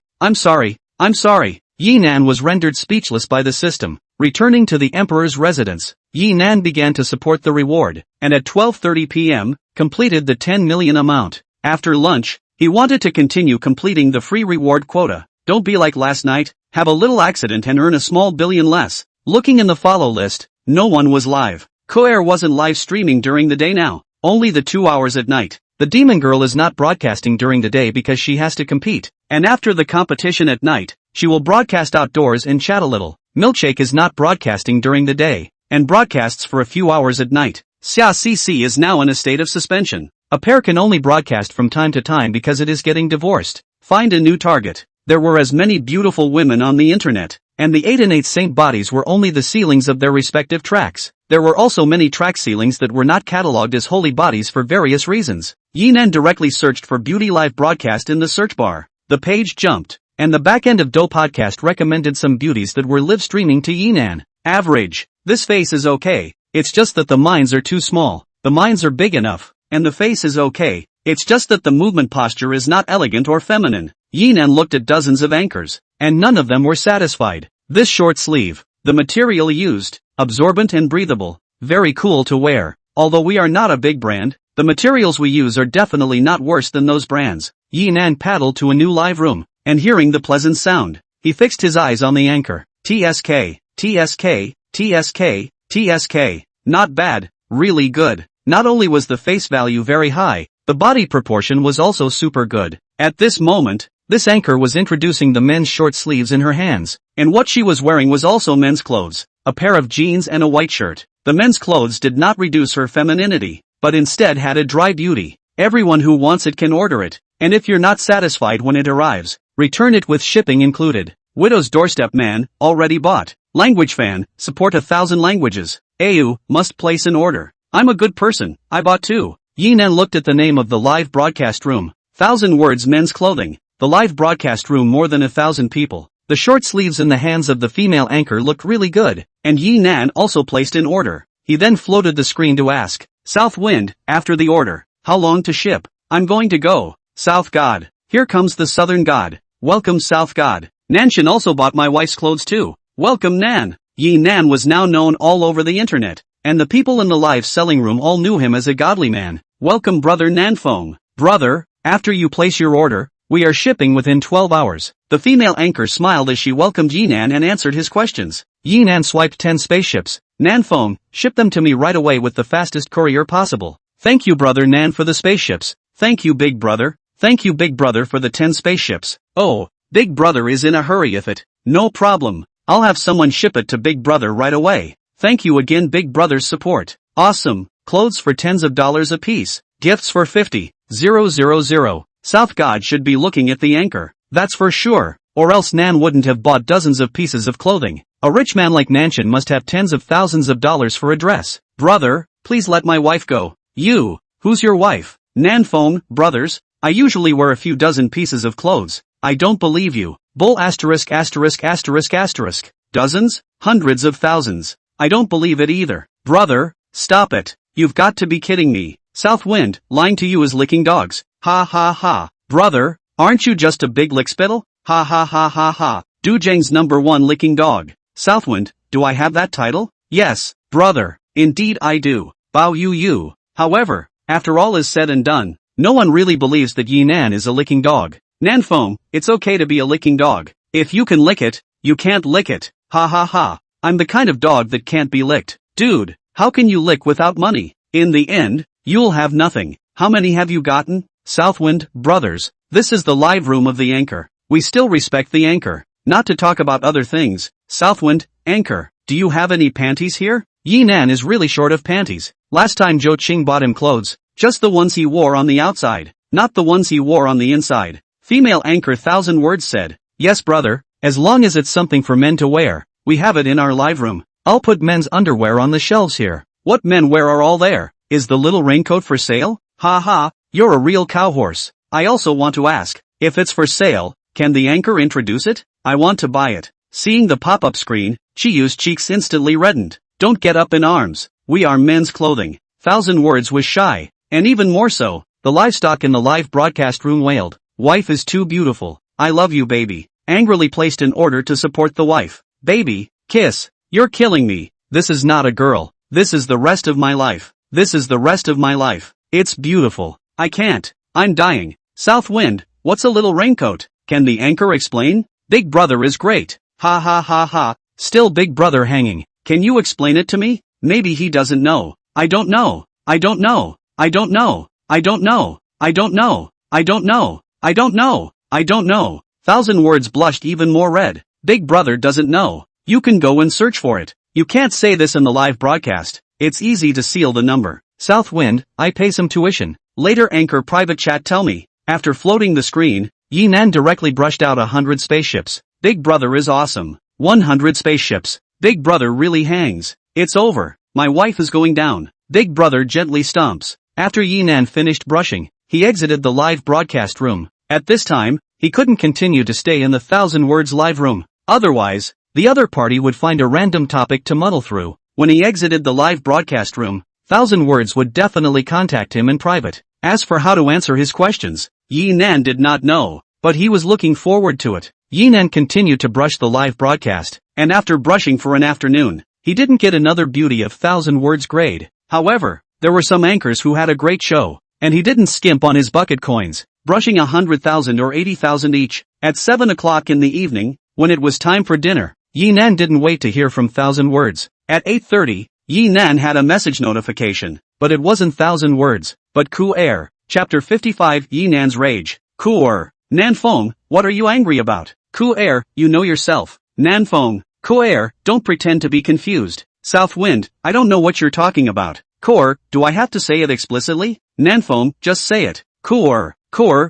Yi Nan was rendered speechless by the system. Returning to the emperor's residence, Yi Nan began to support the reward, and at 12:30 p.m., completed the 10 million amount. After lunch, he wanted to continue completing the free reward quota. Don't be like last night, have a little accident and earn a small billion less. Looking in the follow list, no one was live. Koer wasn't live streaming during the day now, only the 2 hours at night. The demon girl is not broadcasting during the day because she has to compete. And after the competition at night, she will broadcast outdoors and chat a little. Milkshake is not broadcasting during the day, and broadcasts for a few hours at night. Xia Cc is now in a state of suspension. A pair can only broadcast from time to time because it is getting divorced. Find a new target. There were as many beautiful women on the internet, and the 8 and 8 saint bodies were only the ceilings of their respective tracks. There were also many track ceilings that were not catalogued as holy bodies for various reasons. Yinan directly searched for beauty live broadcast in the search bar. The page jumped, and the back end of Do Podcast recommended some beauties that were live streaming to Yinan. Average. This face is okay, it's just that the minds are too small. The minds are big enough, and the face is okay, it's just that the movement posture is not elegant or feminine. Yinan looked at dozens of anchors, and none of them were satisfied. This short sleeve, the material used, absorbent and breathable, very cool to wear. Although we are not a big brand, the materials we use are definitely not worse than those brands. Yinan paddled to a new live room, and hearing the pleasant sound, he fixed his eyes on the anchor. TSK, TSK, TSK, TSK. Not bad, really good. Not only was the face value very high, the body proportion was also super good. At this moment, this anchor was introducing the men's short sleeves in her hands, and what she was wearing was also men's clothes, a pair of jeans and a white shirt. The men's clothes did not reduce her femininity, but instead had a dry beauty. Everyone who wants it can order it, and if you're not satisfied when it arrives, return it with shipping included. Widow's Doorstep Man, already bought. Language fan, support 1,000 languages. AU, must place an order. I'm a good person, I bought too. Yinan looked at the name of the live broadcast room. 1,000 words men's clothing. The live broadcast room more than 1,000 people. The short sleeves in the hands of the female anchor looked really good, and Yinan also placed an order. He then floated the screen to ask, South Wind, after the order, how long to ship? I'm going to go. South God. Here comes the Southern God. Welcome South God. Nanshin also bought my wife's clothes too. Welcome Nan. Yinan was now known all over the internet, and the people in the live selling room all knew him as a godly man. Welcome brother Nanfeng. Brother, after you place your order, we are shipping within 12 hours. The female anchor smiled as she welcomed Yinan and answered his questions. Yinan swiped 10 spaceships. Nanfeng, ship them to me right away with the fastest courier possible. Thank you brother Nan for the spaceships. Thank you big brother. Thank you big brother for the 10 spaceships. Oh, big brother is in a hurry if it. No problem. I'll have someone ship it to big brother right away. Thank you again big brother's support. Awesome. Clothes for tens of dollars a piece. Gifts for 50,000. South God should be looking at the anchor. That's for sure. Or else Nan wouldn't have bought dozens of pieces of clothing. A rich man like Nanshin must have tens of thousands of dollars for a dress. Brother, please let my wife go. You, who's your wife? Nanfeng, brothers, I usually wear a few dozen pieces of clothes. I don't believe you. Bull asterisk asterisk asterisk asterisk. Dozens? Hundreds of thousands. I don't believe it either. Brother, stop it. You've got to be kidding me. South Wind, lying to you is licking dogs. Ha ha ha. Brother, aren't you just a big lickspittle? Ha ha ha ha ha. Dujang's #1 licking dog. Southwind, do I have that title? Yes, brother, indeed I do. Bao Yu. However, after all is said and done, no one really believes that Yinan is a licking dog. Nanfeng, it's okay to be a licking dog. If you can lick it, you can't lick it. Ha ha ha. I'm the kind of dog that can't be licked. Dude, how can you lick without money? In the end, you'll have nothing. How many have you gotten? Southwind, brothers, this is the live room of the anchor. We still respect the anchor. Not to talk about other things. Southwind, anchor, do you have any panties here? Yinan is really short of panties. Last time Zhou Qing bought him clothes, just the ones he wore on the outside, not the ones he wore on the inside. Female anchor 1,000 words said, yes brother, as long as it's something for men to wear, we have it in our live room. I'll put men's underwear on the shelves here. What men wear are all there? Is the little raincoat for sale? Ha ha, you're a real cowhorse. I also want to ask, if it's for sale, can the anchor introduce it? I want to buy it. Seeing the pop-up screen, Chiyu's cheeks instantly reddened. Don't get up in arms. We are men's clothing. 1,000 words was shy, and even more so, the livestock in the live broadcast room wailed. Wife is too beautiful. I love you baby. Angrily placed an order to support the wife. Baby, kiss. You're killing me. This is not a girl. This is the rest of my life. This is the rest of my life. It's beautiful. I can't. I'm dying. South Wind, what's a little raincoat? Can the anchor explain? Big Brother is great. Ha ha ha ha. Still Big Brother hanging. Can you explain it to me? Maybe he doesn't know. I don't know. I don't know. I don't know. I don't know. I don't know. I don't know. I don't know. I don't know. 1,000 words blushed even more red. Big Brother doesn't know. You can go and search for it. You can't say this in the live broadcast. It's easy to seal the number. Southwind, I pay some tuition. Later anchor private chat tell me. After floating the screen, Yinan directly brushed out 100 spaceships. Big Brother is awesome. 100 spaceships. Big Brother really hangs. It's over. My wife is going down. Big Brother gently stomps. After Yinan finished brushing, he exited the live broadcast room. At this time, he couldn't continue to stay in the 1,000 words live room. Otherwise, the other party would find a random topic to muddle through. When he exited the live broadcast room, 1,000 words would definitely contact him in private. As for how to answer his questions, Yinan did not know, but he was looking forward to it. Yinan continued to brush the live broadcast, and after brushing for an afternoon, he didn't get another beauty of 1,000 words grade. However, there were some anchors who had a great show, and he didn't skimp on his bucket coins, brushing 100,000 or 80,000 each. At 7 o'clock in the evening, when it was time for dinner, Yinan didn't wait to hear from 1,000 words. At 8:30, Yinan had a message notification, but it wasn't 1,000 words, but Ku Air. Chapter 55 Yinan's Rage. Ku Nanfeng, what are you angry about? Ku Air, you know yourself. Nanfeng, Ku Air, don't pretend to be confused. Southwind, I don't know what you're talking about. Kor, do I have to say it explicitly? Nanfeng, just say it. Kor,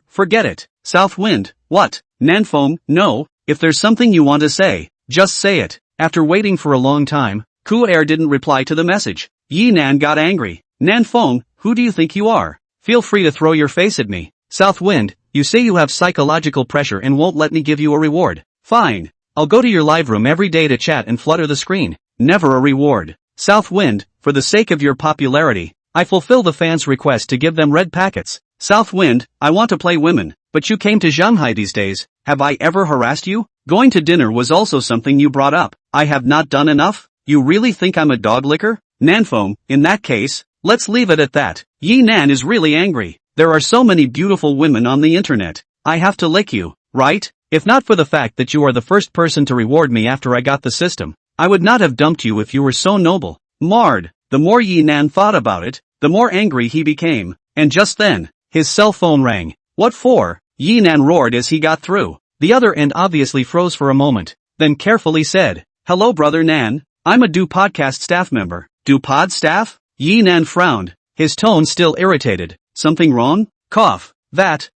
forget it. Southwind, what? Nanfeng, no, if there's something you want to say, just say it. After waiting for a long time, Ku Air didn't reply to the message. Yinan got angry. Nanfeng, who do you think you are? Feel free to throw your face at me. Southwind, you say you have psychological pressure and won't let me give you a reward. Fine. I'll go to your live room every day to chat and flutter the screen. Never a reward. Southwind, for the sake of your popularity, I fulfill the fans' request to give them red packets. Southwind, I want to play women, but you came to Shanghai these days. Have I ever harassed you? Going to dinner was also something you brought up. I have not done enough? You really think I'm a dog licker? Nanfeng, in that case, let's leave it at that. Yinan is really angry. There are so many beautiful women on the internet. I have to lick you, right? If not for the fact that you are the first person to reward me after I got the system, I would not have dumped you if you were so noble. Marred. The more Yinan thought about it, the more angry he became. And just then, his cell phone rang. What for? Yinan roared as he got through. The other end obviously froze for a moment, then carefully said, "Hello brother Nan, I'm a Do Podcast staff member." Do Pod staff? Yinan frowned, his tone still irritated. Something wrong? Cough.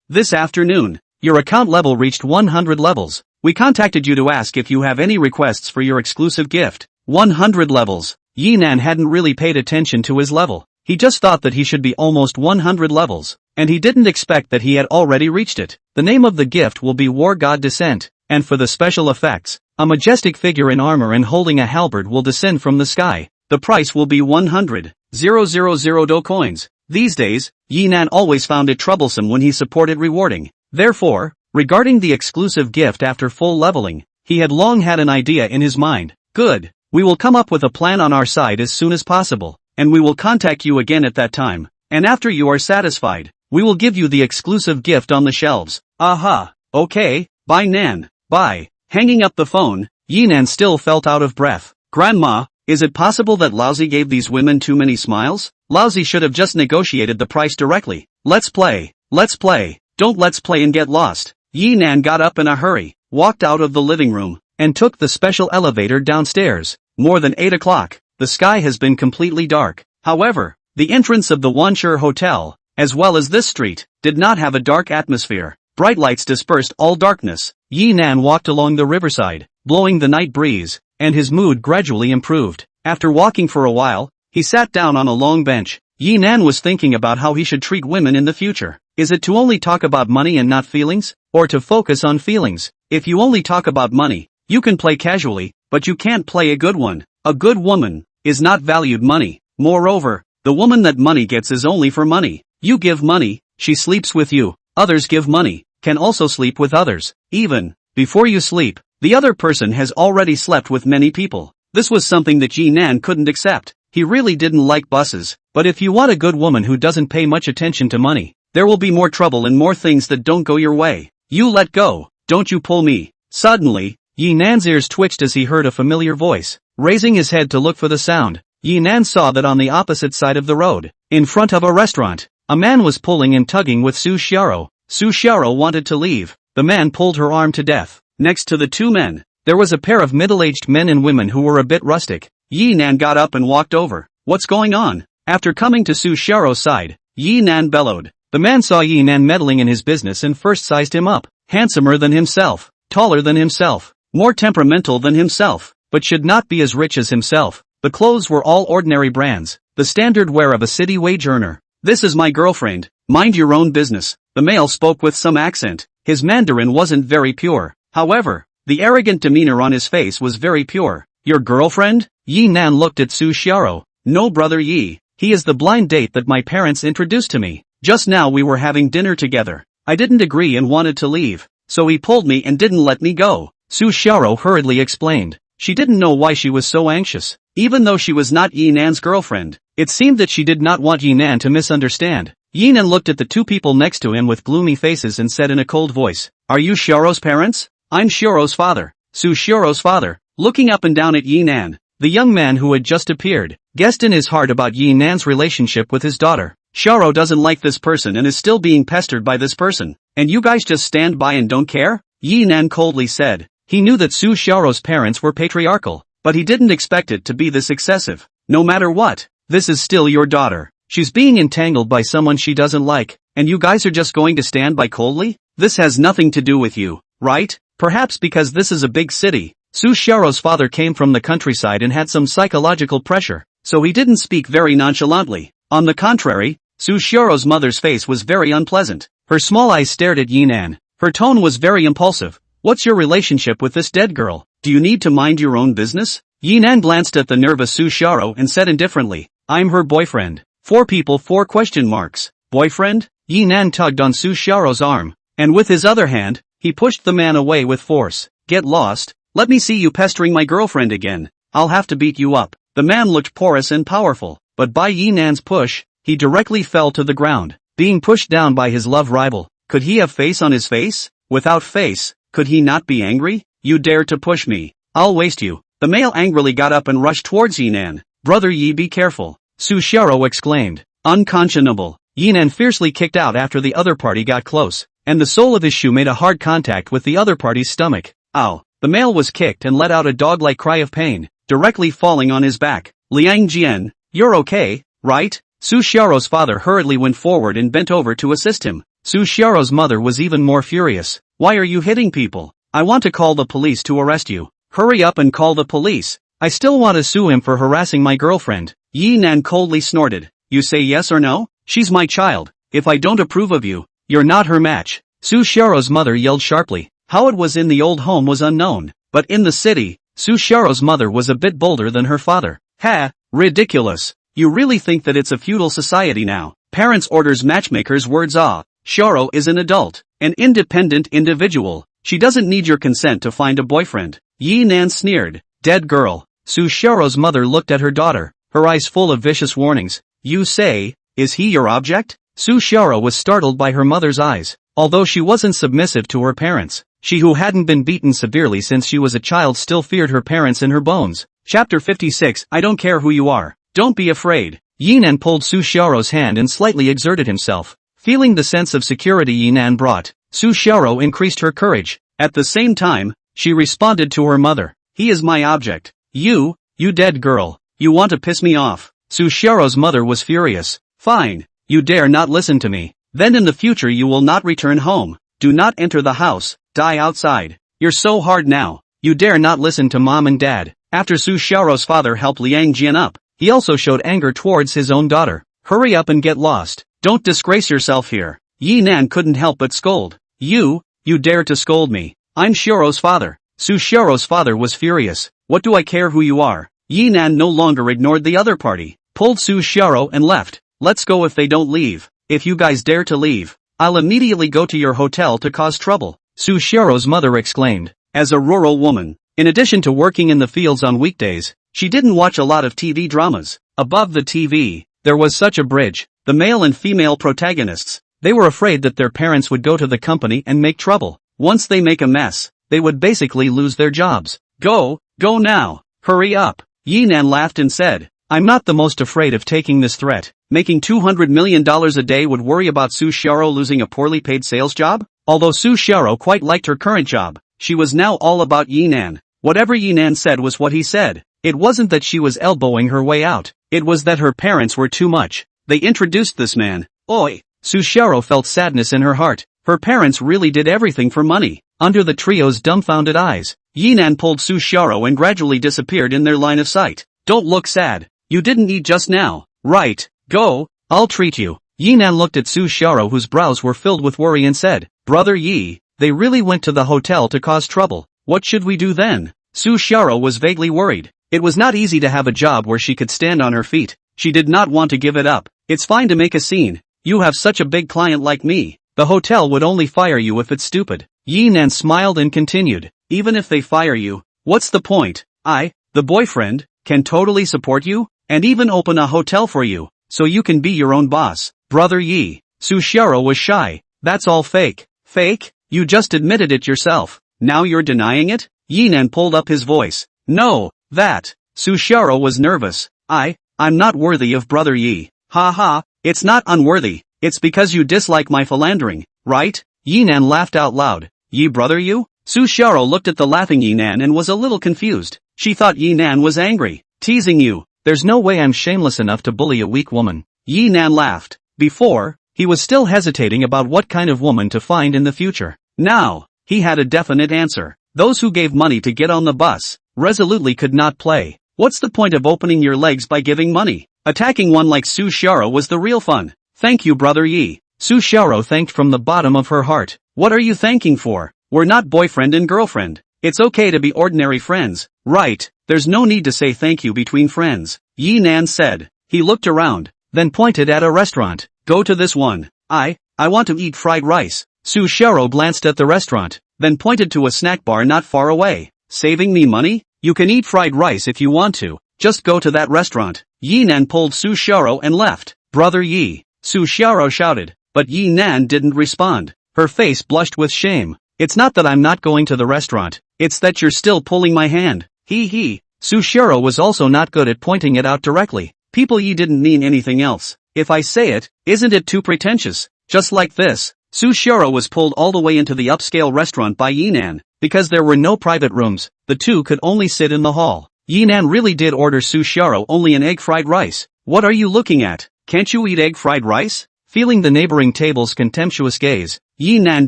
This afternoon, your account level reached 100 levels. We contacted you to ask if you have any requests for your exclusive gift. 100 levels. Yinan hadn't really paid attention to his level. He just thought that he should be almost 100 levels, and he didn't expect that he had already reached it. The name of the gift will be War God Descent, and for the special effects, a majestic figure in armor and holding a halberd will descend from the sky. The price will be 100,000 Do coins. These days, Yinan always found it troublesome when he supported rewarding. Therefore, regarding the exclusive gift after full leveling, he had long had an idea in his mind. Good. We will come up with a plan on our side as soon as possible, and we will contact you again at that time. And after you are satisfied, we will give you the exclusive gift on the shelves. Aha. Okay. Bye Nan. Bye. Hanging up the phone, Yinan still felt out of breath. Grandma, is it possible that Lousy gave these women too many smiles? Lousy should have just negotiated the price directly. Let's play. Let's play. Don't let's play and get lost. Yinan got up in a hurry, walked out of the living room, and took the special elevator downstairs. More than 8 o'clock, the sky has been completely dark. However, the entrance of the Wanshur Hotel, as well as this street, did not have a dark atmosphere. Bright lights dispersed all darkness. Yinan walked along the riverside, blowing the night breeze, and his mood gradually improved. After walking for a while, he sat down on a long bench. Yinan was thinking about how he should treat women in the future. Is it to only talk about money and not feelings, or to focus on feelings? If you only talk about money, you can play casually, but you can't play a good one. A good woman is not valued money. Moreover, the woman that money gets is only for money. You give money, she sleeps with you. Others give money, can also sleep with others. Even before you sleep, the other person has already slept with many people. This was something that Yinan couldn't accept. He really didn't like buses, but if you want a good woman who doesn't pay much attention to money, there will be more trouble and more things that don't go your way. You let go, don't you pull me. Suddenly, Yi Nan's ears twitched as he heard a familiar voice. Raising his head to look for the sound, Yi Nan saw that on the opposite side of the road, in front of a restaurant, a man was pulling and tugging with Su Xiaoro. Su Xiaoro wanted to leave. The man pulled her arm to death. Next to the two men, there was a pair of middle-aged men and women who were a bit rustic. Yi Nan got up and walked over. What's going on? After coming to Su Xiaoro's side, Yi Nan bellowed. The man saw Yi Nan meddling in his business and first sized him up. Handsomer than himself, taller than himself, more temperamental than himself, but should not be as rich as himself. The clothes were all ordinary brands, the standard wear of a city wage earner. This is my girlfriend, mind your own business. The male spoke with some accent. His Mandarin wasn't very pure. However, the arrogant demeanor on his face was very pure. Your girlfriend? Yi Nan looked at Su Xiaoro. No, brother Yi. He is the blind date that my parents introduced to me. Just now we were having dinner together. I didn't agree and wanted to leave, so he pulled me and didn't let me go. Su Xiaoro hurriedly explained. She didn't know why she was so anxious. Even though she was not Yi Nan's girlfriend, it seemed that she did not want Yi Nan to misunderstand. Yi Nan looked at the two people next to him with gloomy faces and said in a cold voice, Are you Xiaoro's parents? I'm Xiaoro's father. Su Xiaoro's father, looking up and down at Yi Nan. The young man who had just appeared, guessed in his heart about Yi Nan's relationship with his daughter. Xiaoro doesn't like this person and is still being pestered by this person. And you guys just stand by and don't care? Yi Nan coldly said. He knew that Su Xiaoro's parents were patriarchal, but he didn't expect it to be this excessive. No matter what, this is still your daughter. She's being entangled by someone she doesn't like, and you guys are just going to stand by coldly? This has nothing to do with you, right? Perhaps because this is a big city. Su Xiaoro's father came from the countryside and had some psychological pressure, so he didn't speak very nonchalantly. On the contrary, Su Xiaoro's mother's face was very unpleasant. Her small eyes stared at Yi Nan. Her tone was very impulsive. What's your relationship with this dead girl? Do you need to mind your own business? Yi Nan glanced at the nervous Su Xiaoro and said indifferently, I'm her boyfriend. 4 people 4 question marks. Boyfriend? Yi Nan tugged on Su Xiaoro's arm, and with his other hand, he pushed the man away with force. Get lost. Let me see you pestering my girlfriend again. I'll have to beat you up. The man looked porous and powerful, but by Yi Nan's push, he directly fell to the ground, being pushed down by his love rival. Could he have face on his face? Without face, could he not be angry? You dare to push me. I'll waste you. The male angrily got up and rushed towards Yi Nan. Brother Yi, be careful. Su Xiaoro exclaimed. Unconscionable. Yi Nan fiercely kicked out after the other party got close, and the sole of his shoe made a hard contact with the other party's stomach. Ow. The male was kicked and let out a dog-like cry of pain, directly falling on his back. Liang Jian, you're okay, right? Su Xiaoro's father hurriedly went forward and bent over to assist him. Su Xiaoro's mother was even more furious. Why are you hitting people? I want to call the police to arrest you. Hurry up and call the police. I still want to sue him for harassing my girlfriend. Yi Nan coldly snorted. You say yes or no? She's my child. If I don't approve of you, you're not her match. Su Xiaoro's mother yelled sharply. How it was in the old home was unknown, but in the city, Su Xiaoro's mother was a bit bolder than her father. Ha! Ridiculous. You really think that it's a feudal society now? Parents orders matchmakers words ah. Xiaoro is an adult, an independent individual. She doesn't need your consent to find a boyfriend. Yi Nan sneered. Dead girl. Su Xiaoro's mother looked at her daughter, her eyes full of vicious warnings. You say, is he your object? Su Xiaoro was startled by her mother's eyes. Although she wasn't submissive to her parents, she who hadn't been beaten severely since she was a child still feared her parents in her bones. Chapter 56. I don't care who you are. Don't be afraid. Yi Nan pulled Su Xiaoro's hand and slightly exerted himself. Feeling the sense of security Yi Nan brought, Su Xiaoro increased her courage. At the same time, she responded to her mother. He is my object. You dead girl. You want to piss me off. Su Xiaoro's mother was furious. Fine. You dare not listen to me. Then in the future you will not return home. Do not enter the house. Die outside. You're so hard now. You dare not listen to mom and dad. After Su Xiaoro's father helped Liang Jian up, he also showed anger towards his own daughter. Hurry up and get lost. Don't disgrace yourself here. Yi Nan couldn't help but scold. You dare to scold me. I'm Xiaoro's father. Su Xiaoro's father was furious. What do I care who you are? Yi Nan no longer ignored the other party, pulled Su Xiaoro and left. Let's go if they don't leave. If you guys dare to leave, I'll immediately go to your hotel to cause trouble. Su Xiaoro's mother exclaimed. As a rural woman, in addition to working in the fields on weekdays, she didn't watch a lot of TV dramas. Above the TV, there was such a bridge. The male and female protagonists, they were afraid that their parents would go to the company and make trouble. Once they make a mess, they would basically lose their jobs. Go now. Hurry up. Yinan laughed and said, I'm not the most afraid of taking this threat. Making $200 million a day would worry about Su Xiaoro losing a poorly paid sales job? Although Su Xiaoro quite liked her current job, she was now all about Yinan. Whatever Yinan said was what he said. It wasn't that she was elbowing her way out. It was that her parents were too much. They introduced this man. Oi! Su Xiaoro felt sadness in her heart. Her parents really did everything for money. Under the trio's dumbfounded eyes, Yinan pulled Su Xiaoro and gradually disappeared in their line of sight. Don't look sad. You didn't eat just now, right? Go, I'll treat you. Yinan looked at Su Xiaoro, whose brows were filled with worry, and said, Brother Yi, they really went to the hotel to cause trouble. What should we do then? Su Xiaoro was vaguely worried. It was not easy to have a job where she could stand on her feet. She did not want to give it up. It's fine to make a scene. You have such a big client like me. The hotel would only fire you if it's stupid. Yinan smiled and continued, even if they fire you, what's the point? I, the boyfriend, can totally support you, and even open a hotel for you, so you can be your own boss. Brother Yi. Su Xiaoro was shy. That's all fake. Fake? You just admitted it yourself. Now you're denying it? Yinan pulled up his voice. No, that. Su Xiaoro was nervous. I'm not worthy of Brother Yi. Ha ha, it's not unworthy. It's because you dislike my philandering, right? Yinan laughed out loud. Yi brother you? Su Xiaoro looked at the laughing Yinan and was a little confused. She thought Yinan was angry. Teasing you. There's no way I'm shameless enough to bully a weak woman. Yinan laughed. Before, he was still hesitating about what kind of woman to find in the future. Now, he had a definite answer. Those who gave money to get on the bus, resolutely could not play. What's the point of opening your legs by giving money? Attacking one like Su Xiaoro was the real fun. Thank you, Brother Yi. Su Xiaoro thanked from the bottom of her heart. What are you thanking for? We're not boyfriend and girlfriend. It's okay to be ordinary friends, right? There's no need to say thank you between friends. Yinan said. He looked around, then pointed at a restaurant. Go to this one. I want to eat fried rice. Su Xiaoro glanced at the restaurant, then pointed to a snack bar not far away. Saving me money? You can eat fried rice if you want to. Just go to that restaurant. Yinan pulled Su Xiaoro and left. Brother Yi. Su Xiaoro shouted, but Yinan didn't respond. Her face blushed with shame. It's not that I'm not going to the restaurant. It's that you're still pulling my hand. He. Su Xiaoro was also not good at pointing it out directly. People, Yi didn't mean anything else. If I say it, isn't it too pretentious? Just like this. Su Xiaoro was pulled all the way into the upscale restaurant by Yinan. Because there were no private rooms, the two could only sit in the hall. Yinan really did order Su Xiaoro only an egg fried rice. What are you looking at? Can't you eat egg fried rice? Feeling the neighboring table's contemptuous gaze, Yinan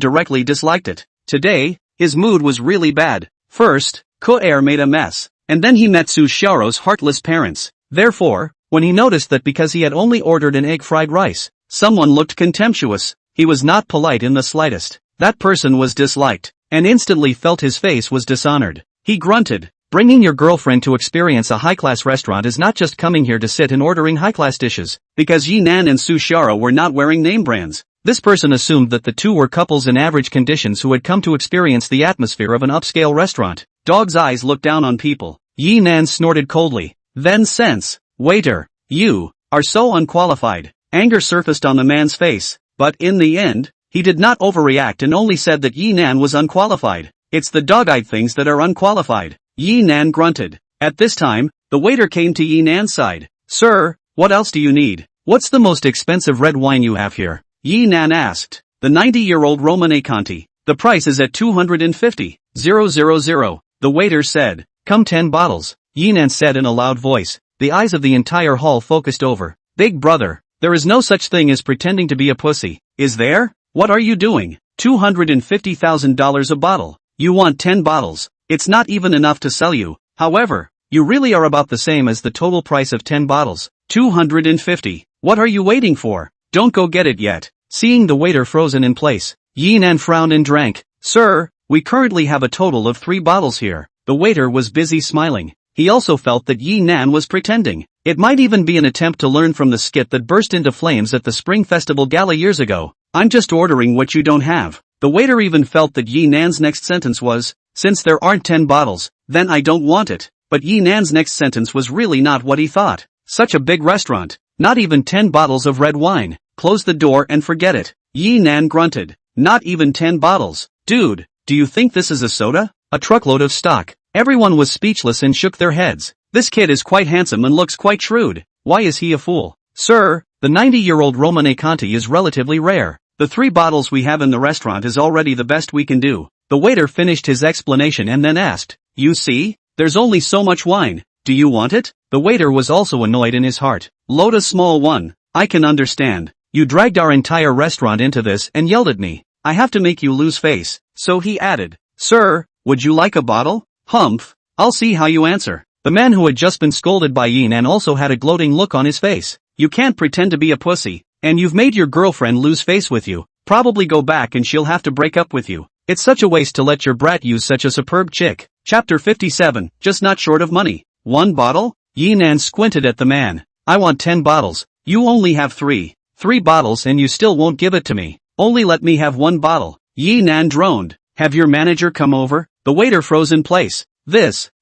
directly disliked it. Today, his mood was really bad. First, Ko-er made a mess, and then he met Su Xiaoro's heartless parents. Therefore, when he noticed that because he had only ordered an egg fried rice, someone looked contemptuous, he was not polite in the slightest. That person was disliked, and instantly felt his face was dishonored. He grunted. Bringing your girlfriend to experience a high-class restaurant is not just coming here to sit and ordering high-class dishes. Because Yinan and Su Xiaoro were not wearing name brands, this person assumed that the two were couples in average conditions who had come to experience the atmosphere of an upscale restaurant. Dog's eyes look down on people. Yinan snorted coldly. Then sense, waiter, you are so unqualified. Anger surfaced on the man's face, but in the end, he did not overreact and only said that Yinan was unqualified. It's the dog-eyed things that are unqualified. Yinan grunted. At this time, the waiter came to Yinan's side. Sir, what else do you need? What's the most expensive red wine you have here? Yinan asked. The 90-year-old Romane Conti. The price is at 250,000. The waiter said. Come 10 bottles. Yinan said in a loud voice. The eyes of the entire hall focused over. Big brother, there is no such thing as pretending to be a pussy. Is there? What are you doing? $250,000 a bottle. You want 10 bottles. It's not even enough to sell you. However, you really are about the same as the total price of 10 bottles. 250. What are you waiting for? Don't go get it yet. Seeing the waiter frozen in place, Yinan frowned and drank. Sir, we currently have a total of 3 bottles here. The waiter was busy smiling. He also felt that Yinan was pretending. It might even be an attempt to learn from the skit that burst into flames at the Spring Festival Gala years ago. I'm just ordering what you don't have. The waiter even felt that Yinan's next sentence was, since there aren't 10 bottles, then I don't want it. But Yinan's next sentence was really not what he thought. Such a big restaurant, not even 10 bottles of red wine. Close the door and forget it. Yinan grunted. Not even 10 bottles. Dude, do you think this is a soda? A truckload of stock. Everyone was speechless and shook their heads. This kid is quite handsome and looks quite shrewd. Why is he a fool? Sir, the 90-year-old Romane Conti is relatively rare. The 3 bottles we have in the restaurant is already the best we can do. The waiter finished his explanation and then asked, "You see? There's only so much wine. Do you want it?" The waiter was also annoyed in his heart. "Load a small one. I can understand. You dragged our entire restaurant into this and yelled at me. I have to make you lose face." So he added, "Sir, would you like a bottle?" "Humph. I'll see how you answer." The man who had just been scolded by Yinan also had a gloating look on his face. "You can't pretend to be a pussy. And you've made your girlfriend lose face with you. Probably go back and she'll have to break up with you. It's such a waste to let your brat use such a superb chick." Chapter 57, just not short of money. 1 bottle? Yinan squinted at the man. "I want 10 bottles. You only have 3. 3 bottles and you still won't give it to me. Only let me have 1 bottle." Yinan droned. "Have your manager come over?" The waiter froze in place.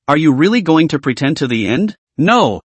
Are you really going to pretend to the end?" "No,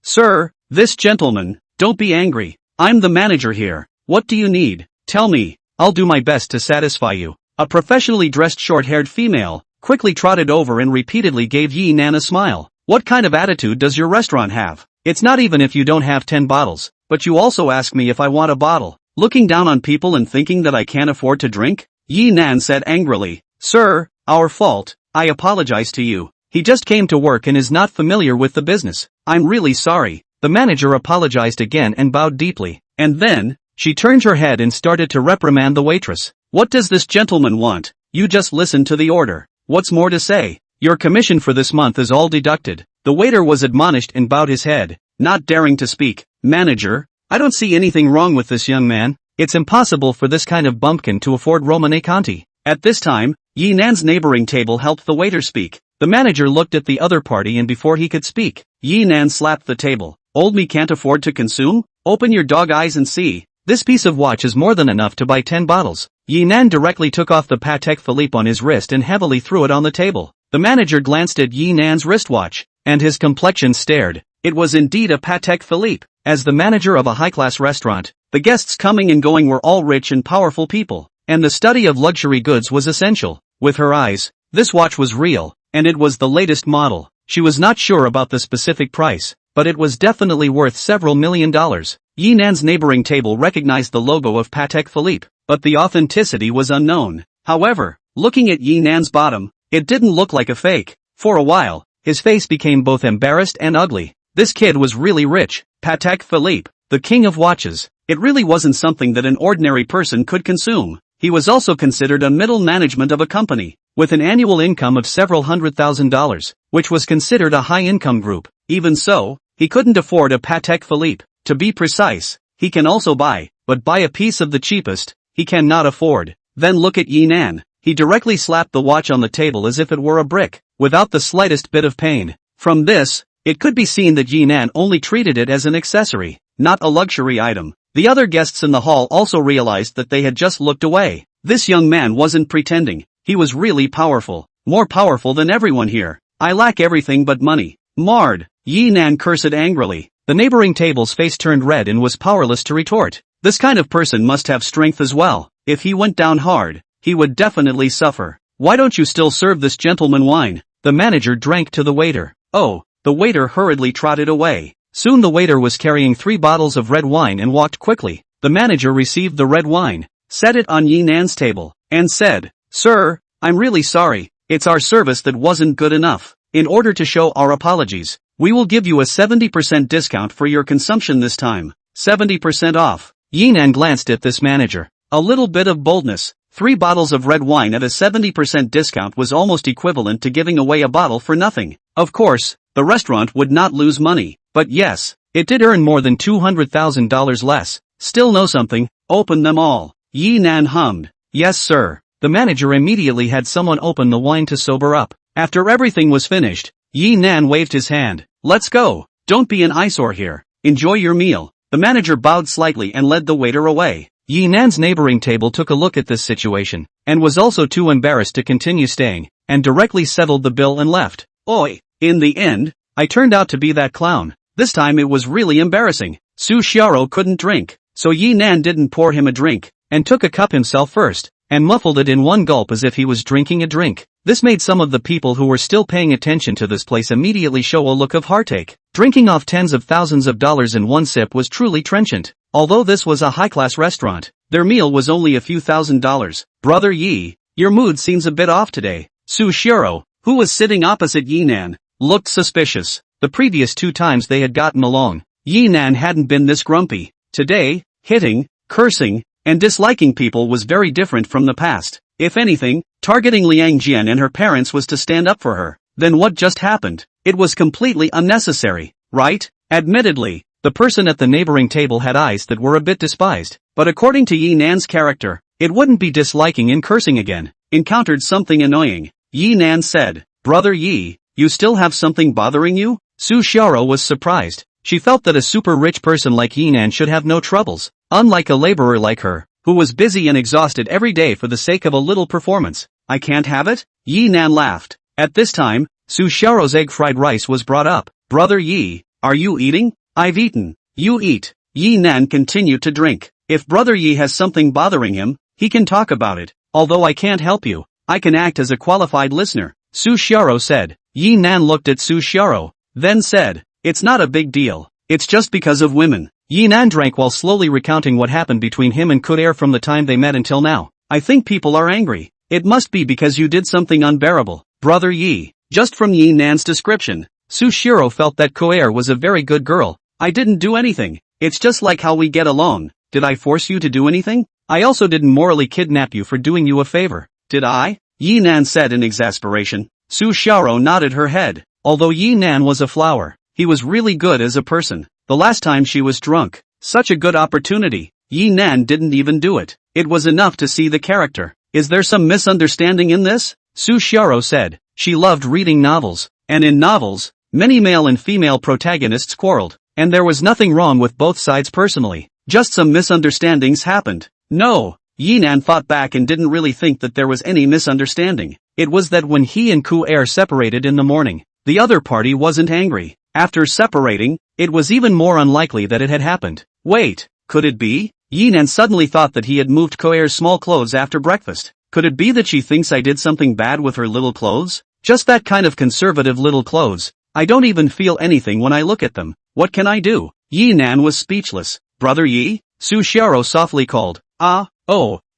Sir, this gentleman, don't be angry. I'm the manager here. What do you need? Tell me. I'll do my best to satisfy you." A professionally dressed short-haired female quickly trotted over and repeatedly gave Yinan a smile. "What kind of attitude does your restaurant have? It's not even if you don't have 10 bottles, but you also ask me if I want a bottle. Looking down on people and thinking that I can't afford to drink?" Yinan said angrily. "Sir, our fault. I apologize to you. He just came to work and is not familiar with the business. I'm really sorry." The manager apologized again and bowed deeply. And then, she turned her head and started to reprimand the waitress. "What does this gentleman want? You just listen to the order. What's more to say? Your commission for this month is all deducted." The waiter was admonished and bowed his head, not daring to speak. "Manager, I don't see anything wrong with this young man. It's impossible for this kind of bumpkin to afford Romane Conti." At this time, Yinan's neighboring table helped the waiter speak. The manager looked at the other party and before he could speak, Yinan slapped the table. "Old me can't afford to consume? Open your dog eyes and see. This piece of watch is more than enough to buy 10 bottles." Yinan directly took off the Patek Philippe on his wrist and heavily threw it on the table. The manager glanced at Yinan's wristwatch, and his complexion stared. It was indeed a Patek Philippe. As the manager of a high-class restaurant, the guests coming and going were all rich and powerful people, and the study of luxury goods was essential. With her eyes, this watch was real, and it was the latest model. She was not sure about the specific price, but it was definitely worth several $1,000,000. Yinan's neighboring table recognized the logo of Patek Philippe, but the authenticity was unknown. However, looking at Yinan's bottom, it didn't look like a fake. For a while, his face became both embarrassed and ugly. This kid was really rich. Patek Philippe, the king of watches. It really wasn't something that an ordinary person could consume. He was also considered a middle management of a company, with an annual income of several $100,000, which was considered a high-income group. Even so, he couldn't afford a Patek Philippe. To be precise, he can also buy, but buy a piece of the cheapest, he cannot afford. Then look at Yinan. He directly slapped the watch on the table as if it were a brick, without the slightest bit of pain. From this, it could be seen that Yinan only treated it as an accessory, not a luxury item. The other guests in the hall also realized that they had just looked away. This young man wasn't pretending. He was really powerful, more powerful than everyone here. "I lack everything but money." Marred, Yinan cursed angrily. The neighboring table's face turned red and was powerless to retort. This kind of person must have strength as well. If he went down hard, he would definitely suffer. "Why don't you still serve this gentleman wine?" The manager drank to the waiter. "Oh." The waiter hurriedly trotted away. Soon the waiter was carrying 3 bottles of red wine and walked quickly. The manager received the red wine, set it on Yinan's table, and said, "Sir, I'm really sorry. It's our service that wasn't good enough. In order to show our apologies, we will give you a 70% discount for your consumption this time." 70% off. Yinan glanced at this manager. A little bit of boldness. 3 bottles of red wine at a 70% discount was almost equivalent to giving away a bottle for nothing. Of course, the restaurant would not lose money, but yes, it did earn more than $200,000 less. "Still know something? Open them all." Yinan hummed. "Yes sir." The manager immediately had someone open the wine to sober up. After everything was finished, Yinan waved his hand. "Let's go. Don't be an eyesore here. Enjoy your meal." The manager bowed slightly and led the waiter away. Yinan's neighboring table took a look at this situation, and was also too embarrassed to continue staying, and directly settled the bill and left. "Oi, in the end, I turned out to be that clown. This time it was really embarrassing." Su Xiaoro couldn't drink, so Yinan didn't pour him a drink, and took a cup himself first. and muffled it in one gulp as if he was drinking a drink. This made some of the people who were still paying attention to this place immediately show a look of heartache. Drinking off tens of thousands of dollars in one sip was truly trenchant. Although this was a high-class restaurant, their meal was only a few $1,000s. Brother Yi, your mood seems a bit off today. Su Xiaoro, who was sitting opposite Yi Nan, looked suspicious. The previous 2 times they had gotten along, Yi Nan hadn't been this grumpy. Today, hitting, cursing, and disliking people was very different from the past. If anything, targeting Liang Jian and her parents was to stand up for her. Then what just happened? It was completely unnecessary, right? Admittedly, the person at the neighboring table had eyes that were a bit despised, but according to Yi Nan's character, it wouldn't be disliking and cursing again. Encountered something annoying. Yi Nan said, Brother Yi, you still have something bothering you? Su Xiaoro was surprised. She felt that a super rich person like Yi Nan should have no troubles, unlike a laborer like her, who was busy and exhausted every day for the sake of a little performance. I can't have it? Yi Nan laughed. At this time, Su Xiaoro's egg fried rice was brought up. Brother Yi, are you eating? I've eaten. You eat. Yi Nan continued to drink. If Brother Yi has something bothering him, he can talk about it. Although I can't help you, I can act as a qualified listener, Su Xiaoro said. Yi Nan looked at Su Xiaoro, then said, it's not a big deal. It's just because of women. Yi Nan drank while slowly recounting what happened between him and Ku'er from the time they met until now. I think people are angry. It must be because you did something unbearable, Brother Yi. Just from Yi Nan's description, Su Xiaoro felt that Ku'er was a very good girl. I didn't do anything. It's just like how we get along. Did I force you to do anything? I also didn't morally kidnap you for doing you a favor. Did I? Yi Nan said in exasperation. Su Xiaoro nodded her head. Although Yi Nan was a flower, he was really good as a person. The last time she was drunk, such a good opportunity, Yi Nan didn't even do it. It was enough to see the character. Is there some misunderstanding in this? Su Xiaoro said. She loved reading novels, and in novels, many male and female protagonists quarreled, and there was nothing wrong with both sides personally. Just some misunderstandings happened. No, Yi Nan fought back and didn't really think that there was any misunderstanding. It was that when he and Ku'er separated in the morning, the other party wasn't angry. After separating, it was even more unlikely that it had happened. Wait, could it be? Yi Nan suddenly thought that he had moved Ku'er's small clothes after breakfast. Could it be that she thinks I did something bad with her little clothes? Just that kind of conservative little clothes. I don't even feel anything when I look at them. What can I do? Yi Nan was speechless. Brother Yi? Su Xiaoro softly called.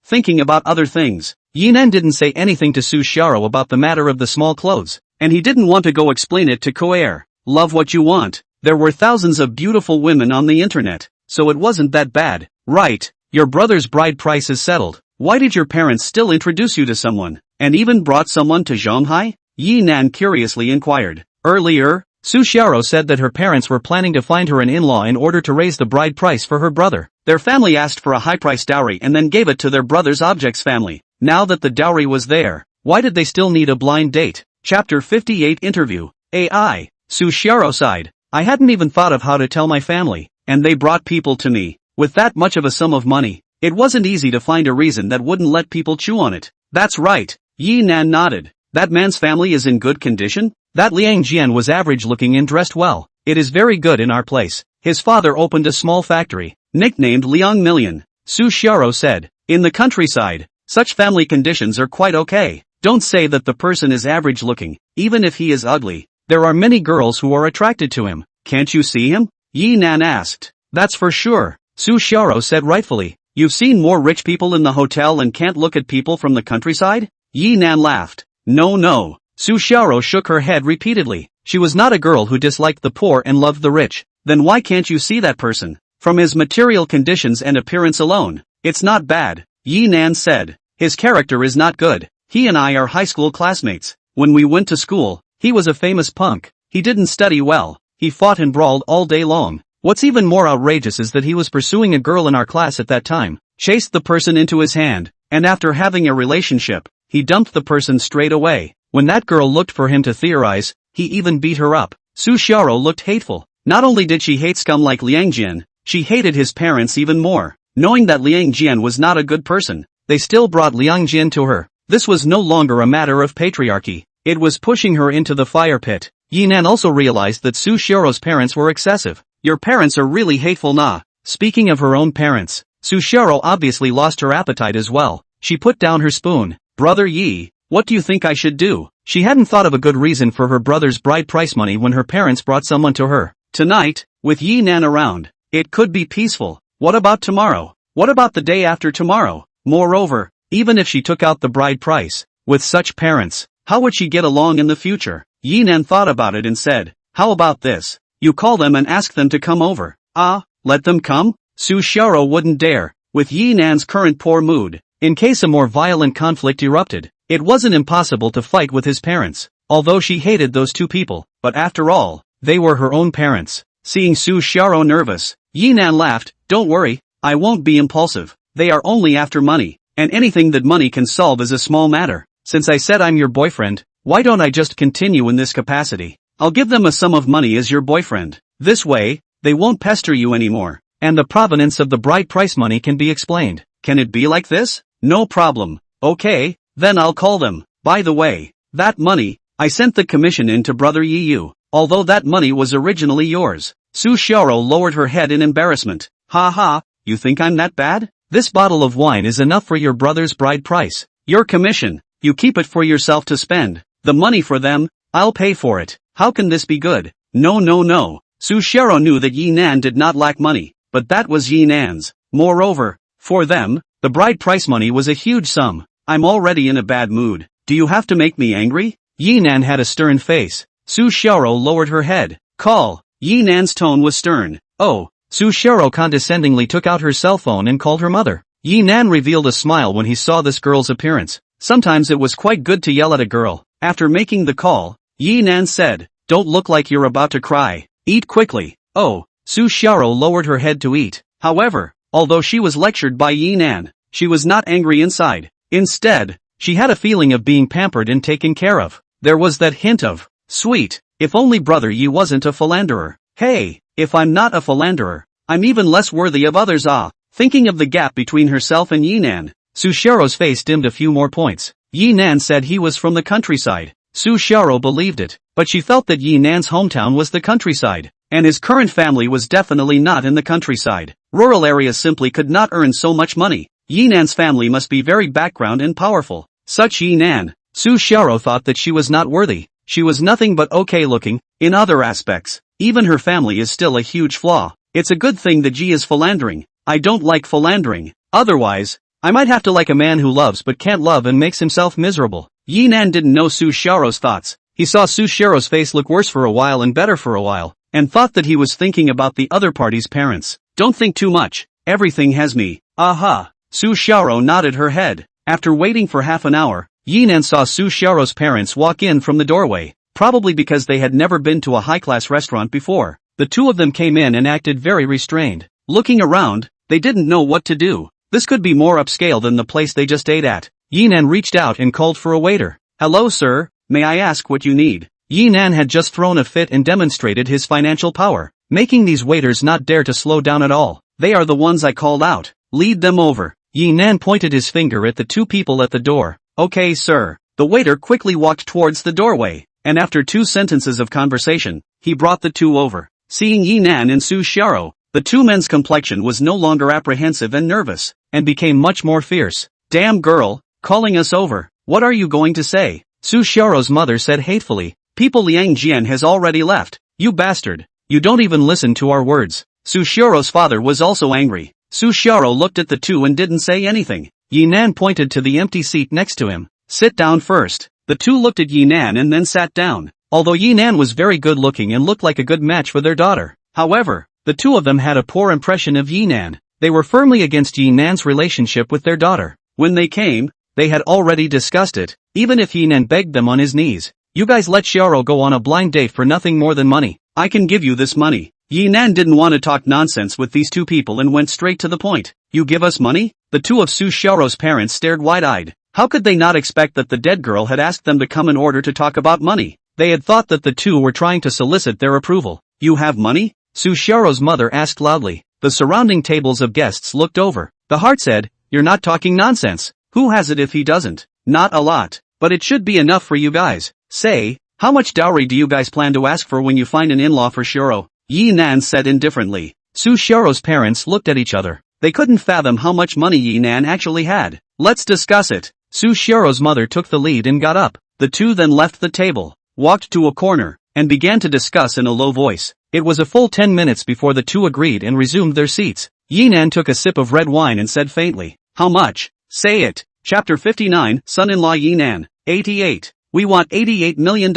Thinking about other things. Yi Nan didn't say anything to Su Xiaoro about the matter of the small clothes, and he didn't want to go explain it to Ku'er. Love what you want. There were thousands of beautiful women on the internet, so it wasn't that bad. Right, your brother's bride price is settled. Why did your parents still introduce you to someone, and even brought someone to Shanghai? Yi Nan curiously inquired. Earlier, Su Xiaoro said that her parents were planning to find her an in-law in order to raise the bride price for her brother. Their family asked for a high-priced dowry and then gave it to their brother's objects family. Now that the dowry was there, why did they still need a blind date? Chapter 58 Interview. AI. Su Xiaoro sighed. I hadn't even thought of how to tell my family, and they brought people to me. With that much of a sum of money, it wasn't easy to find a reason that wouldn't let people chew on it. That's right. Yi Nan nodded. That man's family is in good condition? That Liang Jian was average looking and dressed well. It is very good in our place. His father opened a small factory, nicknamed Liang Million. Su Xiaoro said. In the countryside, such family conditions are quite okay. Don't say that the person is average looking, even if he is ugly. There are many girls who are attracted to him. Can't you see him? Yi Nan asked. That's for sure. Su Xiaoro said rightfully. You've seen more rich people in the hotel and can't look at people from the countryside? Yi Nan laughed. No. Su Xiaoro shook her head repeatedly. She was not a girl who disliked the poor and loved the rich. Then why can't you see that person? From his material conditions and appearance alone, it's not bad. Yi Nan said. His character is not good. He and I are high school classmates. When we went to school, he was a famous punk. He didn't study well. He fought and brawled all day long. What's even more outrageous is that he was pursuing a girl in our class at that time, chased the person into his hand, and after having a relationship, he dumped the person straight away. When that girl looked for him to theorize, he even beat her up. Su Xiaoro looked hateful. Not only did she hate scum like Liang Jian, she hated his parents even more. Knowing that Liang Jian was not a good person, they still brought Liang Jian to her. This was no longer a matter of patriarchy. It was pushing her into the fire pit. Yi Nan also realized that Su Xiaoro's parents were excessive. Your parents are really hateful nah. Speaking of her own parents, Su Xiaoro obviously lost her appetite as well. she put down her spoon. Brother Yi, what do you think I should do? She hadn't thought of a good reason for her brother's bride price money when her parents brought someone to her. Tonight, with Yi Nan around, it could be peaceful. What about tomorrow? What about the day after tomorrow? Moreover, even if she took out the bride price, with such parents, how would she get along in the future? Yi Nan thought about it and said, how about this? You call them and ask them to come over. Ah, let them come? Su Xiaoro wouldn't dare, with Yi Nan's current poor mood. In case a more violent conflict erupted, it wasn't impossible to fight with his parents, although she hated those two people, but after all, they were her own parents. Seeing Su Xiaoro nervous, Yi Nan laughed, don't worry, I won't be impulsive. They are only after money, and anything that money can solve is a small matter. Since I said I'm your boyfriend, why don't I just continue in this capacity? I'll give them a sum of money as your boyfriend. This way, they won't pester you anymore, and the provenance of the bride price money can be explained. Can it be like this? No problem. Okay, then I'll call them. By the way, that money, I sent the commission in to Brother Yi Yu, although that money was originally yours. Su Xiaoro lowered her head in embarrassment. Ha ha, you think I'm that bad? This bottle of wine is enough for your brother's bride price. Your commission, you keep it for yourself to spend. The money for them, I'll pay for it. How can this be good? No no no. Su Xiaoro knew that Yi Nan did not lack money, but that was Yi Nan's. Moreover, for them, the bride price money was a huge sum. I'm already in a bad mood. Do you have to make me angry? Yi Nan had a stern face. Su Xiaoro lowered her head. Call. Yi Nan's tone was stern. Oh. Su Xiaoro condescendingly took out her cell phone and called her mother. Yi Nan revealed a smile when he saw this girl's appearance. Sometimes it was quite good to yell at a girl. After making the call, Yi Nan said, don't look like you're about to cry. Eat quickly. Oh. Su Xiaoro lowered her head to eat. However, although she was lectured by Yi Nan, she was not angry inside. Instead, she had a feeling of being pampered and taken care of. There was that hint of, sweet, if only Brother Yi wasn't a philanderer. Hey, if I'm not a philanderer, I'm even less worthy of others. Thinking of the gap between herself and Yi Nan, Su Xiaoro's face dimmed a few more points. Yi Nan said he was from the countryside. Su Xiaoro believed it, but she felt that Yi Nan's hometown was the countryside, and his current family was definitely not in the countryside. Rural areas simply could not earn so much money. Yi Nan's family must be very background and powerful. Such Yi Nan, Su Xiaoro thought that she was not worthy. She was nothing but okay looking, in other aspects. Even her family is still a huge flaw. It's a good thing that Ji is philandering. I don't like philandering. Otherwise, I might have to like a man who loves but can't love and makes himself miserable. Yi Nan didn't know Su Xiaoro's thoughts. He saw Su Xiaoro's face look worse for a while and better for a while, and thought that he was thinking about the other party's parents. Don't think too much. Everything has me. Aha. Su Xiaoro nodded her head. After waiting for half an hour, Yi Nan saw Su Xiaoro's parents walk in from the doorway. Probably because they had never been to a high-class restaurant before. The two of them came in and acted very restrained. Looking around, they didn't know what to do. This could be more upscale than the place they just ate at. Yi Nan reached out and called for a waiter. Hello sir, may I ask what you need? Yi Nan had just thrown a fit and demonstrated his financial power, making these waiters not dare to slow down at all. They are the ones I called out. Lead them over. Yi Nan pointed his finger at the two people at the door. Okay sir. The waiter quickly walked towards the doorway, and after 2 sentences of conversation, he brought the two over. Seeing Yi Nan and Su Xiaoro, the two men's complexion was no longer apprehensive and nervous, and became much more fierce. Damn girl, calling us over. What are you going to say? Su Xiaoro's mother said hatefully. People Liang Jian has already left. You bastard. You don't even listen to our words. Su Xiaoro's father was also angry. Su Xiaoro looked at the two and didn't say anything. Yi Nan pointed to the empty seat next to him. Sit down first. The two looked at Yi Nan and then sat down. Although Yi Nan was very good looking and looked like a good match for their daughter. However, the two of them had a poor impression of Yi Nan. They were firmly against Yi Nan's relationship with their daughter. When they came, they had already discussed it, even if Yi Nan begged them on his knees. You guys let Xiaoro go on a blind date for nothing more than money. I can give you this money. Yi Nan didn't want to talk nonsense with these two people and went straight to the point. You give us money? The two of Su Xiaoro's parents stared wide-eyed. How could they not expect that the dead girl had asked them to come in order to talk about money? They had thought that the two were trying to solicit their approval. You have money? Su Xiaoro's mother asked loudly. The surrounding tables of guests looked over. The heart said, you're not talking nonsense. Who has it if he doesn't? Not a lot. But it should be enough for you guys. Say, how much dowry do you guys plan to ask for when you find an in-law for Xiaoro? Yi Nan said indifferently. Su Xiaoro's parents looked at each other. They couldn't fathom how much money Yinan actually had. Let's discuss it. Su Xiaorou's mother took the lead and got up. The two then left the table, walked to a corner, and began to discuss in a low voice. It was a full 10 minutes before the two agreed and resumed their seats. Yinan took a sip of red wine and said faintly, "How much? Say it." Chapter 59, Son-in-law Yinan, 88. "We want $88 million.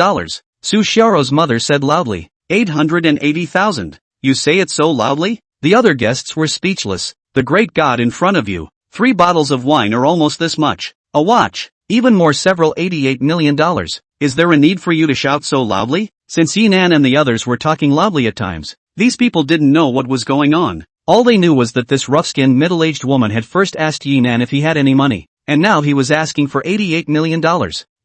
Su Xiaorou's mother said loudly. 880,000. "You say it so loudly?" The other guests were speechless. The great God in front of you. 3 bottles of wine are almost this much. A watch. Even more, several $88 million. Is there a need for you to shout so loudly? Since Yinan and the others were talking loudly at times, these people didn't know what was going on. All they knew was that this rough-skinned middle-aged woman had first asked Yinan if he had any money, and now he was asking for $88 million.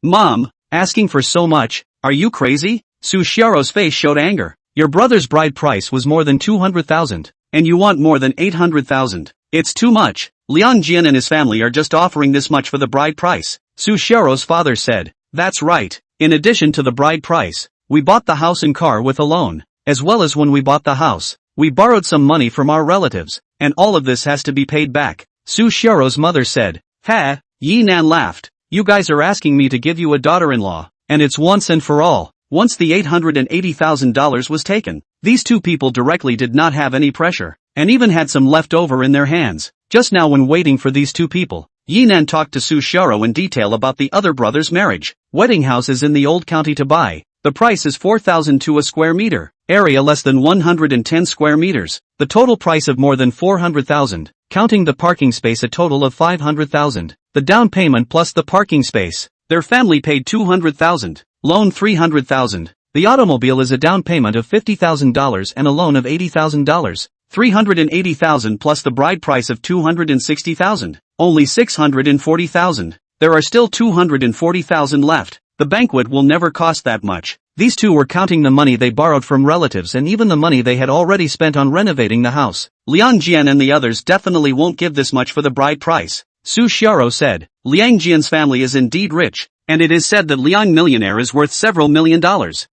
Mom, asking for so much? Are you crazy? Su Xiaorou's face showed anger. Your brother's bride price was more than 200,000, and you want more than 800,000. It's too much. Liang Jian and his family are just offering this much for the bride price. Su Xiaorou's father said. That's right. In addition to the bride price, we bought the house and car with a loan. As well as when we bought the house, we borrowed some money from our relatives, and all of this has to be paid back. Su Xiaorou's mother said. Ha! Yinan laughed. You guys are asking me to give you a daughter-in-law, and it's once and for all. Once the $880,000 was taken, these two people directly did not have any pressure, and even had some left over in their hands. Just now, when waiting for these two people, Yinan talked to Su Xiaorou in detail about the other brother's marriage. Wedding houses in the old county to buy. The price is 4,000 to a square meter. Area less than 110 square meters. The total price of more than 400,000. Counting the parking space, a total of 500,000. The down payment plus the parking space. Their family paid 200,000. Loan 300,000. The automobile is a down payment of $50,000 and a loan of $80,000. 380,000 plus the bride price of 260,000. Only 640,000. There are still 240,000 left. The banquet will never cost that much. These two were counting the money they borrowed from relatives and even the money they had already spent on renovating the house. Liang Jian and the others definitely won't give this much for the bride price. Su Xiaorou said. Liang Jian's family is indeed rich, and it is said that Liang Millionaire is worth several $million.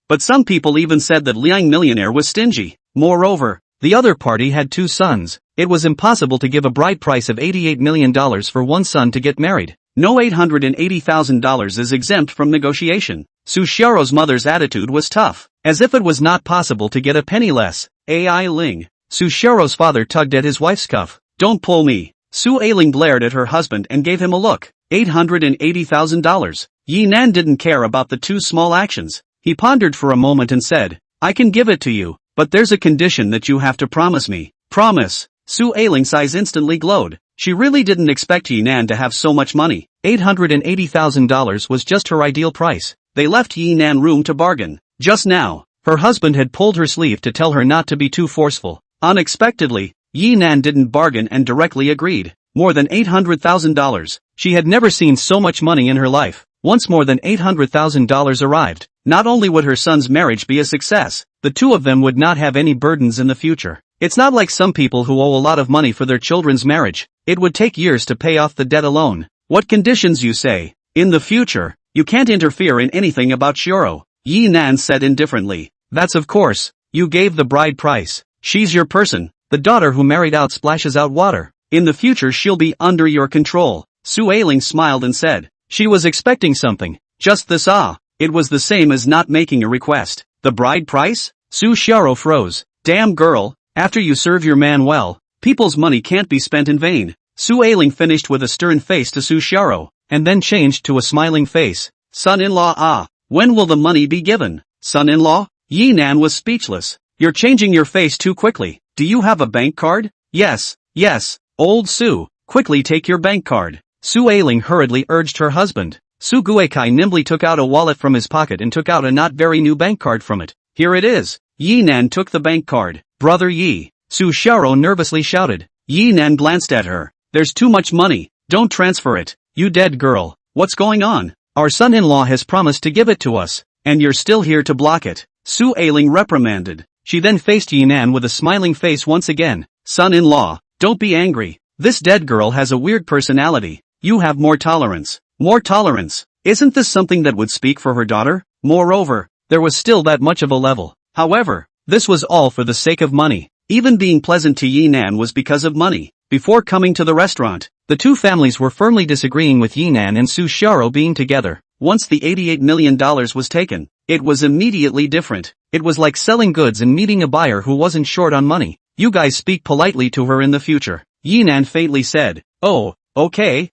But some people even said that Liang Millionaire was stingy. Moreover, the other party had 2 sons. It was impossible to give a bride price of $88 million for one son to get married. No, $880,000 is exempt from negotiation. Su Xiaorou's mother's attitude was tough, as if it was not possible to get a penny less. Ai Ling. Su Xiaorou's father tugged at his wife's cuff. Don't pull me. Su Ailing glared at her husband and gave him a look. $880,000. Yinan didn't care about the two small actions. He pondered for a moment and said, I can give it to you, but there's a condition that you have to promise me. Promise. Su Ailing's eyes instantly glowed. She really didn't expect Yinan to have so much money. $880,000 was just her ideal price. They left Yinan room to bargain. Just now, her husband had pulled her sleeve to tell her not to be too forceful. Unexpectedly, Yinan didn't bargain and directly agreed. More than $800,000. She had never seen so much money in her life. Once more than $800,000 arrived, not only would her son's marriage be a success, the two of them would not have any burdens in the future. It's not like some people who owe a lot of money for their children's marriage. It would take years to pay off the debt alone. What conditions, you say? In the future, you can't interfere in anything about Xiaorou, Yinan said indifferently. That's of course. You gave the bride price. She's your person. The daughter who married out splashes out water. In the future she'll be under your control. Su Ailing smiled and said. She was expecting something. Just this. It was the same as not making a request. The bride price? Su Xiaorou froze. Damn girl, after you serve your man well, people's money can't be spent in vain. Su Ailing finished with a stern face to Su Xiaorou, and then changed to a smiling face. Son-in-law, when will the money be given? Son-in-law? Yinan was speechless. You're changing your face too quickly. Do you have a bank card? Yes. Old Su, quickly take your bank card. Su Ailing hurriedly urged her husband. Su Guikai nimbly took out a wallet from his pocket and took out a not very new bank card from it. Here it is. Yinan took the bank card. Brother Yi, Su Xiaorou nervously shouted. Yinan glanced at her. There's too much money. Don't transfer it. You dead girl. What's going on? Our son-in-law has promised to give it to us, and you're still here to block it. Su Ailing reprimanded. She then faced Yinan with a smiling face once again. Son-in-law, don't be angry. This dead girl has a weird personality. You have more tolerance. More tolerance. Isn't this something that would speak for her daughter? Moreover, there was still that much of a level. However, this was all for the sake of money. Even being pleasant to Yinan was because of money. Before coming to the restaurant, the two families were firmly disagreeing with Yinan and Su Xiaoro being together. Once the $88 million was taken, it was immediately different. It was like selling goods and meeting a buyer who wasn't short on money. You guys speak politely to her in the future, Yinan faintly said. Oh, okay,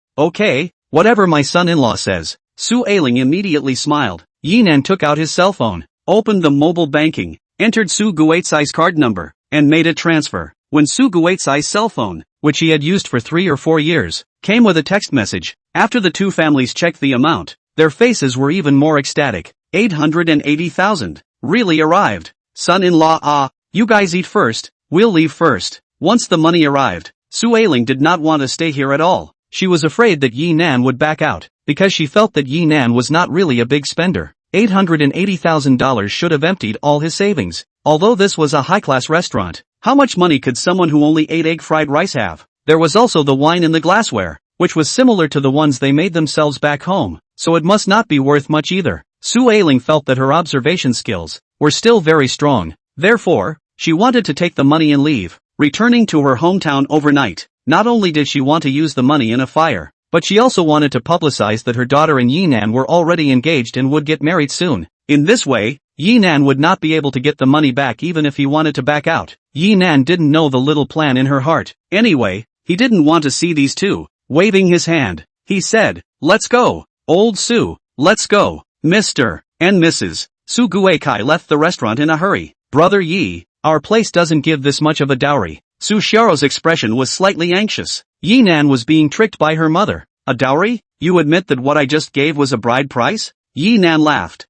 whatever my son-in-law says. Su Ailing immediately smiled. Yinan took out his cell phone, opened the mobile banking, entered Su Guizai's card number, and made a transfer. When Su Guizai's cell phone, which he had used for 3 or 4 years, came with a text message, after the two families checked the amount, their faces were even more ecstatic. 880,000. Really arrived. Son-in-law, you guys eat first, we'll leave first. Once the money arrived, Su Ailing did not want to stay here at all. She was afraid that Yinan would back out, because she felt that Yinan was not really a big spender. $880,000 should have emptied all his savings. Although this was a high-class restaurant, how much money could someone who only ate egg fried rice have? There was also the wine in the glassware, which was similar to the ones they made themselves back home, so it must not be worth much either. Su Ailing felt that her observation skills were still very strong. Therefore, she wanted to take the money and leave, returning to her hometown overnight. Not only did she want to use the money in a fire, but she also wanted to publicize that her daughter and Yinan were already engaged and would get married soon. In this way, Yinan would not be able to get the money back even if he wanted to back out. Yinan didn't know the little plan in her heart. Anyway, he didn't want to see these two. Waving his hand, he said, "Let's go, old Su, let's go." Mr. and Mrs. Su Guizai left the restaurant in a hurry. Brother Yi, our place doesn't give this much of a dowry. Su Xiaoro's expression was slightly anxious. Yinan was being tricked by her mother. A dowry? You admit that what I just gave was a bride price? Yinan laughed.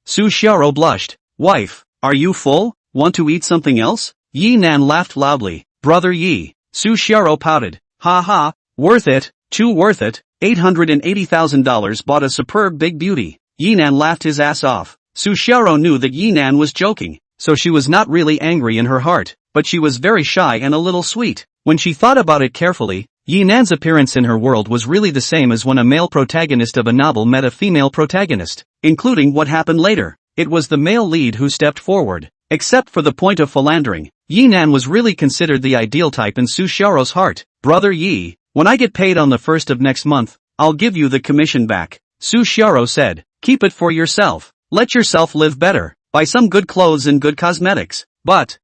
Su Xiaoro blushed. Wife, are you full? Want to eat something else? Yinan laughed loudly. Brother Yi. Su Xiaoro pouted. Ha ha, worth it, too worth it. $880,000 bought a superb big beauty. Yinan laughed his ass off. Su Xiaoro knew that Yinan was joking, so she was not really angry in her heart, but she was very shy and a little sweet. When she thought about it carefully, Yinan's appearance in her world was really the same as when a male protagonist of a novel met a female protagonist, including what happened later. It was the male lead who stepped forward. Except for the point of philandering, Yinan was really considered the ideal type in Su Xiaoro's heart. Brother Yi, when I get paid on the 1st of next month, I'll give you the commission back. Su Xiaoro said, keep it for yourself. Let yourself live better. Buy some good clothes and good cosmetics. But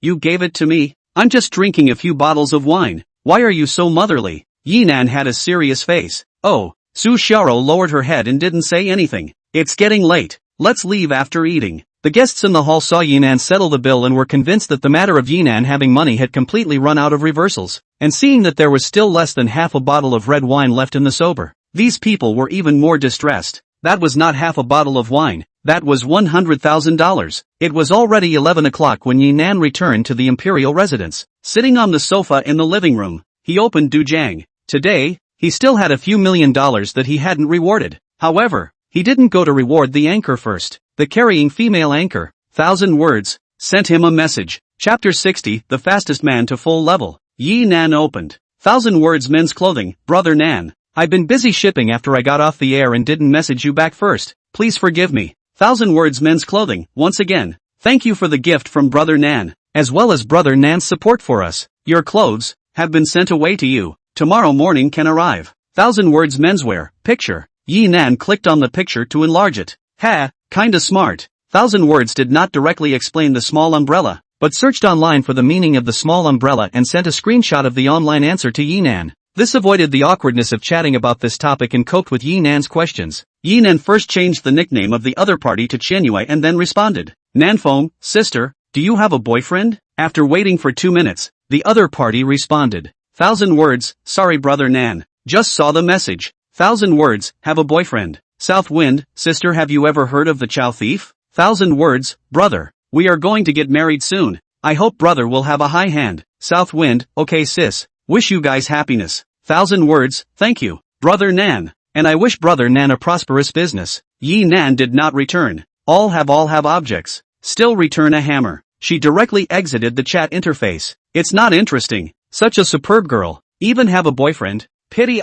you gave it to me. I'm just drinking a few bottles of wine. Why are you so motherly? Yinan had a serious face. Oh, Su Xiaoro lowered her head and didn't say anything. It's getting late. Let's leave after eating. The guests in the hall saw Yinan settle the bill and were convinced that the matter of Yinan having money had completely run out of reversals, and seeing that there was still less than half a bottle of red wine left in the sober, these people were even more distressed. That was not half a bottle of wine, that was $100,000. It was already 11 o'clock when Yinan returned to the imperial residence. Sitting on the sofa in the living room, he opened Dujang. Today, he still had a few $1,000,000 that he hadn't rewarded. However, he didn't go to reward the anchor first. The carrying female anchor, 1,000 words, sent him a message. Chapter 60, The Fastest Man to Full Level. Yinan opened. 1,000 words men's clothing. Brother Nan, I've been busy shipping after I got off the air and didn't message you back first. Please forgive me. 1,000 words men's clothing. Once again, thank you for the gift from Brother Nan, as well as Brother Nan's support for us. Your clothes have been sent away to you. Tomorrow morning can arrive. 1,000 words menswear. Picture. Yinan clicked on the picture to enlarge it. Ha, kinda smart. 1,000 words did not directly explain the small umbrella, but searched online for the meaning of the small umbrella and sent a screenshot of the online answer to Yinan. This avoided the awkwardness of chatting about this topic and coped with Yinan's questions. Yinan first changed the nickname of the other party to Qianyue and then responded. Nanfeng, sister, do you have a boyfriend? After waiting for 2 minutes, the other party responded. 1,000 words, sorry brother Nan, just saw the message. 1,000 words, have a boyfriend. South Wind, sister, have you ever heard of the Chow thief? 1,000 words, brother, we are going to get married soon. I hope brother will have a high hand. South Wind, okay sis, wish you guys happiness. 1,000 words, thank you, brother Nan, and I wish brother Nan a prosperous business. Yinan did not return. All have objects. Still return a hammer. She directly exited the chat interface. It's not interesting. Such a superb girl. Even have a boyfriend. Pity.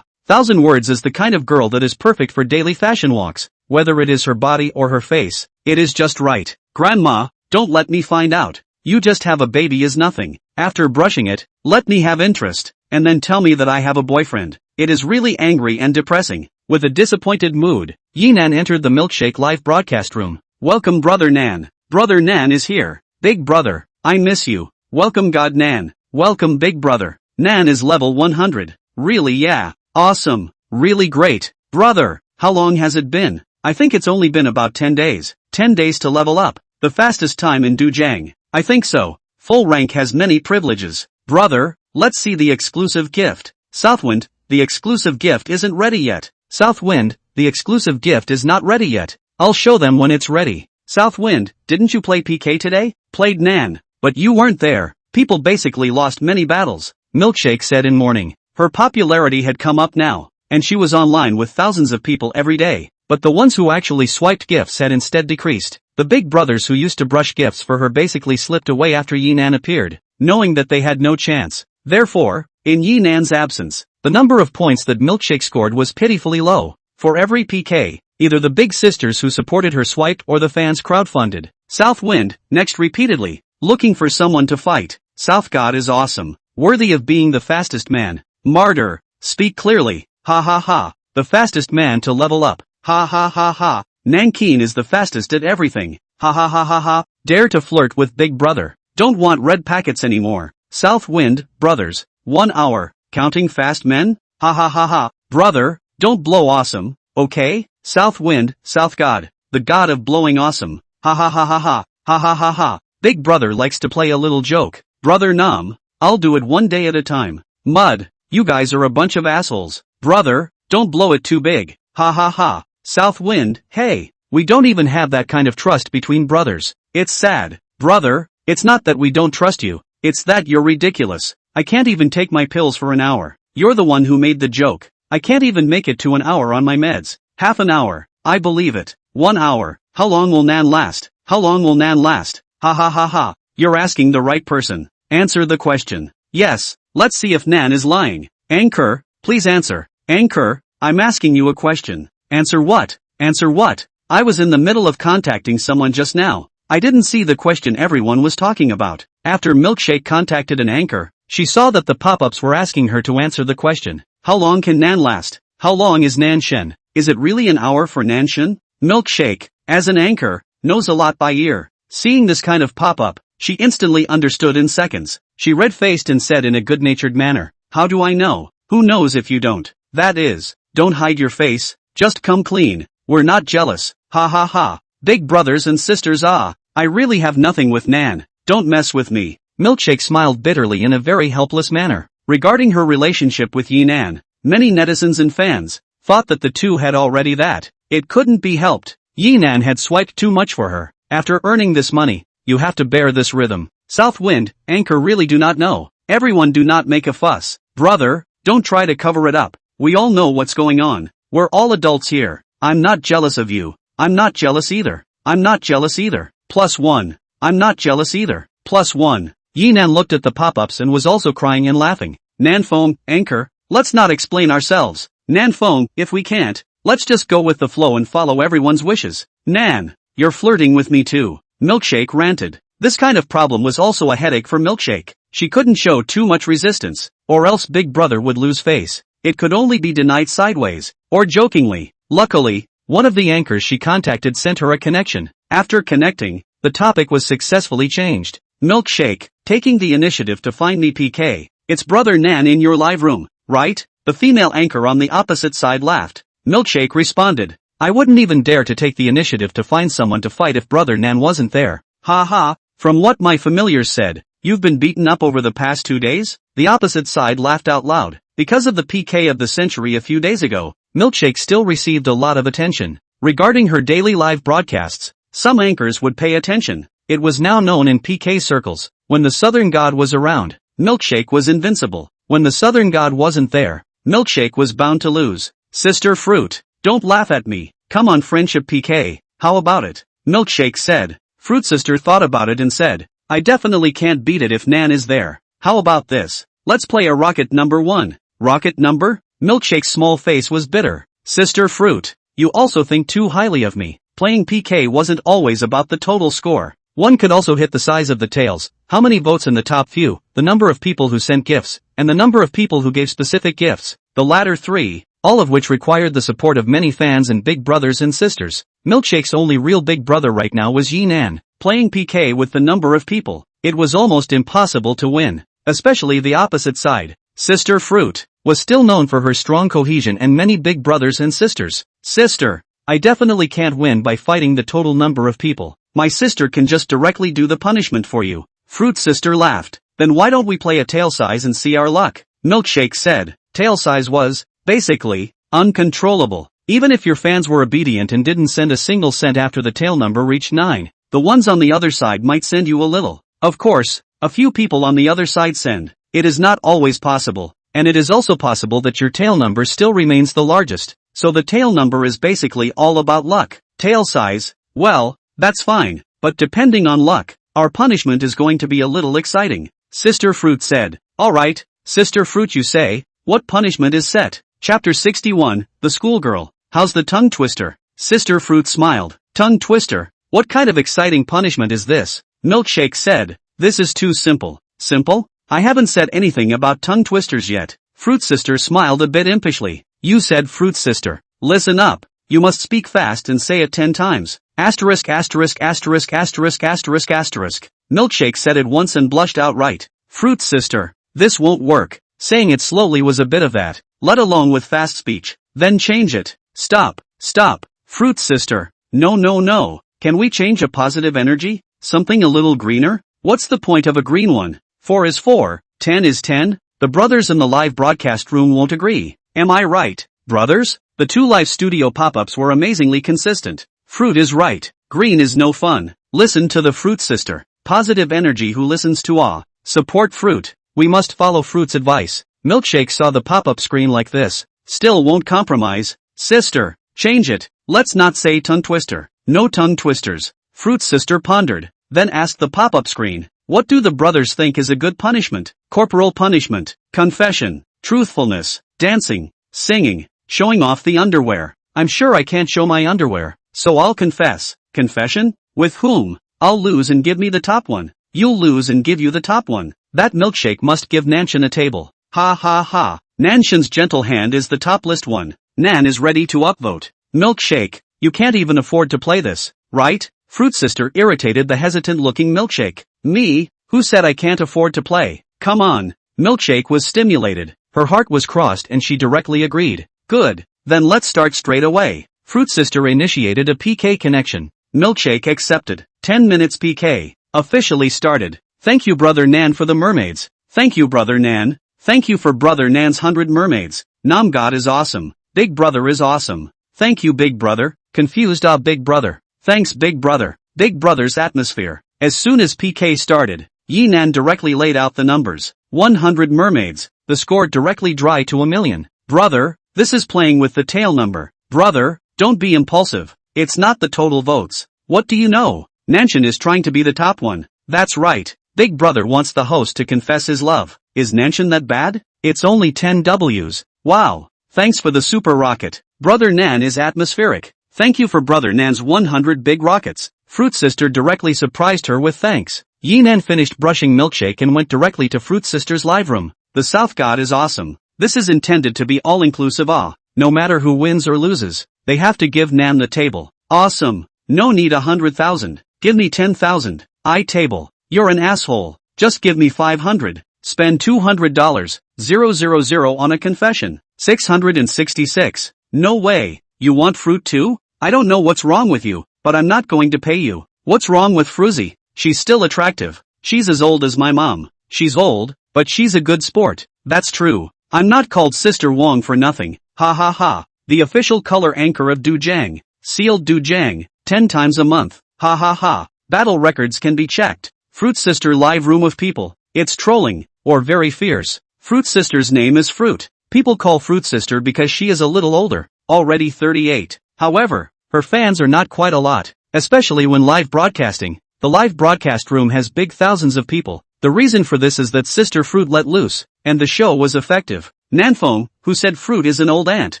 1,000 words is the kind of girl that is perfect for daily fashion walks, whether it is her body or her face. It is just right. Grandma, don't let me find out. You just have a baby is nothing. After brushing it, let me have interest, and then tell me that I have a boyfriend. It is really angry and depressing. With a disappointed mood, Yinan entered the milkshake live broadcast room. Welcome Brother Nan. Brother Nan is here. Big brother, I miss you. Welcome God Nan. Welcome big brother. Nan is level 100. Really yeah. Awesome. Really great. Brother, how long has it been? I think it's only been about 10 days. 10 days to level up. The fastest time in Dujang. I think so. Full rank has many privileges. Brother, let's see the exclusive gift. Southwind, the exclusive gift isn't ready yet. Southwind, the exclusive gift is not ready yet. I'll show them when it's ready. Southwind, didn't you play PK today? Played Nan. But you weren't there. People basically lost many battles. Milkshake said in mourning. Her popularity had come up now, and she was online with thousands of people every day. But the ones who actually swiped gifts had instead decreased. The big brothers who used to brush gifts for her basically slipped away after Yinan appeared, knowing that they had no chance. Therefore, in Yinan's absence, the number of points that Milkshake scored was pitifully low. For every PK, either the big sisters who supported her swiped or the fans crowdfunded. Southwind, next repeatedly, looking for someone to fight. South God is awesome, worthy of being the fastest man. Martyr, speak clearly, ha ha ha, the fastest man to level up, ha ha ha ha. Nankin is the fastest at everything, ha ha ha ha ha. Dare to flirt with big brother, don't want red packets anymore. Southwind, brothers, 1 hour, counting fast men, ha ha ha ha. Brother, don't blow awesome, okay? Southwind, South God, the god of blowing awesome, ha ha ha ha ha, ha ha ha ha. Big brother likes to play a little joke. Brother Nam, I'll do it one day at a time. Mud, you guys are a bunch of assholes. Brother, don't blow it too big, ha ha ha. Southwind, hey, we don't even have that kind of trust between brothers. It's sad. Brother, it's not that we don't trust you, it's that you're ridiculous. I can't even take my pills for an hour. You're the one who made the joke. I can't even make it to an hour on my meds. Half an hour, I believe it. 1 hour, how long will Nan last? How long will Nan last? Ha ha ha ha. You're asking the right person. Answer the question. Yes, let's see if Nan is lying. Anchor, please answer. Anchor, I'm asking you a question. Answer what? Answer what? I was in the middle of contacting someone just now. I didn't see the question everyone was talking about. After Milkshake contacted an anchor, she saw that the pop-ups were asking her to answer the question. How long can Nan last? How long is Nan Shen? Is it really an hour for Nan Shen? Milkshake, as an anchor, knows a lot by ear. Seeing this kind of pop-up, she instantly understood in seconds. She red-faced and said in a good-natured manner, how do I know? Who knows if you don't? That is, don't hide your face, just come clean. We're not jealous, ha ha ha. Big brothers and sisters I really have nothing with Nan, don't mess with me. Milkshake smiled bitterly in a very helpless manner. Regarding her relationship with Yinan, many netizens and fans thought that the two had already that. It couldn't be helped. Yinan had swiped too much for her. After earning this money, you have to bear this rhythm. Southwind, anchor really do not know. Everyone do not make a fuss. Brother, don't try to cover it up. We all know what's going on. We're all adults here. I'm not jealous of you. I'm not jealous either. I'm not jealous either. +1. I'm not jealous either. +1. Yinan looked at the pop-ups and was also crying and laughing. Nanfeng, anchor, let's not explain ourselves. Nanfeng, if we can't, let's just go with the flow and follow everyone's wishes. Nan, you're flirting with me too. Milkshake ranted. This kind of problem was also a headache for Milkshake. She couldn't show too much resistance, or else Big Brother would lose face. It could only be denied sideways, or jokingly. Luckily, one of the anchors she contacted sent her a connection. After connecting, the topic was successfully changed. Milkshake, taking the initiative to find me PK. It's Brother Nan in your live room, right? The female anchor on the opposite side laughed. Milkshake responded. I wouldn't even dare to take the initiative to find someone to fight if Brother Nan wasn't there. Ha ha, from what my familiars said, you've been beaten up over the past 2 days? The opposite side laughed out loud. Because of the PK of the century a few days ago, Milkshake still received a lot of attention. Regarding her daily live broadcasts, some anchors would pay attention. It was now known in PK circles, when the Southern God was around, Milkshake was invincible. When the Southern God wasn't there, Milkshake was bound to lose. Sister Fruit, don't laugh at me. Come on friendship PK, how about it? Milkshake said. Fruit Sister thought about it and said, I definitely can't beat it if Nan is there. How about this? Let's play a rocket number 1. Rocket number? Milkshake's small face was bitter. Sister Fruit, you also think too highly of me. Playing PK wasn't always about the total score. One could also hit the size of the tails, how many votes in the top few, the number of people who sent gifts, and the number of people who gave specific gifts, the latter three, all of which required the support of many fans and big brothers and sisters. Milkshake's only real big brother right now was Yinan, playing PK with the number of people. It was almost impossible to win, especially the opposite side. Sister Fruit was still known for her strong cohesion and many big brothers and sisters. Sister, I definitely can't win by fighting the total number of people. My sister can just directly do the punishment for you. Fruit sister laughed. Then why don't we play a tail size and see our luck? Milkshake said. Tail size was, basically, uncontrollable. Even if your fans were obedient and didn't send a single cent after the tail number reached 9, the ones on the other side might send you a little. Of course, a few people on the other side send. It is not always possible, and it is also possible that your tail number still remains the largest, so the tail number is basically all about luck. Tail size, well, that's fine, but depending on luck, our punishment is going to be a little exciting. Sister Fruit said. Alright, Sister Fruit you say, what punishment is set? Chapter 61, The Schoolgirl. How's the tongue twister? Sister Fruit smiled. Tongue twister? What kind of exciting punishment is this? Milkshake said. This is too simple. Simple? I haven't said anything about tongue twisters yet. Fruit Sister smiled a bit impishly. You said Fruit Sister. Listen up. You must speak fast and say it 10 times. Asterisk asterisk asterisk asterisk asterisk asterisk. Milkshake said it once and blushed outright. Fruit Sister. This won't work. Saying it slowly was a bit of that, let alone with fast speech. Then change it. Stop. Stop. Fruit Sister. No no no. Can we change a positive energy? Something a little greener? What's the point of a green one? 4 is 4, 10 is 10? The brothers in the live broadcast room won't agree. Am I right, brothers? The 2 live studio pop-ups were amazingly consistent. Fruit is right. Green is no fun. Listen to the Fruit Sister. Positive energy who listens to awe. Support Fruit. We must follow Fruit's advice. Milkshake saw the pop-up screen like this. Still won't compromise. Sister, change it. Let's not say tongue twister. No tongue twisters. Fruit Sister pondered, then asked the pop-up screen. What do the brothers think is a good punishment? Corporal punishment, confession, truthfulness, dancing, singing, showing off the underwear. I'm sure I can't show my underwear, so I'll confess. Confession? With whom? I'll lose and give me the top one. You'll lose and give you the top one. That Milkshake must give Nanshan a table. Ha ha ha. Nanshan's gentle hand is the top list one. Nan is ready to upvote. Milkshake, you can't even afford to play this, right? Fruit Sister irritated the hesitant-looking Milkshake. Me? Who said I can't afford to play? Come on. Milkshake was stimulated. Her heart was crossed and she directly agreed. Good. Then let's start straight away. Fruit Sister initiated a PK connection. Milkshake accepted. 10 minutes PK. Officially started. Thank you Brother Nan for the mermaids. Thank you Brother Nan. Thank you for Brother Nan's 100 mermaids. Namgod is awesome. Big Brother is awesome. Thank you Big Brother. Confused Big Brother. Thanks Big Brother. Big Brother's atmosphere. As soon as PK started, Yinan directly laid out the numbers. 100 mermaids. The score directly dry to 1,000,000. Brother, this is playing with the tail number. Brother, don't be impulsive. It's not the total votes. What do you know? Nanshan is trying to be the top one. That's right. Big Brother wants the host to confess his love. Is Nanshan that bad? It's only 10 Ws. Wow. Thanks for the super rocket. Brother Nan is atmospheric. Thank you for Brother Nan's 100 big rockets. Fruit Sister directly surprised her with thanks. Yinan finished brushing Milkshake and went directly to Fruit Sister's live room. The South God is awesome. This is intended to be all-inclusive no matter who wins or loses. They have to give Nan the table. Awesome. No need 100,000. Give me 10,000. Table. You're an asshole. Just give me 500. Spend $200. 000 on a confession. 666. No way. You want fruit too? I don't know what's wrong with you, but I'm not going to pay you. What's wrong with Fruzy? She's still attractive. She's as old as my mom. She's old, but she's a good sport. That's true. I'm not called Sister Wong for nothing. Ha ha ha. The official color anchor of Dujang. Sealed Dujang. 10 times a month. Ha ha ha. Battle records can be checked. Fruit Sister live room of people. It's trolling, or very fierce. Fruit Sister's name is Fruit. People call Fruit Sister because she is a little older. Already 38. However, her fans are not quite a lot, especially when live broadcasting. The live broadcast room has big thousands of people. The reason for this is that Sister Fruit let loose, and the show was effective. Nanfong, who said Fruit is an old aunt.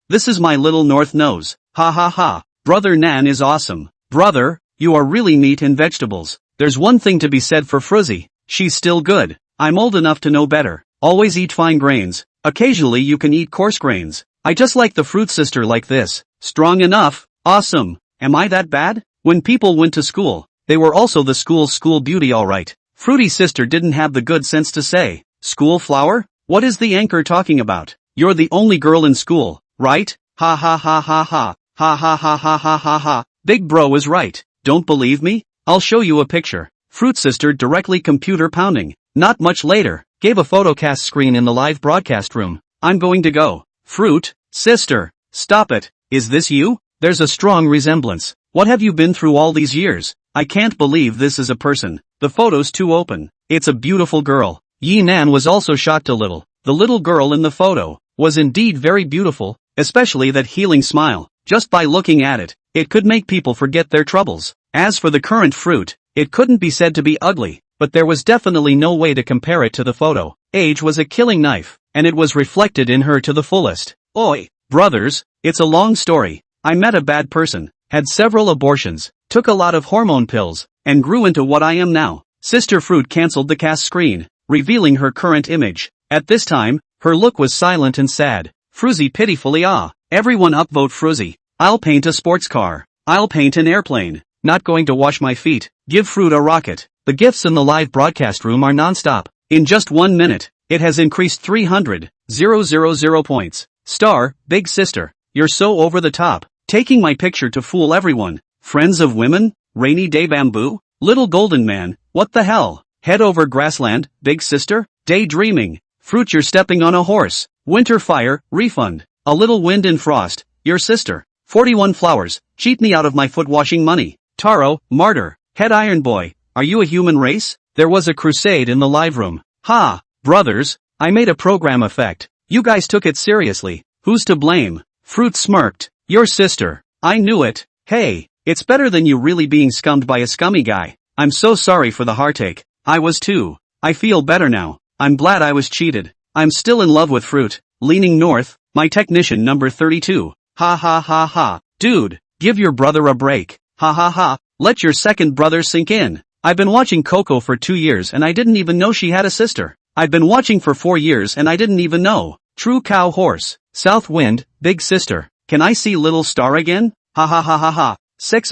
This is my little north nose. Ha ha ha. Brother Nan is awesome. Brother, you are really meat and vegetables. There's one thing to be said for Fruzy. She's still good. I'm old enough to know better. Always eat fine grains. Occasionally you can eat coarse grains. I just like the fruit sister like this. Strong enough. Awesome. Am I that bad? When people went to school, they were also the school beauty alright. Fruity sister didn't have the good sense to say, "School flower? What is the anchor talking about? You're the only girl in school, right? Ha ha ha ha ha. Ha ha ha ha ha ha ha. Big bro is right. Don't believe me? I'll show you a picture." Fruit sister directly computer pounding. Not much later, gave a photocast screen in the live broadcast room. "I'm going to go." "Fruit sister, stop it. Is this you? There's a strong resemblance. What have you been through all these years? I can't believe this is a person. The photo's too open. It's a beautiful girl." Yi Nan was also shocked a little. The little girl in the photo was indeed very beautiful, especially that healing smile. Just by looking at it, it could make people forget their troubles. As for the current fruit, it couldn't be said to be ugly, but there was definitely no way to compare it to the photo. Age was a killing knife, and it was reflected in her to the fullest. Oi, brothers, it's a long story. I met a bad person, had several abortions, took a lot of hormone pills, and grew into what I am now. Sister Fruit cancelled the cast screen, revealing her current image. At this time, her look was silent and sad. Fruzy pitifully Everyone upvote Fruzy. I'll paint a sports car. I'll paint an airplane. Not going to wash my feet. Give Fruit a rocket. The gifts in the live broadcast room are non-stop. In just 1 minute, it has increased 300,000 points. Star, big sister, you're so over the top. Taking my picture to fool everyone. Friends of women? Rainy day bamboo? Little golden man, what the hell? Head over grassland, big sister? Daydreaming. Fruit, you're stepping on a horse. Winter fire, refund. A little wind and frost, your sister. 41 flowers, cheat me out of my foot washing money. Taro, martyr. Head iron boy, are you a human race? There was a crusade in the live room. Ha, brothers, I made a program effect. You guys took it seriously. Who's to blame? Fruit smirked. Your sister. I knew it. Hey, it's better than you really being scummed by a scummy guy. I'm so sorry for the heartache. I was too. I feel better now. I'm glad I was cheated. I'm still in love with Fruit. Leaning north, my technician number 32. Ha ha ha ha. Dude, give your brother a break. Ha ha ha. Let your second brother sink in. I've been watching Coco for 2 years and I didn't even know she had a sister. I've been watching for 4 years and I didn't even know. True cow horse. South wind, big sister. Can I see little star again? Ha ha ha ha ha. 6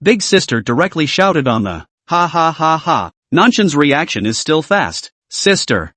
Big sister directly shouted on the ha ha ha ha. Nanshan's reaction is still fast. Sister,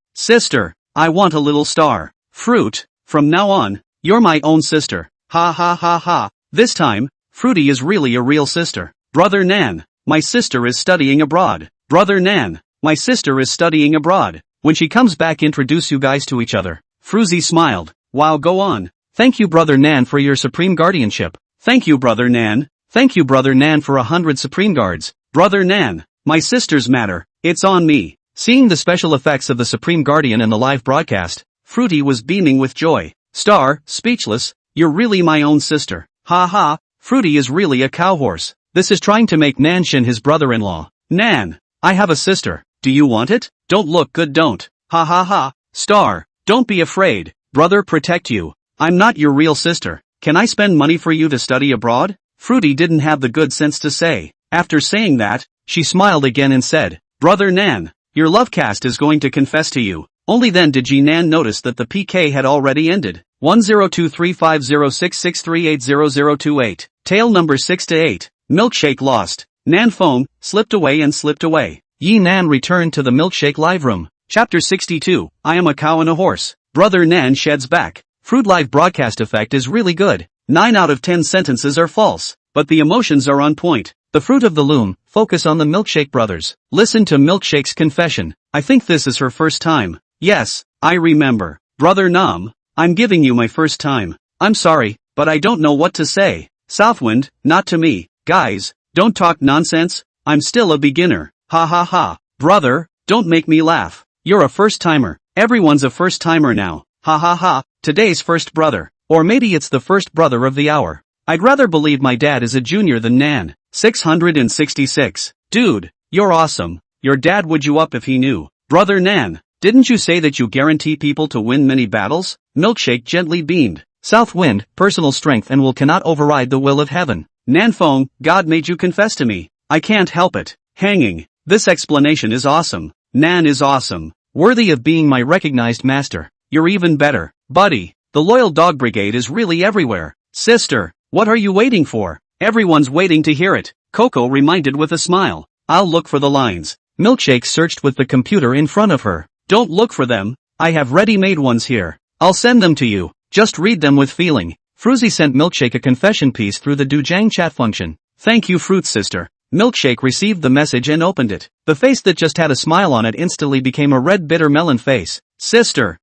I want a little star. Fruit, from now on, you're my own sister. Ha ha ha ha. This time, Fruity is really a real sister. Brother Nan, my sister is studying abroad. Brother Nan, my sister is studying abroad. When she comes back, introduce you guys to each other. Fruzy smiled. Wow, go on. Thank you, Brother Nan, for your supreme guardianship. Thank you, Brother Nan. Thank you, Brother Nan, for 100 supreme guards. Brother Nan, my sisters matter. It's on me. Seeing the special effects of the Supreme Guardian in the live broadcast, Fruity was beaming with joy. Star, speechless, you're really my own sister. Ha ha, Fruity is really a cow horse. This is trying to make Nanshin his brother-in-law. Nan, I have a sister. Do you want it? Don't look good, don't. Ha ha ha. Star, don't be afraid. Brother, protect you. I'm not your real sister. Can I spend money for you to study abroad? Fruity didn't have the good sense to say. After saying that, she smiled again and said, Brother Nan, your love cast is going to confess to you. Only then did Ji Nan notice that the PK had already ended. 10235066380028. Tale number 6 to 8. Milkshake lost. Nan phone, slipped away and slipped away. Yi Nan returned to the milkshake live room. Chapter 62. I am a cow and a horse. Brother Nan sheds back. Fruit live broadcast effect is really good. 9 out of 10 sentences are false, but the emotions are on point. The fruit of the loom, focus on the Milkshake brothers. Listen to Milkshake's confession. I think this is her first time. Yes, I remember. Brother Nam, I'm giving you my first time. I'm sorry, but I don't know what to say. Southwind, not to me. Guys, don't talk nonsense. I'm still a beginner. Ha ha ha. Brother, don't make me laugh. You're a first timer. Everyone's a first timer now. Ha ha ha. Today's first brother. Or maybe it's the first brother of the hour. I'd rather believe my dad is a junior than Nan. 666. Dude, you're awesome. Your dad would you up if he knew. Brother Nan, didn't you say that you guarantee people to win many battles? Milkshake gently beamed. South wind, personal strength and will cannot override the will of heaven. Nanfong, God made you confess to me. I can't help it. Hanging. This explanation is awesome. Nan is awesome. Worthy of being my recognized master. You're even better, buddy. The loyal dog brigade is really everywhere. Sister, what are you waiting for? Everyone's waiting to hear it. Coco reminded with a smile. I'll look for the lines. Milkshake searched with the computer in front of her. Don't look for them. I have ready-made ones here. I'll send them to you. Just read them with feeling. Fruzy sent Milkshake a confession piece through the Dujang chat function. Thank you, Fruit Sister. Milkshake received the message and opened it. The face that just had a smile on it instantly became a red bitter melon face. Sister,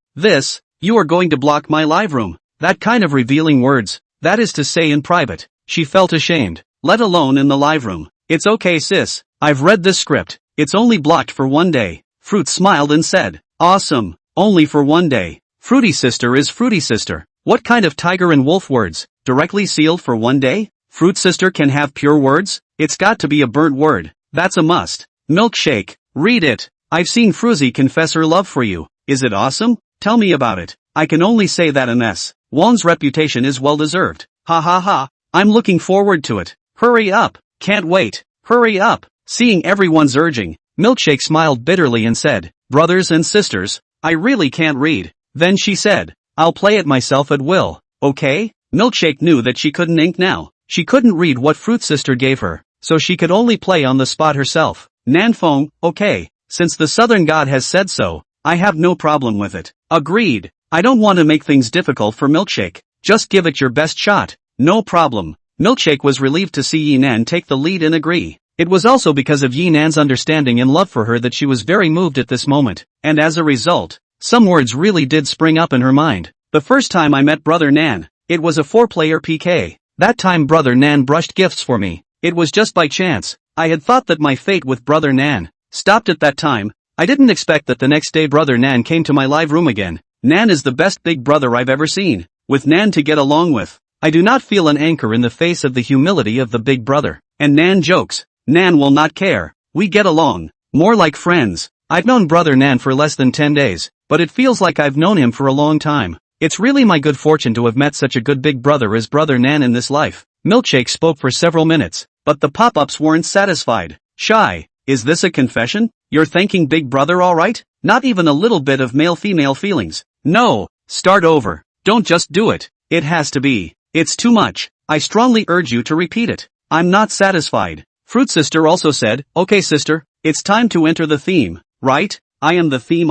you are going to block my live room. That kind of revealing words, that is to say in private. She felt ashamed, let alone in the live room. It's okay sis, I've read this script. It's only blocked for 1 day. Fruit smiled and said, awesome, only for 1 day. Fruity Sister is Fruity Sister. What kind of tiger and wolf words, directly sealed for 1 day? Fruit Sister can have pure words? It's got to be a burnt word. That's a must. Milkshake, read it. I've seen Fruzy confess her love for you. Is it awesome? Tell me about it. I can only say that MS. Won's reputation is well deserved. Ha ha ha. I'm looking forward to it. Hurry up. Can't wait. Hurry up. Seeing everyone's urging, Milkshake smiled bitterly and said, brothers and sisters, I really can't read. Then she said, I'll play it myself at will, okay? Milkshake knew that she couldn't ink now. She couldn't read what Fruit Sister gave her, so she could only play on the spot herself. Nanfeng, okay, since the Southern God has said so, I have no problem with it. Agreed. I don't want to make things difficult for Milkshake. Just give it your best shot. No problem. Milkshake was relieved to see Yinan take the lead and agree. It was also because of Yinan's understanding and love for her that she was very moved at this moment, and as a result, some words really did spring up in her mind. The first time I met Brother Nan, it was a 4-player PK. That time Brother Nan brushed gifts for me. It was just by chance. I had thought that my fate with Brother Nan stopped at that time. I didn't expect that the next day Brother Nan came to my live room again. Nan is the best big brother I've ever seen. With Nan to get along with, I do not feel an anchor in the face of the humility of the big brother. And Nan jokes. Nan will not care. We get along. More like friends. I've known Brother Nan for less than 10 days, but it feels like I've known him for a long time. It's really my good fortune to have met such a good big brother as Brother Nan in this life. Milkshake spoke for several minutes, but the pop-ups weren't satisfied. Shy, is this a confession? You're thanking Big Brother alright? Not even a little bit of male-female feelings. No, start over. Don't just do it. It has to be. It's too much. I strongly urge you to repeat it. I'm not satisfied. Fruit Sister also said, okay sister, it's time to enter the theme, right? I am the theme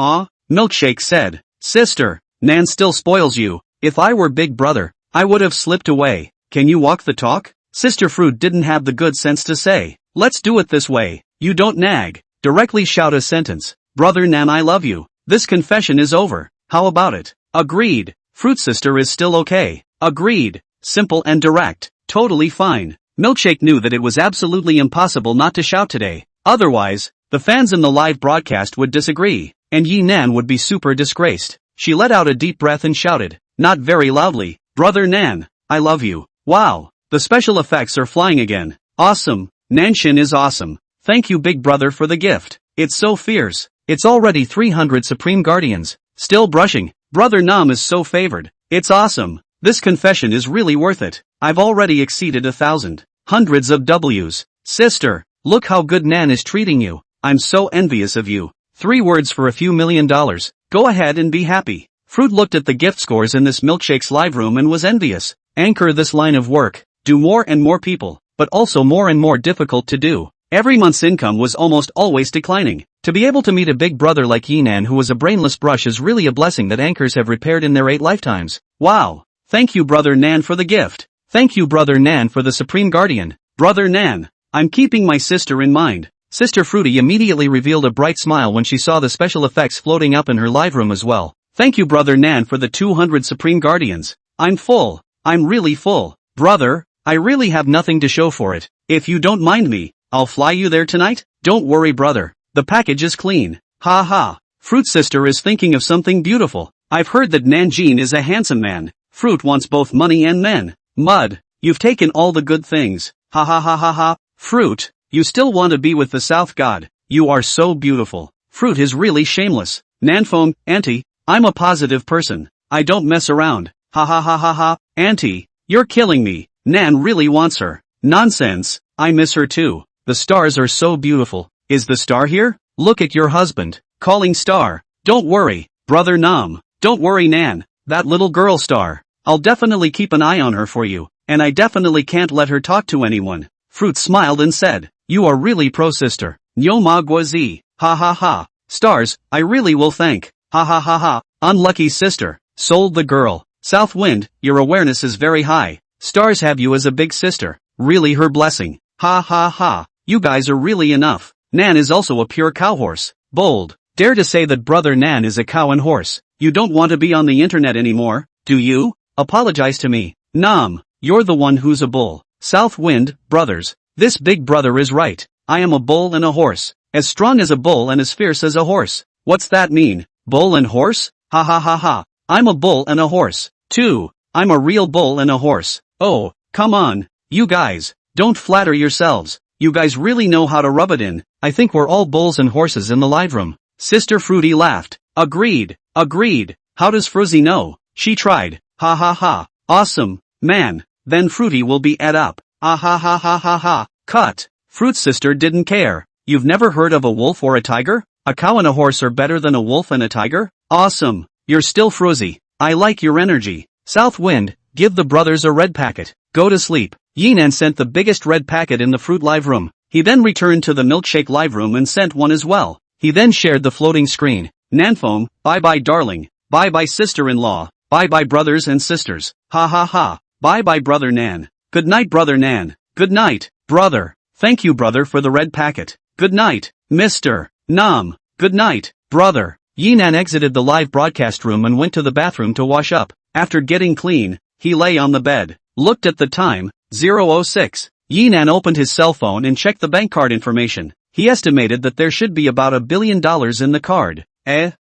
Milkshake said. Sister, Nan still spoils you. If I were Big Brother, I would have slipped away. Can you walk the talk? Sister Fruit didn't have the good sense to say, let's do it this way. You don't nag. Directly shout a sentence. Brother Nan, I love you. This confession is over. How about it? Agreed. Fruit Sister is still okay. Agreed. Simple and direct. Totally fine. Milkshake knew that it was absolutely impossible not to shout today. Otherwise, the fans in the live broadcast would disagree, and Yinan would be super disgraced. She let out a deep breath and shouted, not very loudly, Brother Nan, I love you. Wow, the special effects are flying again. Awesome. Nanshin is awesome. Thank you Big Brother for the gift. It's so fierce. It's already 300 Supreme Guardians. Still brushing. Brother Nam is so favored. It's awesome. This confession is really worth it. I've already exceeded 1,000. Hundreds of W's. Sister, look how good Nan is treating you. I'm so envious of you. 3 words for a few $1 million. Go ahead and be happy. Fruit looked at the gift scores in this Milkshake's live room and was envious. Anchor this line of work. Do more and more people, but also more and more difficult to do. Every month's income was almost always declining. To be able to meet a big brother like Yinan who was a brainless brush is really a blessing that anchors have repaired in their 8 lifetimes. Wow. Thank you Brother Nan for the gift. Thank you Brother Nan for the Supreme Guardian. Brother Nan, I'm keeping my sister in mind. Sister Fruity immediately revealed a bright smile when she saw the special effects floating up in her live room as well. Thank you Brother Nan for the 200 Supreme Guardians. I'm full. I'm really full. Brother, I really have nothing to show for it. If you don't mind me, I'll fly you there tonight. Don't worry brother. The package is clean. Ha ha. Fruit Sister is thinking of something beautiful. I've heard that Nanjin is a handsome man. Fruit wants both money and men. Mud, you've taken all the good things. Ha ha ha ha ha. Fruit, you still want to be with the South God. You are so beautiful. Fruit is really shameless. Nanfeng, Auntie, I'm a positive person. I don't mess around. Ha ha ha ha ha. Auntie, you're killing me. Nan really wants her. Nonsense, I miss her too. The stars are so beautiful. Is the star here? Look at your husband. Calling star. Don't worry, brother Nam. Don't worry Nan. That little girl star. I'll definitely keep an eye on her for you, and I definitely can't let her talk to anyone. Fruit smiled and said, you are really pro sister. Nyo ma guazi. Ha ha ha. Stars, I really will thank. Ha ha ha ha. Unlucky sister. Sold the girl. South Wind, your awareness is very high. Stars have you as a big sister. Really her blessing. Ha ha ha. You guys are really enough. Nan is also a pure cow horse. Bold. Dare to say that brother Nan is a cow and horse. You don't want to be on the internet anymore, do you? Apologize to me. Nam, you're the one who's a bull. South Wind, brothers. This big brother is right. I am a bull and a horse. As strong as a bull and as fierce as a horse. What's that mean? Bull and horse? Ha ha ha ha. I'm a bull and a horse, too. I'm a real bull and a horse. Oh, come on. You guys, don't flatter yourselves. You guys really know how to rub it in. I think we're all bulls and horses in the live room. Sister Fruity laughed. Agreed. Agreed. How does Fruzy know? She tried. Ha ha ha. Awesome, man. Then Fruity will be ed up. Ah ha ha ha ha ha. Cut. Fruit sister didn't care. You've never heard of a wolf or a tiger? A cow and a horse are better than a wolf and a tiger? Awesome. You're still Fruzy. I like your energy. South Wind, give the brothers a red packet. Go to sleep. Yinan sent the biggest red packet in the fruit live room. He then returned to the milkshake live room and sent one as well. He then shared the floating screen. Nanfoam, bye-bye darling. Bye-bye sister-in-law. Bye-bye brothers and sisters. Ha ha ha. Bye-bye brother Nan. Good night brother Nan. Good night, brother. Thank you brother for the red packet. Good night, Mr. Nam. Good night, brother. Yinan exited the live broadcast room and went to the bathroom to wash up. After getting clean, he lay on the bed, looked at the time, 0:06. Yinan opened his cell phone and checked the bank card information. He estimated that there should be about $1 billion in the card.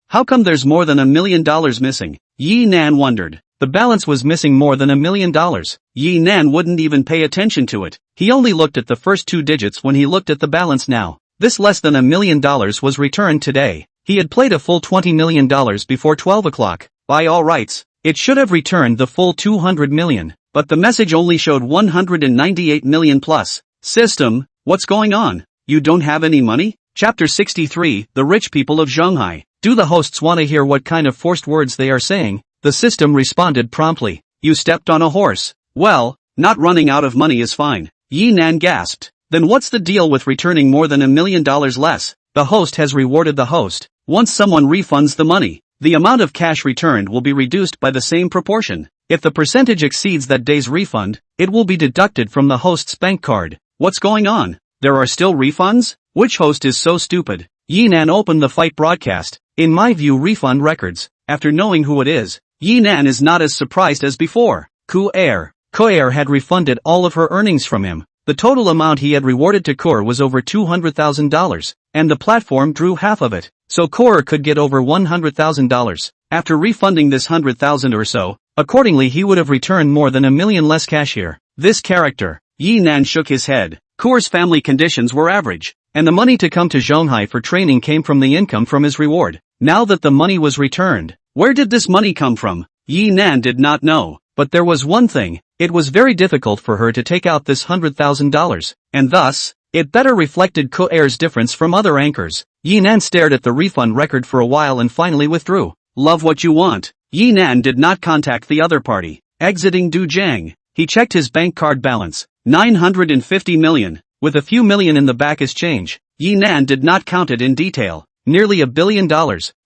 How come there's more than $1 million missing? Yinan wondered. The balance was missing more than $1 million. Yinan wouldn't even pay attention to it. He only looked at the first two digits when he looked at the balance now. This less than $1 million was returned today. He had played a full $20 million before 12 o'clock. By all rights, it should have returned the full 200 million, but the message only showed 198 million plus. System, what's going on? You don't have any money? Chapter 63, The Rich People of Shanghai. Do the hosts want to hear what kind of forced words they are saying? The system responded promptly. You stepped on a horse. Well, not running out of money is fine. Yinan gasped. Then what's the deal with returning more than $1 million less? The host has rewarded the host. Once someone refunds the money, the amount of cash returned will be reduced by the same proportion. If the percentage exceeds that day's refund, it will be deducted from the host's bank card. What's going on? There are still refunds? Which host is so stupid? Yinan opened the fight broadcast. In my view, refund records. After knowing who it is, Yinan is not as surprised as before. Ku'er had refunded all of her earnings from him. The total amount he had rewarded to Kur was over $200,000, and the platform drew half of it, so Kur could get over $100,000. After refunding this 100,000 or so, accordingly he would have returned more than $1 million less cash here. This character. Yinan shook his head. Kur's family conditions were average, and the money to come to Shanghai for training came from the income from his reward. Now that the money was returned, where did this money come from? Yinan did not know, but there was one thing. It was very difficult for her to take out this $100,000, and thus, it better reflected Ku'er's difference from other anchors. Yinan stared at the refund record for a while and finally withdrew. Love what you want. Yinan did not contact the other party. Exiting Dujiang, he checked his bank card balance, 950 million, with a few million in the back as change. Yinan did not count it in detail. Nearly $1 billion,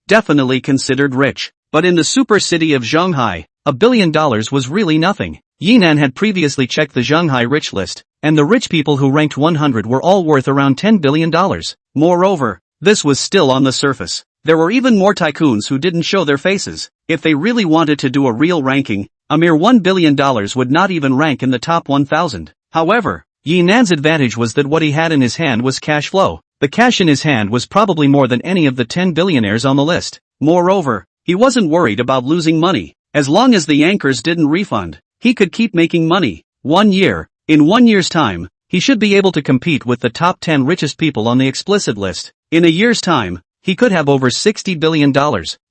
definitely considered rich. But in the super city of Shanghai, $1 billion was really nothing. Yinan had previously checked the Shanghai rich list, and the rich people who ranked 100 were all worth around $10 billion. Moreover, this was still on the surface. There were even more tycoons who didn't show their faces. If they really wanted to do a real ranking, a mere $1 billion would not even rank in the top 1,000. However, Yinan's advantage was that what he had in his hand was cash flow. The cash in his hand was probably more than any of the 10 billionaires on the list. Moreover, he wasn't worried about losing money. As long as the anchors didn't refund, he could keep making money. 1 year. In 1 year's time, he should be able to compete with the top 10 richest people on the explicit list. In a year's time, he could have over $60 billion.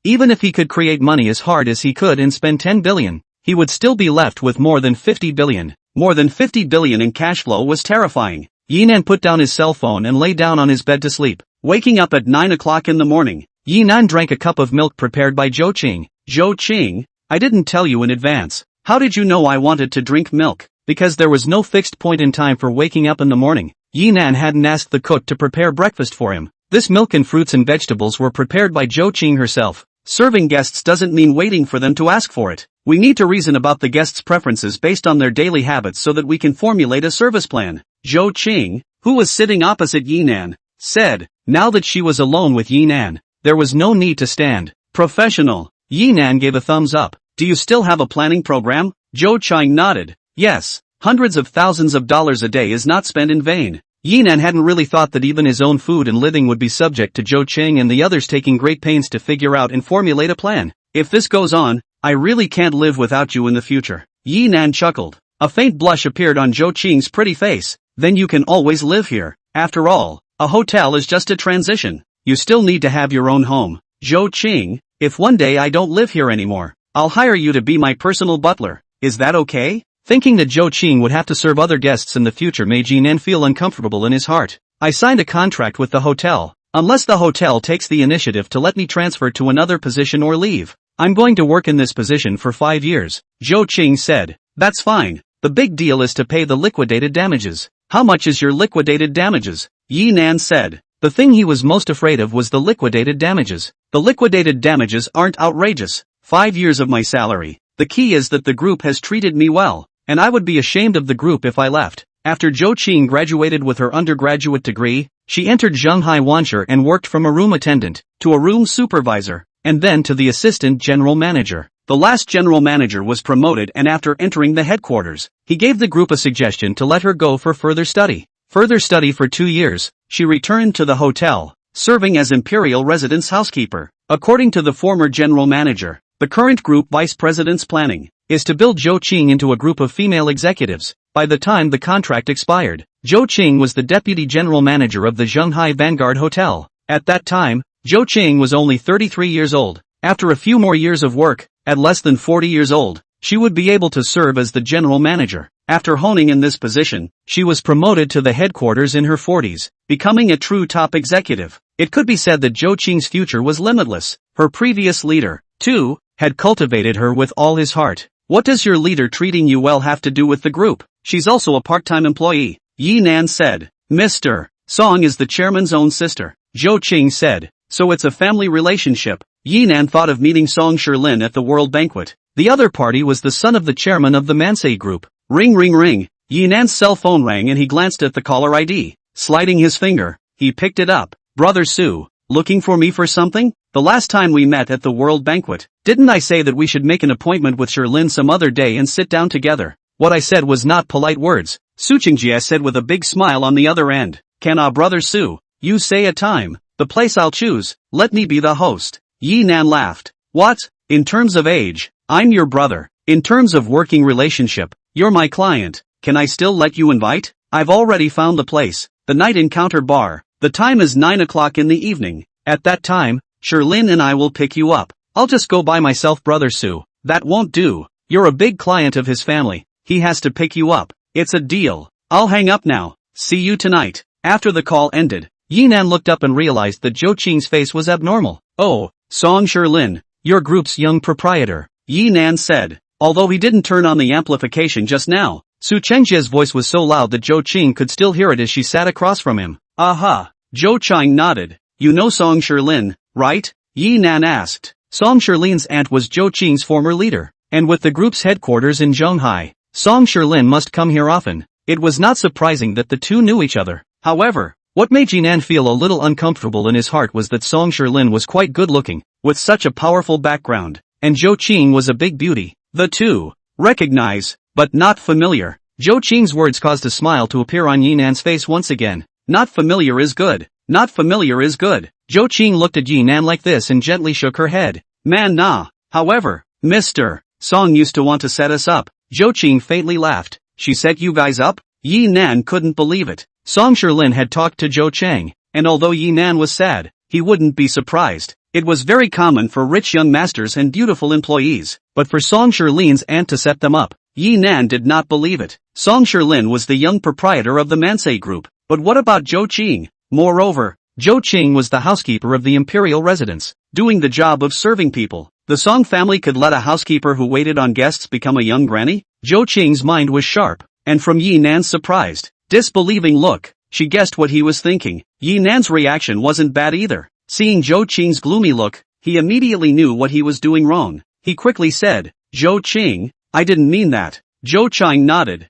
Even if he could create money as hard as he could and spend $10 billion, he would still be left with more than $50 billion. More than $50 billion in cash flow was terrifying. Yinan put down his cell phone and lay down on his bed to sleep. Waking up at 9 o'clock in the morning, Yinan drank a cup of milk prepared by Zhou Qing. Zhou Qing, I didn't tell you in advance. How did you know I wanted to drink milk? Because there was no fixed point in time for waking up in the morning. Yinan hadn't asked the cook to prepare breakfast for him. This milk and fruits and vegetables were prepared by Zhou Qing herself. Serving guests doesn't mean waiting for them to ask for it. We need to reason about the guests' preferences based on their daily habits so that we can formulate a service plan. Zhou Qing, who was sitting opposite Yinan, said. Now that she was alone with Yinan, there was no need to stand. Professional. Yinan gave a thumbs up. Do you still have a planning program? Zhou Qing nodded. Yes. Hundreds of thousands of dollars a day is not spent in vain. Yinan hadn't really thought that even his own food and living would be subject to Zhou Qing and the others taking great pains to figure out and formulate a plan. If this goes on, I really can't live without you in the future. Yinan chuckled. A faint blush appeared on Zhou Qing's pretty face. Then you can always live here. After all, a hotel is just a transition. You still need to have your own home. Zhou Qing, if one day I don't live here anymore, I'll hire you to be my personal butler. Is that okay? Thinking that Zhou Qing would have to serve other guests in the future made Yinan feel uncomfortable in his heart. I signed a contract with the hotel. Unless the hotel takes the initiative to let me transfer to another position or leave, I'm going to work in this position for 5 years. Zhou Qing said. That's fine. The big deal is to pay the liquidated damages. How much is your liquidated damages? Yinan said. The thing he was most afraid of was the liquidated damages. The liquidated damages aren't outrageous. 5 years of my salary. The key is that the group has treated me well, and I would be ashamed of the group if I left. After Zhou Qing graduated with her undergraduate degree, she entered Shanghai Wanshur and worked from a room attendant, to a room supervisor, and then to the assistant general manager. The last general manager was promoted, and after entering the headquarters, he gave the group a suggestion to let her go for further study. Further study for 2 years, she returned to the hotel, serving as imperial residence housekeeper. According to the former general manager, the current group vice president's planning is to build Zhou Qing into a group of female executives. By the time the contract expired, Zhou Qing was the deputy general manager of the Shanghai Vanguard Hotel. At that time, Zhou Qing was only 33 years old. After a few more years of work, at less than 40 years old, she would be able to serve as the general manager. After honing in this position, she was promoted to the headquarters in her 40s, becoming a true top executive. It could be said that Zhou Qing's future was limitless. Her previous leader, too, had cultivated her with all his heart. What does your leader treating you well have to do with the group? She's also a part-time employee. Yinan said. Mr. Song is the chairman's own sister. Zhou Qing said. So it's a family relationship. Yinan thought of meeting Song Shilin at the World Banquet. The other party was the son of the chairman of the Mansei Group. Ring ring ring. Yinan's cell phone rang and he glanced at the caller ID. Sliding his finger, he picked it up. Brother Su, looking for me for something? The last time we met at the World Banquet, didn't I say that we should make an appointment with Shilin some other day and sit down together? What I said was not polite words. Su Qingjie said with a big smile on the other end. Can brother Su, you say a time, the place I'll choose, let me be the host. Yinan laughed. What? In terms of age, I'm your brother. In terms of working relationship, you're my client. Can I still let you invite? I've already found the place, the Night Encounter Bar. The time is 9 o'clock in the evening. At that time, Shilin and I will pick you up. I'll just go by myself, brother Su. That won't do. You're a big client of his family. He has to pick you up. It's a deal. I'll hang up now. See you tonight. After the call ended, Yinan looked up and realized that Zhou Qing's face was abnormal. Oh, Song Shilin, your group's young proprietor, Yinan said. Although he didn't turn on the amplification just now, Su Chengjie's voice was so loud that Zhou Qing could still hear it as she sat across from him. Aha. Zhou Qing nodded. You know Song Shilin, right? Yinan asked. Song Shilin's aunt was Zhou Qing's former leader, and with the group's headquarters in Shanghai, Song Shilin must come here often. It was not surprising that the two knew each other. However, what made Yinan feel a little uncomfortable in his heart was that Song Shilin was quite good-looking, with such a powerful background, and Zhou Qing was a big beauty. The two, recognize, but not familiar. Zhou Qing's words caused a smile to appear on Yinan's face once again. Not familiar is good. Not familiar is good. Zhou Qing looked at Yinan like this and gently shook her head. Man nah. However, Mr. Song used to want to set us up. Zhou Qing faintly laughed. She set you guys up? Yinan couldn't believe it. Song Shilin had talked to Zhou Cheng, and although Yinan was sad, he wouldn't be surprised. It was very common for rich young masters and beautiful employees, but for Song Shilin's aunt to set them up, Yinan did not believe it. Song Shilin was the young proprietor of the Mansei Group. But what about Zhou Qing? Moreover, Zhou Qing was the housekeeper of the imperial residence, doing the job of serving people. The Song family could let a housekeeper who waited on guests become a young granny? Zhou Qing's mind was sharp, and from Yi Nan's surprised, disbelieving look, she guessed what he was thinking. Yi Nan's reaction wasn't bad either. Seeing Zhou Qing's gloomy look, he immediately knew what he was doing wrong. He quickly said, Zhou Qing, I didn't mean that. Zhou Qing nodded.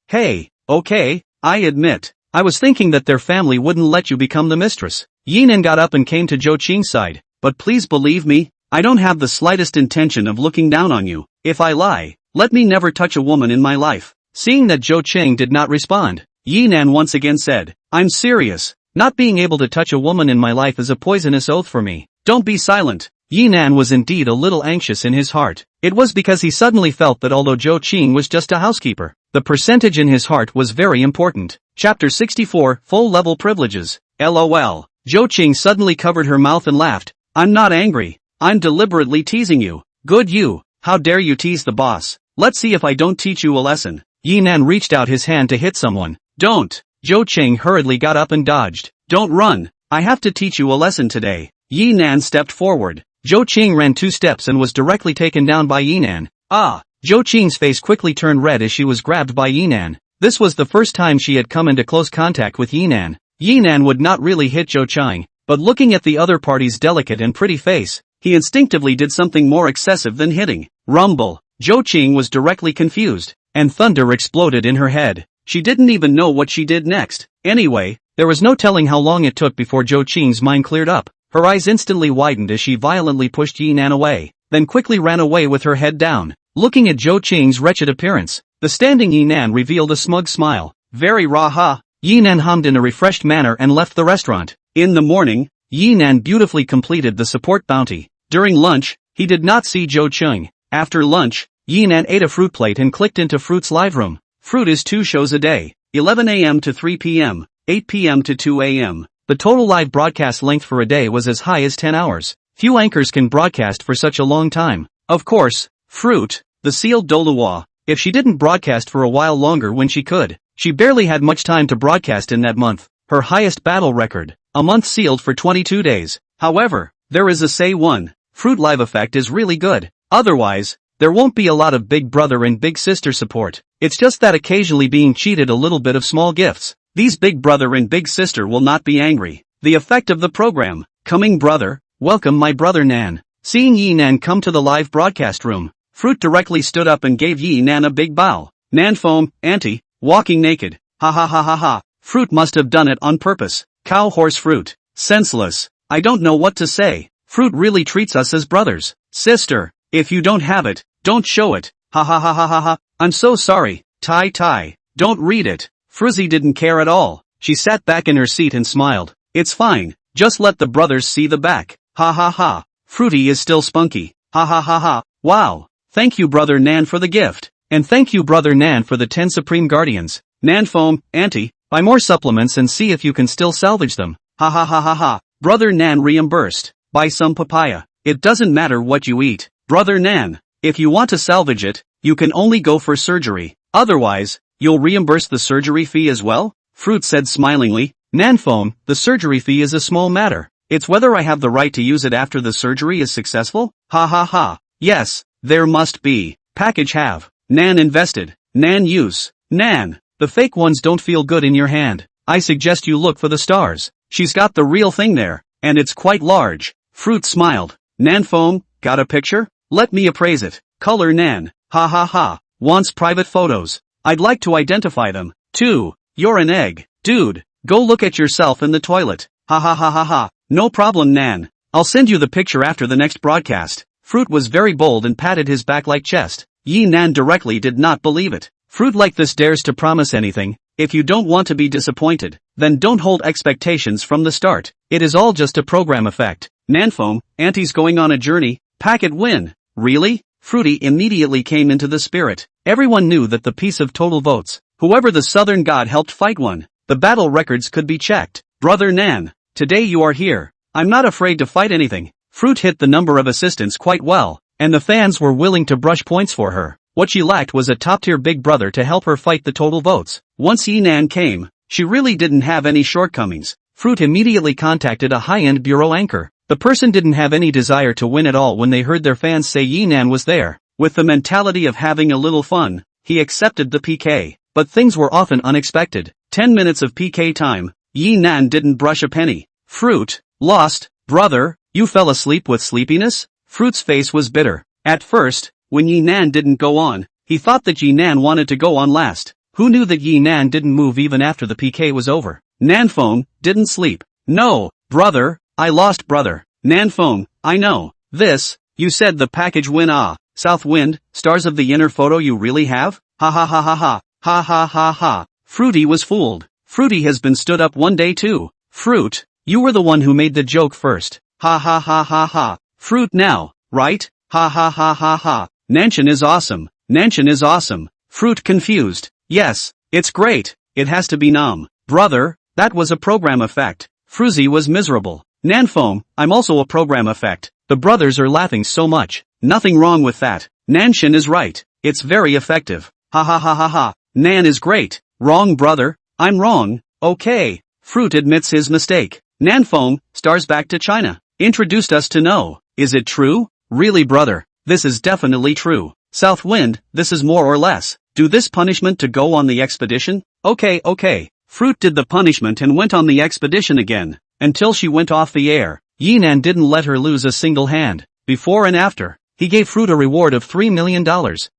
Hey, okay, I admit. I was thinking that their family wouldn't let you become the mistress. Yi Nan got up and came to Zhou Qing's side. But please believe me, I don't have the slightest intention of looking down on you. If I lie, let me never touch a woman in my life. Seeing that Zhou Qing did not respond, Yi Nan once again said, I'm serious. Not being able to touch a woman in my life is a poisonous oath for me. Don't be silent. Yi Nan was indeed a little anxious in his heart. It was because he suddenly felt that although Zhou Qing was just a housekeeper, the percentage in his heart was very important. Chapter 64, Full-Level Privileges. LOL. Zhou Qing suddenly covered her mouth and laughed. I'm not angry. I'm deliberately teasing you. Good you. How dare you tease the boss? Let's see if I don't teach you a lesson. Yi Nan reached out his hand to hit someone. Don't. Zhou Qing hurriedly got up and dodged. Don't run. I have to teach you a lesson today. Yi Nan stepped forward. Zhou Qing ran 2 steps and was directly taken down by Yi Nan. Zhou Qing's face quickly turned red as she was grabbed by Yi Nan. This was the first time she had come into close contact with Yi Nan. Yi Nan would not really hit Zhou Qing, but looking at the other party's delicate and pretty face, he instinctively did something more excessive than hitting. Rumble. Zhou Qing was directly confused, and thunder exploded in her head. She didn't even know what she did next. Anyway, there was no telling how long it took before Zhou Qing's mind cleared up. Her eyes instantly widened as she violently pushed Yi Nan away, then quickly ran away with her head down. Looking at Zhou Qing's wretched appearance, the standing Yi Nan revealed a smug smile. Very raw. Yi Nan hummed in a refreshed manner and left the restaurant. In the morning, Yi Nan beautifully completed the support bounty. During lunch, he did not see Zhou Qing. After lunch, Yi Nan ate a fruit plate and clicked into Fruit's live room. Fruit is 2 shows a day, 11 a.m. to 3 p.m., 8 p.m. to 2 a.m. The total live broadcast length for a day was as high as 10 hours. Few anchors can broadcast for such a long time. Of course, Fruit, the sealed Doluwa, if she didn't broadcast for a while longer when she could, she barely had much time to broadcast in that month. Her highest battle record, a month sealed for 22 days. However, there is a say one, Fruit live effect is really good. Otherwise, there won't be a lot of Big Brother and Big Sister support. It's just that occasionally being cheated a little bit of small gifts. These Big Brother and Big Sister will not be angry. The effect of the program. Coming brother, welcome my brother Nan. Seeing Yi Nan come to the live broadcast room, Fruit directly stood up and gave Yi Nan a big bow. Nan foam, auntie, walking naked. Ha ha ha ha ha. Fruit must have done it on purpose. Cow horse Fruit. Senseless. I don't know what to say. Fruit really treats us as brothers. Sister, if you don't have it, don't show it. Ha ha ha ha ha ha. I'm so sorry. Tai. Don't read it. Frizzy didn't care at all. She sat back in her seat and smiled. It's fine. Just let the brothers see the back. Ha ha ha. Fruity is still spunky. Ha ha ha ha. Wow. Thank you brother Nan for the gift. And thank you brother Nan for the 10 Supreme Guardians. Nan foam, auntie, buy more supplements and see if you can still salvage them. Ha ha ha ha ha. Brother Nan reimbursed. Buy some papaya. It doesn't matter what you eat. Brother Nan, if you want to salvage it, you can only go for surgery. Otherwise, you'll reimburse the surgery fee as well? Fruit said smilingly. Nan foam, the surgery fee is a small matter. It's whether I have the right to use it after the surgery is successful? Ha ha ha. Yes, there must be. Package have. Nan invested. Nan use. Nan, the fake ones don't feel good in your hand. I suggest you look for the stars. She's got the real thing there, and it's quite large. Fruit smiled. Nan foam, got a picture? Let me appraise it. Color Nan. Ha ha ha. Wants private photos. I'd like to identify them. 2. You're an egg. Dude, go look at yourself in the toilet. Ha ha ha ha ha. No problem Nan. I'll send you the picture after the next broadcast. Fruit was very bold and patted his back like chest. Yi Nan directly did not believe it. Fruit like this dares to promise anything. If you don't want to be disappointed, then don't hold expectations from the start. It is all just a program effect. Nanfoam, auntie's going on a journey. Packet win. Really? Fruity immediately came into the spirit. Everyone knew that the piece of total votes, whoever the southern god helped fight won. The battle records could be checked. Brother Nan, today you are here. I'm not afraid to fight anything. Fruit hit the number of assistants quite well, and the fans were willing to brush points for her. What she lacked was a top-tier big brother to help her fight the total votes. Once Yi Nan came, She really didn't have any shortcomings. Fruit immediately contacted a high-end bureau anchor. The person didn't have any desire to win at all when they heard their fans say Yinan was there. With the mentality of having a little fun, he accepted the PK. But things were often unexpected. 10 minutes of PK time. Yinan didn't brush a penny. Fruit, lost, brother, you fell asleep with sleepiness? Fruit's face was bitter. At first, when Yinan didn't go on, he thought that Yinan wanted to go on last. Who knew that Yinan didn't move even after the PK was over? Nanfeng didn't sleep. No, brother, I lost brother. Nanfeng, I know. This, you said the package win South Wind, stars of the inner photo you really have? Ha ha ha ha ha. Ha ha ha ha. Fruity was fooled. Fruity has been stood up one day too. Fruit, you were the one who made the joke first. Ha ha ha ha ha. Fruit now, right? Ha ha ha ha ha. Nanshan is awesome. Nanshan is awesome. Fruit confused. Yes, it's great. It has to be Nam. Brother, that was a program effect. Fruzy was miserable. Nanfeng, I'm also a program effect. The brothers are laughing so much. Nothing wrong with that. Nanshan is right. It's very effective. Ha ha ha ha ha. Nan is great. Wrong brother. I'm wrong. Okay. Fruit admits his mistake. Nanfeng, stars back to China. Introduced us to know. Is it true? Really brother. This is definitely true. South Wind, this is more or less. Do this punishment to go on the expedition? Okay. Fruit did the punishment and went on the expedition again. Until she went off the air. Yinan didn't let her lose a single hand. Before and after, he gave Fruit a reward of $3 million.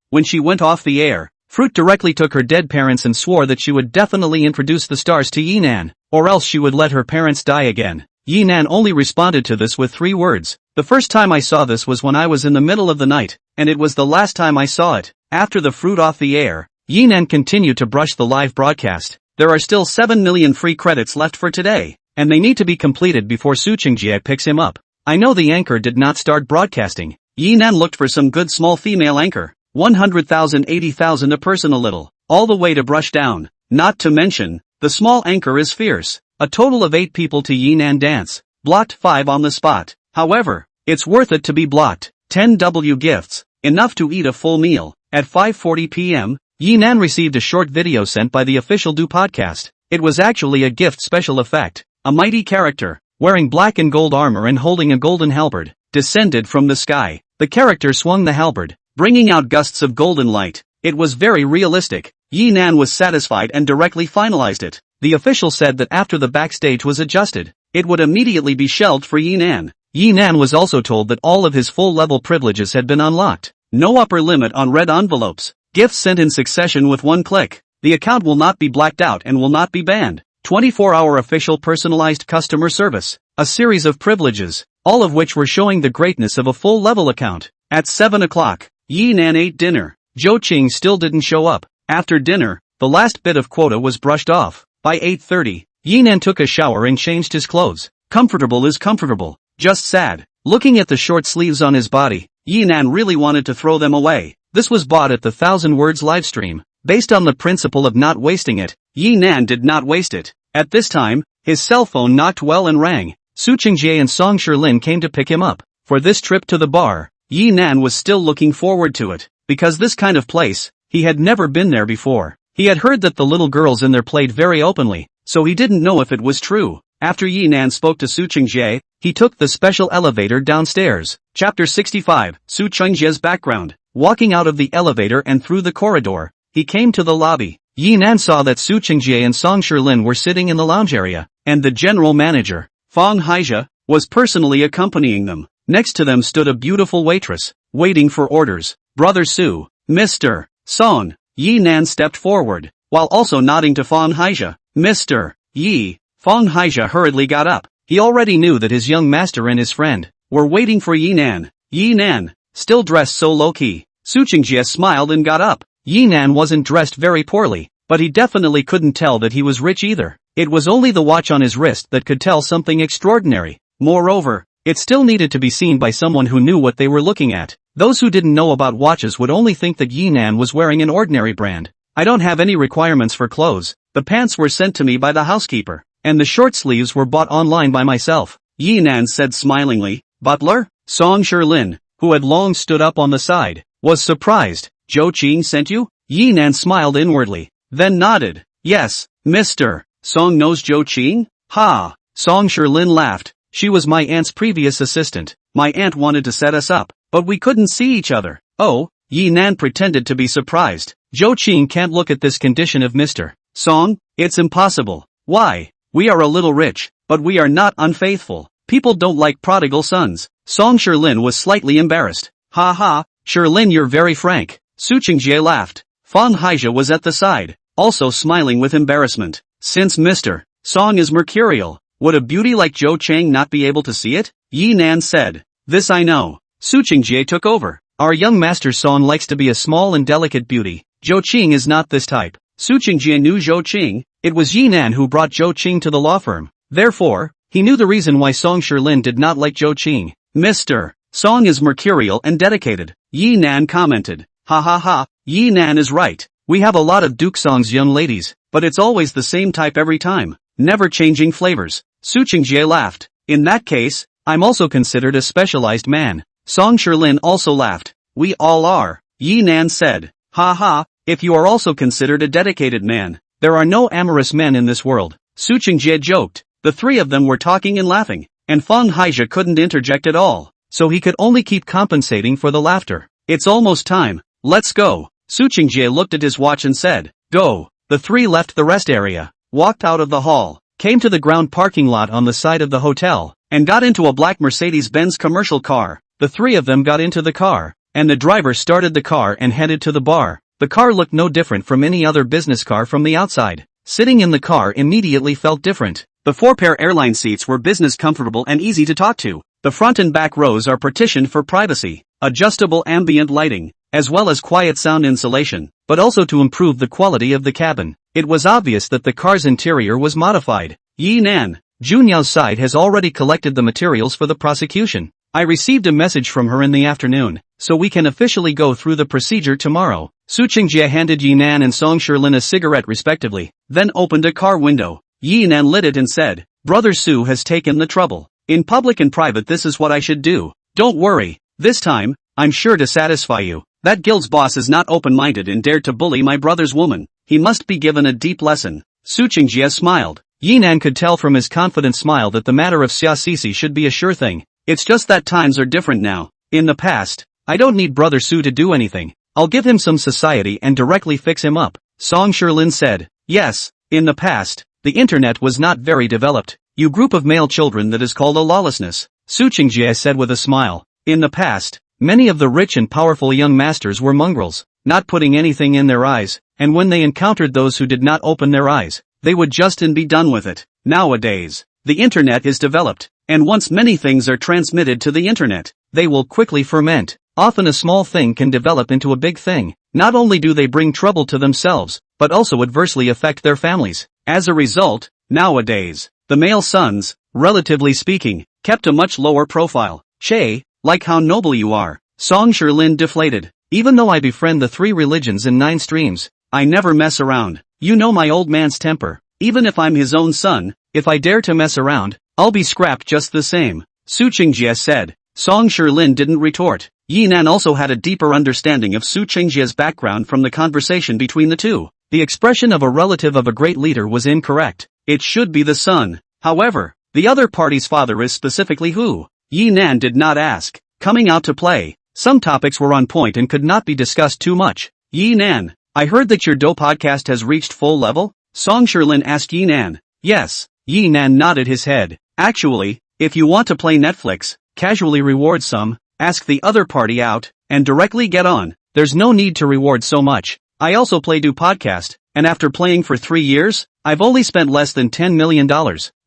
When she went off the air, Fruit directly took her dead parents and swore that she would definitely introduce the stars to Yinan, or else she would let her parents die again. Yinan only responded to this with 3 words. The first time I saw this was when I was in the middle of the night, and it was the last time I saw it. After the Fruit off the air, Yinan continued to brush the live broadcast. There are still 7 million free credits left for today, and they need to be completed before Su Qingjie picks him up. I know the anchor did not start broadcasting. Yinan looked for some good small female anchor. 100,000 80,000 a person a little, all the way to brush down. Not to mention, the small anchor is fierce. A total of 8 people to Yinan dance. Blocked 5 on the spot. However, it's worth it to be blocked. 10 W gifts. Enough to eat a full meal. At 5:40 p.m., Yinan received a short video sent by the official Do podcast. It was actually a gift special effect. A mighty character, wearing black and gold armor and holding a golden halberd, descended from the sky. The character swung the halberd, bringing out gusts of golden light. It was very realistic. Yinan was satisfied and directly finalized it. The official said that after the backstage was adjusted, it would immediately be shelved for Yinan. Yinan was also told that all of his full-level privileges had been unlocked. No upper limit on red envelopes. Gifts sent in succession with 1 click. The account will not be blacked out and will not be banned. 24-hour official personalized customer service. A series of privileges, all of which were showing the greatness of a full-level account. At 7 o'clock, Yinan ate dinner. Zhou Qing still didn't show up. After dinner, the last bit of quota was brushed off. By 8:30, Yinan took a shower and changed his clothes. Comfortable is comfortable, just sad. Looking at the short sleeves on his body, Yinan really wanted to throw them away. This was bought at the 1000 Words livestream. Based on the principle of not wasting it, Yinan did not waste it. At this time, his cell phone knocked well and rang. Su Qingjie and Song Shilin came to pick him up. For this trip to the bar, Yinan was still looking forward to it. Because this kind of place, he had never been there before. He had heard that the little girls in there played very openly, so he didn't know if it was true. After Yinan spoke to Su Qingjie, he took the special elevator downstairs. Chapter 65, Su Qingjie's background. Walking out of the elevator and through the corridor, he came to the lobby. Yinan saw that Su Qingjie and Song Shilin were sitting in the lounge area, and the general manager, Fang Haijia, was personally accompanying them. Next to them stood a beautiful waitress, waiting for orders. Brother Su, Mr. Song. Yinan stepped forward, while also nodding to Fang Haijia. Mr. Yi. Fang Haijia hurriedly got up. He already knew that his young master and his friend were waiting for Yinan. Yinan, still dressed so low-key. Su Qingjie smiled and got up. Yinan wasn't dressed very poorly, but he definitely couldn't tell that he was rich either. It was only the watch on his wrist that could tell something extraordinary. Moreover, it still needed to be seen by someone who knew what they were looking at. Those who didn't know about watches would only think that Yinan was wearing an ordinary brand. I don't have any requirements for clothes. The pants were sent to me by the housekeeper, and the short sleeves were bought online by myself. Yinan said smilingly. Butler? Song Shilin, who had long stood up on the side, was surprised. Zhou Qing sent you? Yinan smiled inwardly, then nodded. Yes, Mr. Song knows Zhou Qing? Ha! Song Sherlin laughed. She was my aunt's previous assistant. My aunt wanted to set us up, but we couldn't see each other. Oh, Yi Nan pretended to be surprised. Zhou Qing can't look at this condition of Mr. Song. It's impossible. Why? We are a little rich, but we are not unfaithful. People don't like prodigal sons. Song Sherlin was slightly embarrassed. Ha ha, Sherlin, you're very frank. Su Qingjie laughed. Fang Haijia was at the side, also smiling with embarrassment. Since Mr. Song is mercurial, would a beauty like Zhou Chang not be able to see it? Yi Nan said. This I know. Su Qingjie took over. Our young master Song likes to be a small and delicate beauty. Zhou Qing is not this type. Su Qingjie knew Zhou Qing. It was Yi Nan who brought Zhou Qing to the law firm. Therefore, he knew the reason why Song Sherlin did not like Zhou Qing. Mr. Song is mercurial and dedicated, Yi Nan commented. Ha ha ha, Yi Nan is right. We have a lot of Duke Song's young ladies, but it's always the same type every time, never changing flavors. Su Qingjie laughed. In that case, I'm also considered a specialized man. Song Sherlin also laughed. We all are, Yi Nan said. Ha ha, if you are also considered a dedicated man, there are no amorous men in this world. Su Qingjie joked. The three of them were talking and laughing, and Fang Haijia couldn't interject at all, so he could only keep compensating for the laughter. It's almost time. Let's go. Su Qingjie looked at his watch and said, Go. The three left the rest area, walked out of the hall, came to the ground parking lot on the side of the hotel, and got into a black Mercedes-Benz commercial car. The three of them got into the car, and the driver started the car and headed to the bar. The car looked no different from any other business car from the outside. Sitting in the car immediately felt different. The four-pair airline seats were business comfortable and easy to talk to. The front and back rows are partitioned for privacy, adjustable ambient lighting, as well as quiet sound insulation, but also to improve the quality of the cabin. It was obvious that the car's interior was modified. Yi Nan, Junyao's side has already collected the materials for the prosecution. I received a message from her in the afternoon, so we can officially go through the procedure tomorrow. Su Qingjie handed Yi Nan and Song Sherlin a cigarette respectively, then opened a car window. Yi Nan lit it and said, Brother Su has taken the trouble. In public and private this is what I should do. Don't worry, this time, I'm sure to satisfy you. That guild's boss is not open-minded and dared to bully my brother's woman. He must be given a deep lesson. Su Qingjie smiled. Yi Nan could tell from his confident smile that the matter of Xia Sisi should be a sure thing. It's just that times are different now. In the past, I don't need Brother Su to do anything. I'll give him some society and directly fix him up. Song Sherlin said. Yes, in the past, the internet was not very developed. You group of male children that is called a lawlessness. Su Qingjie said with a smile. In the past, many of the rich and powerful young masters were mongrels, not putting anything in their eyes, and when they encountered those who did not open their eyes, they would just and be done with it. Nowadays, the internet is developed, and once many things are transmitted to the internet, they will quickly ferment. Often a small thing can develop into a big thing. Not only do they bring trouble to themselves, but also adversely affect their families. As a result, nowadays, the male sons, relatively speaking, kept a much lower profile. Che, like how noble you are. Song Sherlin deflated. Even though I befriend the 3 religions and 9 streams, I never mess around. You know my old man's temper. Even if I'm his own son, if I dare to mess around, I'll be scrapped just the same. Su Qingjie said. Song Sherlin didn't retort. Yi Nan also had a deeper understanding of Su Qingjie's background from the conversation between the two. The expression of a relative of a great leader was incorrect. It should be the son. However, the other party's father is specifically who? Yi Nan did not ask. Coming out to play. Some topics were on point and could not be discussed too much. Yi Nan, I heard that your Do podcast has reached full level? Song Sherlin asked Yi Nan. Yes. Yi Nan nodded his head. Actually, if you want to play Netflix, casually reward some, ask the other party out, and directly get on. There's no need to reward so much. I also play Do podcast, and after playing for 3 years, I've only spent less than $10 million.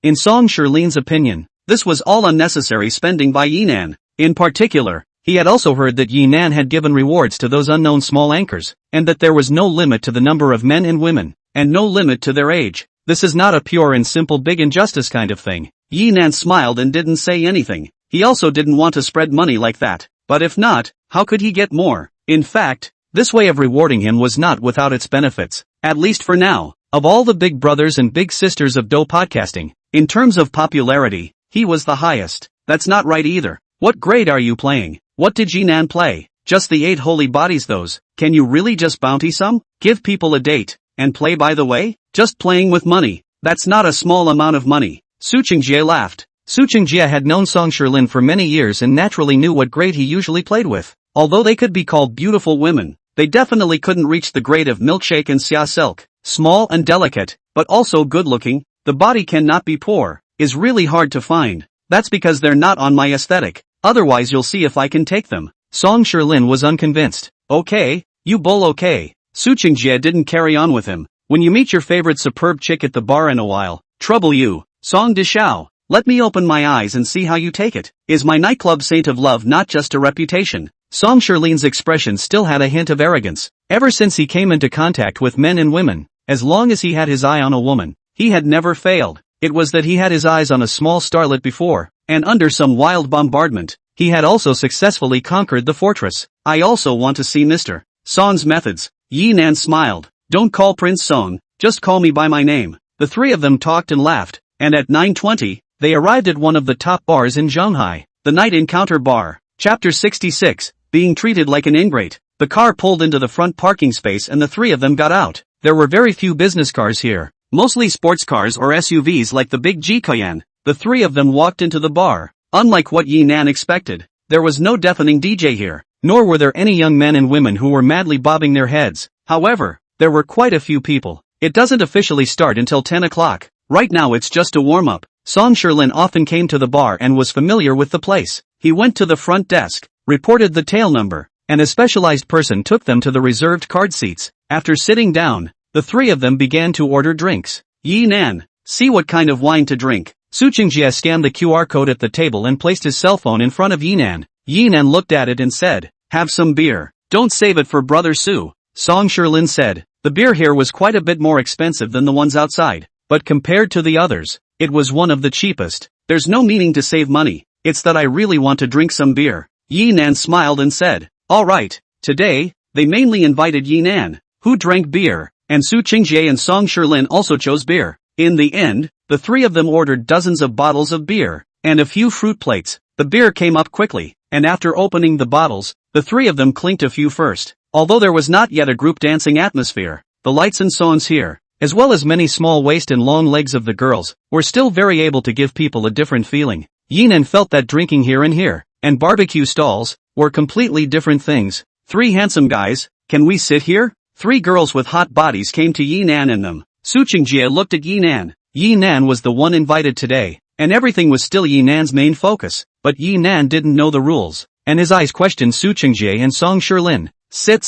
In Song Sherlin's opinion, this was all unnecessary spending by Yi Nan. In particular, he had also heard that Yi Nan had given rewards to those unknown small anchors, and that there was no limit to the number of men and women, and no limit to their age. This is not a pure and simple big injustice kind of thing. Yi Nan smiled and didn't say anything. He also didn't want to spread money like that. But if not, how could he get more? In fact, this way of rewarding him was not without its benefits, at least for now. Of all the big brothers and big sisters of Do podcasting, in terms of popularity, he was the highest. That's not right either. What grade are you playing? What did Yi Nan play? Just the 8 holy bodies those. Can you really just bounty some? Give people a date, and play by the way? Just playing with money. That's not a small amount of money. Su Qingjie laughed. Su Qingjie had known Song Shilin for many years and naturally knew what grade he usually played with. Although they could be called beautiful women, they definitely couldn't reach the grade of Milkshake and Xia Silk. Small and delicate, but also good-looking, the body cannot be poor, is really hard to find. That's because they're not on my aesthetic. Otherwise you'll see if I can take them. Song Shilin was unconvinced. Okay, you bull okay. Su Qingjie didn't carry on with him. When you meet your favorite superb chick at the bar in a while, trouble you. Song Dishao. Let me open my eyes and see how you take it. Is my nightclub saint of love not just a reputation? Song Shilin's expression still had a hint of arrogance. Ever since he came into contact with men and women, as long as he had his eye on a woman, he had never failed. It was that he had his eyes on a small starlet before, and under some wild bombardment, he had also successfully conquered the fortress. I also want to see Mr. Song's methods. Yi Nan smiled. Don't call Prince Song, just call me by my name. The three of them talked and laughed, and at 9:20, they arrived at one of the top bars in Shanghai, the Night Encounter Bar. Chapter 66, Being Treated Like an Ingrate. The car pulled into the front parking space and the three of them got out. There were very few business cars here, mostly sports cars or SUVs like the big G Cayenne. The three of them walked into the bar. Unlike what Yi Nan expected, there was no deafening DJ here, nor were there any young men and women who were madly bobbing their heads. However, there were quite a few people. It doesn't officially start until 10 o'clock. Right now it's just a warm-up. Song Shilin often came to the bar and was familiar with the place. He went to the front desk, reported the tail number, and a specialized person took them to the reserved card seats. After sitting down, the three of them began to order drinks. Yi Nan, see what kind of wine to drink. Su Qingjie scanned the QR code at the table and placed his cell phone in front of Yi Nan. Yi Nan looked at it and said, have some beer. Don't save it for Brother Su. Song Shilin said, the beer here was quite a bit more expensive than the ones outside, but compared to the others, it was one of the cheapest. There's no meaning to save money, it's that I really want to drink some beer. Yi Nan smiled and said, alright. Today, they mainly invited Yi Nan, who drank beer, and Su Qingjie and Song Shilin also chose beer. In the end, the three of them ordered dozens of bottles of beer, and a few fruit plates. The beer came up quickly, and after opening the bottles, the three of them clinked a few first. Although there was not yet a group dancing atmosphere, the lights and songs here, as well as many small waist and long legs of the girls, were still very able to give people a different feeling. Yi Nan felt that drinking here and barbecue stalls, were completely different things. Three handsome guys, can we sit here? Three girls with hot bodies came to Yi Nan and them. Su Qingjie looked at Yi Nan. Yi Nan was the one invited today, and everything was still Yi Nan's main focus, but Yi Nan didn't know the rules, and his eyes questioned Su Qingjie and Song Shilin. Sit.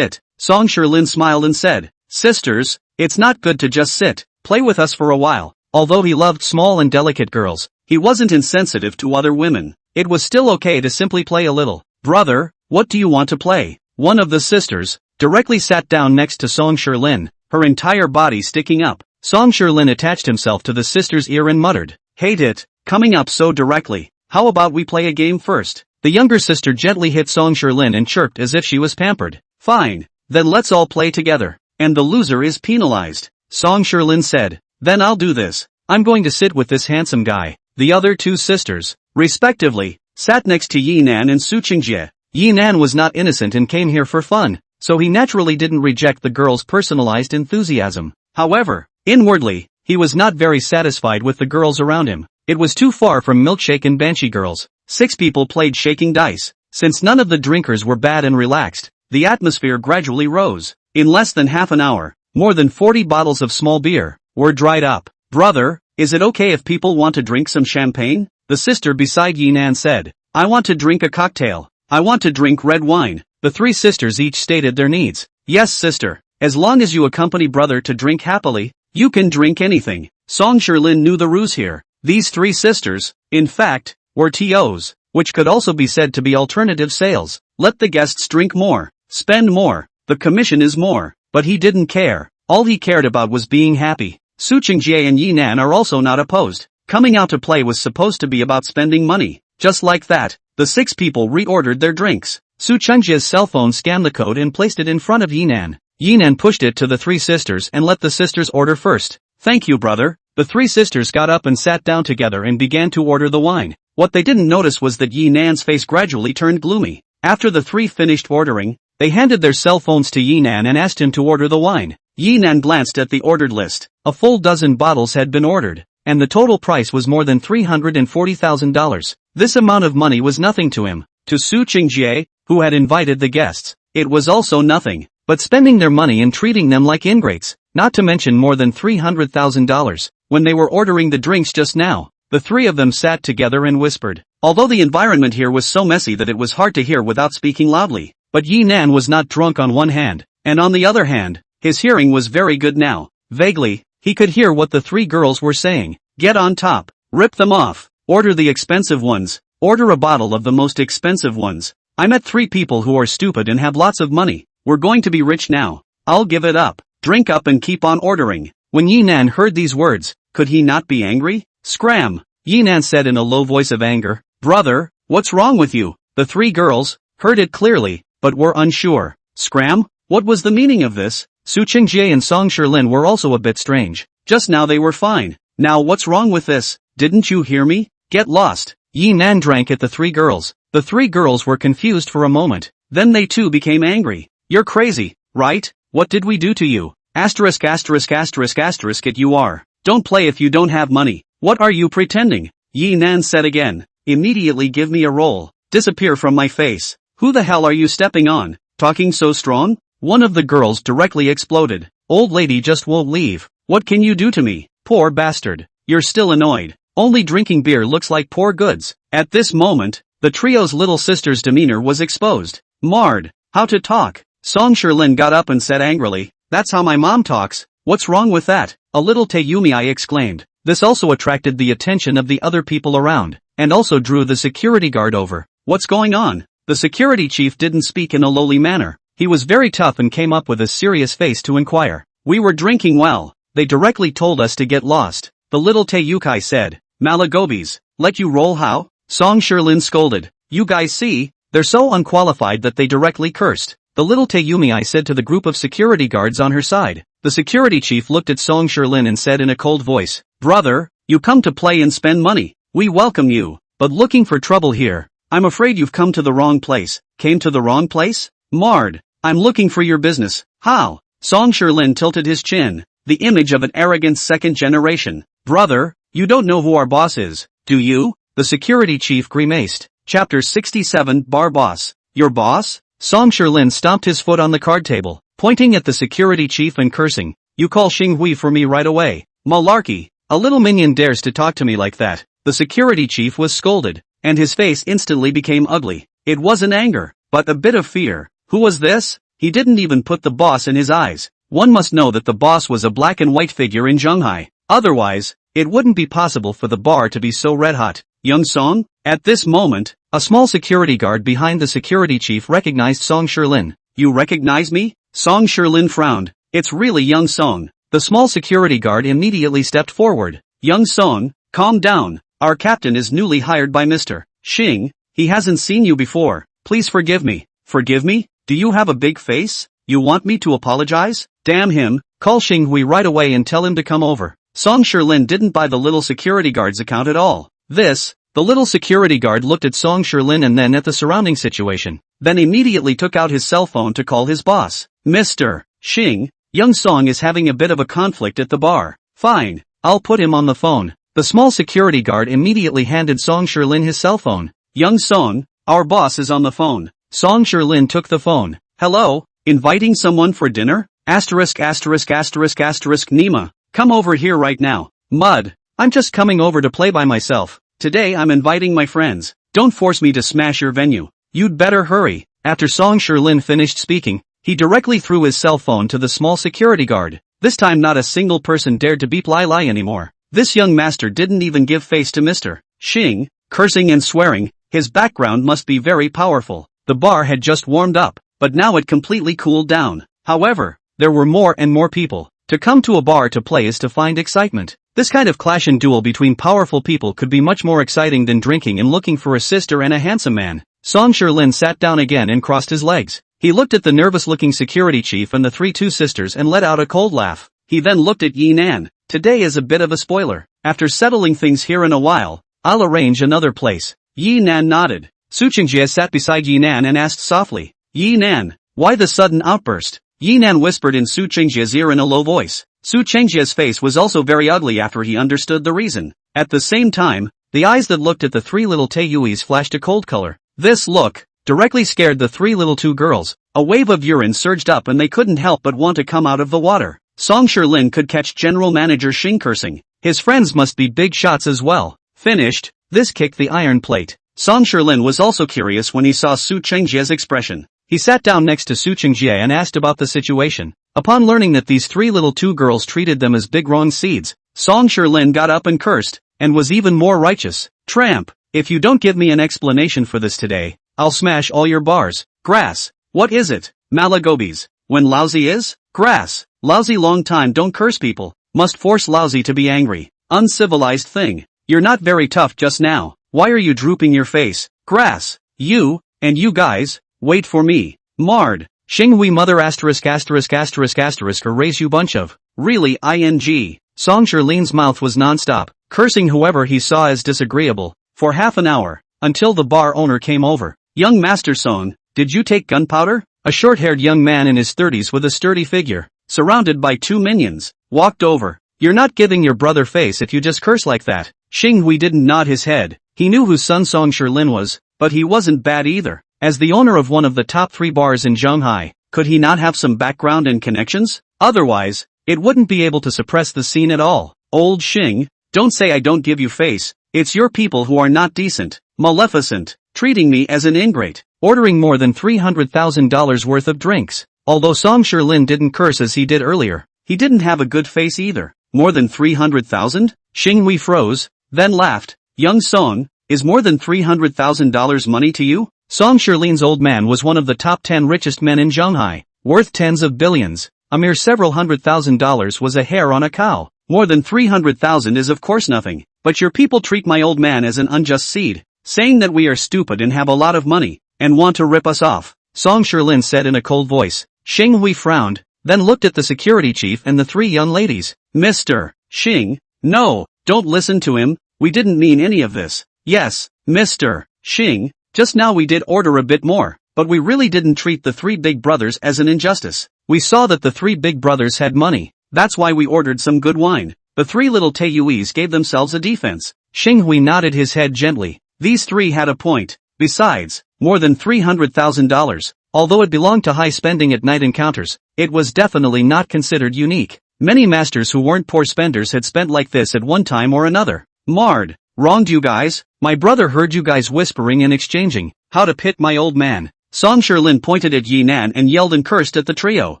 Song Shilin smiled and said, sisters, it's not good to just sit, play with us for a while. Although he loved small and delicate girls, he wasn't insensitive to other women. It was still okay to simply play a little. Brother, what do you want to play? One of the sisters, directly sat down next to Song Shilin, her entire body sticking up. Song Shilin attached himself to the sister's ear and muttered, hate it, coming up so directly. How about we play a game first? The younger sister gently hit Song Shilin and chirped as if she was pampered. Fine, then let's all play together, and the loser is penalized. Song Shilin said, then I'll do this. I'm going to sit with this handsome guy. The other two sisters, respectively, sat next to Yi Nan and Su Qingjie. Yi Nan was not innocent and came here for fun, so he naturally didn't reject the girl's personalized enthusiasm. However, inwardly, he was not very satisfied with the girls around him. It was too far from milkshake and banshee girls. 6 people played shaking dice. Since none of the drinkers were bad and relaxed, the atmosphere gradually rose. In less than half an hour, more than 40 bottles of small beer were dried up. Brother, is it okay if people want to drink some champagne? The sister beside Yi Nan said, I want to drink a cocktail. I want to drink red wine. The three sisters each stated their needs. Yes, sister, as long as you accompany brother to drink happily, you can drink anything. Song Shilin knew the ruse here. These three sisters, in fact, were TOs, which could also be said to be alternative sales. Let the guests drink more, spend more, the commission is more. But he didn't care. All he cared about was being happy. Su Qingjie and Yi Nan are also not opposed. Coming out to play was supposed to be about spending money. Just like that, the 6 people reordered their drinks. Su Qingjie's cell phone scanned the code and placed it in front of Yi Nan. Yi Nan pushed it to the 3 sisters and let the sisters order first. Thank you, brother. The 3 sisters got up and sat down together and began to order the wine. What they didn't notice was that Yi Nan's face gradually turned gloomy. After the 3 finished ordering, they handed their cell phones to Yi Nan and asked him to order the wine. Yi Nan glanced at the ordered list. A full dozen bottles had been ordered, and the total price was more than $340,000. This amount of money was nothing to him. To Su Qingjie, who had invited the guests, it was also nothing, but spending their money and treating them like ingrates, not to mention more than $300,000. When they were ordering the drinks just now, the three of them sat together and whispered. Although the environment here was so messy that it was hard to hear without speaking loudly, but Yi Nan was not drunk on one hand, and on the other hand, his hearing was very good now. Vaguely, he could hear what the three girls were saying. Get on top, rip them off, order the expensive ones, order a bottle of the most expensive ones. I met three people who are stupid and have lots of money. We're going to be rich now. I'll give it up, drink up and keep on ordering. When Yi Nan heard these words, could he not be angry? Scram! Yi Nan said in a low voice of anger. Brother, what's wrong with you? The three girls heard it clearly, but were unsure. Scram? What was the meaning of this? Su Qingjie and Song Shilin were also a bit strange. Just now they were fine. Now what's wrong with this? Didn't you hear me? Get lost. Yi Nan drank at the three girls. The three girls were confused for a moment. Then they too became angry. You're crazy, right? What did we do to you? Asterisk asterisk asterisk asterisk it you are. Don't play if you don't have money. What are you pretending? Yi Nan said again. Immediately give me a roll. Disappear from my face. Who the hell are you stepping on? Talking so strong? One of the girls directly exploded. Old lady just won't leave. What can you do to me? Poor bastard. You're still annoyed. Only drinking beer looks like poor goods. At this moment, the trio's little sister's demeanor was exposed. Marred. How to talk. Song Shilin got up and said angrily. That's how my mom talks. What's wrong with that? A little Taeyumi I exclaimed. This also attracted the attention of the other people around, and also drew the security guard over. What's going on? The security chief didn't speak in a lowly manner. He was very tough and came up with a serious face to inquire. We were drinking well. They directly told us to get lost. The little Taeyukai said. Malagobis, let you roll how? Song Shilin scolded. You guys see, they're so unqualified that they directly cursed. The little Taeyumi said to the group of security guards on her side. The security chief looked at Song Shilin and said in a cold voice. Brother, you come to play and spend money. We welcome you, but looking for trouble here. I'm afraid you've come to the wrong place. Came to the wrong place? Marred. I'm looking for your business. How? Song Shilin tilted his chin. The image of an arrogant second generation. Brother, you don't know who our boss is, do you? The security chief grimaced. Chapter 67 Bar Boss. Your boss? Song Shilin stomped his foot on the card table, pointing at the security chief and cursing. You call Xing Hui for me right away. Malarkey. A little minion dares to talk to me like that. The security chief was scolded, and his face instantly became ugly. It wasn't anger, but a bit of fear. Who was this? He didn't even put the boss in his eyes. One must know that the boss was a black and white figure in Zhonghai. Otherwise, it wouldn't be possible for the bar to be so red hot. Young Song? At this moment, a small security guard behind the security chief recognized Song Shilin. You recognize me? Song Shilin frowned. It's really Young Song. The small security guard immediately stepped forward. Young Song, calm down. Our captain is newly hired by Mr. Xing. He hasn't seen you before. Please forgive me. Forgive me? Do you have a big face? You want me to apologize? Damn him. Call Xing Hui right away and tell him to come over. Song Shilin didn't buy the little security guard's account at all. The little security guard looked at Song Shilin and then at the surrounding situation, then immediately took out his cell phone to call his boss. Mr. Xing, Young Song is having a bit of a conflict at the bar. Fine, I'll put him on the phone. The small security guard immediately handed Song Shilin his cell phone. Young Song, our boss is on the phone. Song Shilin took the phone. Hello, inviting someone for dinner? Asterisk asterisk asterisk asterisk Nima, come over here right now. Mud, I'm just coming over to play by myself. Today I'm inviting my friends. Don't force me to smash your venue. You'd better hurry. After Song Shilin finished speaking, he directly threw his cell phone to the small security guard. This time not a single person dared to beep Lai anymore. This young master didn't even give face to Mr. Xing, cursing and swearing. His background must be very powerful. The bar had just warmed up, but now it completely cooled down. However, there were more and more people. To come to a bar to play is to find excitement. This kind of clash and duel between powerful people could be much more exciting than drinking and looking for a sister and a handsome man. Song Shilin sat down again and crossed his legs. He looked at the nervous-looking security chief and the two sisters and let out a cold laugh. He then looked at Yi Nan. Today is a bit of a spoiler. After settling things here in a while, I'll arrange another place. Yi Nan nodded. Su Qingjie sat beside Yi Nan and asked softly, Yi Nan, why the sudden outburst? Yinan whispered in Su Qingjia's ear in a low voice. Su Qingjia's face was also very ugly after he understood the reason. At the same time, the eyes that looked at the three little Taiyuis flashed a cold color. This look directly scared the three little two girls. A wave of urine surged up and they couldn't help but want to come out of the water. Song Shilin could catch General Manager Xing cursing. His friends must be big shots as well. Finished, this kicked the iron plate. Song Shilin was also curious when he saw Su Qingjia's expression. He sat down next to Su Qingjie and asked about the situation. Upon learning that these three little two girls treated them as big wrong seeds, Song Shilin got up and cursed, and was even more righteous. Tramp, if you don't give me an explanation for this today, I'll smash all your bars. Grass, what is it? Malagobis, when lousy is? Grass, lousy long time don't curse people, must force lousy to be angry. Uncivilized thing, you're not very tough just now, why are you drooping your face? Grass, you, and you guys, wait for me. Marred, Xinghui mother asterisk asterisk asterisk asterisk or raise you bunch of, really ing. Song Shilin's mouth was non-stop, cursing whoever he saw as disagreeable, for half an hour, until the bar owner came over. Young Master Song, did you take gunpowder? A short-haired young man in his 30s with a sturdy figure, surrounded by two minions, walked over. You're not giving your brother face if you just curse like that. Xinghui didn't nod his head. He knew who Sun Song Shilin was, but he wasn't bad either. As the owner of one of the top 3 bars in Shanghai, could he not have some background and connections? Otherwise, it wouldn't be able to suppress the scene at all. Old Xing, don't say I don't give you face. It's your people who are not decent, maleficent, treating me as an ingrate, ordering more than $300,000 worth of drinks. Although Song Shilin didn't curse as he did earlier, he didn't have a good face either. More than 300,000? Xinghui froze, then laughed. Young Song, is more than $300,000 money to you? Song Shilin's old man was one of the top 10 richest men in Shanghai, worth tens of billions. A mere several $100,000 was a hair on a cow. More than 300,000 is of course nothing, but your people treat my old man as an unjust seed, saying that we are stupid and have a lot of money, and want to rip us off. Song Shilin said in a cold voice. Xinghui frowned, then looked at the security chief and the 3 young ladies. Mr. Xing, no, don't listen to him, we didn't mean any of this. Yes, Mr. Xing, just now we did order a bit more, but we really didn't treat the 3 big brothers as an injustice. We saw that the 3 big brothers had money, that's why we ordered some good wine. The 3 little Taiyuis gave themselves a defense. Xinghui nodded his head gently. These 3 had a point. Besides, more than $300,000, although it belonged to high spending at night encounters, it was definitely not considered unique. Many masters who weren't poor spenders had spent like this at one time or another. Marred, wronged you guys? My brother heard you guys whispering and exchanging how to pit my old man. Song Shilin pointed at Yinan and yelled and cursed at the trio.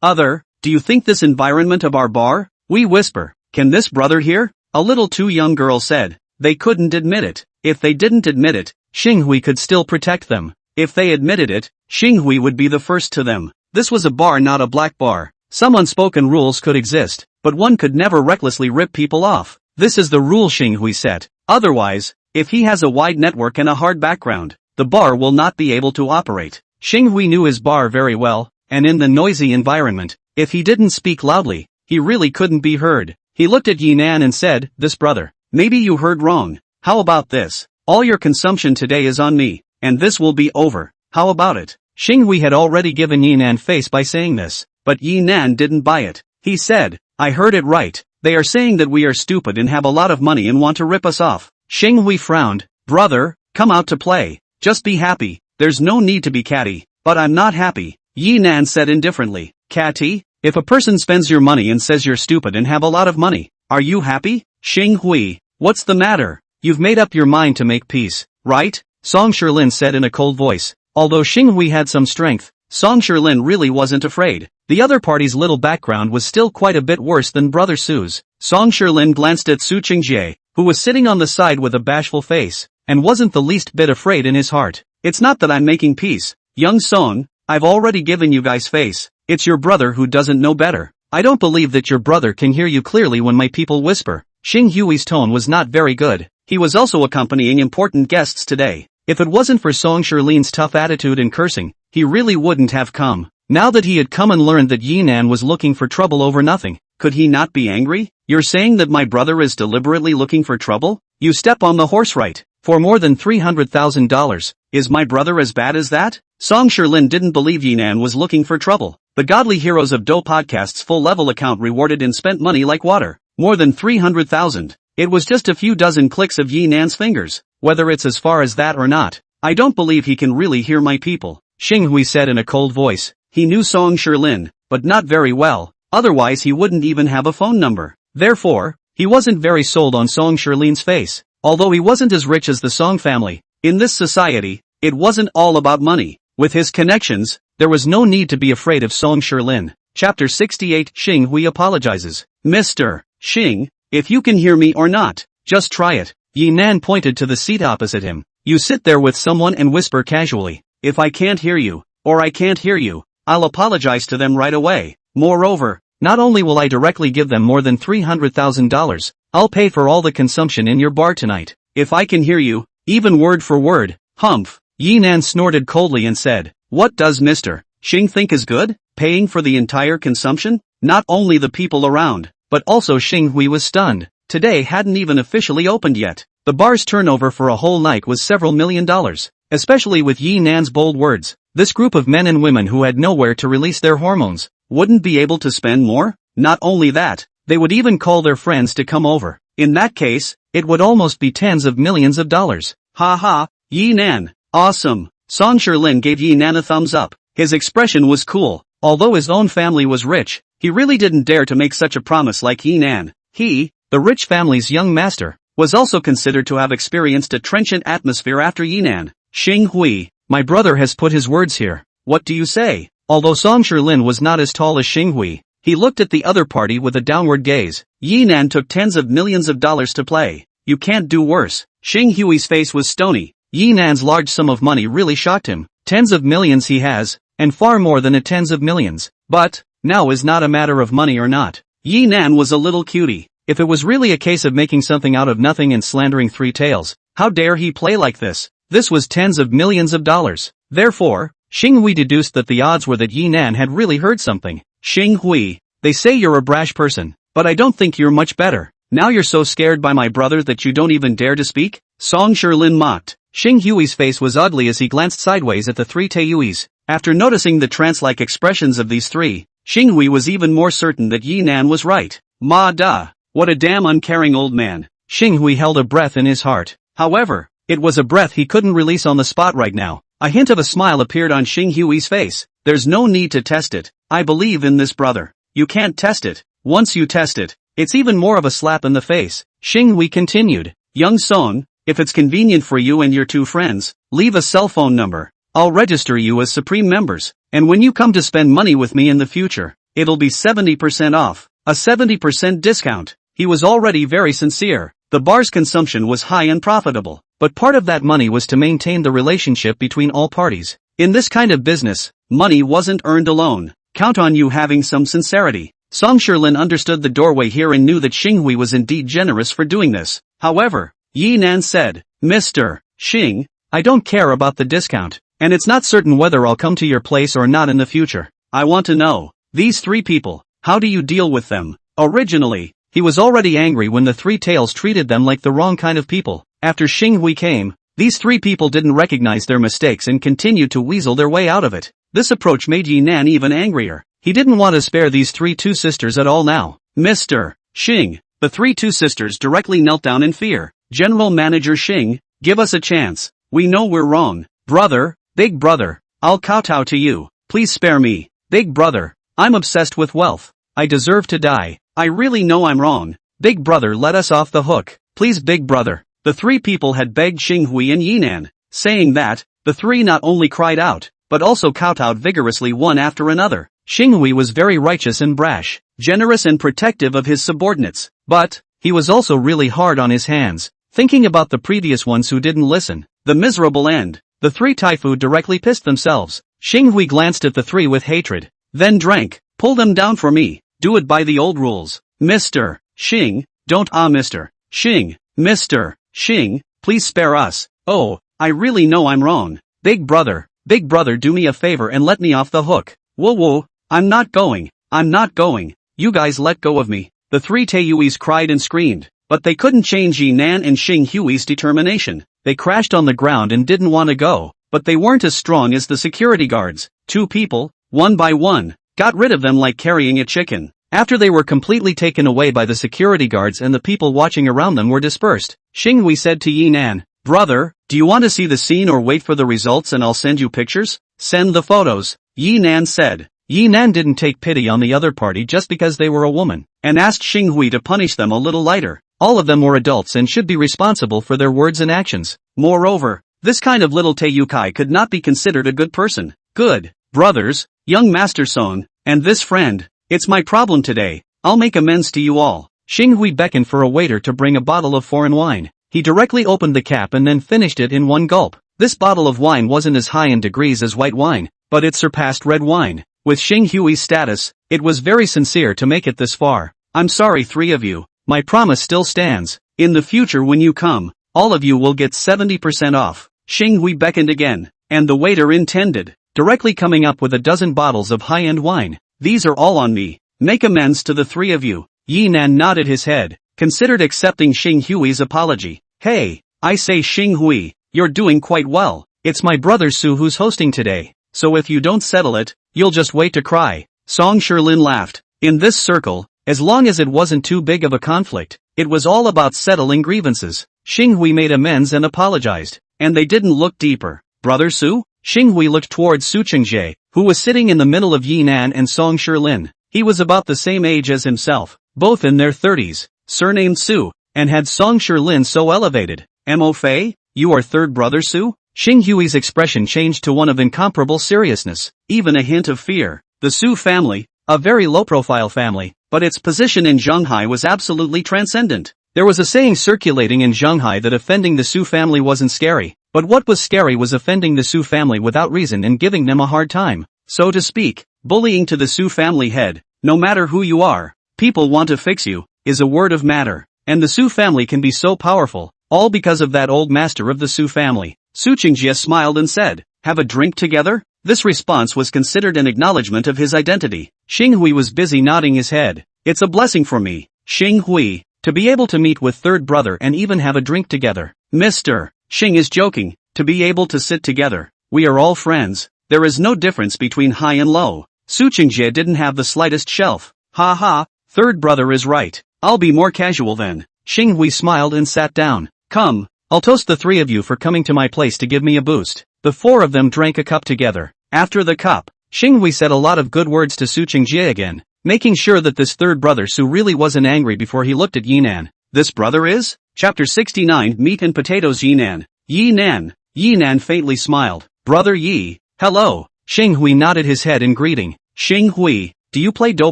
Other, do you think this environment of our bar? We whisper, can this brother hear? A little 2 young girls said. They couldn't admit it. If they didn't admit it, Xinghui could still protect them. If they admitted it, Xinghui would be the first to them. This was a bar, not a black bar. Some unspoken rules could exist, but one could never recklessly rip people off. This is the rule Xinghui set. Otherwise, if he has a wide network and a hard background, the bar will not be able to operate. Xinghui knew his bar very well, and in the noisy environment, if he didn't speak loudly, he really couldn't be heard. He looked at Yinan and said, this brother, maybe you heard wrong. How about this? All your consumption today is on me, and this will be over. How about it? Xinghui had already given Yinan face by saying this, but Yinan didn't buy it. He said, I heard it right. They are saying that we are stupid and have a lot of money and want to rip us off. Xinghui frowned. Brother, come out to play. Just be happy. There's no need to be catty. But I'm not happy. Yinan said indifferently. Catty? If a person spends your money and says you're stupid and have a lot of money, are you happy? Xinghui, what's the matter? You've made up your mind to make peace, right? Song Shilin said in a cold voice. Although Xinghui had some strength, Song Shilin really wasn't afraid. The other party's little background was still quite a bit worse than Brother Su's. Song Shilin glanced at Su Qingjie, who was sitting on the side with a bashful face, and wasn't the least bit afraid in his heart. It's not that I'm making peace. Young Song, I've already given you guys face. It's your brother who doesn't know better. I don't believe that your brother can hear you clearly when my people whisper. Xinghui's tone was not very good. He was also accompanying important guests today. If it wasn't for Song Shilin's tough attitude and cursing, he really wouldn't have come. Now that he had come and learned that Yinan was looking for trouble over nothing, could he not be angry? You're saying that my brother is deliberately looking for trouble? You step on the horse right. For more than $300,000, is my brother as bad as that? Song Shilin didn't believe Yinan was looking for trouble. The Godly Heroes of Do podcast's full-level account rewarded in spent money like water. More than 300,000. It was just a few dozen clicks of Yi Nan's fingers. Whether it's as far as that or not, I don't believe he can really hear my people, Xing Hui said in a cold voice. He knew Song Shilin, but not very well, otherwise he wouldn't even have a phone number. Therefore, he wasn't very sold on Song Shilin's face. Although he wasn't as rich as the Song family, in this society, it wasn't all about money. With his connections, there was no need to be afraid of Song Shilin. Chapter 68 Xing Hui apologizes. Mr. Xing, if you can hear me or not, just try it. Yi Nan pointed to the seat opposite him. You sit there with someone and whisper casually, if I can't hear you, or I can't hear you, I'll apologize to them right away. Moreover, not only will I directly give them more than $300,000, I'll pay for all the consumption in your bar tonight. If I can hear you, even word for word. Humph. Yi Nan snorted coldly and said, what does Mr. Xing think is good? Paying for the entire consumption? Not only the people around, but also Xing Hui was stunned. Today hadn't even officially opened yet. The bar's turnover for a whole night was several $1 million. Especially with Yi Nan's bold words, this group of men and women who had nowhere to release their hormones wouldn't be able to spend more? Not only that, they would even call their friends to come over. In that case, it would almost be tens of millions of dollars. Ha ha, Yi Nan, awesome. Song Shilin gave Yi Nan a thumbs up. His expression was cool. Although his own family was rich, he really didn't dare to make such a promise like Yi Nan. He, the rich family's young master, was also considered to have experienced a trenchant atmosphere after Yi Nan. Xing Hui, my brother has put his words here. What do you say? Although Song Shilin was not as tall as Xing Hui, he looked at the other party with a downward gaze. Yi Nan took tens of millions of dollars to play. You can't do worse. Xing Hui's face was stony. Yi Nan's large sum of money really shocked him. Tens of millions he has, and far more than a tens of millions. But, now is not a matter of money or not. Yi Nan was a little cutie. If it was really a case of making something out of nothing and slandering three tails, how dare he play like this? This was tens of millions of dollars. Therefore, Xing Hui deduced that the odds were that Yi Nan had really heard something. Xing Hui, they say you're a brash person, but I don't think you're much better. Now you're so scared by my brother that you don't even dare to speak? Song Shilin mocked. Xing Hui's face was ugly as he glanced sideways at the three Taiyuis. After noticing the trance-like expressions of these three, Xing Hui was even more certain that Yi Nan was right. Ma da, what a damn uncaring old man. Xing Hui held a breath in his heart. However, it was a breath he couldn't release on the spot right now. A hint of a smile appeared on Xing Hui's face. There's no need to test it. I believe in this brother. You can't test it. Once you test it, it's even more of a slap in the face. Xing Hui continued. Young Song, if it's convenient for you and your two friends, leave a cell phone number. I'll register you as Supreme members, and when you come to spend money with me in the future, it'll be 70% off. A 70% discount. He was already very sincere. The bar's consumption was high and profitable, but part of that money was to maintain the relationship between all parties. In this kind of business, money wasn't earned alone. Count on you having some sincerity. Song Shilin understood the doorway here and knew that Xing Hui was indeed generous for doing this. However, Yi Nan said, Mr. Xing, I don't care about the discount, and it's not certain whether I'll come to your place or not in the future. I want to know, these three people, how do you deal with them? Originally, he was already angry when the three tails treated them like the wrong kind of people. After Xing Hui came, these three people didn't recognize their mistakes and continued to weasel their way out of it. This approach made Yi Nan even angrier. He didn't want to spare these two sisters at all now. Mr. Xing, the two sisters directly knelt down in fear. General Manager Xing, give us a chance. We know we're wrong. Brother, big brother, I'll kowtow to you. Please spare me. Big brother, I'm obsessed with wealth. I deserve to die. I really know I'm wrong. Big brother, let us off the hook. Please, big brother. The three people had begged Xing Hui and Yi Nan. Saying that, the three not only cried out, but also kowtowed vigorously one after another. Xing Hui was very righteous and brash, generous and protective of his subordinates. But, he was also really hard on his hands, thinking about the previous ones who didn't listen. The miserable end. The three Taifu directly pissed themselves. Xing Hui glanced at the three with hatred. Then drank. Pull them down for me. Do it by the old rules. Mr. Xing, don't Mr. Xing. Mr. Xing, please spare us. Oh, I really know I'm wrong. Big brother, do me a favor and let me off the hook. Whoa, I'm not going. You guys let go of me. The three Taiyuis cried and screamed, but they couldn't change Yi Nan and Xing Hui's determination. They crashed on the ground and didn't want to go, but they weren't as strong as the security guards. Two people, one by one, got rid of them like carrying a chicken. After they were completely taken away by the security guards and the people watching around them were dispersed, Xinghui said to Yi Nan, "Brother, do you want to see the scene or wait for the results and I'll send you pictures?" "Send the photos," Yi Nan said. Yi Nan didn't take pity on the other party just because they were a woman, and asked Xinghui to punish them a little lighter. All of them were adults and should be responsible for their words and actions. Moreover, this kind of little Teiyukai could not be considered a good person. "Good, brothers, young Master Son, and this friend, it's my problem today, I'll make amends to you all." Xinghui beckoned for a waiter to bring a bottle of foreign wine. He directly opened the cap and then finished it in one gulp. This bottle of wine wasn't as high in degrees as white wine, but it surpassed red wine. With Xinghui's status, it was very sincere to make it this far. "I'm sorry, three of you. My promise still stands. In the future when you come, all of you will get 70% off." Xinghui beckoned again, and the waiter intended, directly coming up with a dozen bottles of high-end wine. "These are all on me. Make amends to the three of you." Yi Nan nodded his head, considered accepting Xinghui's apology. "Hey, I say Xinghui, you're doing quite well. It's my brother Su who's hosting today, so if you don't settle it, you'll just wait to cry." Song Shilin laughed. In this circle, as long as it wasn't too big of a conflict, it was all about settling grievances. Xinghui made amends and apologized, and they didn't look deeper. "Brother Su?" Xinghui looked towards Su Qingjie, who was sitting in the middle of Yi Nan and Song Shilin. He was about the same age as himself, both in their 30s, surnamed Su, and had Song Shilin so elevated. "Mo Fei, you are third brother Su?" Xinghui's expression changed to one of incomparable seriousness, even a hint of fear. The Su family, a very low-profile family, but its position in Zhenghai was absolutely transcendent. There was a saying circulating in Zhenghai that offending the Su family wasn't scary, but what was scary was offending the Su family without reason and giving them a hard time. So to speak, bullying to the Su family head, no matter who you are, people want to fix you, is a word of matter. And the Su family can be so powerful, all because of that old master of the Su family. Su Qingjie smiled and said, "Have a drink together?" This response was considered an acknowledgement of his identity. Xinghui was busy nodding his head. "It's a blessing for me, Xinghui, to be able to meet with third brother and even have a drink together. Mr. Xing is joking, to be able to sit together. We are all friends. There is no difference between high and low." Su Qingjie didn't have the slightest shelf. "Ha ha, third brother is right. I'll be more casual then." Xinghui smiled and sat down. "Come, I'll toast the three of you for coming to my place to give me a boost." The four of them drank a cup together. After the cup, Xinghui said a lot of good words to Su Qingjie again, making sure that this third brother Su really wasn't angry before he looked at Yi Nan. "This brother is?" Chapter 69 Meat and Potatoes. Yi Nan. Yi Nan. Yi Nan faintly smiled. "Brother Yi, hello." Xinghui nodded his head in greeting. "Xinghui, do you play Do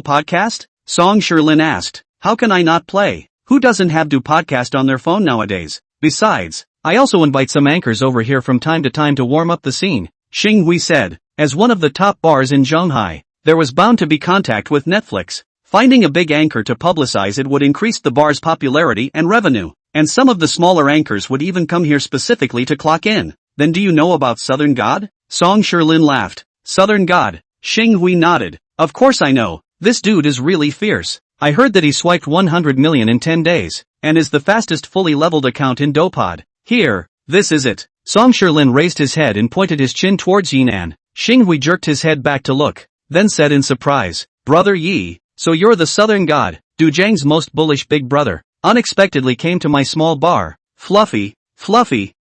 Podcast?" Song Shilin asked. "How can I not play? Who doesn't have Do Podcast on their phone nowadays? Besides, I also invite some anchors over here from time to time to warm up the scene," Xinghui said. As one of the top bars in Zhenghai, there was bound to be contact with Netflix. Finding a big anchor to publicize it would increase the bar's popularity and revenue, and some of the smaller anchors would even come here specifically to clock in. "Then do you know about Southern God?" Song Shilin laughed. "Southern God?" Xinghui nodded. "Of course I know. This dude is really fierce. I heard that he swiped 100 million in 10 days, and is the fastest fully leveled account in Dopod. Here, this is it." Song Shilin raised his head and pointed his chin towards Yi Nan. Xinghui jerked his head back to look, then said in surprise, "Brother Yi, so you're the Southern God, Du Zhang's most bullish big brother. Unexpectedly came to my small bar. Fluffy,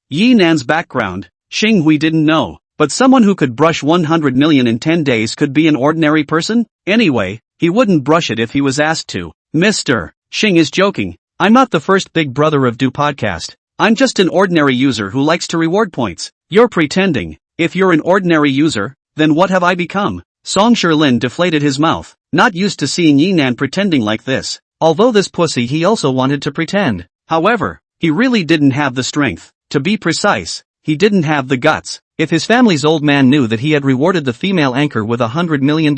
Yi Nan's background, Xinghui didn't know, but someone who could brush 100 million in 10 days could be an ordinary person? Anyway, he wouldn't brush it if he was asked to. "Mr. Xing is joking. I'm not the first big brother of Do Podcast. I'm just an ordinary user who likes to reward points. You're pretending. If you're an ordinary user, then what have I become?" Song Shilin deflated his mouth, not used to seeing Yi Nan pretending like this. Although this pussy he also wanted to pretend. However, he really didn't have the strength. To be precise, he didn't have the guts. If his family's old man knew that he had rewarded the female anchor with $100 million,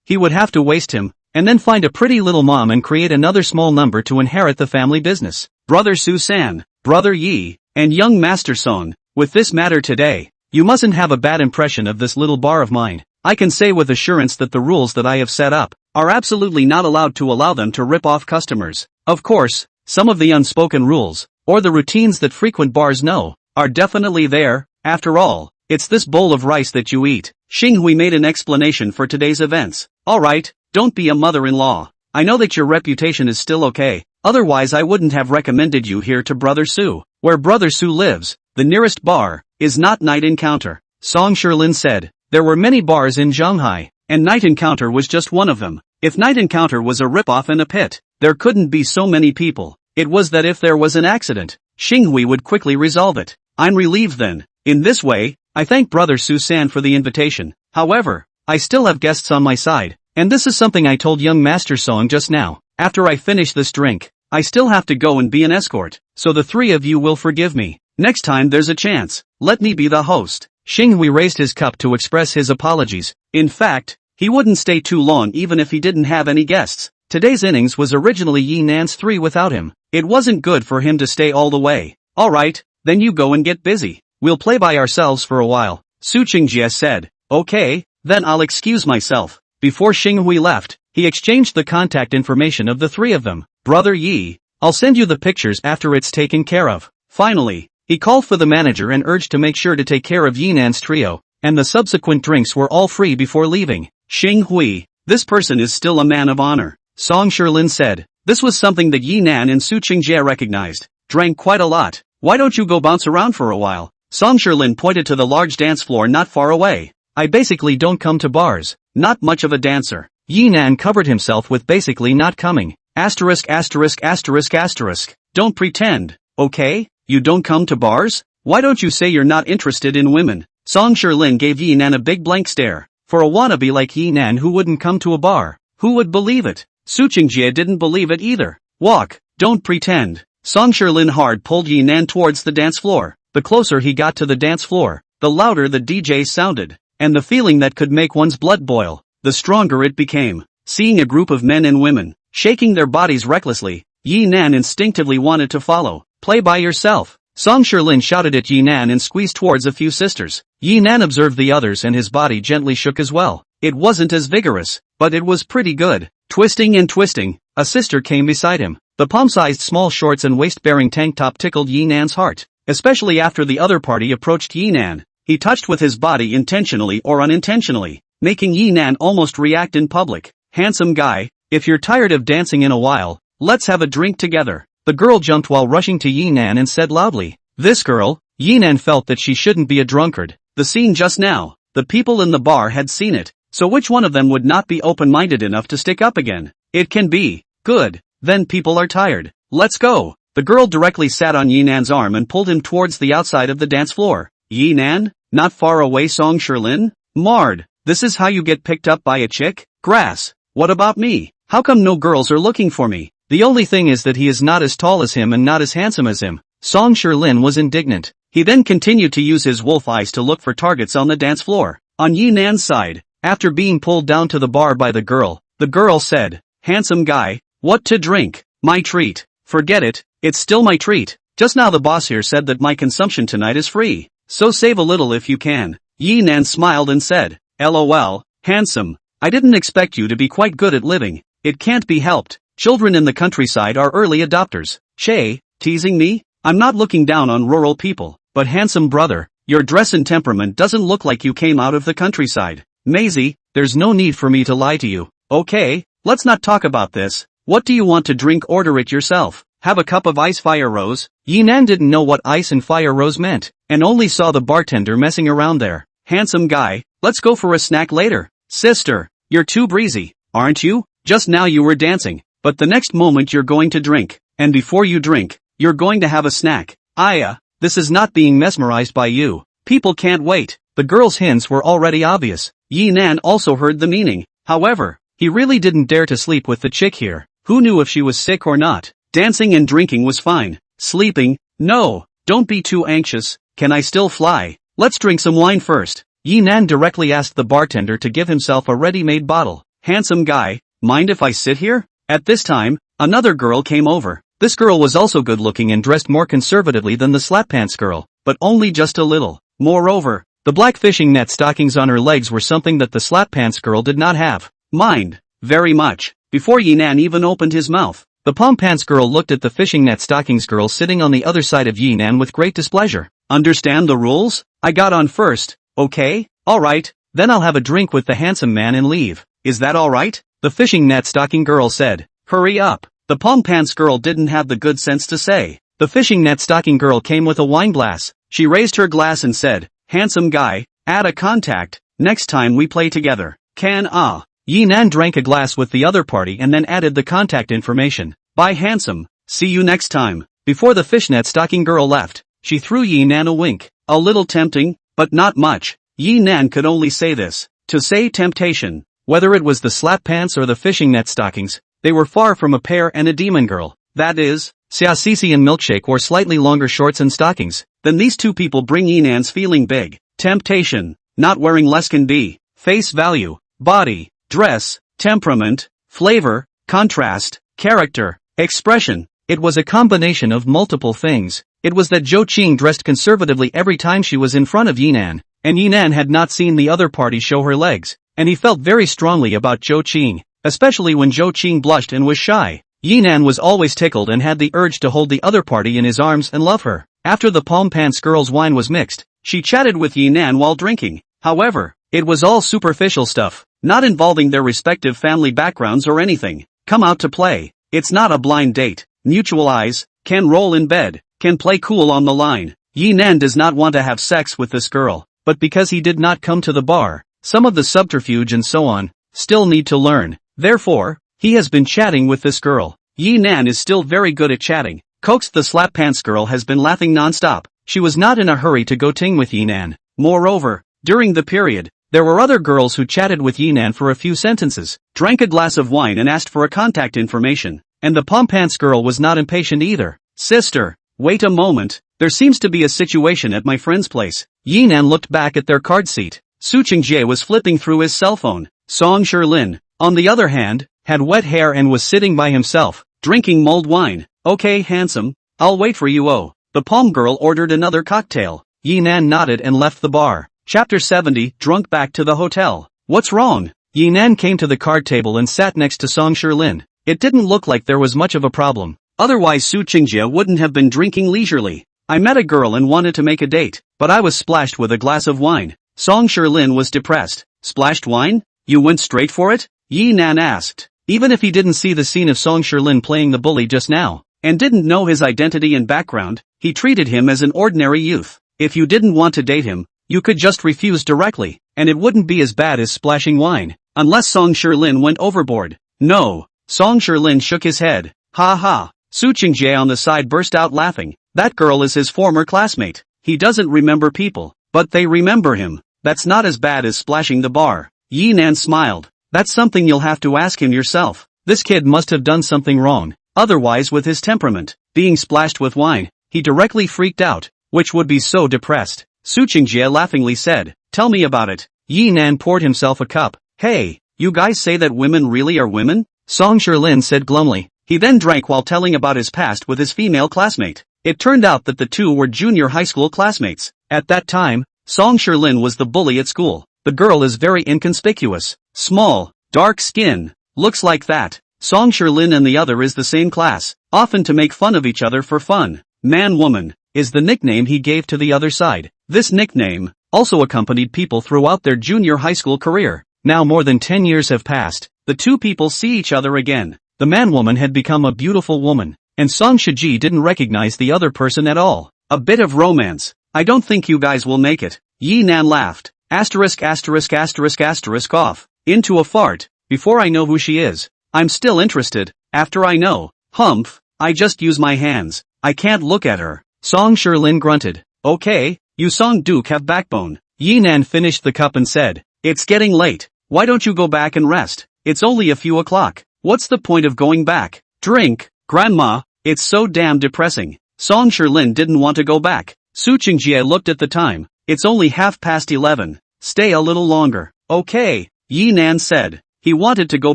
he would have to waste him, and then find a pretty little mom and create another small number to inherit the family business. "Brother Su-san, Brother Yi, and young Master Song, with this matter today, you mustn't have a bad impression of this little bar of mine. I can say with assurance that the rules that I have set up are absolutely not allowed to allow them to rip off customers. Of course, some of the unspoken rules, or the routines that frequent bars know, are definitely there. After all, It's this bowl of rice that you eat. Xinghui made an explanation for today's events. Alright, don't be a mother-in-law. I know that your reputation is still okay, otherwise I wouldn't have recommended you here to Brother Su. Where Brother Su lives, the nearest bar, is not Night Encounter. Song Shirlin said. There were many bars in Shanghai, and Night Encounter was just one of them. If Night Encounter was a ripoff and a pit, there couldn't be so many people. It was that if there was an accident, Xinghui would quickly resolve it. I'm relieved then. In this way, I thank Brother Su-san for the invitation. However, I still have guests on my side, and this is something I told young Master Song just now. After I finish this drink, I still have to go and be an escort, so the three of you will forgive me. Next time there's a chance, let me be the host. Xinghui raised his cup to express his apologies. In fact, he wouldn't stay too long even if he didn't have any guests. Today's innings was originally Yi Nan's 3 without him. It wasn't good for him to stay all the way. Alright, then you go and get busy. We'll play by ourselves for a while. Su Qingjie said. Okay, then I'll excuse myself. Before Xinghui left, he exchanged the contact information of the three of them. Brother Yi, I'll send you the pictures after it's taken care of. Finally, he called for the manager and urged to make sure to take care of Yinan's trio, and the subsequent drinks were all free before leaving. Xinghui, this person is still a man of honor, Song Shirlin said. This was something that Yinan and Su Qingjie recognized. Drank quite a lot. Why don't you go bounce around for a while? Song Shirlin pointed to the large dance floor not far away. I basically don't come to bars. Not much of a dancer. Yinan covered himself with basically not coming. Asterisk asterisk asterisk asterisk. Don't pretend, okay? You don't come to bars? Why don't you say you're not interested in women? Song Shirlin gave Yinan a big blank stare. For a wannabe like Yinan who wouldn't come to a bar, who would believe it? Su Qingjie didn't believe it either. Walk, don't pretend. Song Shirlin hard pulled Yinan towards the dance floor. The closer he got to the dance floor, the louder the DJ sounded, and the feeling that could make one's blood boil, the stronger it became. Seeing a group of men and women, shaking their bodies recklessly, Yinan instinctively wanted to follow. Play by yourself. Song Shirlin shouted at Yinan and squeezed towards a few sisters. Yinan observed the others and his body gently shook as well. It wasn't as vigorous, but it was pretty good. Twisting and twisting, a sister came beside him. The palm-sized small shorts and waist-bearing tank top tickled Yinan's heart, especially after the other party approached Yinan. He touched with his body intentionally or unintentionally, making Yinan almost react in public. Handsome guy, if you're tired of dancing in a while, let's have a drink together. The girl jumped while rushing to Yinan and said loudly. This girl? Yinan felt that she shouldn't be a drunkard. The scene just now, the people in the bar had seen it, so which one of them would not be open-minded enough to stick up again? It can be. Good. Then people are tired. Let's go. The girl directly sat on Yinan's arm and pulled him towards the outside of the dance floor. Yinan? Not far away Song Shirlin? Mard. This is how you get picked up by a chick? Grass. What about me? How come no girls are looking for me? The only thing is that he is not as tall as him and not as handsome as him. Song Shirlin was indignant. He then continued to use his wolf eyes to look for targets on the dance floor. On Yinan's side, after being pulled down to the bar by the girl said, handsome guy, what to drink? My treat. Forget it, it's still my treat. Just now the boss here said that my consumption tonight is free, so save a little if you can. Yinan smiled and said, LOL, handsome. I didn't expect you to be quite good at living. It can't be helped. Children in the countryside are early adopters. Shay, teasing me? I'm not looking down on rural people, but handsome brother, your dress and temperament doesn't look like you came out of the countryside. Maisie, there's no need for me to lie to you. Okay, let's not talk about this. What do you want to drink? Order it yourself. Have a cup of ice fire rose. Yinan didn't know what ice and fire rose meant, and only saw the bartender messing around there. Handsome guy, let's go for a snack later. Sister, you're too breezy, aren't you? Just now you were dancing, but the next moment you're going to drink, and before you drink, you're going to have a snack. Aya, this is not being mesmerized by you. People can't wait. The girl's hints were already obvious. Yinan also heard the meaning. However, he really didn't dare to sleep with the chick here. Who knew if she was sick or not? Dancing and drinking was fine. Sleeping? No. Don't be too anxious. Can I still fly? Let's drink some wine first. Yinan directly asked the bartender to give himself a ready-made bottle. Handsome guy, mind if I sit here? At this time, another girl came over. This girl was also good-looking and dressed more conservatively than the slap-pants girl, but only just a little. Moreover, the black fishing net stockings on her legs were something that the slap-pants girl did not have. Mind. Very much. Before Yinan even opened his mouth, the palm pants girl looked at the fishing net stockings girl sitting on the other side of Yinan with great displeasure. Understand the rules? I got on first, okay? Alright, then I'll have a drink with the handsome man and leave. Is that alright? The fishing net stocking girl said. Hurry up. The palm pants girl didn't have the good sense to say. The fishing net stocking girl came with a wine glass. She raised her glass and said, handsome guy, add a contact, next time we play together. Yi Nan drank a glass with the other party and then added the contact information. Bye handsome, see you next time. Before the fishnet stocking girl left, she threw Yi Nan a wink. A little tempting, but not much. Yi Nan could only say this. To say temptation. Whether it was the slap pants or the fishing net stockings, they were far from a pear and a demon girl. That is, Xia Sisi and Milkshake wore slightly longer shorts and stockings. Then these two people bring Yi Nan's feeling big. Temptation. Not wearing less can be. Face value. Body. Dress. Temperament. Flavor. Contrast. Character. Expression. It was a combination of multiple things. It was that Zhou Qing dressed conservatively every time she was in front of Yi Nan, and Yi Nan had not seen the other party show her legs, and he felt very strongly about Zhou Qing, especially when Zhou Qing blushed and was shy. Yi Nan was always tickled and had the urge to hold the other party in his arms and love her. After the palm pants girl's wine was mixed, she chatted with Yi Nan while drinking. However, it was all superficial stuff, not involving their respective family backgrounds or anything. Come out to play. It's not a blind date. Mutual eyes, can roll in bed, can play cool on the line. Yi Nan does not want to have sex with this girl, but because he did not come to the bar, some of the subterfuge and so on, still need to learn. Therefore, he has been chatting with this girl. Yi Nan is still very good at chatting. Coaxed the slap pants girl has been laughing non-stop. She was not in a hurry to go ting with Yi Nan. Moreover, during the period, there were other girls who chatted with Yi Nan for a few sentences, drank a glass of wine and asked for a contact information. And the palm pants girl was not impatient either. Sister, wait a moment, there seems to be a situation at my friend's place. Yi Nan looked back at their card seat. Su Qingjie was flipping through his cell phone. Song Shilin, on the other hand, had wet hair and was sitting by himself, drinking mulled wine. Okay handsome, I'll wait for you. Oh, the palm girl ordered another cocktail. Yi Nan nodded and left the bar. Chapter 70, drunk back to the hotel. What's wrong? Yi Nan came to the card table and sat next to Song Shilin. It didn't look like there was much of a problem. Otherwise Su Qingjie wouldn't have been drinking leisurely. I met a girl and wanted to make a date, but I was splashed with a glass of wine. Song Shilin was depressed. Splashed wine? You went straight for it? Yi Nan asked. Even if he didn't see the scene of Song Shilin playing the bully just now, and didn't know his identity and background, he treated him as an ordinary youth. If you didn't want to date him, you could just refuse directly, and it wouldn't be as bad as splashing wine. Unless Song Shilin went overboard. No. Song Shilin shook his head. Ha ha. Su Qingjie on the side burst out laughing. That girl is his former classmate. He doesn't remember people, but they remember him. That's not as bad as splashing the bar. Yi Nan smiled. That's something you'll have to ask him yourself. This kid must have done something wrong. Otherwise with his temperament, being splashed with wine, he directly freaked out, which would be so depressed. Su Qingjie laughingly said, tell me about it. Yi Nan poured himself a cup. Hey, you guys say that women really are women? Song Shilin said glumly. He then drank while telling about his past with his female classmate. It turned out that the two were junior high school classmates. At that time, Song Shilin was the bully at school. The girl is very inconspicuous. Small, dark skin. Looks like that. Song Shilin and the other is the same class, often to make fun of each other for fun. Man-woman is the nickname he gave to the other side. This nickname also accompanied people throughout their junior high school career. Now more than 10 years have passed. The two people see each other again. The man-woman had become a beautiful woman, and Song Shiji didn't recognize the other person at all. A bit of romance. I don't think you guys will make it. Yi Nan laughed. Asterisk asterisk asterisk asterisk off. Into a fart. Before I know who she is, I'm still interested. After I know, humph, I just use my hands. I can't look at her. Song Shilin grunted. Okay, you Song Duke have backbone. Yi Nan finished the cup and said, it's getting late. Why don't you go back and rest? It's only a few o'clock. What's the point of going back? Drink, grandma, it's so damn depressing. Song Shilin didn't want to go back. Su Qingjie looked at the time. It's only 11:30. Stay a little longer. Okay, Yi Nan said. He wanted to go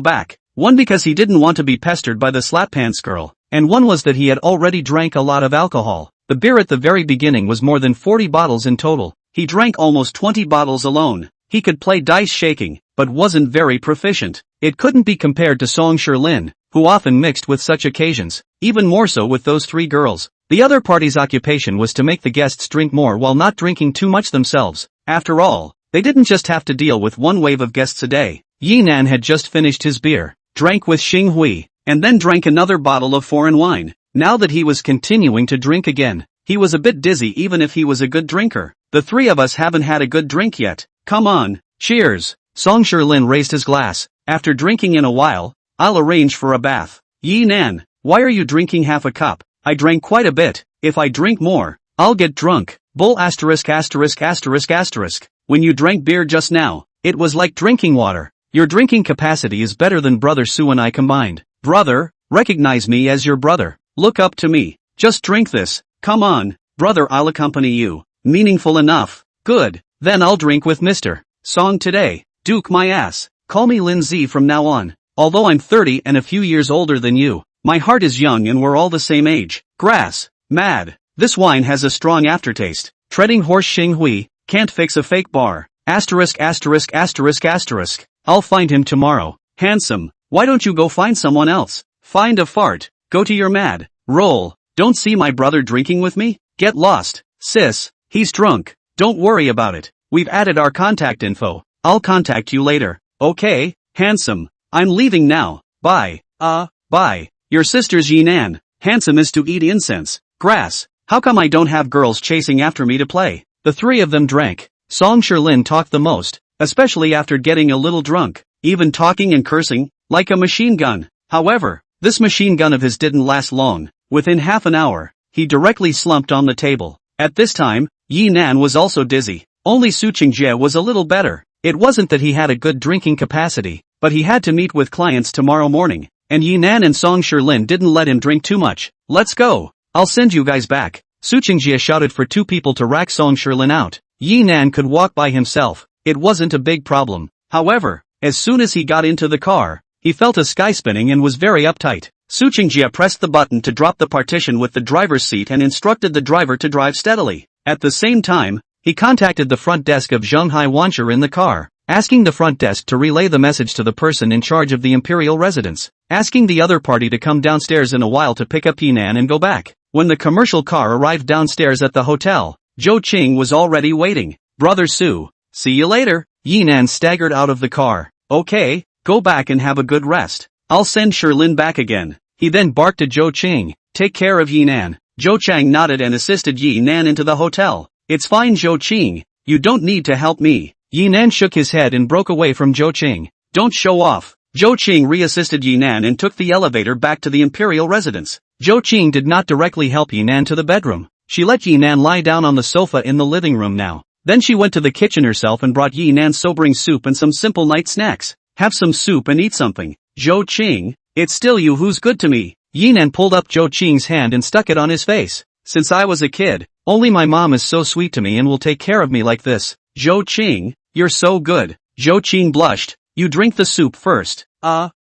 back. One because he didn't want to be pestered by the slap-pants girl, and one was that he had already drank a lot of alcohol. The beer at the very beginning was more than 40 bottles in total. He drank almost 20 bottles alone. He could play dice shaking, but wasn't very proficient. It couldn't be compared to Song Shilin, who often mixed with such occasions, even more so with those three girls. The other party's occupation was to make the guests drink more while not drinking too much themselves. After all, they didn't just have to deal with one wave of guests a day. Yinan had just finished his beer, drank with Xing Hui, and then drank another bottle of foreign wine. Now that he was continuing to drink again, he was a bit dizzy even if he was a good drinker. The three of us haven't had a good drink yet. Come on, cheers. Song Shirlin raised his glass. After drinking in a while, I'll arrange for a bath. Yinan, why are you drinking half a cup? I drank quite a bit. If I drink more, I'll get drunk. Bull asterisk asterisk asterisk asterisk. When you drank beer just now, it was like drinking water. Your drinking capacity is better than brother Sue and I combined. Brother, recognize me as your brother. Look up to me. Just drink this. Come on, brother, I'll accompany you. Meaningful enough. Good. Then I'll drink with Mr. Song today. Duke my ass. Call me Lin Z from now on. Although I'm 30 and a few years older than you, my heart is young and we're all the same age. Grass. Mad. This wine has a strong aftertaste. Treading horse Xing Hui, can't fix a fake bar. Asterisk asterisk asterisk asterisk. I'll find him tomorrow. Handsome. Why don't you go find someone else? Find a fart. Go to your mad. Roll. Don't see my brother drinking with me? Get lost. Sis, he's drunk. Don't worry about it. We've added our contact info. I'll contact you later. Okay, handsome. I'm leaving now. Bye. Bye. Your sister's Yinan. Handsome is to eat incense. Grass. How come I don't have girls chasing after me to play? The three of them drank. Song Shirlin talked the most, especially after getting a little drunk, even talking and cursing, like a machine gun. However, this machine gun of his didn't last long. Within half an hour, he directly slumped on the table. At this time, Yinan was also dizzy. Only Su Qingjie was a little better. It wasn't that he had a good drinking capacity, but he had to meet with clients tomorrow morning, and Yinan and Song Shirlin didn't let him drink too much. Let's go. I'll send you guys back. Su Qingjie shouted for two people to rack Song Shirlin out. Yinan could walk by himself. It wasn't a big problem. However, as soon as he got into the car, he felt a sky spinning and was very uptight. Su Qingjie pressed the button to drop the partition with the driver's seat and instructed the driver to drive steadily. At the same time, he contacted the front desk of Zhenghai Wanshur in the car, asking the front desk to relay the message to the person in charge of the imperial residence, asking the other party to come downstairs in a while to pick up Yinan and go back. When the commercial car arrived downstairs at the hotel, Zhou Qing was already waiting. Brother Su, see you later. Yinan staggered out of the car. Okay, go back and have a good rest. I'll send Shirlin back again. He then barked at Zhou Qing, take care of Yinan. Zhou Chang nodded and assisted Yinan into the hotel. It's fine Zhou Qing, you don't need to help me. Yinan shook his head and broke away from Zhou Qing. Don't show off. Zhou Qing reassisted Yinan and took the elevator back to the imperial residence. Zhou Qing did not directly help Yinan to the bedroom. She let Yinan lie down on the sofa in the living room now. Then she went to the kitchen herself and brought Yinan sobering soup and some simple night snacks. Have some soup and eat something. Zhou Qing, it's still you who's good to me. Yinan pulled up Zhou Qing's hand and stuck it on his face. Since I was a kid, only my mom is so sweet to me and will take care of me like this. Zhou Qing, you're so good. Zhou Qing blushed. You drink the soup first.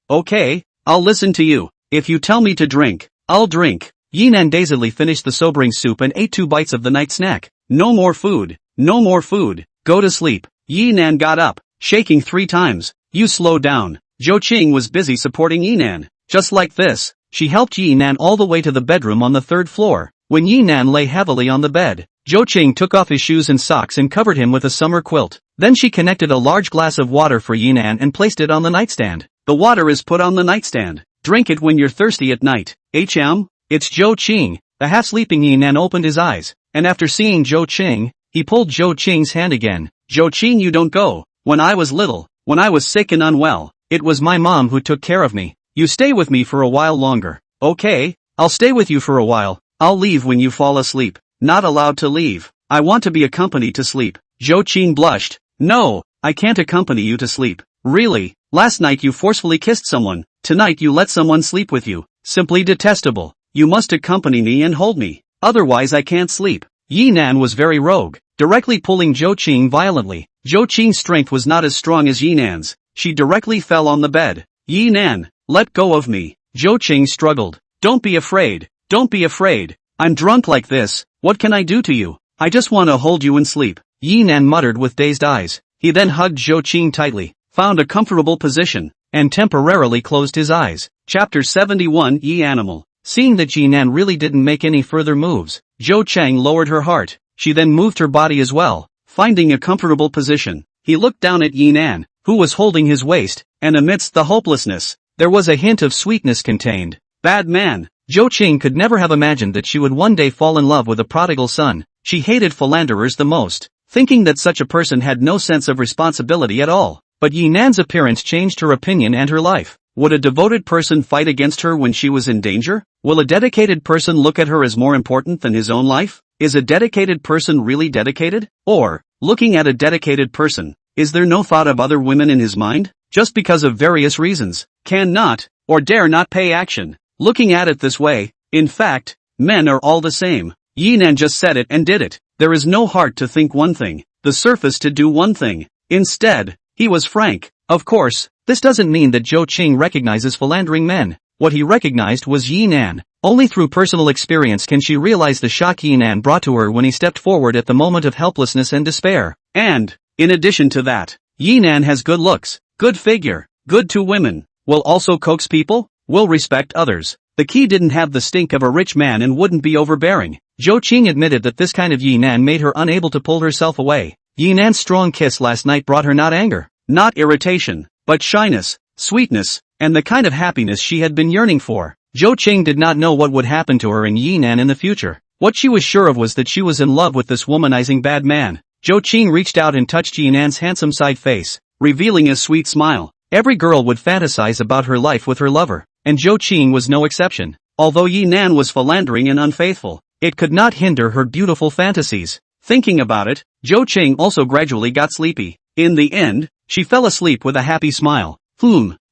Okay, I'll listen to you. If you tell me to drink, I'll drink. Yinan dazedly finished the sobering soup and ate 2 bites of the night snack. No more food. No more food. Go to sleep. Yinan got up, shaking 3 times. You slow down. Zhou Qing was busy supporting Yinan. Just like this, she helped Yinan all the way to the bedroom on the 3rd floor. When Yinan lay heavily on the bed, Zhou Qing took off his shoes and socks and covered him with a summer quilt. Then she connected a large glass of water for Yinan and placed it on the nightstand. The water is put on the nightstand. Drink it when you're thirsty at night. It's Zhou Qing. The half-sleeping Yinan opened his eyes, and after seeing Zhou Qing, he pulled Zhou Qing's hand again. Zhou Qing, you don't go. When I was little, when I was sick and unwell, it was my mom who took care of me. You stay with me for a while longer. Okay, I'll stay with you for a while. I'll leave when you fall asleep. Not allowed to leave. I want to be accompanied to sleep. Zhou Qing blushed. No, I can't accompany you to sleep. Really? Last night you forcefully kissed someone. Tonight you let someone sleep with you. Simply detestable. You must accompany me and hold me. Otherwise I can't sleep. Yinan was very rogue, directly pulling Zhou Qing violently. Zhou Qing's strength was not as strong as Yinan's. She directly fell on the bed. Yinan, let go of me. Zhou Qing struggled. Don't be afraid. Don't be afraid. I'm drunk like this. What can I do to you? I just want to hold you and sleep. Yinan muttered with dazed eyes. He then hugged Zhou Qing tightly, found a comfortable position, and temporarily closed his eyes. Chapter 71 Yi Animal. Seeing that Jinan really didn't make any further moves, Zhou Cheng lowered her heart. She then moved her body as well, finding a comfortable position. He looked down at Yinan, who was holding his waist, and amidst the hopelessness, there was a hint of sweetness contained. Bad man. Zhou Cheng could never have imagined that she would one day fall in love with a prodigal son. She hated philanderers the most, thinking that such a person had no sense of responsibility at all. But Yinan's appearance changed her opinion and her life. Would a devoted person fight against her when she was in danger? Will a dedicated person look at her as more important than his own life? Is a dedicated person really dedicated? Or, looking at a dedicated person, is there no thought of other women in his mind? Just because of various reasons, cannot, or dare not pay action. Looking at it this way, in fact, men are all the same. Yinan just said it and did it. There is no heart to think one thing, the surface to do one thing. Instead, he was frank. Of course, this doesn't mean that Zhou Cheng recognizes philandering men. What he recognized was Yinan. Only through personal experience can she realize the shock Yinan brought to her when he stepped forward at the moment of helplessness and despair. And, in addition to that, Yinan has good looks, good figure, good to women, will also coax people, will respect others. The key didn't have the stink of a rich man and wouldn't be overbearing. Zhou Cheng admitted that this kind of Yinan made her unable to pull herself away. Yinan's strong kiss last night brought her not anger, not irritation, but shyness, sweetness, and the kind of happiness she had been yearning for. Zhou Cheng did not know what would happen to her and Yinan in the future. What she was sure of was that she was in love with this womanizing bad man. Zhou Cheng reached out and touched Yinan's handsome side face, revealing a sweet smile. Every girl would fantasize about her life with her lover, and Zhou Cheng was no exception. Although Yinan was philandering and unfaithful, it could not hinder her beautiful fantasies. Thinking about it, Zhou Cheng also gradually got sleepy. In the end, she fell asleep with a happy smile.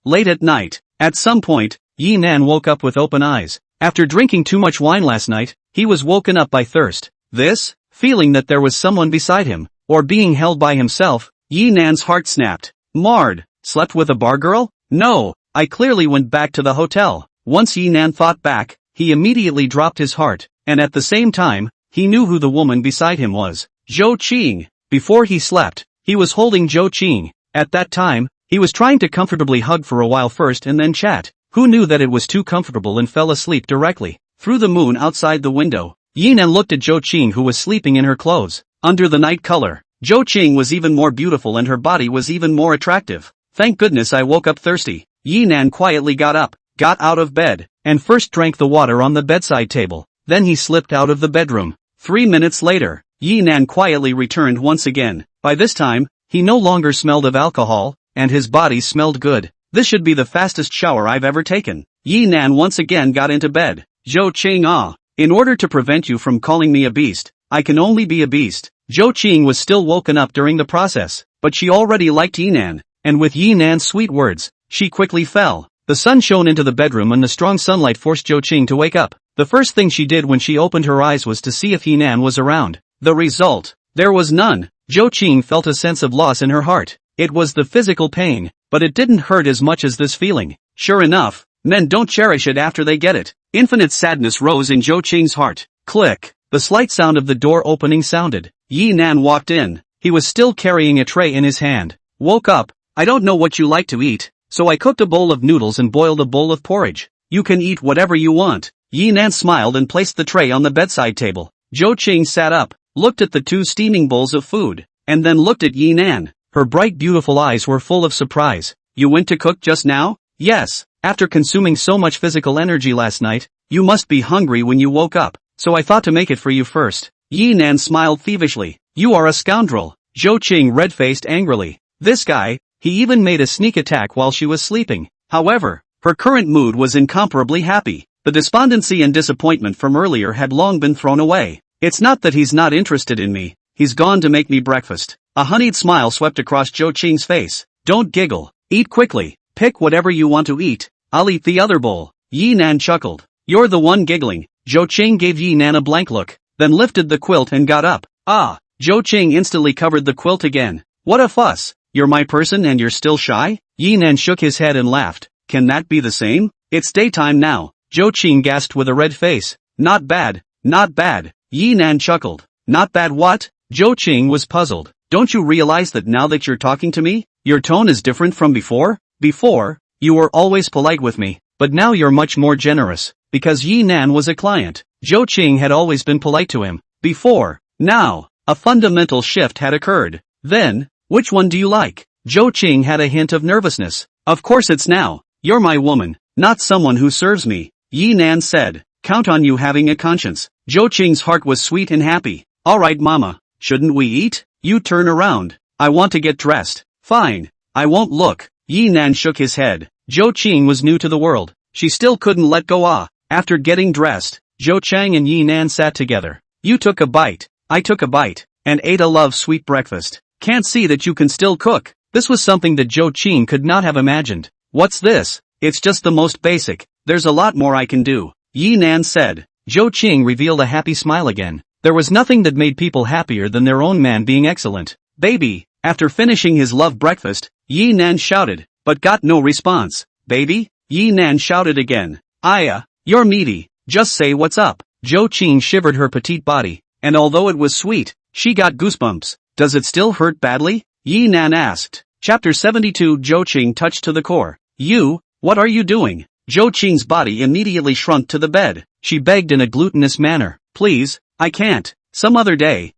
Late at night, at some point, Yinan woke up with open eyes. After drinking too much wine last night, he was woken up by thirst. Feeling that there was someone beside him, or being held by himself, Yinan's heart snapped. Marred, slept with a bar girl? No, I clearly went back to the hotel. Once Yinan thought back, he immediately dropped his heart, and at the same time, he knew who the woman beside him was. Zhou Cheng. Before he slept, he was holding Zhou Cheng. At that time, he was trying to comfortably hug for a while first and then chat. Who knew that it was too comfortable and fell asleep directly? Through the moon outside the window, Yinan looked at Zhou Cheng, who was sleeping in her clothes. Under the night color, Zhou Cheng was even more beautiful and her body was even more attractive. Thank goodness I woke up thirsty. Yinan quietly got up, got out of bed, and first drank the water on the bedside table. Then he slipped out of the bedroom. 3 minutes later, Yinan quietly returned once again. By this time, he no longer smelled of alcohol, and his body smelled good. This should be the fastest shower I've ever taken. Yinan once again got into bed. Zhou Cheng, in order to prevent you from calling me a beast, I can only be a beast. Zhou Cheng was still woken up during the process, but she already liked Yinan, and with Yinan's sweet words, she quickly fell. The sun shone into the bedroom and the strong sunlight forced Zhou Cheng to wake up. The first thing she did when she opened her eyes was to see if Yinan was around. The result, there was none. Zhou Cheng felt a sense of loss in her heart. It was the physical pain, but it didn't hurt as much as this feeling. Sure enough, men don't cherish it after they get it. Infinite sadness rose in Zhou Cheng's heart. Click. The slight sound of the door opening sounded. Yinan walked in. He was still carrying a tray in his hand. Woke up. I don't know what you like to eat, so I cooked a bowl of noodles and boiled a bowl of porridge. You can eat whatever you want. Yinan smiled and placed the tray on the bedside table. Zhou Cheng sat up, looked at the 2 steaming bowls of food, and then looked at Yinan. Her bright beautiful eyes were full of surprise. You went to cook just now? Yes. After consuming so much physical energy last night, you must be hungry when you woke up, so I thought to make it for you first. Yinan smiled thievishly. You are a scoundrel. Zhou Cheng red-faced angrily. This guy, he even made a sneak attack while she was sleeping. However, her current mood was incomparably happy. The despondency and disappointment from earlier had long been thrown away. It's not that he's not interested in me, he's gone to make me breakfast. A honeyed smile swept across Zhou Cheng's face. Don't giggle. Eat quickly. Pick whatever you want to eat. I'll eat the other bowl. Yinan chuckled. You're the one giggling. Zhou Cheng gave Yinan a blank look, then lifted the quilt and got up. Zhou Cheng instantly covered the quilt again. What a fuss. You're my person and you're still shy? Yinan shook his head and laughed. Can that be the same? It's daytime now. Zhou Cheng gasped with a red face. Not bad. Not bad. Yinan chuckled. Not bad what? Zhou Cheng was puzzled. Don't you realize that now that you're talking to me, your tone is different from before? Before, you were always polite with me, but now you're much more generous. because Yi Nan was a client. Zhou Qing had always been polite to him. Before. Now, a fundamental shift had occurred. Then, which one do you like? Zhou Qing had a hint of nervousness. Of course it's now. You're my woman, not someone who serves me. Yi Nan said. Count on you having a conscience. Zhou Qing's heart was sweet and happy. Alright mama, shouldn't we eat? You turn around. I want to get dressed. Fine. I won't look. Yi Nan shook his head. Zhou Qing was new to the world. She still couldn't let go. After getting dressed, Zhou Chang and Yi Nan sat together. You took a bite, I took a bite, and ate a love-sweet breakfast. Can't see that you can still cook. This was something that Zhou Qing could not have imagined. What's this? It's just the most basic. There's a lot more I can do. Yi Nan said. Zhou Qing revealed a happy smile again. There was nothing that made people happier than their own man being excellent. Baby. After finishing his love breakfast, Yi Nan shouted, but got no response. Baby? Yi Nan shouted again. Aya, you're meaty. Just say what's up. Zhou Qing shivered her petite body, and although it was sweet, she got goosebumps. Does it still hurt badly? Yi Nan asked. Chapter 72. Zhou Qing touched to the core. You, what are you doing? Zhou Qing's body immediately shrunk to the bed. She begged in a glutinous manner. Please, I can't. Some other day,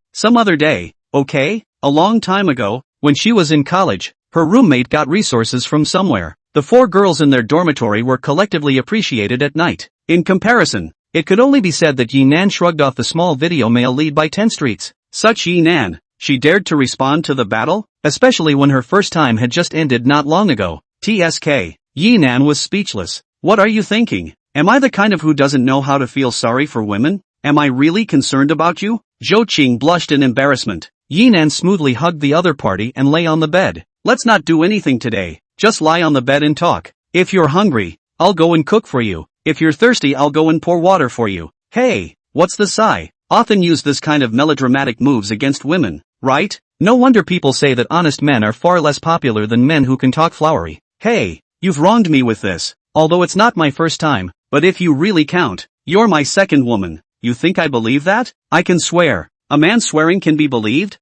okay? A long time ago, when she was in college, her roommate got resources from somewhere. The 4 girls in their dormitory were collectively appreciated at night. In comparison, it could only be said that Yi Nan shrugged off the small video mail lead by 10 streets. Such Yi Nan, she dared to respond to the battle? Especially when her first time had just ended not long ago. TSK. Yi Nan was speechless. What are you thinking? Am I the kind of who doesn't know how to feel sorry for women? Am I really concerned about you? Zhou Qing blushed in embarrassment. Yi Nan smoothly hugged the other party and lay on the bed. Let's not do anything today. Just lie on the bed and talk. If you're hungry, I'll go and cook for you. If you're thirsty, I'll go and pour water for you. Hey, what's the sigh? Often use this kind of melodramatic moves against women, right? No wonder people say that honest men are far less popular than men who can talk flowery. Hey, you've wronged me with this. Although it's not my first time, but if you really count, you're my second woman. You think I believe that? I can swear. A man swearing can be believed?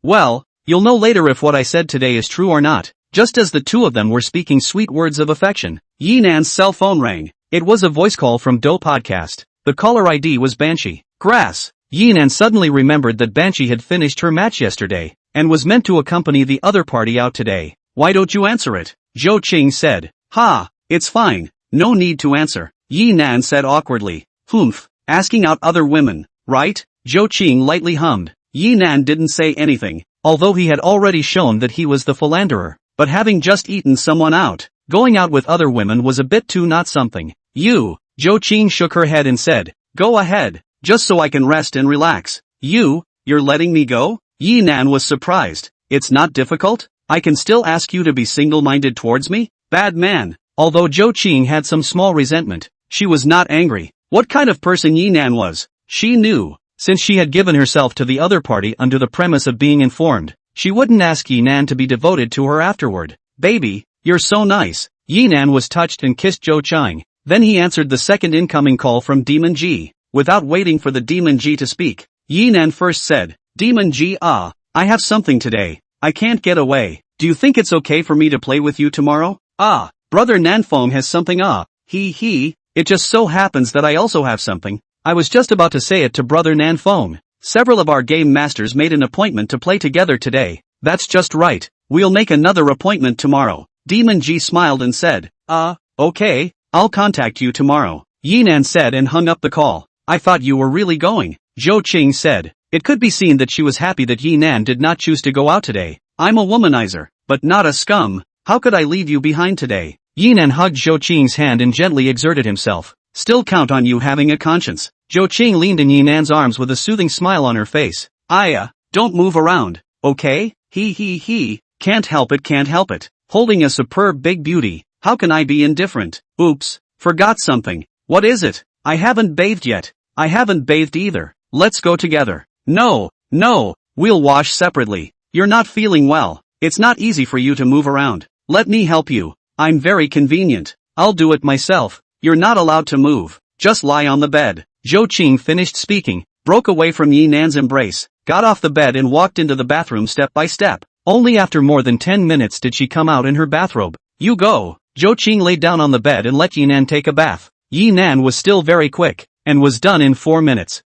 Well, you'll know later if what I said today is true or not. Just as the two of them were speaking sweet words of affection, Yi Nan's cell phone rang. It was a voice call from Do Podcast. The caller ID was Banshee. Grass. Yi Nan suddenly remembered that Banshee had finished her match yesterday, and was meant to accompany the other party out today. Why don't you answer it? Zhou Qing said. Ha, it's fine. No need to answer. Yi Nan said awkwardly. Humph. Asking out other women, right? Zhou Qing lightly hummed. Yi Nan didn't say anything, although he had already shown that he was the philanderer. But having just eaten someone out, going out with other women was a bit too not something. Zhou Qing shook her head and said, go ahead, just so I can rest and relax. You're letting me go? Yi Nan was surprised. It's not difficult? I can still ask you to be single-minded towards me? Bad man. Although Zhou Qing had some small resentment, she was not angry. What kind of person Yi Nan was, she knew. Since she had given herself to the other party under the premise of being informed, she wouldn't ask Yi Nan to be devoted to her afterward. Baby, you're so nice. Yi Nan was touched and kissed Zhou Qing. Then he answered the second incoming call from Demon G. Without waiting for the Demon G to speak, Yi Nan first said, Demon G, I have something today. I can't get away. Do you think it's okay for me to play with you tomorrow? Brother Nanfeng has something. It just so happens that I also have something. I was just about to say it to Brother Nanfeng. Several of our game masters made an appointment to play together today. That's just right. We'll make another appointment tomorrow. Demon G smiled and said, okay, I'll contact you tomorrow. Yi Nan said and hung up the call. I thought you were really going. Zhou Qing said. It could be seen that she was happy that Yi Nan did not choose to go out today. I'm a womanizer, but not a scum. How could I leave you behind today? Yi Nan hugged Zhou Qing's hand and gently exerted himself. Still count on you having a conscience. Zhou Qing leaned in Yi Nan's arms with a soothing smile on her face. Don't move around, okay? Can't help it. Holding a superb big beauty. How can I be indifferent? Oops, forgot something. What is it? I haven't bathed yet. I haven't bathed either. Let's go together. No, we'll wash separately. You're not feeling well. It's not easy for you to move around. Let me help you. I'm very convenient. I'll do it myself. You're not allowed to move. Just lie on the bed. Zhou Qing finished speaking, broke away from Yi Nan's embrace, got off the bed and walked into the bathroom step by step. Only after more than 10 minutes did she come out in her bathrobe. You go. Zhou Qing laid down on the bed and let Yi Nan take a bath. Yi Nan was still very quick, and was done in 4 minutes.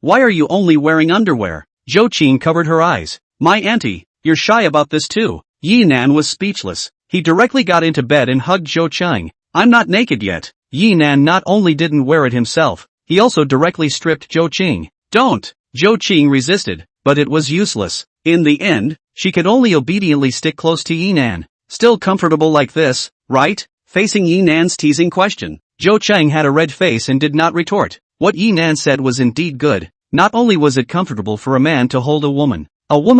Why are you only wearing underwear? Zhou Qing covered her eyes. My auntie, you're shy about this too. Yi Nan was speechless. He directly got into bed and hugged Zhou Qing. I'm not naked yet. Yi Nan not only didn't wear it himself, he also directly stripped Zhou Qing. Don't! Zhou Qing resisted, but it was useless. In the end, she could only obediently stick close to Yi Nan. Still comfortable like this, right? Facing Yi Nan's teasing question, Zhou Qing had a red face and did not retort. What Yi Nan said was indeed good. Not only was it comfortable for a man to hold a woman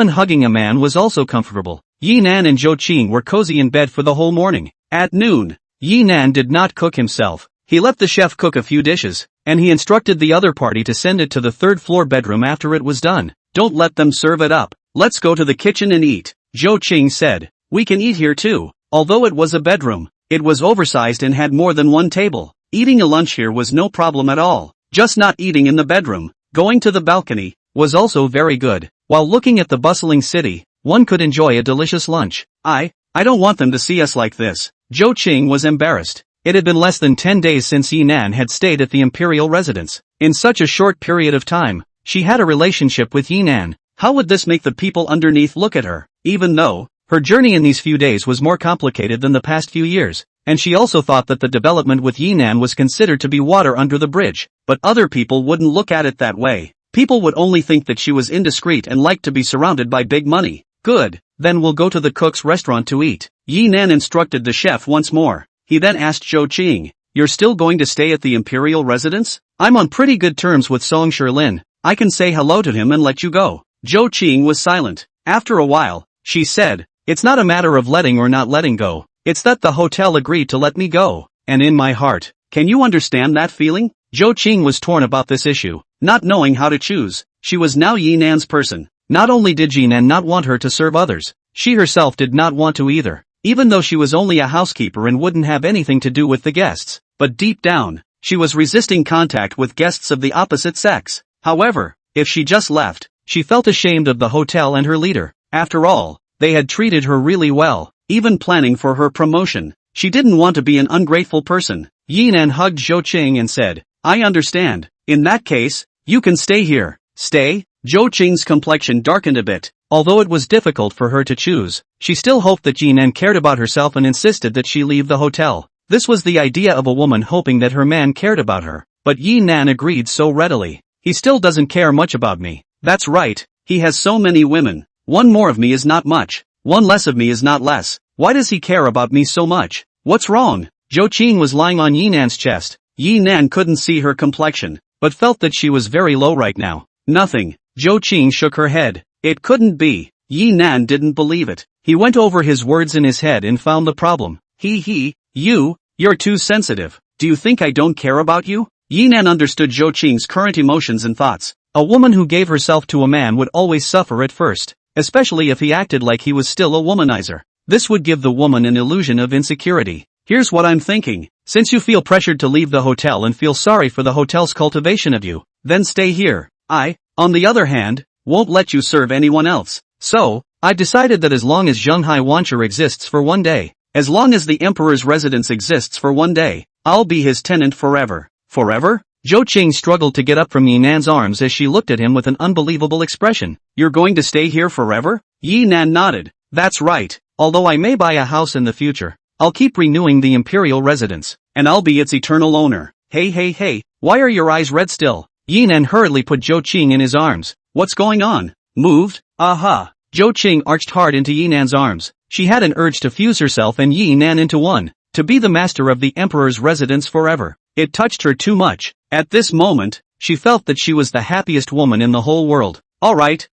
hugging a man was also comfortable. Yi Nan and Zhou Qing were cozy in bed for the whole morning. At noon, Yi Nan did not cook himself. He let the chef cook a few dishes, and he instructed the other party to send it to the third-floor bedroom after it was done. Don't let them serve it up. Let's go to the kitchen and eat. Zhou Qing said. We can eat here too. Although it was a bedroom, it was oversized and had more than one table. Eating a lunch here was no problem at all. Just not eating in the bedroom. Going to the balcony was also very good. While looking at the bustling city, one could enjoy a delicious lunch. I don't want them to see us like this. Zhou Qing was embarrassed. It had been less than 10 days since Yi Nan had stayed at the imperial residence. In such a short period of time, she had a relationship with Yi Nan. How would this make the people underneath look at her? Even though her journey in these few days was more complicated than the past few years, and she also thought that the development with Yi Nan was considered to be water under the bridge, but other people wouldn't look at it that way. People would only think that she was indiscreet and liked to be surrounded by big money. Good, then we'll go to the cook's restaurant to eat. Yi Nan instructed the chef once more. He then asked Zhou Qing, you're still going to stay at the imperial residence? I'm on pretty good terms with Song Shilin. I can say hello to him and let you go. Zhou Qing was silent. After a while, she said, it's not a matter of letting or not letting go. It's that the hotel agreed to let me go. And in my heart, can you understand that feeling? Zhou Qing was torn about this issue, not knowing how to choose. She was now Yi Nan's person. Not only did Yi Nan not want her to serve others, she herself did not want to either. Even though she was only a housekeeper and wouldn't have anything to do with the guests, but deep down, she was resisting contact with guests of the opposite sex. However, if she just left, she felt ashamed of the hotel and her leader. After all, they had treated her really well, even planning for her promotion. She didn't want to be an ungrateful person. Yi Nan hugged Zhou Qing and said, I understand. In that case, you can stay here. Stay? Zhou Qing's complexion darkened a bit. Although it was difficult for her to choose, she still hoped that Yi Nan cared about herself and insisted that she leave the hotel. This was the idea of a woman hoping that her man cared about her. But Yi Nan agreed so readily. He still doesn't care much about me. That's right, he has so many women. One more of me is not much. One less of me is not less. Why does he care about me so much? What's wrong? Zhou Qing was lying on Yi Nan's chest. Yi Nan couldn't see her complexion, but felt that she was very low right now. Nothing. Zhou Qing shook her head. It couldn't be. Yi Nan didn't believe it. He went over his words in his head and found the problem. You're too sensitive. Do you think I don't care about you? Yi Nan understood Zhou Qing's current emotions and thoughts. A woman who gave herself to a man would always suffer at first, especially if he acted like he was still a womanizer. This would give the woman an illusion of insecurity. Here's what I'm thinking. Since you feel pressured to leave the hotel and feel sorry for the hotel's cultivation of you, then stay here. I, on the other hand, won't let you serve anyone else. So, I decided that as long as Zhonghai Wancher exists for one day, as long as the emperor's residence exists for one day, I'll be his tenant forever. Forever? Zhou Qing struggled to get up from Yi Nan's arms as she looked at him with an unbelievable expression. You're going to stay here forever? Yi Nan nodded. That's right. Although I may buy a house in the future, I'll keep renewing the imperial residence, and I'll be its eternal owner. Hey, why are your eyes red still? Yi Nan hurriedly put Zhou Qing in his arms. What's going on? Moved? Aha! Zhou Qing arched hard into Yi Nan's arms. She had an urge to fuse herself and Yi Nan into one, to be the master of the emperor's residence forever. It touched her too much. At this moment, she felt that she was the happiest woman in the whole world. Alright,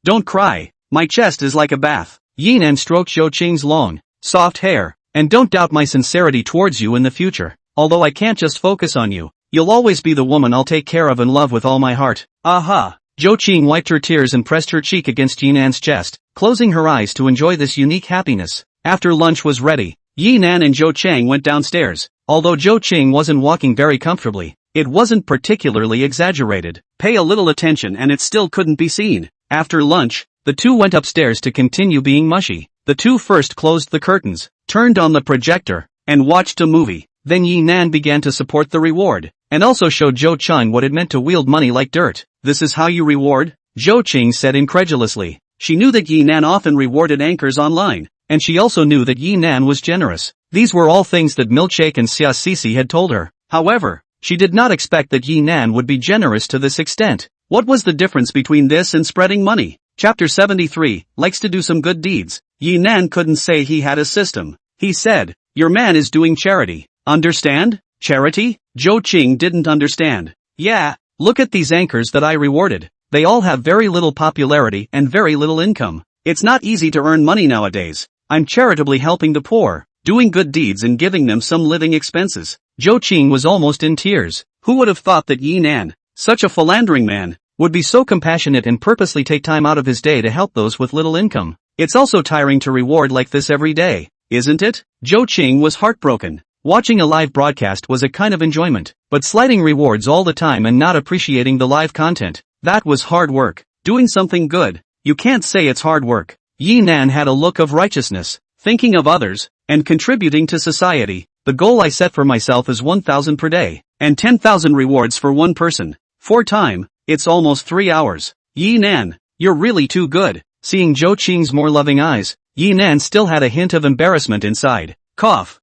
don't cry. My chest is like a bath. Yi Nan stroked Zhou Qing's long, soft hair. And don't doubt my sincerity towards you in the future. Although I can't just focus on you, you'll always be the woman I'll take care of and love with all my heart. Aha! Zhou Qing wiped her tears and pressed her cheek against Yi Nan's chest, closing her eyes to enjoy this unique happiness. After lunch was ready, Yi Nan and Zhou Chang went downstairs. Although Zhou Qing wasn't walking very comfortably, it wasn't particularly exaggerated. Pay a little attention and it still couldn't be seen. After lunch, the two went upstairs to continue being mushy. The two first closed the curtains, turned on the projector, and watched a movie. Then Yi Nan began to support the reward, and also showed Zhou Cheng what it meant to wield money like dirt. This is how you reward? Zhou Qing said incredulously. She knew that Yi Nan often rewarded anchors online, and she also knew that Yi Nan was generous. These were all things that Milkshake and Xia Sisi had told her. However, she did not expect that Yi Nan would be generous to this extent. What was the difference between this and spreading money? Chapter 73, likes to do some good deeds. Yi Nan couldn't say he had a system. He said, your man is doing charity. Understand? Charity? Zhou Qing didn't understand. Yeah, look at these anchors that I rewarded. They all have very little popularity and very little income. It's not easy to earn money nowadays. I'm charitably helping the poor, doing good deeds and giving them some living expenses. Zhou Qing was almost in tears. Who would have thought that Yi Nan, such a philandering man, would be so compassionate and purposely take time out of his day to help those with little income? It's also tiring to reward like this every day, isn't it? Zhou Qing was heartbroken. Watching a live broadcast was a kind of enjoyment, but sliding rewards all the time and not appreciating the live content, that was hard work. Doing something good, you can't say it's hard work. Yi Nan had a look of righteousness, thinking of others, and contributing to society. The goal I set for myself is 1,000 per day, and 10,000 rewards for one person. For time, it's almost 3 hours. Yi Nan, you're really too good. Seeing Zhou Qing's more loving eyes, Yi Nan still had a hint of embarrassment inside. Cough.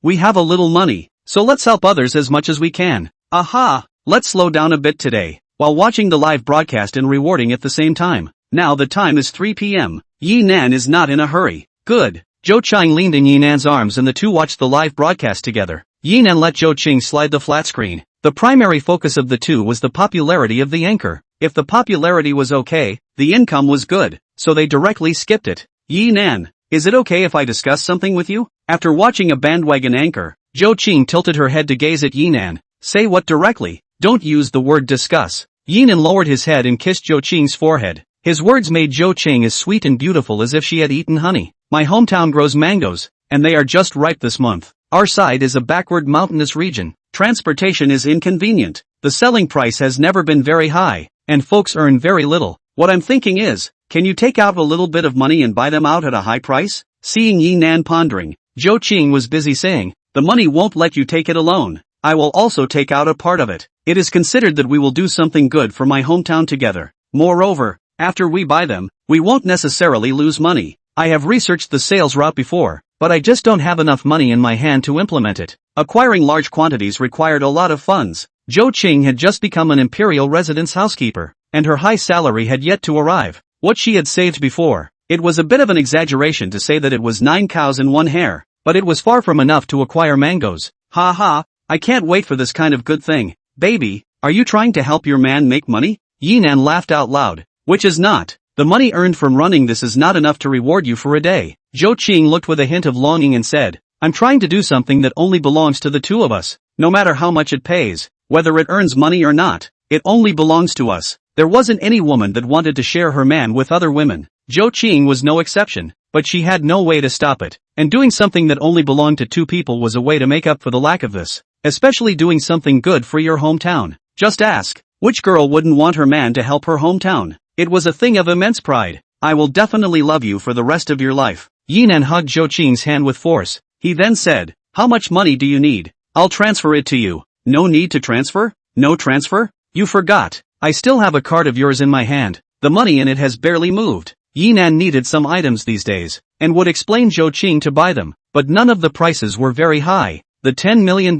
We have a little money, so let's help others as much as we can. Aha! Let's slow down a bit today, while watching the live broadcast and rewarding at the same time. Now the time is 3 p.m. Yi Nan is not in a hurry. Good. Zhou Qing leaned in Yi Nan's arms and the two watched the live broadcast together. Yi Nan let Zhou Qing slide the flat screen. The primary focus of the two was the popularity of the anchor. If the popularity was okay, the income was good, so they directly skipped it. Yi Nan, is it okay if I discuss something with you? After watching a bandwagon anchor, Zhou Qing tilted her head to gaze at Yi Nan. Say what directly? Don't use the word discuss. Yi Nan lowered his head and kissed Zhou Qing's forehead. His words made Zhou Qing as sweet and beautiful as if she had eaten honey. My hometown grows mangoes, and they are just ripe this month. Our side is a backward mountainous region. Transportation is inconvenient. The selling price has never been very high, and folks earn very little. What I'm thinking is, can you take out a little bit of money and buy them out at a high price? Seeing Yi Nan pondering, Zhou Qing was busy saying, the money won't let you take it alone. I will also take out a part of it. It is considered that we will do something good for my hometown together. Moreover, after we buy them, we won't necessarily lose money. I have researched the sales route before, but I just don't have enough money in my hand to implement it. Acquiring large quantities required a lot of funds. Zhou Qing had just become an imperial residence housekeeper, and her high salary had yet to arrive. What she had saved before, it was a bit of an exaggeration to say that it was 9 cows and 1 hare, but it was far from enough to acquire mangoes. Ha ha, I can't wait for this kind of good thing. Baby, are you trying to help your man make money? Yi Nan laughed out loud. Which is not. The money earned from running this is not enough to reward you for a day. Zhou Qing looked with a hint of longing and said, I'm trying to do something that only belongs to the two of us. No matter how much it pays, whether it earns money or not, it only belongs to us. There wasn't any woman that wanted to share her man with other women. Zhou Qing was no exception, but she had no way to stop it. And doing something that only belonged to two people was a way to make up for the lack of this. Especially doing something good for your hometown. Just ask, which girl wouldn't want her man to help her hometown? It was a thing of immense pride. I will definitely love you for the rest of your life. Yi Nan hugged Zhou Qing's hand with force. He then said, how much money do you need? I'll transfer it to you. No need to transfer? No transfer? You forgot. I still have a card of yours in my hand. The money in it has barely moved. Yi Nan needed some items these days, and would explain Zhou Qing to buy them, but none of the prices were very high. The $10 million,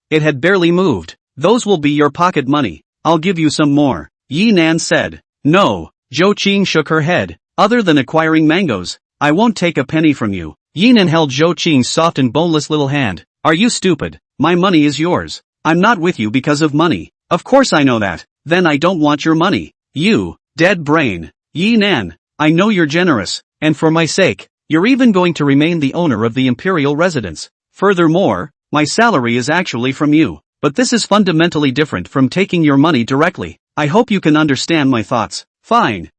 it had barely moved. Those will be your pocket money. I'll give you some more. Yi Nan said. No. Zhou Qing shook her head. Other than acquiring mangoes, I won't take a penny from you. Yi Nan held Zhou Qing's soft and boneless little hand. Are you stupid? My money is yours. I'm not with you because of money. Of course I know that. Then I don't want your money. You, dead brain. Yi Nan, I know you're generous, and for my sake, you're even going to remain the owner of the imperial residence. Furthermore, my salary is actually from you. But this is fundamentally different from taking your money directly. I hope you can understand my thoughts. Fine,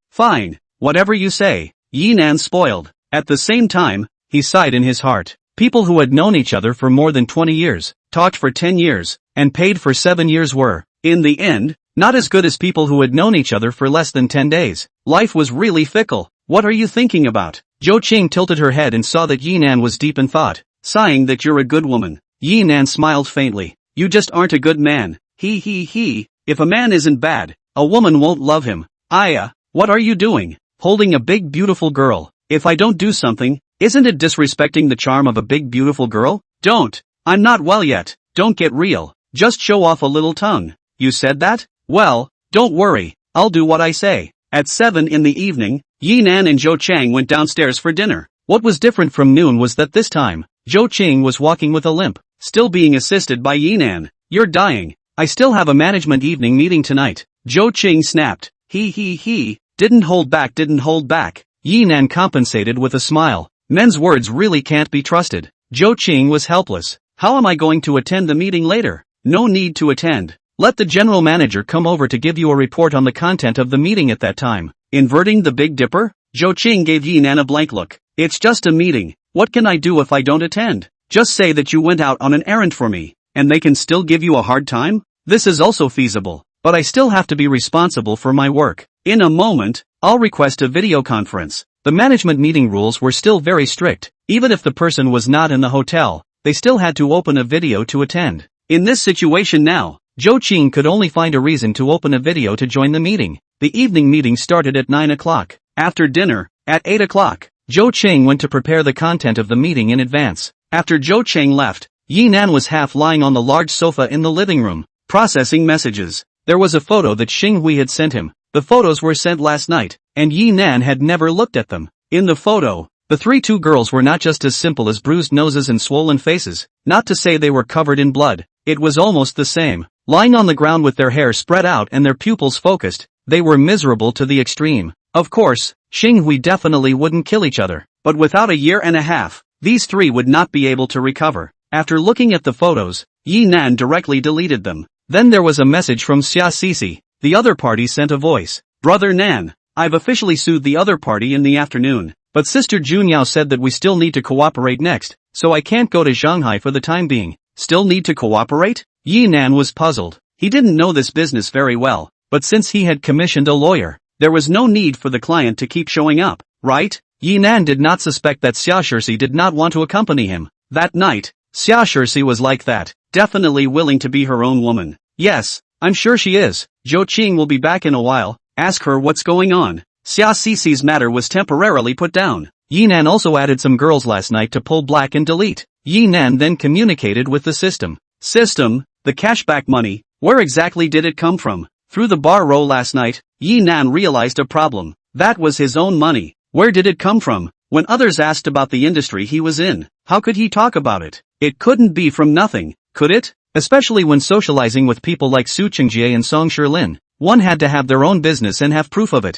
whatever you say. Yi Nan spoiled. At the same time, he sighed in his heart. People who had known each other for more than 20 years, talked for 10 years, and paid for 7 years were, in the end, not as good as people who had known each other for less than 10 days. Life was really fickle. What are you thinking about? Zhou Qing tilted her head and saw that Yi Nan was deep in thought, sighing that you're a good woman. Yi Nan smiled faintly. You just aren't a good man. He. If a man isn't bad, a woman won't love him. What are you doing? Holding a big beautiful girl. If I don't do something, isn't it disrespecting the charm of a big beautiful girl? Don't. I'm not well yet. Don't get real. Just show off a little tongue. You said that? Well, don't worry. I'll do what I say. At 7 in the evening, Yi Nan and Zhou Chang went downstairs for dinner. What was different from noon was that this time, Zhou Chang was walking with a limp, still being assisted by Yi Nan. You're dying. I still have a management evening meeting tonight. Zhou Chang snapped. He. Didn't hold back. Yi Nan compensated with a smile. Men's words really can't be trusted. Zhou Chang was helpless. How am I going to attend the meeting later? No need to attend. Let the general manager come over to give you a report on the content of the meeting at that time. Inverting the Big Dipper? Zhou Chang gave Yi Nan a blank look. It's just a meeting. What can I do if I don't attend? Just say that you went out on an errand for me, and they can still give you a hard time? This is also feasible, but I still have to be responsible for my work. In a moment, I'll request a video conference. The management meeting rules were still very strict. Even if the person was not in the hotel, they still had to open a video to attend. In this situation now, Zhou Chang could only find a reason to open a video to join the meeting. The evening meeting started at 9 o'clock. After dinner, at 8 o'clock, Zhou Chang went to prepare the content of the meeting in advance. After Zhou Chang left, Yi Nan was half lying on the large sofa in the living room, processing messages. There was a photo that Xing Hui had sent him. The photos were sent last night, and Yi Nan had never looked at them. In the photo, the two girls were not just as simple as bruised noses and swollen faces, not to say they were covered in blood. It was almost the same. Lying on the ground with their hair spread out and their pupils focused, they were miserable to the extreme. Of course, Xing Hui definitely wouldn't kill each other, but without a year and a half, these three would not be able to recover. After looking at the photos, Yi Nan directly deleted them. Then there was a message from Xia Sisi. The other party sent a voice. Brother Nan, I've officially sued the other party in the afternoon, but Sister Junyao said that we still need to cooperate next, so I can't go to Shanghai for the time being. Still need to cooperate? Yi Nan was puzzled. He didn't know this business very well, but since he had commissioned a lawyer, there was no need for the client to keep showing up, right? Yi Nan did not suspect that Xia Shirsi did not want to accompany him. That night, Xia Shirsi was like that, definitely willing to be her own woman. Yes, I'm sure she is. Zhou Chang will be back in a while. Ask her what's going on. Xia Sisi's matter was temporarily put down. Yi Nan also added some girls last night to pull black and delete. Yi Nan then communicated with the system. The cashback money, where exactly did it come from? Through the bar row last night, Yi Nan realized a problem. That was his own money. Where did it come from? When others asked about the industry he was in, how could he talk about it? It couldn't be from nothing, could it? Especially when socializing with people like Su Qingjie and Song Shilin. One had to have their own business and have proof of it.